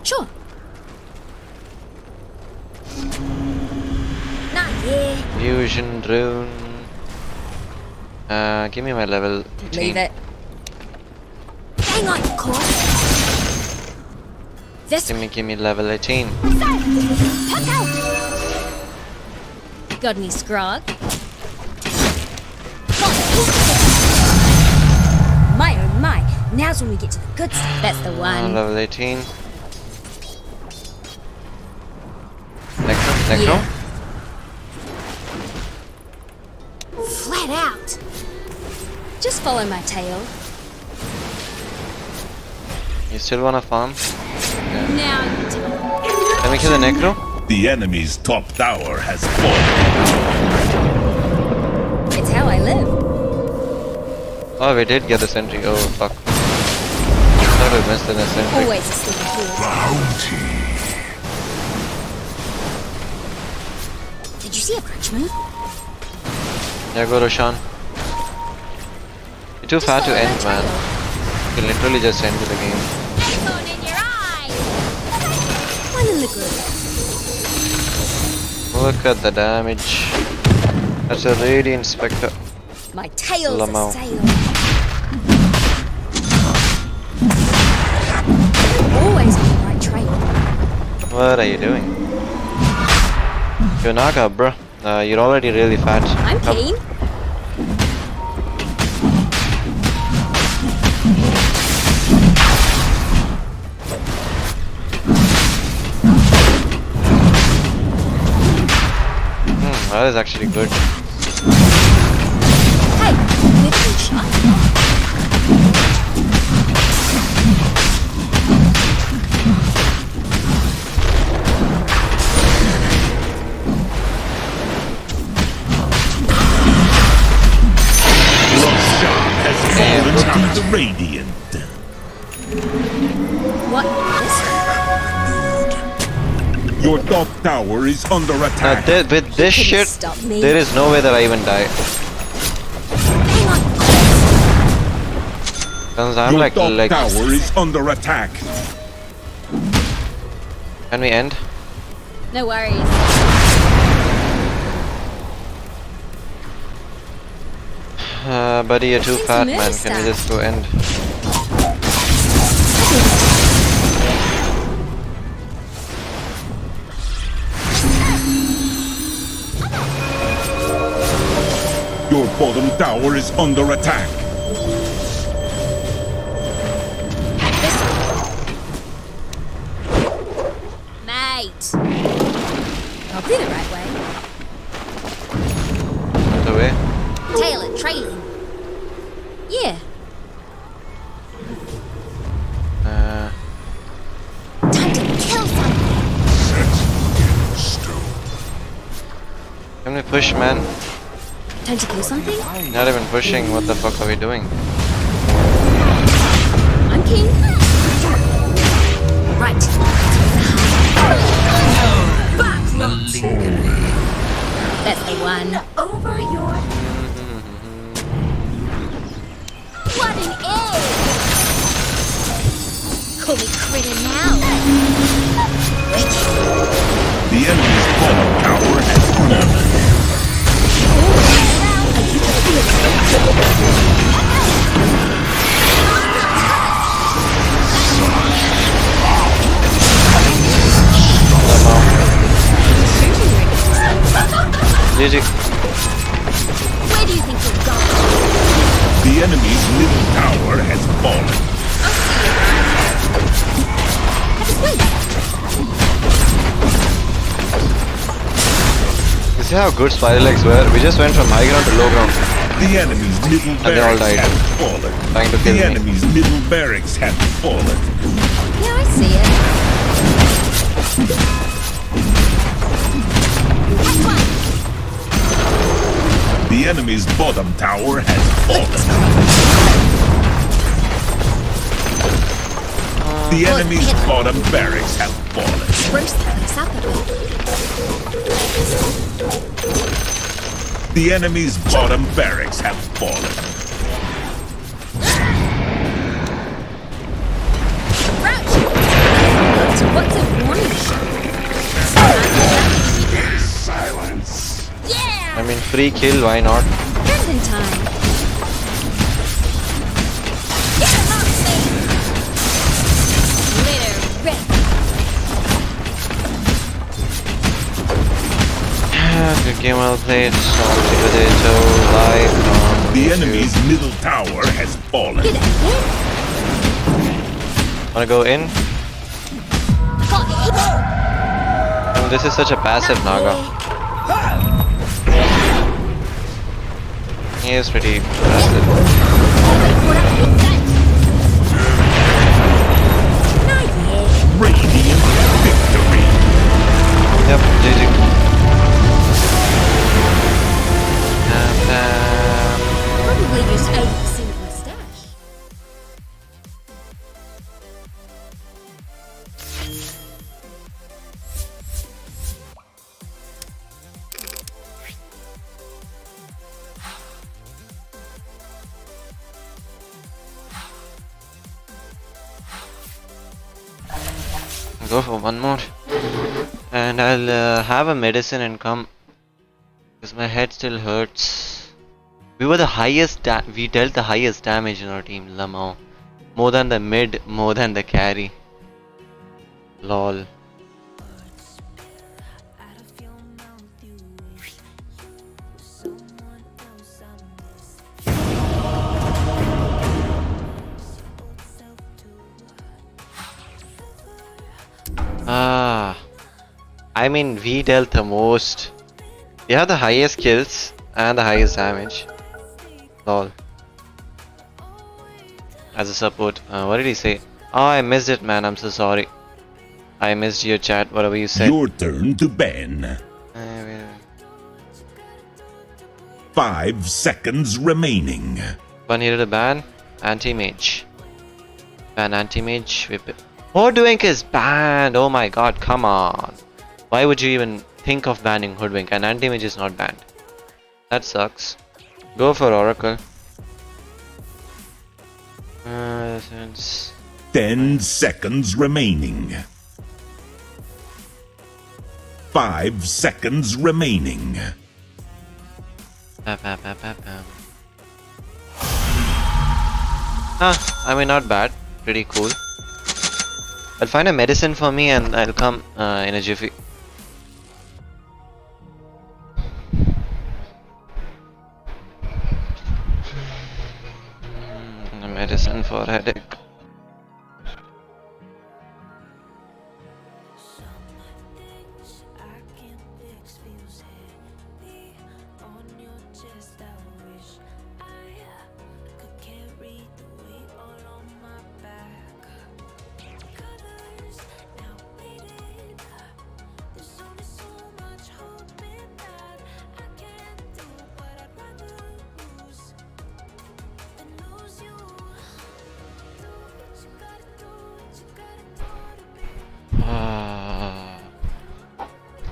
Sure. Not yet. Fusion rune. Give me my level 18. Leave it. Hang on, of course. This Give me level 18. Pop out. Got any scrog? My oh my. Now's when we get to the good stuff. That's the one. Level 18. Necro? Yeah. Flat out. Just follow my tail. You still wanna farm? Yeah. Now Can we kill the Necro? The enemy's top tower has fallen. it's how I live. Oh, we did get the sentry. Oh, fuck. I thought we missed the sentry. Always a step ahead. Did you see a branch move? Yeah, go Roshan. You're too fat to end, man. You can literally just end the game. One in the group. Look at the damage. That's a Radiant Spectre. My tail's Lamau. a sail. Always on the right trail. What are you doing? You're Naga, bro. You're already really fat. I'm keen. That is actually good. Hey, good shot. Fallen to the Radiant. What is Your top tower is under attack. With this shit, there is no way that I even die. Because I'm Your like top tower is under attack. Can we end? No worries. Buddy, you're too fat, man. Can we just go end? Your bottom tower is under attack. Mate. Probably the right way. The way? Tail it, trade push, man. Time to kill something? Not even pushing. What the fuck are we doing? I'm king. Right. That's the one. Over your... What an egg! Call me critter now. The enemy's bottom tower has fallen. GG. Where do you think you're going? The enemy's middle tower has fallen. You see how good Spider Legs were? We just went from high ground to low ground. The enemy's middle And they all barracks died. have fallen. Trying to kill The me. enemy's middle barracks have fallen. Yeah, I see it. The enemy's bottom tower has fallen. The enemy's bottom barracks have fallen. Roast the place up a bit. The enemy's bottom barracks have fallen. What's a warning shot? Silence. Yeah! I mean, free kill, why not? Crimson time. Get him up, Litter rip. Good game, well played. SaltyPotato live on The enemy's middle tower has fallen. Wanna go in? This is such a passive Naga. He is pretty passive. Radiant victory. Yep, GG. Probably just 80% of my stash. Go for one more. And I'll have a medicine and come. Because my head still hurts. We were the highest, we dealt the highest damage in our team, Lamau. More than the mid, more than the carry. Lol. I mean, we dealt the most. We have the highest kills and the highest damage. Lol. As a support. What did he say? Oh, I missed it, man. I'm so sorry. I missed your chat, whatever you said. Your turn to ban. 5 seconds remaining. One needed a ban. Anti-mage. Ban anti-mage. Hoodwink is banned. Oh my god, come on. Why would you even think of banning Hoodwink? And anti-mage is not banned. That sucks. Go for Oracle. 10 seconds remaining. 5 seconds remaining. I mean, not bad. Pretty cool. I'll find a medicine for me and I'll come in a jiffy. A medicine for headache.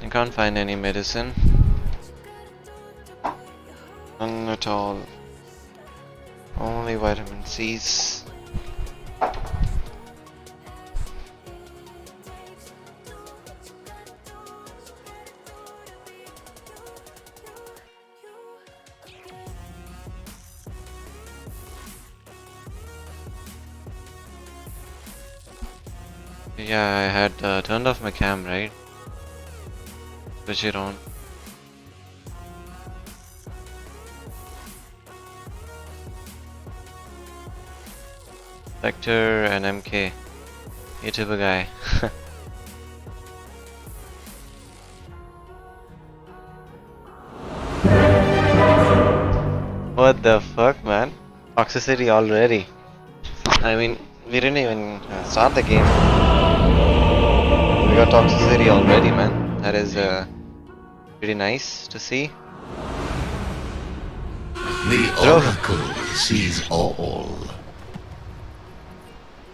I can't find any medicine. None at all. Only vitamin C's. Yeah, I had turned off my cam, right? Switch it on. Vector and MK. YouTuber guy. What the fuck, man? Toxicity already. I mean, we didn't even start the game. We got toxicity already, man. That is pretty nice to see. The Oracle sees all.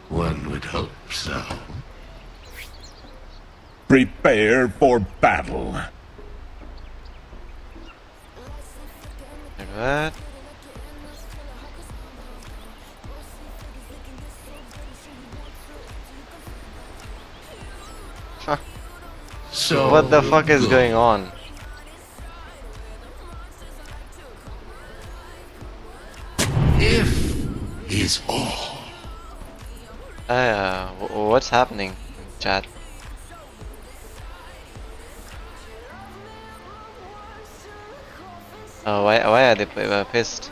One would hope so. Prepare for battle. And what? Huh. So what the fuck is going on? If is all. What's happening in chat? Why are they pissed?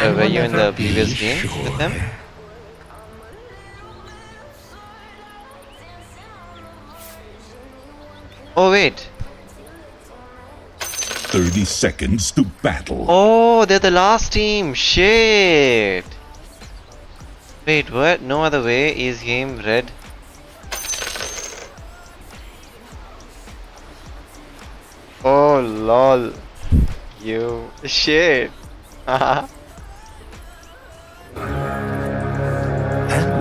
Were you in the previous game with them? Oh wait. 30 seconds to battle. Oh, they're the last team. Shit. Wait, what? No other way is game red. Oh lol. You shit. And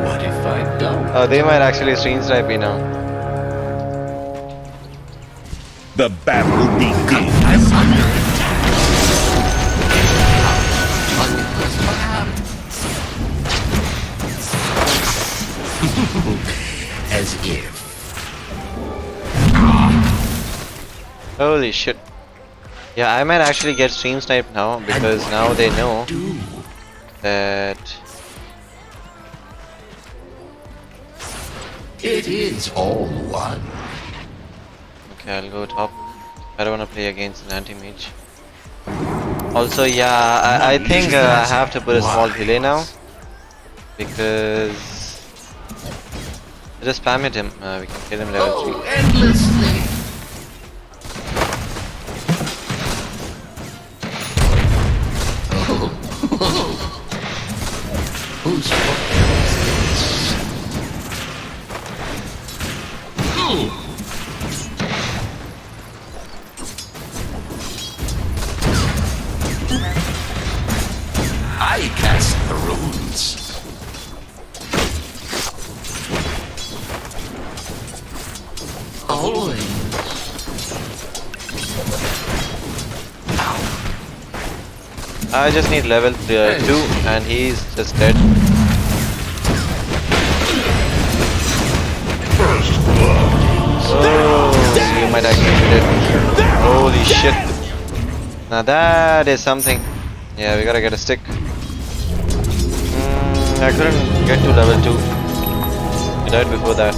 what if I don't? Oh, they might actually stream snipe me now. The battle begins. I'm under attack. As if. Holy shit. Yeah, I might actually get stream sniped now because now they know that It is all one. okay, I'll go top. I don't want to play against an anti-mage. Also, yeah, I think I have to put a small delay now because just spam it him. We can kill him level 3. Endlessly. Whose fault is this? I cast the runes. Always. I just need level 2 and he's just dead. Oh, you might actually be dead. Holy shit. Now that is something. Yeah, we gotta get a stick. I couldn't get to level 2. He died before that.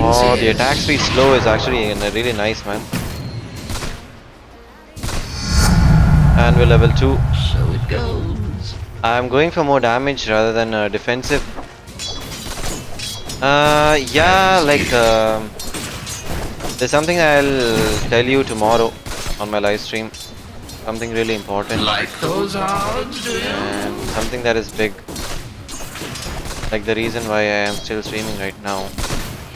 Oh, the attack speed slow is actually really nice, man. And we're level 2. So it goes. I'm going for more damage rather than defensive. Yeah, like there's something I'll tell you tomorrow on my live stream. Something really important. Like those odds, do you? And something that is big. Like the reason why I am still streaming right now.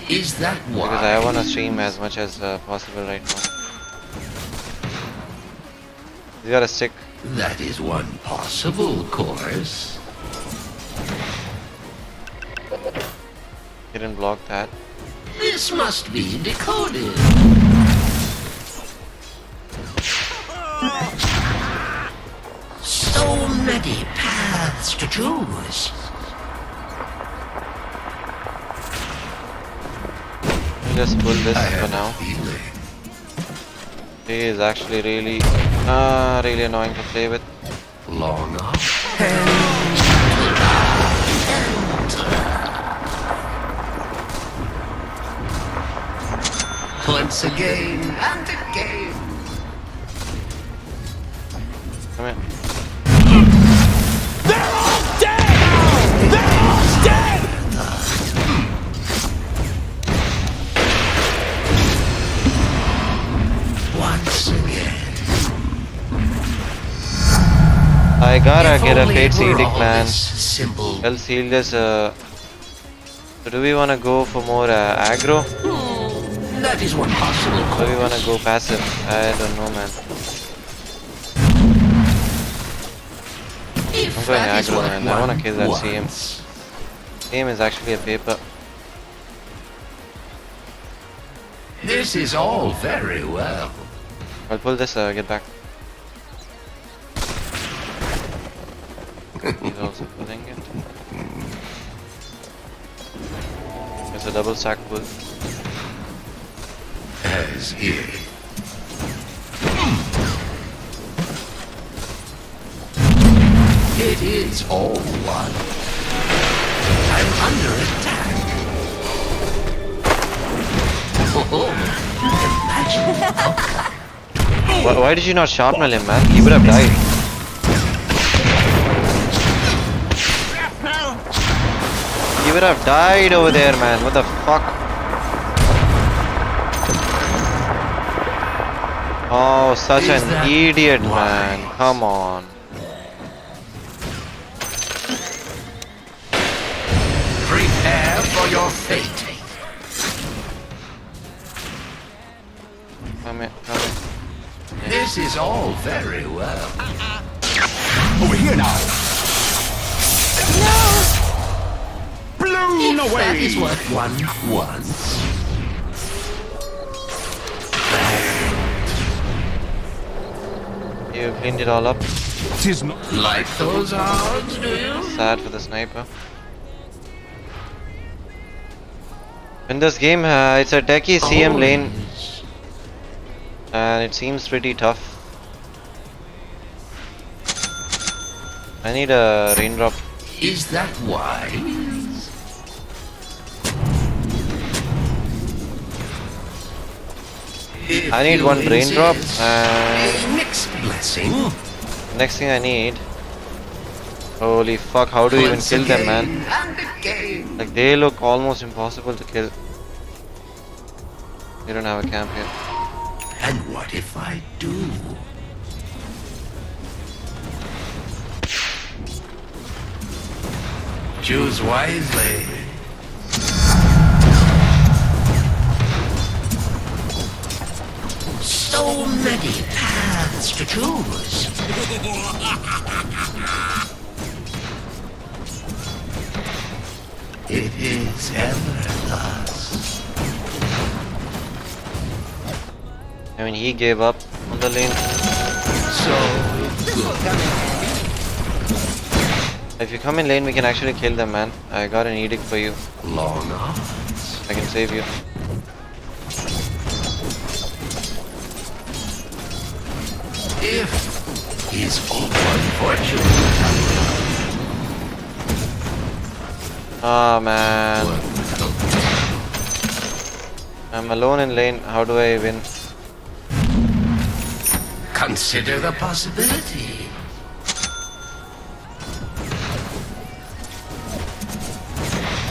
Is that why? Because I want to stream as much as possible right now. You got a stick. That is one possible course. Didn't block that. This must be decoded. So many paths to choose. Just pull this for now. He is actually really annoying to play with. Long off. Once again and again. Come here. They're all dead! They're all dead! Once again. I gotta If get a only Fate it were Edict, all man. this simple. Else he'll just So do we wanna go for more aggro? That is one possible Or course. do we wanna go passive? I don't know, man. If I'm going that is aggro, what man. I wanna kill that one CM. wants. CM is actually a paper. This is all very well. I'll pull this, get back. He's also pulling it. It's a double stack pull. As here. It is all one. I'm under attack. Oh, imagine. Why did you not sharpnel him, man? He would have died. He would have died over there, man. What the fuck? Oh, such an idiot, man. Come on. Prepare for your fate. Come here, come here. This is all very well. Over here now. Blown away. That is what one wants. You cleaned it all up. Tis not like those odds, do you? Sad for the sniper. In this game, it's a techie CM lane, and it seems pretty tough. I need a raindrop. Is that wise? I need one raindrop, and mixed blessing. next thing I need. Holy fuck! How do you even kill them, man? Like they look almost impossible to kill. You don't have a camp here. And what if I do? Choose wisely. So many paths to choose. It is ever thus. I mean, he gave up on the lane. So good. If you come in lane, we can actually kill them, man. I got an edict for you. Long off. I can save you. If is unfortunate. Ah, man. I'm alone in lane. How do I win? Consider the possibility.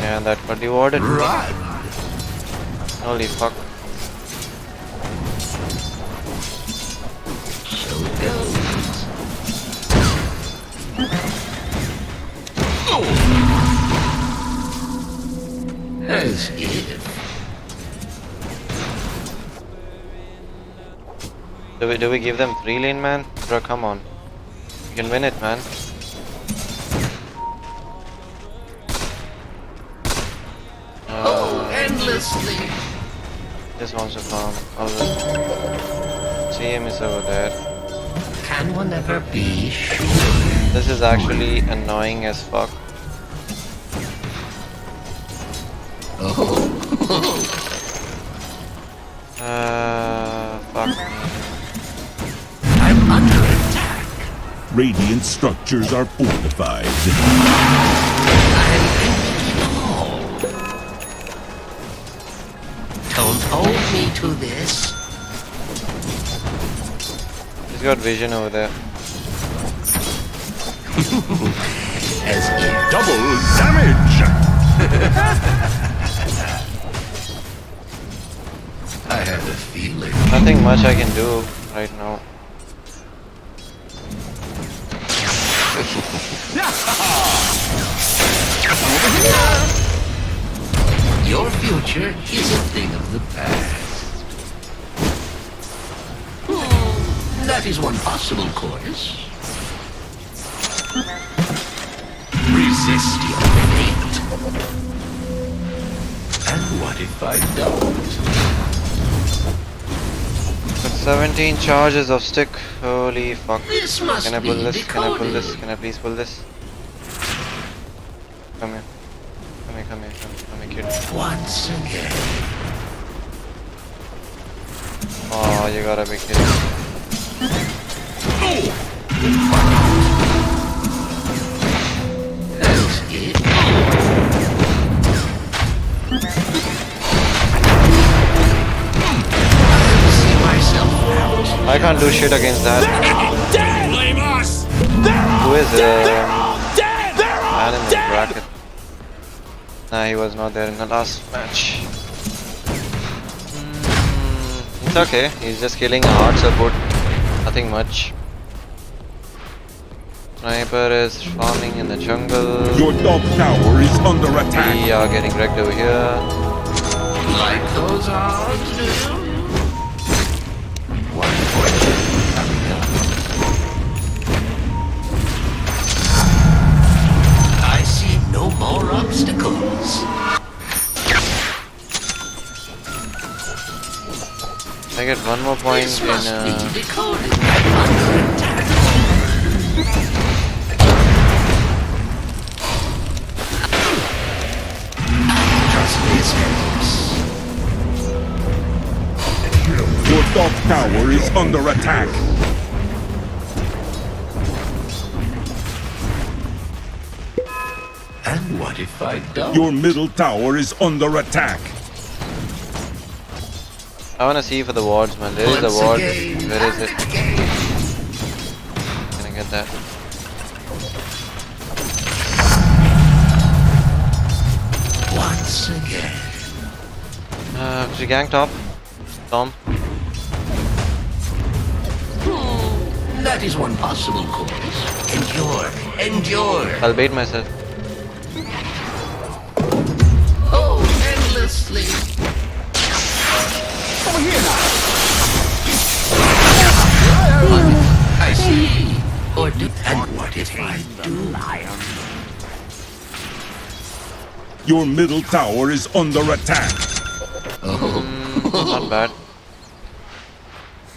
And that got rewarded. Run. Holy fuck. So goes. As if. Do we give them free lane, man? Bro, come on. You can win it, man. Endlessly. Just wants to farm. CM is over there. Can one ever be sure? This is actually annoying as fuck. Fuck me. I'm under attack. Radiant structures are fortified. Don't hold me to this. He's got vision over there. As if Double damage! I had a feeling. Nothing much I can do right now. Your future is a thing of the past. That is one possible course. Resist your fate. And what if I don't? Got 17 charges of stick. Holy fuck. This must Can I pull be this? Can I pull decoded. this? Can I please pull this? Come here. Come here, come here, come here, kid. Once again. Oh, you gotta be kidding. I can't do shit against that. Blame us. Who is man in the bracket? Nah, he was not there in the last match. It's okay. He's just killing a hard support. Nothing much. Sniper is farming in the jungle. Your top tower is under attack. We are getting wrecked over here. Like those odds do? One fortune coming up. I see no more obstacles. I get one more point This in must be decoded. I'm under attack. Trust this helps. Your top tower is under attack. And what if I don't? Your middle tower is under attack. I wanna see for the wards, man. There is a Once ward. again, Where is it? Can I get that? Once again. She gang top. Tom. That is one possible course. Endure. Endure. I'll bait myself. Oh, endlessly. Over here now. I see. Or do, and what if I do? Your middle tower is under attack. Oh. Not bad.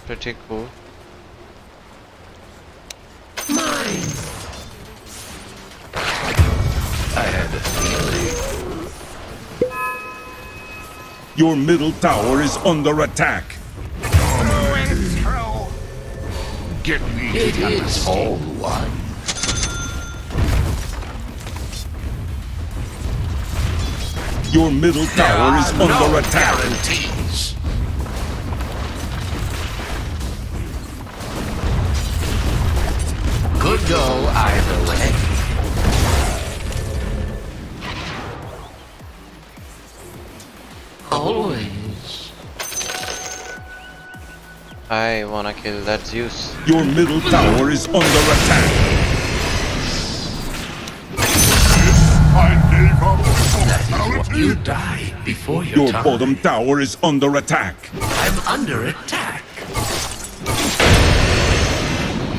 Pretty cool. Mine. I had a feeling. Your middle tower is under attack. Get me. It is all one. Your middle tower is under attack. Guarantees. Could go either way. Always. I wanna kill that Zeus. Your middle tower is under attack. That is what you die before your Your time. bottom tower is under attack. I'm under attack.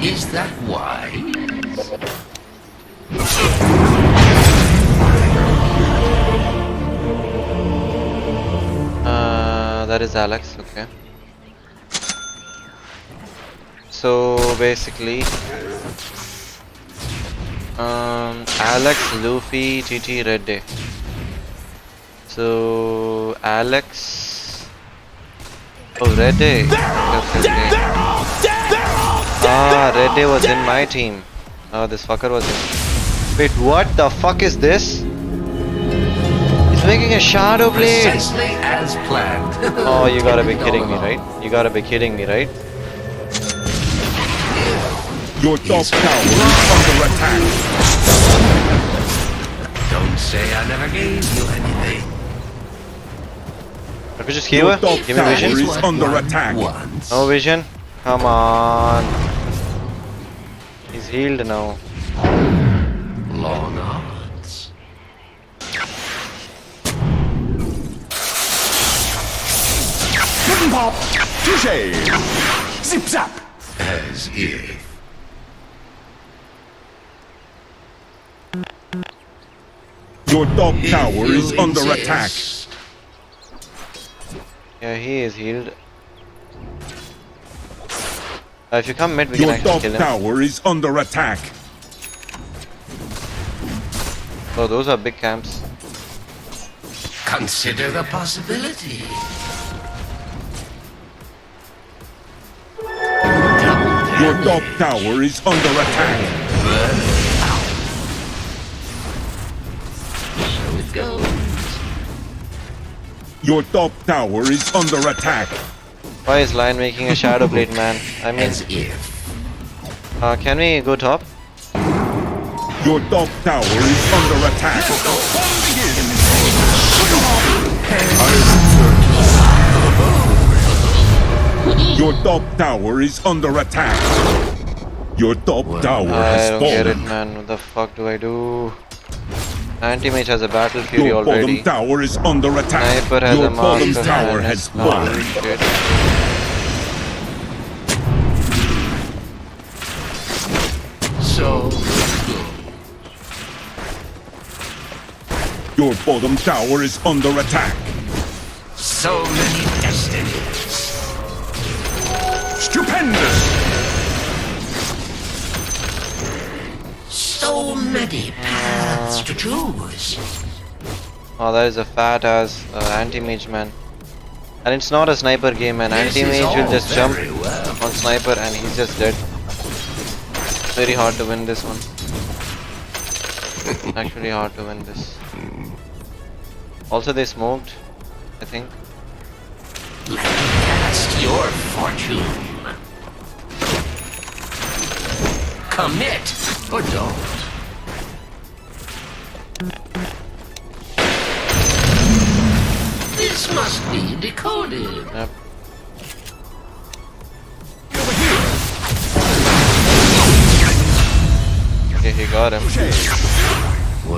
Is that wise? That is Alex, okay. So basically, Alex, Luffy, TT, Red Day. So Alex, oh Red Day. Okay. Ah, Red Day was in my team. Oh, this fucker was in. Wait, what the fuck is this? He's making a shadow blade. Precisely as planned. Oh, you gotta be kidding me, right? You gotta be kidding me, right? Your top tower is under attack. Don't say I never gave you anything. Let me just heal her. Give me vision. Is under attack. No vision. Come on. He's healed now. Long odds. Hidden pop. Touche. Zip zap. As if. Your top tower is under attack. Yeah, he is healed. If you come mid, we can actually kill him. Your top tower is under attack. Oh, those are big camps. Consider the possibility. Your top tower is under attack. So it goes. Your top tower is under attack. Why is Lion making a shadow blade, man? I mean, As if. can we go top? Your top tower is under attack. Your top tower is under attack. Your top tower I has don't get it, fallen. man. What the fuck do I do? Anti-mage has a battle fury Your already. bottom tower is under attack. Sniper has Your a bottom master tower hand. has Holy fallen. shit. So. Your bottom tower is under attack. So many destinies. Stupendous. So many paths to choose. Oh, that is a fat ass anti-mage, man. And it's not a sniper game, man. Anti-mage will just jump on sniper and he's just dead. It's very hard to win this one. Actually hard to win this. Also they smoked, I think. Let me cast your fortune. Commit or don't. This must be decoded. Yep. Okay, he got him.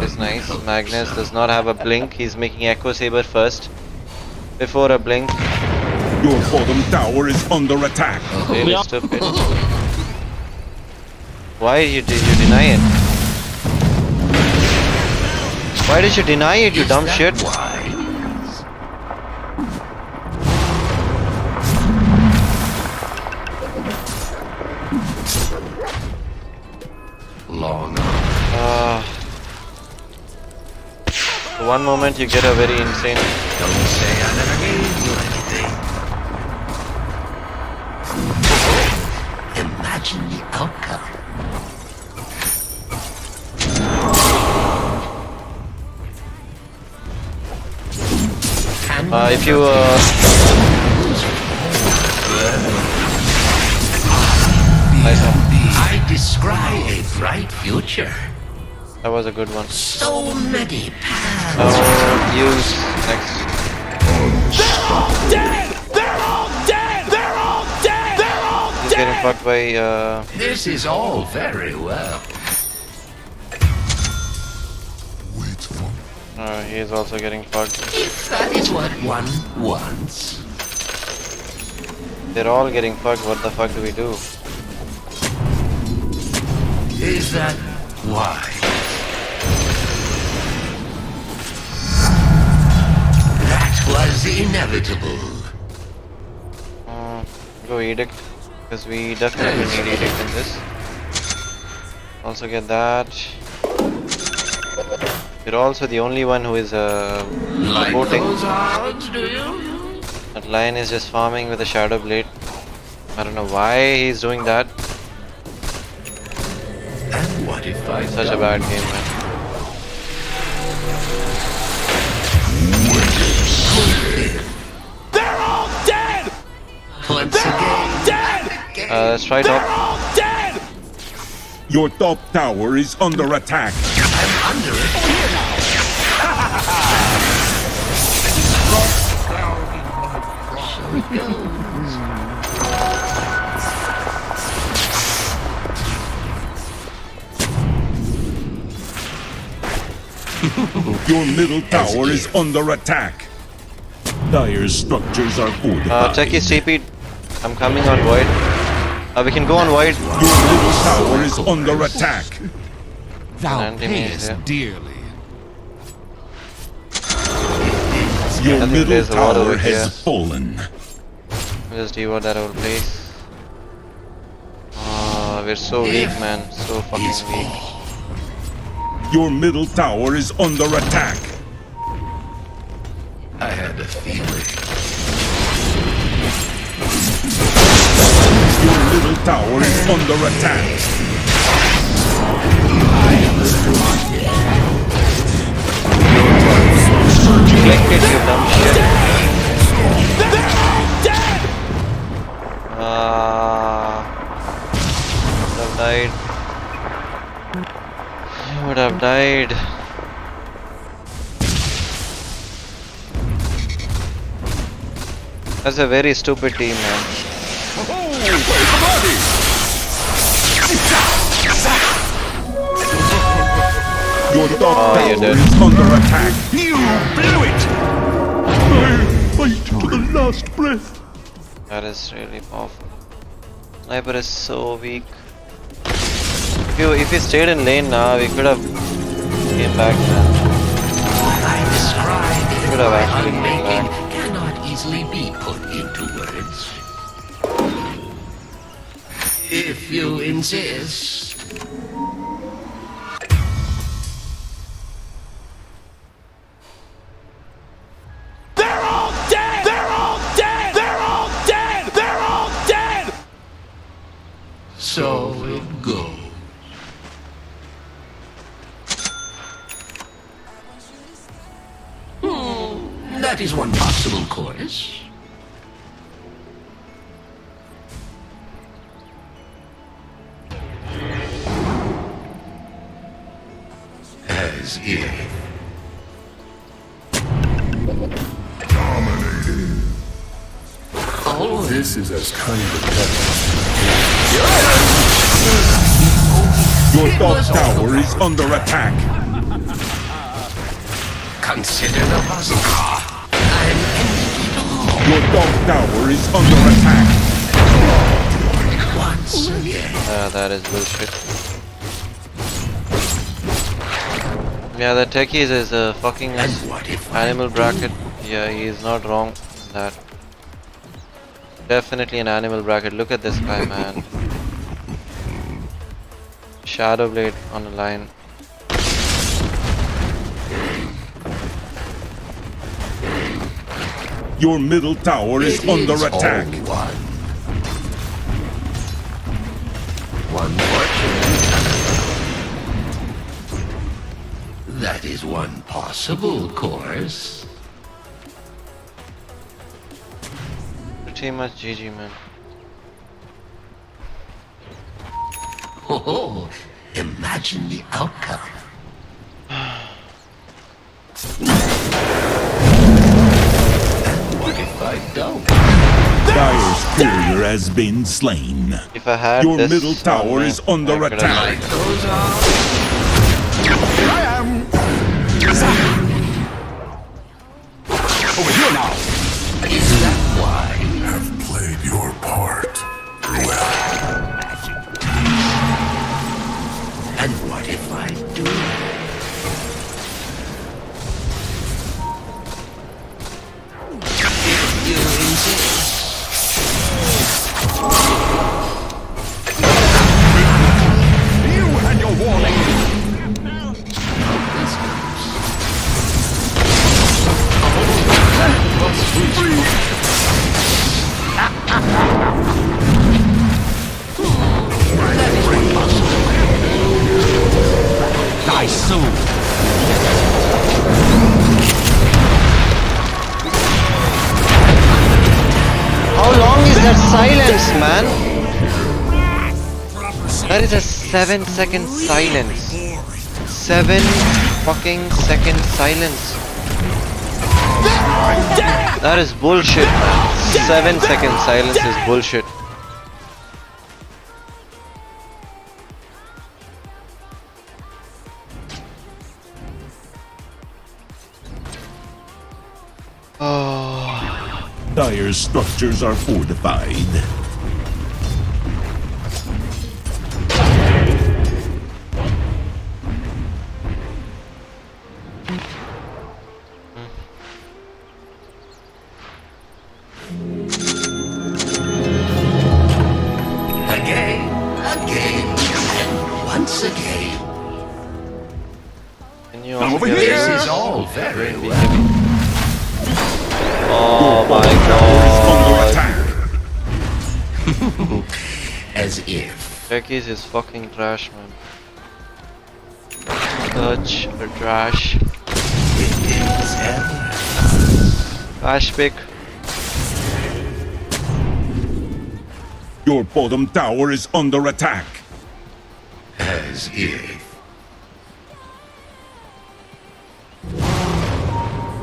It's nice. Magnus does not have a blink. He's making Echo Saber first. Before a blink. Your bottom tower is under attack. Really stupid. Why did you deny it? Why did you deny it, you dumb shit? Long one moment you get a very insane. Don't say I never gave you anything. Imagine the outcome. If you nice one. I descry a bright future. That was a good one. So many paths. Use next. They're all dead! They're all dead! They're all dead! They're all He's getting fucked by This is all very well. he is also getting fucked. If that is what one wants. They're all getting fucked. What the fuck do we do? Is that why? That was inevitable. Go Edict, because we definitely need Edict in this. Also get that. You're also the only one who is supporting. That line is just farming with a Shadow Blade. I don't know why he's doing that. And what if I Such a bad game, man. They're all dead! Once again. Dead! Let's try top. They're all dead! Your top tower is under attack. I'm under it. So it goes. Your middle tower is under attack. Dire's structures are fortified. Techie's TP. I'm coming on void. We can go on void. Your middle tower is under attack. Thou payest dearly. Your middle tower has fallen. Just devote that whole place. We're so weak, man. So fucking weak. Your middle tower is under attack. I had a feeling. Your middle tower is under attack. Click it, you dumb shit. Would have died. That's a very stupid team, man. Your top tower is under attack. You blew it! I fight to the last breath. That is really powerful. Sniper is so weak. If he stayed in lane now, we could have came back, man. I described Could have actually came back. cannot easily be put into words. If you insist. They're all dead! They're all dead! They're all dead! They're all dead! So it goes. That is one possible course. As if. Dominating. Oh, This is as kind of Your top tower is under attack. consider the puzzle. Your top tower is under attack. Once again. That is bullshit. Yeah, the techies is fucking us. Animal bracket. Yeah, he is not wrong in that. Definitely an animal bracket. Look at this guy, man. Shadow Blade on the line. Your middle tower is under attack. One fortunate. That is one possible course. Pretty much GG, man. Oh, imagine the outcome. And what if I don't? Dire's courier has been slain. If I had Your this middle tower is under attack. I am. Over here now. Is that why? Have played your part well. That is a 7-second silence. 7 fucking second silence. That is bullshit, man. 7-second silence is bullshit. Oh. Dire's structures are fortified. Again, and once again. Now over here. This is all very well. Oh my god. As if. Becky's is fucking trash, man. Such a trash. Trash pick. Your bottom tower is under attack. As if.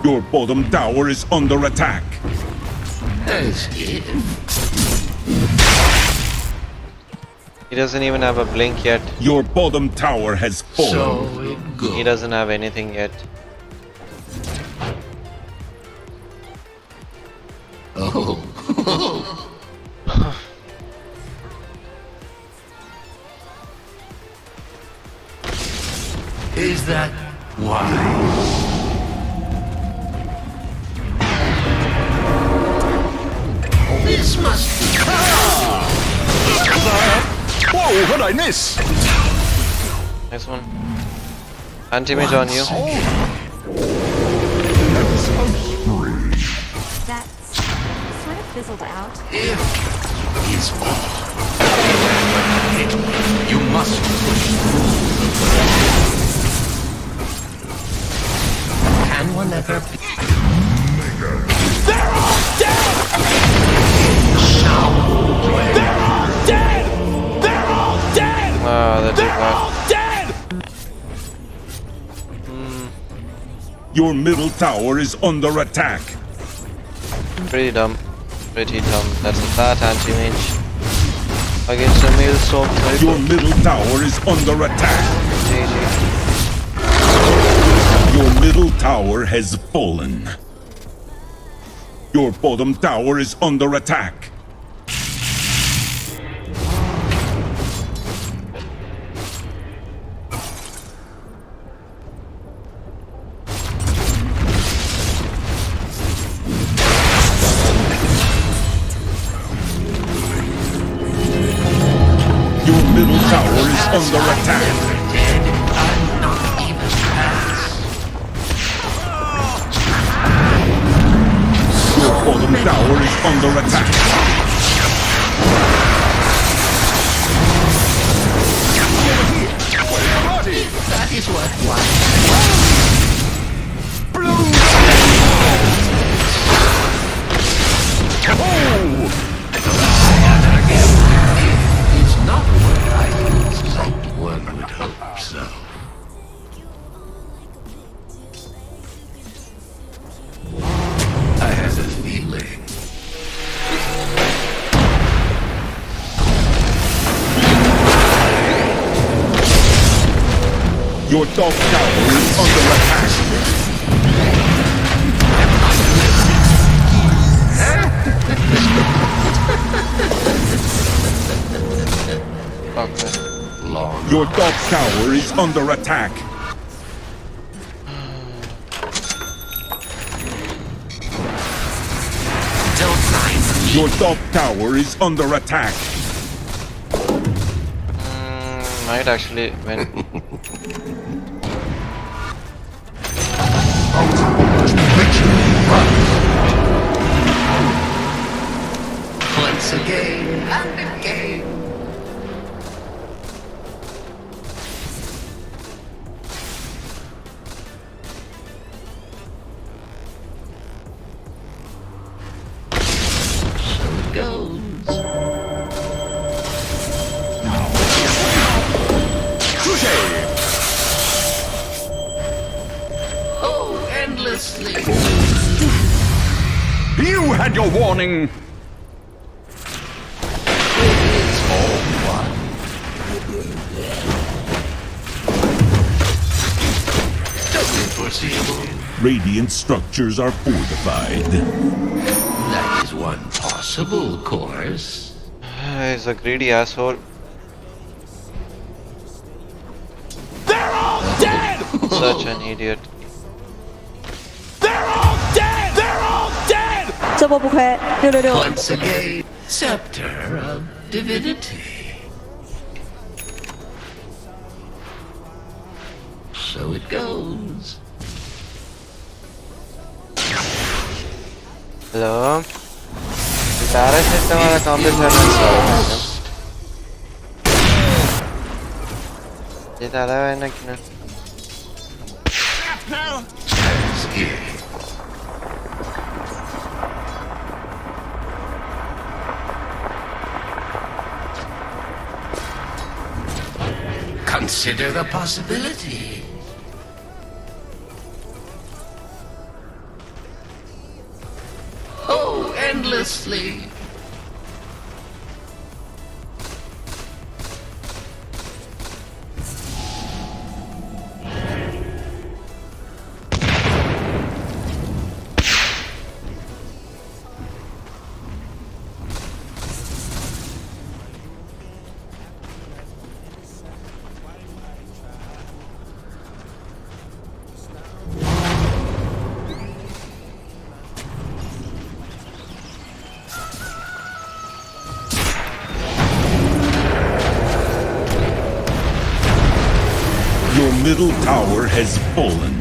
Your bottom tower is under attack. As if. He doesn't even have a blink yet. Your bottom tower has fallen. So it goes. He doesn't have anything yet. Oh. Is that why? This must be. Whoa, what'd I miss? Nice one. Anti-mage on you. That's sort of fizzled out. Is you must push through. Can one ever be? They're all dead! They're all dead! They're all dead! Ah, that did that. Dead! Your middle tower is under attack. Pretty dumb. Pretty dumb. That's a fat anti-mage. Against a Maelstrom type. Your middle tower is under attack. GG. Your middle tower has fallen. Your bottom tower is under attack. Your middle tower is under attack. Your bottom tower is under attack. That is what It's not where I use like one would hope so. I have a feeling. Your top tower is under attack. Your top tower is under attack. Your top tower is under attack. Might actually win. Once again and again. So it goes. endlessly. You had your warning. It's all one. Totally foreseeable. Radiant structures are fortified. That is one possible course. He's a greedy asshole. They're all dead! Such an idiot. They're all dead! They're all dead! 这波不亏，666。 Once again, scepter of divinity. So it goes. Hello? Guitar system वाला complete करना चाहिए। ये ताला है ना कि ना? Consider the possibility. Oh, endlessly. Your middle tower has fallen.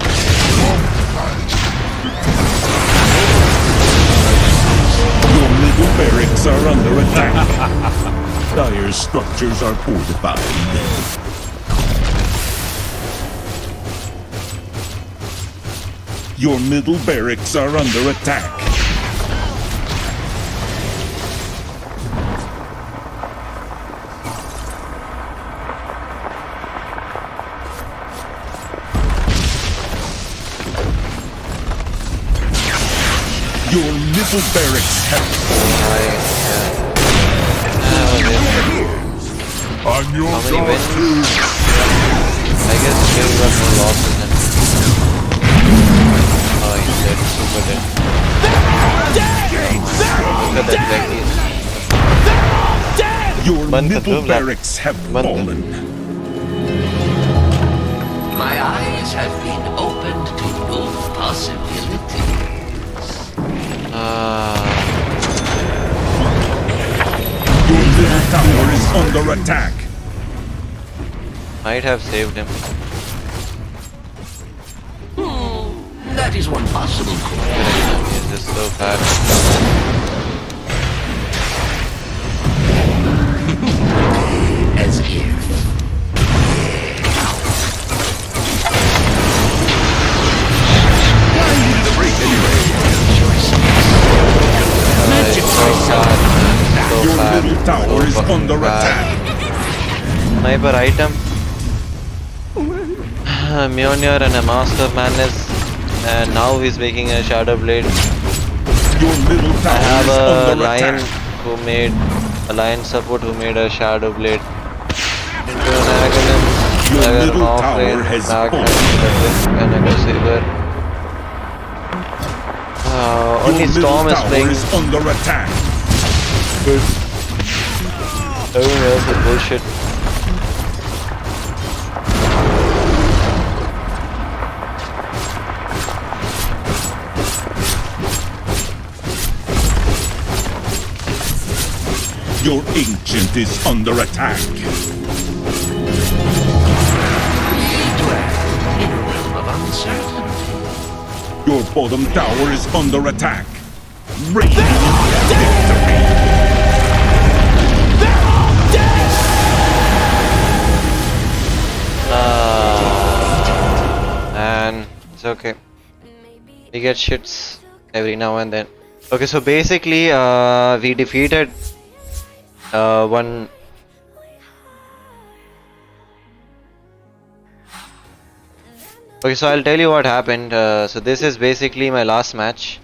Your middle barracks are under attack. Dire structures are fortified. Your middle barracks are under attack. Your middle barracks have fallen. On your How many wins? I guess Kill got more losses than. Oh, he's dead. Super dead. Look at that Becky. Your middle barracks have fallen. My eyes have been opened to new possibilities. Your middle tower is under attack. Might have saved him. That is one possible course. He's just so bad. As if. I needed a break anyway. Your middle tower is under attack. Sniper item. Mjolnir and a Master of Madness, and now he's making a Shadow Blade. Your middle tower I have is a under lion attack. who made a lion support who made a Shadow Blade into an Aghanim. Your middle tower has fallen. And a Saber. Only Your Storm middle is playing. tower is under attack. Everyone else is bullshit. Your ancient is under attack. Your bottom tower is under attack. Radiant victory. And it's okay. We get shits every now and then. Okay, so basically, we defeated one. Okay, so I'll tell you what happened. So this is basically my last match.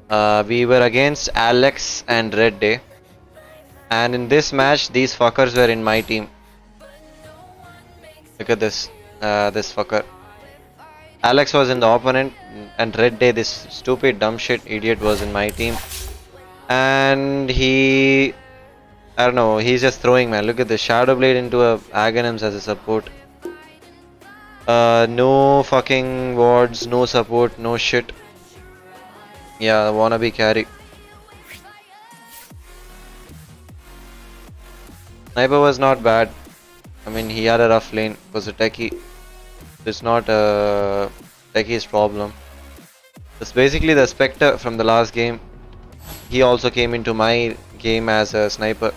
We were against Alex and Red Day, and in this match these fuckers were in my team. Look at this, this fucker. Alex was in the opponent, and Red Day, this stupid dumb shit idiot, was in my team. And he, I don't know, he's just throwing, man. Look at this, Shadow Blade into a Aghanims as a support. No fucking wards, no support, no shit. Yeah, wannabe carry. Sniper was not bad. I mean, he had a rough lane. It was a techie. It's not a techie's problem. It's basically the Spectre from the last game. He also came into my game as a sniper.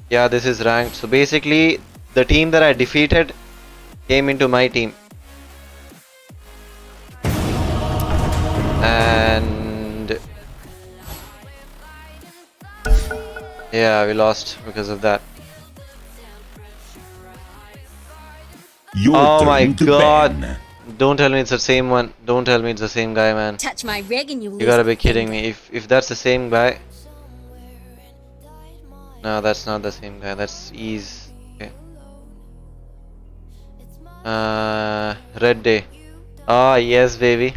Yeah, this is ranked. So basically, the team that I defeated came into my team. And yeah, we lost because of that. Oh my god! Don't tell me it's the same one. Don't tell me it's the same guy, man. Touch my reg and you gotta be kidding me. If that's the same guy. No, that's not the same guy. That's Ease. Okay. Red Day. Ah yes, baby.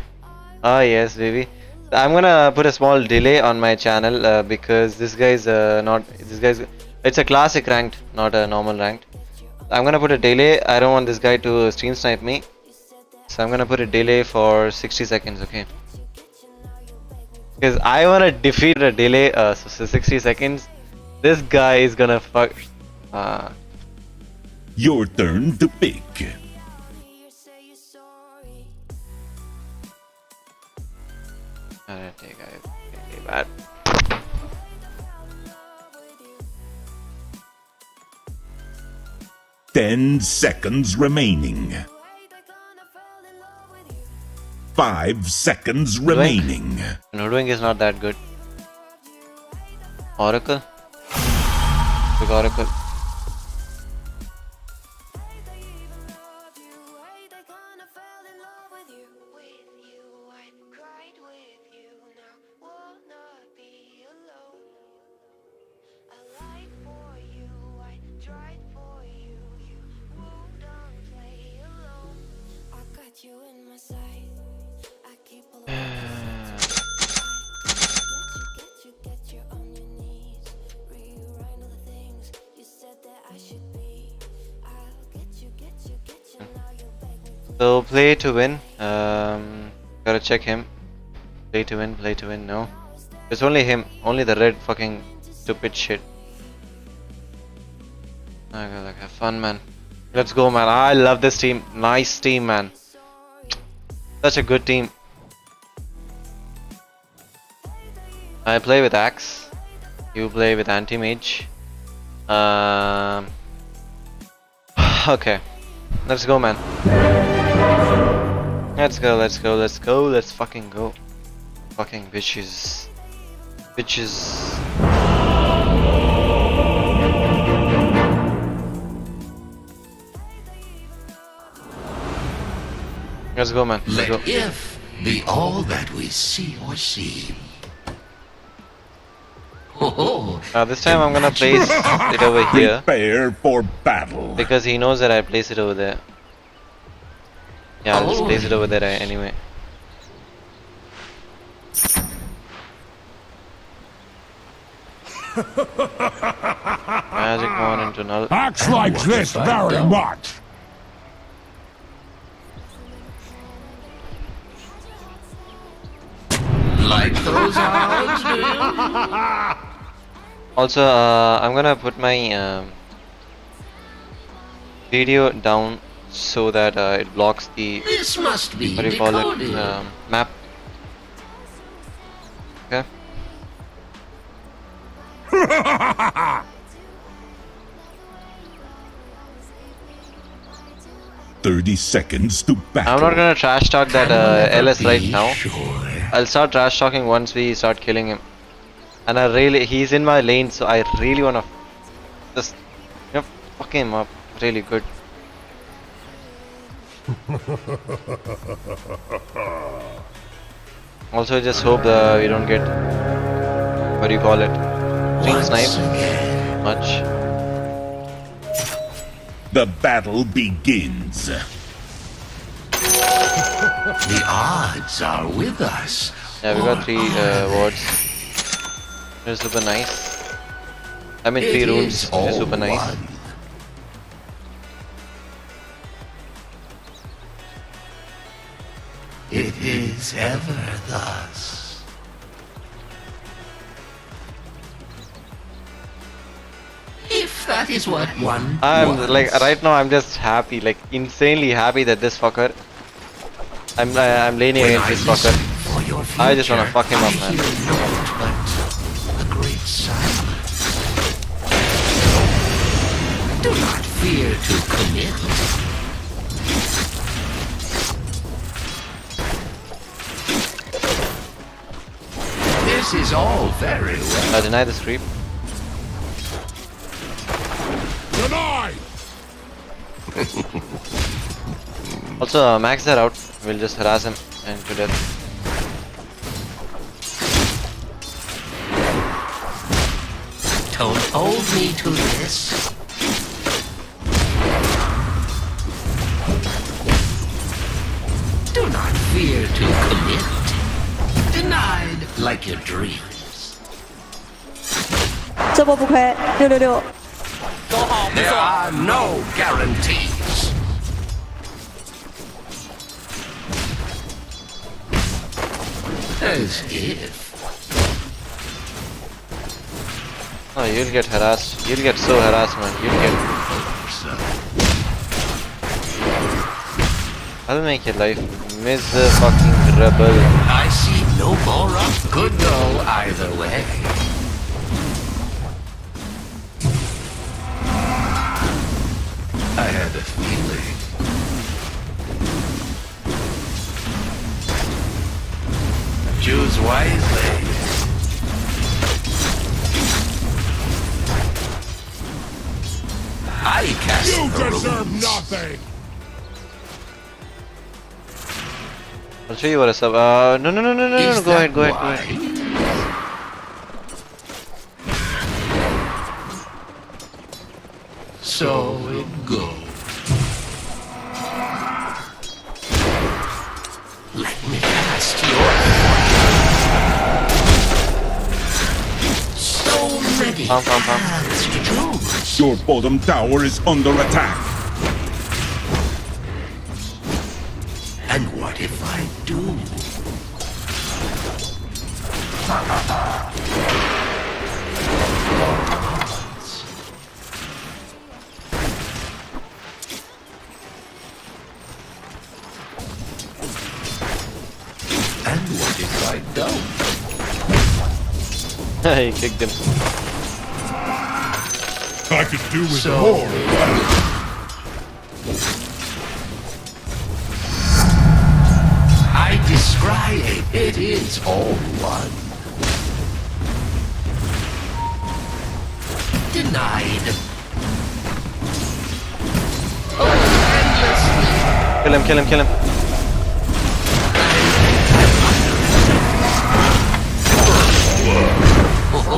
Ah yes, baby. I'm gonna put a small delay on my channel because this guy's not. This guy's. It's a classic ranked, not a normal ranked. I'm gonna put a delay. I don't want this guy to stream snipe me, so I'm gonna put a delay for 60 seconds, okay? Because I wanna defeat a delay. So 60 seconds. This guy is gonna fuck. Your turn to pick. Alright, guys. Okay, bad. Ten seconds remaining. 5 seconds remaining. Noodling is not that good. Oracle? Big Oracle. So play to win. Gotta check him. Play to win, no. It's only him, only the red fucking stupid shit. I gotta like, have fun, man. Let's go, man. I love this team. Nice team, man. Such a good team. I play with Axe. You play with Anti-Mage. Okay. Let's go, man. Let's go, let's go, let's go, let's fucking go. Fucking bitches. Bitches. Let's go, man. Let's go. Let if be all that we see or seem. This time I'm gonna place it over here. Prepare for battle. Because he knows that I place it over there. Yeah, I'll just place it over there anyway. Magic one into null. Acts like this very much. Like those eyes, do you? Also, I'm gonna put my video down so that it blocks the This must be what do you call it decoded. map. Okay. 30 seconds to battle. I'm not gonna trash talk that LS right now. I'll start trash talking once we start killing him. And he's in my lane, so I really wanna just fuck him up really good. Also, I just hope we don't get, what do you call it, ring snipe much. The battle begins. The odds are with us. Yeah, we got 3 wards. It's super nice. I mean 3 runes, which is super nice. It is ever thus. If that is what one I'm wants. like right now I'm just happy, like insanely happy that this fucker. I'm leaning against this fucker. I just wanna fuck him up, man. A great silence. Do not fear to commit. This is all very well. Deny this creep. Deny! Also, max that out. We'll just harass him and to death. Don't hold me to this. Do not fear to commit. Denied like your dreams. 这波不亏，666。 There are no guarantees. As if. Oh, you'll get harassed. You'll get so harassed, man. You'll get. I'll make your life miserable. I see no more up. Could go either way. I had a feeling. Choose wisely. I cast You the deserve runes. nothing! I'll show you what is up. No. Is Go ahead, that go ahead. why? So it goes. Let me cast your so many paths to choose. Your bottom tower is under attack. And what if I do? And what if I don't? He kicked him. I could do with So- more. I descry it is all one. Denied. Oh, Kill him.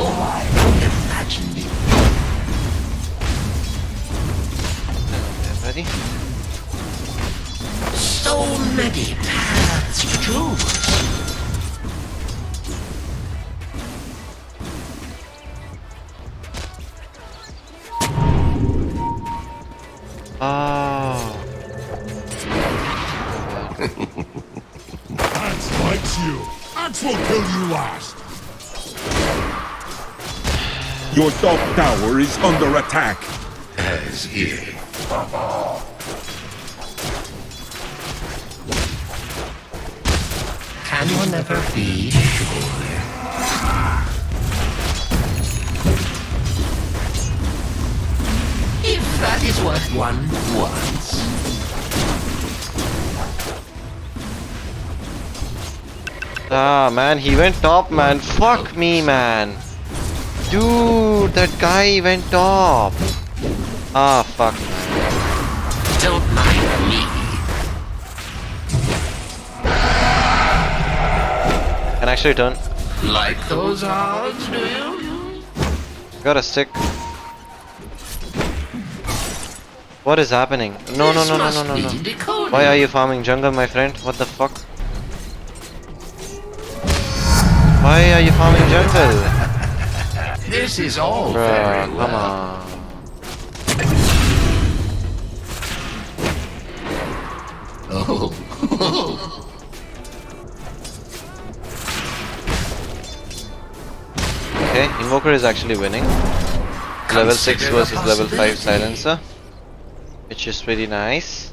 Imagine me. Ready? So many paths to choose. Oh. Axe likes you. Axe will kill you last. Your top tower is under attack. As if. Can one never be sure? If that is what one wants. Ah, man, he went top, man. Fuck me, man. Dude, that guy went top. Ah, fuck. Don't mind me. Can actually turn. Like those odds, do you? Got a stick. What is happening? No. Why are you farming jungle, my friend? What the fuck? Why are you farming jungle? This is all Bruh, very well. come on. Oh. Okay, Invoker is actually winning. Level 6 versus level 5 Silencer, which is pretty nice.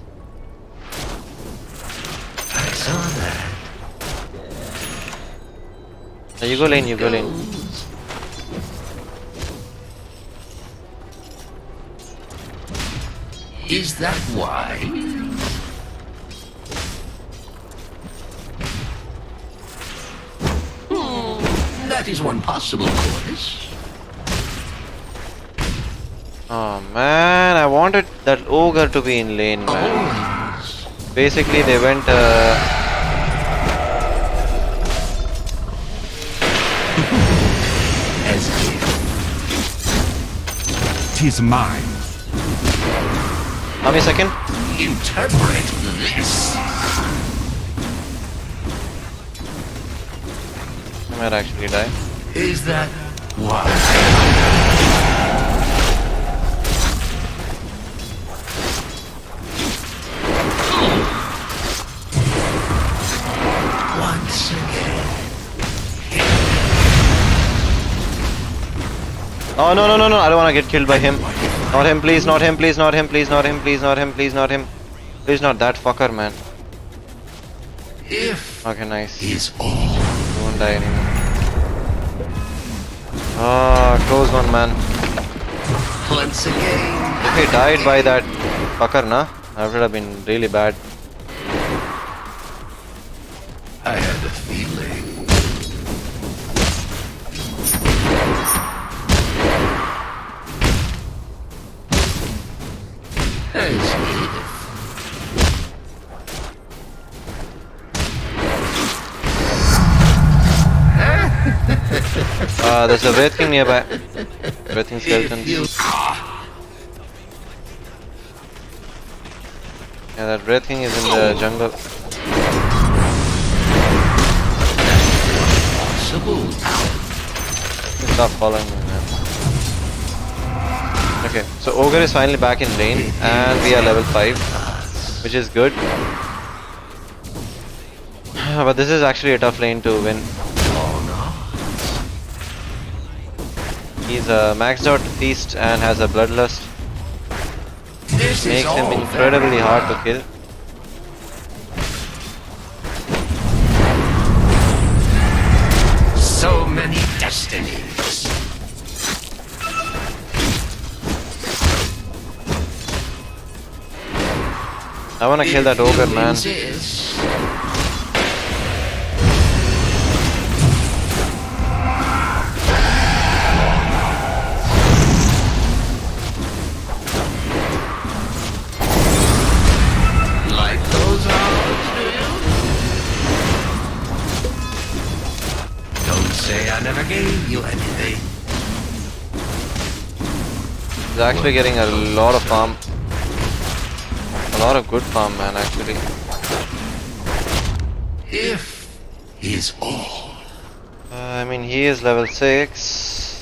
I saw that. You go lane, you go lane. Is that why? That is one possible course. Oh man, I wanted that ogre to be in lane, man. Basically, they went. As tis mine. Give me a second. Interpret this. I might actually die. Is that why? Once again. Oh no! I don't want to get killed by him. Not him, please! Not him, please! Not him, please! Not him, please! Not him, please! Not him! Please not that fucker, man. Okay, nice. Don't die anymore. Ah, close one, man. Once again. If he died by that fucker, na, that would have been really bad. I had a feeling. There's a Wraith King nearby. Wraith King skeletons. Yeah, that Wraith King is in the jungle. Stop following me, man. Okay, so Ogre is finally back in lane, and we are level 5, which is good. But this is actually a tough lane to win. He's a maxed out feast and has a bloodlust. Makes him incredibly hard to kill. So many destinies. I wanna kill that ogre, man. I never gave you anything. He's actually getting a lot of farm. A lot of good farm, man, actually. If he's all. I mean, he is level 6.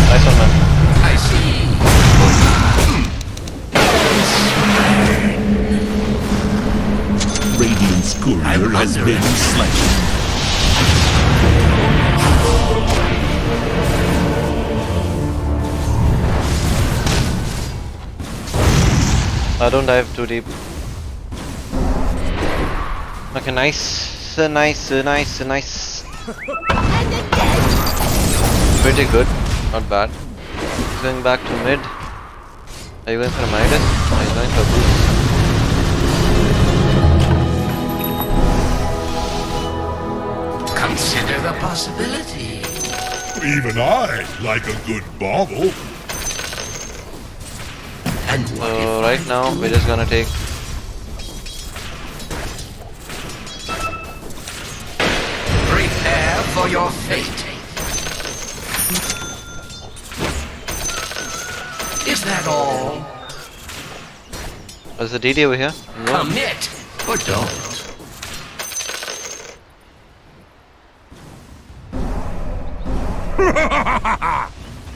Nice one, man. I see. Radiant's courier has been slain. Don't dive too deep. Okay, nice. Nice. Pretty good. Not bad. He's going back to mid. Are you going for a Midas? No, he's going for a boost. Consider the possibility. Even I like a good bauble. So right now we're just gonna take. Prepare for your fate. Is that all? There's the DD over here. No. Commit or don't.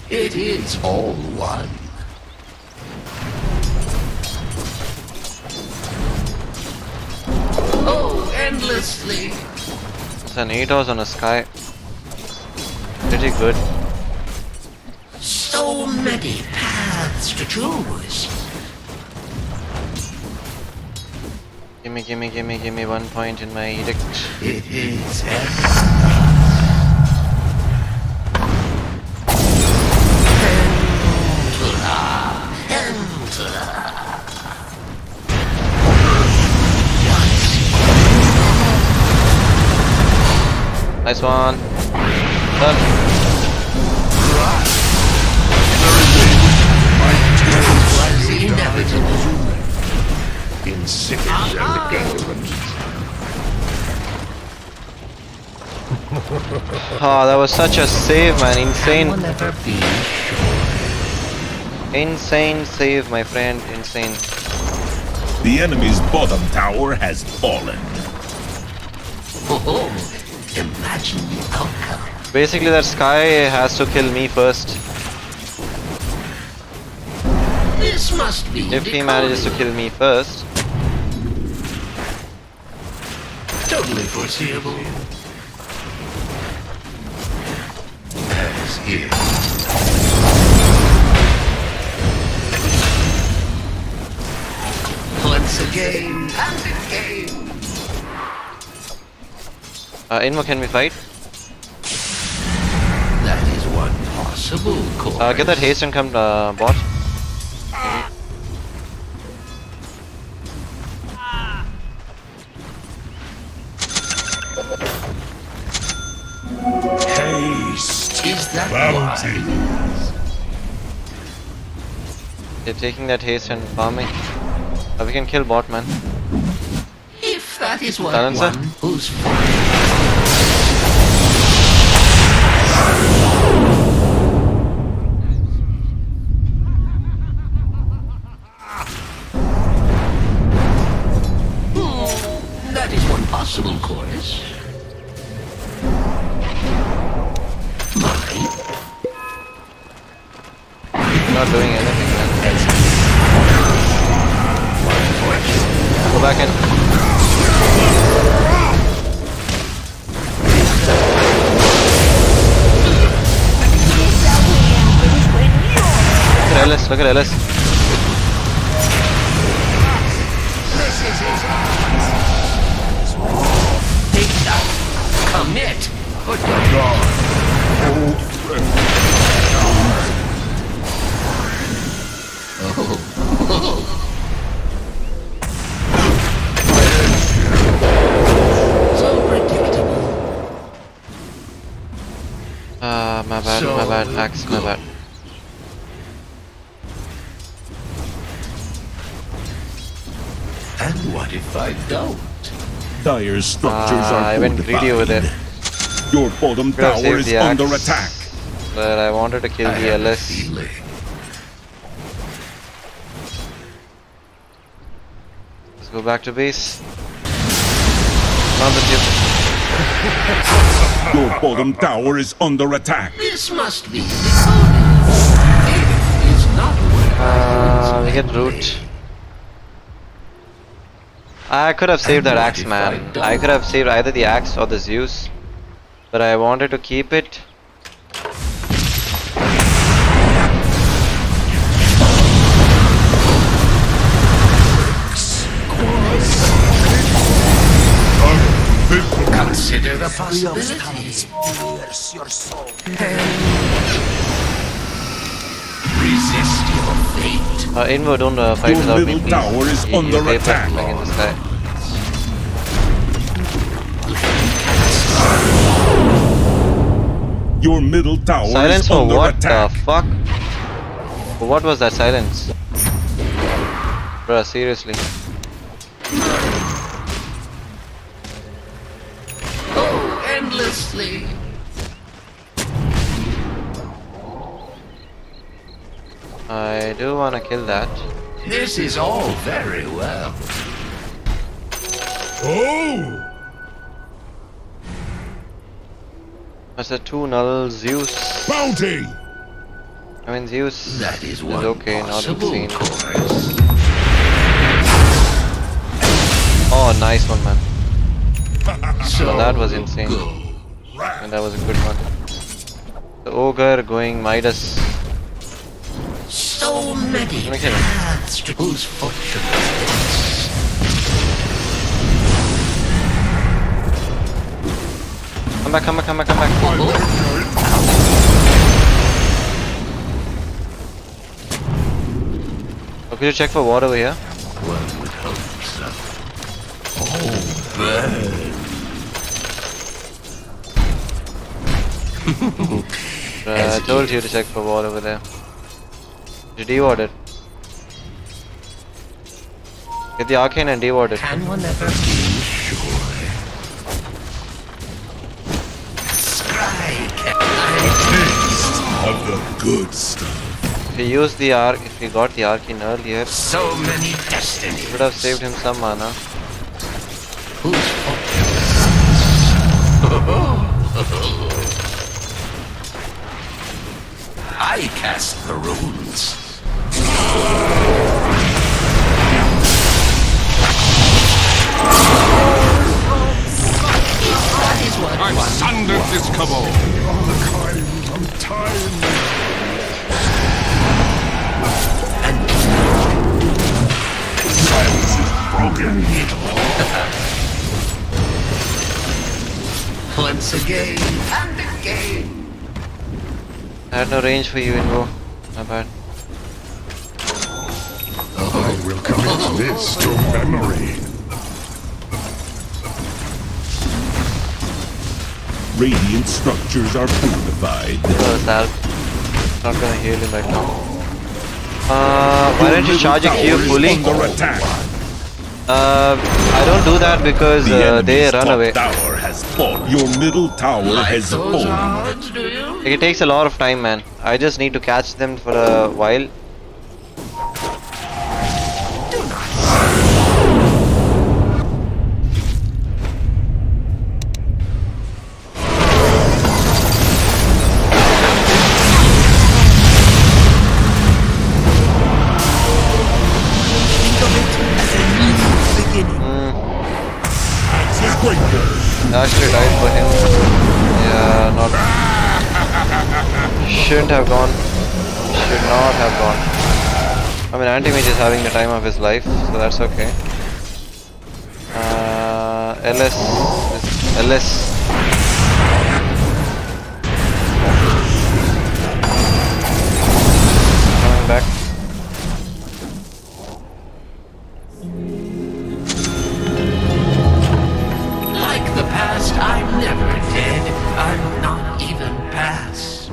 It is all one. Oh, endlessly. It's an 8 hours on a sky. Pretty good. So many paths to choose. Gimme 1 point in my edict. It is Nice one. Done. was inevitable. Insipid and ignorant. Oh, that was such a save, man. Insane. Insane save, my friend. Insane. The enemy's bottom tower has fallen. Oh, imagine the outcome. Basically, that Sky has to kill me first. This must be If he manages to kill me first. totally foreseeable. As here. Once again, and again. Invo, can we fight? That is one possible course. Get that haste and come bot. Haste. Is that Bounty. They're taking that haste and farming. We can kill bot, man. If that is what Silencer? one who's that is one possible course. Mine. Not doing anything, man. Go back in. Look at Ellis, look at Ellis. Take that. Commit or don't. So predictable. My bad, Axe, my bad. And what if I don't? Dire's structures I are went greedy with it. Your bottom Could have tower saved is the under axe, attack. But I wanted to kill the LS. Let's go back to base. Found the tip. Your bottom tower is under attack. This must be the is not where We get root. I could have saved that axe, man. I could have saved either the axe or the Zeus, but I wanted to keep it. Consider the possibility. Your soul. Resist your fate. Invo, don't fight Your without me, middle please. tower is under play attack. like in this guy. Your middle tower Silence is for under what attack. the fuck? What was that silence? Bruh, seriously. Oh, endlessly. I do wanna kill that. This is all very well. Oh! That's a 2 null Zeus. Bounty! I mean, Zeus That is is one okay, not possible insane. course. Oh, nice one, man. So Well, that was insane. And that was a good one. The ogre going Midas. So many Okay. paths to whose fortune is Come back, come back, come back, come back. Oh, could you check for water over here? one would hope so. Oh, bird. I told you to check for water over there. You de-ward it. Get the arcane and de-ward it. Can one ever be sure? Strike! Of the good stuff. If he used the if he got the arcane earlier, So many destinies. would have saved him some mana. Whose fortune? I cast the runes. I've sundered this cabal. I'm tired. Silence is broken. Once again and again. I had no range for you, Invo. My bad. I will commit this to memory. Radiant structures are fortified. Sal. Not gonna heal him right now. Why don't you charge a Q fully? I don't do that because they run away. Tower has fallen. Your middle tower has fallen. It takes a lot of time, man. I just need to catch them for a while. I actually died for him. Yeah, not. Shouldn't have gone. Should not have gone. I mean, Anti-Mage is having the time of his life, so that's okay. LS. Coming back. Like the past, I'm never dead. I'm not even past.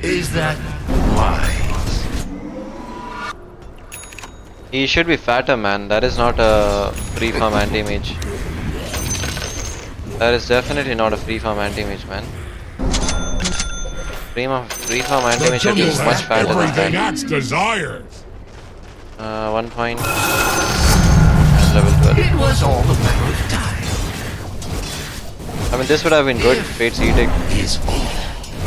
Is that wise? He should be fatter, man. That is not a free farm anti-mage. That is definitely not a free farm anti-mage, man. Free farm anti-mage should be much fatter than Everything that. acts desire. 1 point. And level 12. It was all a matter of time. I mean, this would have been good. Fate's Edict.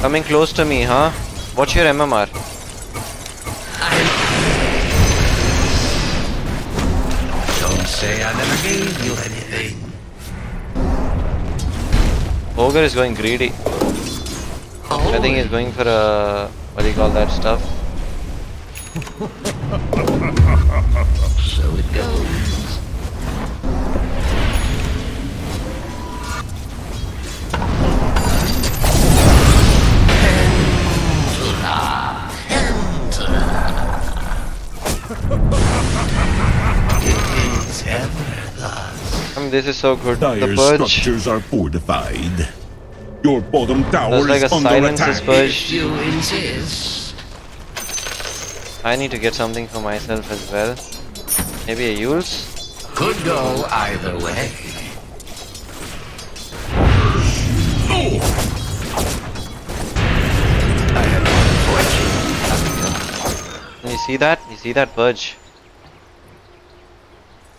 Coming close to me, huh? What's your MMR? Don't say I never gave you anything. Ogre is going greedy. I think he's going for a... what do you call that stuff? So it goes. I mean, this is so good. The Dire purge. structures are fortified. Your bottom tower There's like is a under silence attack. is purged. You insist. I need to get something for myself as well. Maybe a youll's? Could go either way. You see that? You see that purge?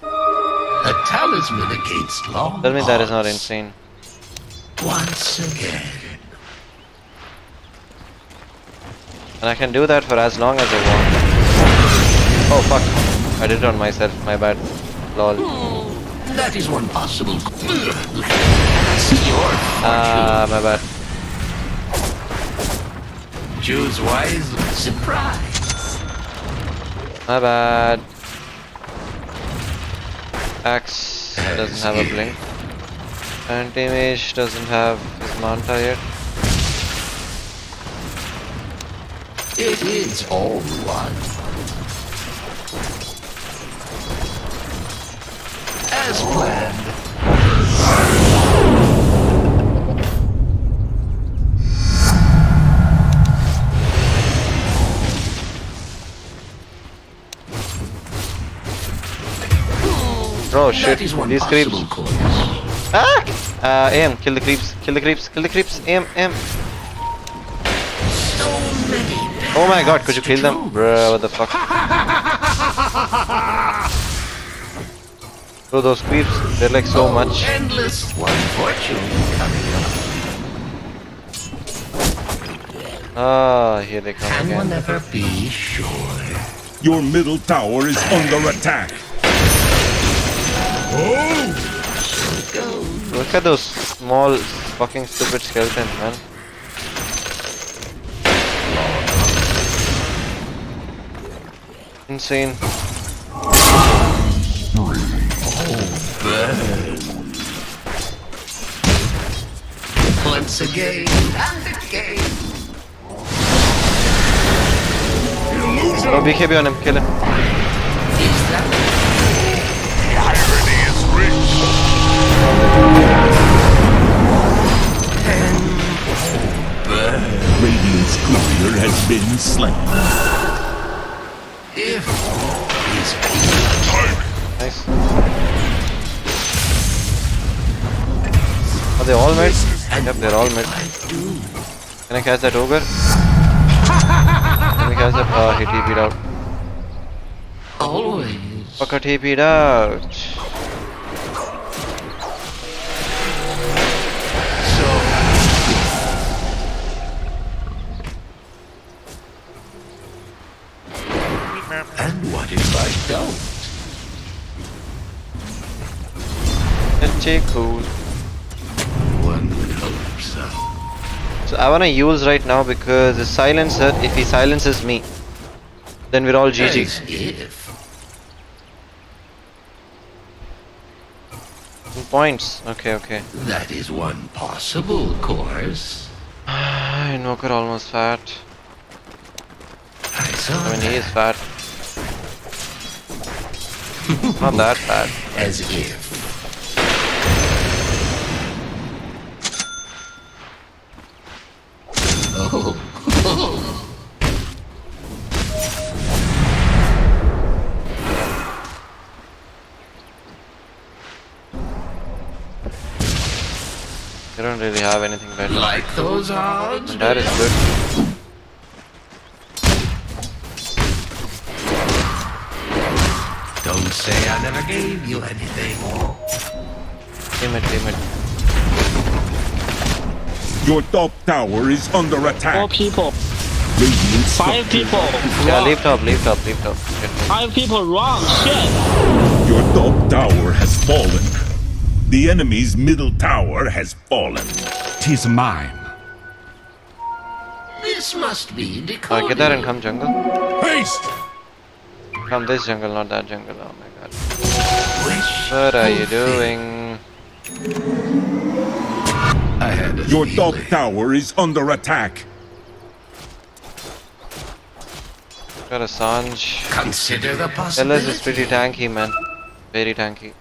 A talisman against long Tell me that is not odds. insane. Once again. And I can do that for as long as I want. Oh fuck. I did it on myself, my bad. Lol. That is one possible. My bad. Choose wisely. Surprise. My bad. Axe doesn't have a blink. Anti-mage doesn't have his manta yet. It is all one. As planned. Oh shit, these creeps. Ah! Aim, kill the creeps, kill the creeps, kill the creeps, aim. Oh my god, could you kill them? Bruh, what the fuck? Oh, those creeps, they're like so much. Endless one fortune coming up. Ah, here they come Can one again. ever be sure? Your middle tower is under attack. Look at those small fucking stupid skeletons, man. Insane. Once again and again. Oh, BKB on him, kill him. Irony is rich. Radiant's courier has been slain. If is Nice. Are they all mid? Yep, they're all mid. Can I catch that ogre? Can we catch that? Oh, he TP'd out. always. Fucker TP'd out. And what if I don't? It's cool. One would hope so. So I wanna use right now because the silencer, if he silences me, then we're all GG. As if. 2 points. Okay. That is one possible course. Invoker almost fat. I mean, he is fat. Not that fat. As if. Oh. You don't really have anything better. Like those odds? That is good. Don't say I never gave you anything. Team it. Your top tower is under attack. 4 people. Radiant's 5 people. Yeah, Wrong. leave top. 5 people wrong. Shit. Your top tower has fallen. The enemy's middle tower has fallen. 'Tis mine. This must be Get decoded. that and come jungle. Haste! Come this jungle, not that jungle. Oh my god. What are you doing? I had a Your top tower is under attack. Got a Sanj. Consider the LS possibility. is pretty tanky, man. Very tanky.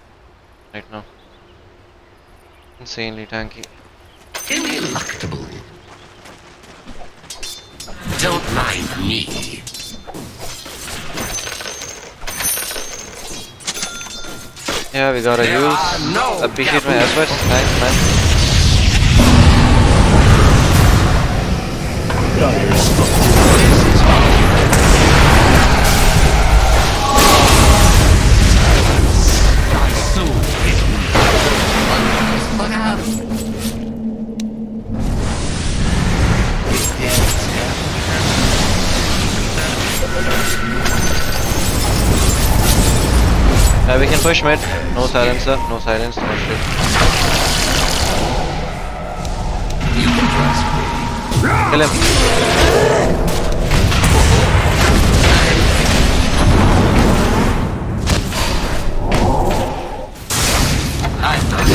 Right now. Insanely tanky. Ineluctable. Don't mind me. Yeah, we gotta use. Appreciate my efforts. Thanks, man. We can push mid. No silencer, no silence, no shit. Kill him. Nice one.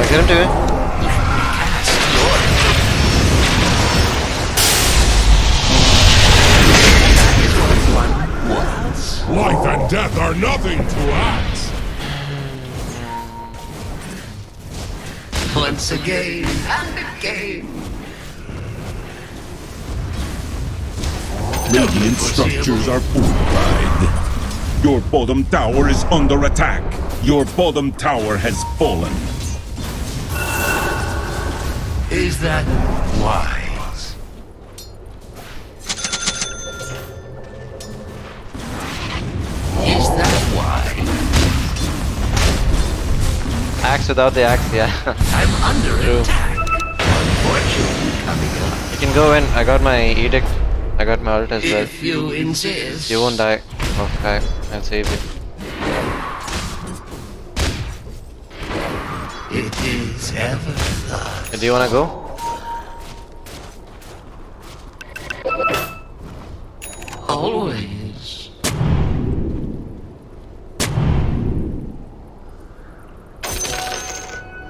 Get him too. Life and death are nothing to us. Once again and again. Radiant structures are fortified. Your bottom tower is under attack. Your bottom tower has fallen. Is that wise? Is that wise? Axe without the axe, yeah. I'm under True. attack. Unfortunately, coming up. You can go in. I got my edict. I got my ult as well. If you insist. You won't die. Okay, I'll save you. It is ever thus. Do you wanna go? Always.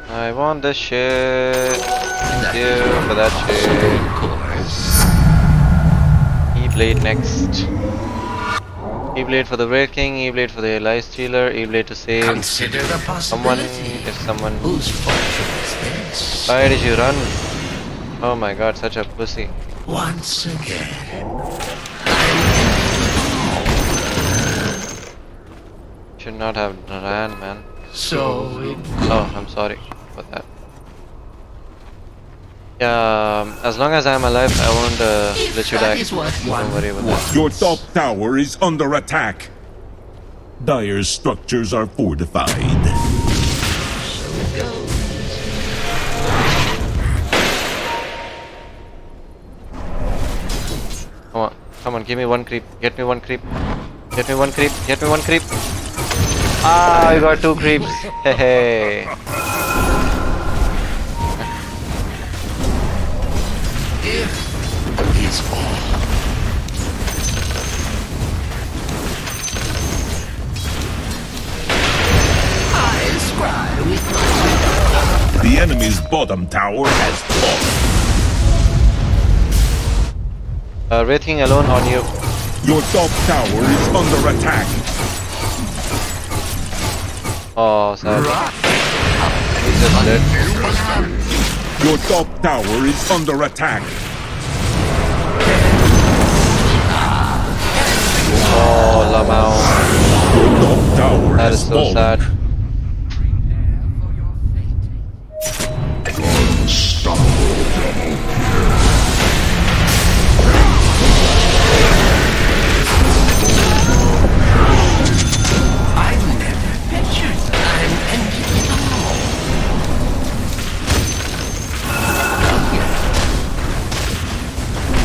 I want this shit. Thank you for that shit. E-blade next. E-blade for the breaking, E-blade for the life stealer, E-blade to save Consider the someone. possibility. If someone. Whose fortune is this? Why did you run? Oh my god, such a pussy. Once again. Should not have ran, man. So. Oh, I'm sorry for that. Yeah, as long as I'm alive, I won't let you die. Don't worry about that. Your top tower is under attack. Dire's structures are fortified. Come on, give me one creep. Get me one creep. Get me one creep. Get me one creep. Ah, we got two creeps. Hey, hey. If is all. I scry with my. The enemy's bottom tower has fallen. Wraithing alone on you. Your top tower is under attack. Oh, sad. He's just dead. Your top tower is under attack. Oh, Lamau. Your top tower That has is so fallen. sad.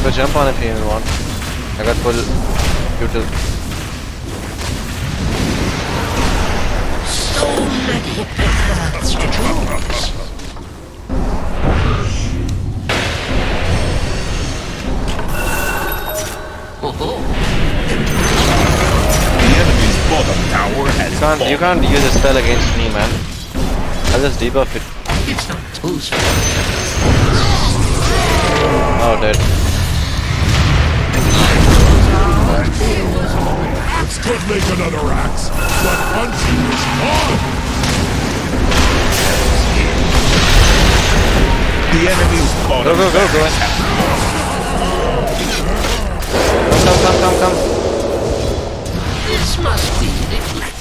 Go jump on if you even want. I got full util. So many paths to choose. The enemy's bottom tower has fallen. You can't use a spell against me, man. I'll just debuff it. It's not too small. Oh, dead. Could make another axe, but hunting is fun. The enemy's bottom Go. Come. This must be liquid.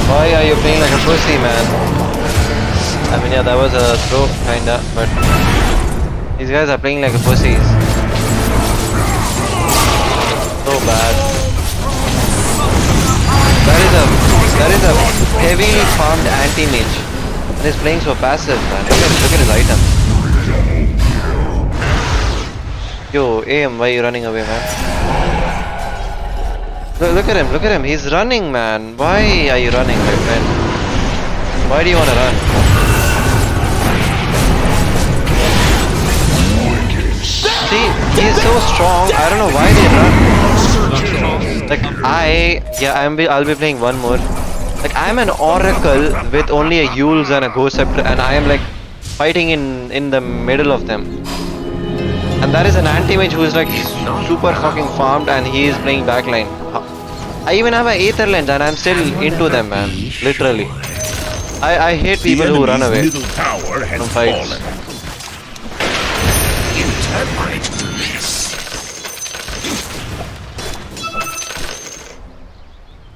Why are you playing like a pussy, man? I mean, yeah, that was a throw, kinda, but these guys are playing like a pussies. So bad. That is a heavily farmed anti-mage. And he's playing so passive, man. Look at his items. Yo, AM, why are you running away, man? Look at him. He's running, man. Why are you running, my friend? Why do you want to run? See, he's so strong. I don't know why they run. Like I'll be playing one more. Like I'm an oracle with only a youll and a ghost scepter, and I am like fighting in the middle of them. And that is an anti-mage who is like super fucking farmed, and he is playing backline. I even have an Aether lens and I'm still into them, man. Literally. I hate people who run away from fights.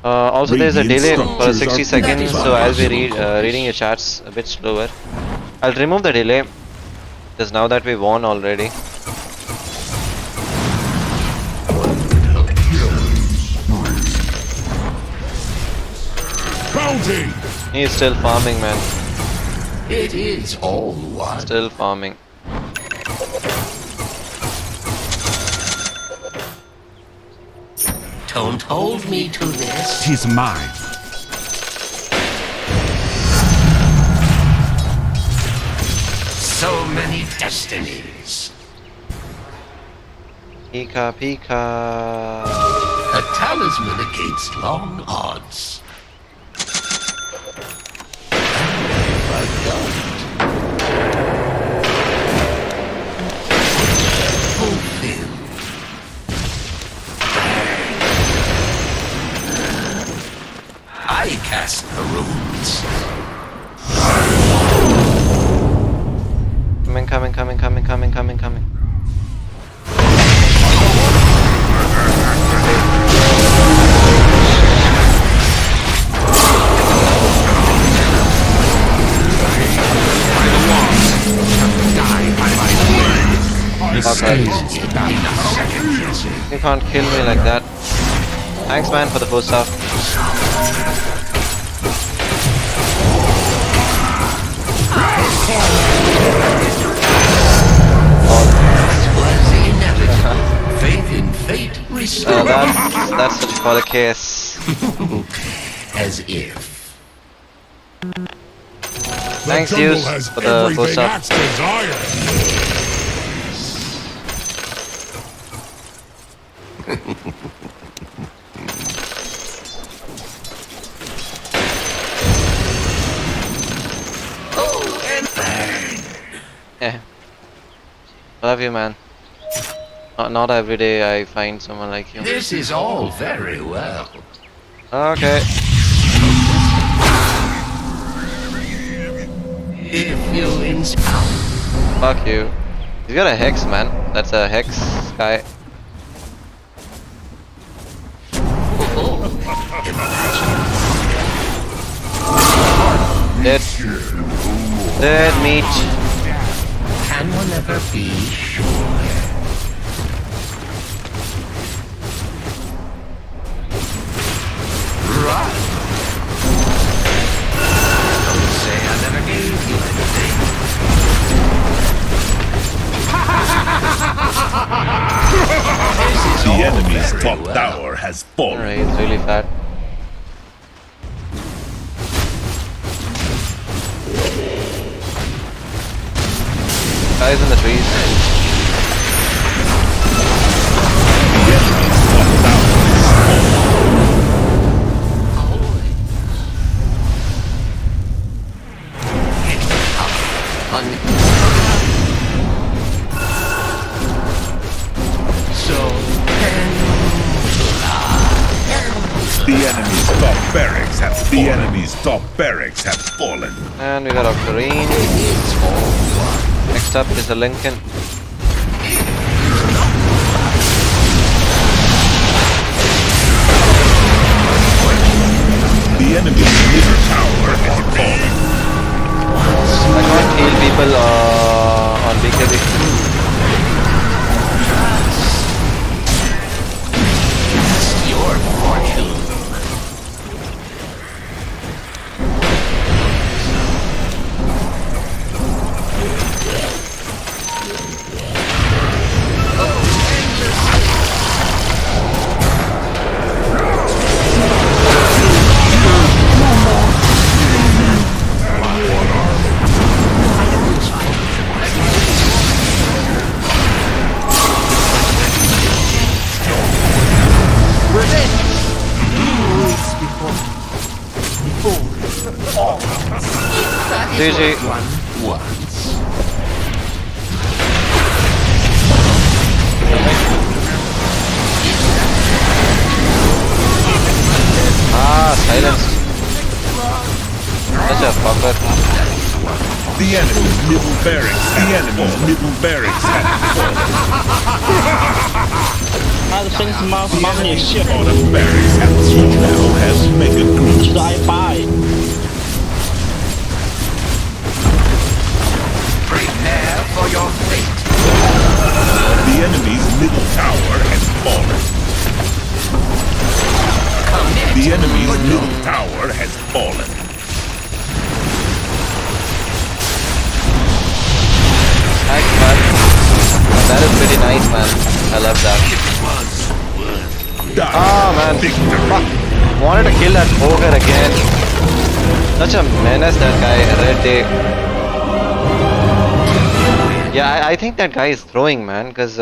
Also there's a delay for 60 seconds, so I'll be reading your chats a bit slower. I'll remove the delay because now that we won already. He's still farming, man. It is all one. Still farming. Don't hold me to this. 'Tis mine. So many destinies. Pika. A talisman against long odds. I cast the runes. Coming. Okay. You can't kill me like that. Thanks, man, for the full stuff. That's what you call a case. As if. Thanks, Zeus, for the full stuff. Yeah. I love you, man. Not every day I find someone like you. This is all very well. Okay. If you inspire. Fuck you. He's got a hex, man. That's a hex guy. Dead meat. Can one ever be sure? Right. Don't say I never gave you anything. The enemy's top tower has fallen. Alright, it's really fat. Guys in the trees. The enemy's top tower So, The enemy's top barracks have fallen. The enemy's top barracks have fallen. And we got our Kareen. Next up is the Lincoln. The enemy's middle tower has fallen. I can't heal people on BKB. Your fortune. GG. Silence. Such a fucker. The enemy's middle barracks. The enemy's middle barracks have fallen. The barracks have now has mega groups. Should I buy? Prepare for your fate. The enemy's middle tower has fallen. The enemy's middle tower has fallen. Nice, man. That is pretty nice, man. I love that. Oh man, fuck. Wanted to kill that ogre again. Such a menace, that guy, Red Day. Yeah, I think that guy is throwing, man, because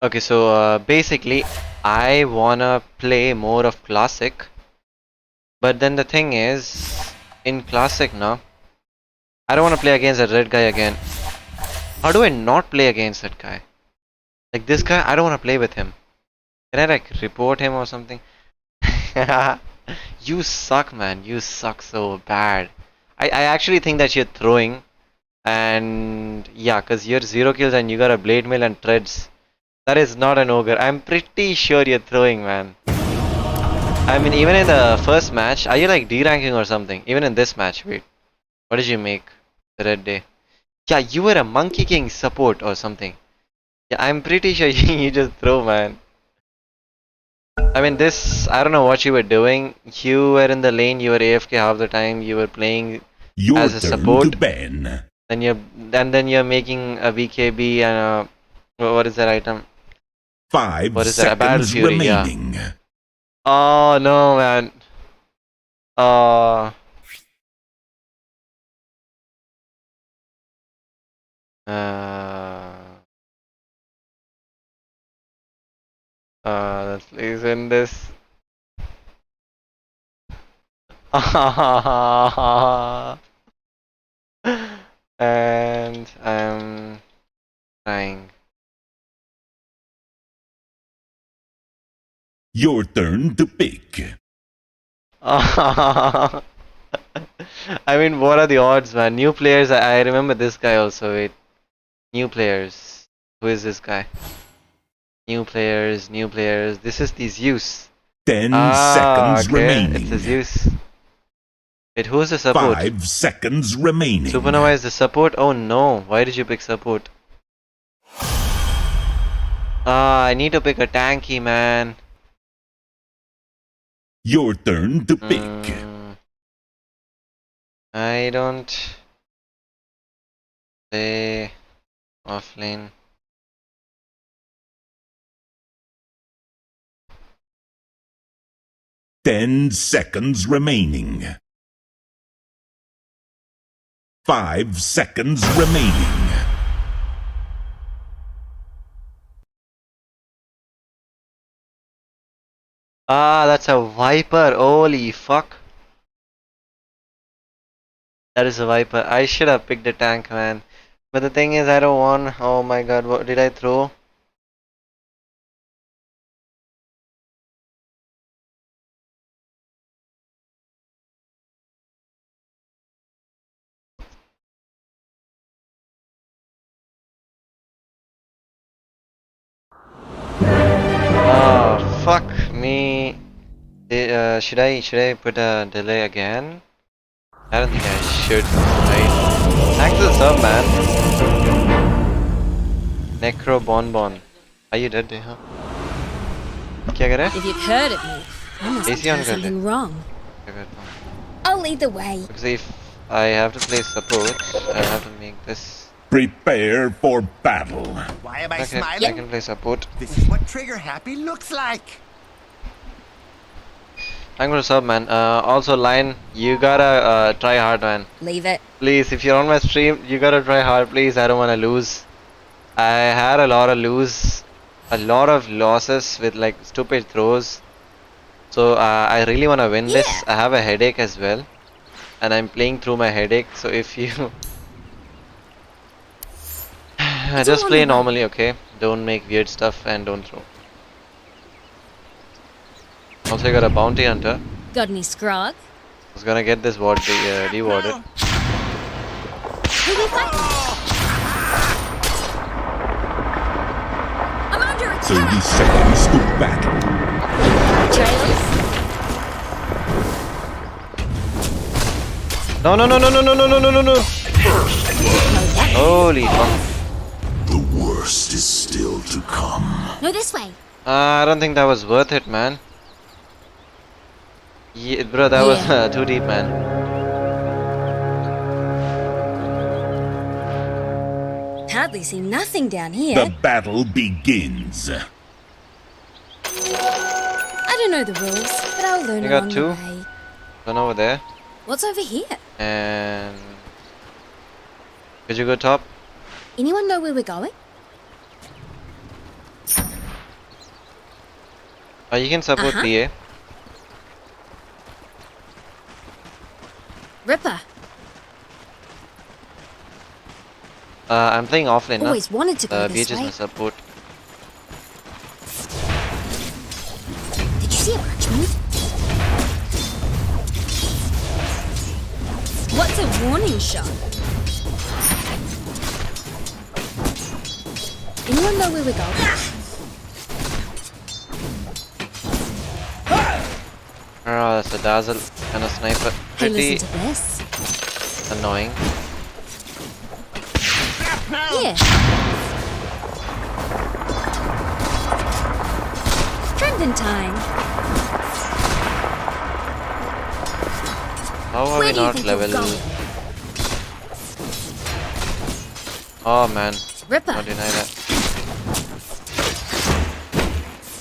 okay, so basically I wanna play more of Classic, but then the thing is, in Classic now, I don't wanna play against that red guy again. How do I not play against that guy? Like this guy, I don't wanna play with him. Can I like report him or something? You suck, man. You suck so bad. I actually think that you're throwing, and yeah, cause you're 0 kills and you got a blade mail and treads. That is not an ogre. I'm pretty sure you're throwing, man. I mean, even in the first match, are you like D-ranking or something? Even in this match, wait. What did you make? The Red Day. Yeah, you were a Monkey King support or something. Yeah, I'm pretty sure you just throw, man. I mean, this, I don't know what you were doing. You were in the lane, you were AFK half the time, you were playing as a support. Then you're making a BKB and a, what is that item? 5 what is that? A Battle seconds Fury, remaining. yeah. Oh no, man. Let's please win this. And I'm trying. Your turn to pick. I mean, what are the odds, man? New players, I remember this guy also. Wait. New players. Who is this guy? New players, new players. This is the Zeus. 10 seconds remaining. It's the Zeus. Wait, who's the support? 5 seconds remaining. Supernova is the support? Oh no, why did you pick support? I need to pick a tanky, man. Your turn to pick. I don't play offlane. Ten seconds remaining. 5 seconds remaining. That's a Viper. Holy fuck. That is a Viper. I should have picked a tank, man. But the thing is, I don't want. Oh my god, what did I throw? Fuck me. Should I put a delay again? I don't think I should. Right? Thanks for the sub, man. Necro Bonbon. Are you dead, Deha? क्या कर रहा है? If you've heard of me, I must be AC on doing कर ले. something wrong. I'll lead the way. Because if I have to play support, I have to make this. Prepare for battle. Why am I Okay, smiling? I can play support. This is what trigger happy looks like. I'm gonna sub, man. Also, Lion, you gotta try hard, man. Leave it. Please, if you're on my stream, you gotta try hard, please. I don't wanna lose. I had a lot of losses with like stupid throws. So I really wanna win this. I have a headache as well, and I'm playing through my headache. So if you just play normally, okay? Don't make weird stuff and don't throw. Also, I got a bounty hunter. Got any scrog? I was gonna get this ward rewarded. Who we fighting? I'm under attack. 30 seconds to battle. Trails? No. Holy fuck. The worst is still to come. No, this way. I don't think that was worth it, man. Yeah, bro, that was too deep, man. Hardly see nothing down here. The battle begins. I don't know the rules, but I'll learn You along got the two. way. One over there. What's over here? And could you go top? Anyone know where we're going? You can support PA. Ripper. I'm playing offlane now. Always wanted to go this BH is way. my support. Did you see a branch move? What's a warning shot? Anyone know where we're going? Oh, that's a dazzle and a sniper. Hey, Pretty listen to this. annoying. Here. Trending time. How are Where we do you not think you're level? going? Oh man. Ripper. Don't deny that.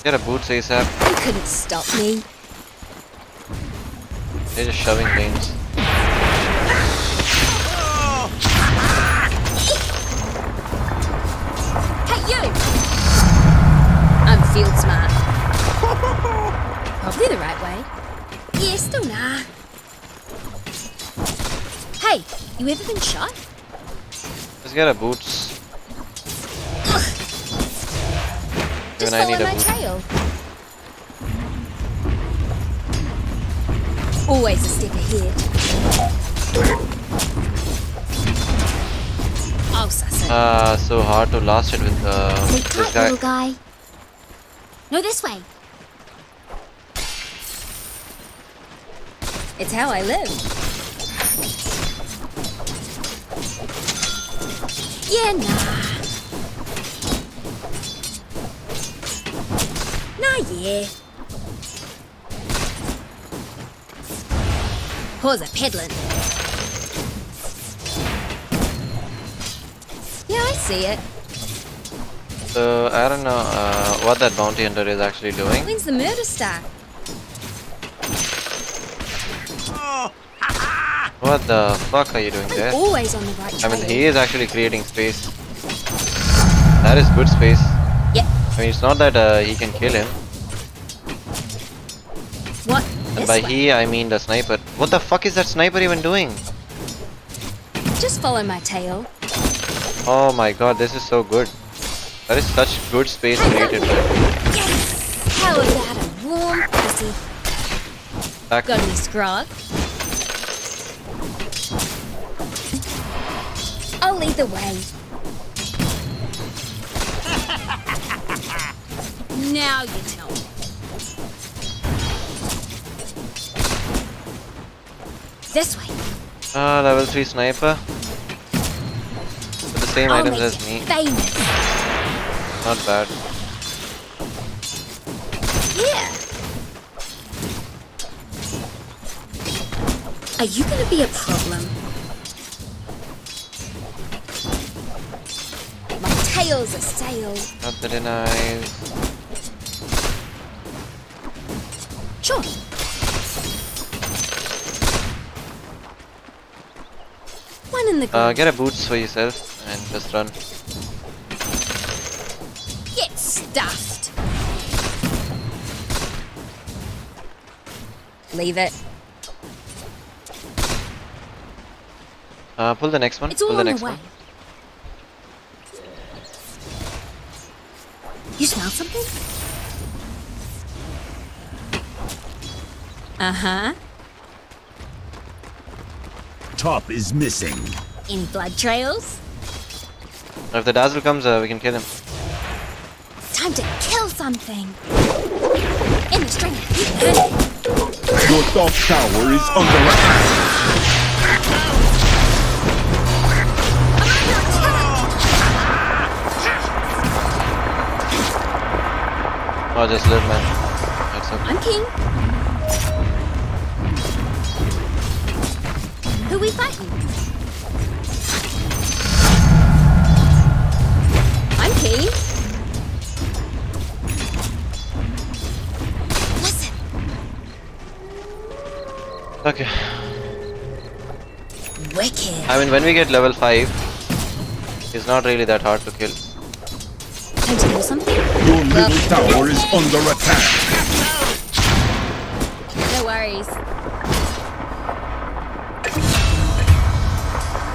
Get a boots ASAP. You couldn't stop me. They're just shoving lanes. Hey, you! I'm field smart. Probably the right way. Yeah, still nah. Hey, you ever been shot? Let's get a boots. Just Even I need follow a my boot. trail. Always a step ahead. Oh, suss it. So hard to last it with Sleep this tight, guy. little guy. No, this way. It's how I live. Yeah, nah. Nah, yeah. Pause a peddling. Yeah, I see it. So I don't know what that bounty hunter is actually doing. When's the murder start? What the fuck are you doing there? Always on the right I trail. mean, he is actually creating space. That is good space. Yep. I mean, it's not that he can kill him. What? And This by way. he, I mean the sniper. What the fuck is that sniper even doing? Just follow my tail. Oh my god, this is so good. That is such good space created. Man. Yes! How about a warm pussy? Back. Got any scrog? I'll lead the way. Now you tell me. This way. Level 3 sniper. With the same items as me. Famous. Not bad. Yeah. Are you gonna be a problem? My tail's a sail. Not very nice. Sure. One in the ground. Get a boots for yourself and just run. Get stuffed. Leave it. Pull the next one. It's all Pull the on next the way. one. You smell something? Uh-huh. Top is missing. Any blood trails? If the dazzle comes, we can kill him. Time to kill something. In the stringer. Your top tower is under attack. Oh, just live, man. That's okay. I'm king. Who we fighting? I'm king. Listen. Okay. Wicked. I mean, when we get level 5, it's not really that hard to kill. Time to do something? Your middle tower is under attack. No worries.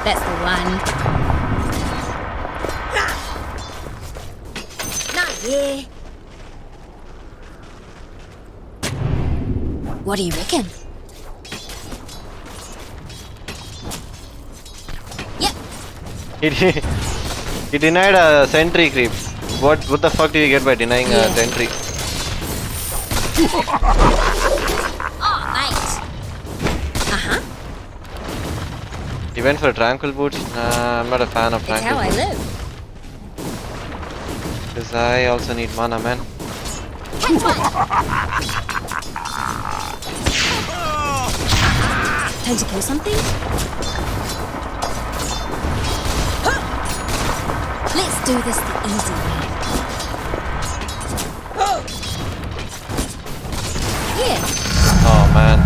That's the one. Not here. What do you reckon? Yep. He denied a sentry creep. What the fuck do you get by denying a sentry? Oh, mate. Uh-huh. He went for tranquil boots. Nah, I'm not a fan of It's tranquil how I boots. live. Because I also need mana, man. Catch one. Time to kill something? Let's do this the easy way. Here. Oh man.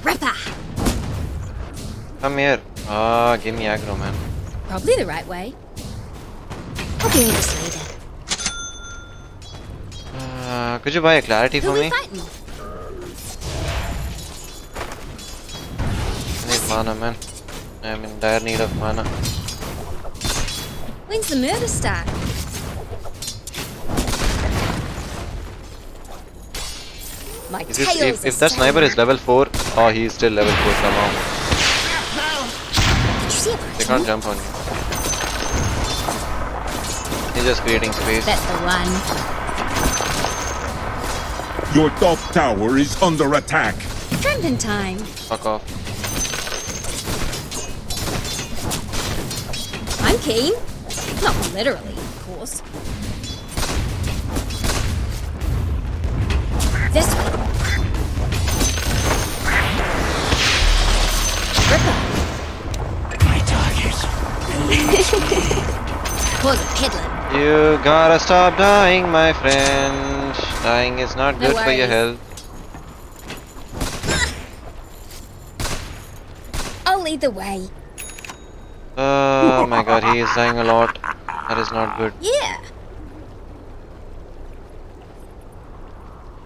Ripper. Come here. Ah, give me aggro, man. Probably the right way. I'll do this later. Could you buy a clarity Who for we me? fighting? I need mana, man. I'm in dire need of mana. When's the murder start? My Is tail's this, a if that sail. sniper is level 4, oh, he's still level 4 somehow. Did you see it? They can't jump on you. He's just creating space. That's the one. Your top tower is under attack. Trending time. Fuck off. I'm keen. Not literally, of course. This way. Ripper. My target. Pause a piddling. You gotta stop dying, my friend. Dying is not No good for your worries. health. I'll lead the way. Oh my god, he is dying a lot. That is not good. Yeah.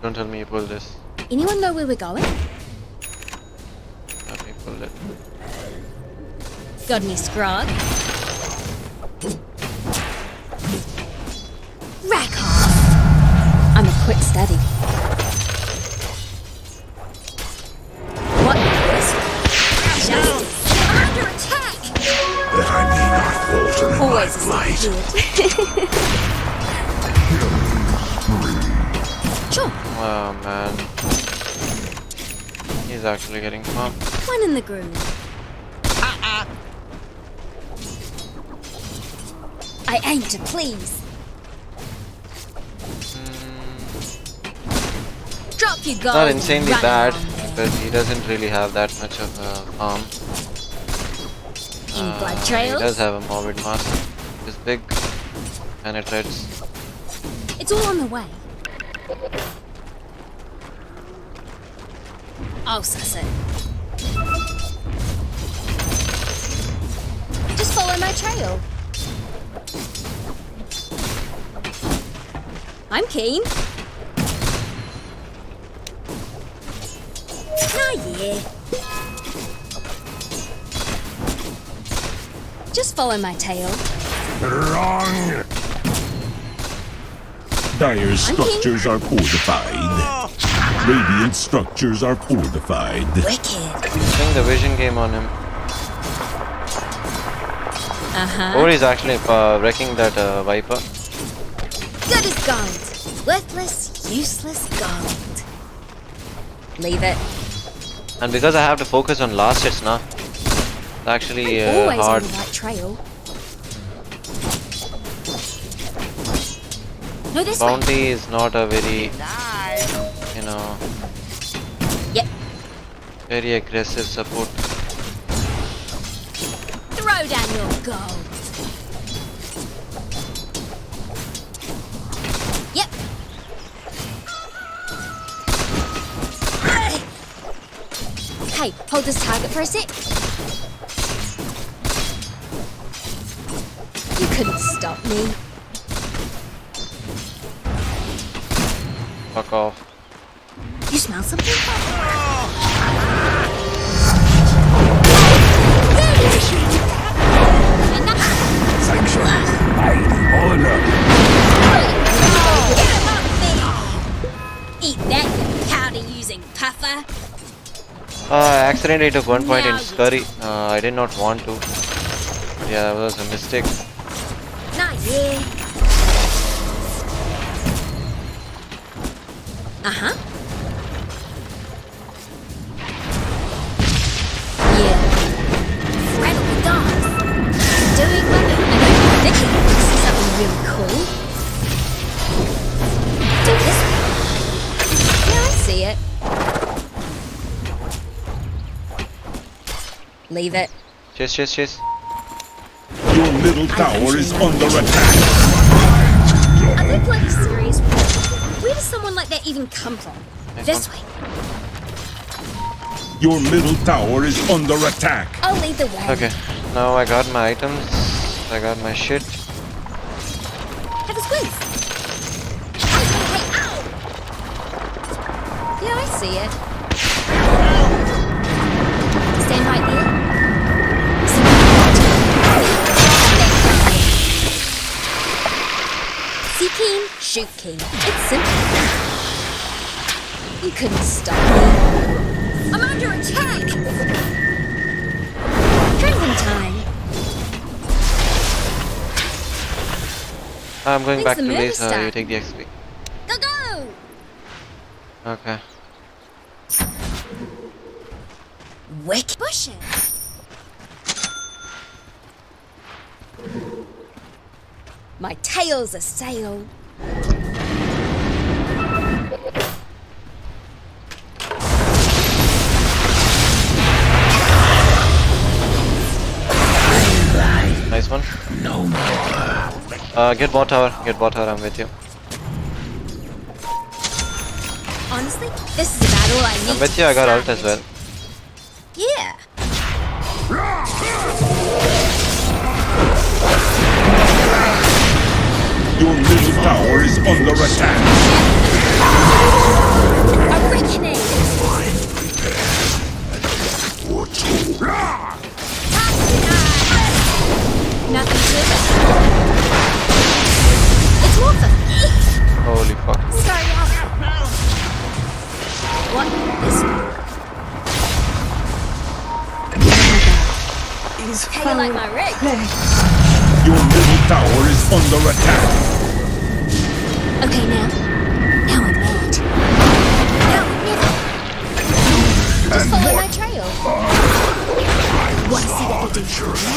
Don't tell me you pull this. Anyone know where we're going? Let me pull it. Got any scrog? Rack off! I'm a quick study. What is this? I'm under attack! That I may not falter in Always my flight. Sure. Oh man. He's actually getting farmed. One in the groove. I aim to please. Drop your gold. Not insanely run bad, along. because he doesn't really have that much of a farm. In blood He trails. does have a morbid mask. It's big, and it hurts. It's all on the way. I'll suss it. Just follow my trail. I'm keen. Nah, yeah. Just follow my tail. Wrong! Dire structures are fortified. Radiant structures are fortified. Wicked. Playing the vision game on him. Or he's actually wrecking that Viper. Good as gold. Worthless, useless gold. Leave it. And because I have to focus on last hits now, it's actually Always hard. on the right trail. No, this way. Bounty is not a very, you know, very aggressive support. Throw down your gold. Yep. Hey, hold this target for a sec. You couldn't stop me. Fuck off. You smell something? Eat that, you powder-using puffer. I accidentally took 1 point in scurry. I did not want to. But yeah, that was a mistake. Nah, yeah. Uh-huh. Yeah. Rattle the dogs. Doing my bit. I know you're thinking this is something really cool. Do this one. Yeah, I see it. Leave it. Chase, chase, chase. Your middle tower is under attack. Are they bloody serious? Where does someone like that even come from? This way. Your middle tower is under attack. I'll lead the way. Okay, now I got my items. I got my shit. Have a squeeze. Hey, ow! Yeah, I see it. Stand right there. See keen, shoot keen. It's simple. You couldn't stop me. I'm under attack! Drinking time. I'm going Things back the to moon base. is You take the XP. Go, go! Okay. Wick bushes. My tail's a sail. Nice one. No more. Get bot tower. Get bot tower. I'm with you. Honestly, this is about all I need. I'm with you. I got ult as well. Yeah. Your middle tower is under attack. A reckoning. Nothing to it. It's more for me. Holy fuck. Sorry, what? This one. How you like my rig? Your middle tower is under attack. Okay, now. Now I'm mad. Now I'm never. Just follow my trail. Wanna see what we do?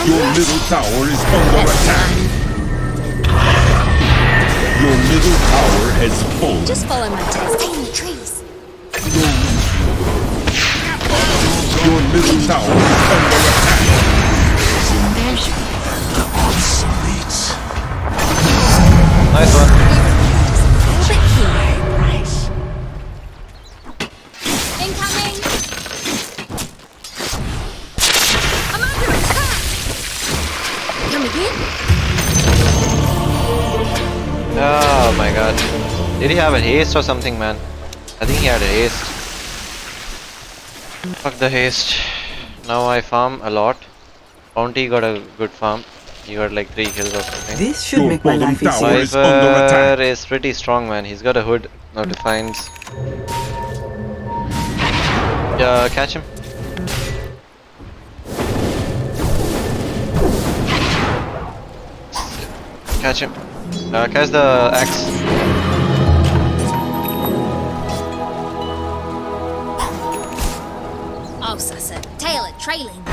Your middle tower is under attack. Your middle tower has fallen. Just follow my tail. Stay in the trees. Your middle tower is under attack. Nice one. Incoming. I'm under attack. Coming in. Oh my god. Did he have a haste or something, man? I think he had a haste. Fuck the haste. Now I farm a lot. Bounty got a good farm. He got like 3 kills or something. This should make my life easier. Viper is pretty strong, man. He's got a hood. No defines. Yeah, catch him. Catch him. Catch the axe. Oh, Sasa. Tail it, trailing.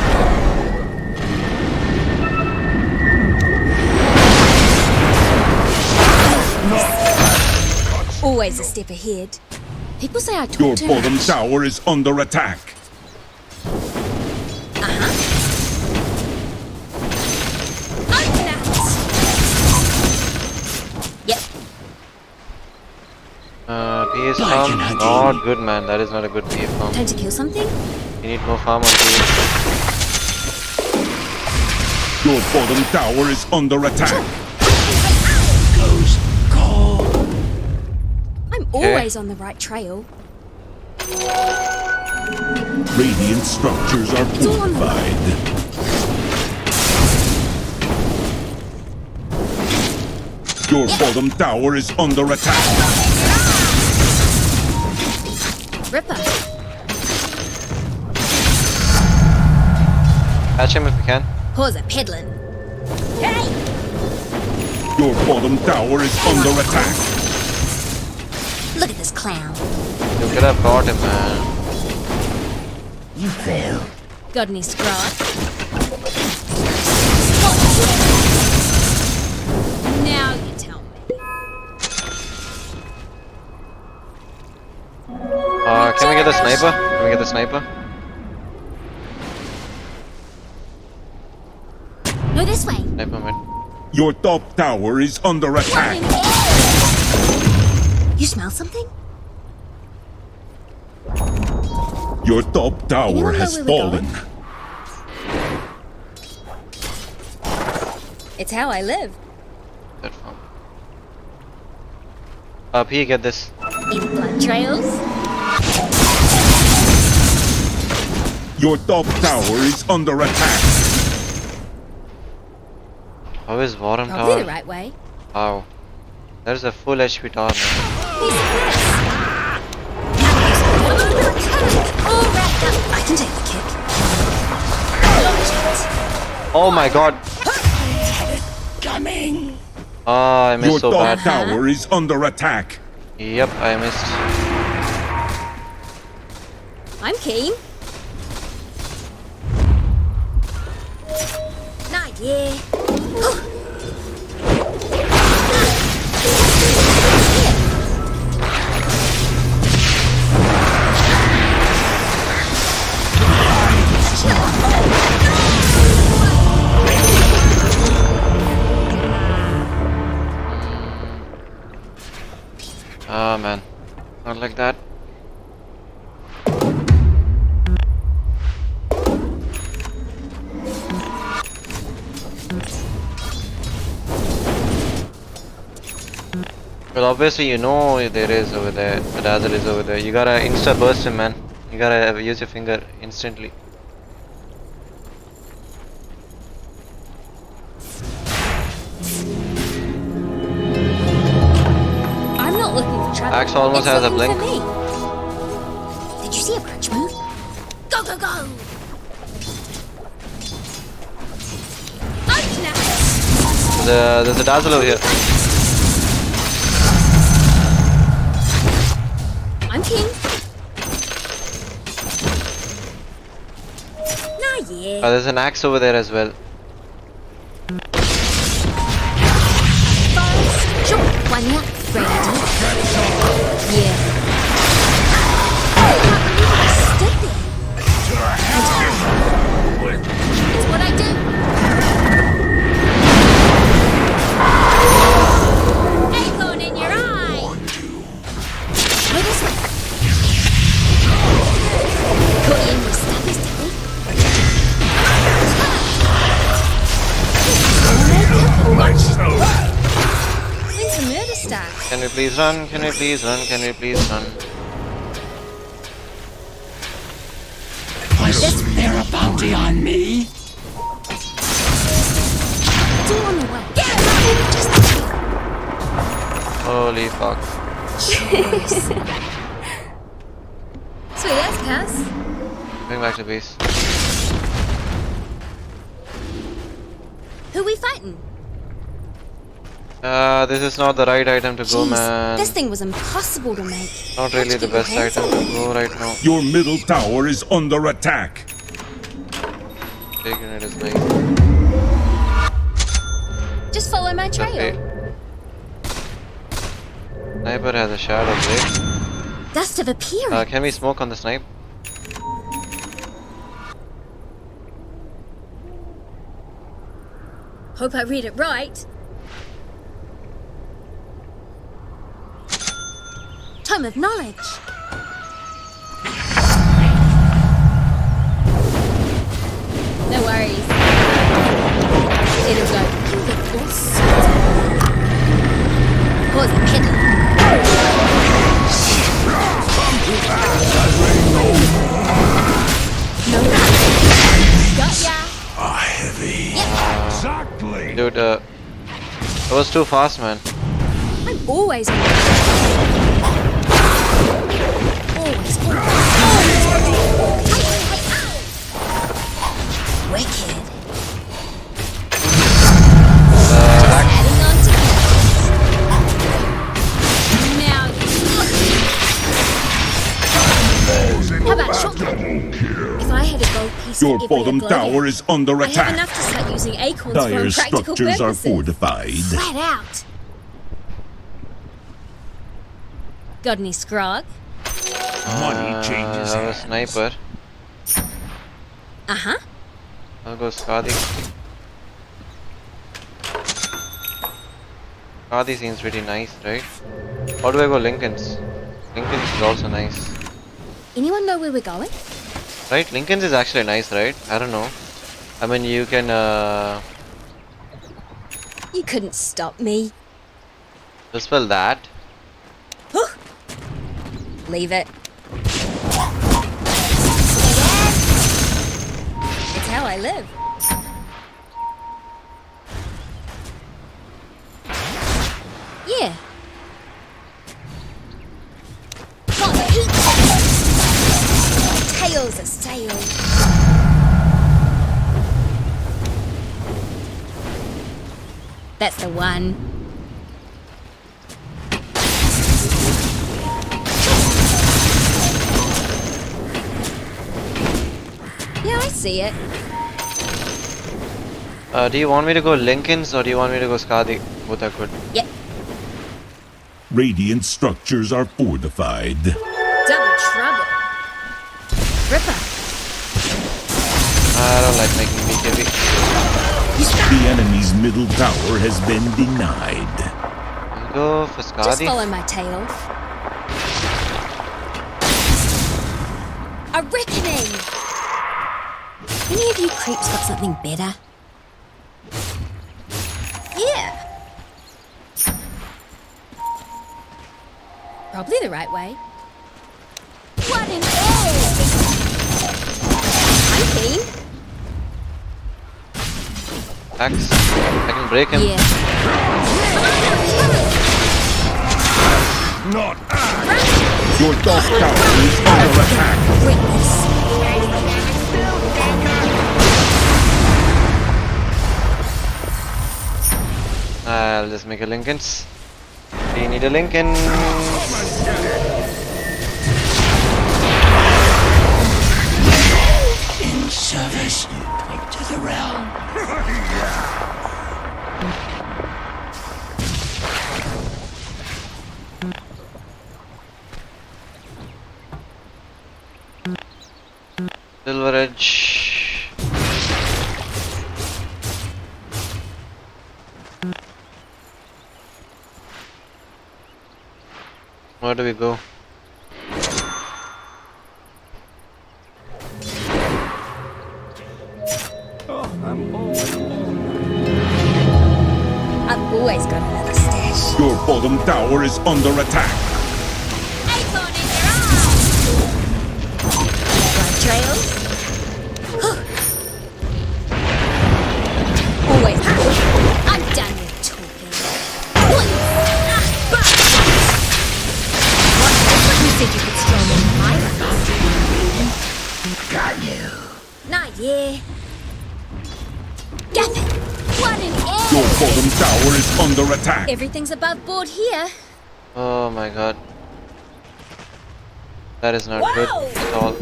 Always a step ahead. People say I talk Your too bottom much. tower is under attack. Yep. PS farm, not good, man. That is not a good PF farm. Time to kill something? You need more farm on PS. Your bottom tower is under attack. I'm always on the right trail. Radiant structures are fortified. Your bottom tower is under attack. Ripper. Catch him if you can. Pause it, peddling. Hey! Your bottom tower is under attack. Look at this clown. You could have caught him, man. You fail. God needs to grow up. Now you tell me. Can we get the sniper? Can we get the sniper? No, this way. Sniper mid. Your top tower is under attack. You smell something? Your top tower has fallen. It's how I live. That farm. P, get this. In blood trails. Your top tower is under attack. How is bottom Probably tower? the right way. Wow. There's a full HP tower, man. I can take the kick. Oh my god. Coming. Oh, I missed Your so top bad. tower is under attack. Yep, I missed. I'm keen. Not yeah. Oh man, not like that. Well, obviously you know there is over there. The dazzle is over there. You gotta insta burst him, man. You gotta use your finger instantly. I'm not looking for trouble. Axe almost It's has a looking for blink. me. Did you see a branch move? Go, go, go! There's a dazzle over here. I'm keen. yeah. There's an axe over there as well. Sure, one ya. Ready? Yeah. It's what I do. Acorn in your eye. Go this way. Put in your stubbies, Dippy. When's the murder start? Can we please run? Can we please run? Can we please run? Was there a bounty on me? Two on the way. Get just Holy fuck. Jeez. Sweet as Cass. Bring back to base. Who we fighting? This is not the right item to go, Jeez, man. this thing was impossible to make. Not really the best item to go right now. Your middle tower is under attack. Big unit is nice. Just follow my trail. Okay. Sniper has a shadow blade. Dust of appearance. Can we smoke on the snipe? Hope I read it right. Tome of knowledge. No worries. It'll go all sorts. Pause it, hit. No. Got ya. A heavy. Exactly. Dude, that was too fast, man. I'm always on. Always. Wicked. Adding on to now. How about shotgun? If I had a gold piece Your every bottom tower is under I have attack. enough to start using acorns for Dire practical structures are purposes. fortified. Flat out. Got any scrog? Money changes I have a hands. sniper. Uh-huh. I'll go Skadi. Skadi seems pretty nice, right? How do I go Lincoln's? Lincoln's is also nice. Anyone know where we're going? Right? Lincoln's is actually nice, right? I don't know. I mean, you can, You couldn't stop me. spell that. Leave it. It's how I live. Yeah. Got the heat. Tails a sail. That's the one. Yeah, I see it. Do you want me to go Lincoln's or do you want me to go Skadi? Both are good. Yep. Radiant structures are fortified. Double trouble. Ripper. I don't like making BKB. The enemy's middle tower has been denied. I'll go for Skadi. Just follow my tail. A reckoning! Any of you creeps got something better? Yeah. Probably the right way. What an egg! I'm keen. Axe. I can break him. Yeah. Not Your top tower is under attack. Witness. I'll just make a Lincoln's. We need a Lincoln. In service Silver Edge. Where do we go? I've always got another stash. Your bottom tower is under attack. Acorn in your eye! Blood trails? Always. I'm done with talking. What? You said you could stroll in my life. Got you. Not yeah. Gaffin! What an egg! Your bottom tower is under attack. Everything's above board here. Oh my god. That is not good at all.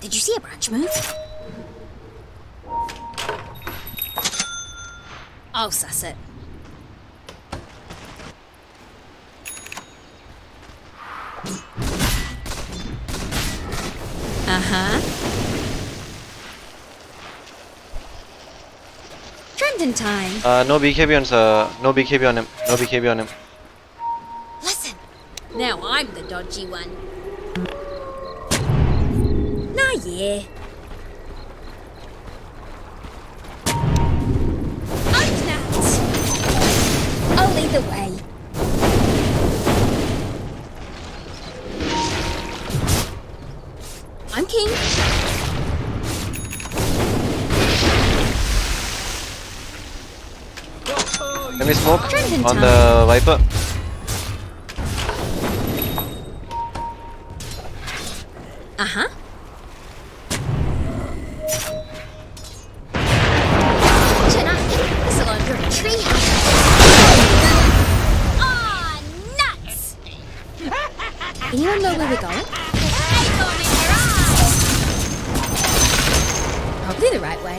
Did you see a branch move? I'll suss it. Uh-huh. Trending time. No BKB on no BKB on him. No BKB on him. Listen. Now I'm the dodgy one. Nah, yeah. I'm Nat. I'll lead the way. I'm king. Can we smoke Trending on time. the Viper? Uh-huh. This'll under a tree. Ah, nuts! Anyone know where we're going? Probably the right way.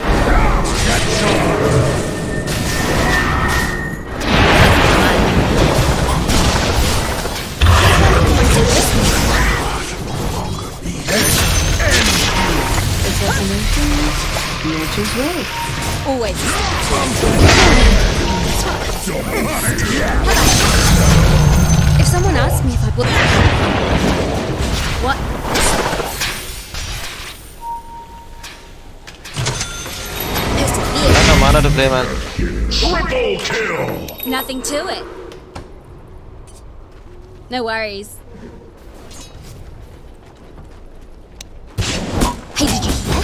Always. If someone asks me if I bought what? I got no mana to play, man. Triple kill! Nothing to it. No worries. Hey, did you hear?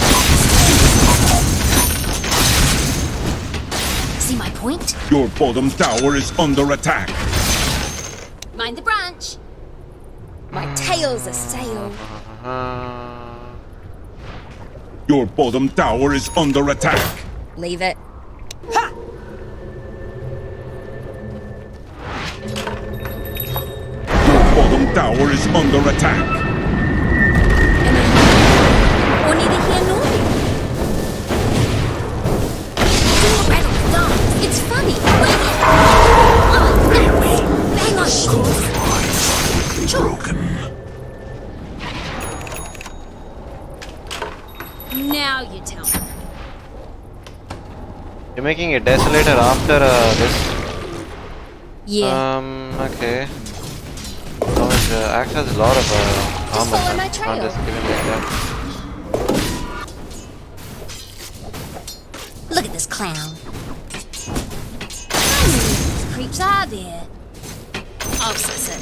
See my point? Your bottom tower is under attack. Mind the branch. My tail's a sail. Your bottom tower is under attack. Leave it. Ha! Your bottom tower is under attack. Or neither here nor there. Doing right on the dogs. It's funny. Wait. Oh, nuts. Hang on, shorts. Broken. Now you tell me. You're making a desolator after this. Yeah. Okay. No, it acts has a lot of armor. follow my Not trail. just giving like that. Look at this clown. How many of these creeps are there? I'll suss it.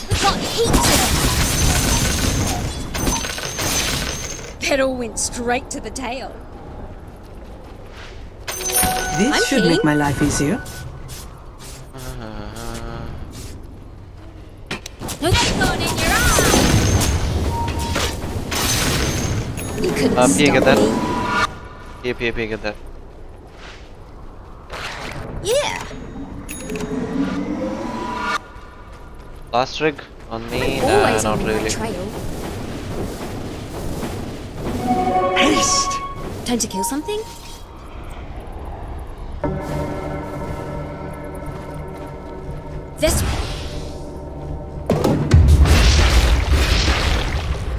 We've got heaps of them. That all went straight to the tail. This I'm should king. make my life easier. No thorn in your eye. You couldn't P, stop get that. me. P, get that. Yeah. Last rig on me? Nah, Always not on my really. trail. Haste! Time to kill something? This way.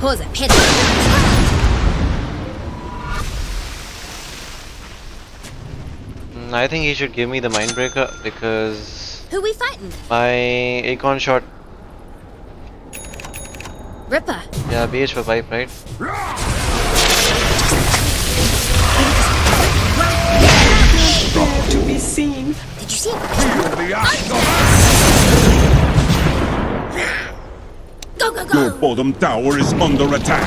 Pause a pit. I think he should give me the Mindbreaker because Who we fighting? my Acorn shot. Ripper. Yeah, BH for pipe, right? To be seen. Did you see it? Go, go, go! Your bottom tower is under attack.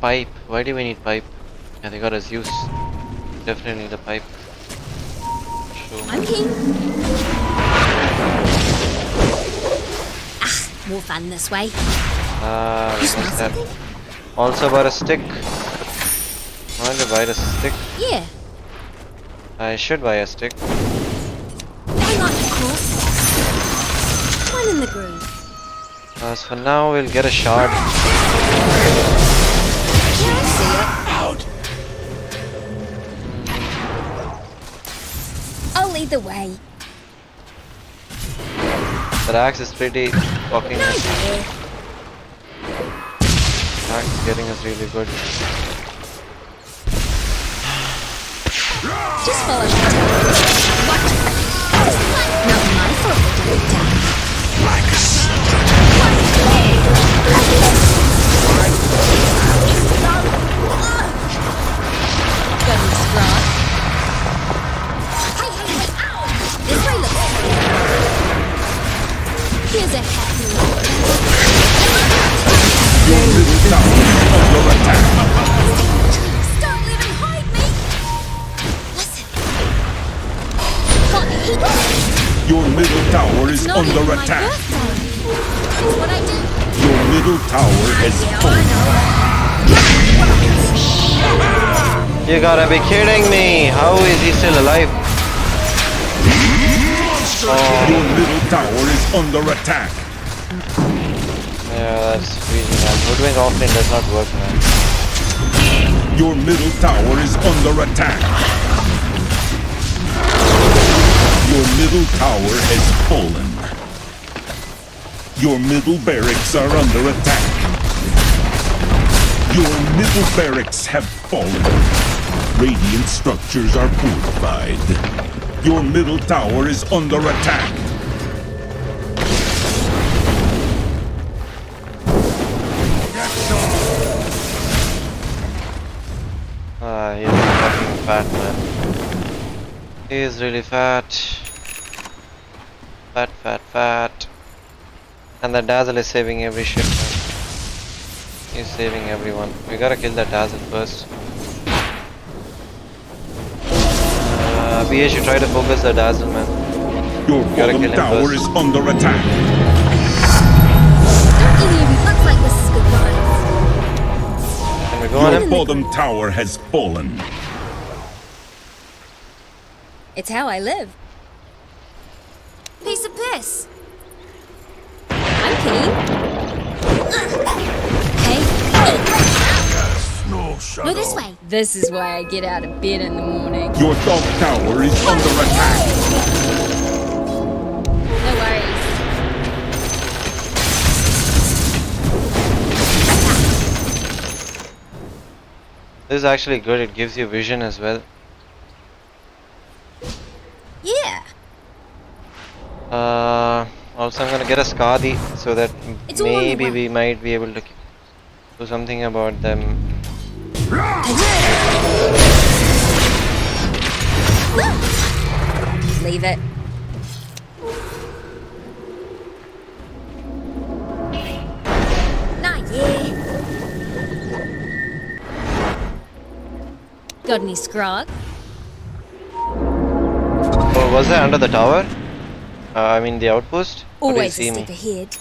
Pipe. Why do we need pipe? Yeah, they got a Zeus. Definitely need a pipe. Sure. I'm keen. Ah, more fun this way. We must have. Also bought a stick. Want to buy a stick? Yeah. I should buy a stick. Hang on, of course. One in the groove. As for now, we'll get a shard. Out. I'll lead the way. The axe is pretty fucking us. Axe is getting us really good. Just follow me. Not my fault they don't die. Like a This way looks clear. Here's a happy Your middle tower is under attack. Don't live and hide me! Listen. Got heat. Your middle tower is Not under even attack. My birthday. That's what I do. Your middle tower has fallen. You gotta be kidding me! How is he still alive? Your middle tower is under attack. Yeah, that's really bad. Hoodwink offlane does not work, man. Your middle tower is under attack. Your middle tower has fallen. Your middle barracks are under attack. Your middle barracks have fallen. Radiant structures are fortified. Your middle tower is under attack. He's fucking fat, man. He is really fat. Fat, fat, fat. And the Dazzle is saving every shit, man. He's saving everyone. We gotta kill that Dazzle first. BH, you try to focus the Dazzle, man. Your bottom tower is under attack. Looks like this is good going. Can we go on Your him? bottom tower has fallen. It's how I live. Piece of piss. I'm keen. Hey. Go this way. This is why I get out of bed in the morning. Your top tower is under attack. No worries. This is actually good. It gives you vision as well. Yeah. Also I'm gonna get a Skadi so that It's all on the maybe way. we might be able to do something about them. Leave it. Nah, yeah. Got any scrog? Oh, was that under the tower? I mean the outpost? Or did he Always a see me? step ahead.